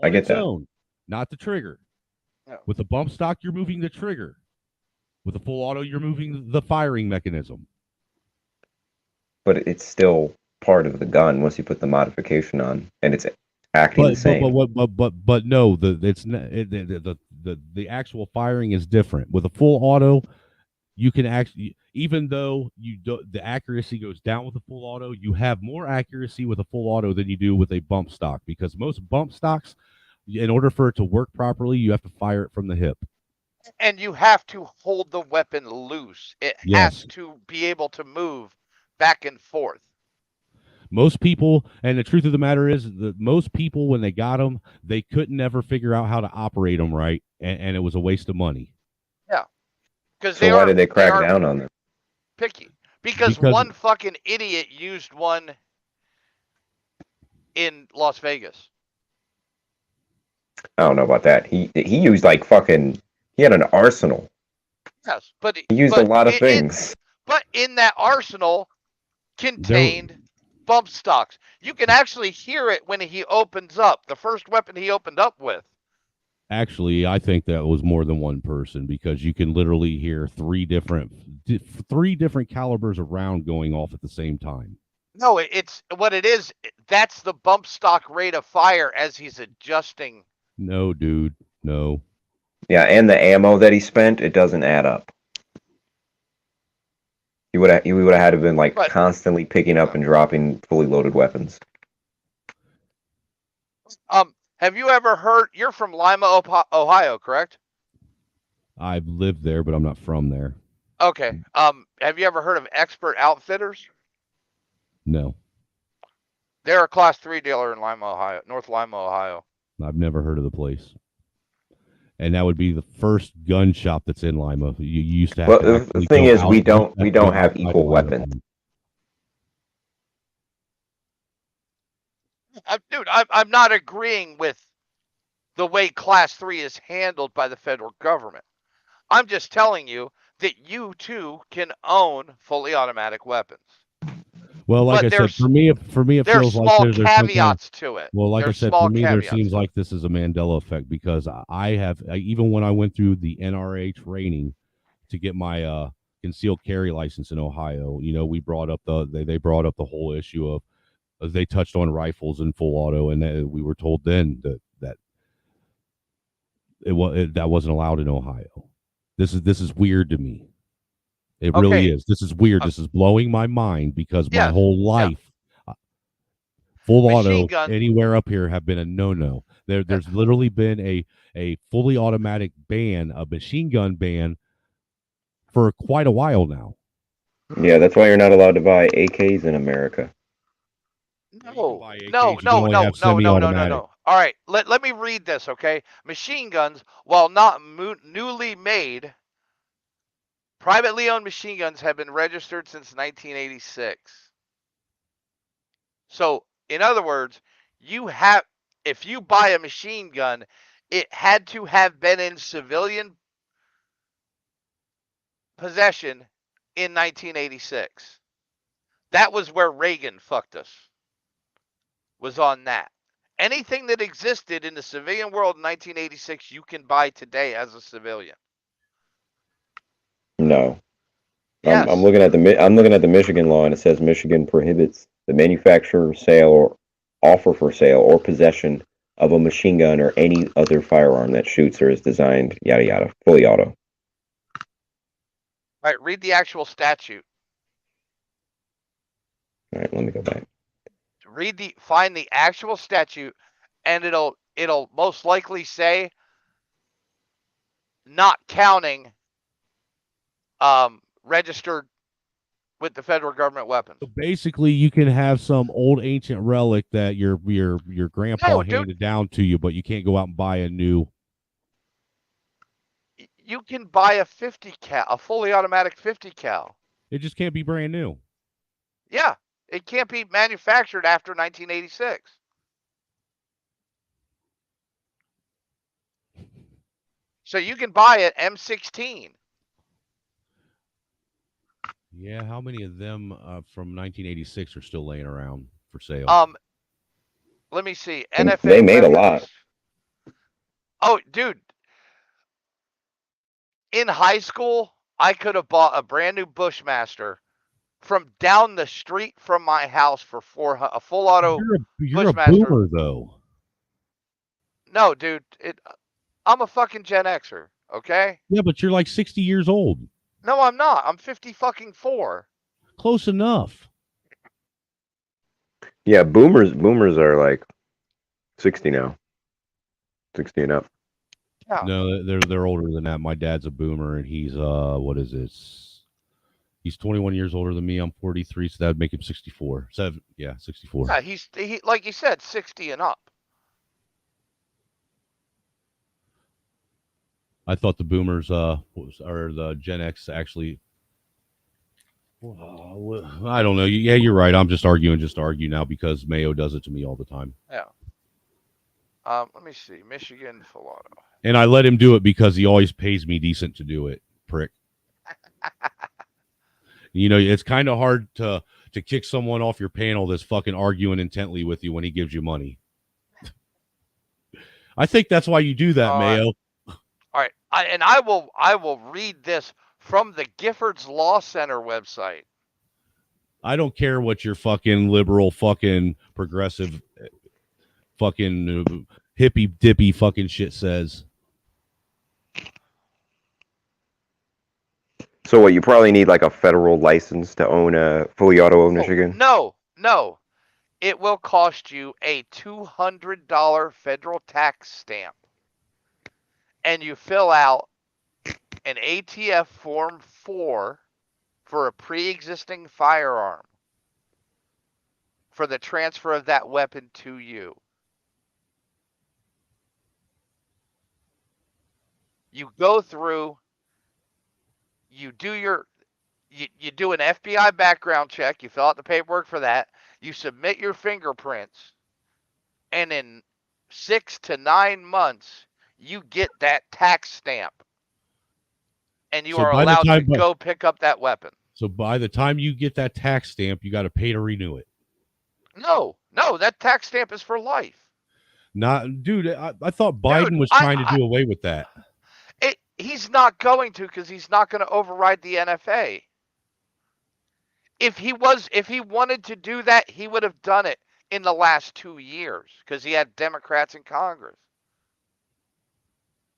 I get that. Own, not the trigger. No. With a bump stock, you're moving the trigger. With a full auto, you're moving the firing mechanism. But it's still part of the gun once you put the modification on, and it's acting the same. But no, the actual firing is different. With a full auto, you can actually, even though the accuracy goes down with a full auto, you have more accuracy with a full auto than you do with a bump stock, because most bump stocks, in order for it to work properly, you have to fire it from the hip. And you have to hold the weapon loose. It has to be able to move back and forth. Most people, and the truth of the matter is that most people, when they got them, they couldn't ever figure out how to operate them right, and it was a waste of money. Yeah. So why did they crack down on them? Picky. Because one fucking idiot used one in Las Vegas. I don't know about that. He used like fucking. He had an arsenal. Yes, but he used a lot of things. But in that arsenal contained bump stocks. You can actually hear it when he opens up. The first weapon he opened up with. Actually, I think that was more than one person, because you can literally hear three different calibers of round going off at the same time. No, it's what it is. That's the bump stock rate of fire as he's adjusting. No, dude, no. Yeah, and the ammo that he spent, it doesn't add up. He would have had to been like constantly picking up and dropping fully loaded weapons. Have you ever heard? You're from Lima, Ohio, correct? I've lived there, but I'm not from there. Okay. Have you ever heard of Expert Outfitters? No. They're a Class 3 dealer in Lima, Ohio, North Lima, Ohio. I've never heard of the place. And that would be the first gun shop that's in Lima. You used to have. Well, the thing is, we don't have equal weapons. Dude, I'm not agreeing with the way Class 3 is handled by the federal government. I'm just telling you that you too can own fully automatic weapons. Well, like I said, for me, it feels like there's caveats to it. Well, like I said, for me, there seems like this is a Mandela effect, because even when I went through the NRA training to get my concealed carry license in Ohio, we brought up they brought up the whole issue of they touched on rifles and full auto, and we were told then that that wasn't allowed in Ohio. This is weird to me. It really is. This is weird. This is blowing my mind, because my whole life, full auto anywhere up here have been a no-no. There's literally been a fully automatic ban, a machine gun ban, for quite a while now. Yeah, that's why you're not allowed to buy AKs in America. No. All right, let me read this, okay? Machine guns, while not newly made, privately owned machine guns have been registered since 1986. So, in other words, if you buy a machine gun, it had to have been in civilian possession in 1986. That was where Reagan fucked us. Was on that. Anything that existed in the civilian world in 1986, you can buy today as a civilian. No. Yes. I'm looking at the Michigan law, and it says Michigan prohibits the manufacture, sale, or offer for sale or possession of a machine gun or any other firearm that shoots or is designed yada yada, fully auto. All right, read the actual statute. All right, let me go back. Find the actual statute, and it'll most likely say not counting registered with the federal government weapons. So basically, you can have some old ancient relic that your grandpa handed down to you, but you can't go out and buy a new. You can buy a 50 cal, a fully automatic 50 cal. It just can't be brand new. Yeah, it can't be manufactured after 1986. So you can buy it M16. Yeah, how many of them from 1986 are still laying around for sale? Let me see. NFA they made weapons. A lot. Oh, dude. In high school, I could have bought a brand new Bushmaster from down the street from my house for a full auto You're Bushmaster. A boomer, though. No, dude. I'm a fucking Gen Xer, okay? Yeah, but you're like 60 years old. No, I'm not. I'm 50 fucking 4. Close enough. Yeah, boomers are like 60 now. 60 and up. Yeah. No, they're older than that. My dad's a boomer, and he's what is this? He's 21 years older than me. I'm 43, so that would make him 64. 64. Yeah, he like you said, 60 and up. I thought the boomers or the Gen X actually. I don't know. Yeah, you're right. I'm just arguing just to argue now because Mayo does it to me all the time. Yeah. Let me see. Michigan full auto. And I let him do it because he always pays me decent to do it, prick. You know, it's kind of hard to kick someone off your panel that's fucking arguing intently with you when he gives you money. I think that's why you do that, Mayo. All right. I will read this from the Giffords Law Center website. I don't care what your fucking liberal, fucking progressive, fucking hippy dippy fucking shit says. So what? You probably need like a federal license to own a fully auto in Michigan. No. It will cost you a $200 federal tax stamp, and you fill out an ATF Form 4 for a pre-existing firearm for the transfer of that weapon to you. You go through, you do an FBI background check, you fill out the paperwork for that, you submit your fingerprints, and in 6 to 9 months, you get that tax stamp. And you are allowed to go pick up that weapon. So by the time you get that tax stamp, you got to pay to renew it. No, that tax stamp is for life. Dude, I thought Biden was trying to do away with that. He's not going to, because he's not going to override the NFA. If he wanted to do that, he would have done it in the last 2 years, because he had Democrats in Congress.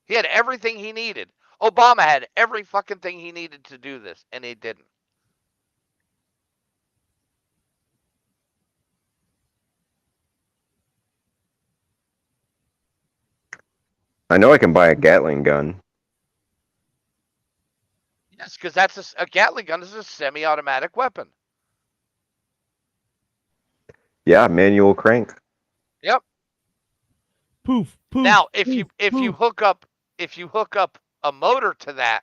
He had everything he needed. Obama had every fucking thing he needed to do this, and he didn't. I know I can buy a Gatling gun. Yes, because that's a Gatling gun is a semi-automatic weapon. Yeah, manual crank. Yep. poof, poof. Now, if you poof. hook up a motor to that,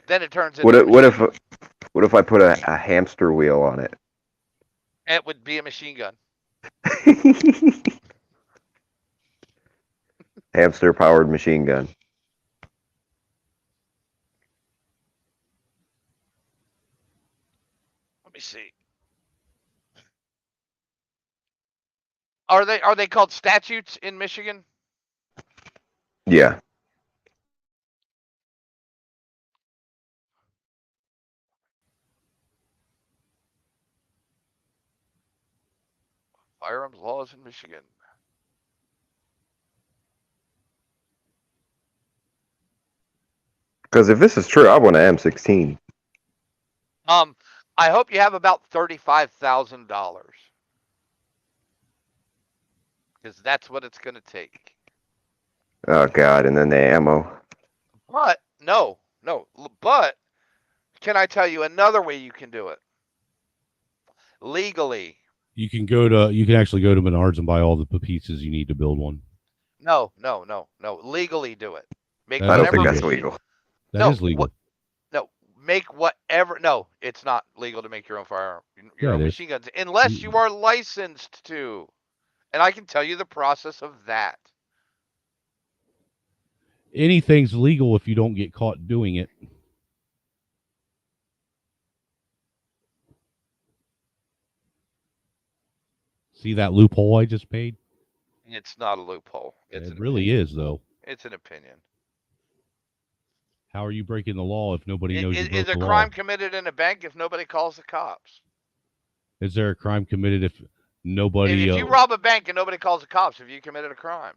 then it turns into What if I put a hamster wheel on it? it would be a machine gun. Hamster powered machine gun. Let me see. Are they called statutes in Michigan? Yeah. Firearms laws in Michigan. Because if this is true, I want an M16. I hope you have about $35,000. Because that's what it's going to take. Oh God! And then the ammo. But no. But can I tell you another way you can do it? Legally. You can actually go to Menards and buy all the pieces you need to build one. No. Legally do it. Make I don't whatever think that's machine- legal. That is legal. Make whatever. No, it's not legal to make your own firearm, your Yeah, own it is. machine guns, unless you are licensed to. And I can tell you the process of that. Anything's legal if you don't get caught doing it. See that loophole I just made? It's not a loophole. It's It really is, though. It's an opinion. How are you breaking the law if nobody knows you broke Is a the law? crime committed in a bank if nobody calls the cops? Is there a crime committed if nobody? If you rob a bank and nobody calls the cops, have you committed a crime?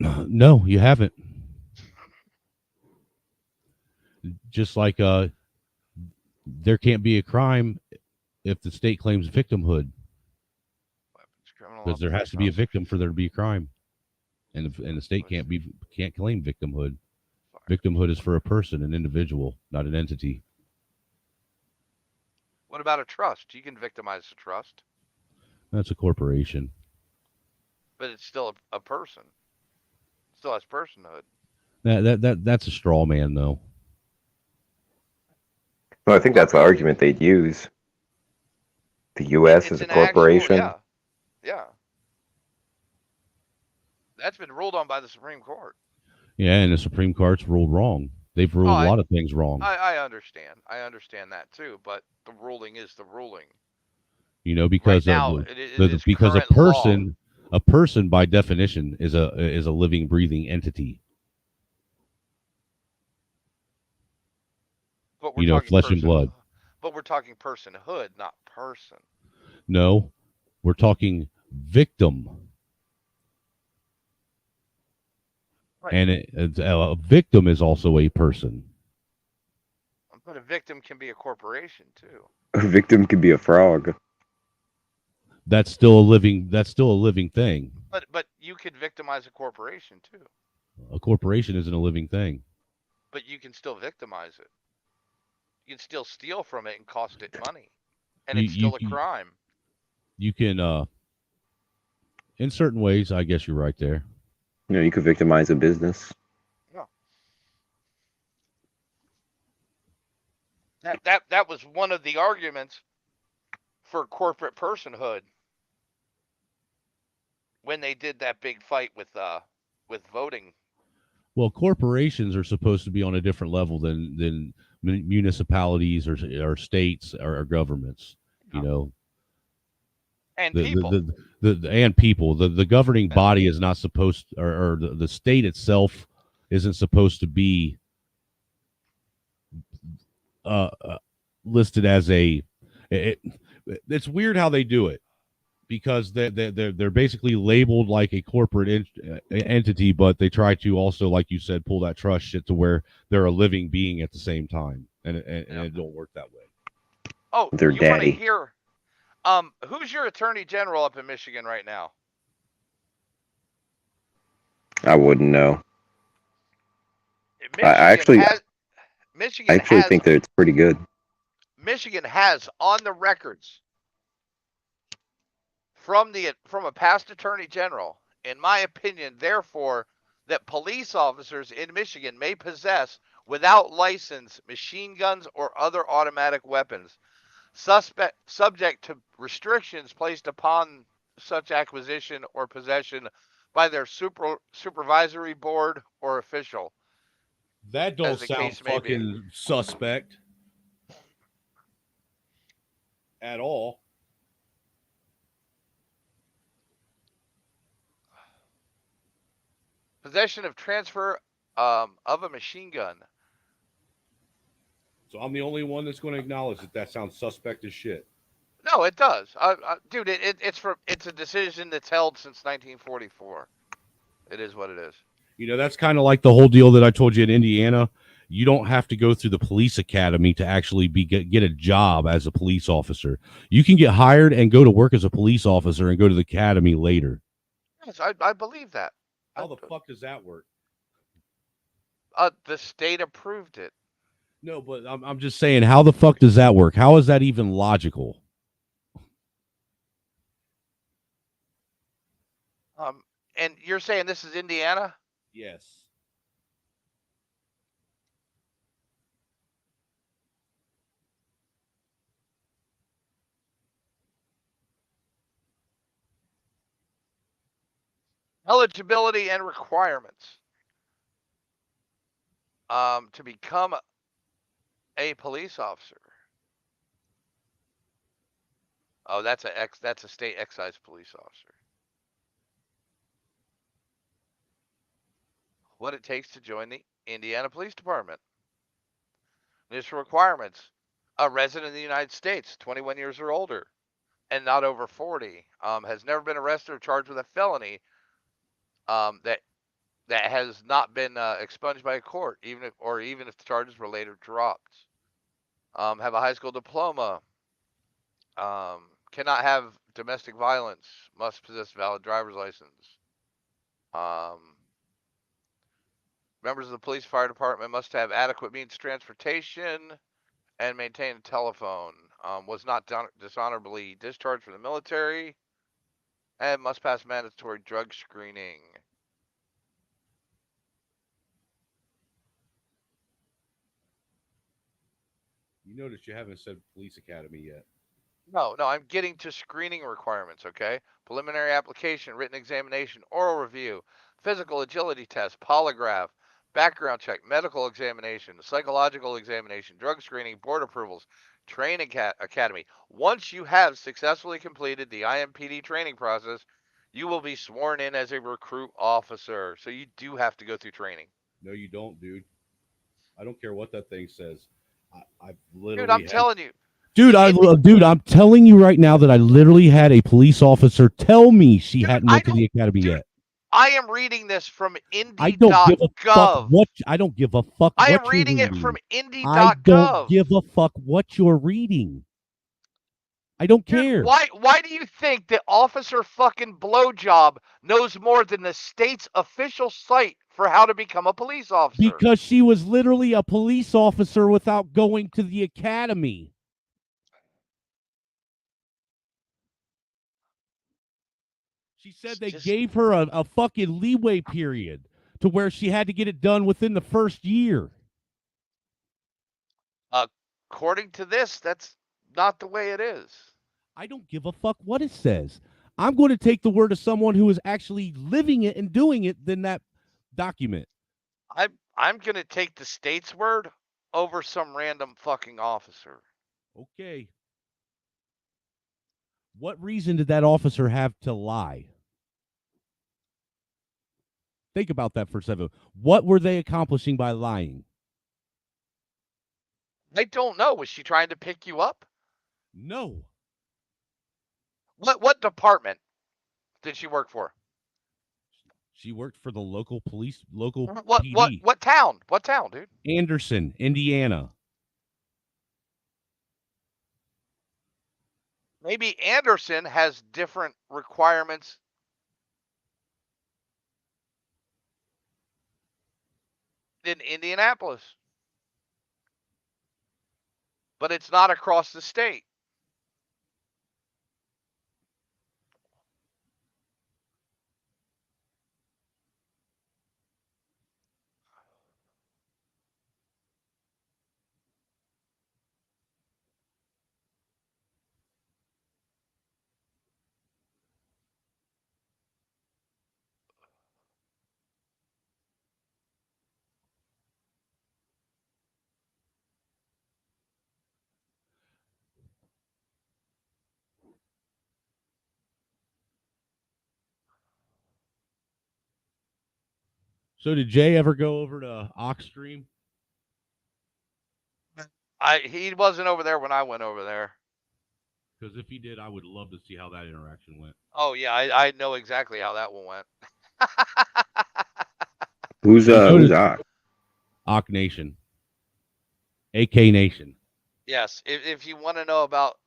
No, you haven't. Just like there can't be a crime if the state claims victimhood, because there has to be a victim for there to be a crime, and the state can't claim victimhood. Victimhood is for a person, an individual, not an entity. What about a trust? You can victimize a trust, That's a corporation. but it's still a person. Still has personhood. That's a straw man, though. Well, I think that's the argument they'd use. The U.S. is a corporation. Yeah. That's been ruled on by the Supreme Court. Yeah, and the Supreme Court's ruled wrong. They've ruled a lot of things wrong. I understand. I understand that too, but the ruling is the ruling. You know, because Right now, because a person by definition is a living, breathing entity. But we're You know, talking flesh and blood. But we're talking personhood, not person. No, we're talking victim. Right. And a victim is also a person. But a victim can be a corporation too. A victim could be a frog. That's still a living thing. But you could victimize a corporation too. A corporation isn't a living thing. But you can still victimize it. You can still steal from it and cost it money. And it's still a crime. You can in certain ways, I guess you're right there. You know, you could victimize a business. Yeah. That was one of the arguments for corporate personhood when they did that big fight with voting. Well, corporations are supposed to be on a different level than municipalities or states or governments. You know, and people. The governing body is not supposed, or the state itself isn't supposed to be listed as a. It's weird how they do it, because they're basically labeled like a corporate entity, but they try to also, like you said, pull that trust shit to where they're a living being at the same time, and it don't work that way. Oh, Their you want to daddy. hear? Who's your attorney general up in Michigan right now? I wouldn't know. Michigan I actually has, think that it's pretty good. Michigan has on the records from a past attorney general, in my opinion, therefore, that police officers in Michigan may possess, without license, machine guns or other automatic weapons, subject to restrictions placed upon such acquisition or possession by their supervisory board or official. That don't as the sound case may be. fucking suspect at all. Possession of transfer of a machine gun. So I'm the only one that's going to acknowledge that sounds suspect as shit. No, it does, dude. It's a decision that's held since 1944. It is what it is. You know, that's kind of like the whole deal that I told you in Indiana. You don't have to go through the police academy to actually get a job as a police officer. You can get hired and go to work as a police officer and go to the academy later. Yes, I believe that. How the fuck does that work? The state approved it. No, but I'm just saying, how the fuck does that work? How is that even logical? And you're saying this is Indiana? Yes. Eligibility and requirements. To become a police officer. Oh, that's a state excise police officer. What it takes to join the Indiana Police Department. Initial requirements. A resident of the United States, 21 years or older, and not over 40. Has never been arrested or charged with a felony that has not been expunged by a court, even if the charges were later dropped. Have a high school diploma. Cannot have domestic violence. Must possess valid driver's license. Members of the police fire department must have adequate means of transportation and maintain a telephone. Was not dishonorably discharged from the military. And must pass mandatory drug screening. You notice you haven't said police academy yet. No, I'm getting to screening requirements, okay? Preliminary application, written examination, oral review, physical agility test, polygraph, background check, medical examination, psychological examination, drug screening, board approvals, training academy. Once you have successfully completed the IMPD training process, you will be sworn in as a recruit officer. So you do have to go through training. No, you don't, dude. I don't care what that thing says. I've literally. Dude, I'm telling you. Dude, I'm telling you right now that I literally had a police officer tell me she hadn't went to the academy yet. I am reading this from Indy.gov. I don't give a fuck what. I don't give a fuck. I what am reading you're it from Indy.gov. I don't give a fuck what you're reading. I don't care. Why do you think that Officer fucking Blowjob knows more than the state's official site for how to become a police officer? Because she was literally a police officer without going to the academy. She said they gave her a fucking leeway period to where she had to get it done within the first year. According to this, that's not the way it is. I don't give a fuck what it says. I'm going to take the word of someone who is actually living it and doing it than that document. I'm going to take the state's word over some random fucking officer. Okay. What reason did that officer have to lie? Think about that for a second. What were they accomplishing by lying? I don't know. Was she trying to pick you up? No. What department did she work for? She worked for the local police, local PD. What town? What town, dude? Anderson, Indiana. Maybe Anderson has different requirements than Indianapolis. But it's not across the state. So did Jay ever go over to Oxstream? He wasn't over there when I went over there. Because if he did, I would love to see how that interaction went. Oh yeah, I know exactly how that one went. Who's Ock? Ock Nation. AK Nation. Yes, if you want to know about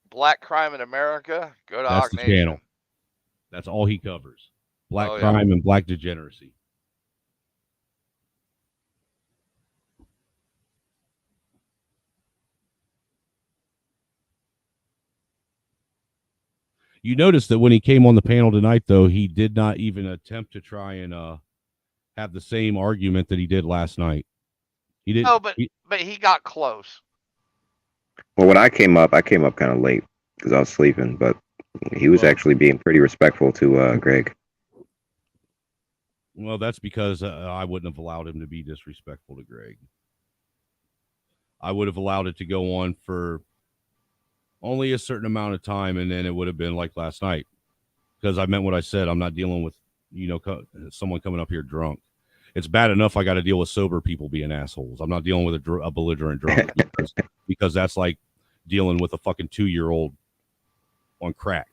black crime in America, go to That's Ock the Nation. channel. That's all he covers. Black Oh, yeah. crime and black degeneracy. You notice that when he came on the panel tonight, though, he did not even attempt to try and have the same argument that he did last night. He didn't. No, but he got close. Well, when I came up kind of late because I was sleeping, but he was actually being pretty respectful to Greg. Well, that's because I wouldn't have allowed him to be disrespectful to Greg. I would have allowed it to go on for only a certain amount of time, and then it would have been like last night. Because I meant what I said. I'm not dealing with, someone coming up here drunk. It's bad enough I got to deal with sober people being assholes. I'm not dealing with a belligerent drunk because that's like dealing with a fucking 2-year-old on crack.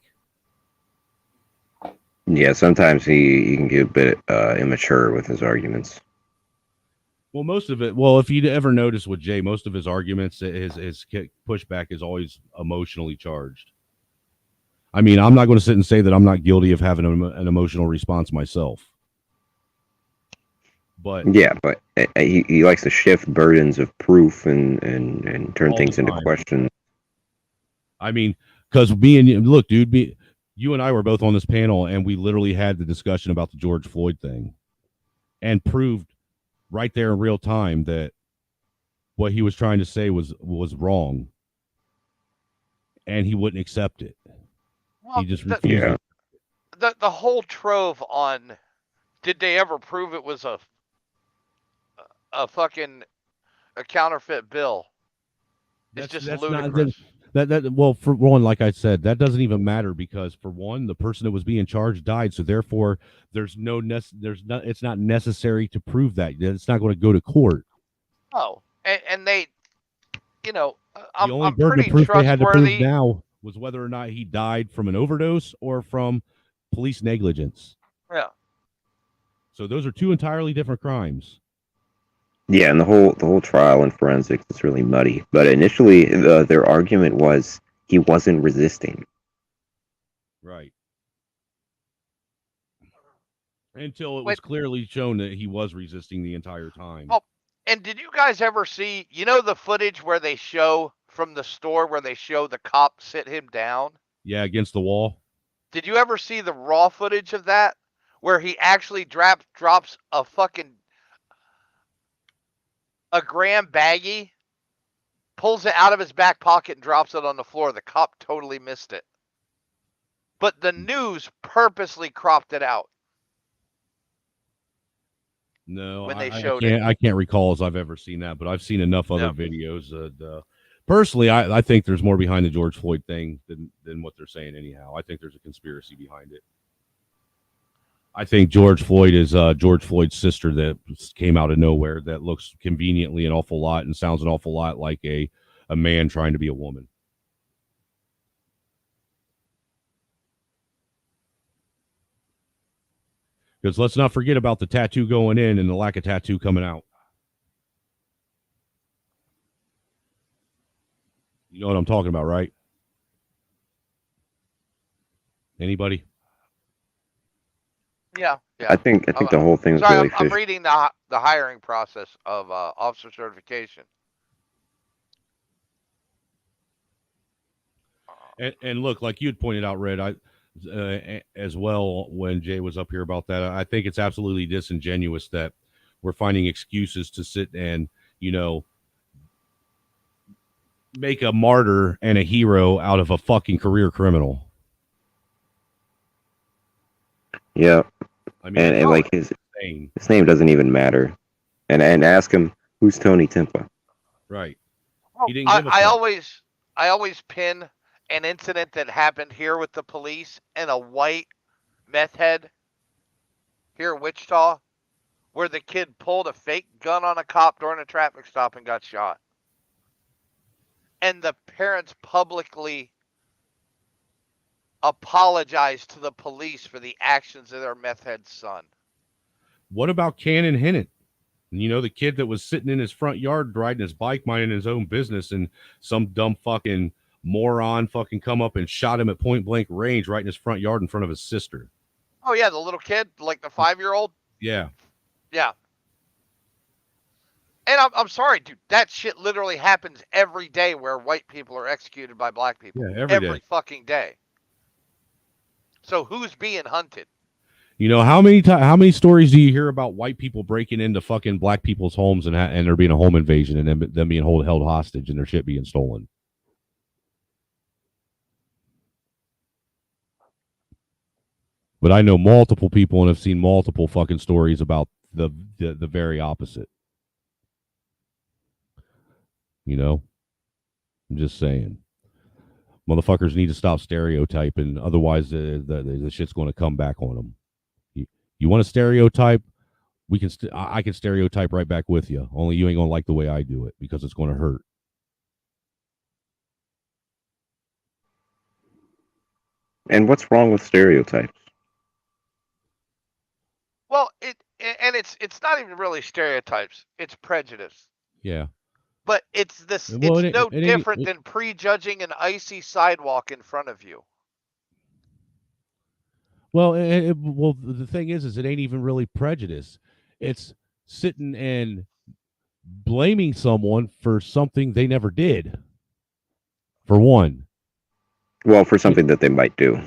Yeah, sometimes he can get a bit immature with his arguments. Well, most of it. Well, if you ever notice with Jay, most of his arguments, his pushback is always emotionally charged. I mean, I'm not going to sit and say that I'm not guilty of having an emotional response myself. But yeah, but he likes to shift burdens of proof and turn things into question. I mean, because me and you, look, dude, you and I were both on this panel, and we literally had the discussion about the George Floyd thing, and proved right there in real time that what he was trying to say was wrong, and he wouldn't accept it. Well, he just refused. The whole trove on did they ever prove it was a fucking a counterfeit bill? It's just ludicrous. Well, for one, like I said, that doesn't even matter because for one, the person that was being charged died, so therefore it's not necessary to prove that. It's not going to go to court. Oh, and they, The I'm only burden pretty of proof they had to prove trustworthy. now was whether or not he died from an overdose or from police negligence. Yeah. So those are two entirely different crimes. Yeah, and the whole trial in forensics is really muddy. But initially, their argument was he wasn't resisting. Right. Until it was clearly shown that he was resisting the entire time. Oh, and did you guys ever see, the footage where they show from the store where they show the cop sit him down? Yeah, against the wall. Did you ever see the raw footage of that where he actually drops a gram baggie, pulls it out of his back pocket and drops it on the floor? The cop totally missed it. But the news purposely cropped it out. No, when they I showed can't. I can't recall as I've ever seen that, but I've seen enough other videos. Personally, I think there's more behind the George Floyd thing than what they're saying. Anyhow, I think there's a conspiracy behind it. I think George Floyd is George Floyd's sister that came out of nowhere that looks conveniently an awful lot and sounds an awful lot like a man trying to be a woman. Because let's not forget about the tattoo going in and the lack of tattoo coming out. You know what I'm talking about, right? Anybody? Yeah. I think the whole thing was Sorry, really I'm fishy. reading the hiring process of officer certification. And look, like you had pointed out, Red, as well when Jay was up here about that, I think it's absolutely disingenuous that we're finding excuses to sit and, make a martyr and a hero out of a fucking career criminal. Yeah. I mean, and like his insane. name doesn't even matter. And ask him who's Tony Timpa. Right. Well, He didn't give a I fuck. always pin an incident that happened here with the police and a white meth head here in Wichita. where the kid pulled a fake gun on a cop during a traffic stop and got shot. And the parents publicly apologized to the police for the actions of their meth head son. What about Cannon Hennett? You know, the kid that was sitting in his front yard riding his bike, minding his own business, and some dumb fucking moron fucking come up and shot him at point blank range right in his front yard in front of his sister. Oh, yeah, the little kid, like the 5-year-old? Yeah. Yeah. And I'm sorry, dude. That shit literally happens every day where white people are executed by black people. Yeah, every day. Fucking day. So who's being hunted? You know, how many stories do you hear about white people breaking into fucking black people's homes and there being a home invasion and them being held hostage and their shit being stolen? But I know multiple people and have seen multiple fucking stories about the very opposite. You know, I'm just saying, motherfuckers need to stop stereotyping. Otherwise, the shit's going to come back on them. You want to stereotype? We can. I can stereotype right back with you. Only you ain't gonna like the way I do it because it's going to hurt. And what's wrong with stereotypes? Well, it's not even really stereotypes. It's prejudice. Yeah. But it's Well, no different than prejudging an icy sidewalk in front of you. Well, well, the thing is it ain't even really prejudice. It's sitting and blaming someone for something they never did. For one. Well, for something that they might do.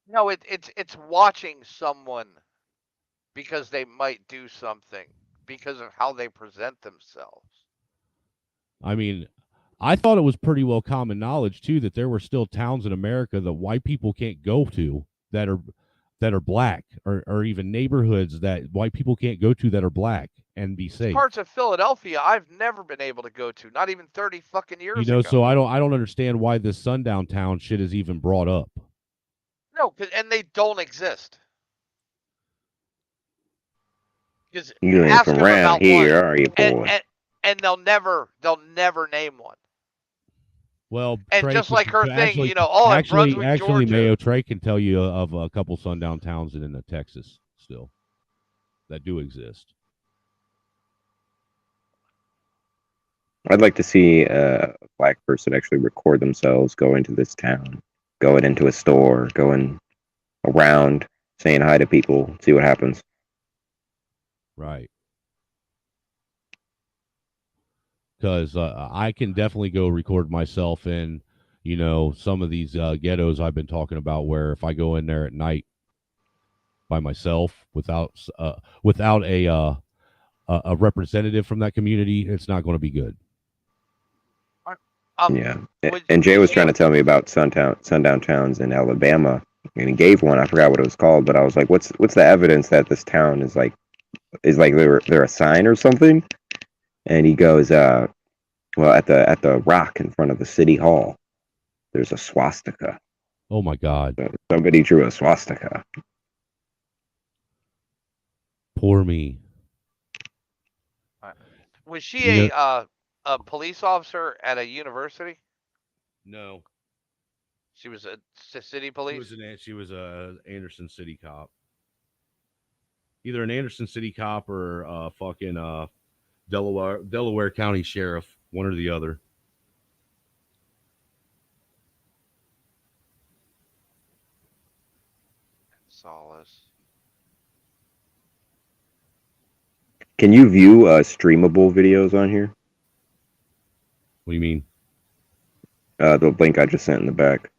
No, it's watching someone because they might do something because of how they present themselves. I mean, I thought it was pretty well common knowledge too that there were still towns in America that white people can't go to that are black, or even neighborhoods that white people can't go to that are black and be safe. Parts of Philadelphia I've never been able to go to, not even 30 fucking years You know, ago. so I don't understand why this sundown town shit is even brought up. No, and they don't exist. You ain't from around here, are you, boy? And they'll never name one. Well, and Trey just like her actually, thing, you know, oh, actually, Brunswick, Georgia. Mayo Georgia. Trey can tell you of a couple sundown towns in Texas still that do exist. I'd like to see a black person actually record themselves going to this town, going into a store, going around, saying hi to people, see what happens. Right. Because I can definitely go record myself in, you know, some of these ghettos I've been talking about, where if I go in there at night by myself without a representative from that community, it's not going to be good. Yeah. And Jay was trying to tell me about sundown towns in Alabama, and he gave one. I forgot what it was called, but I was like, "What's the evidence that this town is like they're a sign or something?" And he goes, "Well, at the rock in front of the city hall, there's a swastika." Oh my God! So somebody drew a swastika. Poor me. Was she a police officer at a university? No. She was a city police? She was a Anderson City cop. Either an Anderson City cop or fucking Delaware County Sheriff, one or the other. Solace. Can you view streamable videos on here? What do you mean? The link I just sent in the back.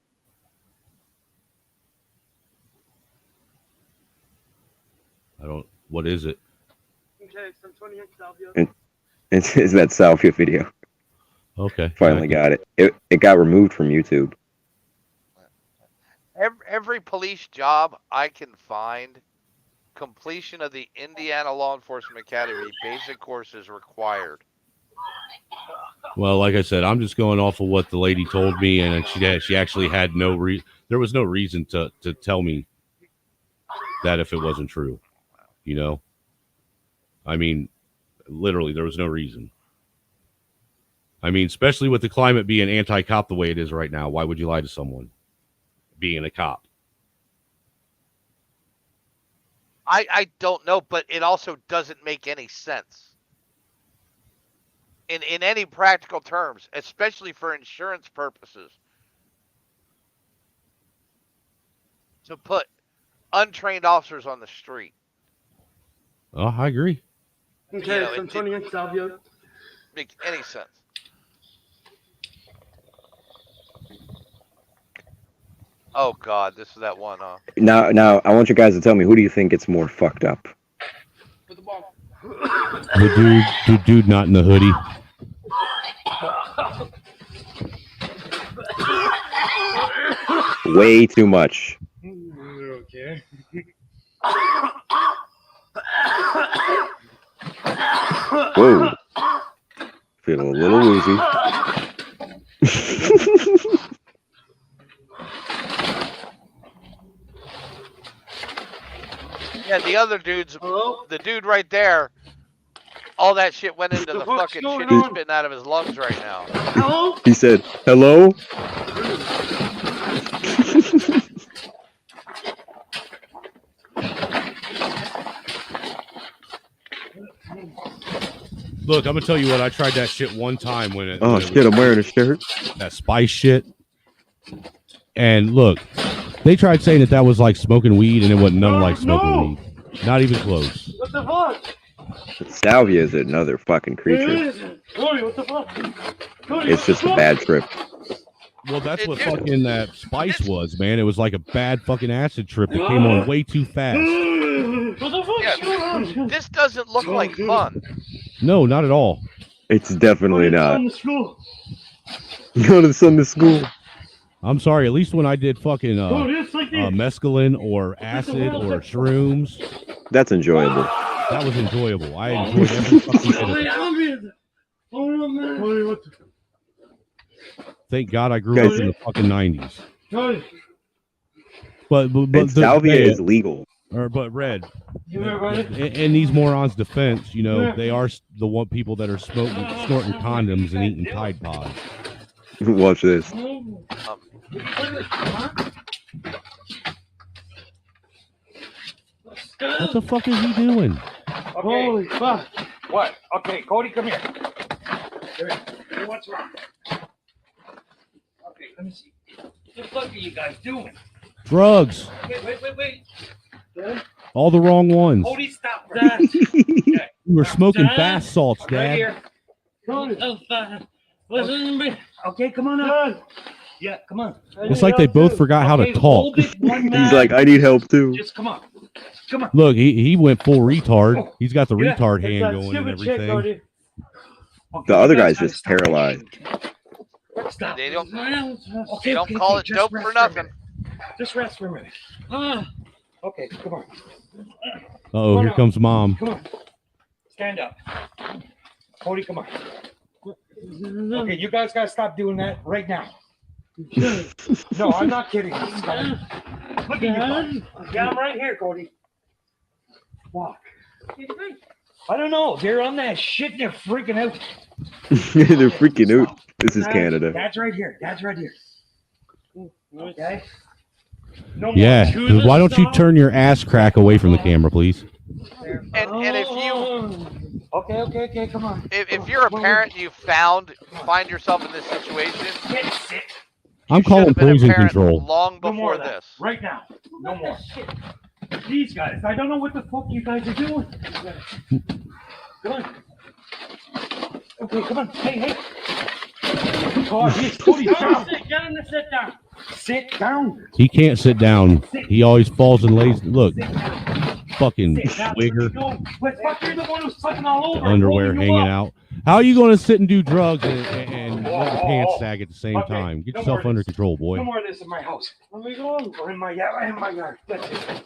I don't. What is it? It's that salvia video. Okay. Finally got it. It got removed from YouTube. Every police job I can find, completion of the Indiana Law Enforcement Academy basic course is required. Well, like I said, I'm just going off of what the lady told me, and she actually had there was no reason to tell me that if it wasn't true. You know? I mean, literally, there was no reason. I mean, especially with the climate being anti-cop the way it is right now, why would you lie to someone being a cop? I don't know, but it also doesn't make any sense. In any practical terms, especially for insurance purposes. To put untrained officers on the street. Oh, I agree. Okay, You know, so it Tony and didn't Salvia. make any sense. Oh God, this is that one, huh? Now, I want you guys to tell me, who do you think gets more fucked up? The dude not in the hoodie. Way too much. Okay. Whoa. Feeling a little woozy. Yeah, the other dude's the dude right there. All that shit went into the fucking shit he's spitting out of his lungs right now. Hello? He said, hello? Look, I'm gonna tell you what. I tried that shit one time when it. Oh when it shit! I'm wearing a shirt. That spice shit. And look, they tried saying that was like smoking weed, and it wasn't nothing like smoking weed. Not even close. What the fuck? Salvia is another fucking creature. Cody, what the fuck? Cody, It's just a bad trip. Well, that's what fucking that spice was, man. It was like a bad fucking acid trip that came on way too fast. What the fuck? Yeah, this doesn't look like fun. No, not at all. It's definitely not. Go to school. Go to Sunday school. I'm sorry. At least when I did fucking it's like this. mescaline or acid or shrooms, That's enjoyable. that was enjoyable. I enjoyed every fucking bit of it. Oh, man. Cody, what the Thank God I grew up in the fucking 90s. Cody. But And salvia is legal. But Red, You ready? in these morons' defense, you know, they are the one people that are snorting condoms and eating Tide Pods. Watch this. What the fuck is he doing? Holy fuck. What? Okay, Cody, come here. What's wrong? Okay, let me see. What the fuck are you guys doing? Drugs. Wait. All the wrong ones. Cody, stop. We were smoking bath salts, Right Dad. here. Cody, listen to me. Okay, come on up. Yeah, come on. It's like they both forgot how to talk. Hold it, one He's man. like, I need help too. Just come on. Come on. Look, he went full retard. He's got the retard hand going and everything. The other guy's just paralyzed. Stop. They don't Okay, call it just dope rest for a nothing. minute. Just rest for a minute. Okay, come on. Uh-oh, here comes Mom. Come on. Stand up. Cody, come on. Okay, you guys gotta stop doing that right now. No, I'm not kidding. Look at you. Bud. Yeah, I'm right here, Cody. Walk. I don't know. They're on that shit and they're freaking out. They're freaking out. This is Canada. Dad's right here. Dad's right here. Okay. No more. Yeah, why don't you turn your ass crack away from the camera, please? And if you Okay, come on. if you're a parent and you find yourself in this situation, I'm calling been a poison parent control. long No more before of that. this. Right now. No more. These guys. I don't know what the fuck you guys are doing. Come on. Okay, come on. Hey. God, he's Cody, down. Get him to sit down. Sit down. He can't sit down. He always falls and lays. Look, fucking swigger, But fuck, you're the one who's fucking all over. underwear rolling you hanging up. out. How are you going to sit and do drugs and let your pants sag at the same time? Get no yourself more under of this. control, boy. No more of this in my house. Where we going? Or in my yard. That's it.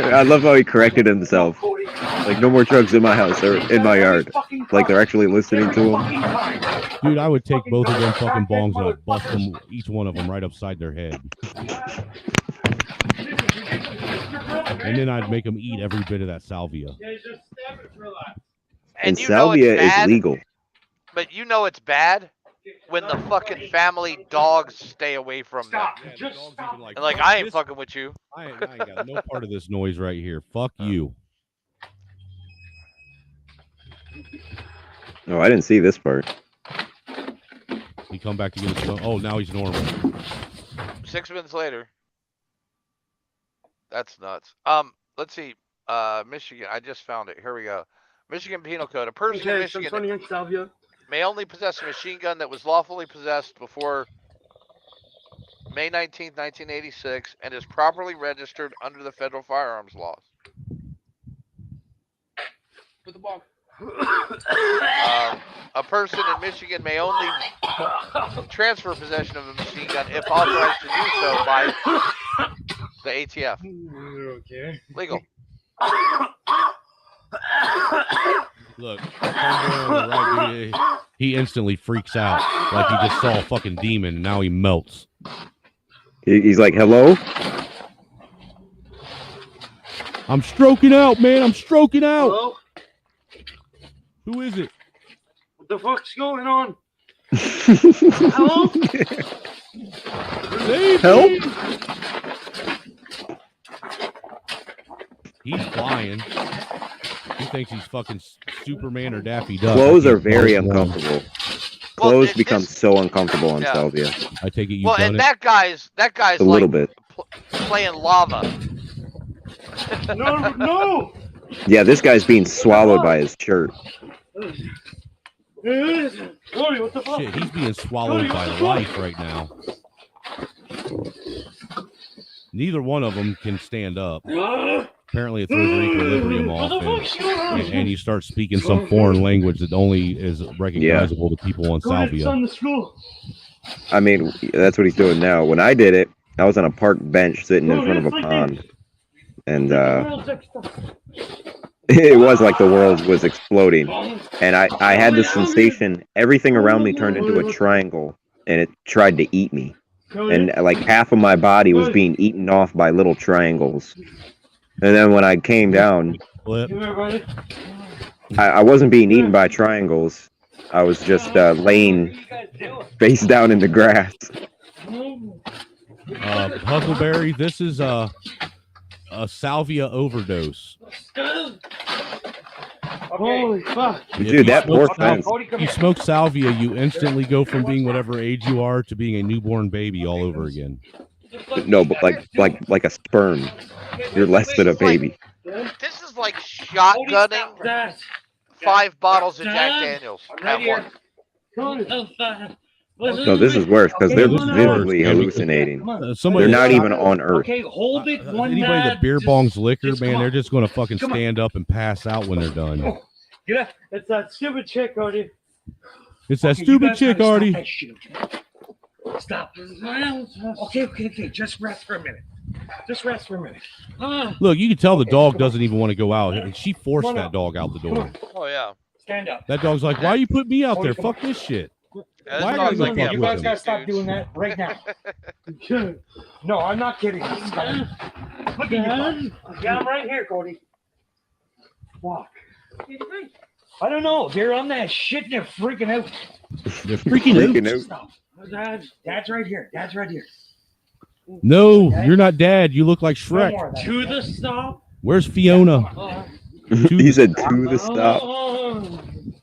I love how he corrected himself. Like, no more drugs in my house or in my yard. Like they're actually listening to him. Dude, I would take both of them fucking bongs and I'd bust them, each one of them, right upside their head. and then I'd make them eat every bit of that salvia. Yeah, just stab it for that. And you know it's salvia is bad, legal. but you know it's bad when the fucking family dogs stay away from them. Just stop. And like, I ain't fucking with you. I ain't got no part of this noise right here. Fuck you. Oh, I didn't see this part. He come back to get his phone. Oh, now he's normal. 6 minutes later. That's nuts. Let's see. Michigan. I just found it. Here we go. Michigan Penal Code. A person in Michigan may only possess a machine gun that was lawfully possessed before May 19th, 1986, and is properly registered under the federal firearms laws. With the ball. A person in Michigan may only transfer possession of a machine gun if authorized to do so by the ATF. Okay. Legal. Look, right, he instantly freaks out like he just saw a fucking demon, and now he melts. He's like, hello? I'm stroking out, man. I'm stroking out. Hello? Who is it? What the fuck's going on? Hello? Help? He's flying. He thinks he's fucking Superman or Daffy Duck. Clothes are very uncomfortable. Clothes become so uncomfortable on Yeah. salvia. I take it you've Well, done and it. that guy's A little like bit. playing lava. No! Yeah, this guy's being swallowed by his shirt. Cody, what the fuck? Shit, he's being swallowed by life right now. Neither one of them can stand up. Apparently, it throws your equilibrium off, and you start speaking some foreign language that only is recognizable to people on salvia. I mean, that's what he's doing now. When I did it, I was on a park bench sitting in front of a pond. And it was like the world was exploding. And I had this sensation, everything around me turned into a triangle, and it tried to eat me. And like half of my body was being eaten off by little triangles. And then when I came down, I wasn't being eaten by triangles. I was just laying face down in the grass. Huckleberry, this is a salvia overdose. Holy fuck. Dude, that poor fence. If you smoke salvia, you instantly go from being whatever age you are to being a newborn baby all over again. No, but like a sperm. You're less than a baby. This is like shotgunning 5 bottles of Jack Daniels at once. No, this is worse because they're vividly hallucinating. They're not even on Earth. Okay, hold it. Anybody that beer bongs liquor, man, they're just going to fucking stand up and pass out when they're done. Yeah, it's that stupid chick, Cody. It's that stupid chick, Artie. Stop. Okay. Just rest for a minute. Look, you can tell the dog doesn't even want to go out. And she forced that dog out the door. Oh, yeah. Stand up. That dog's like, why you put me out there? Fuck this shit. Yeah, Why this are dog's you like, You guys gotta stop doing that right now. No, I'm not kidding. Look at you. Yeah, I'm right here, Cody. Fuck. I don't know. They're on that shit and they're freaking out. They're freaking out. Stop. Dad's right here. No, you're not Dad. You look like No Shrek. more of that. To the stop. Where's Fiona? He said to the stop.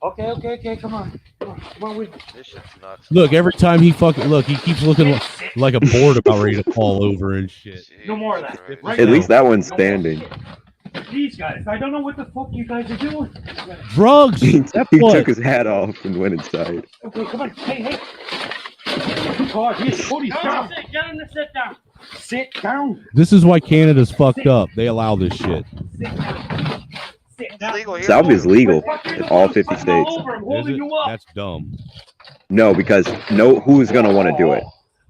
Okay. Come on. This shit's nuts. Look, every time he keeps looking like a board about ready to fall over and shit. No more of that. At least that one's standing. These guys, I don't know what the fuck you guys are doing. Drugs. He That's took what. his hat off and went inside. Okay, come on. Hey. God, Cody, down. Get him to sit down. Sit down. This is why Canada's fucked up. They allow this shit. It's legal here. Salvia is legal in all 50 states. Is it? That's dumb. No, because who's gonna want to do it?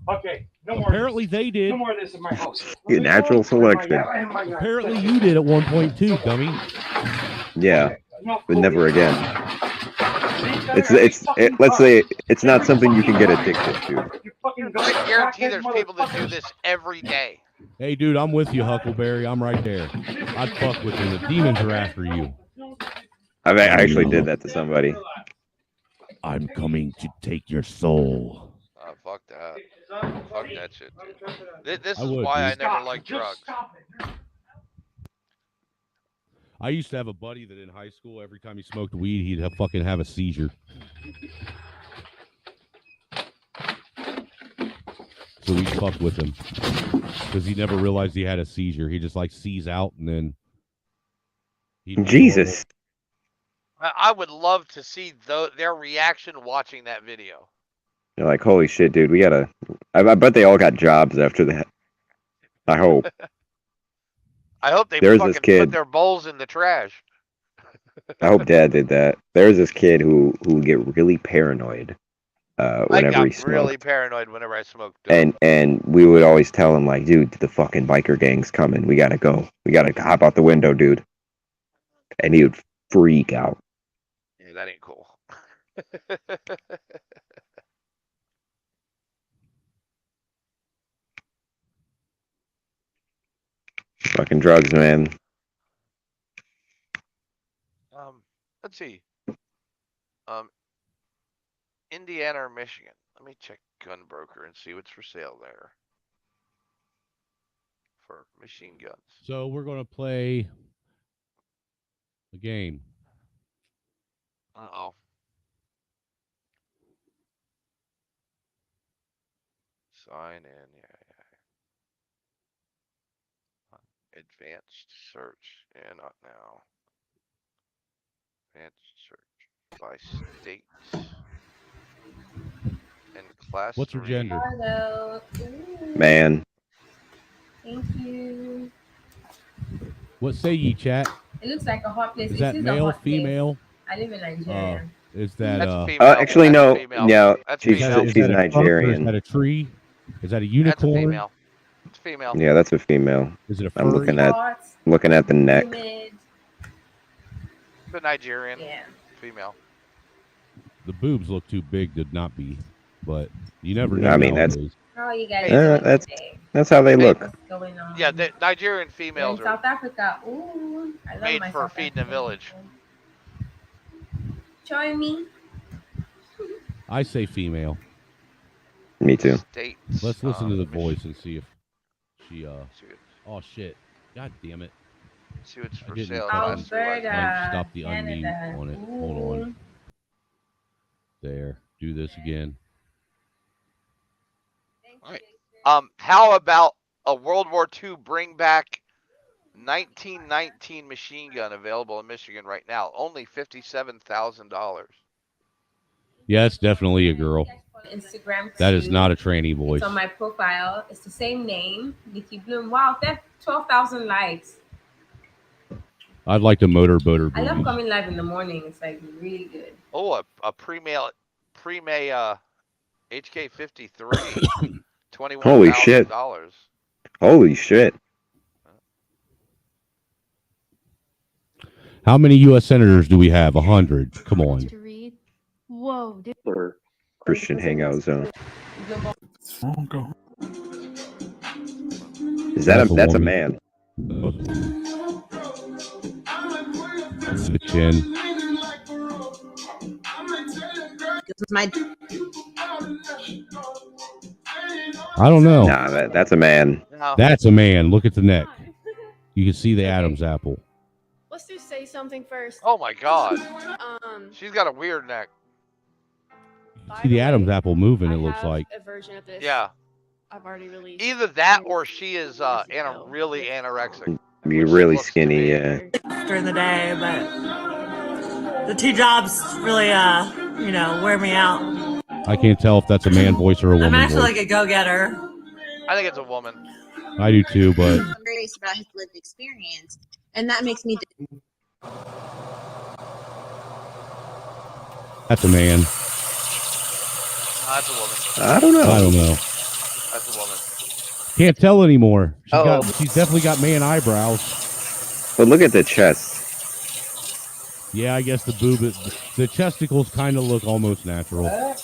Okay. No more. Apparently they did. No more of this in my house. Natural selection. Apparently you did at one point too, dummy. Yeah, but never again. Let's say it's not something you can get addicted to. I guarantee there's people that do this every day. Hey, dude, I'm with you, Huckleberry. I'm right there. I'd fuck with him. The demons are after you. I actually did that to somebody. I'm coming to take your soul. Fuck that. Fuck that shit, dude. This I is would, why I dude. never liked drugs. I used to have a buddy that in high school, every time he smoked weed, he'd fucking have a seizure. So we fucked with him because he never realized he had a seizure. He just like sees out and then. Jesus. I would love to see their reaction watching that video. You're like, holy shit, dude. We gotta. I bet they all got jobs after that. I hope. I hope they There's fucking this kid. put their bowls in the trash. I hope Dad did that. There's this kid who would get really paranoid whenever he I got smoked. really paranoid whenever I smoked. And we would always tell him like, dude, the fucking biker gang's coming. We gotta go. We gotta hop out the window, dude. And he would freak out. Yeah, that ain't cool. Fucking drugs, man. Let's see. Indiana or Michigan? Let me check Gun Broker and see what's for sale there for machine guns. So we're gonna play a game. Uh-oh. Sign in, yeah. Advanced search, yeah, not now. Advanced search by state and class. What's your 3. gender? Hello. Man. Thank you. What say ye, chat? It looks like a hot place. Is It that is a male, hot place. female? I live in Nigeria. Is that That's female. Actually, That's no. female. No, That's she's female. she's Nigerian. Is that a tree? Is that a That's a unicorn? female. It's female. Yeah, that's a female. Is it a I'm furry? looking at the neck. Humid. The Nigerian. Yeah. Female. The boobs look too big to not be, but you never know. I mean, that's nowadays. How are you guys doing that's today? how they look. What's going on? Yeah, the Nigerian You're females in are South Africa. Ooh, I love made my for South feeding a African village. people. Join me. I say female. Me too. States. Let's listen to the voice and see if she Oh shit! God damn it! See what's for didn't sale. fucking, Alberta, stop the unmute Canada. on it. Hold on. There. Do this again. All right. How about a World War II bring back 1919 machine gun available in Michigan right now? Only $57,000. Yeah, it's definitely a girl. Instagram. That is too. not a tranny voice. It's on my profile. It's the same name, Nikki Bloom. Wow, that's 12,000 likes. I'd like to motorboat her I love boobies. coming live in the morning. It's like really good. Oh, a pre-May HK53. $21,000. Holy shit. Holy shit. How many U.S. senators do we have? 100. Come on. Whoa, dude. Christian hangout zone. Is that that's a man? The chin. This is my. I don't know. Nah, that's a man. No. That's a man. Look at the neck. You can see the Adam's apple. Let's just say something first. Oh my God. She's got a weird neck. See the Adam's apple moving, it looks like. a version of this. Yeah. I've already released. Either that or she is really anorexic. You're really skinny, yeah. During the day, but the two jobs really, wear me out. I can't tell if that's a man voice or a woman I'm actually voice. like a go-getter. I think it's a woman. I do too, but I'm curious about his lived experience, and that makes me. that's a man. That's a woman. I don't know. I don't know. That's a woman. Can't tell anymore. Oh. She's definitely got man eyebrows. But look at the chest. Yeah, I guess the the chesticles kind of look almost natural. Yeah,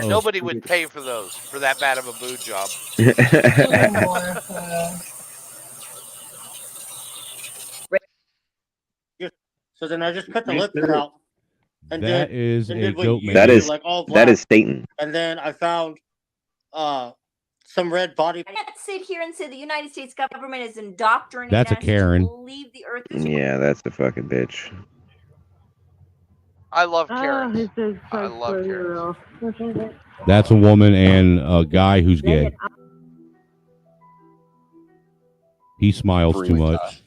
Uh-oh. nobody would pay for those for that bad of a boob job. So then I just cut the lip out. And That is and a did what goat you man. That do, is like all that black. is Satan. And then I found some red body. I can't sit here and say the United States government is indoctrinating That's a us Karen. to believe the earth is Yeah, that's a fucking bitch. I love Karens. I love Karens. That's a woman and a guy who's gay. He smiles too much.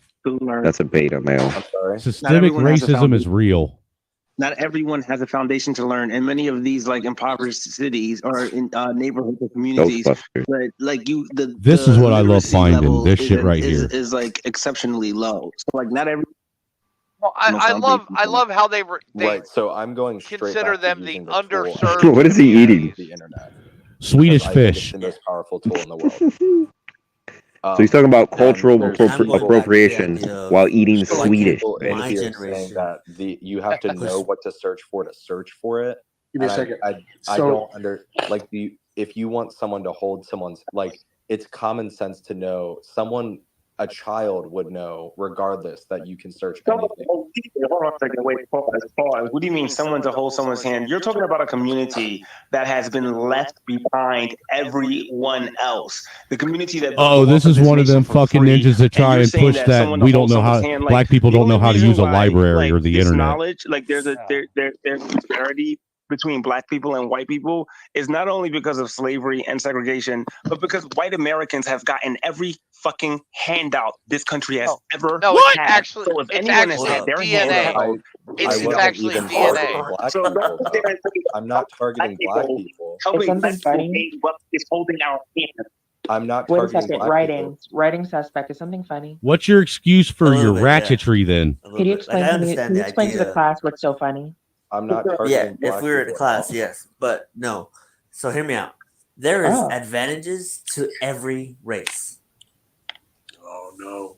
That's a beta male. I'm sorry. Systemic racism is real. Not everyone has a foundation to learn, and many of these like impoverished cities or in neighborhoods or communities, Ghostbusters. but like you, This is what I love finding. This shit right here. is like exceptionally low. So like not every. Well, I love how they Right, so I'm going consider them the underserved. What is he eating? The internet. Swedish I think it's fish. the most powerful tool in the world. So he's talking about cultural there's people- appropriation while eating So, like, Swedish people in fish. here saying that you have to know what to search for it. Give me a And second. I So- don't like if you want someone to hold someone's like it's common sense to know a child would know regardless that you can search anything. Hold on a second. Wait, pause. What do you mean someone to hold someone's hand? You're talking about a community that has been left behind everyone else. The community that Oh, this is one of them fucking ninjas that try and push that we don't know how black people don't know how to use a library or the internet. Knowledge, like there's there's disparity between black people and white people is not only because of slavery and segregation, but because white Americans have gotten every fucking handout this country has ever No, had. it's actually So if it's anyone has actually had their DNA. hand It's wasn't actually even DNA. targeting black people, though. I'm not targeting black people. Is something funny? What is holding our hand? I'm not Wait a targeting second. black Writing suspect is something funny. What's your excuse for A little your bit, yeah. ratchetry then? Can you explain to me? Can you explain to the class what's so funny? I'm not Yeah, targeting if black we were in people a at class, all. yes, but no. So hear me out. There is Oh. advantages to every race. Oh no.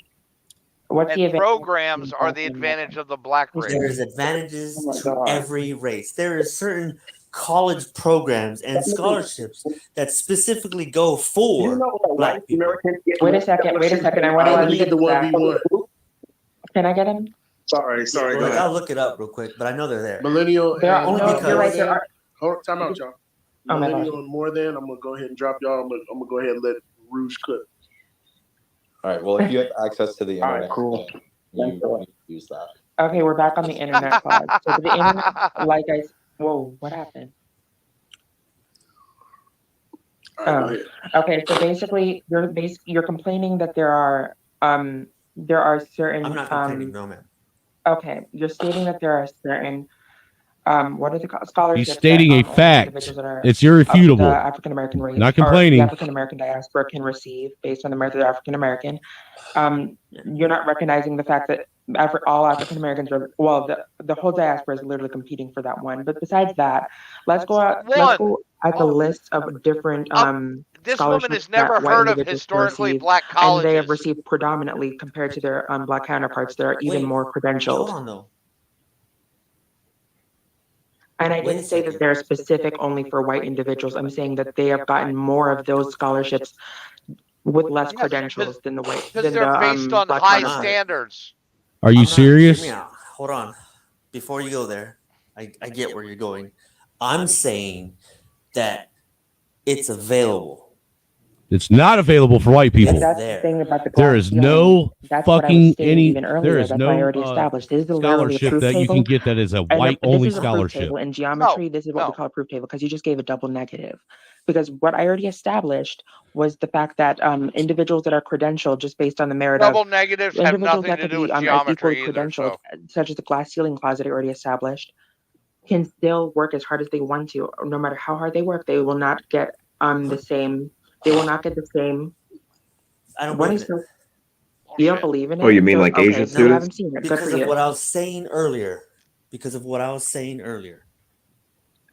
What's the And advantage? programs are the advantage of the black race. There is advantages Oh my to God. every race. There is certain college programs and scholarships that specifically go for black people. Wait a second. I want I to need the 1v1. Can I get him? Sorry, Well, go ahead. I'll look it up real quick, but I know they're there. Millennial There are and only because- you're right, more there than. are- Hold time out, y'all. Oh, my Millennial bad. and more than. I'm gonna go ahead and drop y'all. I'm gonna go ahead and let Rouge cook. All right. Well, if you have access to the All right, internet, cool. then you use that. Okay, we're back on the internet class. So the internet, like whoa, what happened? All right, go ahead. Okay, so basically, you're complaining that there are certain I'm not complaining, no man. Okay, you're stating that there are certain what are the scholarships? He's stating a that, only fact. individuals that are It's of irrefutable. the African American race, Not or complaining. the African American diaspora can receive based on the merit of the African American. You're not recognizing the fact that all African Americans are the whole diaspora is literally competing for that one. But besides that, let's go at the list of different This woman has scholarships never that white heard of individuals historically receive, black and they have colleges. received predominantly compared to their black counterparts. There are even more credentialed. Hold on, though. And I didn't say that they're specific only for white individuals. I'm saying that they have gotten more of those scholarships with less credentials than the white. Because they're based on black high counterparts. standards. Are you serious? Hear me out. Hold on. Before you go there, I get where you're going. I'm saying that it's available. It's not available for white people. That's the thing about the There class is ceiling. no That's what I was fucking stating any. even earlier. There is That's why I no already established. This is literally a scholarship proof that you table. can get that is a And white this only is a proof scholarship. table. In geometry, this is what we call a proof table because you just gave a double negative. Because what I already established was the fact that individuals that are credentialed just based on the merit Double of negatives have individuals nothing that to could do be with as geometry equally either. credentialed, So. such as the glass ceiling clause that I already established, can still work as hard as they want to. No matter how hard they work, they will not get the same. They will not get the same. I don't What believe is it. the? You don't believe in it? Oh, you mean So- like okay, Asian so you haven't students? seen it. Good Because for of you. what I was saying earlier.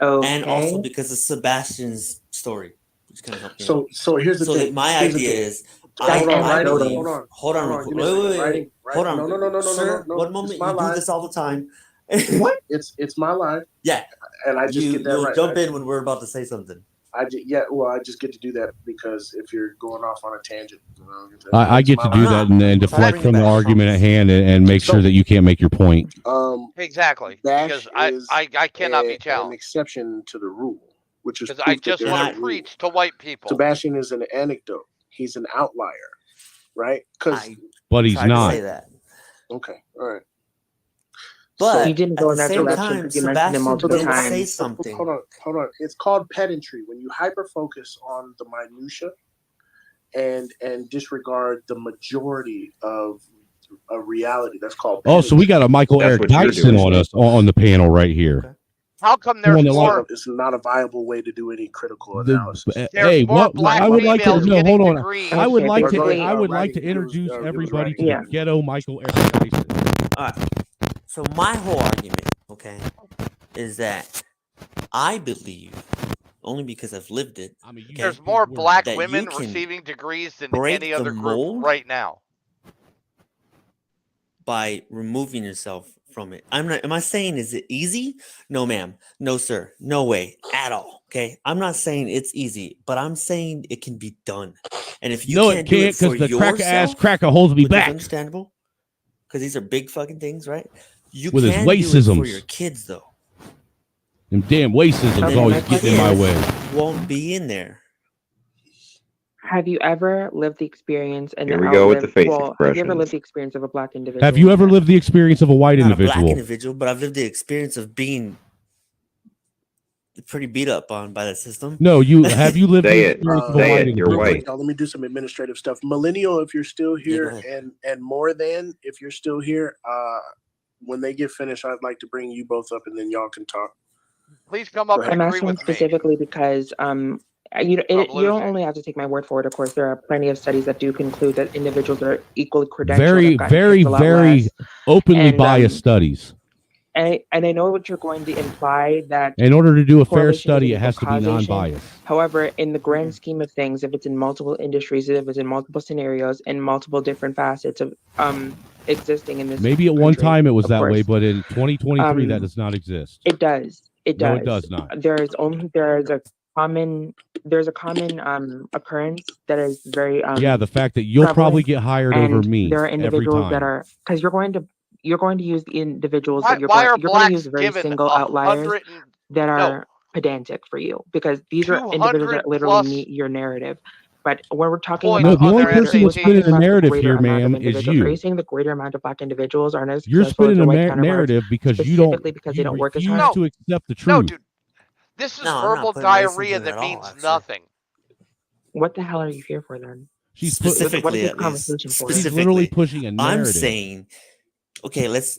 Okay. And also because of Sebastian's story, which kind of helped me So out. so here's the So thing. my Here's the idea thing. is, Hold on, I writing. believe. Hold on. Hold on, Hold real on. Give me a quick. second. Writing. Hold on, No, no, no, no, no, sir. no. One It's moment. my You do life. this all the time. What? It's my life. Yeah. And I just get that You'll right. jump right? in when we're about to say something. I just get to do that because if you're going off on a tangent, I get to do that and then deflect from the argument at hand and make sure that you can't make your point. Exactly. Dash Because I cannot be an challenged. exception to the rule, which is Because I just want to preach to white people. Sebastian is an anecdote. He's an outlier, right? But he's not. Say that. Okay, all right. But you didn't go in at that the same direction time, because you mentioned it Sebastian multiple did times. say something. Hold on. It's called pedantry when you hyper focus on the minutia and disregard the majority of a reality. That's called pedantry. Oh, so we got a Michael Eric Dyson on us on the panel right here. How come there's more? It's not a viable way to do any critical analysis. Hey, what I would like to no, hold on. I would like to introduce everybody to the ghetto Michael Eric Dyson. All right. So my whole argument, okay, is that I believe, only because I've lived it, There's more black that women you can receiving degrees than break any other the group mold right now. by removing yourself from it. Am I saying is it easy? No, ma'am. No, sir. No way at all. Okay. I'm not saying it's easy, but I'm saying it can be done. And if you No, can't it can't do it because for the cracker ass yourself, cracker holds me which is back understandable, because these are big fucking things, right? You with his can do it for racisms. your kids though. Them damn racisms Then always my getting in my kids way. won't be in there. Have you ever lived the experience and Here we go with the face have you ever expressions. lived the experience of a black individual? Have you ever lived the experience of a white Not a individual? black individual, but I've lived the experience of being pretty beat up on by the system. No, you have you lived Say the it. experience of a Say white it. You're individual? white. Let me do some administrative stuff. Millennial, if you're still here, and more than if you're still here, when they get finished, I'd like to bring you both up, and then y'all can talk. Please come up and I'm agree asking with me. specifically because you don't only have to take my word for it. Of course, there are plenty of studies that do conclude that individuals are equally credentialed. Very, very openly biased studies. And I know what you're going to imply, that In order to do a fair correlation study, it isn't has to be causation. non-biased. However, in the grand scheme of things, if it's in multiple industries, if it's in multiple scenarios, and multiple different facets of existing in this Maybe at one country, time it was of that course, way, but in 2023 that does not exist. It does. It does. No, it does not. There's a common occurrence that is very Yeah, the fact that you'll probably get hired over and me there are every individuals time. that are, because you're going to use the individuals Why that you're are going to blacks use very given single outliers 100 that are pedantic for you, because these are individuals that 200 literally plus meet your narrative. But when we're talking points No, about the only their person that's SAT. spinning the the narrative greater here, amount of ma'am, is individuals, are you you. saying the greater amount of black individuals aren't as You're successful as spinning their the white counterparts, narrative because you specifically because they don't work as refuse hard? to accept the No, truth. dude. This is No, I'm not verbal putting race into diarrhea it that at all, means actually. nothing. What the hell are you here for then? She's What is Specifically, this at least. conversation for? She's literally Specifically, pushing a I'm narrative. saying, okay, let's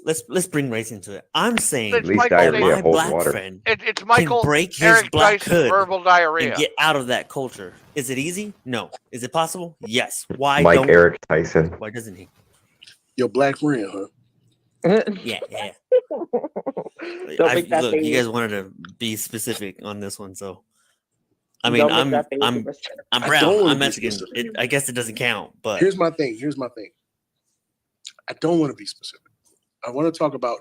bring race into it. I'm saying It's At least Michael diarrhea my holds black water. friend It's Michael can break his Eric black Dyson's hood verbal diarrhea. and get out of that culture. Is it easy? No. Is it possible? Yes. Why Mike don't? Eric Tyson. Why doesn't he? Your black friend, huh? Yeah. Don't make that Look, face. you guys wanted to be specific on this one, so I mean, Don't make that face. I'm I don't brown. wanna I'm be Mexican. specific. I guess it doesn't count, but Here's my thing. I don't want to be specific. I want to talk about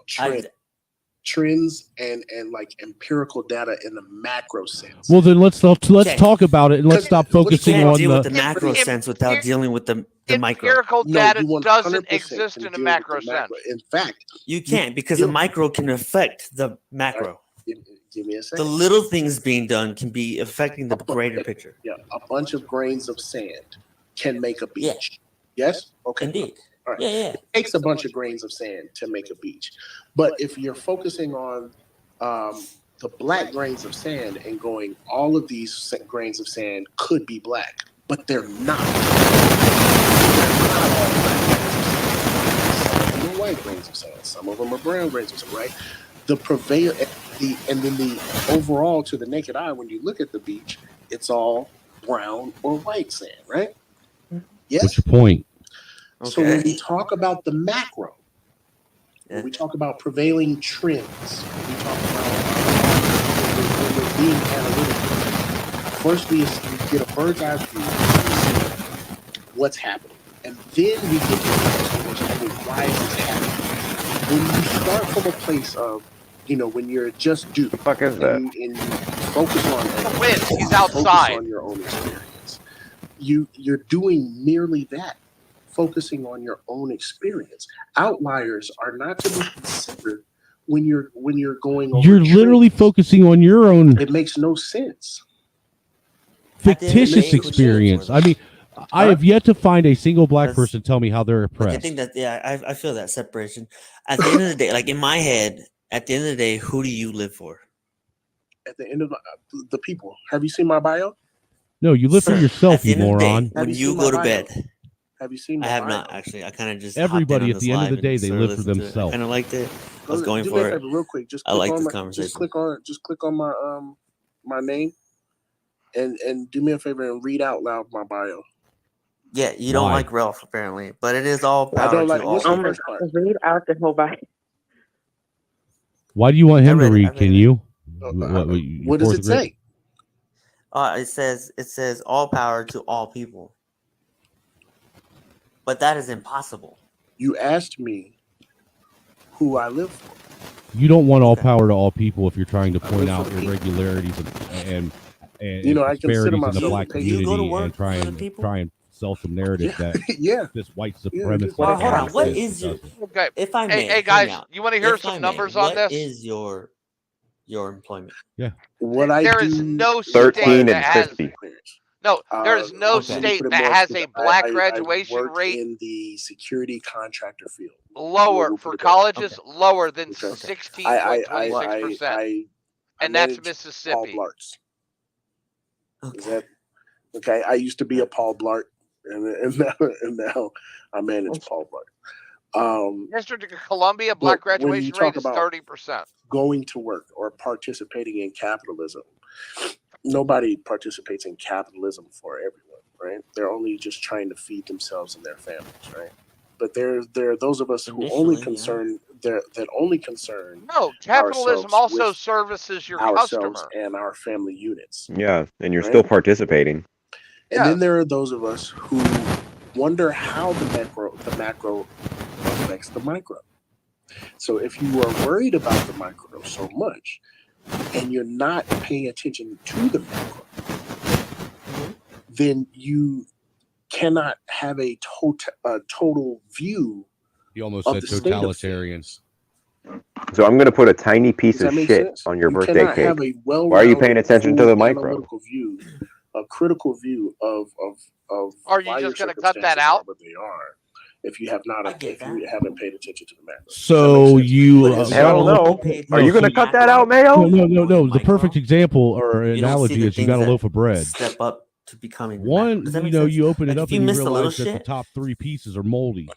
trends and like empirical data in the macro sense. Well, then let's talk about it and let's stop you focusing can't on deal with the the. macro sense without dealing with the micro. Empirical No, data you 100% doesn't can exist in a deal with macro the macro. sense. In fact, You can't, because the micro can affect the macro. give me a The second. little things being done can be affecting the greater picture. Yeah, a bunch of grains of sand can make a beach. Yes? Okay. Indeed. All right. Yeah. It takes a bunch of grains of sand to make a beach. But if you're focusing on the black grains of sand and going, all of these grains of sand could be black, but they're not. They're not all black grains of sand. Some of them are white grains of sand. Some of them are brown grains of sand, right? The overall to the naked eye, when you look at the beach, it's all brown or white sand, right? Yes. What's your point? So when we talk about the macro, when we talk about prevailing trends, when we talk about when we're being analytical, first we get a bird's eye view and we see what's happening. And then we get to the explanation of why is this happening. When you start from a place of when you're just due. The fuck is that? And you focus on He's outside. Focus on your own experience. You're doing merely that, focusing on your own experience. Outliers are not to be considered when you're going over. You're literally focusing on your own. It makes no sense. Fictitious experience. I mean, I have yet to find a single black person tell me how they're oppressed. I think that I feel that separation. At the end of the day, like in my head, at the end of the day, who do you live for? At the end of the people. Have you seen my bio? No, you live for yourself, you moron. When you go to bed. Have you seen? I have not actually. I kind of just Everybody hopped in on at the this end of the live day, and they sort of live for listened to it. themselves. I kind of liked it. I was going Do for me a it. favor, real quick. Just I click like on this my, conversation. just click on my name, and do me a favor and read out loud my bio. Yeah, you don't Why? like Ralph apparently, but it is all I power don't to like. all What's the people. first part? Read out the whole bio. Why do you want him to read? Can you? What does it say? It says all power to all people, but that is impossible. You asked me who I live for. You don't want all power to all people if you're trying to point out irregularities and I consider disparities in the myself black a patriot. community and try and sell some narrative that Yeah. this white supremacist. Well, hold on. What anarchist is your? doesn't. Okay. If I may, Hey guys, hear me out. you want to hear If I some may, numbers on what this? is your employment? Yeah. There is no 13 state and that has 50. no. There is no Okay. state that has a black graduation work rate in the security contractor field. lower for colleges, lower than 16.26%, I and that's manage Mississippi. Paul Blart's. Is that okay? I used to be a Paul Blart, and now I manage Paul Blart. District of Columbia black but when you graduation rate talk is about 30%. going to work or participating in capitalism, nobody participates in capitalism for everyone, right? They're only just trying to feed themselves and their families, right? But there are those of us who only concern that only concern. No, capitalism ourselves also with services your ourselves customer. and our family units. Yeah, and you're Right? still participating. And then there are those of us who wonder how the macro affects the micro. So if you are worried about the micro so much and you're not paying attention to the macro, then you cannot have a total view. You almost of said the state of totalitarian. So I'm going to put a tiny piece Does that of make shit sense? on your You birthday cannot cake. have a Why are you paying attention to the micro? analytical view, a critical view of Are you why just your going to cut that circumstances out? are what they are if you have not if you haven't paid attention to the macro. So you Hell no. Are you going to cut that out, Mayo? No. The perfect example or You don't see analogy the is you got a things loaf of bread. Step up to becoming the One, macro. Does that make you know, sense? you open it Like, up if you and you miss the little realize that the shit, top 3 pieces are moldy.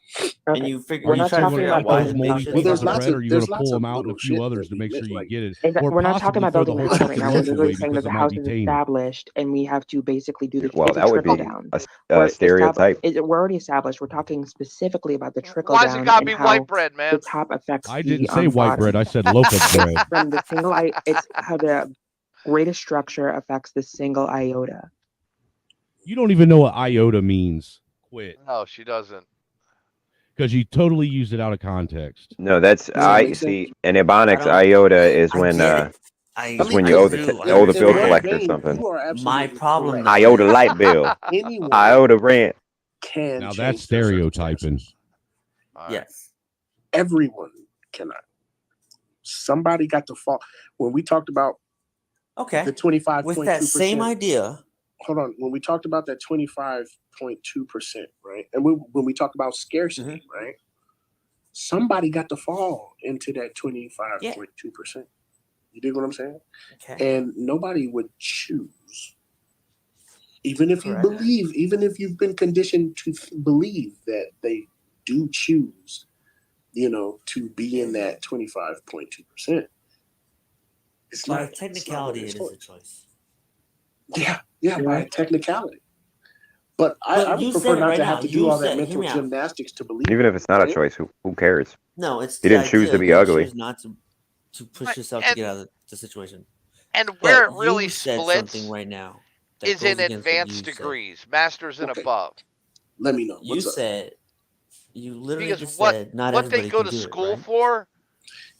and you figure, Are you you try to going figure to out cut why those the moldy shit pieces is of bread, or are you going to pull them out and a few others to make sure you get it? Or We're not talking possibly about throw the building a whole house right fucking now. We're loaf literally away saying because that it the might house be is tainted. established and we have to basically do the Well, it's a that would trickle be down. a stereotype. We're already established. We're talking specifically about the trickle Why's down it got to and be how white bread, the man? top affects I the didn't say white bottom. bread. I said loaf of bread. From the single it's how the greatest structure affects the single iota. You don't even know what iota means. Quit. No, she doesn't. Because you totally used it out of context. No, that's see. In Ebonics, iota is when is when you owe the bill collector something. My problem Iota light bill. Anyone Iota rent. can Now change that's their stereotyping. Yes. Everyone cannot. Somebody got to fall. When we talked about Okay. the 25.2%. With that same idea. Hold on. When we talked about that 25.2%, right? And when we talk about scarcity, right? Somebody got to fall into that 25.2%. You dig what I'm saying? Okay. And nobody would choose. Even if you believe, even if you've been conditioned to believe that they do choose, to be in that 25.2%. It's By not technicality, it's it not is a choice. Yeah, by a technicality. But I you would said prefer it not right to have now. to do You all that said- hear mental me out. gymnastics to believe. Even if it's not a right? choice, who cares? No, it's He the didn't choose to idea be you ugly. choose not to push yourself to get out of the situation. And where it But really you said splits something right now that is goes in against what advanced you said. degrees, masters and above. Let me know. You said you literally Because just what said not what everybody they go can to do school it, right? for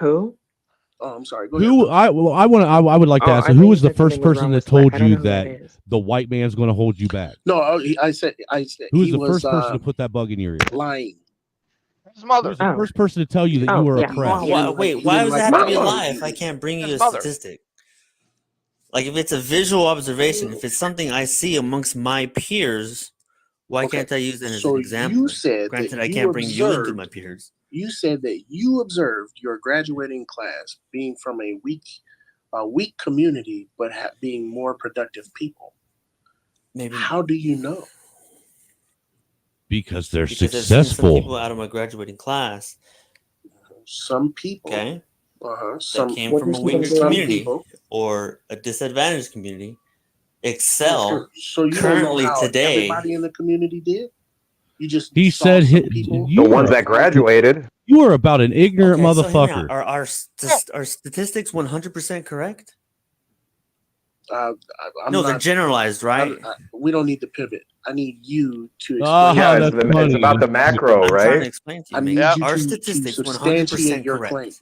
Who? Oh, I'm sorry. Go ahead. I would like to ask, I who thought was you the said first something was person wrong that with Slack. told I don't you know who that that is. the white man's going to hold you back? No, I said Who was he the was first person to put that bug in your ear? lying. His mother. Who was the first person to tell you that you were oppressed? Wait, why does it have to be a lie if I can't bring you a statistic? Like if it's a visual observation, if it's something I see amongst my peers, why can't I use that as an example? You said Granted, that I you can't bring you into observed- my peers. You said that you observed your graduating class being from a weak community, but being more productive people. Maybe. How do you know? Because they're Because I've seen some successful. people out of my graduating class. Some people. Okay. Some that came from a weaker some community people. or a disadvantaged community excel So you currently don't know how today. everybody in the community did. You just He said people. you The ones are- that graduated. You are about an ignorant Okay, so hear me out. motherfucker. Are statistics 100% correct? I'm No, they're not- generalized, right? We don't need to pivot. I need you to explain. Yeah, it's about the macro, I'm trying to right? explain to you. I man. need you Are to statistics substantiate 100% your correct? claim. You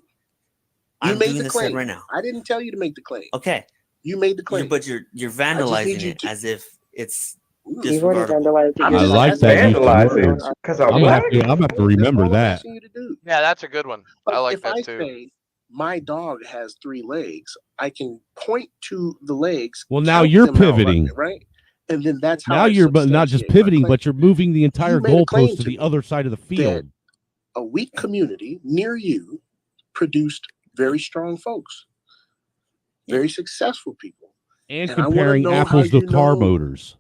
I'm made doing the this claim right now. I didn't tell you to make the claim. Okay. You made the claim. But you're I just need vandalizing you it to- as if it's You've already disregardable. vandalized it. I You're like just that use of vandalizing words. because I'm I'm gonna black. have to remember that. Yeah, that's a good one. I like if that I too. say my dog has 3 legs, I can point to the legs. Well, now count you're them out, pivoting. right? And then that's how Now I you're but not just substantiate my pivoting, claim. but you're moving the entire made a claim goalpost to to the me other side of the field. A weak community near you produced very strong folks, very successful people. And I wanna comparing know how apples to you car know- motors.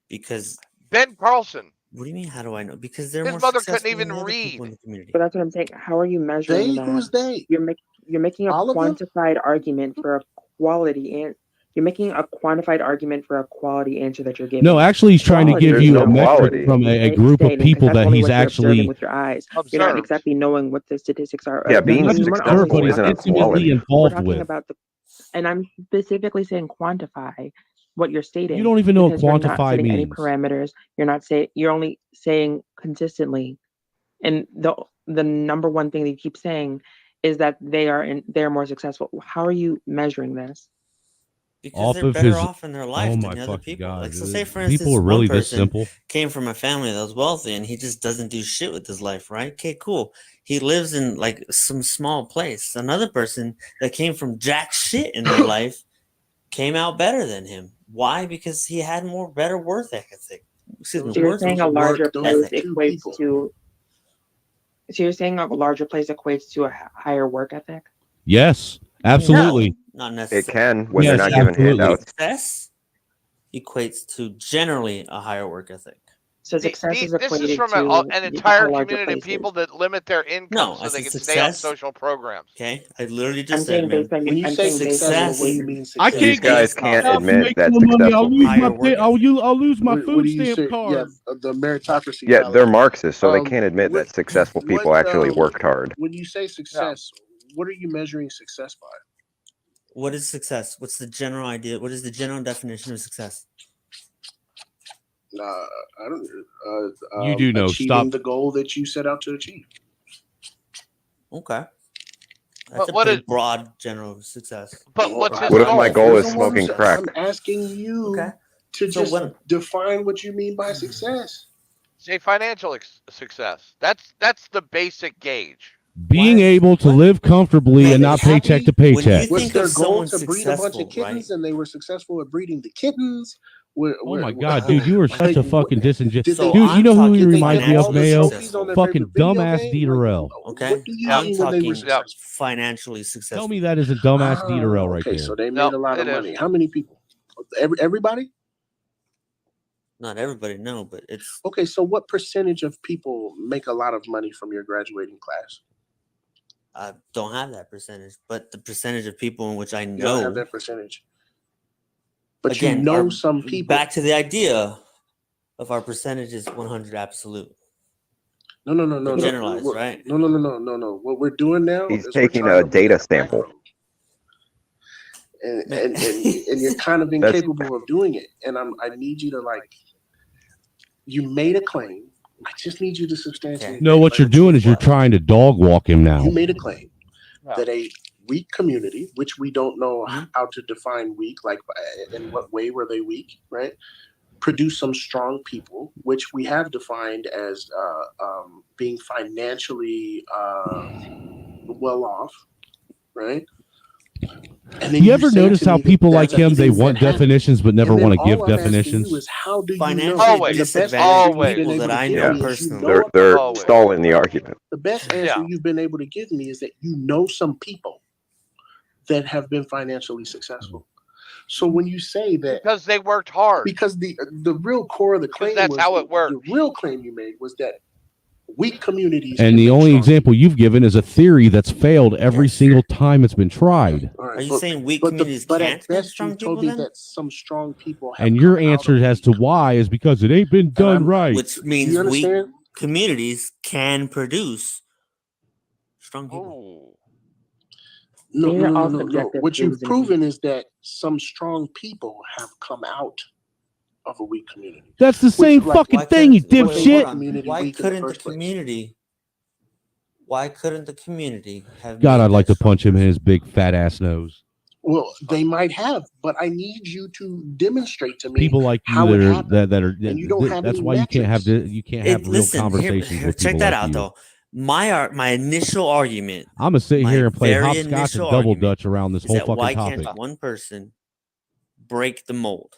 Because Ben Carlson. What do you mean? How do I know? Because they're His more mother successful couldn't even than the other read. people in the community. But that's what I'm saying. How are you measuring They? that? Who's they? You're making a All of them? quantified argument for a quality and you're making a quantified argument for a quality answer that you're giving. No, actually, he's trying to Quality give is you not a metric quality. from a Right? group of Stating, 'cause people that's that only he's what you're observing actually with your eyes. You're not exactly knowing what the statistics are. Yeah, being And we're not only successful isn't a talking- quality. We're involved talking with. about and I'm specifically saying quantify what you're stating. You don't even know what because you're not quantify setting any means. parameters. You're only saying consistently. And the number one thing that you keep saying is that they're more successful. How are you measuring this? Because Off they're of better his- off in their life oh than my the other fucking people. God, Like, so dude. say for People instance, are really one this person simple. came from a family that was wealthy and he just doesn't do shit with his life, right? Okay, cool. He lives in like some small place. Another person that came from jack shit in their life came out better than him. Why? Because he had more better work ethic. Excuse me. So you're work saying a larger place ethic. equates to. So you're saying a larger place equates to a higher work ethic? Yes, absolutely. Not It necessarily. can when they're not given absolutely. handouts. Success equates to generally a higher work ethic. So success is This is equated from to an the entire larger community of places. people that limit their income No, so I they said can stay on success. social programs. Okay, I literally I'm just said, saying man. based on When you I'm say saying based on successful, your what do you statement. mean I success? These guys can't I'll admit make that's no money. I'll successful. lose Higher my work I'll lose my What food do you stamp say? card. Yeah, the meritocracy. Yeah, fallacy. they're Marxists, so they can't admit what- that successful people what, actually worked hard. When you say success, what are you measuring success by? What is success? What's the general idea? What is the general definition of success? I don't. You do know. Achieving Stop. the goal that you set out to achieve. Okay. That's But a what pretty is- broad general success. But what's his What if my goal? goal is You're the one smoking who's- crack? I'm asking you Okay. to So just when- define what you mean by success. Say financial success. That's the basic gauge. Being able to live comfortably and not Happy? paycheck to When you paycheck. Was think their of goal someone to breed a bunch successful, of kittens right? and they were successful at breeding the kittens? Oh my God, dude, you are such a fucking disingenuous. Did So they- Dude, you know who he did they reminds get me all of, the Mayo? trophies on their Fucking favorite video dumbass game? Dieterell. Okay. What do you I'm mean when they were talking successful? financially successful. Tell me that isn't dumbass Dieterell right okay, there. so they No, made a lot of it is. money. How many people? Everybody? Not everybody, no, but it's Okay, so what percentage of people make a lot of money from your graduating class? I don't have that percentage, but the percentage of people in which I You don't have know, that percentage. But again, you know are some people. back to the idea of our percentage is 100 absolute. No. Generalized, right? No. What we're doing now He's is we're taking trying a to data look at sample. macro. And you're kind of That's- incapable of doing it. And I need you to you made a claim. I just need you to substantiate. No, what you're doing is you're trying to dog walk him now. You made a claim. that a weak community, which we don't know how to define weak, like in what way were they weak, right? Produce some strong people, which we have defined as being financially well off, right? And then You ever notice how people like him, they want definitions but never want to give definitions? Is how do you Financially know? Always. The best Always. answer you've been People able that to I give know me is personally. They're Always. stalling the argument. the best answer you've been able to give me is that you know some people that have been financially successful. So when you say that, because they worked hard, because the real core of the claim that's was, how it works. the real claim you made was that weak communities. And the only example you've given is a theory that's failed every single time it's been tried. Are you saying weak communities But can't at have best, strong you people told me then? that some strong people have And your answer as to why is because it ain't been done right. Which means weak communities can produce strong people. No. What you've proven is that some strong people have come out of a weak community. That's the same fucking thing, you dipshit. Why couldn't the community? Why couldn't the community have? God, made I'd like that to punch him in his big fat ass nose. Well, they might have, but I need you to demonstrate to me People like you how it that are happened. that are. And you don't have That's any why you can't have metrics. real Listen, conversations here, with check people that like out you. though. My initial argument. I'm gonna sit my here and play very hopscotch and initial double argument dutch around this is whole that fucking why topic. can't one person break the mold?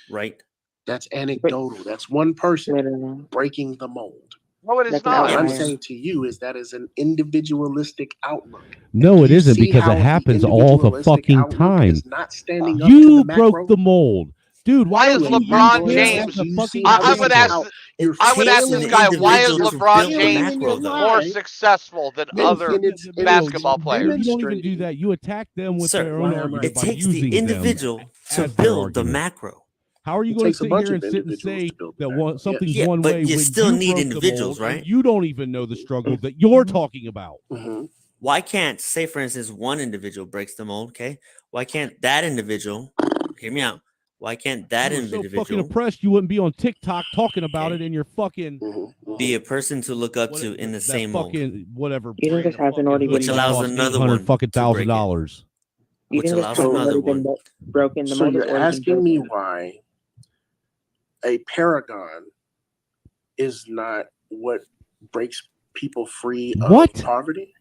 Right. That's anecdotal. That's one person breaking the mold. No, it is What not. I'm saying to you is that is an individualistic outlook. No, it you isn't see because how it the happens all the individualistic fucking outlook time. is not standing up to You the broke macro? the mold, dude. Why is don't you LeBron use him James? as a fucking I would ask. example? I would ask this guy, why is LeBron James more successful than other basketball players? You don't even do that. You attack them with Sir, their own argument it by takes the using individual them to as their build the argument. macro. How are you It going to takes a sit bunch here of and sit and say that something's Yeah, one but way you when still you need broke the individuals, mold and right? you don't even know the struggle that you're talking about. Why can't, say for instance, one individual breaks the mold? Okay, why can't that individual? Hear me out. Why can't that You were so individual fucking oppressed you wouldn't be on TikTok talking about it in your fucking be a person to look up to in the same mold? fucking whatever Even this hasn't already been Which allows done. another one fucking to break it. $1,000. Which Even this allows hasn't another already been one. broken. The So mold has you're already been asking me broken. why a paragon is not what breaks people free of What? poverty?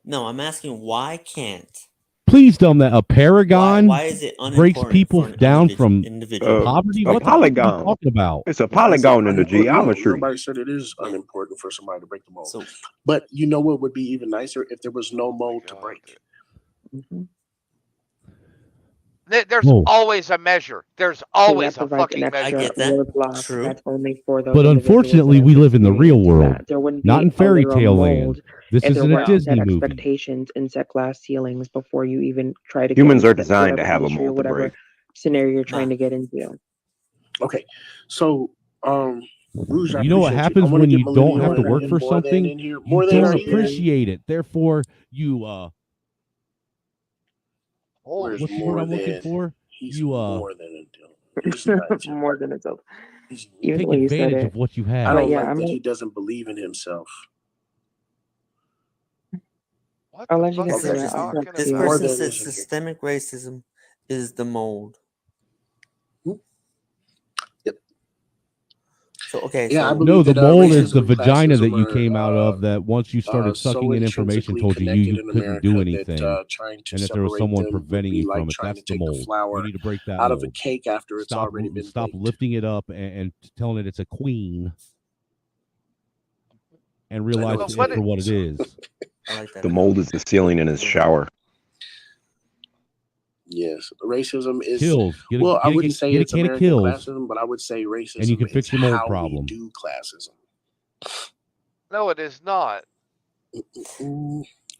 No, I'm asking why can't? Please tell them that a paragon Why is it breaks unimportant people for an down from individual? poverty. A What the fuck are you polygon. talking about? It's a polygon in the geometry. Nobody said it is unimportant for somebody to break the mold. But you know what would be even nicer if there was no mold to break. There's always a measure. There's always a fucking measure. I get that. True. That's only for those But unfortunately, we live in the real world, there wouldn't not be in a fairy literal tale mold land. This if there isn't a weren't Disney set movie. expectations and set glass ceilings before you even try to Humans get are into designed to whatever have a industry or mold to whatever break. scenario you're trying to get into. Okay, so Rouge, I You know what appreciate happens I wanna when get you don't Millennial have to and work Ian for more than something? in here, You more than don't are you? appreciate it. Therefore, you Where's what's the more word I'm than? looking for? He's You more than a More than itself. Even take when you said advantage it. of what you I have. don't yeah, like I'm that like- he doesn't believe in himself. I'll let you This, get to that. I'll talk to this you. person said systemic racism is the mold. So okay, Yeah, I so believe No, the that, mold is the racism, vagina that you classism came out are, of. That once you started so sucking in information, intrinsically told you connected you in couldn't do America that, anything, trying to and that there was separate someone them would preventing be you like from it. trying That's to the take the mold. flour You need to break that out mold. of a cake after it's already been Stop baked. lifting it up and telling it it's a queen, and I realize know it it's for what it is. I like that. The mold is the ceiling in his shower. Yes, racism is Kills. well. I wouldn't say get a it's can of American kills, classism, but I would say racism and you can fix is your mold how problem. we do classism. No, it is not.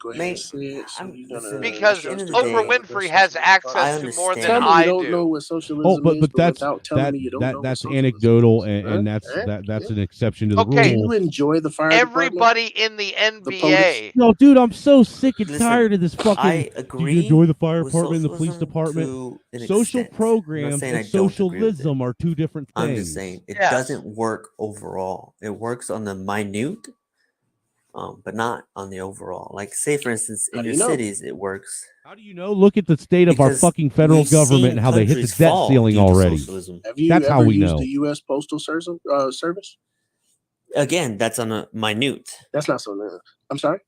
Go ahead and say it. So you're gonna Because trust the Oprah day. Winfrey has access to more than Tell me you I don't do. know what socialism is, but that's without telling me you don't know what that's socialism anecdotal, is. and that's an exception to the Okay. Do rule. you enjoy the fire department? Everybody in the police? NBA. No, dude, I'm so sick and Listen, tired of this fucking. I Do agree you enjoy the fire with department and the police socialism department? to an Social extent. I'm not programs saying I and don't agree with it. socialism are two different things. I'm just saying it Yes. doesn't work overall. It works on the minute but not on the overall. Like, say for instance, in your you know? cities, it works. How do you know? Look at the state of our Because fucking federal we've government seen and how they hit the countries debt fall ceiling due to already. socialism. Have you That's ever how we used know. the U.S. Postal Service? Again, that's on a minute. That's not so new. I'm sorry.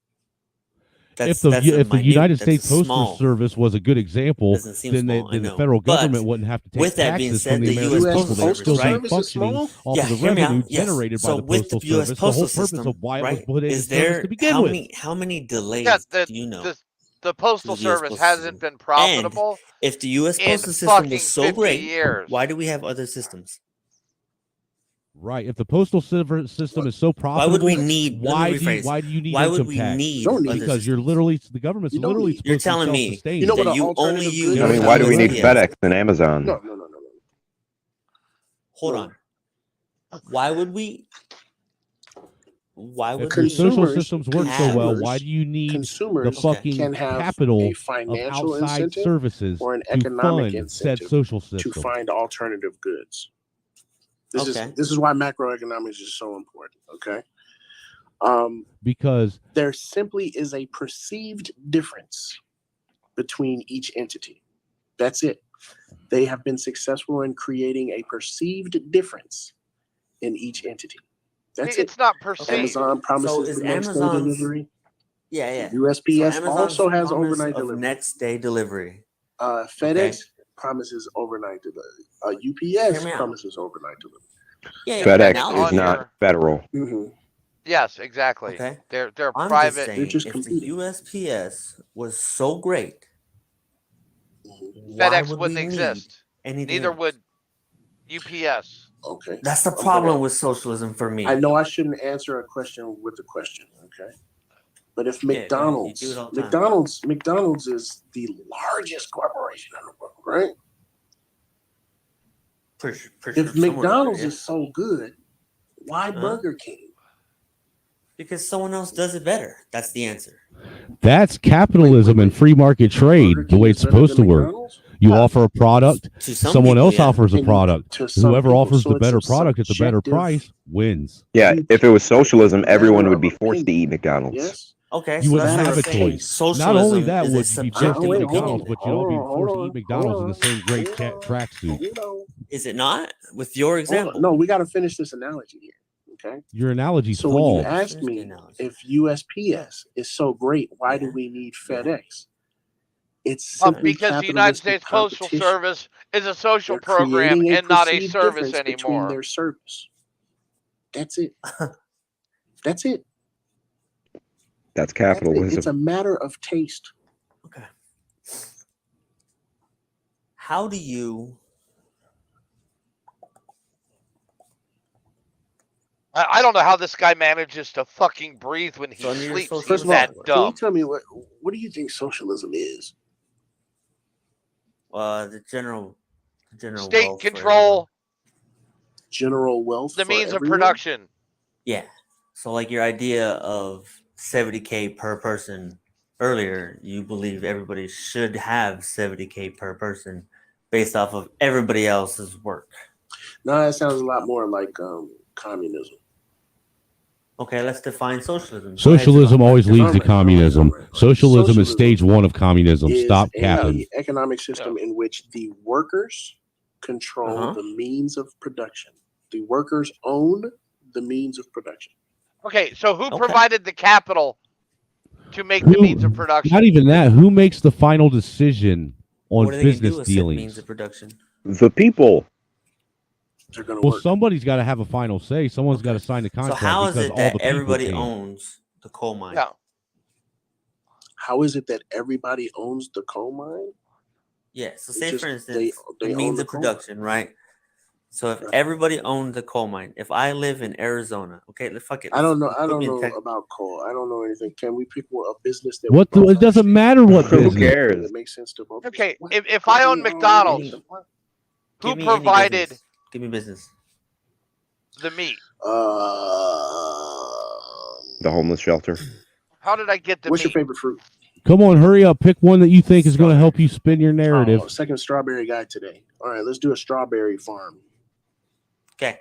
If the United States Postal Service was a good example, Doesn't seem then small, I then the know. federal But government wouldn't have to take with that being taxes said, from the the American US people. They would Postal still Service, be right? functioning off of the hear me out. revenue Yes. generated So by the with Postal the U.S. Service. The Postal whole purpose System, of why it was right? put into Is service there to begin how with. many delays Yeah, do you know? the Postal to the US Service Postal hasn't System? been profitable And if the U.S. in Postal System fucking was so 50 great, years. why do we have other systems? Right. If the postal system is so profitable, Why would we need? why Let me do you, rephrase. why do you need Why would income we tax? need other Because you're systems? literally the government's literally supposed You're to telling be me self-sustaining. You know what that an you only alternative use. good I mean, is? why do we need USPS? FedEx and Amazon? No. Hold on. Why would we? Why would If your social Consumers- systems work so well, why consumers- do you need the consumers fucking can have capital a of financial outside incentive services or an to economic fund said incentive social to system? find alternative goods. This Okay. is why macroeconomics is so important. Okay. Because There simply is a perceived difference between each entity. That's it. They have been successful in creating a perceived difference in each entity. That's It's not perceived. Amazon promises So is the next day Amazon's- delivery. Yeah. USPS So Amazon's also has promise overnight of delivery. next day delivery. FedEx promises overnight delivery. UPS Hear me out. promises overnight delivery. Yeah, FedEx now is not federal. Yes, exactly. Okay. They're I'm private. just saying, if the USPS was so great, why FedEx would wouldn't we exist. need anything Neither else? would UPS. Okay. That's the I'm problem gonna- with socialism for me. I know I shouldn't answer a question with a question, okay? But if Yeah, you McDonald's, do it all the time. McDonald's is the largest corporation in the world, right? If McDonald's is so good, why Burger King? Because someone else does it better. That's the answer. That's capitalism and free market trade, the way it's supposed to work. You offer a product, To some someone people, else yeah. offers a And product. to some Whoever people, offers so the it's better a product at the better subjective price wins. Yeah, if it was socialism, everyone would be forced to eat McDonald's. Yes. Okay, You so wouldn't that's what have I'm a saying. choice. Not Socialism only that, is a would you be forced subjective to eat opinion. McDonald's, but you'd all be forced to eat McDonald's in the same great tracksuit. Is it not? With your Hold on. example. No, we got to finish this analogy here. Okay. Your analogy's So when you false. asked me if USPS is so great, why do we need FedEx? It's simply Because the United capitalistic States Postal competition. Service is a social They're program creating and not a perceived service difference between anymore. their service. That's it. That's it. That's That's it. capitalism. It's a matter of taste. Okay. How do you? I don't know how this guy manages to fucking breathe when he So under your sleeps. social- He's First of all, that can you dumb. tell me what do you think socialism is? The general State wealth for control, General wealth the for means of everyone? production. Yeah. So like your idea of 70K per person earlier, you believe everybody should have 70K per person based off of everybody else's work. No, that sounds a lot more like communism. Okay, let's define socialism. Socialism always leads to communism. Socialism is stage one of communism. Is Stop a capping. economic system in which the workers control Uh-huh. the means of production. The workers own the means of production. Okay, so who provided the capital to make the Who- means of production? Not even that. Who makes the final decision on What are they going to do business with said dealings? means of production? The people. They're going to Well, work. somebody's got to have a final say. Someone's got to sign the So contract. how is because it all that the people everybody can't. owns the coal mine? Yeah. How is it that everybody owns the coal mine? Yeah. So It's say just for instance, they the own means the of coal production, right? So if everybody owned the coal mine, if I live in Arizona, okay, fuck it. I don't know. let's I put don't me in know Tex- about coal. I don't know anything. Can we pick a business that What? It doesn't matter what Who business. cares? that makes sense to both? Okay, if I own McDonald's, who Give me any provided business. Give me business. the meat? The homeless shelter. How did I get the What's meat? your favorite fruit? Come on, hurry up. Pick one that you think is going to help you spin your narrative. Oh, second strawberry guy today. All right, let's do a strawberry farm. Okay.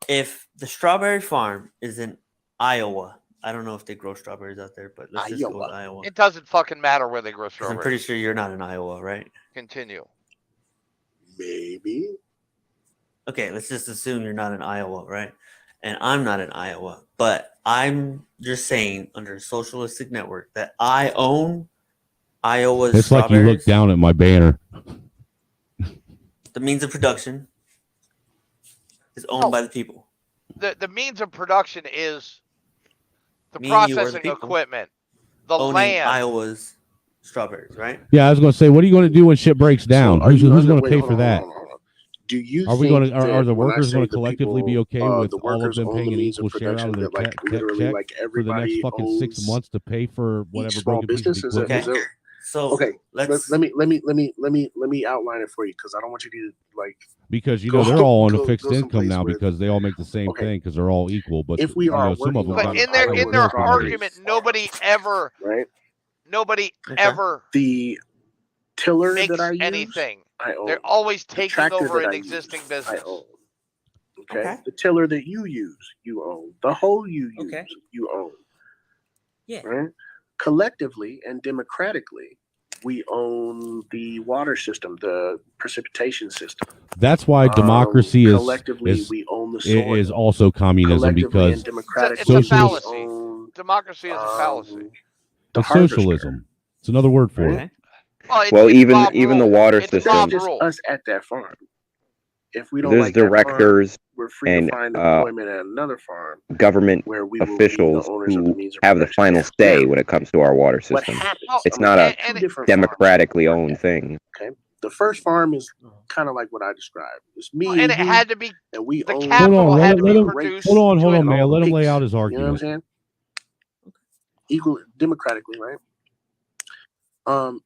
If the strawberry farm is in Iowa, I don't know if they grow strawberries out there, but let's just go with Iowa. It doesn't fucking matter where they grow 'Cause strawberries. I'm pretty sure you're not in Iowa, right? Continue. Maybe. Okay, let's just assume you're not in Iowa, right? And I'm not in Iowa, but I'm just saying under a socialistic network that I own Iowa's It's like you look strawberries. down at my banner. The means of production is owned by the people. The means of production is the Me and you are the processing people equipment, the owning land. Iowa's strawberries, right? Yeah, I was going to say, what are you going to do when shit breaks down? are Who's you going under- to wait, pay hold for on, that? hold on, hold on. Do you Are we think going to? Are the that when I workers say going to the collectively be people, okay with the all of workers them own paying the an means of equal share out production, of their that like check literally like for the next everybody fucking 6 owns months to pay for whatever each small broken piece of business? Is that, equipment? is that So okay? let's let me outline it for you because I don't want you to like Because go, they're all on a go fixed income someplace now where because they all make the same okay, thing because they're all equal. But if we are some of working them But got in their Iowa girlfriends. argument, nobody ever the tiller makes that I use, anything. I own. They're always The taking tractor over that an I existing use, business. I own. Okay? The tiller that you use, you own. The hoe you use, you own. Yeah. Right? Collectively and democratically, we own the water system, the precipitation system. That's why democracy collectively, we own the soil. is also communism Collectively because and democratically, It's a socialist. fallacy. Democracy is a fallacy. It's socialism. It's another word for it. Well, even the water It's system. just us at that farm. If we don't There's like that farm, directors we're free and to find employment at another farm. government where we will be the officials owners of the who means of have the production. final say when it comes to our water What system. happens? It's I'm gonna not a give you two different democratically owned thing. Okay. The first farm is kind of like what I described. It's me and it you, had to be and we the own capital Hold on, had to let be him- produced. hold on, and man. all Let him lay pigs. out his You know what I'm argument. saying? Equal democratically, right?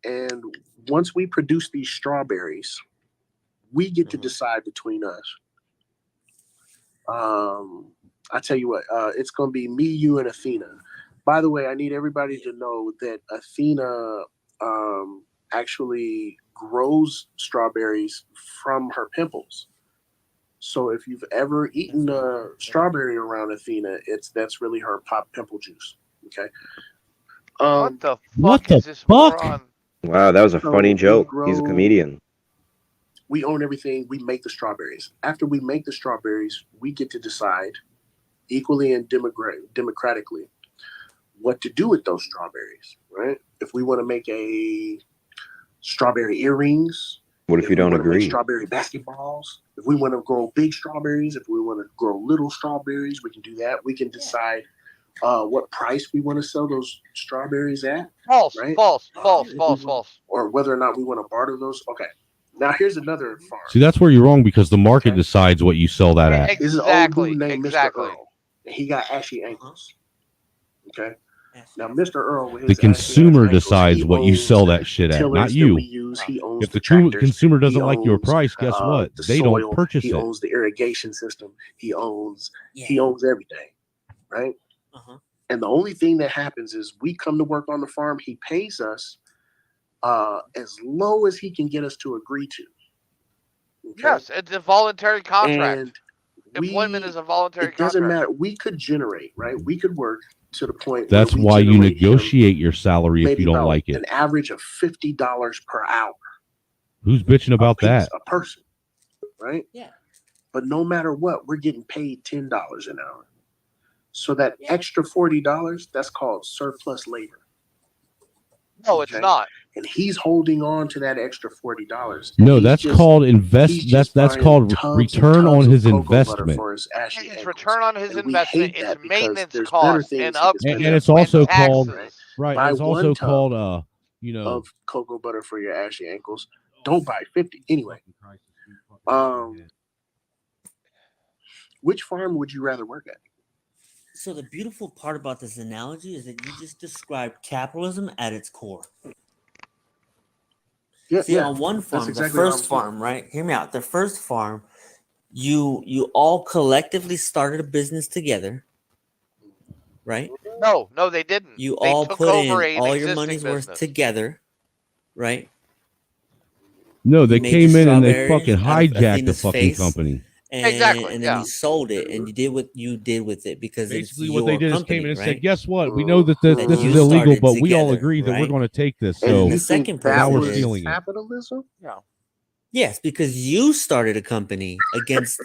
And once we produce these strawberries, we get to decide between us. I tell you what, it's going to be me, you, and Athena. By the way, I need everybody to know that Athena actually grows strawberries from her pimples. So if you've ever eaten a strawberry around Athena, that's really her pop pimple juice. Okay. What the fuck What the is this fuck? moron? Wow, that was a So funny we joke. grow- He's a comedian. We own everything. We make the strawberries. After we make the strawberries, we get to decide equally and democratically what to do with those strawberries, right? If we want to make a strawberry earrings. What if you don't we wanna make agree? strawberry basketballs. If we want to grow big strawberries, if we want to grow little strawberries, we can do that. We can decide what price we want to sell those strawberries at. False, right? false, If false, we false, want- false. Or whether or not we want to barter those. Okay. Now here's another farm. See, that's where you're wrong because the market decides what you sell that at. This is an old dude named Mr. Earl. And he got ashy ankles. Okay. Now, Mr. Earl, with The his consumer ashy ankles, decides he what you owns sell that shit at, tillers not that you. we use. He owns If the the tractors. consumer He doesn't like your owns, price, guess what? the They soil. don't purchase He it. owns the irrigation system. He owns everything, right? And the only thing that happens is we come to work on the farm. He pays us as low as he can get us to agree to. Okay? Yes, it's a voluntary contract. And Employment is a voluntary it doesn't contract. matter. We could generate, right? We could work to the point That's where we why you generate him negotiate your salary if maybe you don't about like it. an average of $50 per hour Who's bitching about that? a person, right? Yeah. But no matter what, we're getting paid $10 an hour. So that extra $40, that's called surplus labor. No, it's not. And he's holding on to that extra $40. No, that's called invest. That's called return on his investment. It's return on his investment. hate It's that because maintenance there's better costs things and he can upkeep spend And it's also called taxes. right. Buy It's one also tub called of cocoa butter for your ashy ankles. Don't buy 50 anyway. Which farm would you rather work at? So the beautiful part about this analogy is that you just described capitalism at its core. See, on one farm, exactly the first farm, right? Hear me out. The first farm, you all collectively started a business together, right? No, they didn't. You They all took put in over an all your existing money's worth business. together, right? No, they You made came the in and they strawberries fucking out of hijacked the Athena's fucking face, company. and then you sold it, and you did what you did with it because Basically, it's what they your did is company, came in and right? said, "Guess what? We know that this That is you illegal, started but we all together, agree that we're right? going to take this." And So the second now person we're is stealing it. Capitalism? Yeah. Yes, because you started a company against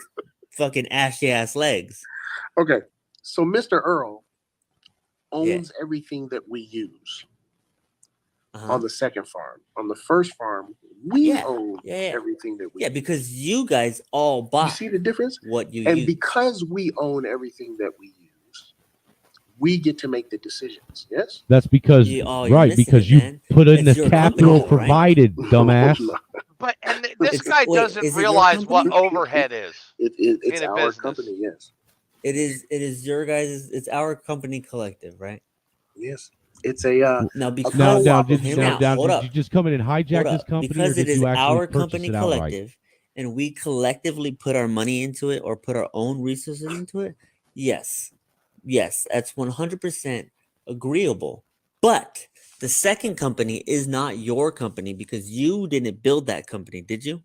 fucking ashy ass legs. Okay, so Mr. Earl owns everything that we use on the second farm. On the first farm, we own everything that we use. Because you guys all bought. You see the difference? What you and use. because we own everything that we use, we get to make the decisions. Yes. That's because because you put in the capital provided, dumbass. But this guy doesn't realize what overhead is. It's in a our business. company. Yes. It is your guys'. It's our company collective, right? Yes. It's a now because did you just come in and hijack this company, because or did it is you actually our purchase company it outright? collective, and we collectively put our money into it or put our own resources into it. Yes, that's 100% agreeable. But the second company is not your company because you didn't build that company, did you?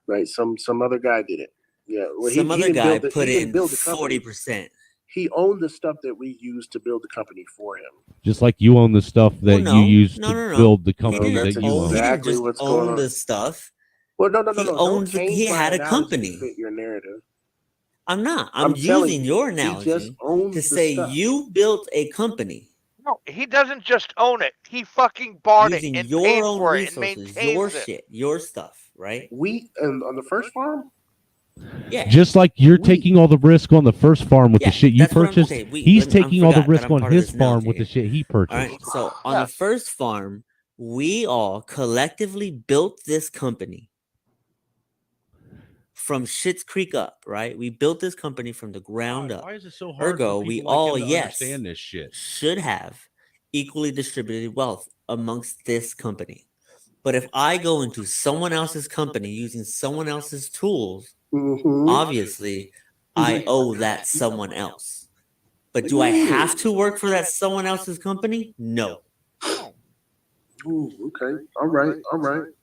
Right. Some other guy did it. Yeah. Well, Some other guy build put he didn't in build the company. 40%. He owned the stuff that we used to build the company for him. Just like you own the stuff that you used to build the company That's that you own. exactly what's going on. The stuff. Well, no. He Don't owns. change He my had a analogy company. to fit your narrative. I'm not. I'm telling using you, your he analogy just owns to the say stuff. you built a company No, he doesn't just own it. He fucking bought using it and your paid own for it and resources, maintains your it. shit, your stuff, right? We on the first farm. Yeah. Just like you're taking all the risk on the first farm with the shit you purchased, he's taking all the risk on his farm with the shit he purchased. All right. So on the first farm, we all collectively built this company from Schitt's Creek up, right? We built this company from the ground up. Why is it so hard Ergo, for we people like all him to understand this shit? should have equally distributed wealth amongst this company. But if I go into someone else's company using someone else's tools, obviously I owe that someone else. But do I have to work for that someone else's company? No. Ooh, okay. All right.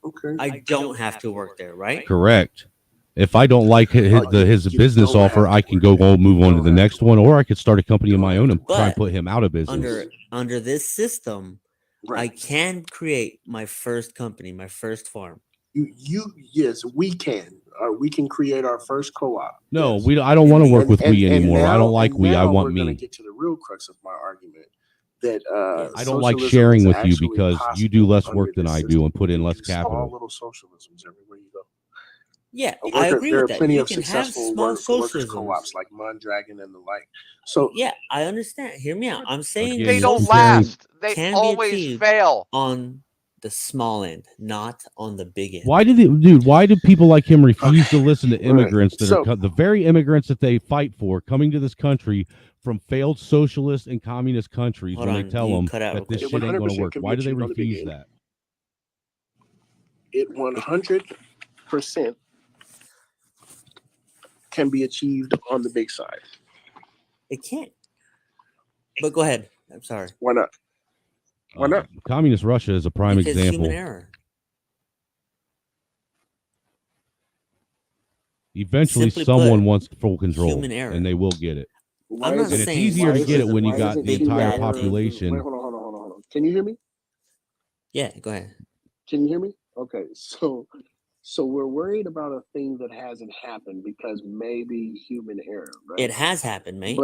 Okay. I don't have to work there, right? Correct. If I don't like his business offer, I can go move on to the next one, or I could start a company of my own and try and put him out of business. Under this system, I can create my first company, my first farm. Yes, we can. We can create our first co-op. No, we. I don't want to work with we anymore. I don't like we. I want We're going to me. get to the real crux of my argument. That I don't like sharing with you because you do less work than I do and put in less small capital. little socialisms everywhere you go. Yeah, I agree there with are that. plenty You of can have successful small workers socialisms. co-ops like Mondragon and the like. So yeah, I understand. Hear me out. I'm saying They don't last. They can always be achieved fail. on the small end, not on the big end. Why do people like him refuse to listen to immigrants that are the very immigrants that they fight for coming to this country from failed socialist and communist countries when they tell them that this shit ain't going to work? Why do they refuse that? It 100% can be achieved on the big side. It can't. But go ahead. I'm sorry. Why not? Why not? Communist Russia is a prime Because example. human error. Eventually, Simply someone put, wants full control, human error. and they will get it. I'm not and it's saying easier to get it when you socialism got is a the big entire bad thing. population. Wait, hold on. Can you hear me? Yeah, go ahead. Can you hear me? Okay, so we're worried about a thing that hasn't happened because maybe human error, right? It has happened, mate.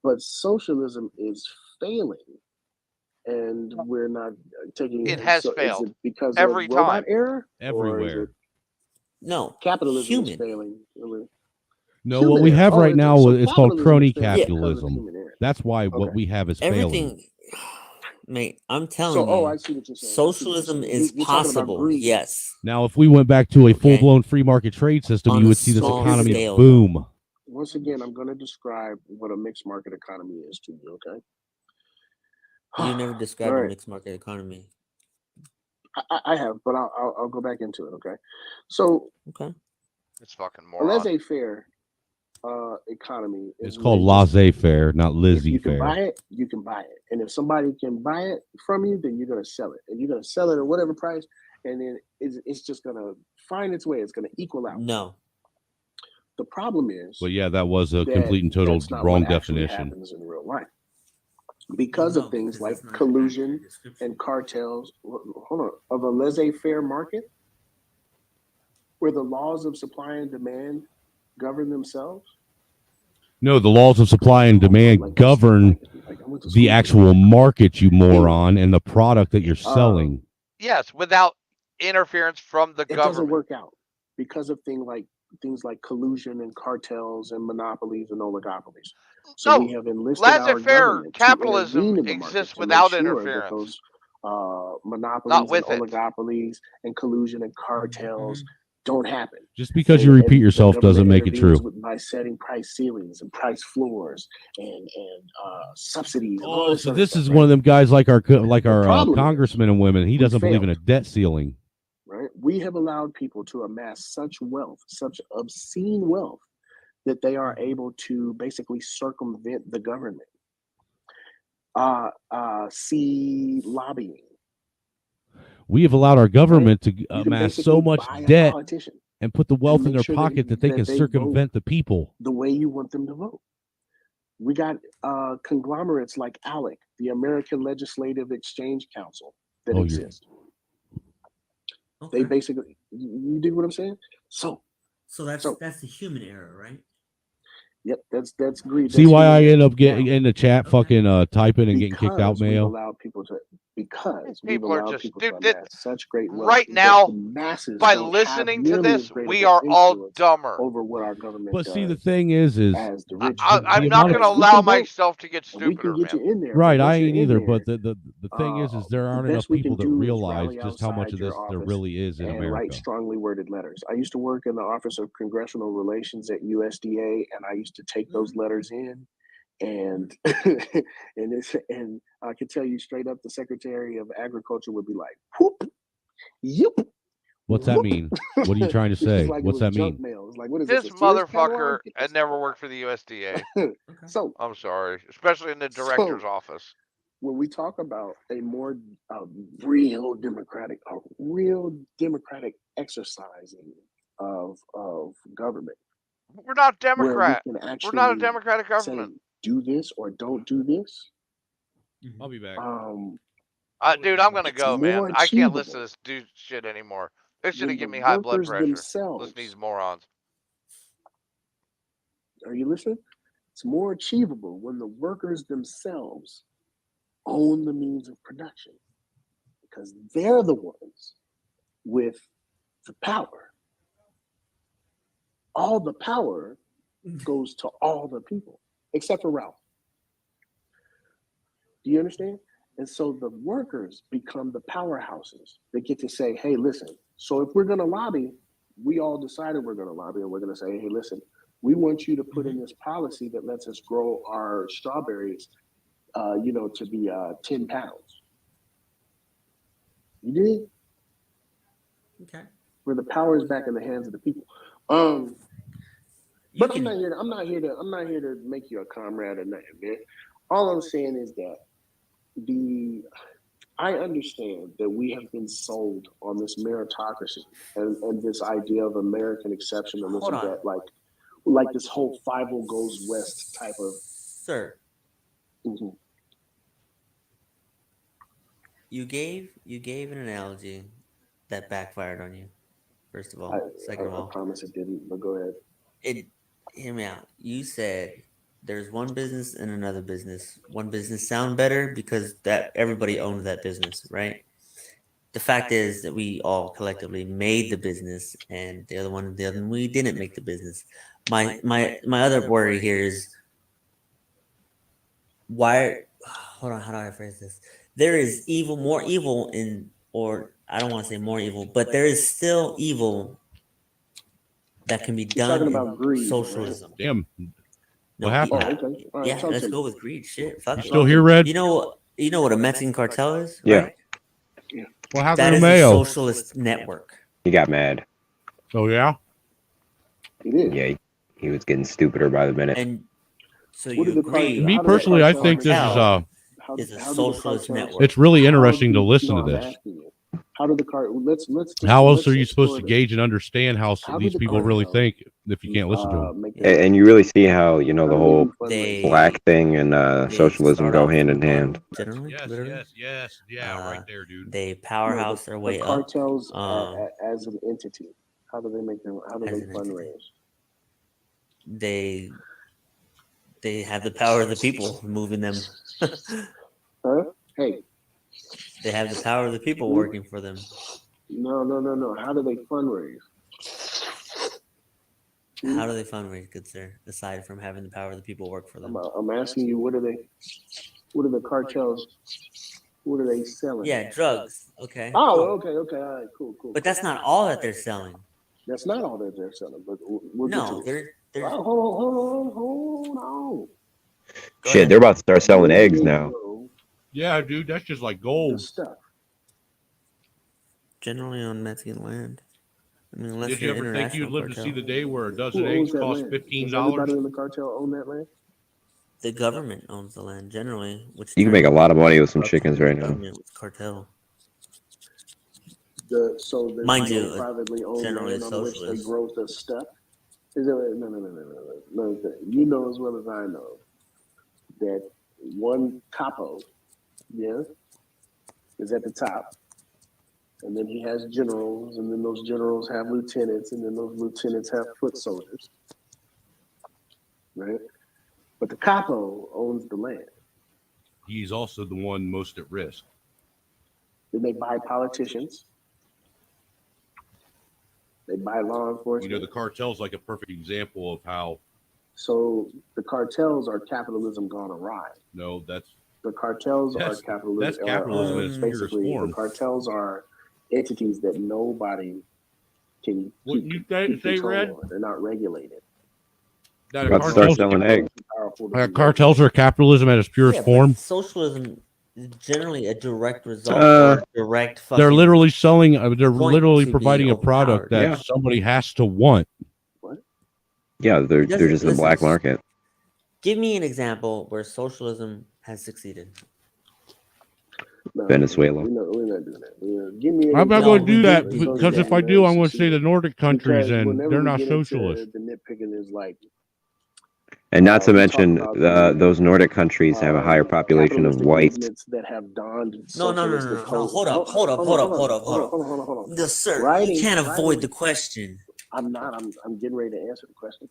But socialism is failing, and we're not taking It has so failed is it because every of robot time. error? Everywhere. No, Capitalism is failing. No, Human what we error. have Oh, right now so is called capitalism crony is failing because of capitalism. human error. That's why what we have is failing. Everything, mate, I'm telling you, I see what you're saying. socialism is You're talking about possible. greed. Yes. Now, if we went back to a full-blown free market trade system, On you a would see this small economy scale, boom. Once again, I'm going to describe what a mixed market economy is to you. Okay. You never described All a right. mixed market economy. I have, but I'll go back into it. Okay. So Okay. It's fucking a moron. laissez-faire economy is It's called when just- laissez-faire, not if Lizzie you can fair. buy it, you can buy it. And if somebody can buy it from you, then you're going to sell it. And you're going to sell it at whatever price. And then it's just going to find its way. It's going to equal out. No. The problem is, But yeah, that was a that complete and total that's not wrong what actually definition. happens in real life because of things like collusion and cartels. Hold on, of a laissez-faire market where the laws of supply and demand govern themselves. No, the laws of supply and demand govern the actual market, you moron, and the product that you're selling. Yes, without interference from the It government. doesn't work out because of things like collusion and cartels and monopolies and oligopolies. So No, we have enlisted our laissez-faire government to capitalism intervene in the exists market to make without sure interference. that those monopolies Not and with it. oligopolies and collusion and cartels don't happen. Just because you repeat yourself the doesn't government make it intervenes true. by setting price ceilings and price floors and subsidies. And all Oh, this so other this stuff, is right? one of them guys like our problem is congressmen and women. He we doesn't believe in a failed. debt ceiling. Right? We have allowed people to amass such wealth, such obscene wealth, that they are able to basically circumvent the government. See lobbying. We have allowed our government to You can amass so basically much buy a debt politician and put the wealth in make their sure pocket that they can they circumvent vote the people. the way you want them to vote. We got conglomerates like ALEC, the American Legislative Exchange Council, that Oh, exist. They basically, you dig what I'm saying? So that's the human error, right? Yep, that's greed. See That's why I human end error. up getting in the chat, fucking typing and getting kicked out, Because we've Mayo. allowed people to People are just to dude, amass such great wealth right that now, the masses by don't listening have to nearly this, as great we of are an all influence dumber. over what our government But does. see, the thing is As the rich do. I'm the not amount going of- to We allow can vote, myself to get and we can stupider, get you man. in there. Right, but I once you're ain't in either. there, But the thing is there the aren't best enough we can people that do is realize rally just how much outside of your this there office really is in and America. write strongly worded letters. I used to work in the Office of Congressional Relations at USDA, and I used to take those letters in, and and I can tell you straight up, the Secretary of Agriculture would be like, "Whoop, yep." What's that mean? What are you trying to say? Like What's that mean? Mail. It's like, what is This this? A Sears catalog? motherfucker Get had this never worked for the USDA. So I'm sorry, especially in the director's office. when we talk about a more real democratic exercising of government, We're not where we Democrat. can We're actually not a democratic say, government. do this or don't do this. I'll be back. Dude, I'm gonna It's go, man. more I can't listen achievable to this dude shit anymore. This shit when give the me high blood workers pressure. themselves. Listen to these morons. Are you listening? It's more achievable when the workers themselves own the means of production, because they're the ones with the power. All the power goes to all the people, except for Ralph. Do you understand? And so the workers become the powerhouses. They get to say, hey, listen, so if we're going to lobby, we all decided we're going to lobby, and we're going to say, hey, listen, we want you to put in this policy that lets us grow our strawberries, to be 10 pounds. You did? Okay. Where the power is back in the hands of the people. But I'm not here to make you a comrade or nothing, man. All I'm saying is that I understand that we have been sold on this meritocracy and this idea of American exception and this and that, like this whole 5-0 goes west type of. Sir. Mm-hmm. You gave an analogy that backfired on you. First of all, second of all, I promise it didn't. But go ahead. Hear me out. You said there's one business and another business. One business sound better because that everybody owns that business, right? The fact is that we all collectively made the business, and the other one we didn't make the business. My other worry here is why. Hold on, how do I phrase this? There is more evil or I don't want to say more evil, but there is still evil that can be done in greed, socialism. Right? Damn. No, What happened? Okay. All right, yeah, let's go with greed. Shit, fuck. You still here, Red? You know what a Mexican cartel is? Yeah. Right? Yeah. What happened That to is Mayo? a socialist network. He got mad. Oh yeah. He did. Yeah, he was getting stupider by the minute. And so you agree? Me personally, I think this is a socialist network. It's really interesting to listen to this. How do the How else are you supposed to gauge and understand how these people really think? if you can't listen to them. And you really see how the whole They- black thing and socialism start go off hand from in the hand. bottom, generally, literally. Yes, right there, dude. They powerhouse their way the up. cartels as an entity. How do they make them? How do As they an entity. fundraise? They have the power of the people moving them. Huh? Hey. They have the power of the people working for them. No. How do they fundraise? How do they fundraise, good sir? Aside from having the power of the people work for them. I'm asking you, what are the cartels? What are they selling? Yeah, drugs. Okay. Oh, cool. okay. All right, cool. But that's not all that they're selling. That's not all that they're selling, but we'll get No, to it. they're Hold on. Shit, they're about to start selling eggs now. Yeah, dude, that's just like gold. Stuff. Generally on Mexican land. I mean, unless Did you you're ever think you'd international live to see cartel. the day where a dozen Who eggs owns that cost land? $15? Does everybody in the cartel own that land? The government owns the land generally, which You can make a turns lot of money with some corruption chickens in the right now. government with cartel. So there's Mind no you, privately owned generally land on which they socialist. grow the stuff. Is it? No. You know as well as I know that one capo, is at the top, and then he has generals, and then those generals have lieutenants, and then those lieutenants have foot soldiers, right? But the capo owns the land. He's also the one most at risk. Then they buy politicians. They buy law enforcement. The cartel's like a perfect example of how. So the cartels are capitalism gone awry. No, that's. The cartels are capitalism. That's capitalism in its purest Basically, form. the cartels are entities that nobody can Wouldn't you keep say, control Red? over. They're not regulated. About to start selling eggs. Cartels are capitalism at its purest Yeah, form. but socialism is generally a direct result or direct fucking. They're literally selling. They're point literally to providing being a product that overpowered. somebody has to want. Yeah, they're just in the black market. Give me an example where socialism has succeeded. Venezuela. We're not doing that. Give me an I'm not going to do that example where because if I do, I'm going to say the Nordic countries, because and whenever they're we not get into socialist. The nitpicking is like, And not to we mention, talk about those Nordic countries have a higher population of capitalistic whites. movements that have donned No. socialistic codes. Hold up. Hold on. No, sir, Writing- you can't avoid writing- the question. I'm not. I'm getting ready to answer the question.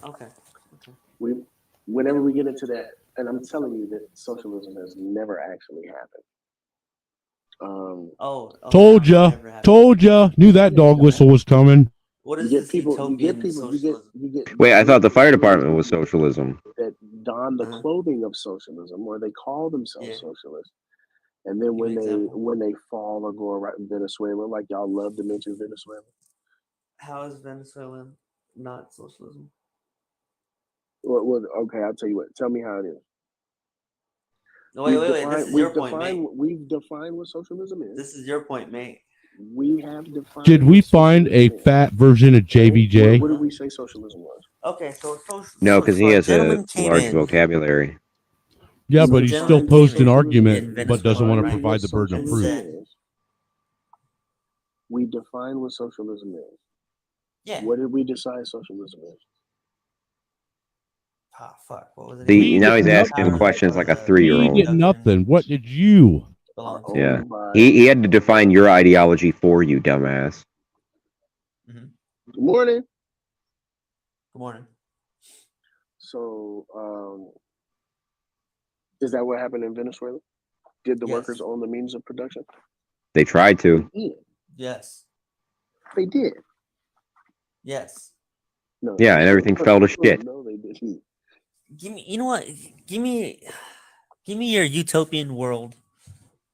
Okay. Whenever we get into that, and I'm telling you that socialism has never actually happened. Told ya. Knew that dog whistle was coming. What you is get this people. You utopian get people. You get. Wait, I thought the fire department was socialism. That don the clothing of socialism, or they call themselves socialists. And then when they fall or go around in Venezuela, like y'all love to mention Venezuela. How is Venezuela not socialism? Well, okay, I'll tell you what. Tell me how it is. No, wait. This is your point, mate. We've defined what socialism is. This is your point, mate. We have defined. Did we find a fat version of JVJ? What did we say socialism was? Okay, so No, because he has a large vocabulary. Yeah, but he's still posed an argument, but doesn't want to provide the burden of proof. We define what socialism is. Yeah. What did we decide socialism is? Ah, fuck. What was it? See, now he's asking questions like a 3-year-old. He did nothing. What did you? Yeah, he had to define your ideology for you, dumbass. Good morning. Good morning. So, is that what happened in Venezuela? Did the workers own the means of production? They tried to. Yes. They did. Yes. No. Yeah, and everything fell to shit. No, they didn't. Give me. You know what? Give me your utopian world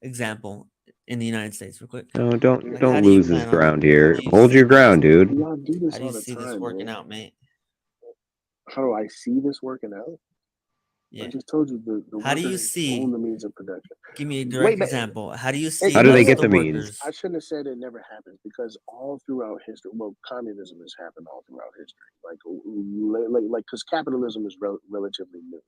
example in the United States, real quick. No, Like, don't how do you lose his plan on- ground how here. do you Hold see your ground, this- dude. Y'all do this How do all you the see time, this working man. out, mate? How do I see this working out? Yeah. I just told you the How do you workers see? own the means of production. Give me a Wait, direct but- example. How do you see? How do they most get of the means? workers- I shouldn't have said it never happens because all throughout history, well, communism has happened all throughout history. Like, because capitalism is relatively new.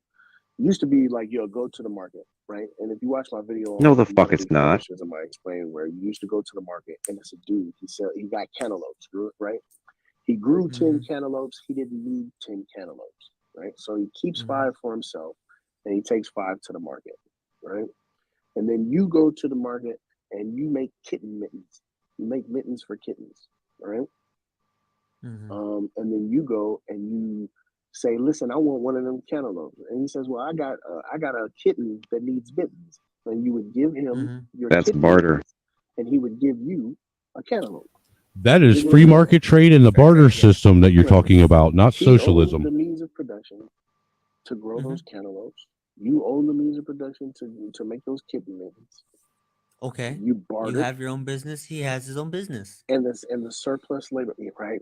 It used to be like, go to the market, right? And if you watch my video, No, on the fuck it's not. I explain where you used to go to the market and it's a dude. He got cantaloupes, right? He grew 10 cantaloupes. He didn't need 10 cantaloupes, right? So he keeps 5 for himself, and he takes 5 to the market, right? And then you go to the market and you make kitten mittens. You make mittens for kittens, right? And then you go and you say, "Listen, I want one of them cantaloupes." And he says, "Well, I got a kitten that needs mittens." And you would give him your That's kitten barter. mittens, and he would give you a cantaloupe. That is free market trade and the barter system that you're talking about, not He owned socialism. the means of production to grow those cantaloupes. You own the means of production to make those kitten mittens. Okay. You barter. You have your own business. He has his own business. And the surplus labor. Right.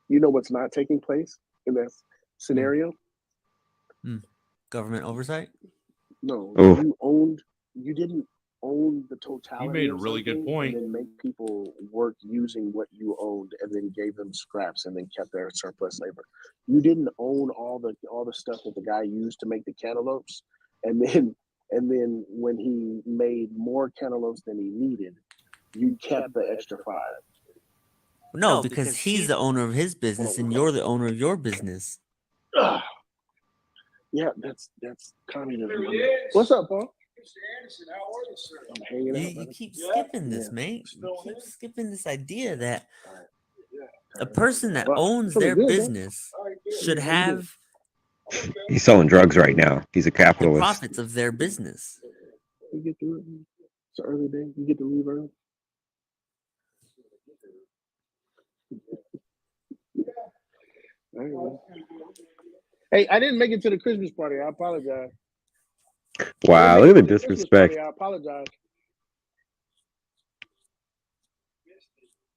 You know what's not taking place in that scenario? Government oversight? No. Oh. You didn't own the totality. He made a of really good something point. And then make people work using what you owned, and then gave them scraps, and then kept their surplus labor. You didn't own all the stuff that the guy used to make the cantaloupes, and then when he made more cantaloupes than he needed, you kept the extra 5. No, because he's the owner of his business and you're the owner of your business. Yeah, that's communism. What's up, Paul? I'm hanging out. You keep skipping this, mate. You keep skipping this idea that a person that owns their business should have He's selling drugs right now. He's a the capitalist. profits of their business. You get to it. It's an early day. You get to leave early. Hey, I didn't make it to the Christmas party. I apologize. Wow, look at the disrespect. I apologize.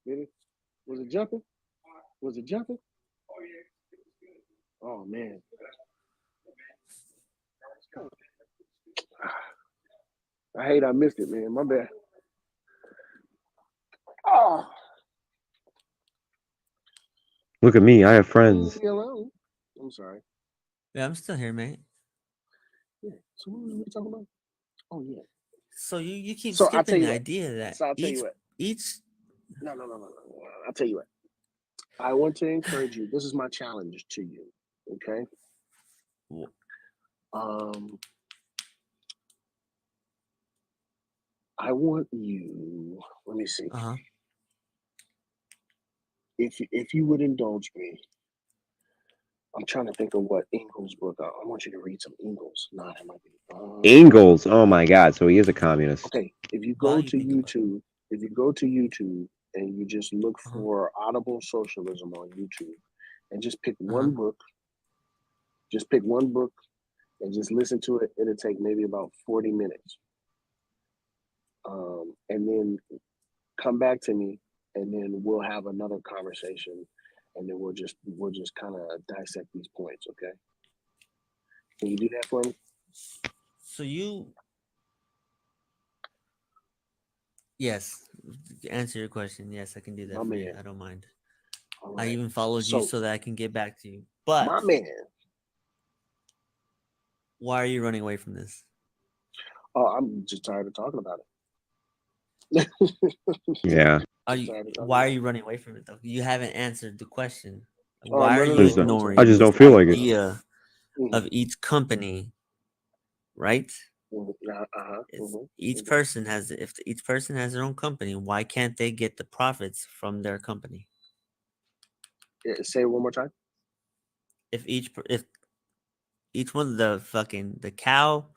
Did it? Was it jumping? Was it jumping? Oh man. I hate I missed it, man. My bad. Oh. Look at me. I have friends. Leave me alone. I'm sorry. Yeah, I'm still here, mate. Yeah. So what were we talking about? Oh yeah. So you keep So I'll tell skipping you the what. idea that So I'll tell you what. No. I'll tell you what. I want to encourage you. This is my challenge to you. Okay. I want you. Let me see. If you would indulge me, I'm trying to think of what Ingalls book. I want you to read some Ingalls. No, that might be Ingalls. Oh my God. So he is a communist. Okay, if you go to YouTube, and you just look for Audible Socialism on YouTube, and just pick one book, and just listen to it. It'll take maybe about 40 minutes, and then come back to me, and then we'll have another conversation, and then we'll just kind of dissect these points. Okay? Can you do that for me? So yes, to answer your question. Yes, I can do that for you. I don't mind. I even followed you so that I can get back to you. But my man, why are you running away from this? Oh, I'm just tired of talking about it. Yeah. Why are you running away from it though? You haven't answered the question. Oh, Why are I'm you running away. ignoring I just don't this feel like it. idea of each company, right? Each person has, if each person has their own company, why can't they get the profits from their company? Yeah, say it one more time. If each one of the cow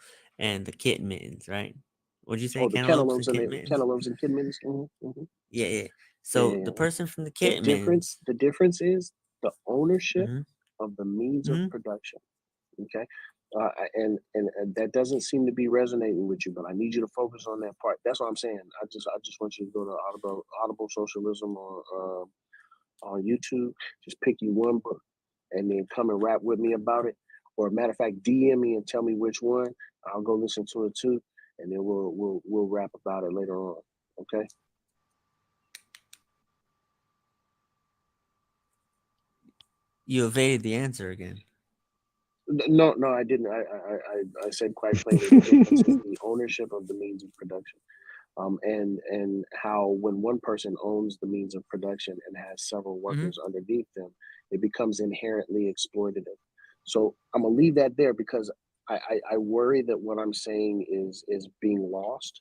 and the kitten mittens, right? What'd you say? Oh, the cantaloupes and kitten mittens. Yeah. So the person from the kitten mittens. The difference is the ownership of the means of production. Okay. And that doesn't seem to be resonating with you, but I need you to focus on that part. That's what I'm saying. I just want you to go to Audible Socialism on YouTube. Just pick you one book, and then come and rap with me about it. Or matter of fact, DM me and tell me which one. I'll go listen to it too, and then we'll rap about it later on. Okay. You evaded the answer again. No, I didn't. I said quite plainly the difference is the ownership of the means of production. and how when one person owns the means of production and has several workers underneath them, it becomes inherently exploitative. So I'm gonna leave that there because I worry that what I'm saying is being lost.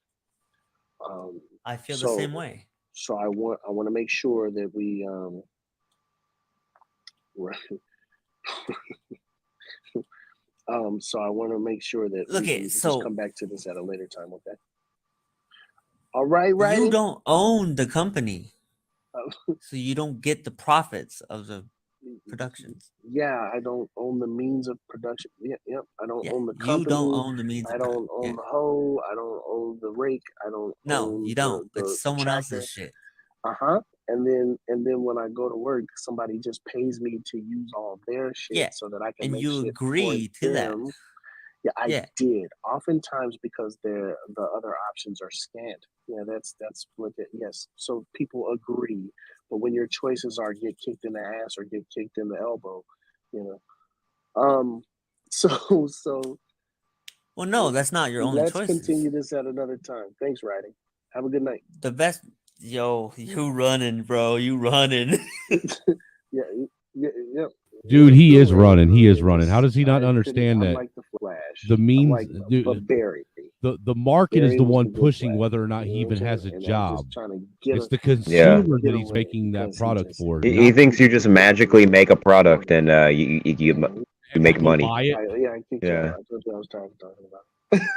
I feel the same way. So I want to make sure that we so I want to make sure that we can just come back to this at a later time, okay? All right, right. You don't own the company, so you don't get the profits of the productions. Yeah, I don't own the means of production. Yep. I don't own the company. You don't own the means. I don't own the hoe. I don't own the rake. I don't. No, own you don't. The It's someone tractor. else's shit. And then when I go to work, somebody just pays me to use all their shit so that I can and make you shit agree for to that. them. Yeah, I did. Oftentimes because the other options are scant. Yeah, that's what it, yes. So people agree, but when your choices are get kicked in the ass or get kicked in the elbow, you know. So Well, no, that's not your only let's choice. continue this at another time. Thanks, Riding. Have a good night. The best, yo, you running, bro. You running. Yeah. Dude, he is running. He is running. How does he not understand that like the Flash. the means, but Barry. the market is Barry the was one the good pushing Flash, whether or not you he know what even I'm has a saying? And I'm job. just trying to get It's a- the get consumer that away he's making that because he product just- for. He not thinks you just magically make a product and you make people money. buy it. I think Yeah. I told you I was tired of talking about.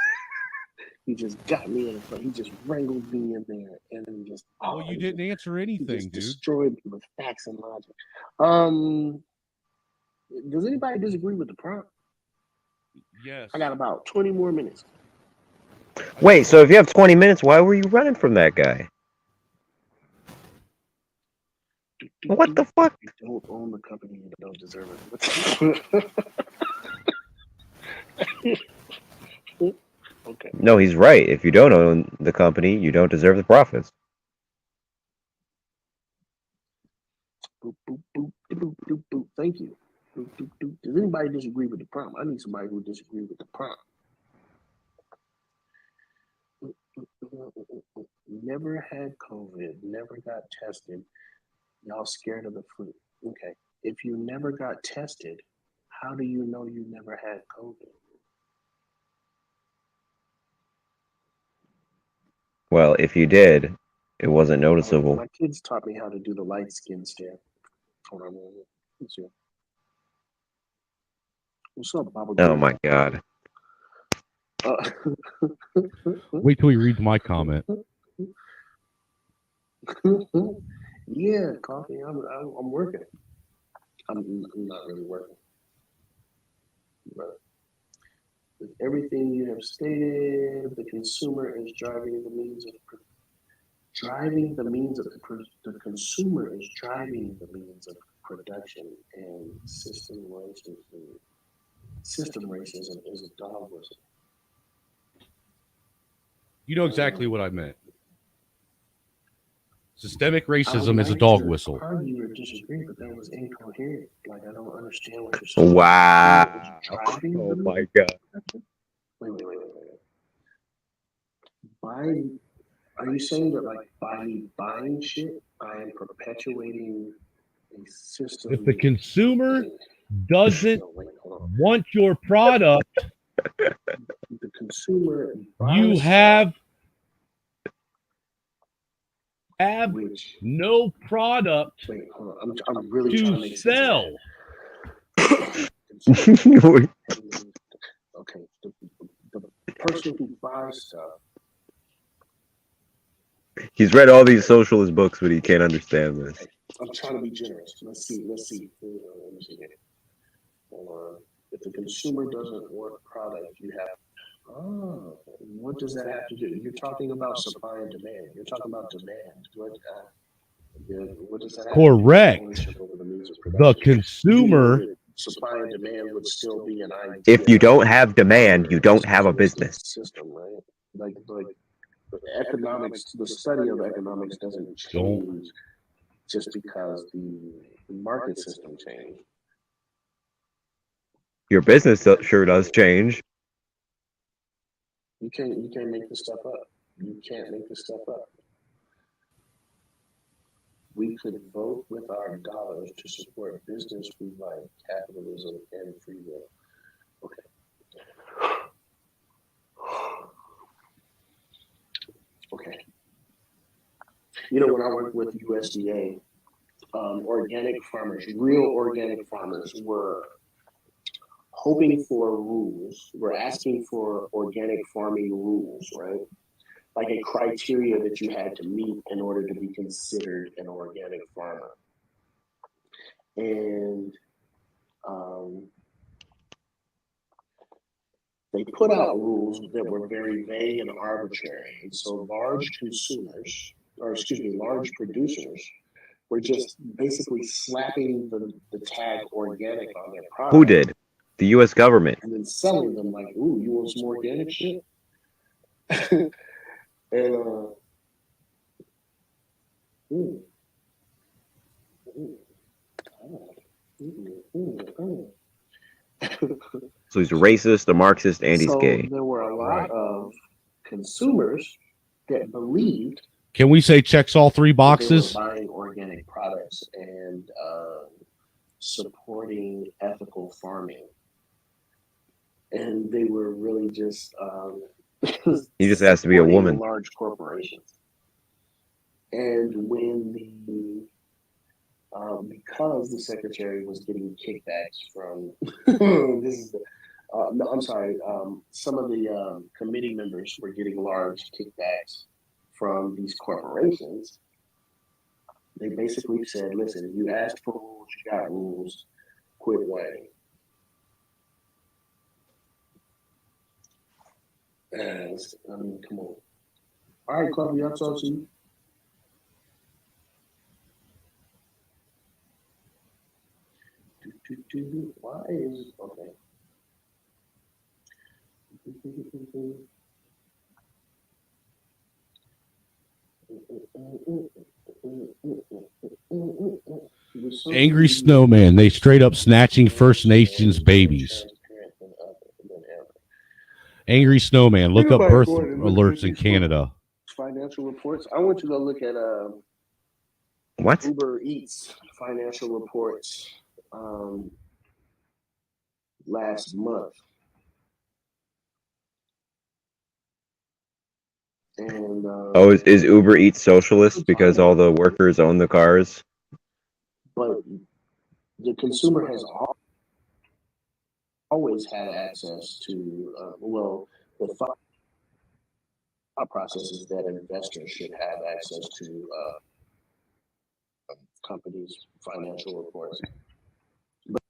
He just got me in the front. He just wrangled me in there, and then just. Well, you didn't answer He anything, just dude. destroyed me with facts and logic. Does anybody disagree with the prompt? Yes. I got about 20 more minutes. Wait, so if you have 20 minutes, why were you running from that guy? What the fuck? You don't own the company, you don't deserve it. Okay. No, he's right. If you don't own the company, you don't deserve the profits. Boop, boop, boop, boop, boop, boop. Thank you. Boop, boop, boop. Does anybody disagree with the prompt? I need somebody who disagrees with the prompt. Never had COVID, never got tested. Y'all scared of the flu. Okay. If you never got tested, how do you know you never had COVID? Well, if you did, it wasn't noticeable. My kids taught me how to do the light skin stare. Hold on. Let's see. What's up, Baba? Oh my god. Wait till he reads my comment. Yeah, coffee. I'm working. I'm not really working. But with everything you have stated, the consumer is driving the means of the consumer is driving the means of production, and system racism is a dog whistle. You know exactly what I meant. Systemic racism I would is a like dog to whistle. argue or disagree, but that was incoherent. Like, I don't understand what you're saying. Wow. Driving Oh the my god. Wait. Are you saying that, like, by me buying shit, I am perpetuating a system? If the consumer doesn't want your product, the consumer you have no product Wait, hold on. I'm really trying to make sell. Okay, the person who buys stuff. He's read all these socialist books, but he can't understand this. I'm trying to be generous. Let's see. Let me see here. Hold on. If the consumer doesn't want product, you have. Oh, what does that have to do? You're talking about supply and demand. You're talking about demand. What does that have Correct. to do with ownership over the means of The production? consumer. You know that supply and demand would still be an idea. If you don't have demand, you don't have a business. System, right? Like economics. The study of economics doesn't change just because the market system changed. Your business sure does change. You can't make this stuff up. You can't make this stuff up. We could vote with our dollars to support business we like, capitalism, and free will. Okay. Okay. You know, when I worked with USDA, organic farmers, real organic farmers, were hoping for rules. We're asking for organic farming rules, right? Like a criteria that you had to meet in order to be considered an organic farmer. And they put out rules that were very vague and arbitrary. And so large consumers, or excuse me, large producers, were just basically slapping the tag organic on their product. Who did? The U.S. government. And then selling them like, ooh, you want some organic shit? And So he's a racist, a Marxist, and he's so gay. there were a lot of consumers that believed Can we say checks all three they were boxes? buying organic products and supporting ethical farming. And they were really just He just has to be a supporting woman. large corporations. And when the because the secretary was getting kickbacks from this is the no, I'm sorry, some of the committee members were getting large kickbacks from these corporations. They basically said, listen, if you asked for rules, you got rules, quit whining. I mean, come on. All right, Clubby, I'll talk to you. Why is okay? Angry Snowman. They straight up snatching First Nations babies. Angry Snowman. Look up birth alerts in Canada. Financial reports. I want you to look at What? Uber Eats financial reports last month. And Oh, is Uber Eats socialist because all the workers own the cars? but the consumer has always had access to the thought process is that investors should have access to companies' financial reports. But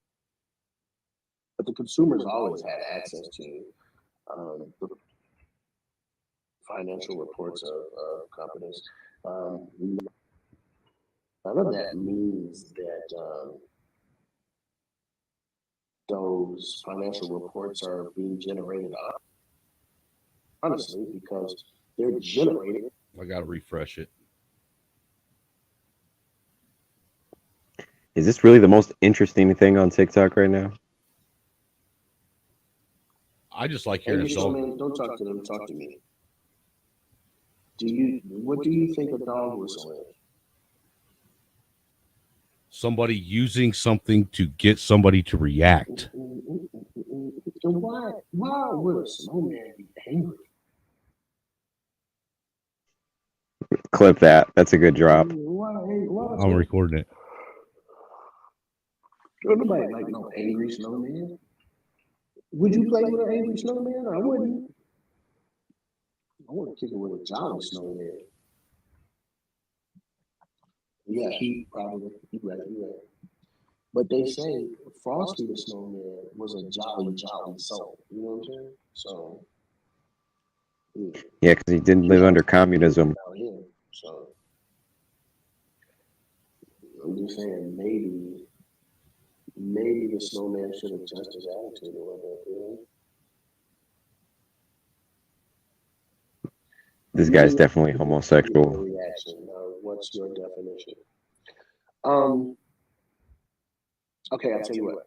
the consumers always had access to the financial reports of companies. None of that means that those financial reports are being generated honestly because they're generated. I gotta refresh it. Is this really the most interesting thing on TikTok right now? I just like hearing Hey, a dog. man, don't talk to them. Talk to me. What do you think a dog whistle is? Somebody using something to get somebody to react. And why would a snowman be angry? Clip that. That's a good drop. I'm recording it. Nobody like no angry snowman. Would you play with an angry snowman? I wouldn't. I want to kick it with a jolly snowman. Yeah, he probably. You're right. But they say Frosty the Snowman was a jolly soul. You know what I'm saying? So. Yeah, because he didn't live under communism. So I'm just saying maybe the snowman should adjust his attitude a little bit, you know? This guy's definitely homosexual. Reaction. Now, what's your definition? Okay, I'll tell you what.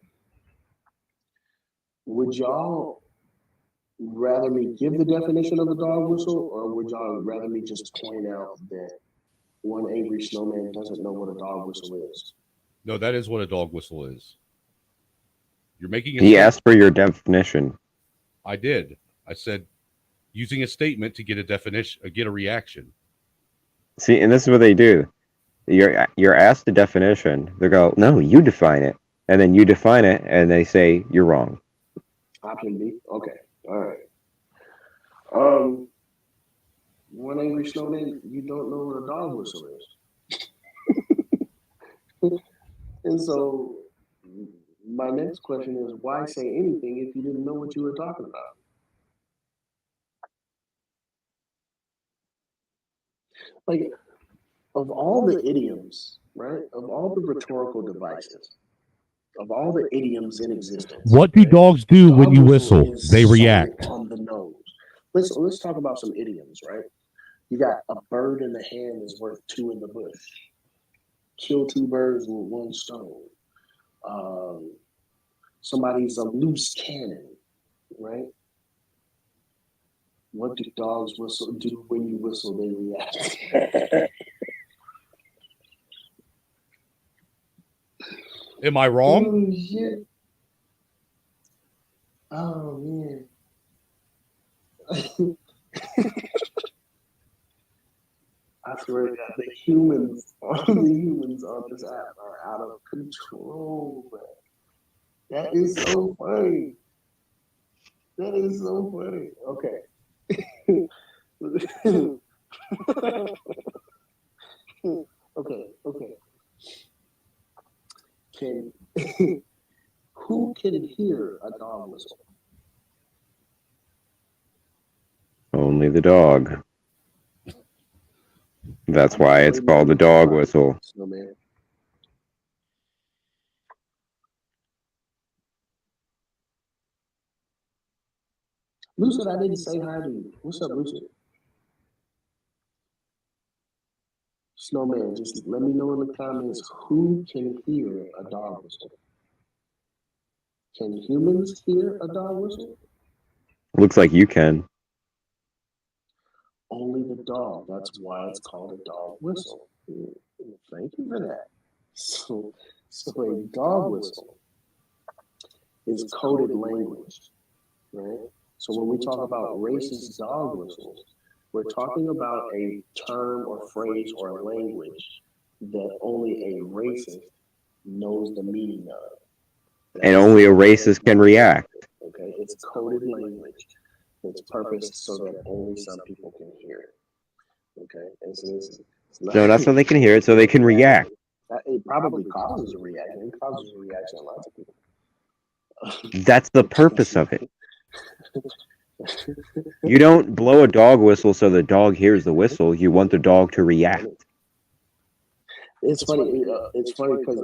Would y'all rather me give the definition of a dog whistle, or would y'all rather me just point out that one angry snowman doesn't know what a dog whistle is? No, that is what a dog whistle is. You're making a He statement. asked for your definition. I did. I said using a statement to get a definition, get a reaction. See, and this is what they do. You're asked the definition. They go, no, you define it, and then you define it, and they say you're wrong. Option B. Okay. All right. One angry snowman, you don't know what a dog whistle is. And so my next question is, why say anything if you didn't know what you were talking about? Like, of all the idioms, right? Of all the rhetorical devices, of all the idioms in existence, What do dogs do when you whistle? They react. on the nose. Let's talk about some idioms, right? You got a bird in the hand is worth two in the bush. Kill two birds with one stone. Somebody's a loose cannon, right? What do dogs whistle do when you whistle? They react. Am I wrong? Oh shit! Oh man! I swear to God, the humans on this app are out of control, man. That is so funny. That is so funny. Okay. Okay. Can who can hear a dog whistle? Only the dog. That's why it's called a dog whistle. Snowman. Lucid, I didn't say hi to you. What's up, Lucid? Snowman, just let me know in the comments who can hear a dog whistle. Can humans hear a dog whistle? Looks like you can. Only the dog. That's why it's called a dog whistle. Thank you for that. So a dog whistle is coded language, right? So when we talk about racist dog whistles, we're talking about a term or phrase or language that only a racist knows the meaning of. And only a racist can react. Okay, it's coded language. It's purposed so that only some people can hear it. Okay, and so it's not, No, not so they can hear it, so they can react. It probably causes a reaction. It causes a reaction in lots of people. That's the purpose of it. You don't blow a dog whistle so the dog hears the whistle. You want the dog to react. It's funny. It's funny because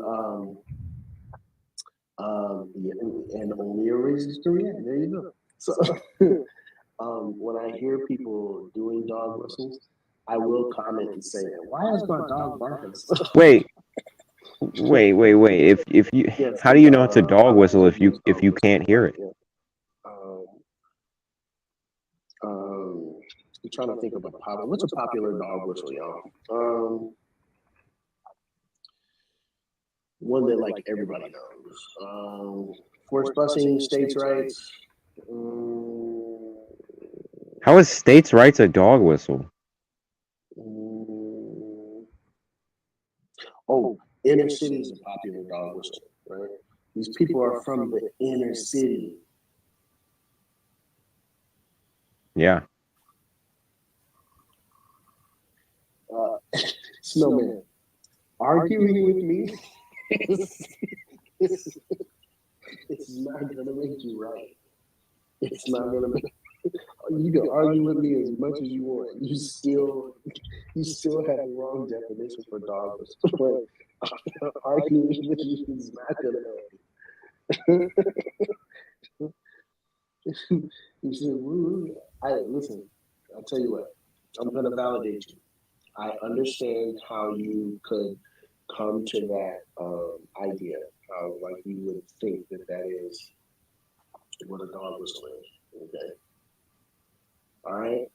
and only a racist can react. There you go. So when I hear people doing dog whistles, I will comment and say, "Why is my dog barking?" Wait. If you, how do you know it's a dog whistle if you can't hear it? I'm trying to think of what's a popular dog whistle, y'all. One that like everybody knows. Forced busing, states' rights. How is states' rights a dog whistle? Oh, inner city is a popular dog whistle, right? These people are from the inner city. Yeah. Snowman, arguing with me it's not gonna make you right. It's not gonna make you can argue with me as much as you want. You still have the wrong definition for dog whistle. But arguing with you is not gonna help you. You said, listen, I'll tell you what, I'm gonna validate you. I understand how you could come to that idea, like you would think that is what a dog whistle is. Okay, All right,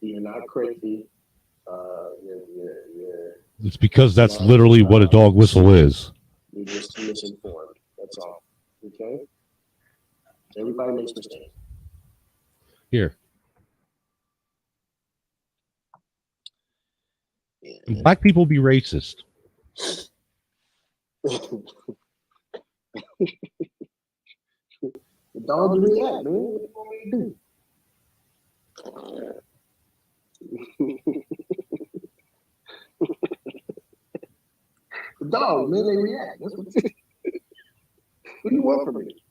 you're not crazy. It's because that's literally what a dog whistle is. You're just misinformed. That's all. Okay. Everybody makes mistakes. Here. Can black people be racist? The dog react, man. What do you want me to do? The dogs, man, they react. That's what it is. What do you want from me?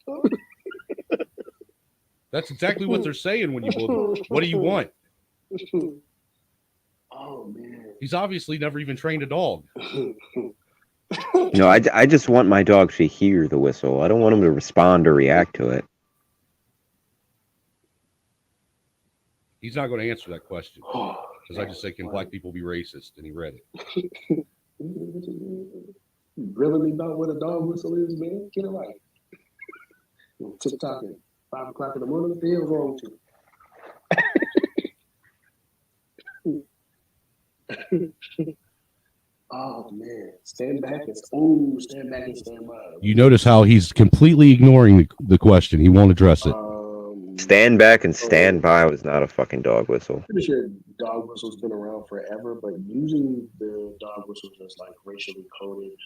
That's exactly what they're saying when you pull. What do you want? Oh man. He's obviously never even trained a dog. No, I just want my dog to hear the whistle. I don't want him to respond or react to it. He's not going to answer that question because I just said, "Can black people be racist?" And he read it. You grilling me about what a dog whistle is, man? Get it right. TikTok at 5 o'clock in the morning. What the hell's wrong with you? Oh man, stand back and stand back and stand by. You notice how he's completely ignoring the question. He won't address it. Stand back and stand by was not a fucking dog whistle. Pretty sure dog whistle's been around forever, but using the dog whistles as like racially coded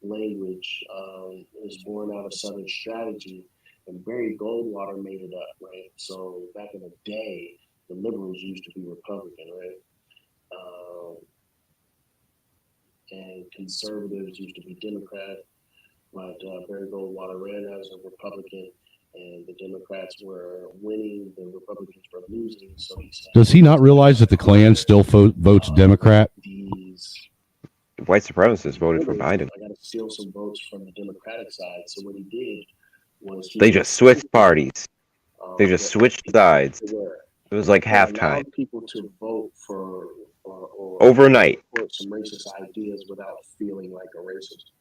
language is born out of Southern strategy, and Barry Goldwater made it up, right? So back in the day, the liberals used to be Republican, right? And conservatives used to be Democrat, but Barry Goldwater ran as a Republican, and the Democrats were winning, the Republicans were losing. So he said, Does he not realize that the Klan still votes Democrat? White supremacists voted for Biden. I got to steal some votes from the Democratic side. So what he did was They just switched parties. They just switched sides. It was like halftime. Allowed people to vote for or Overnight. support some racist ideas without feeling like a racist.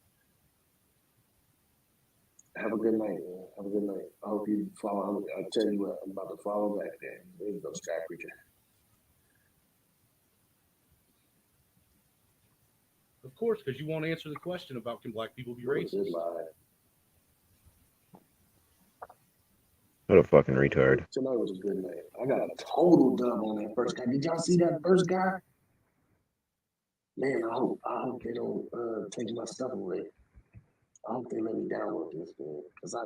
Have a good night, man. Have a good night. I hope you follow. I'll tell you what, I'm about to follow back there. There you go, Sky Preacher. Of course, because you won't answer the question about can black people be racist. What a fucking retard. Tonight was a good night. I got a total dub on that first guy. Did y'all see that first guy? Man, I hope they don't take my stuff away. I hope they let me download this, man, because I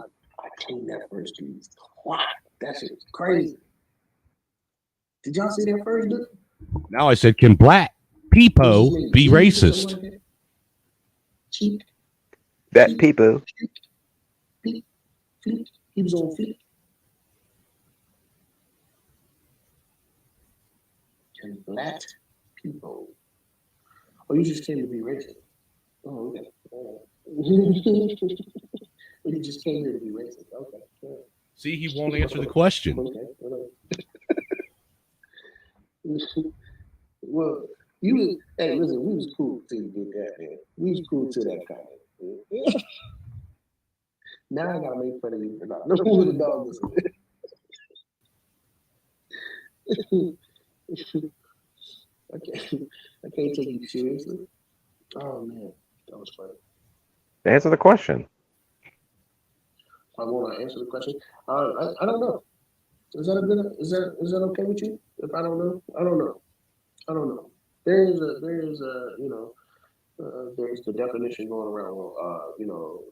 cleaned that first dude. Wow, that shit was crazy. Did y'all see that first dude? Now I said, can black people be racist? Cheek. That people. Feet. He was on feet. Can black people? Oh, you just came to be racist. Oh, okay. You just came here to be racist. Okay. See, he won't answer the question. Well, hey, listen, we was cool till you did that, man. We was cool till that comment. Now I gotta make fun of you for not knowing who the dog was. I can't take you seriously. Oh man, that was funny. Answer the question. I want to answer the question. I don't know. Is that okay with you? If I don't know, I don't know. There's the definition going around.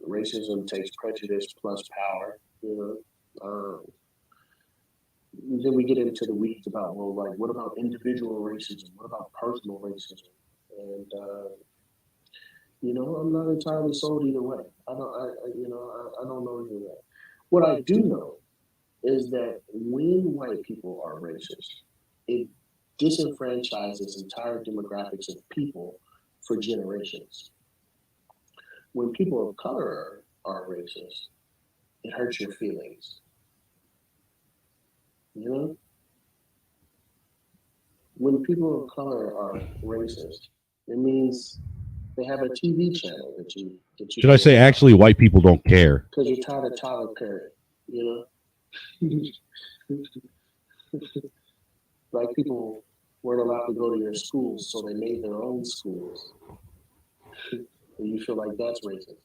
Racism takes prejudice plus power. Then we get into the weeds about what about individual racism? What about personal racism? And I'm not entirely sold either way. I don't know either way. What I do know is that when white people are racist, it disenfranchises entire demographics of people for generations. When people of color are racist, it hurts your feelings. When people of color are racist, it means they have a TV channel that you Should I say actually white people don't care? because you're tired of Tyler Perry, Black people weren't allowed to go to your schools, so they made their own schools. And you feel like that's racist.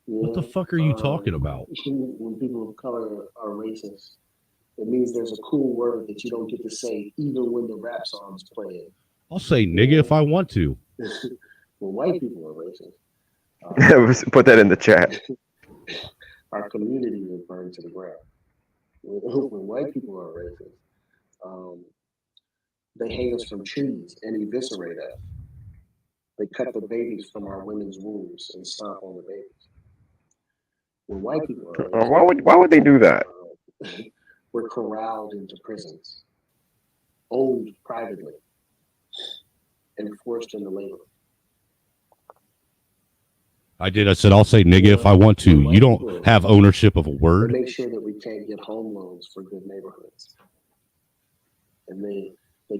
What the fuck are you talking about? When people of color are racist, it means there's a cool word that you don't get to say even when the rap song's playing. I'll say nigga if I want to. When white people are racist, Put that in the chat. our community is burned to the ground. When white people are racist, they hang us from trees and eviscerate us. They cut the babies from our women's wombs and stomp on the babies. When white people are racist, Why would they do that? we're corralled into prisons, owned privately, and forced into labor. I did. I said, I'll say nigga if I want to. You don't have ownership of a They word. make sure that we can't get home loans for good neighborhoods. And they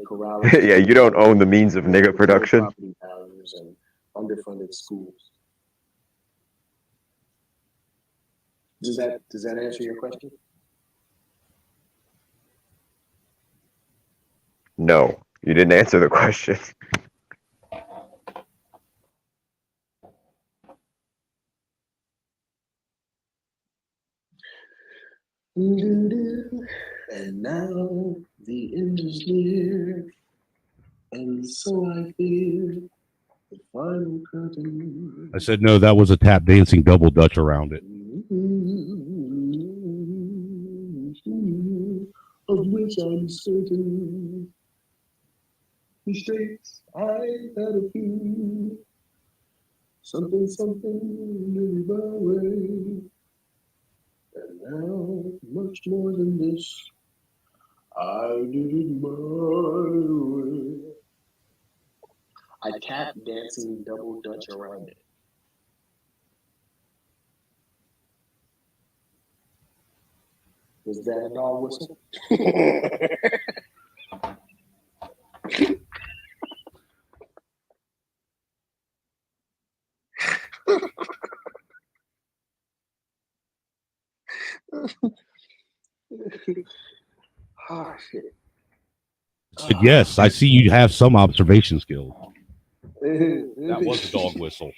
corral us Yeah, you don't own the means of nigga production. property values and underfunded schools. Does that answer your question? No, you didn't answer the question. And now the end is near, and so I fear the final curtain. I said, no, that was a tap dancing double dutch around it. Of which I'm certain. Mistakes I've had a few. Something really my way. And now, much more than this, I did it my way. I tap dancing double dutch around it. Was that a dog whistle? Oh, shit. I said, yes, I see you have some observation skills. That was a dog whistle.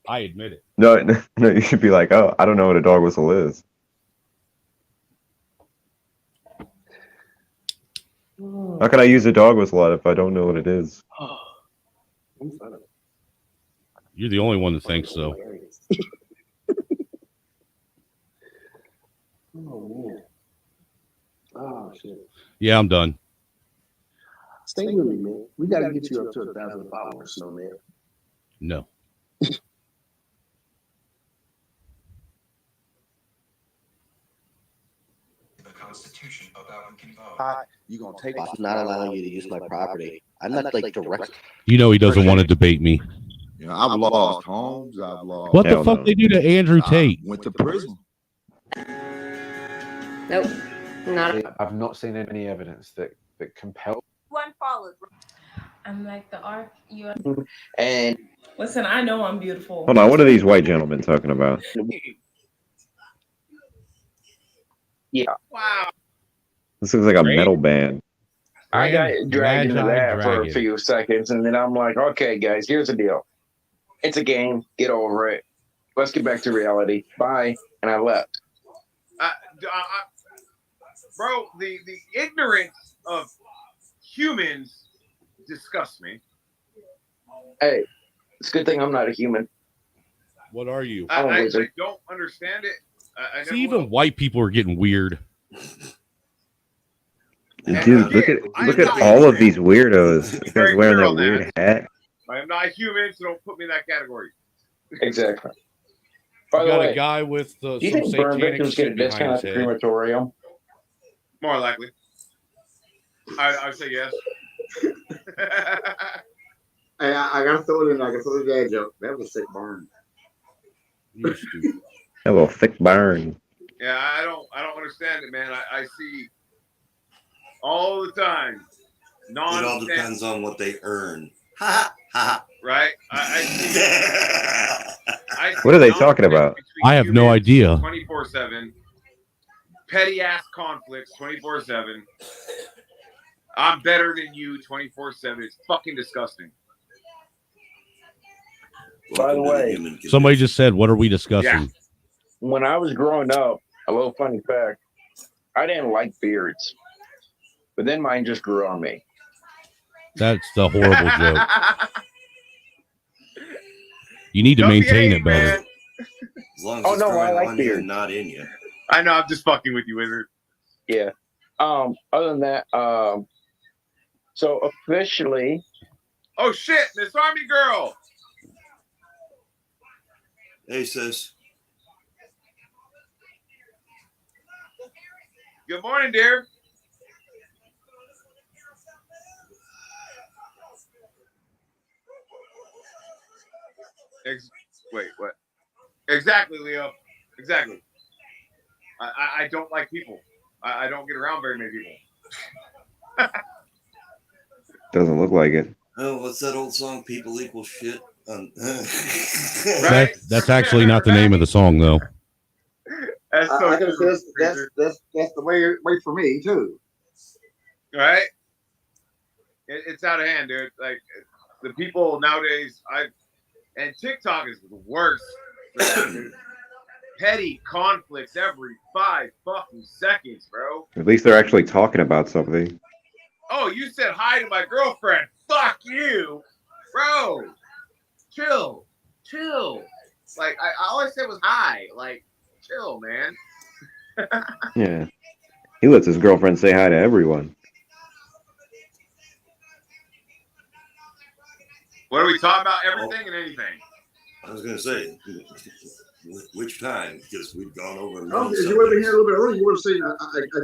I admit it. No, you should be like, oh, I don't know what a dog whistle is. How can I use a dog whistle if I don't know what it is? You're the only one that thinks so. Oh, man. Oh, shit. Yeah, I'm done. Stay with me, man. We got to get you up to 1,000 followers, Snowman. No. The Constitution about who can vote. You gonna take? I'm not allowing you to use my property. I'm not like direct. You know he doesn't want to debate me. You know, I've lost homes. I've lost. What the fuck they do to Andrew Tate? Went to prison. Nope. Not. I've not seen any evidence that compels. One followed. I'm like the arc. You And listen. I know I'm beautiful. Hold on, what are these white gentlemen talking about? yeah. Wow. This looks like a metal band. I got dragged into Magi that for a Dragon. few seconds, and then I'm like, okay, guys, here's the deal. It's a game. Get over it. Let's get back to reality. Bye. And I left. Bro, the ignorance of humans disgusts me. Hey, it's a good thing I'm not a human. What are you? I I'm a wizard. don't understand it. I never See, even will. white people are getting weird. Dude, look at all of these weirdos. You guys wearing that weird hat. I am not human, so don't put me in that category. Exactly. You By the got way, a guy with do you some think burn satanic victims get a shit behind discount his at the head. crematorium? More likely. I would say yes. Hey, I gotta throw it in. I can throw the dad joke. That was a sick burn. You stupid. A little thick burn. Yeah, I don't understand it, man. I see all the time. It all depends on what they earn. Right? I see What are they talking about? I have no idea. 24/7. Petty ass conflicts 24/7. I'm better than you 24/7. It's fucking disgusting. By the way, Somebody just said, "What are we discussing?" when I was growing up, a little funny fact, I didn't like beards, but then mine just grew on me. That's the horrible joke. You need to Don't be maintain hating, it better. man. As long as it's growing on you and not in you. I know. I'm just fucking with you, Wizard. Yeah. Other than that, so officially. Oh shit, Miss Army Girl. Hey, sis. Good morning, dear. Wait, what? Exactly, Leo. Exactly. I don't like people. I don't get around very many people. Doesn't look like it. Oh, what's that old song? People equal shit. That's actually not the name of the song, though. That's so I guess that's the way for me too. Right? It's out of hand, dude. Like the people nowadays, and TikTok is the worst. Petty conflicts every 5 fucking seconds, bro. At least they're actually talking about something. Oh, you said hi to my girlfriend. Fuck you, bro. Chill. Like all I said was hi. Like, chill, man. Yeah. He lets his girlfriend say hi to everyone. What are we talking about? Everything and anything. I was going to say, which time? Because we've gone over. If you would have been here a little bit earlier, you would have seen a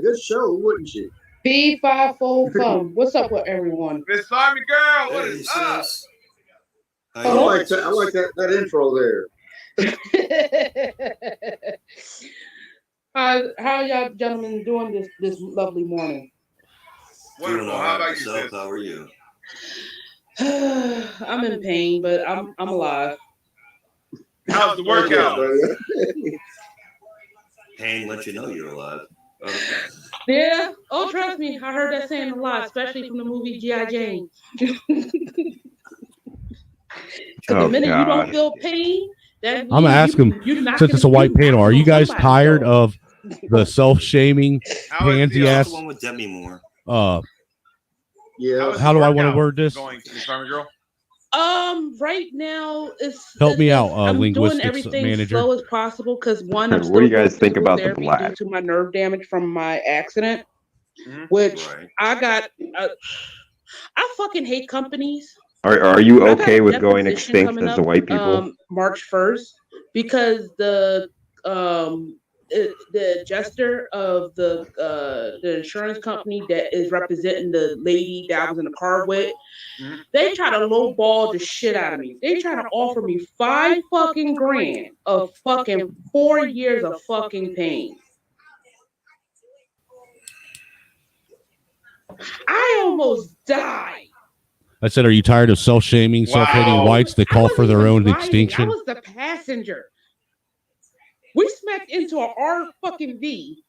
good show, wouldn't you? B545. What's up with everyone? Miss Army Girl, what is up? I like that intro there. How y'all gentlemen doing this lovely morning? Wonderful. How about yourself? How are you? I'm in pain, but I'm alive. How's the workout? Pain lets you know you're alive. Yeah. Oh, trust me, I heard that saying a lot, especially from the movie G.I. Jane. The minute you don't feel pain, that I'm gonna ask him, since it's a white panel, are you guys tired of the self-shaming pansy ass? One with Demi Moore. Yeah. How do I want to word this? Miss Army Girl. Right now Help me out, I'm doing linguistics everything manager. slow as possible because one, I'm What still do you guys think physical about the therapy blatt? due to my nerve damage from my accident, which I got. I fucking hate companies. Are you I got okay a with going deposition extinct coming as the up, white people? March 1st, because the adjuster of the insurance company that is representing the lady that I was in the car with, they try to lowball the shit out of me. They try to offer me $5 fucking grand of fucking 4 years of fucking pain. I almost died. I said, are you tired of self-shaming, self-hating whites that call for their own I extinction? was the passenger. We smacked into an R fucking V,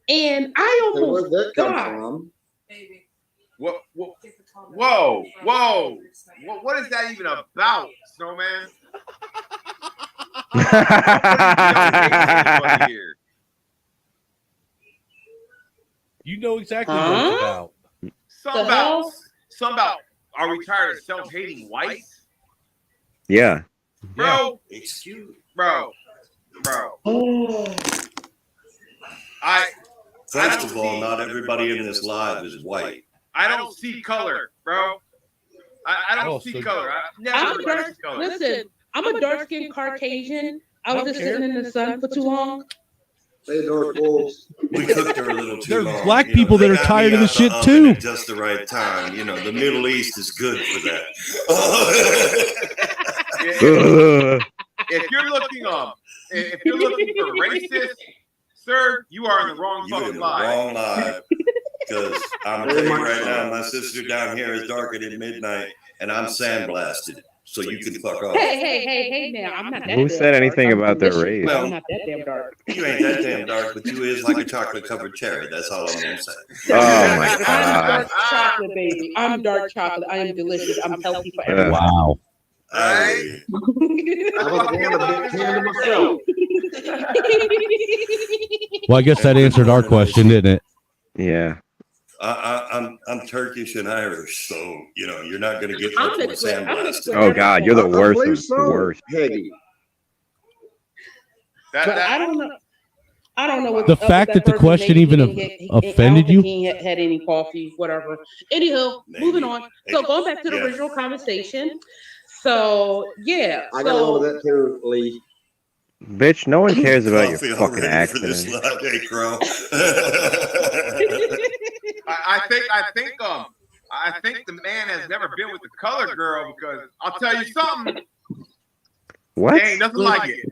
and I almost died. Whoa. What is that even about, Snowman? You know exactly what it's about. Some about, are we tired of self-hating whites? Yeah. Bro. Excuse me. Bro. First of all, not everybody in this live is white. I don't see color, bro. I don't see color. Listen, I'm a dark-skinned Caucasian. I was just sitting in the sun for too long. We cooked her a little too long. There's black people that are tired of the shit at too. just the right time. You know, the Middle East is good for that. If you're looking for racist, sir, you are in the wrong fucking live. Wrong live. Because I'm telling you right now, my sister down here is darker than midnight, and I'm sandblasted. so you can fuck off. Hey, now, I'm not that Who damn said anything dark. I'm about their delicious, race? but Well, I'm not that damn dark. You ain't that damn dark, but you is like a chocolate covered cherry. That's all I'm gonna say. Oh my I'm god. dark chocolate, baby. I'm dark chocolate. I am delicious. I'm healthy for everyone. Wow. Right? I was born a big can myself. Well, I guess that answered our question, didn't it? Yeah. I'm Turkish and Irish, so you know you're not gonna get I'm much of a mixed with- I'm sandblast. mixed with Oh god, you're the I worst. believe Of so. the worst. Peggy. But I don't know. I don't know what The fact that the person question maybe even he didn't get- offended I don't you? think he had any coffee, whatever. Anywho, moving on. So going back to the original conversation. So yeah. I got a little of that too, Lee. Bitch, no one cares about your Coffee fucking already for this accident. latte, Crow. I think the man has never been with the color girl because I'll tell you something. What? There ain't nothing like it.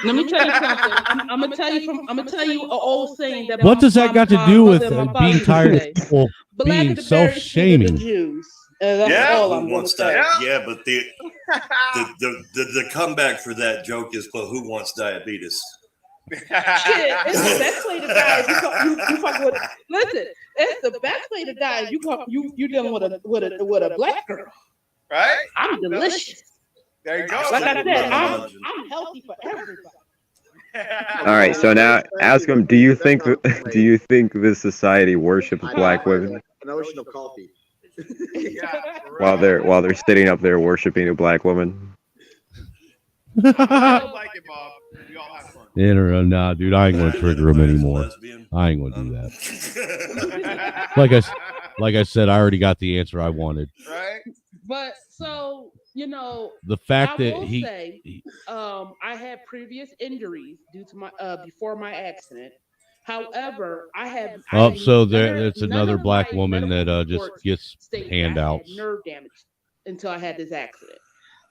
Let me tell you something. I'm gonna tell you an old saying that. What does that got to do with being tired of say. people Black being is the very skin of the self-shaming? Jews. That's all I'm Who gonna wants say. that? Yeah, but the comeback for that joke is, but who wants diabetes? Shit, it's the best way to die. If you fuck with. Listen, it's the best way to die. If you dealing with a black girl, Right? I'm delicious. There you go. Like I said, I'm healthy for everybody. All right, so now ask him, do you think this society worships black women An ocean of coffee. while they're sitting up there worshiping a black woman? Nah, dude, I ain't gonna trigger him anymore. I ain't gonna do that. Like I said, I already got the answer I wanted. Right. But so The fact I that will he- say, I had previous injuries due to my before my accident. However, So it's another black woman that just gets handouts. nerve damage until I had this accident.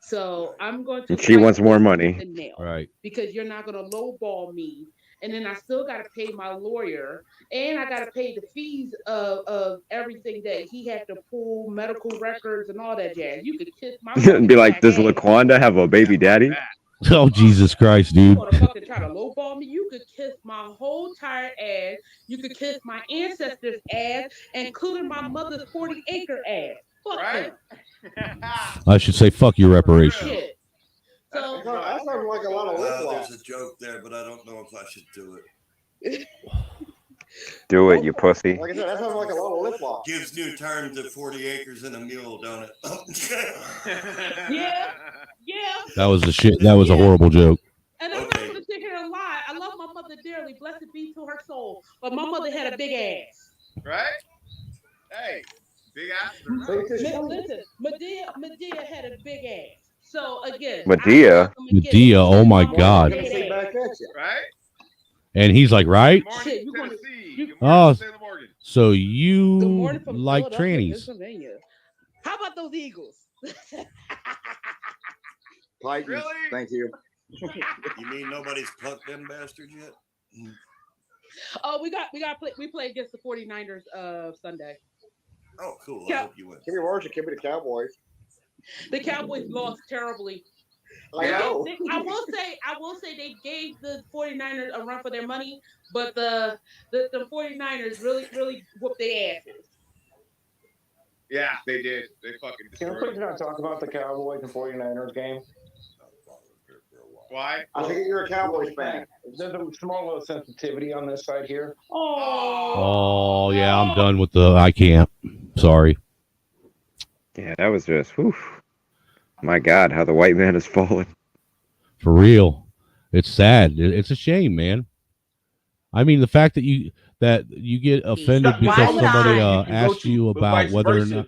So I'm going to. And she wants more money. Right. Because you're not going to lowball me, and then I still got to pay my lawyer, and I got to pay the fees of everything that he had to pull, medical records, and all that jazz. You could kiss my. Be like, does Laquanda have a baby daddy? Oh, Jesus Christ, dude. You want to fucking try to lowball me? You could kiss my whole tired ass. You could kiss my ancestors' ass, including my mother's 40-acre ass. Fuck them. I should say, fuck your reparations. Shit. So that sounds like a lot of lip lock. There's a joke there, but I don't know if I should do it. Do it, you pussy. Like I said, that sounds like a lot of lip lock. Gives new term to 40 acres and a mule, don't it? Yeah. That was a shit. That was a horrible joke. And I'm not going to sit here and lie. I love my mother dearly. Blessed be to her soul. But my mother had a big ass. Right? Hey, big ass. Listen, Medea had a big ass. So again, Medea. Oh my God. Right? And he's like, right? Shit, Oh, so you like trannies? Pennsylvania. How about those Eagles? Titans. Really? Thank you. You mean nobody's plucked them bastards yet? Oh, we play against the 49ers Sunday. Oh, cool. I hope you win. Give me worse, it could be the Cowboys. The Cowboys lost terribly. I know. I will say they gave the 49ers a run for their money, but the 49ers really whooped their asses. Yeah, they did. They fucking Can we destroyed please not talk about the Cowboys and 49ers game? Why? I think you're a Cowboys fan. There's a small little sensitivity on this side here. Oh yeah, I'm done with the. I can't. Sorry. Yeah, that was just, whew. My God, how the white man has fallen. For real, it's sad. It's a shame, man. I mean, the fact that you get offended because somebody asked you about whether or not.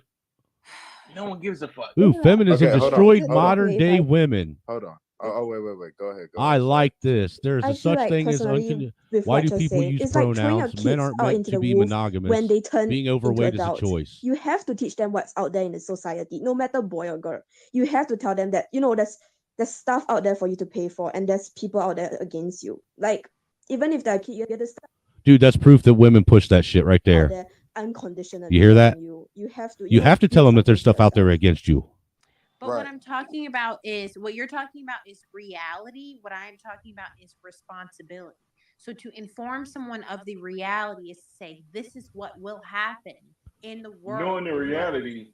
No one gives a fuck. Ooh, feminism Okay, hold on, destroyed hold on. modern day women. Hold on. Oh, wait. Go ahead. I like this. There's I a feel such like thing as personally, with why what do you're people saying, use it's like throwing your pronouns? Men kids aren't out meant into to the be wolf monogamous. when they turn Being into overweight is a adults. choice. You have to teach them what's out there in the society, no matter boy or girl. You have to tell them that there's stuff out there for you to pay for, and there's people out there against you. Like even if they're a kid, you get the stuff Dude, that's proof that women push that shit right out there. there unconditionally. You hear that? You have to. You have to tell them that there's stuff out there against you. But what I'm talking about is what you're talking about is reality. What I'm talking about is responsibility. So to inform someone of the reality is to say, this is what will happen in the world. Knowing the reality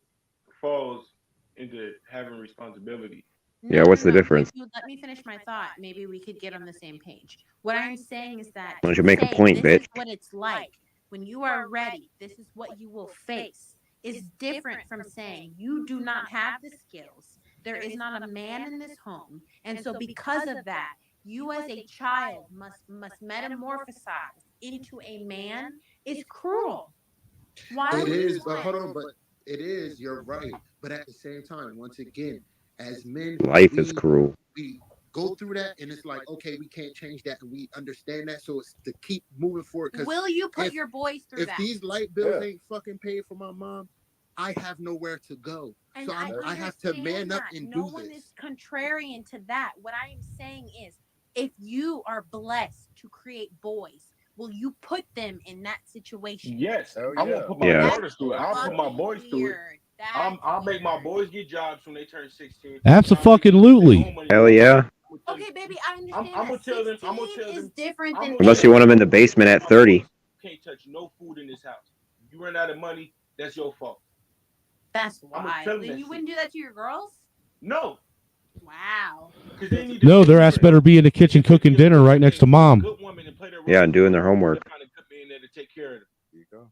falls into having responsibility. Yeah, what's the difference? If you let me finish my thought, maybe we could get on the same page. What I'm saying is that Why don't you make a point, this bitch? is what it's like. When you are ready, this is what you will face. Is different from saying you do not have the skills. There is not a man in this home. And so because of that, you as a child must metamorphosize into a man is cruel. Why It is, but hold on, but it is, you're right. But at the same time, once again, as men, Life is cruel. we go through that and it's like, okay, we can't change that and we understand that. So it's to keep moving forward. Will you put your boys through if that? these light bills ain't fucking paid for my mom, I have nowhere to go. And so I have to man up and no do one this. is contrarian to that. What I am saying is, if you are blessed to create boys, will you put them in that situation? Yes, I won't put my daughters through it. I'll put my boys through it. I'll make my boys get jobs when they turn 16. Absolutely. Hell yeah. Okay, baby, I understand. I'm gonna tell them. I'm gonna tell is them. different than Unless you want them in the basement at 30. Can't touch no food in this house. You run out of money, that's your fault. That's I'm why. tell them Then that you shit. wouldn't do that to your girls? No. Wow. No, their ass better be in the kitchen cooking dinner right next to mom. Yeah, and doing their homework. To take care of them. There you go.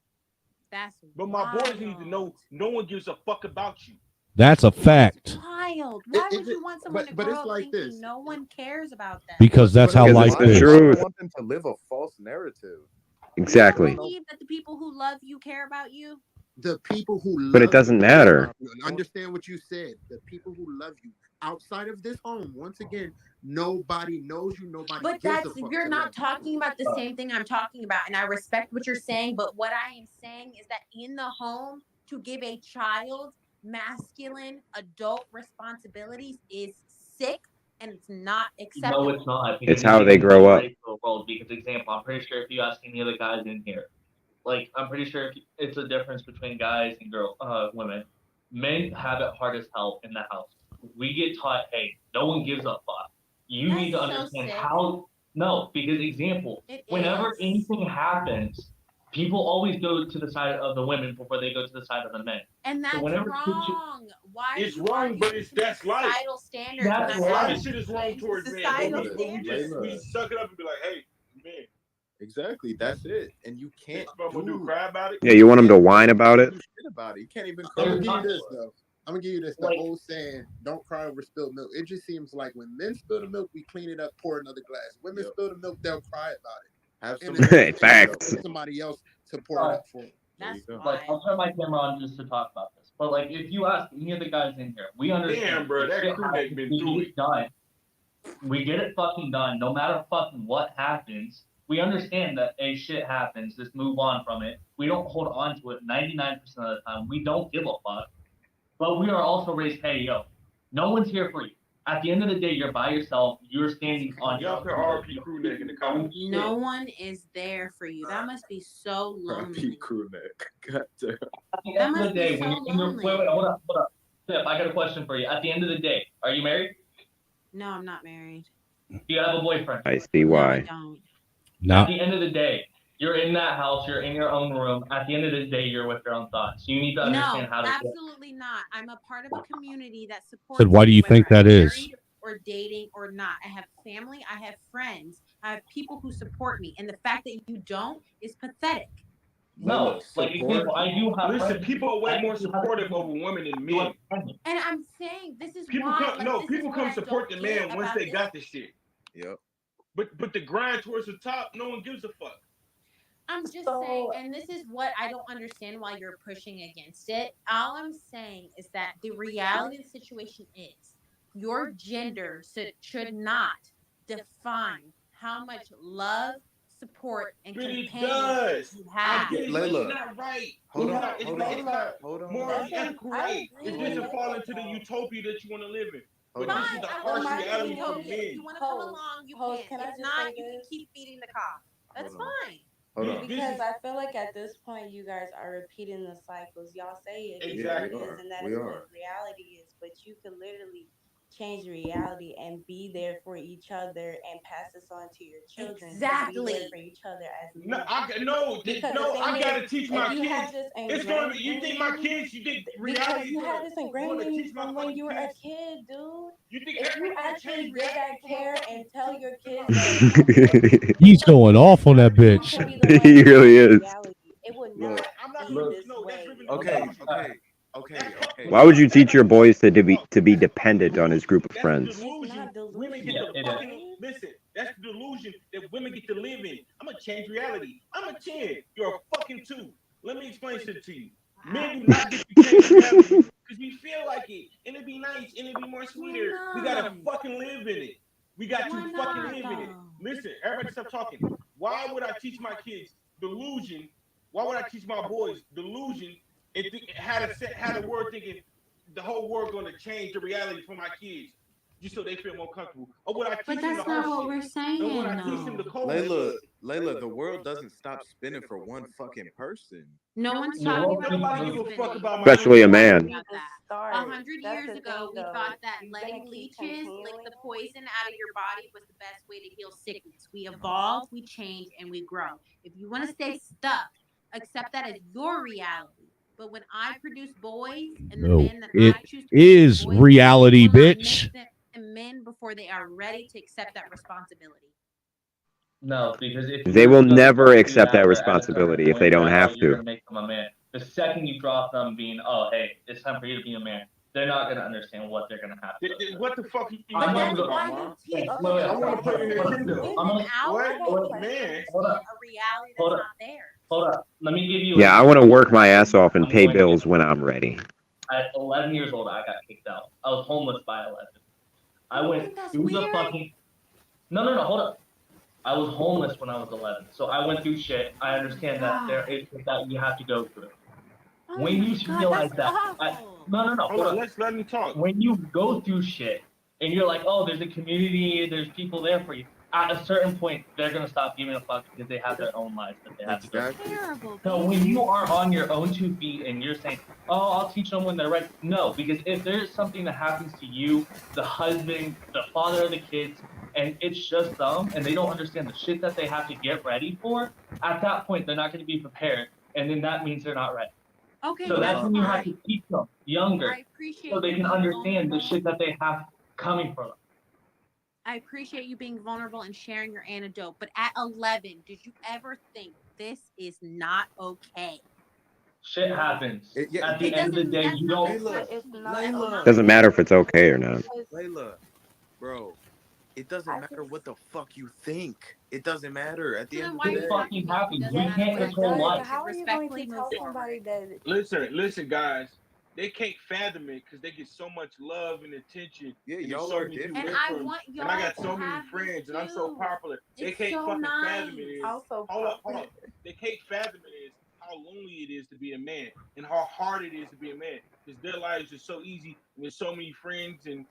That's But my boys need to know no one gives a fuck about you. That's a fact. Wild. Why would you want someone to grow up thinking no one cares about them? Because that's how Because life it's the is. truth. I want them to live a false narrative. Exactly. Do you believe that the people who love you care about you? The people who love But it doesn't you, matter. understand what you said. The people who love you outside of this home, once again, nobody knows you. Nobody. But gives that's a fuck you're to not love you. talking about the same thing I'm talking about, and I respect what you're saying. But what I am saying is that in the home, to give a child masculine adult responsibilities is sick, and it's not acceptable. No, it's not. It's how they grow up. World, because example, I'm pretty sure if you ask any of the guys in here, like I'm pretty sure it's a difference between guys and women. Men have it hard as hell in the house. We get taught, hey, no one gives a fuck. You need to understand how. No, because example, whenever anything happens, people always go to the side of the women before they go to the side of the men. And that's wrong. Why? It's wrong, but that's life. Societal standards. That's a lot of shit is wrong towards men. Societal We suck it up and be like, hey, man. Exactly, that's it. And you can't cry about it. Yeah, you want them to whine about it? do shit about it. You can't even I'm cry. gonna give you this though. I'm gonna give you this. The old saying, "Don't cry over spilled milk." It just seems like when men spill the milk, we clean it up, pour another glass. Women spill the milk, they'll cry about it. Have And some then facts. somebody else to pour it up for. That's like I'll turn my camera on just to talk about this. But like if you ask any of the guys in here, we understand. Damn, bro, that crew ain't been through it. Done. We get it fucking done. No matter fucking what happens, we understand that shit happens. Just move on from it. We don't hold on to it 99% of the time. We don't give a fuck. But we are also raised, hey, yo, no one's here for you. At the end of the day, you're by yourself. You're standing on your own. RP crew neck in the comments. No one is there for you. That must be so lonely. crew neck. God damn. At the end of the day, when you're in your wait, hold up. Steph, I got a question for you. At the end of the day, are you married? No, I'm not married. Do you have a boyfriend? I see why. At the end of the day, you're in that house, you're in your own room. At the end of the day, you're with your own thoughts. You need to understand how to absolutely not. I'm a part of a community that supports Said, why do you me, think whether that I'm is? married or dating or not. I have family, I have friends, I have people who support me. And the fact that you don't is pathetic. No, like example, I do have. Listen, people are way more supportive over women than men. And I'm saying this is People why. people come support the man once they got the shit. Yep. But the grind towards the top, no one gives a fuck. I'm just saying, and this is what I don't understand why you're pushing against it. All I'm saying is that the reality of the situation is your gender should not define how much love, support, and companionship you have. It's not right. Hold on. Morally ethical right. It's just to fall into the utopia that you want to live in. But this is the harsh reality for men. If you want to come along, you can. If not, you can keep feeding the cock. That's fine. Hold on. Because I feel like at this point you guys are repeating the cycles. Y'all say it is Exactly. what it is, and that We is are. what reality is. But you can literally change reality and be there for each other and pass this on to your children to be there Exactly. for each other as No, men. Because the thing I gotta is, teach my if you kids. have this It's gonna be. ingrained You in think my you, kids? You think because reality? you have this ingrained in you teach my from when fucking you were a kids? kid, dude. You think If you everybody gonna actually change give that reality from a care fucking and tell your to kids my that accountability, He's going off on that bitch. will be the one He to really change is. reality. It would Look, not I'm not be gonna. this No, that's way. driven. Okay, Okay. Why would you teach your boys to be dependent on his group of That's friends? the delusion. Women get Yeah, to it fucking is. listen. That's the delusion that women get to live in. I'm gonna change reality. I'm a 10. You're a fucking 2. Let me explain shit to you. Men do not get to change reality because we feel like it, and it'd be nice, and it'd be more sweeter. We gotta fucking live in it. We got to fucking live in it. Listen, everybody stop talking. Why would I teach my kids delusion? Why would I teach my boys delusion and had a word thinking the whole world going to change the reality for my kids just so they feel more comfortable? Or would I teach them the whole shit? And would I teach them the code? Layla, the world doesn't stop spinning for one fucking person. No one's The talking world about keeps Nobody world give a moving. fuck spinning. about my Especially a man. Need to start. 100 That's years the ago, thing, we though. thought that You're letting gonna keep leeches lick continuing. the poison out of your body was the best way to heal sickness. We evolve, we change, and we grow. If you want to stay stuck, accept that as your reality. But when I produce boys and the No, men that it I choose to produce is boys, reality, will not make bitch. them men before they are ready to accept that responsibility. No, because if They you will just never do accept that at a certain responsibility if point, they don't they're, oh, have you're to. gonna make them a man. The second you drop them being, oh, hey, it's time for you to be a man, they're not gonna understand what they're gonna have to go What the fuck you But talking that's about, why Mom? you teach I children want to play in Nintendo. women out What? so they can Man. understand a reality that's not theirs. Hold up. Let me give you. Yeah, I want to work my ass off and I'm pay going to bills when I'm ready. At 11 years old, I got kicked out. I was homeless by 11. I You went think that's through the weird? fucking. No, hold up. I was homeless when I was 11, so I went through shit. I understand that there is shit that you have to go through. Oh When my you God, realize that's that, awful. no, Hold on, let's let me talk. when you go through shit and you're like, oh, there's a community, there's people there for you. At a certain point, they're gonna stop giving a fuck because they have their own lives that they have to go through. Terrible, So when baby. you are on your own 2 feet and you're saying, oh, I'll teach them when they're ready. No, because if there's something that happens to you, the husband, the father of the kids, and it's just them, and they don't understand the shit that they have to get ready for, at that point, they're not going to be prepared. And then that means they're not ready. Okay, So that's when you have fine. to teach them younger I appreciate so they you can being understand the vulnerable. shit that they have coming from them. I appreciate you being vulnerable and sharing your anecdote. But at 11, did you ever think this is not okay? Shit happens. Yeah, At the It end of the doesn't. day, That's you not don't. the question. It's You not said okay. not Doesn't matter if it's okay or not. Layla, bro, it doesn't matter what the fuck you think. It doesn't matter at the So end then of why the are day. you talking Fucking to me if it happens. doesn't We matter can't what I control think? life. We should How are you going respectfully to move tell forward. somebody that? Listen, guys. They can't fathom it because they get so much love and attention. Yeah, and y'all there's so are many people And different. there I for 'em, want and I y'all got to so many have this friends, and I'm so too. popular. They It's can't so fucking nice. fathom it is. I'm so Hold popular. up. They can't fathom it is how lonely it is to be a man and how hard it is to be a man because their lives are so easy and there's so many friends and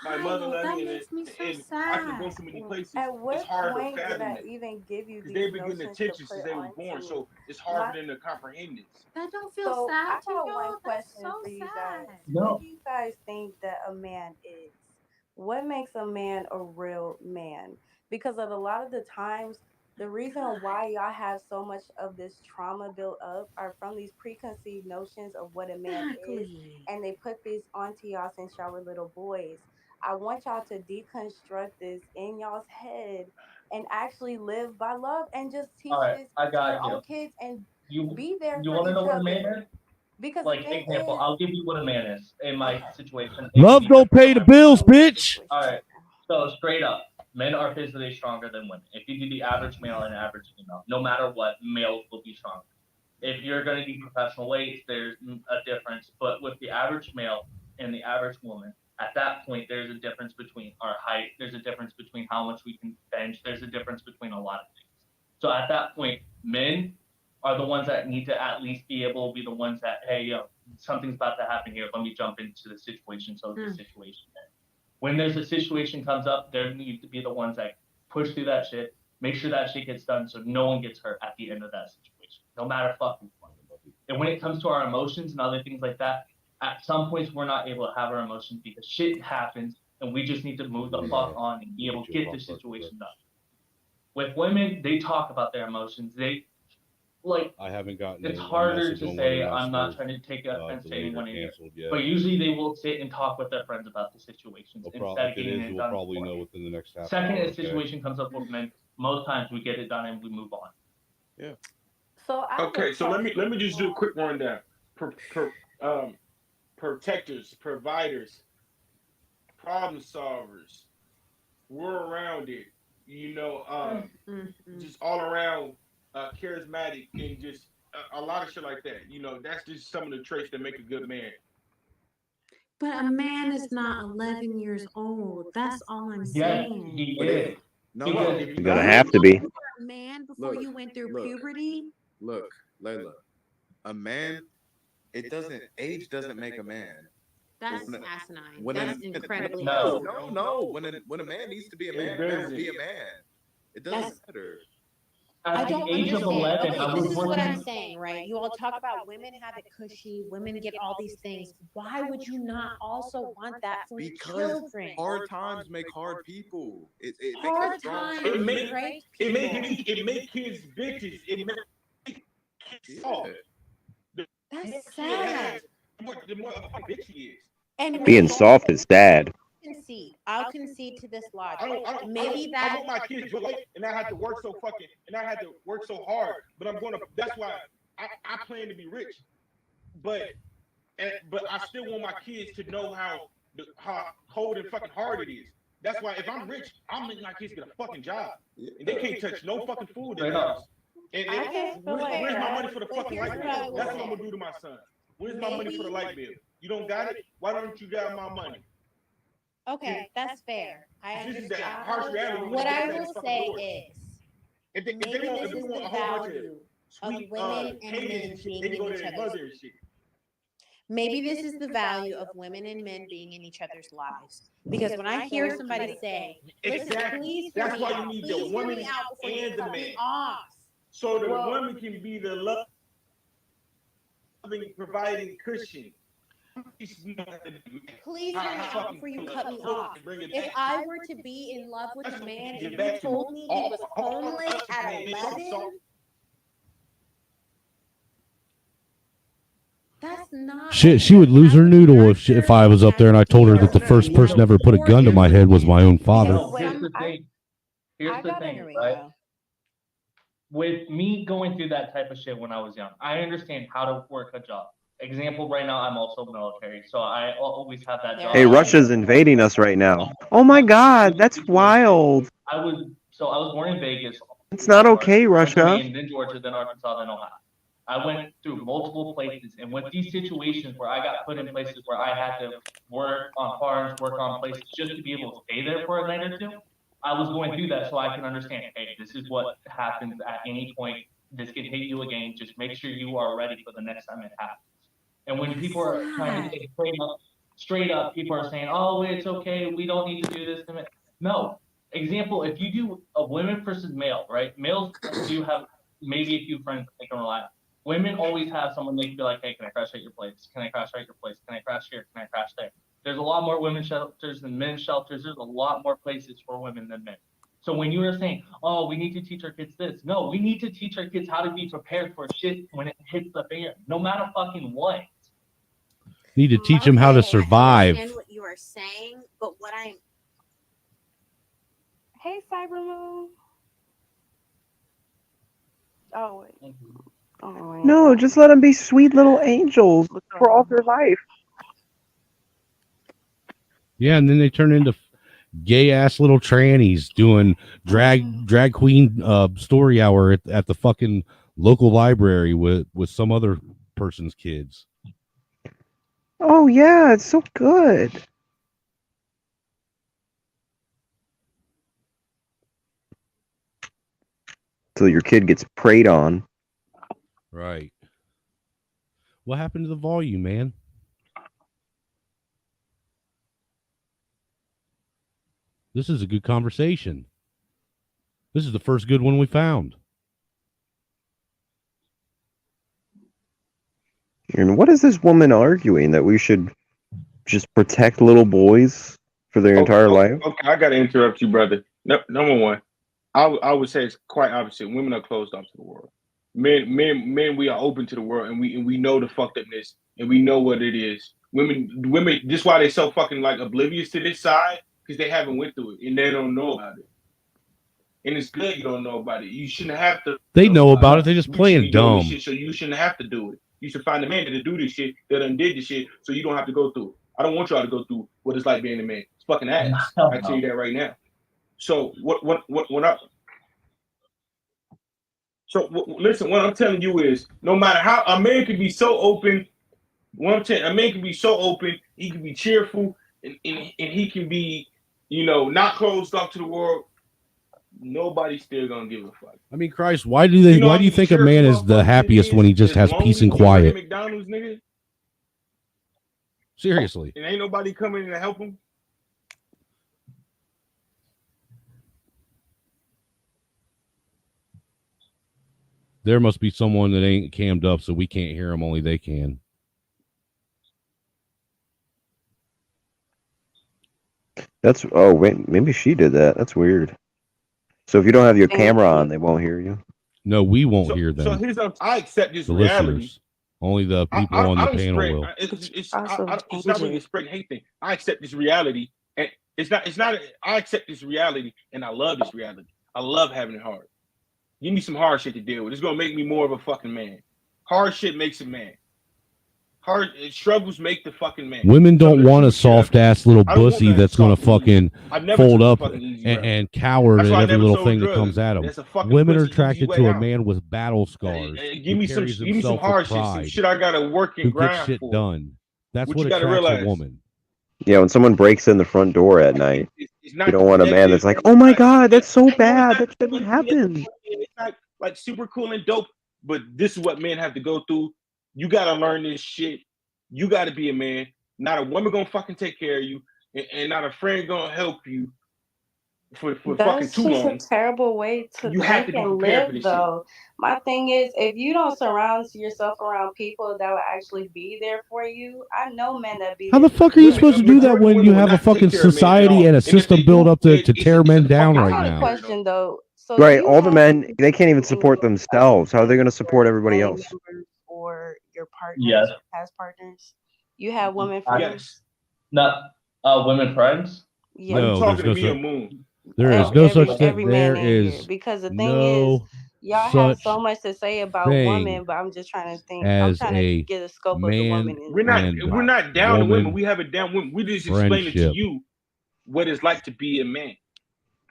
my mother Wild. loved That me makes me so and I can go sad. so many places. At It's what hard to point did fathom I it even give you because these they've been getting notions to attention put since they was onto born, me? so it's hard My for them to comprehend this. That don't feel So sad I to got one y'all. That's question so for you guys. sad. What No. do you guys think that a man is? What makes a man a real man? Because of a lot of the times, the reason why y'all have so much of this trauma built up are from these preconceived notions of what a man is, Exactly. and they put this onto y'all since y'all were little boys. I want y'all to deconstruct this in y'all's head and actually live by love and just All teach right, this I to your got own you. kids and You be there you for want to know each what a man other. is? Because the Like thing example, is, I'll give you what a man is in my okay, situation. It can Love be don't different pay for the everyone. bills, bitch. All right. So straight up, men are physically stronger than women. If you do the average male and average female, no matter what, males will be stronger. If you're going to do professional weights, there's a difference. But with the average male and the average woman, at that point, there's a difference between our height. There's a difference between how much we can bench. There's a difference between a lot of things. So at that point, men are the ones that need to at least be able to be the ones that, hey, yo, something's about to happen here. Let me jump into the situation. So the situation when there's a situation comes up, they need to be the ones that push through that shit, Make sure that shit gets done so no one gets hurt at the end of that situation, no matter fucking what. And when it comes to our emotions and other things like that, at some points we're not able to have our emotions because shit happens, and we just need to move the fuck on and be able to get the situation done. With women, they talk about their emotions. They like. I haven't gotten. It's a harder message to on say. whether or I'm not still, trying to take offense to delayed or anyone in here, canceled yet. but usually they will sit and talk with their friends about the situations instead of if it getting is, it we'll done. probably know within the next half Second hour. a situation comes up with men, most times we get it done and we move on. Yeah. So okay, so let me just do a quick rundown. Protectors, providers, problem solvers. We're around it. You know, just all around charismatic and just a lot of shit like that. You know, that's just some of the traits that make a good man. But a man is not 11 years old. That's all I'm Yes, saying. he is. No, He look, is. if you You're gonna got have to be. You were a man before you went through puberty. Look, Layla, a man, age doesn't make a man. That's When asinine. when That's a- incredibly no, asinine. no. When a man needs to be a man will be a man. It doesn't matter. I don't understand. 11, Okay, I this was is what I'm working- saying, right? You all talk about women have it cushy, women get all these things. Why would you not also want that for Because children? hard times make hard people. It Hard makes a strong times person. break It make kids bitches. It make kids soft. That's sad. The more a bitch he is. And Being soft is sad. I'll concede to this logic. I want my kids to relate, and I had to work so hard. But I'm gonna. That's why I plan to be rich. But I still want my kids to know how cold and fucking hard it is. That's why if I'm rich, I'll make my kids get a fucking job, and they can't touch no fucking food in the house. And where's my money for the fucking light bill? That's what I'm gonna do to my son. Where's my money for the light bill? You don't got it? Why don't you got my money? Okay, that's fair. I This is the understand. harsh reality. What I will say is, if they maybe want, this if they is want the a whole bunch of value of sweet women and Caymans men and shit, being they can go in to each their other's. mother and shit. Maybe this is the value of women and men being in each other's lives. Because when I hear somebody say, "Listen, Exactly. please hear That's me why you out. need Please the hear woman me out before you and the cut me man. off." So the woman can be the loving, providing cushion. Please hear me out before you cut me off. If I were to be in love with a man and you told me he was homeless at 11, that's not. She would lose her noodle if I was up there and I told her that the first person ever put a gun to my head was my own father. No, here's the thing. Here's the thing, right? With me going through that type of shit when I was young, I understand how to work a job. Example, right now I'm also military, so I always have that job. Hey, Russia's invading us right now. Oh my God, that's wild. I was born in Vegas. It's not okay, Russia. Pennsylvania, then Georgia, then Arkansas, then Ohio. I went through multiple places, and with these situations where I got put in places where I had to work on farms, work on places just to be able to stay there for a night or two, I was going through that so I can understand, hey, this is what happens at any point. This can hit you again. Just make sure you are ready for the next time it happens. And when people are trying to say straight up, people are saying, oh, it's okay, we don't need to do this. No. Example, if you do a women versus male, right? Males do have maybe a few friends they can rely on. Women always have someone they can be like, hey, can I crash at your place? Can I crash at your place? Can I crash here? Can I crash there? There's a lot more women's shelters than men's shelters. There's a lot more places for women than men. So when you were saying, oh, we need to teach our kids this. No, we need to teach our kids how to be prepared for shit when it hits the fan, no matter fucking what. Need to teach them how to I survive. understand what you are saying, but what I'm. Hey, Cybermoon. Oh wait. Oh wait. No, just let them be sweet little angels for all their life. Yeah, and then they turn into gay ass little trannies doing drag queen story hour at the fucking local library with some other person's kids. Oh yeah, it's so good. Till your kid gets preyed on. Right. What happened to the volume, man? This is a good conversation. This is the first good one we found. And what is this woman arguing? That we should just protect little boys for their entire life? Okay, I gotta interrupt you, brother. No, number one, I would say it's quite opposite. Women are closed off to the world. Men, we are open to the world, and we know the fucked upness, and we know what it is. Women, this is why they so fucking like oblivious to this side, because they haven't went through it and they don't know about it. And it's good you don't know about it. You shouldn't have to. They know about it. They just You playing should be doing this dumb. shit, so you shouldn't have to do it. You should find a man to do this shit that done did this shit, so you don't have to go through it. I don't want y'all to go through what it's like being a man. It's fucking ass. I tell you that right now. So listen, what I'm telling you is, no matter how a man can be so open, a man can be so open, he can be cheerful, and he can be, not closed off to the world. Nobody's still gonna give a fuck. I mean, Christ, why do you think a man is the happiest when he just has peace and quiet? McDonald's, nigga. Seriously. And ain't nobody coming in to help him. There must be someone that ain't cammed up, so we can't hear them. Only they can. Wait, maybe she did that. That's weird. So if you don't have your camera on, they won't hear you. No, we won't hear them. So here's I accept this the reality. Listeners. Only the people on the panel will. It's not really a spread hate thing. I accept this reality, and it's not. I accept this reality, and I love this reality. I love having it hard. Give me some hard shit to deal with. It's gonna make me more of a fucking man. Hard shit makes a man. Hard struggles make the fucking man. Women don't want a soft ass little pussy that's gonna fucking fold up and cower at every little thing that comes at them. Women are attracted to a man with battle scars. Give me some hard shit. Some shit I gotta work and who grind gets shit for. done. That's What what you gotta attracts realize. a woman. Yeah, when someone breaks in the front door at night, you don't want a man that's like, "Oh my god, that's so bad. That shouldn't happen." It's not like super cool and dope, but this is what men have to go through. You gotta learn this shit. You gotta be a man. Not a woman gonna fucking take care of you, and not a friend gonna help you for fucking That's too just long. a terrible way to You have think to be and prepared for live, this though. My thing is, if you don't surround yourself around people that will actually be there for you, I know men that be How there the for fuck are you you. supposed to do that when you have a fucking society and a system built up to tear men down I right got a now? question though. So Right, you all the have men, they can't even support themselves. How are they going to support everybody family else? members or your partners, Yes. your past partners? You have women I- friends? Not women friends. Yeah. No, there's no me or such. Moon? There is Of no such thing. every man There in here, is because the thing is, no y'all have such so much to say about thing women, but I'm just trying to think. I'm as trying to a get a scope of the man woman in We're not and down to women. woman We have it down women. We just explaining to friendship. you what it's like to be a man.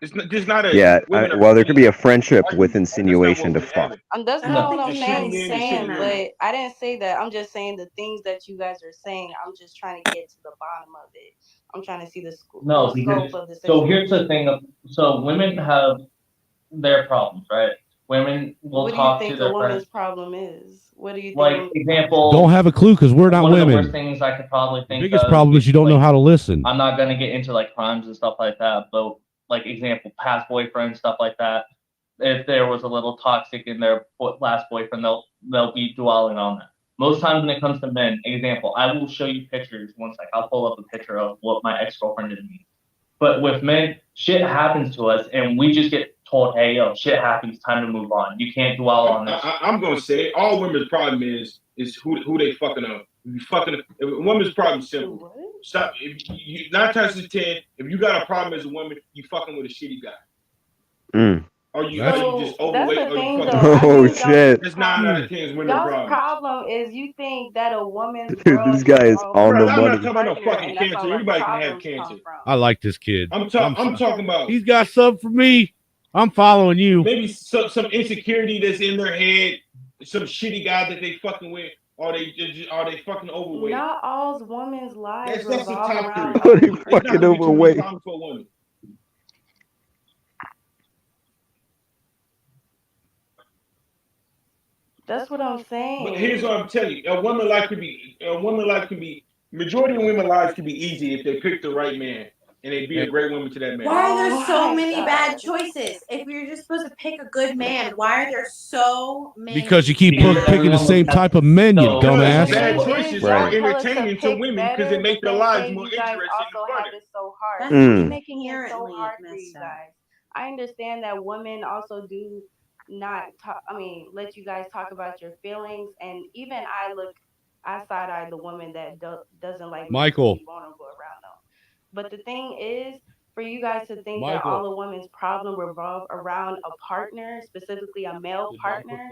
It's not just not a Yeah, women are well, there could be a friends. friendship with insinuation to fuck. That's I not don't what think I'm you saying, guys saying that. but I didn't say that. I'm just saying the things that you guys are saying. I'm just trying to get to the bottom of it. I'm trying to see the No, full because scope of the so situation. here's the thing. So women have their problems, right? Women will What do you talk to think a their woman's friends. problem is? What do you think? Like women's example, Don't have a clue because we're not one of the women. worst things I could probably think Biggest of problem is you don't know how to listen. I'm not gonna get into like crimes and stuff like that, but like example, past boyfriends, stuff like that. If there was a little toxic in their last boyfriend, they'll be dwelling on that. Most times when it comes to men, example, I will show you pictures. One sec, I'll pull up a picture of what my ex-girlfriend did to me. But with men, shit happens to us, and we just get told, "Hey, yo, shit happens. Time to move on. You can't dwell on this." I'm gonna say it. All women's problem is who they fucking up. If you fucking if a woman's problem is simple. Stop. If you, 9 times out of 10, if you got a problem as a woman, you fucking with a shitty guy. Mm. Or you So just that's overweight, the or you thing, fucking. though. I Oh think shit! That's 9 out of 10 is women's y'all's problem. problem is you think that a woman's Dude, world this guy is on the I'm not money. talking about no fucking and that's cancer. all our Everybody can have problems come cancer. from. I like this kid. I'm talking about He's got something for me. I'm following you. maybe some insecurity that's in their head, some shitty guy that they fucking with, or they fucking overweight. Not all women's lives That's the revolve top around. three. Are they It's not fucking gonna be too many overweight? problems for a woman. That's what I'm saying. But here's what I'm telling you: a woman's life can be majority of women's lives can be easy if they pick the right man. and they be a great woman to that man. Why are there so my many God. bad choices? If you're just supposed to pick a good man, why are there so many? Because you keep Because picking the everyone same looks type of men, you so- dumbass. Bad The thing choices is, are y'all tell us to entertaining to pick women because better, it makes but their then lives say more you guys interesting also and have funny. it so hard. That's You're making it so inherently hard for messed you up. guys. I understand that women also do not talk, let you guys talk about your feelings, and even I side eye the woman that doesn't like men to Michael. be vulnerable around them. But the thing is, for you guys to think that Michael. all a woman's problem revolve around a partner, specifically a male partner,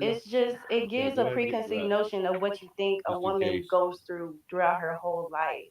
it's just it gives a preconceived notion of what you think a woman goes through throughout her whole life.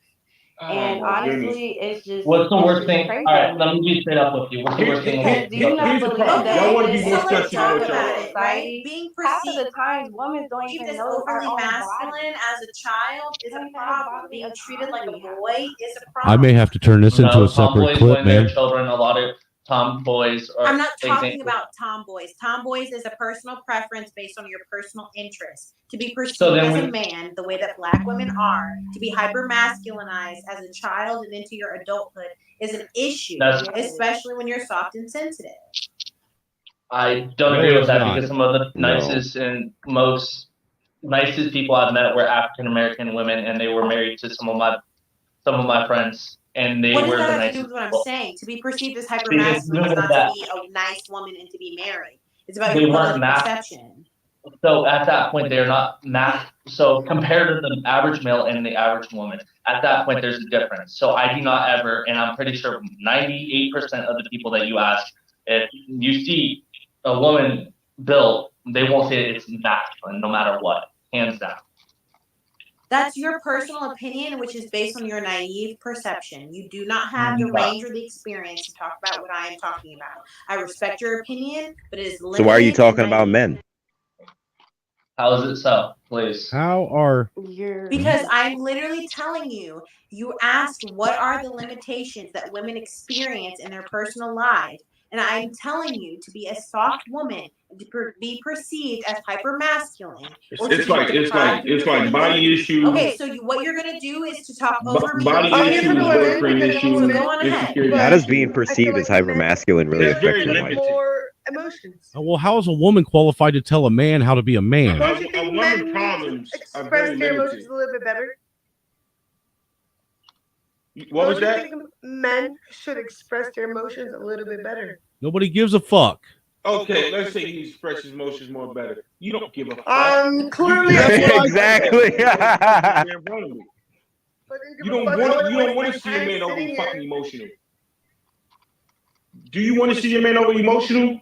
And honestly, it's just What's the worst just thing? crazy All to right, let me. me be straight up with you. What's the worst thing? Because do you not Here's the believe problem. that Y'all want to in be this more So let's sensitive talk with about y'all. it, society, right? Being half of the perceived times women don't even as know our overly own body. masculine as a child is Don't a even have problem. bodily Being treated like a autonomy half boy is a I problem. may have to turn this into No, a separate tomboys clip, when they're man. children. A lot of tomboys are. I'm not talking example. about tomboys. Tomboys is a personal preference based on your personal interests. To be perceived So then as a when- man, the way that black women are, to be hyper masculinized as a child and into your adulthood is an issue, That's- especially when you're soft and sensitive. I don't No, agree with it's that not. because some of the No. nicest and most nicest people I've met were African American women, and they were married to some of my friends, and they What does were that the have to do nicest with what I'm people. saying? To be perceived as hyper Because masculine is remember not that- to be a nice woman and to be married. It's about They your weren't public mas- perception. So at that point, they're not So compared to the average male and the average woman, at that point, there's a difference. So I do not ever, and I'm pretty sure 98% of the people that you ask, if you see a woman built, they won't say it's masculine, no matter what, hands down. That's your personal opinion, which is based on your naive perception. You do not have the range or the experience to talk about what I am talking about. I respect your opinion, but it is limited. So why are you and talking about naive. men? How is it so, please? How are Because I'm literally telling you, you asked what are the limitations that women experience in their personal lives. And I'm telling you to be a soft woman, to be perceived as hyper masculine. It's like body issues. Okay, so what you're gonna do is to talk over me. Body issues, boyfriend issues, So go on ahead. insecurity. How does being perceived as hypermasculine really It's very affect your life? limited. More emotions. well, how is a woman qualified to tell a man how to be a man? Don't you A think woman's men need problems to are express very their limited. emotions a little bit better? What was Don't you that? think men should express their emotions a little bit better? Nobody gives a fuck. Okay, let's say he expresses emotions more better. You don't give a fuck. Clearly That's what I Exactly. said. You don't want to see a man over sitting fucking emotional. Do you want to see your man over emotional?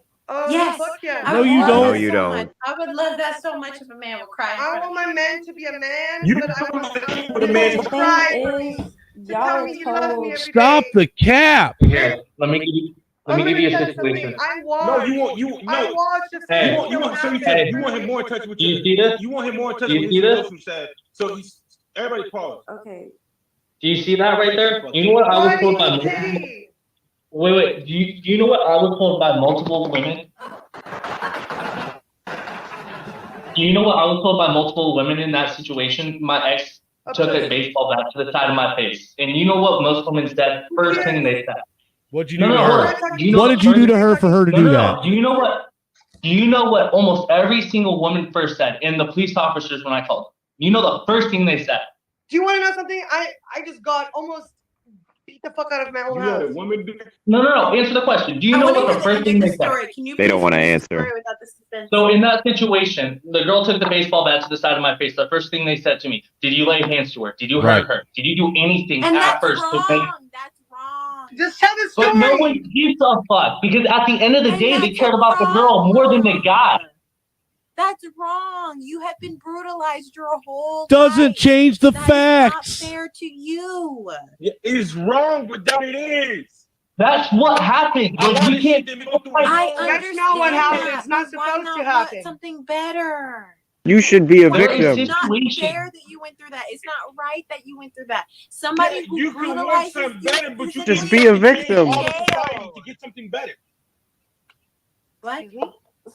Yes. Fuck yeah. I No, would you love don't. that No, you so don't. much. I would love that so much if a man would cry. I want my man to be a man, You but I don't want want to him see what a to man. cry for me. is, To tell me he loves me every Stop day. the cap. Here, let me give I'm you gonna a tell you situation. something. I No, watched. no. I watched a Hey. scene You that want so you happened. said you want him more in touch with Do you see this? You want him more in touch Do you with see his this? emotional side. So he's everybody pause. Okay. Do you see that right there? You know what I was told by multiple. Wait. Do you know what I was told by multiple women? Do you know what I was told by multiple women in that situation? My ex took a baseball bat to the side of my face, and you know what most women said? First thing they said. What'd you No, do to no, her? hold on. Do you know What did you do to her for her to do that? Do you know what? Do you know what almost every single woman first said? And the police officers when I called, you know the first thing they said. Do you want to know something? I just got almost beat the fuck out of my own You let house. a woman do No. Answer the question. Do you know what the first thing they said? Can you They don't please want to finish the answer. story without the suspense? So in that situation, the girl took the baseball bat to the side of my face. The first thing they said to me, did you lay hands to her? Did you Right. hurt her? Did you do anything And at that's first? wrong. That's wrong. Just tell the story. But no one gives a fuck because at the end of the And day, they that's cared about the girl more than the guy. That's wrong. You have been brutalized your whole Doesn't life. change the That facts. is not fair to you. It's wrong, but that it is. That's what happened. A lot You of can't. shit that we go through. I That's not what understand happened. that, It's not but why supposed not to want happen. something better? You should be a Why is victim. it not Situation. fair that you went through that? It's not right that you went through that. Somebody who You can want brutalizes something you better, but you Just physically be a is in victim. all jail. society to get something better. What?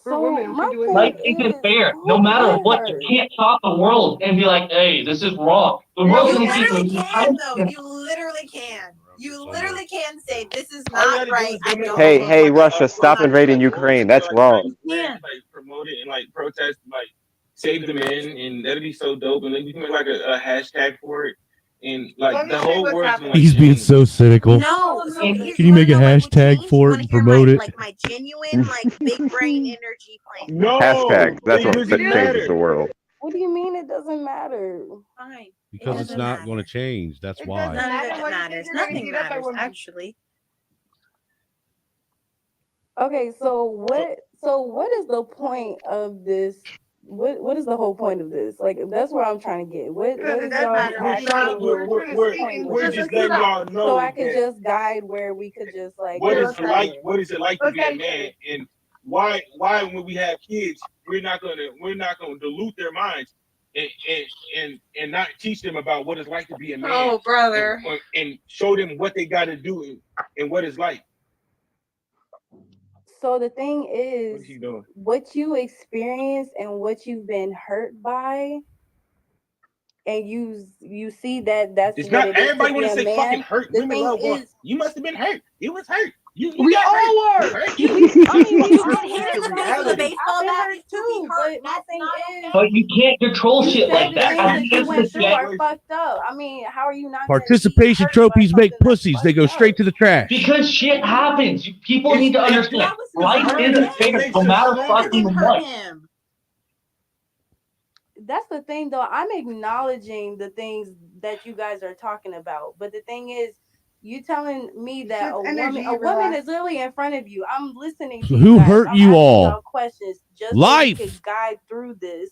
So women, we my can do it. thing Life isn't fair. No matter what, you can't stop the world and be like, "Hey, this is wrong." The world's You gonna keep literally moving. can, though. You literally can. You literally can say this is All you not gotta do right. is I go make don't. a Hey, post hey, like Russia, stop invading Ukraine. That's wrong. like promote it and like protest, like save the men, and that'd be so dope. And then you can make like a hashtag for it, and like the whole world's gonna like He's being change. so cynical. No. So Can here's you make a hashtag for it and promote it? my genuine, like big brain energy plan. No, Hashtag. That's it what doesn't changes matter. the world. What do you mean it doesn't matter? Fine. Because it's not going to change. That's why. None of it matters. Nothing matters, actually. Okay, so what is the point of this? What is the whole point of this? Like that's what I'm trying to get. What is y'all We're just letting y'all know so I could that just guide where we could just like what is it like to be a man, and why when we have kids we're not gonna dilute their minds and not teach them about what it's like to be a man. Oh, brother. And show them what they got to do and what it's like. So the thing is, What's he doing? what you experience and what you've been hurt by, and you see that that's It's what not it is everybody to want be to a say man. fucking hurt. The Women thing love going. is, You must have been hurt. You was hurt. You We got all hurt. were. Hurt you. I mean, You I'm get hit in the hurt face with a too. baseball I've been bat hurt too, but my thing is, But you can't control you shit said like the that. things At that the you end of went the through day, are fucked up. I mean, how are you not? Participation trophies make pussies. They go straight to the trash. because shit happens. People need to understand. Life isn't fair, no matter fucking what. That's the thing, though. I'm acknowledging the things that you guys are talking about, but the thing is, you telling me that a woman is literally in front of you. I'm listening to you Who guys. hurt I'm you asking all? y'all questions just so Life. we could guide through this,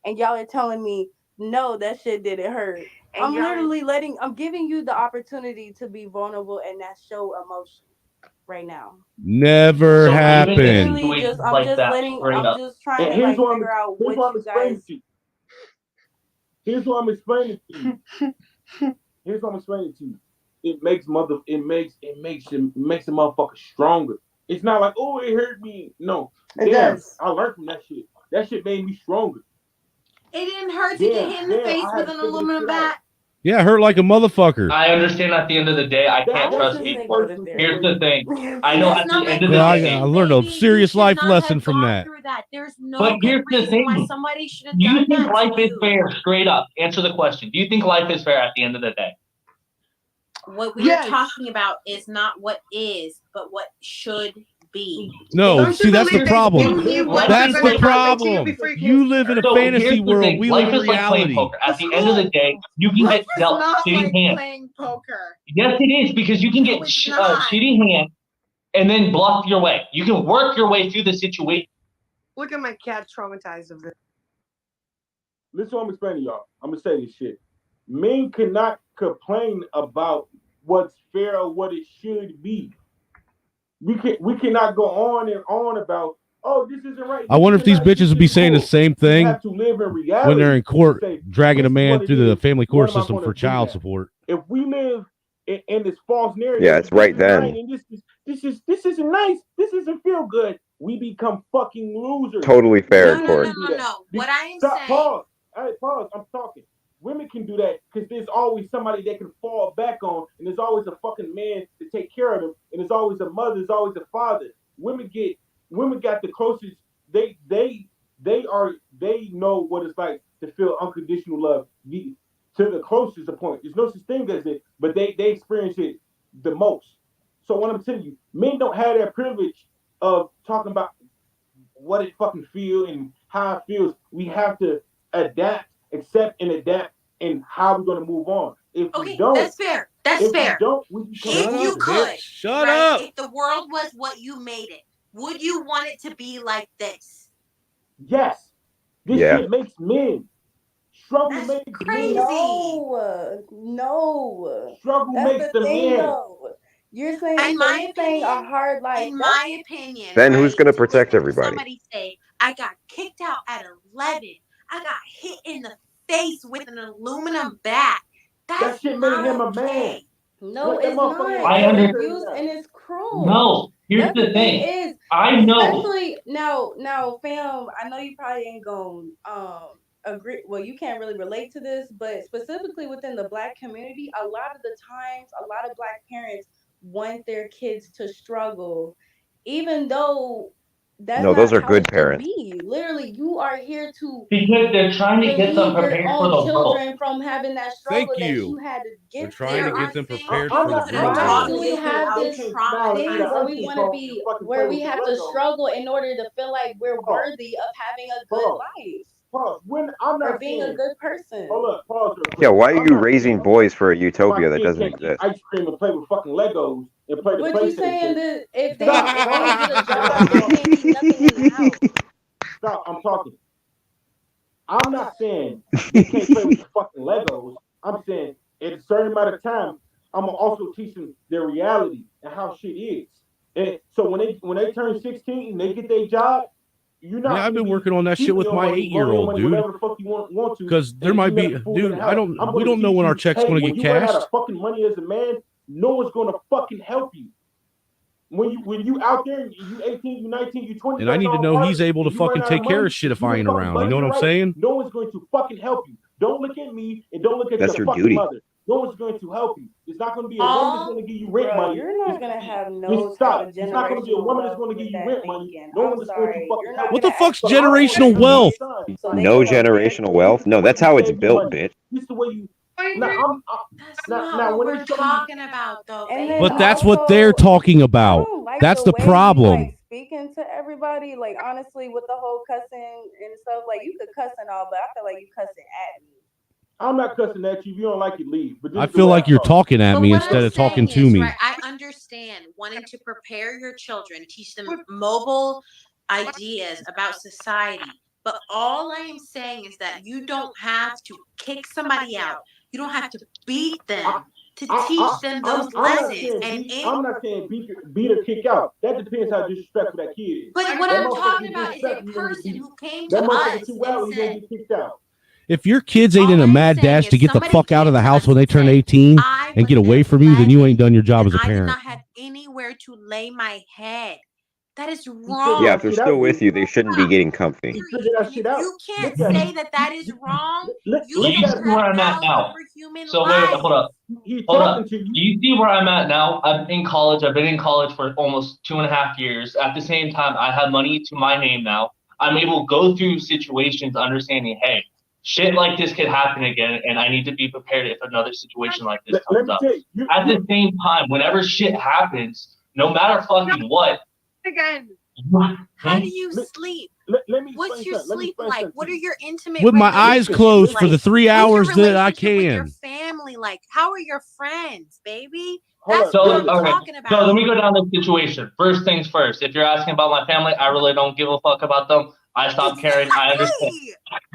and y'all are telling me no, that shit didn't hurt. And I'm y'all- literally I'm giving you the opportunity to be vulnerable and that show emotion right now. Never So even in happened. Literally just situations like that, straight I'm up. just trying And to here's like what figure out here's what what I'm you guys. explaining to you. Here's what I'm explaining to you. Here's what I'm explaining to you. It makes the motherfucker stronger. It's not like, oh, it hurt me. No. It Damn, does. I learned from that shit. That shit made me stronger. It didn't hurt to get hit in the face I with had an to figure this aluminum shit bat. Yeah, hurt like a motherfucker. I understand at the end of the day, I can't Let's trust just people. say go to Here's therapy. the thing. I know at the end of the Well, I day, learned a serious life lesson Have from gone that. through that. There's no but good here's the reason why thing. somebody should have Do you done think that life to is you. fair? Straight up, answer the question. Do you think life is fair at the end of the day? What we are talking about is not what is, but what should be. No, Don't you see, that's the believe that problem. in you, Life That's is the like- problem. before you You live in a So fantasy here's the world. thing. We Life live in is like playing reality. poker. At the end of the day, you can Life get is dealt not shitty like hands. playing poker. Yes, it is, because you can get it's not. shitty hand and then bluff your way. You can work your way through the situation. Look at my cat traumatized of this. Listen to what I'm explaining to y'all. I'm gonna say this shit. Men cannot complain about what's fair or what it should be. We cannot go on and on about, oh, this isn't right. I wonder if these bitches would be saying the same We thing have to live in reality when they're in court and say, dragging a this is man what it through the is. family What court am I system gonna for do child now? support. If we live in this false narrative, Yeah, it's right this is then. right and this isn't nice. This doesn't feel good. We become fucking losers. Totally fair, No. Corey. What I am Stop, saying. pause. All right, pause. I'm talking. Women can do that because there's always somebody they can fall back on, and there's always a fucking man to take care of them, and there's always a mother, there's always a father. Women got the closest. They know what it's like to feel unconditional love to the closest point. There's no such thing as it, but they experience it the most. So what I'm telling you, men don't have that privilege of talking about what it fucking feel and how it feels. We have to adapt, accept, and adapt, and how we're gonna move on. If we don't, that's fair. That's if fair. we don't, we become If you losers. could, Shut right? up. If the world was what you made it, would you want it to be like this? Yes, this Yeah. shit makes men. Struggle makes crazy. men. No. Struggle That's makes the the thing, man. though. You're saying, In so my you're saying a hard life. In my opinion, Then who's right, gonna to protect listen to everybody? Somebody say, I got kicked out at 11. I got hit in the face with an aluminum bat. That shit made him a man. No, Let that it's motherfucker not. I know. It's under- abuse and it's cruel. No, here's That's the thing. Is I know. especially now, fam. I know you probably ain't gonna agree. Well, you can't really relate to this, but specifically within the Black community, a lot of the times, a lot of Black parents want their kids to struggle, even though that's No, those not are how good it should parents. be. Literally, you are here to Because they're trying to get them relieve your prepared for own the world. children from having that Thank struggle that you. you had to They're get trying to through. get them prepared I'm for the not. real Why Why do world. we have they this can smile and eat thing an where we ice want to cream be, and fucking where play we with have some to Legos? struggle in order to feel like we're Pause. worthy of having a good Pause. life Pause. When I'm or not being a saying, good person? hold up, pause real Yeah, quick. why are I'm you not saying raising boys for a my utopia that kid doesn't can't eat exist? ice cream and play with fucking Legos and play the But you saying PlayStation. that if Stop, they can't get a stop, job, they can't do nothing in the house. stop. I'm talking. I'm not saying they can't play with the fucking Legos. I'm saying at a certain amount of time, I'm gonna also teach them their reality and how shit is. And so when they turn 16 and they get their job, you're not Yeah, I've gonna been be working on that shit keeping with your my money, blowing your 8-year-old, money, dude. whatever the fuck you want to, Because there and might eating be, up the food in dude. the house. I'm We gonna don't know teach when our you, check's hey, going to when get you run out of cashed. fucking money as a man, no one's gonna fucking help you. When you out there, you 18, you 19, you 20, And I got need it to all know right, he's able to and you run fucking out of take care money, of shit if you I the ain't fucking around. You know what I'm right. saying? No one's going to fucking help you. Don't look at me and don't look at That's your your fucking duty. mother. No one's going to help you. It's not going to be a woman that's going to give you rent Bro, money. you're not gonna have no Just type stop. of It's not going to be a generational woman that's wealth going to with give you that rent money. thinking. No I'm one is going to sorry, fucking you're help not What you. the gonna fuck's So I don't actually generational have no wealth? son. so Like, they No can go there. generational wealth. No, this that's is the way how you it's save your built, money. bitch. This is the way you. That's not Now what when we're they show you, talking about, though, And baby. then But that's what they're also, talking I about. don't like That's the the way you problem. like speaking to everybody. Like honestly, with the whole cussing and stuff, like you could cuss and all, but I feel like you cussing at me. I'm not cussing at you. If you don't like it, leave. But this I is the feel way like I you're talk. talking at But me what instead I'm of talking saying to is, me. right, I understand wanting to prepare your children, teach them mobile ideas about society. But all I am saying is that you don't have to kick somebody out. You don't have to beat them to teach them those lessons. I'm not saying beat or kick out. That depends how disrespectful that kid is. But what That I'm motherfucker talking get about is a disrespectful, you gonna get person beat. who came to That motherfucker us too and loud, he gonna said, get kicked out. If your kids ain't all in a I'm mad saying dash to is get the somebody fuck out of came the to house us when they and turn said, 18 I and was get away from you, then you ain't done your job and as a I did parent. not have anywhere to lay my head. That is He figured wrong. Yeah, that if they're shit out, still did with he? you, they shouldn't be getting comfy. He figured that shit out. You can't Look at say him. that is wrong. You Do you don't see where have I'm at now? superhuman So wait, life. hold up. He's Hold talking up. to you. Do you see where I'm at now? I'm in college. I've been in college for almost 2.5 years. At the same time, I have money to my name now. I'm able to go through situations understanding, hey, shit like this could happen again, and I need to be prepared if another situation like this Let comes me up. tell you, At the same time, whenever shit happens, no matter fucking what, Again. How do you sleep? Let me What's your sleep like? What are your intimate With my eyes relationships closed for like? the 3 What's hours your that I relationship with your can. family like? How are your friends, baby? Hold That's up, what I'm all right. talking So about. let me go down the situation. First things first. If you're asking about my family, I really don't give a fuck about them. I stopped caring. I understand.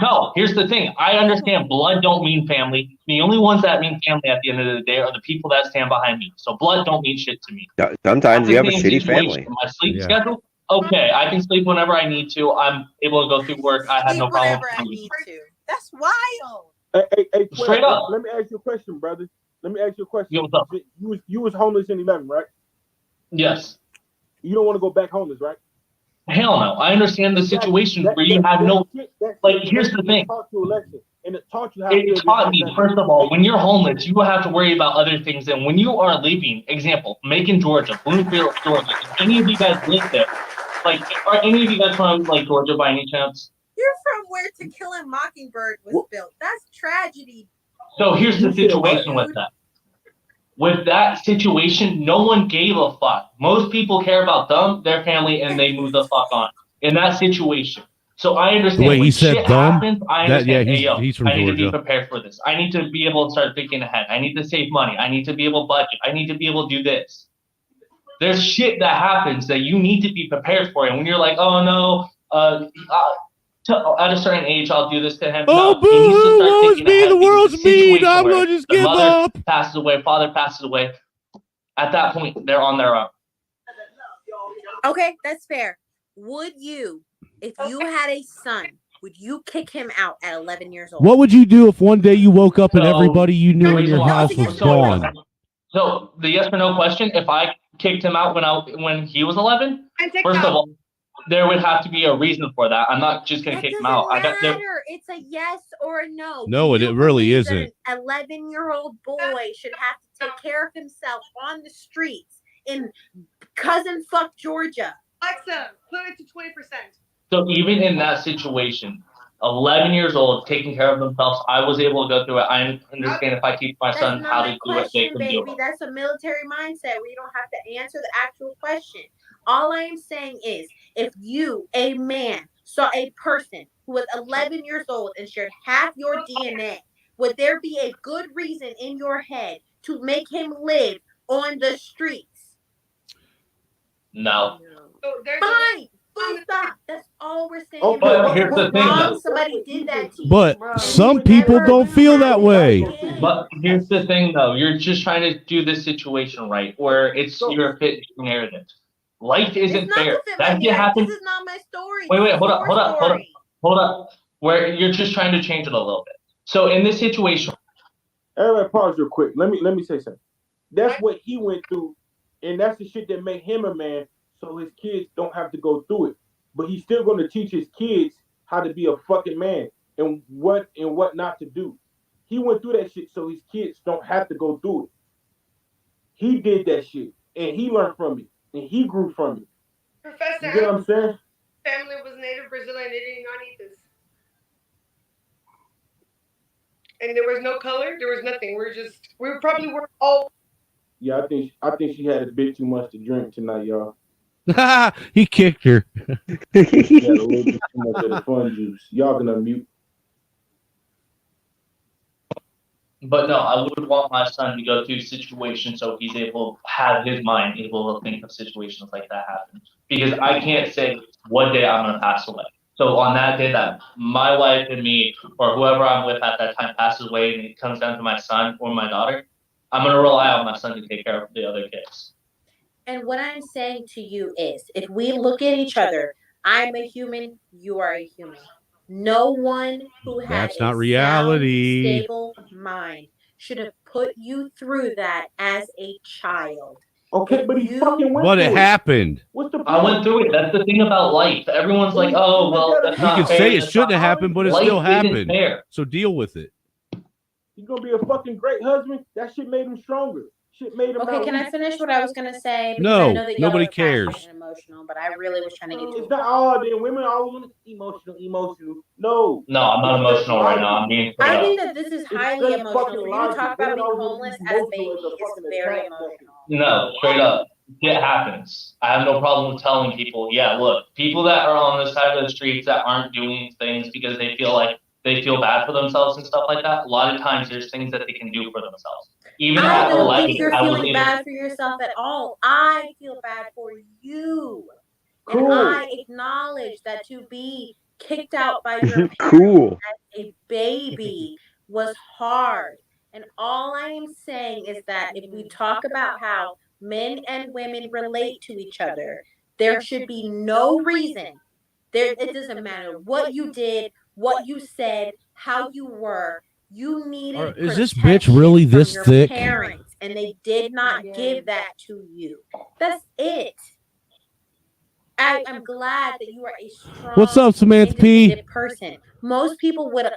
No, here's the thing. I understand blood don't mean family. The only ones that mean family at the end of the day are the people that stand behind me. So blood don't mean shit to me. Sometimes At you the have a same shitty situation, family. my sleep Yeah. schedule, okay, I can sleep whenever I need to. I'm able to go through work. I had no problem. Whenever I need to. That's wild. Hey, Straight Twelve, up. let me ask you a question, brother. Let me ask you a question. Yo, what's up? You was homeless in 11, right? Yes. You don't want to go back homeless, right? Hell no. I understand the situations where you have no. Like, here's the thing. Taught you a lesson, and it taught you how to It build taught your me, own first of all, when you're homeless, you have to worry about other things. And when you are leaving, example, Macon, Georgia, Bloomfield, Georgia, if any of you guys live there, like, are any of you guys from, like, Georgia by any chance? You're from where To Kill a Mockingbird was built. That's tragedy. So here's the You said what? situation with that. With that situation, no one gave a fuck. Most people care about them, their family, and they move the fuck on. In that situation. So I The understand way he when said shit dumb, happens, I that yeah, understand, hey, yo, he's from I need to be Georgia. prepared for this. I need to be able to start thinking ahead. I need to save money. I need to be able to budget. I need to be able to do this. There's shit that happens that you need to be prepared for. And when you're like, oh no, at a certain age, I'll do this to him. Oh, No, he needs to boo-hoo, start woe is thinking me, ahead the because world's the mean, situation I'm where gonna just the give mother up. passes away, father passes away, at that point, they're on their own. Okay, that's fair. Would you, if you had a son, would you kick him out at 11 years old? What would you do if one day you woke up and So, everybody you knew in reason your why- house was so- gone? So the yes or no question: if I kicked him out when he was 11, first of all, there would have to be a reason for that. I'm not just gonna That kick him doesn't out. matter. It's a yes or a no. No, Do it you really believe that isn't. An 11-year-old boy should have to take care of himself on the streets in cousin fuck Georgia. Alexa, put it to 20%. So even in that situation, 11 years old, taking care of themselves, I was able to go through it. I understand if I teach my That's son not how my to do it, they question, can do baby. it. That's a military mindset where you don't have to answer the actual question. All I am saying is, if you, a man, saw a person who was 11 years old and shared half your DNA, would there be a good reason in your head to make him live on the streets? No. So there's Fine. Full stop. That's all we're saying. Okay, But If here's it's the thing, wrong, though. somebody did that to you. But some people don't feel that way. But here's the thing, though. You're just trying to do this situation right, where it's your fit narrative. Life isn't It's not fair. to fit my That shit narrative. happens. This is not my story. Wait, This is hold your up. story. Where you're just trying to change it a little bit. So in this situation, Everybody pause real quick. Let me say something. That's what he went through, and that's the shit that made him a man, so his kids don't have to go through it. But he's still going to teach his kids how to be a fucking man and what not to do. He went through that shit so his kids don't have to go through it. He did that shit, and he learned from it, and he grew from it. Professor, You get what I'm saying? family was native Brazilian. They did not eat this. And there was no color. There was nothing. We probably were all. Yeah, I think she had a bit too much to drink tonight, y'all. He kicked her. She had a little bit too much of the fun juice. Y'all can unmute. but no, I would want my son to go through situations so he's able to have his mind able to think of situations like that happen. Because I can't say what day I'm gonna pass away. So on that day that my wife and me or whoever I'm with at that time passes away and it comes down to my son or my daughter, I'm gonna rely on my son to take care of the other kids. And what I'm saying to you is, if we look at each other, I'm a human, you are a human. No one who has That's a not reality. sound, stable mind should have put you through that as a child. Okay, but he fucking went But through it it. happened. What's the I went through it. That's the thing about life. Everyone's like, oh, well, that's You not can fair. say it that's shouldn't not- have happened, but it Life still isn't happened. fair. So deal with it. He's gonna be a fucking great husband. That shit made him stronger. Shit made him. Okay, can I finish what I was gonna say? Because No, I know that y'all nobody are passionate cares. and emotional, but I really was trying to get to It's not all the women always emotional. No. No, I'm not emotional right now. I'm being straight I up. think that this is highly emotional. For you to talk about being homeless as a baby is very emotional. No, straight up. It happens. I have no problem with telling people, yeah, look, people that are on the side of the streets that aren't doing things because they feel bad for themselves and stuff like that, a lot of times there's things that they can do for themselves. Even I at don't 11, think you're I was feeling able bad for yourself at all. I feel bad for you. And Cool. I acknowledge that to be kicked out by your Cool. as a baby was hard. And all I am saying is that if we talk about how men and women relate to each other, there should be no reason. It doesn't matter what you did, what you said, how you were. You needed Is this bitch really this your thick? parents, and they did not give that to you. That's it. I'm glad that you are a strong, What's up, Samantha P? independent person. Most people would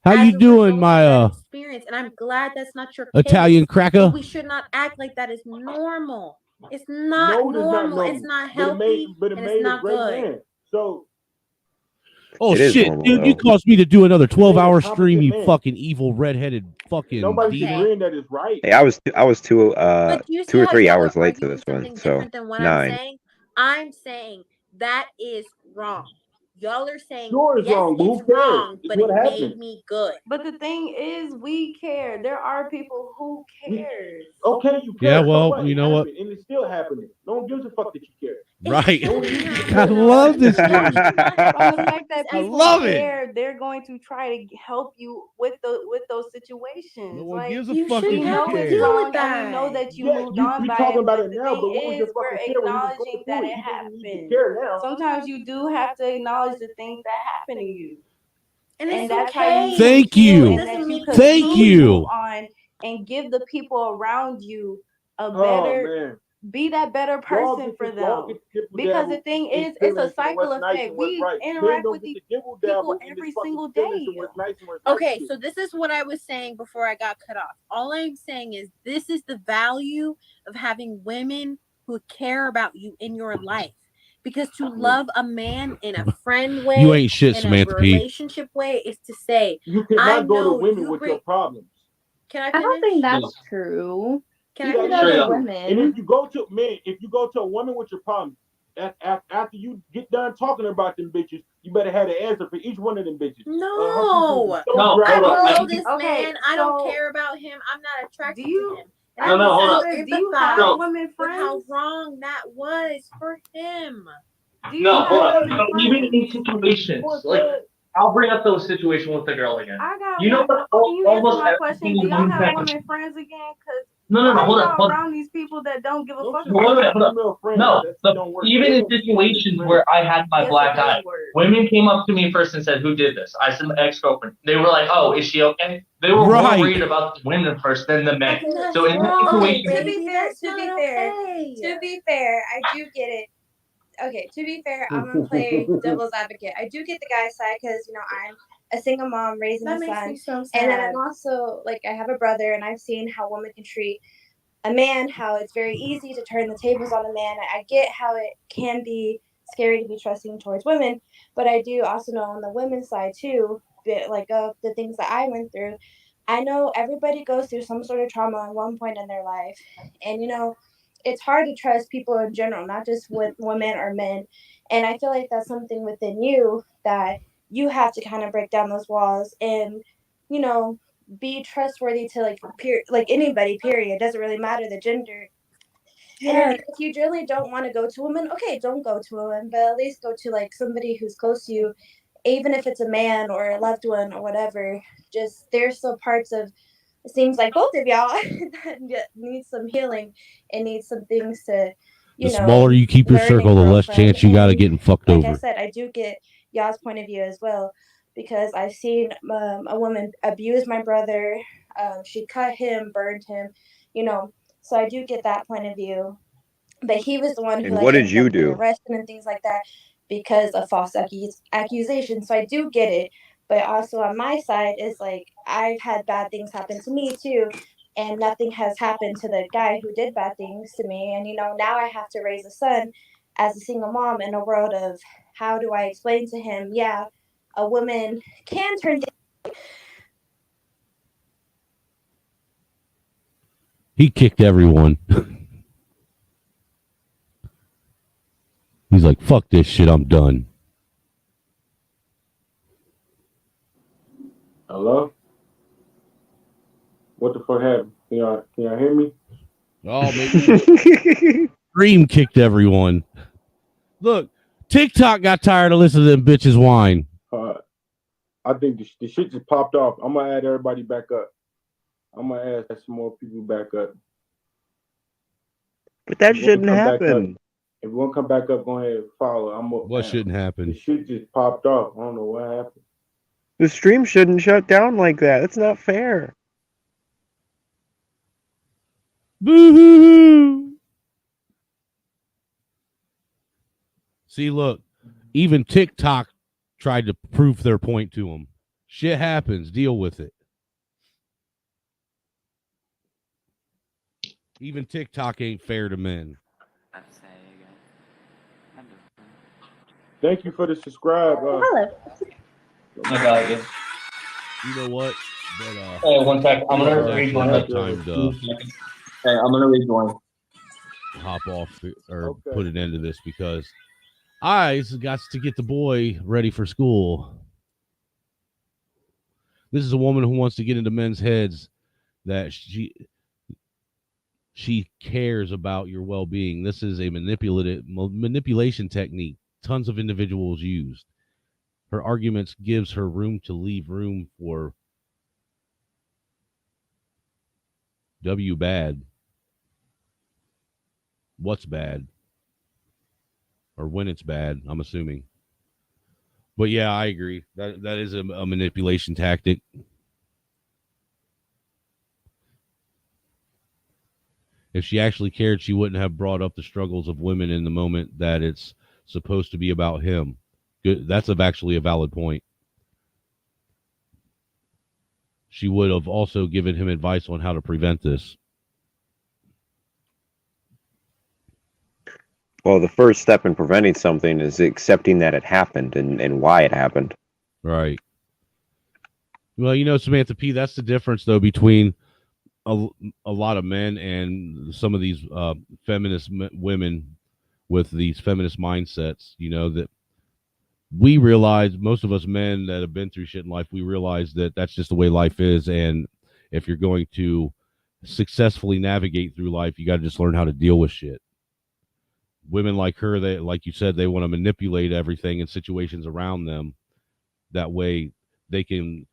How you doing, my experience, and I'm glad that's not your Italian case. cracker? But we should not act like that is normal. It's not No, it is not normal. normal. It's not But it healthy, made and a it's not great good. man. So Oh It is shit, normal, dude! though. You caused me to do another 12-hour competent stream. You man. fucking evil redheaded fucking nobody's diva. agreeing that it's right. Hey, I was 2 But you see 2 or how 3 y'all hours are late to arguing this one, something so different than what 9. I'm saying that is wrong. Y'all are saying Sure, it's yes, wrong, but who it's cares? wrong, It's but what it happened. made me good. But the thing is, we care. There are people who cares. Okay, you care. Yeah, so well, what? you It know what? happened, and it's still happening. No one gives a fuck that you care. Right. No one gives a I fuck. love this. From the fact that I people love it. care, they're going to try to help you with those situations. No one like gives a You fuck if shouldn't you have to care. deal wrong, with and we know that. that you Yeah, moved on we by talking it. about But it the now, but what was thing your is, we're fucking care when you was going acknowledging through that it? it You didn't need to happened. care now. Sometimes you do have to acknowledge the things that happen to you. And And it's that's how okay. you Thank heal, you. and that you Thank continue to you. move on and give the people around you a Oh better man, be that better person for them. Because the thing is, it's a cycle effect. We interact with these people every single day. Okay, so this is what I was saying before I got cut off. All I'm saying is this is the value of having women who care about you in your life. Because to love a man in a friend way, You ain't shit, in Samantha a P. relationship way, is to say, You cannot go to women with your problems. Can I I don't think finish? that's true. Can You I can finish? go to And women. if you go to men, if you go to a woman with your problems, after you get done talking about them bitches, you better have an answer for each one of them bitches. No, No, I hold don't on. know this man. I don't care about him. I'm not attracted to him. And No, hold on. Do you have No. women with how friends? wrong that was for him. No, hold on. No, even in situations, like, I'll bring up those situations with the girl again. I got You know one. what? Can you answer my question? Do y'all have women friends again? Cause No, why hold on, y'all hold on. around these people that don't give a fuck Wait, about wait, hold you? on. No, even in situations where I had my Yes, black it does eye, work. women came up to me first and said, "Who did this?" I said, "My ex-girlfriend." They were like, "Oh, is she okay?" They were Right. more worried about the women first than the men. So in that Okay, situation, to be fair, I do get it. Okay, to be fair, I'm gonna play devil's advocate. I do get the guy's side because I'm a single mom raising That a makes son, me so and then sad. I'm also I have a brother, and I've seen how women can treat a man. How it's very easy to turn the tables on a man. I get how it can be scary to be trusting towards women, but I do also know on the women's side too, of the things that I went through. I know everybody goes through some sort of trauma at one point in their life, and it's hard to trust people in general, not just with women or men. And I feel like that's something within you that you have to kind of break down those walls and, be trustworthy to anybody, period. It doesn't really matter the gender. Yeah. And if you really don't want to go to a woman, okay, don't go to a woman, but at least go to somebody who's close to you, even if it's a man or a loved one or whatever. Just there's still parts of it seems like both of y'all that need some healing and need some things to, The smaller you keep your learn circle, and the grow less from. chance you got of And getting fucked like I over. said, I do get y'all's point of view as well because I've seen a woman abuse my brother. She cut him, burned him, So I do get that point of view. But he was the one who And what did ended you up getting do? arrested and things like that because of false accusations. So I do get it. But also on my side is I've had bad things happen to me too, and nothing has happened to the guy who did bad things to me. And now I have to raise a son as a single mom in a world of how do I explain to him, yeah, a woman can turn. He kicked everyone. He's like, fuck this shit, I'm done. Hello? What the fuck happened? Can y'all hear me? Oh, maybe. Dream kicked everyone. Look, TikTok got tired of listening to them bitches whine. I think the shit just popped off. I'm gonna add everybody back up. I'm gonna add some more people back up. But that shouldn't happen. If you want to come back up, go ahead and follow. What shouldn't happen? The shit just popped off. I don't know what happened. The stream shouldn't shut down like that. That's not fair. Boo-hoo-hoo. See, look, even TikTok tried to prove their point to them. Shit happens. Deal with it. Even TikTok ain't fair to men. Thank you for the subscribe. Hello. I got you. You know what? But Hey, one sec. I'm gonna rejoin. time to Hey, I'm gonna rejoin. hop off or put an end to this because I got to get the boy ready for school. This is a woman who wants to get into men's heads that she cares about your well-being. This is a manipulation technique tons of individuals used. Her arguments gives her room to leave room for W bad. What's bad? Or when it's bad, I'm assuming. But yeah, I agree. That is a manipulation tactic. If she actually cared, she wouldn't have brought up the struggles of women in the moment that it's supposed to be about him. Good. That's actually a valid point. She would have also given him advice on how to prevent this. Well, the first step in preventing something is accepting that it happened and why it happened. Right. Well, you know, Samantha P., that's the difference, though, between a lot of men and some of these feminist women with these feminist mindsets, you know, that we realize, most of us men that have been through shit in life, we realize that that's just the way life is. And if you're going to successfully navigate through life, you got to just learn how to deal with shit. Women like her, they, like you said, they want to manipulate everything and situations around them. That way they can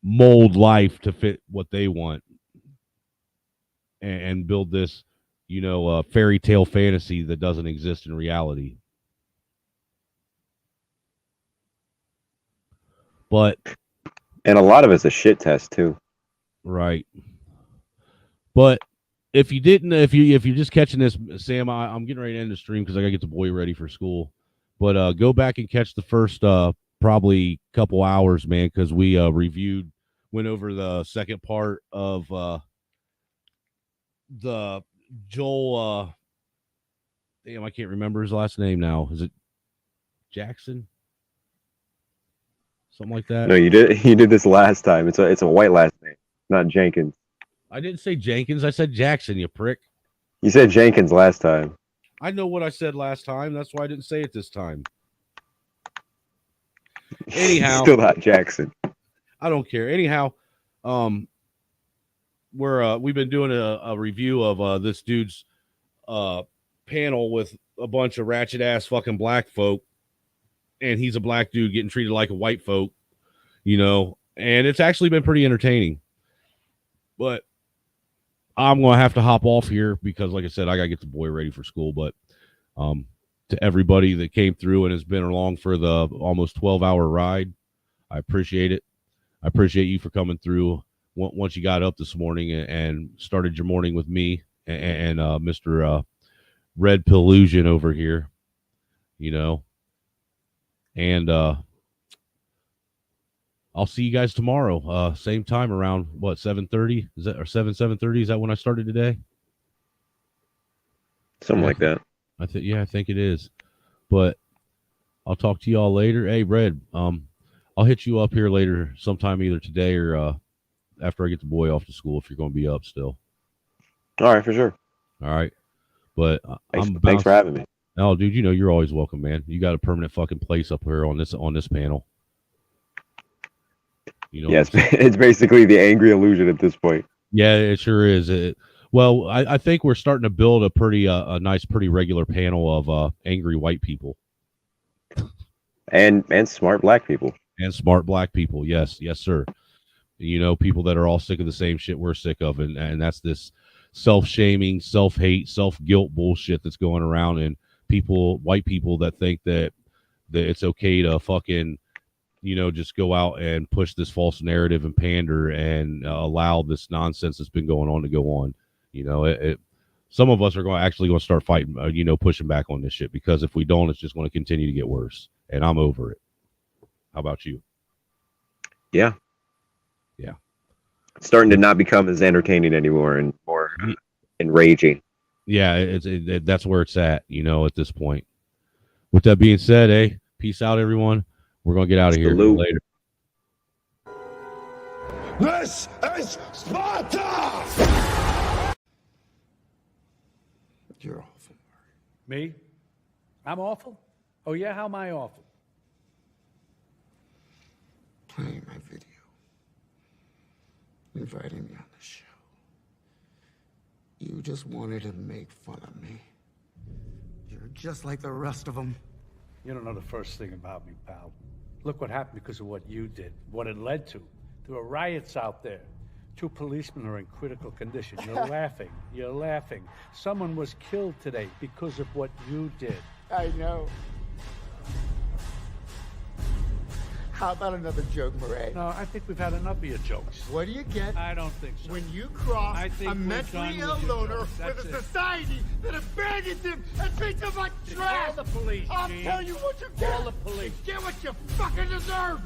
mold life to fit what they want and build this, you know, fairy tale fantasy that doesn't exist in reality. But and a lot of it's a shit test too. Right. But if you didn't, if you're just catching this, Sam, I'm getting ready to end the stream because I gotta get the boy ready for school. But go back and catch the first probably couple hours, man, because we went over the second part of the Joel. Damn, I can't remember his last name now. Is it Jackson? Something like that. No, you did this last time. It's a white last name, not Jenkins. I didn't say Jenkins. I said Jackson, you prick. You said Jenkins last time. I know what I said last time. That's why I didn't say it this time. Anyhow, still not Jackson. I don't care. Anyhow, we've been doing a review of this dude's panel with a bunch of ratchet ass fucking black folk, and he's a black dude getting treated like a white folk, you know, and it's actually been pretty entertaining. But I'm going to have to hop off here because, like I said, I got to get the boy ready for school. But to everybody that came through and has been along for the almost 12-hour ride, I appreciate it. I appreciate you for coming through once you got up this morning and started your morning with me and Mr. Red Pillusion over here, you know. And I'll see you guys tomorrow. Same time around what, 7:30? Is that or 7:30? Is that when I started today? Something like that. I think it is. But I'll talk to y'all later. Hey, Red, I'll hit you up here later sometime, either today or after I get the boy off to school, if you're going to be up still. All right, for sure. All right. But thanks for having me. Oh, dude, you know you're always welcome, man. You got a permanent fucking place up here on this panel. You know, yes, it's basically the angry illusion at this point. Yeah, it sure is. Well, I think we're starting to build a pretty a nice, pretty regular panel of angry white people, and smart black people, and smart black people. Yes, sir. You know, people that are all sick of the same shit we're sick of, and that's this self-shaming, self-hate, self-guilt bullshit that's going around, and white people that think that it's okay to fucking, you know, just go out and push this false narrative and pander and allow this nonsense that's been going on to go on. You know, some of us are going to start fighting, you know, pushing back on this shit, because if we don't, it's just going to continue to get worse. And I'm over it. How about you? Yeah. Yeah. It's starting to not become as entertaining anymore and more enraging. Yeah, that's where it's at, you know, at this point. With that being said, peace out, everyone. We're going to get out of here later. This is Sparta! You're awful. Me? I'm awful? Oh, yeah? How am I awful? Playing my video. Inviting me on the show. You just wanted to make fun of me. You're just like the rest of them. You don't know the first thing about me, pal. Look what happened because of what you did, what it led to. There were riots out there. 2 policemen are in critical condition. You're laughing. You're laughing. Someone was killed today because of what you did. I know. How about another joke, Murray? No, I think we've had enough of your jokes. What do you get? I don't think so. When you cross I think a we're mentally done ill with your loner jokes. with That's a it. society that abandons him and treats him like trash. Call the police, I'll Gene. tell you what you get. Call the police. Get what you fucking deserve.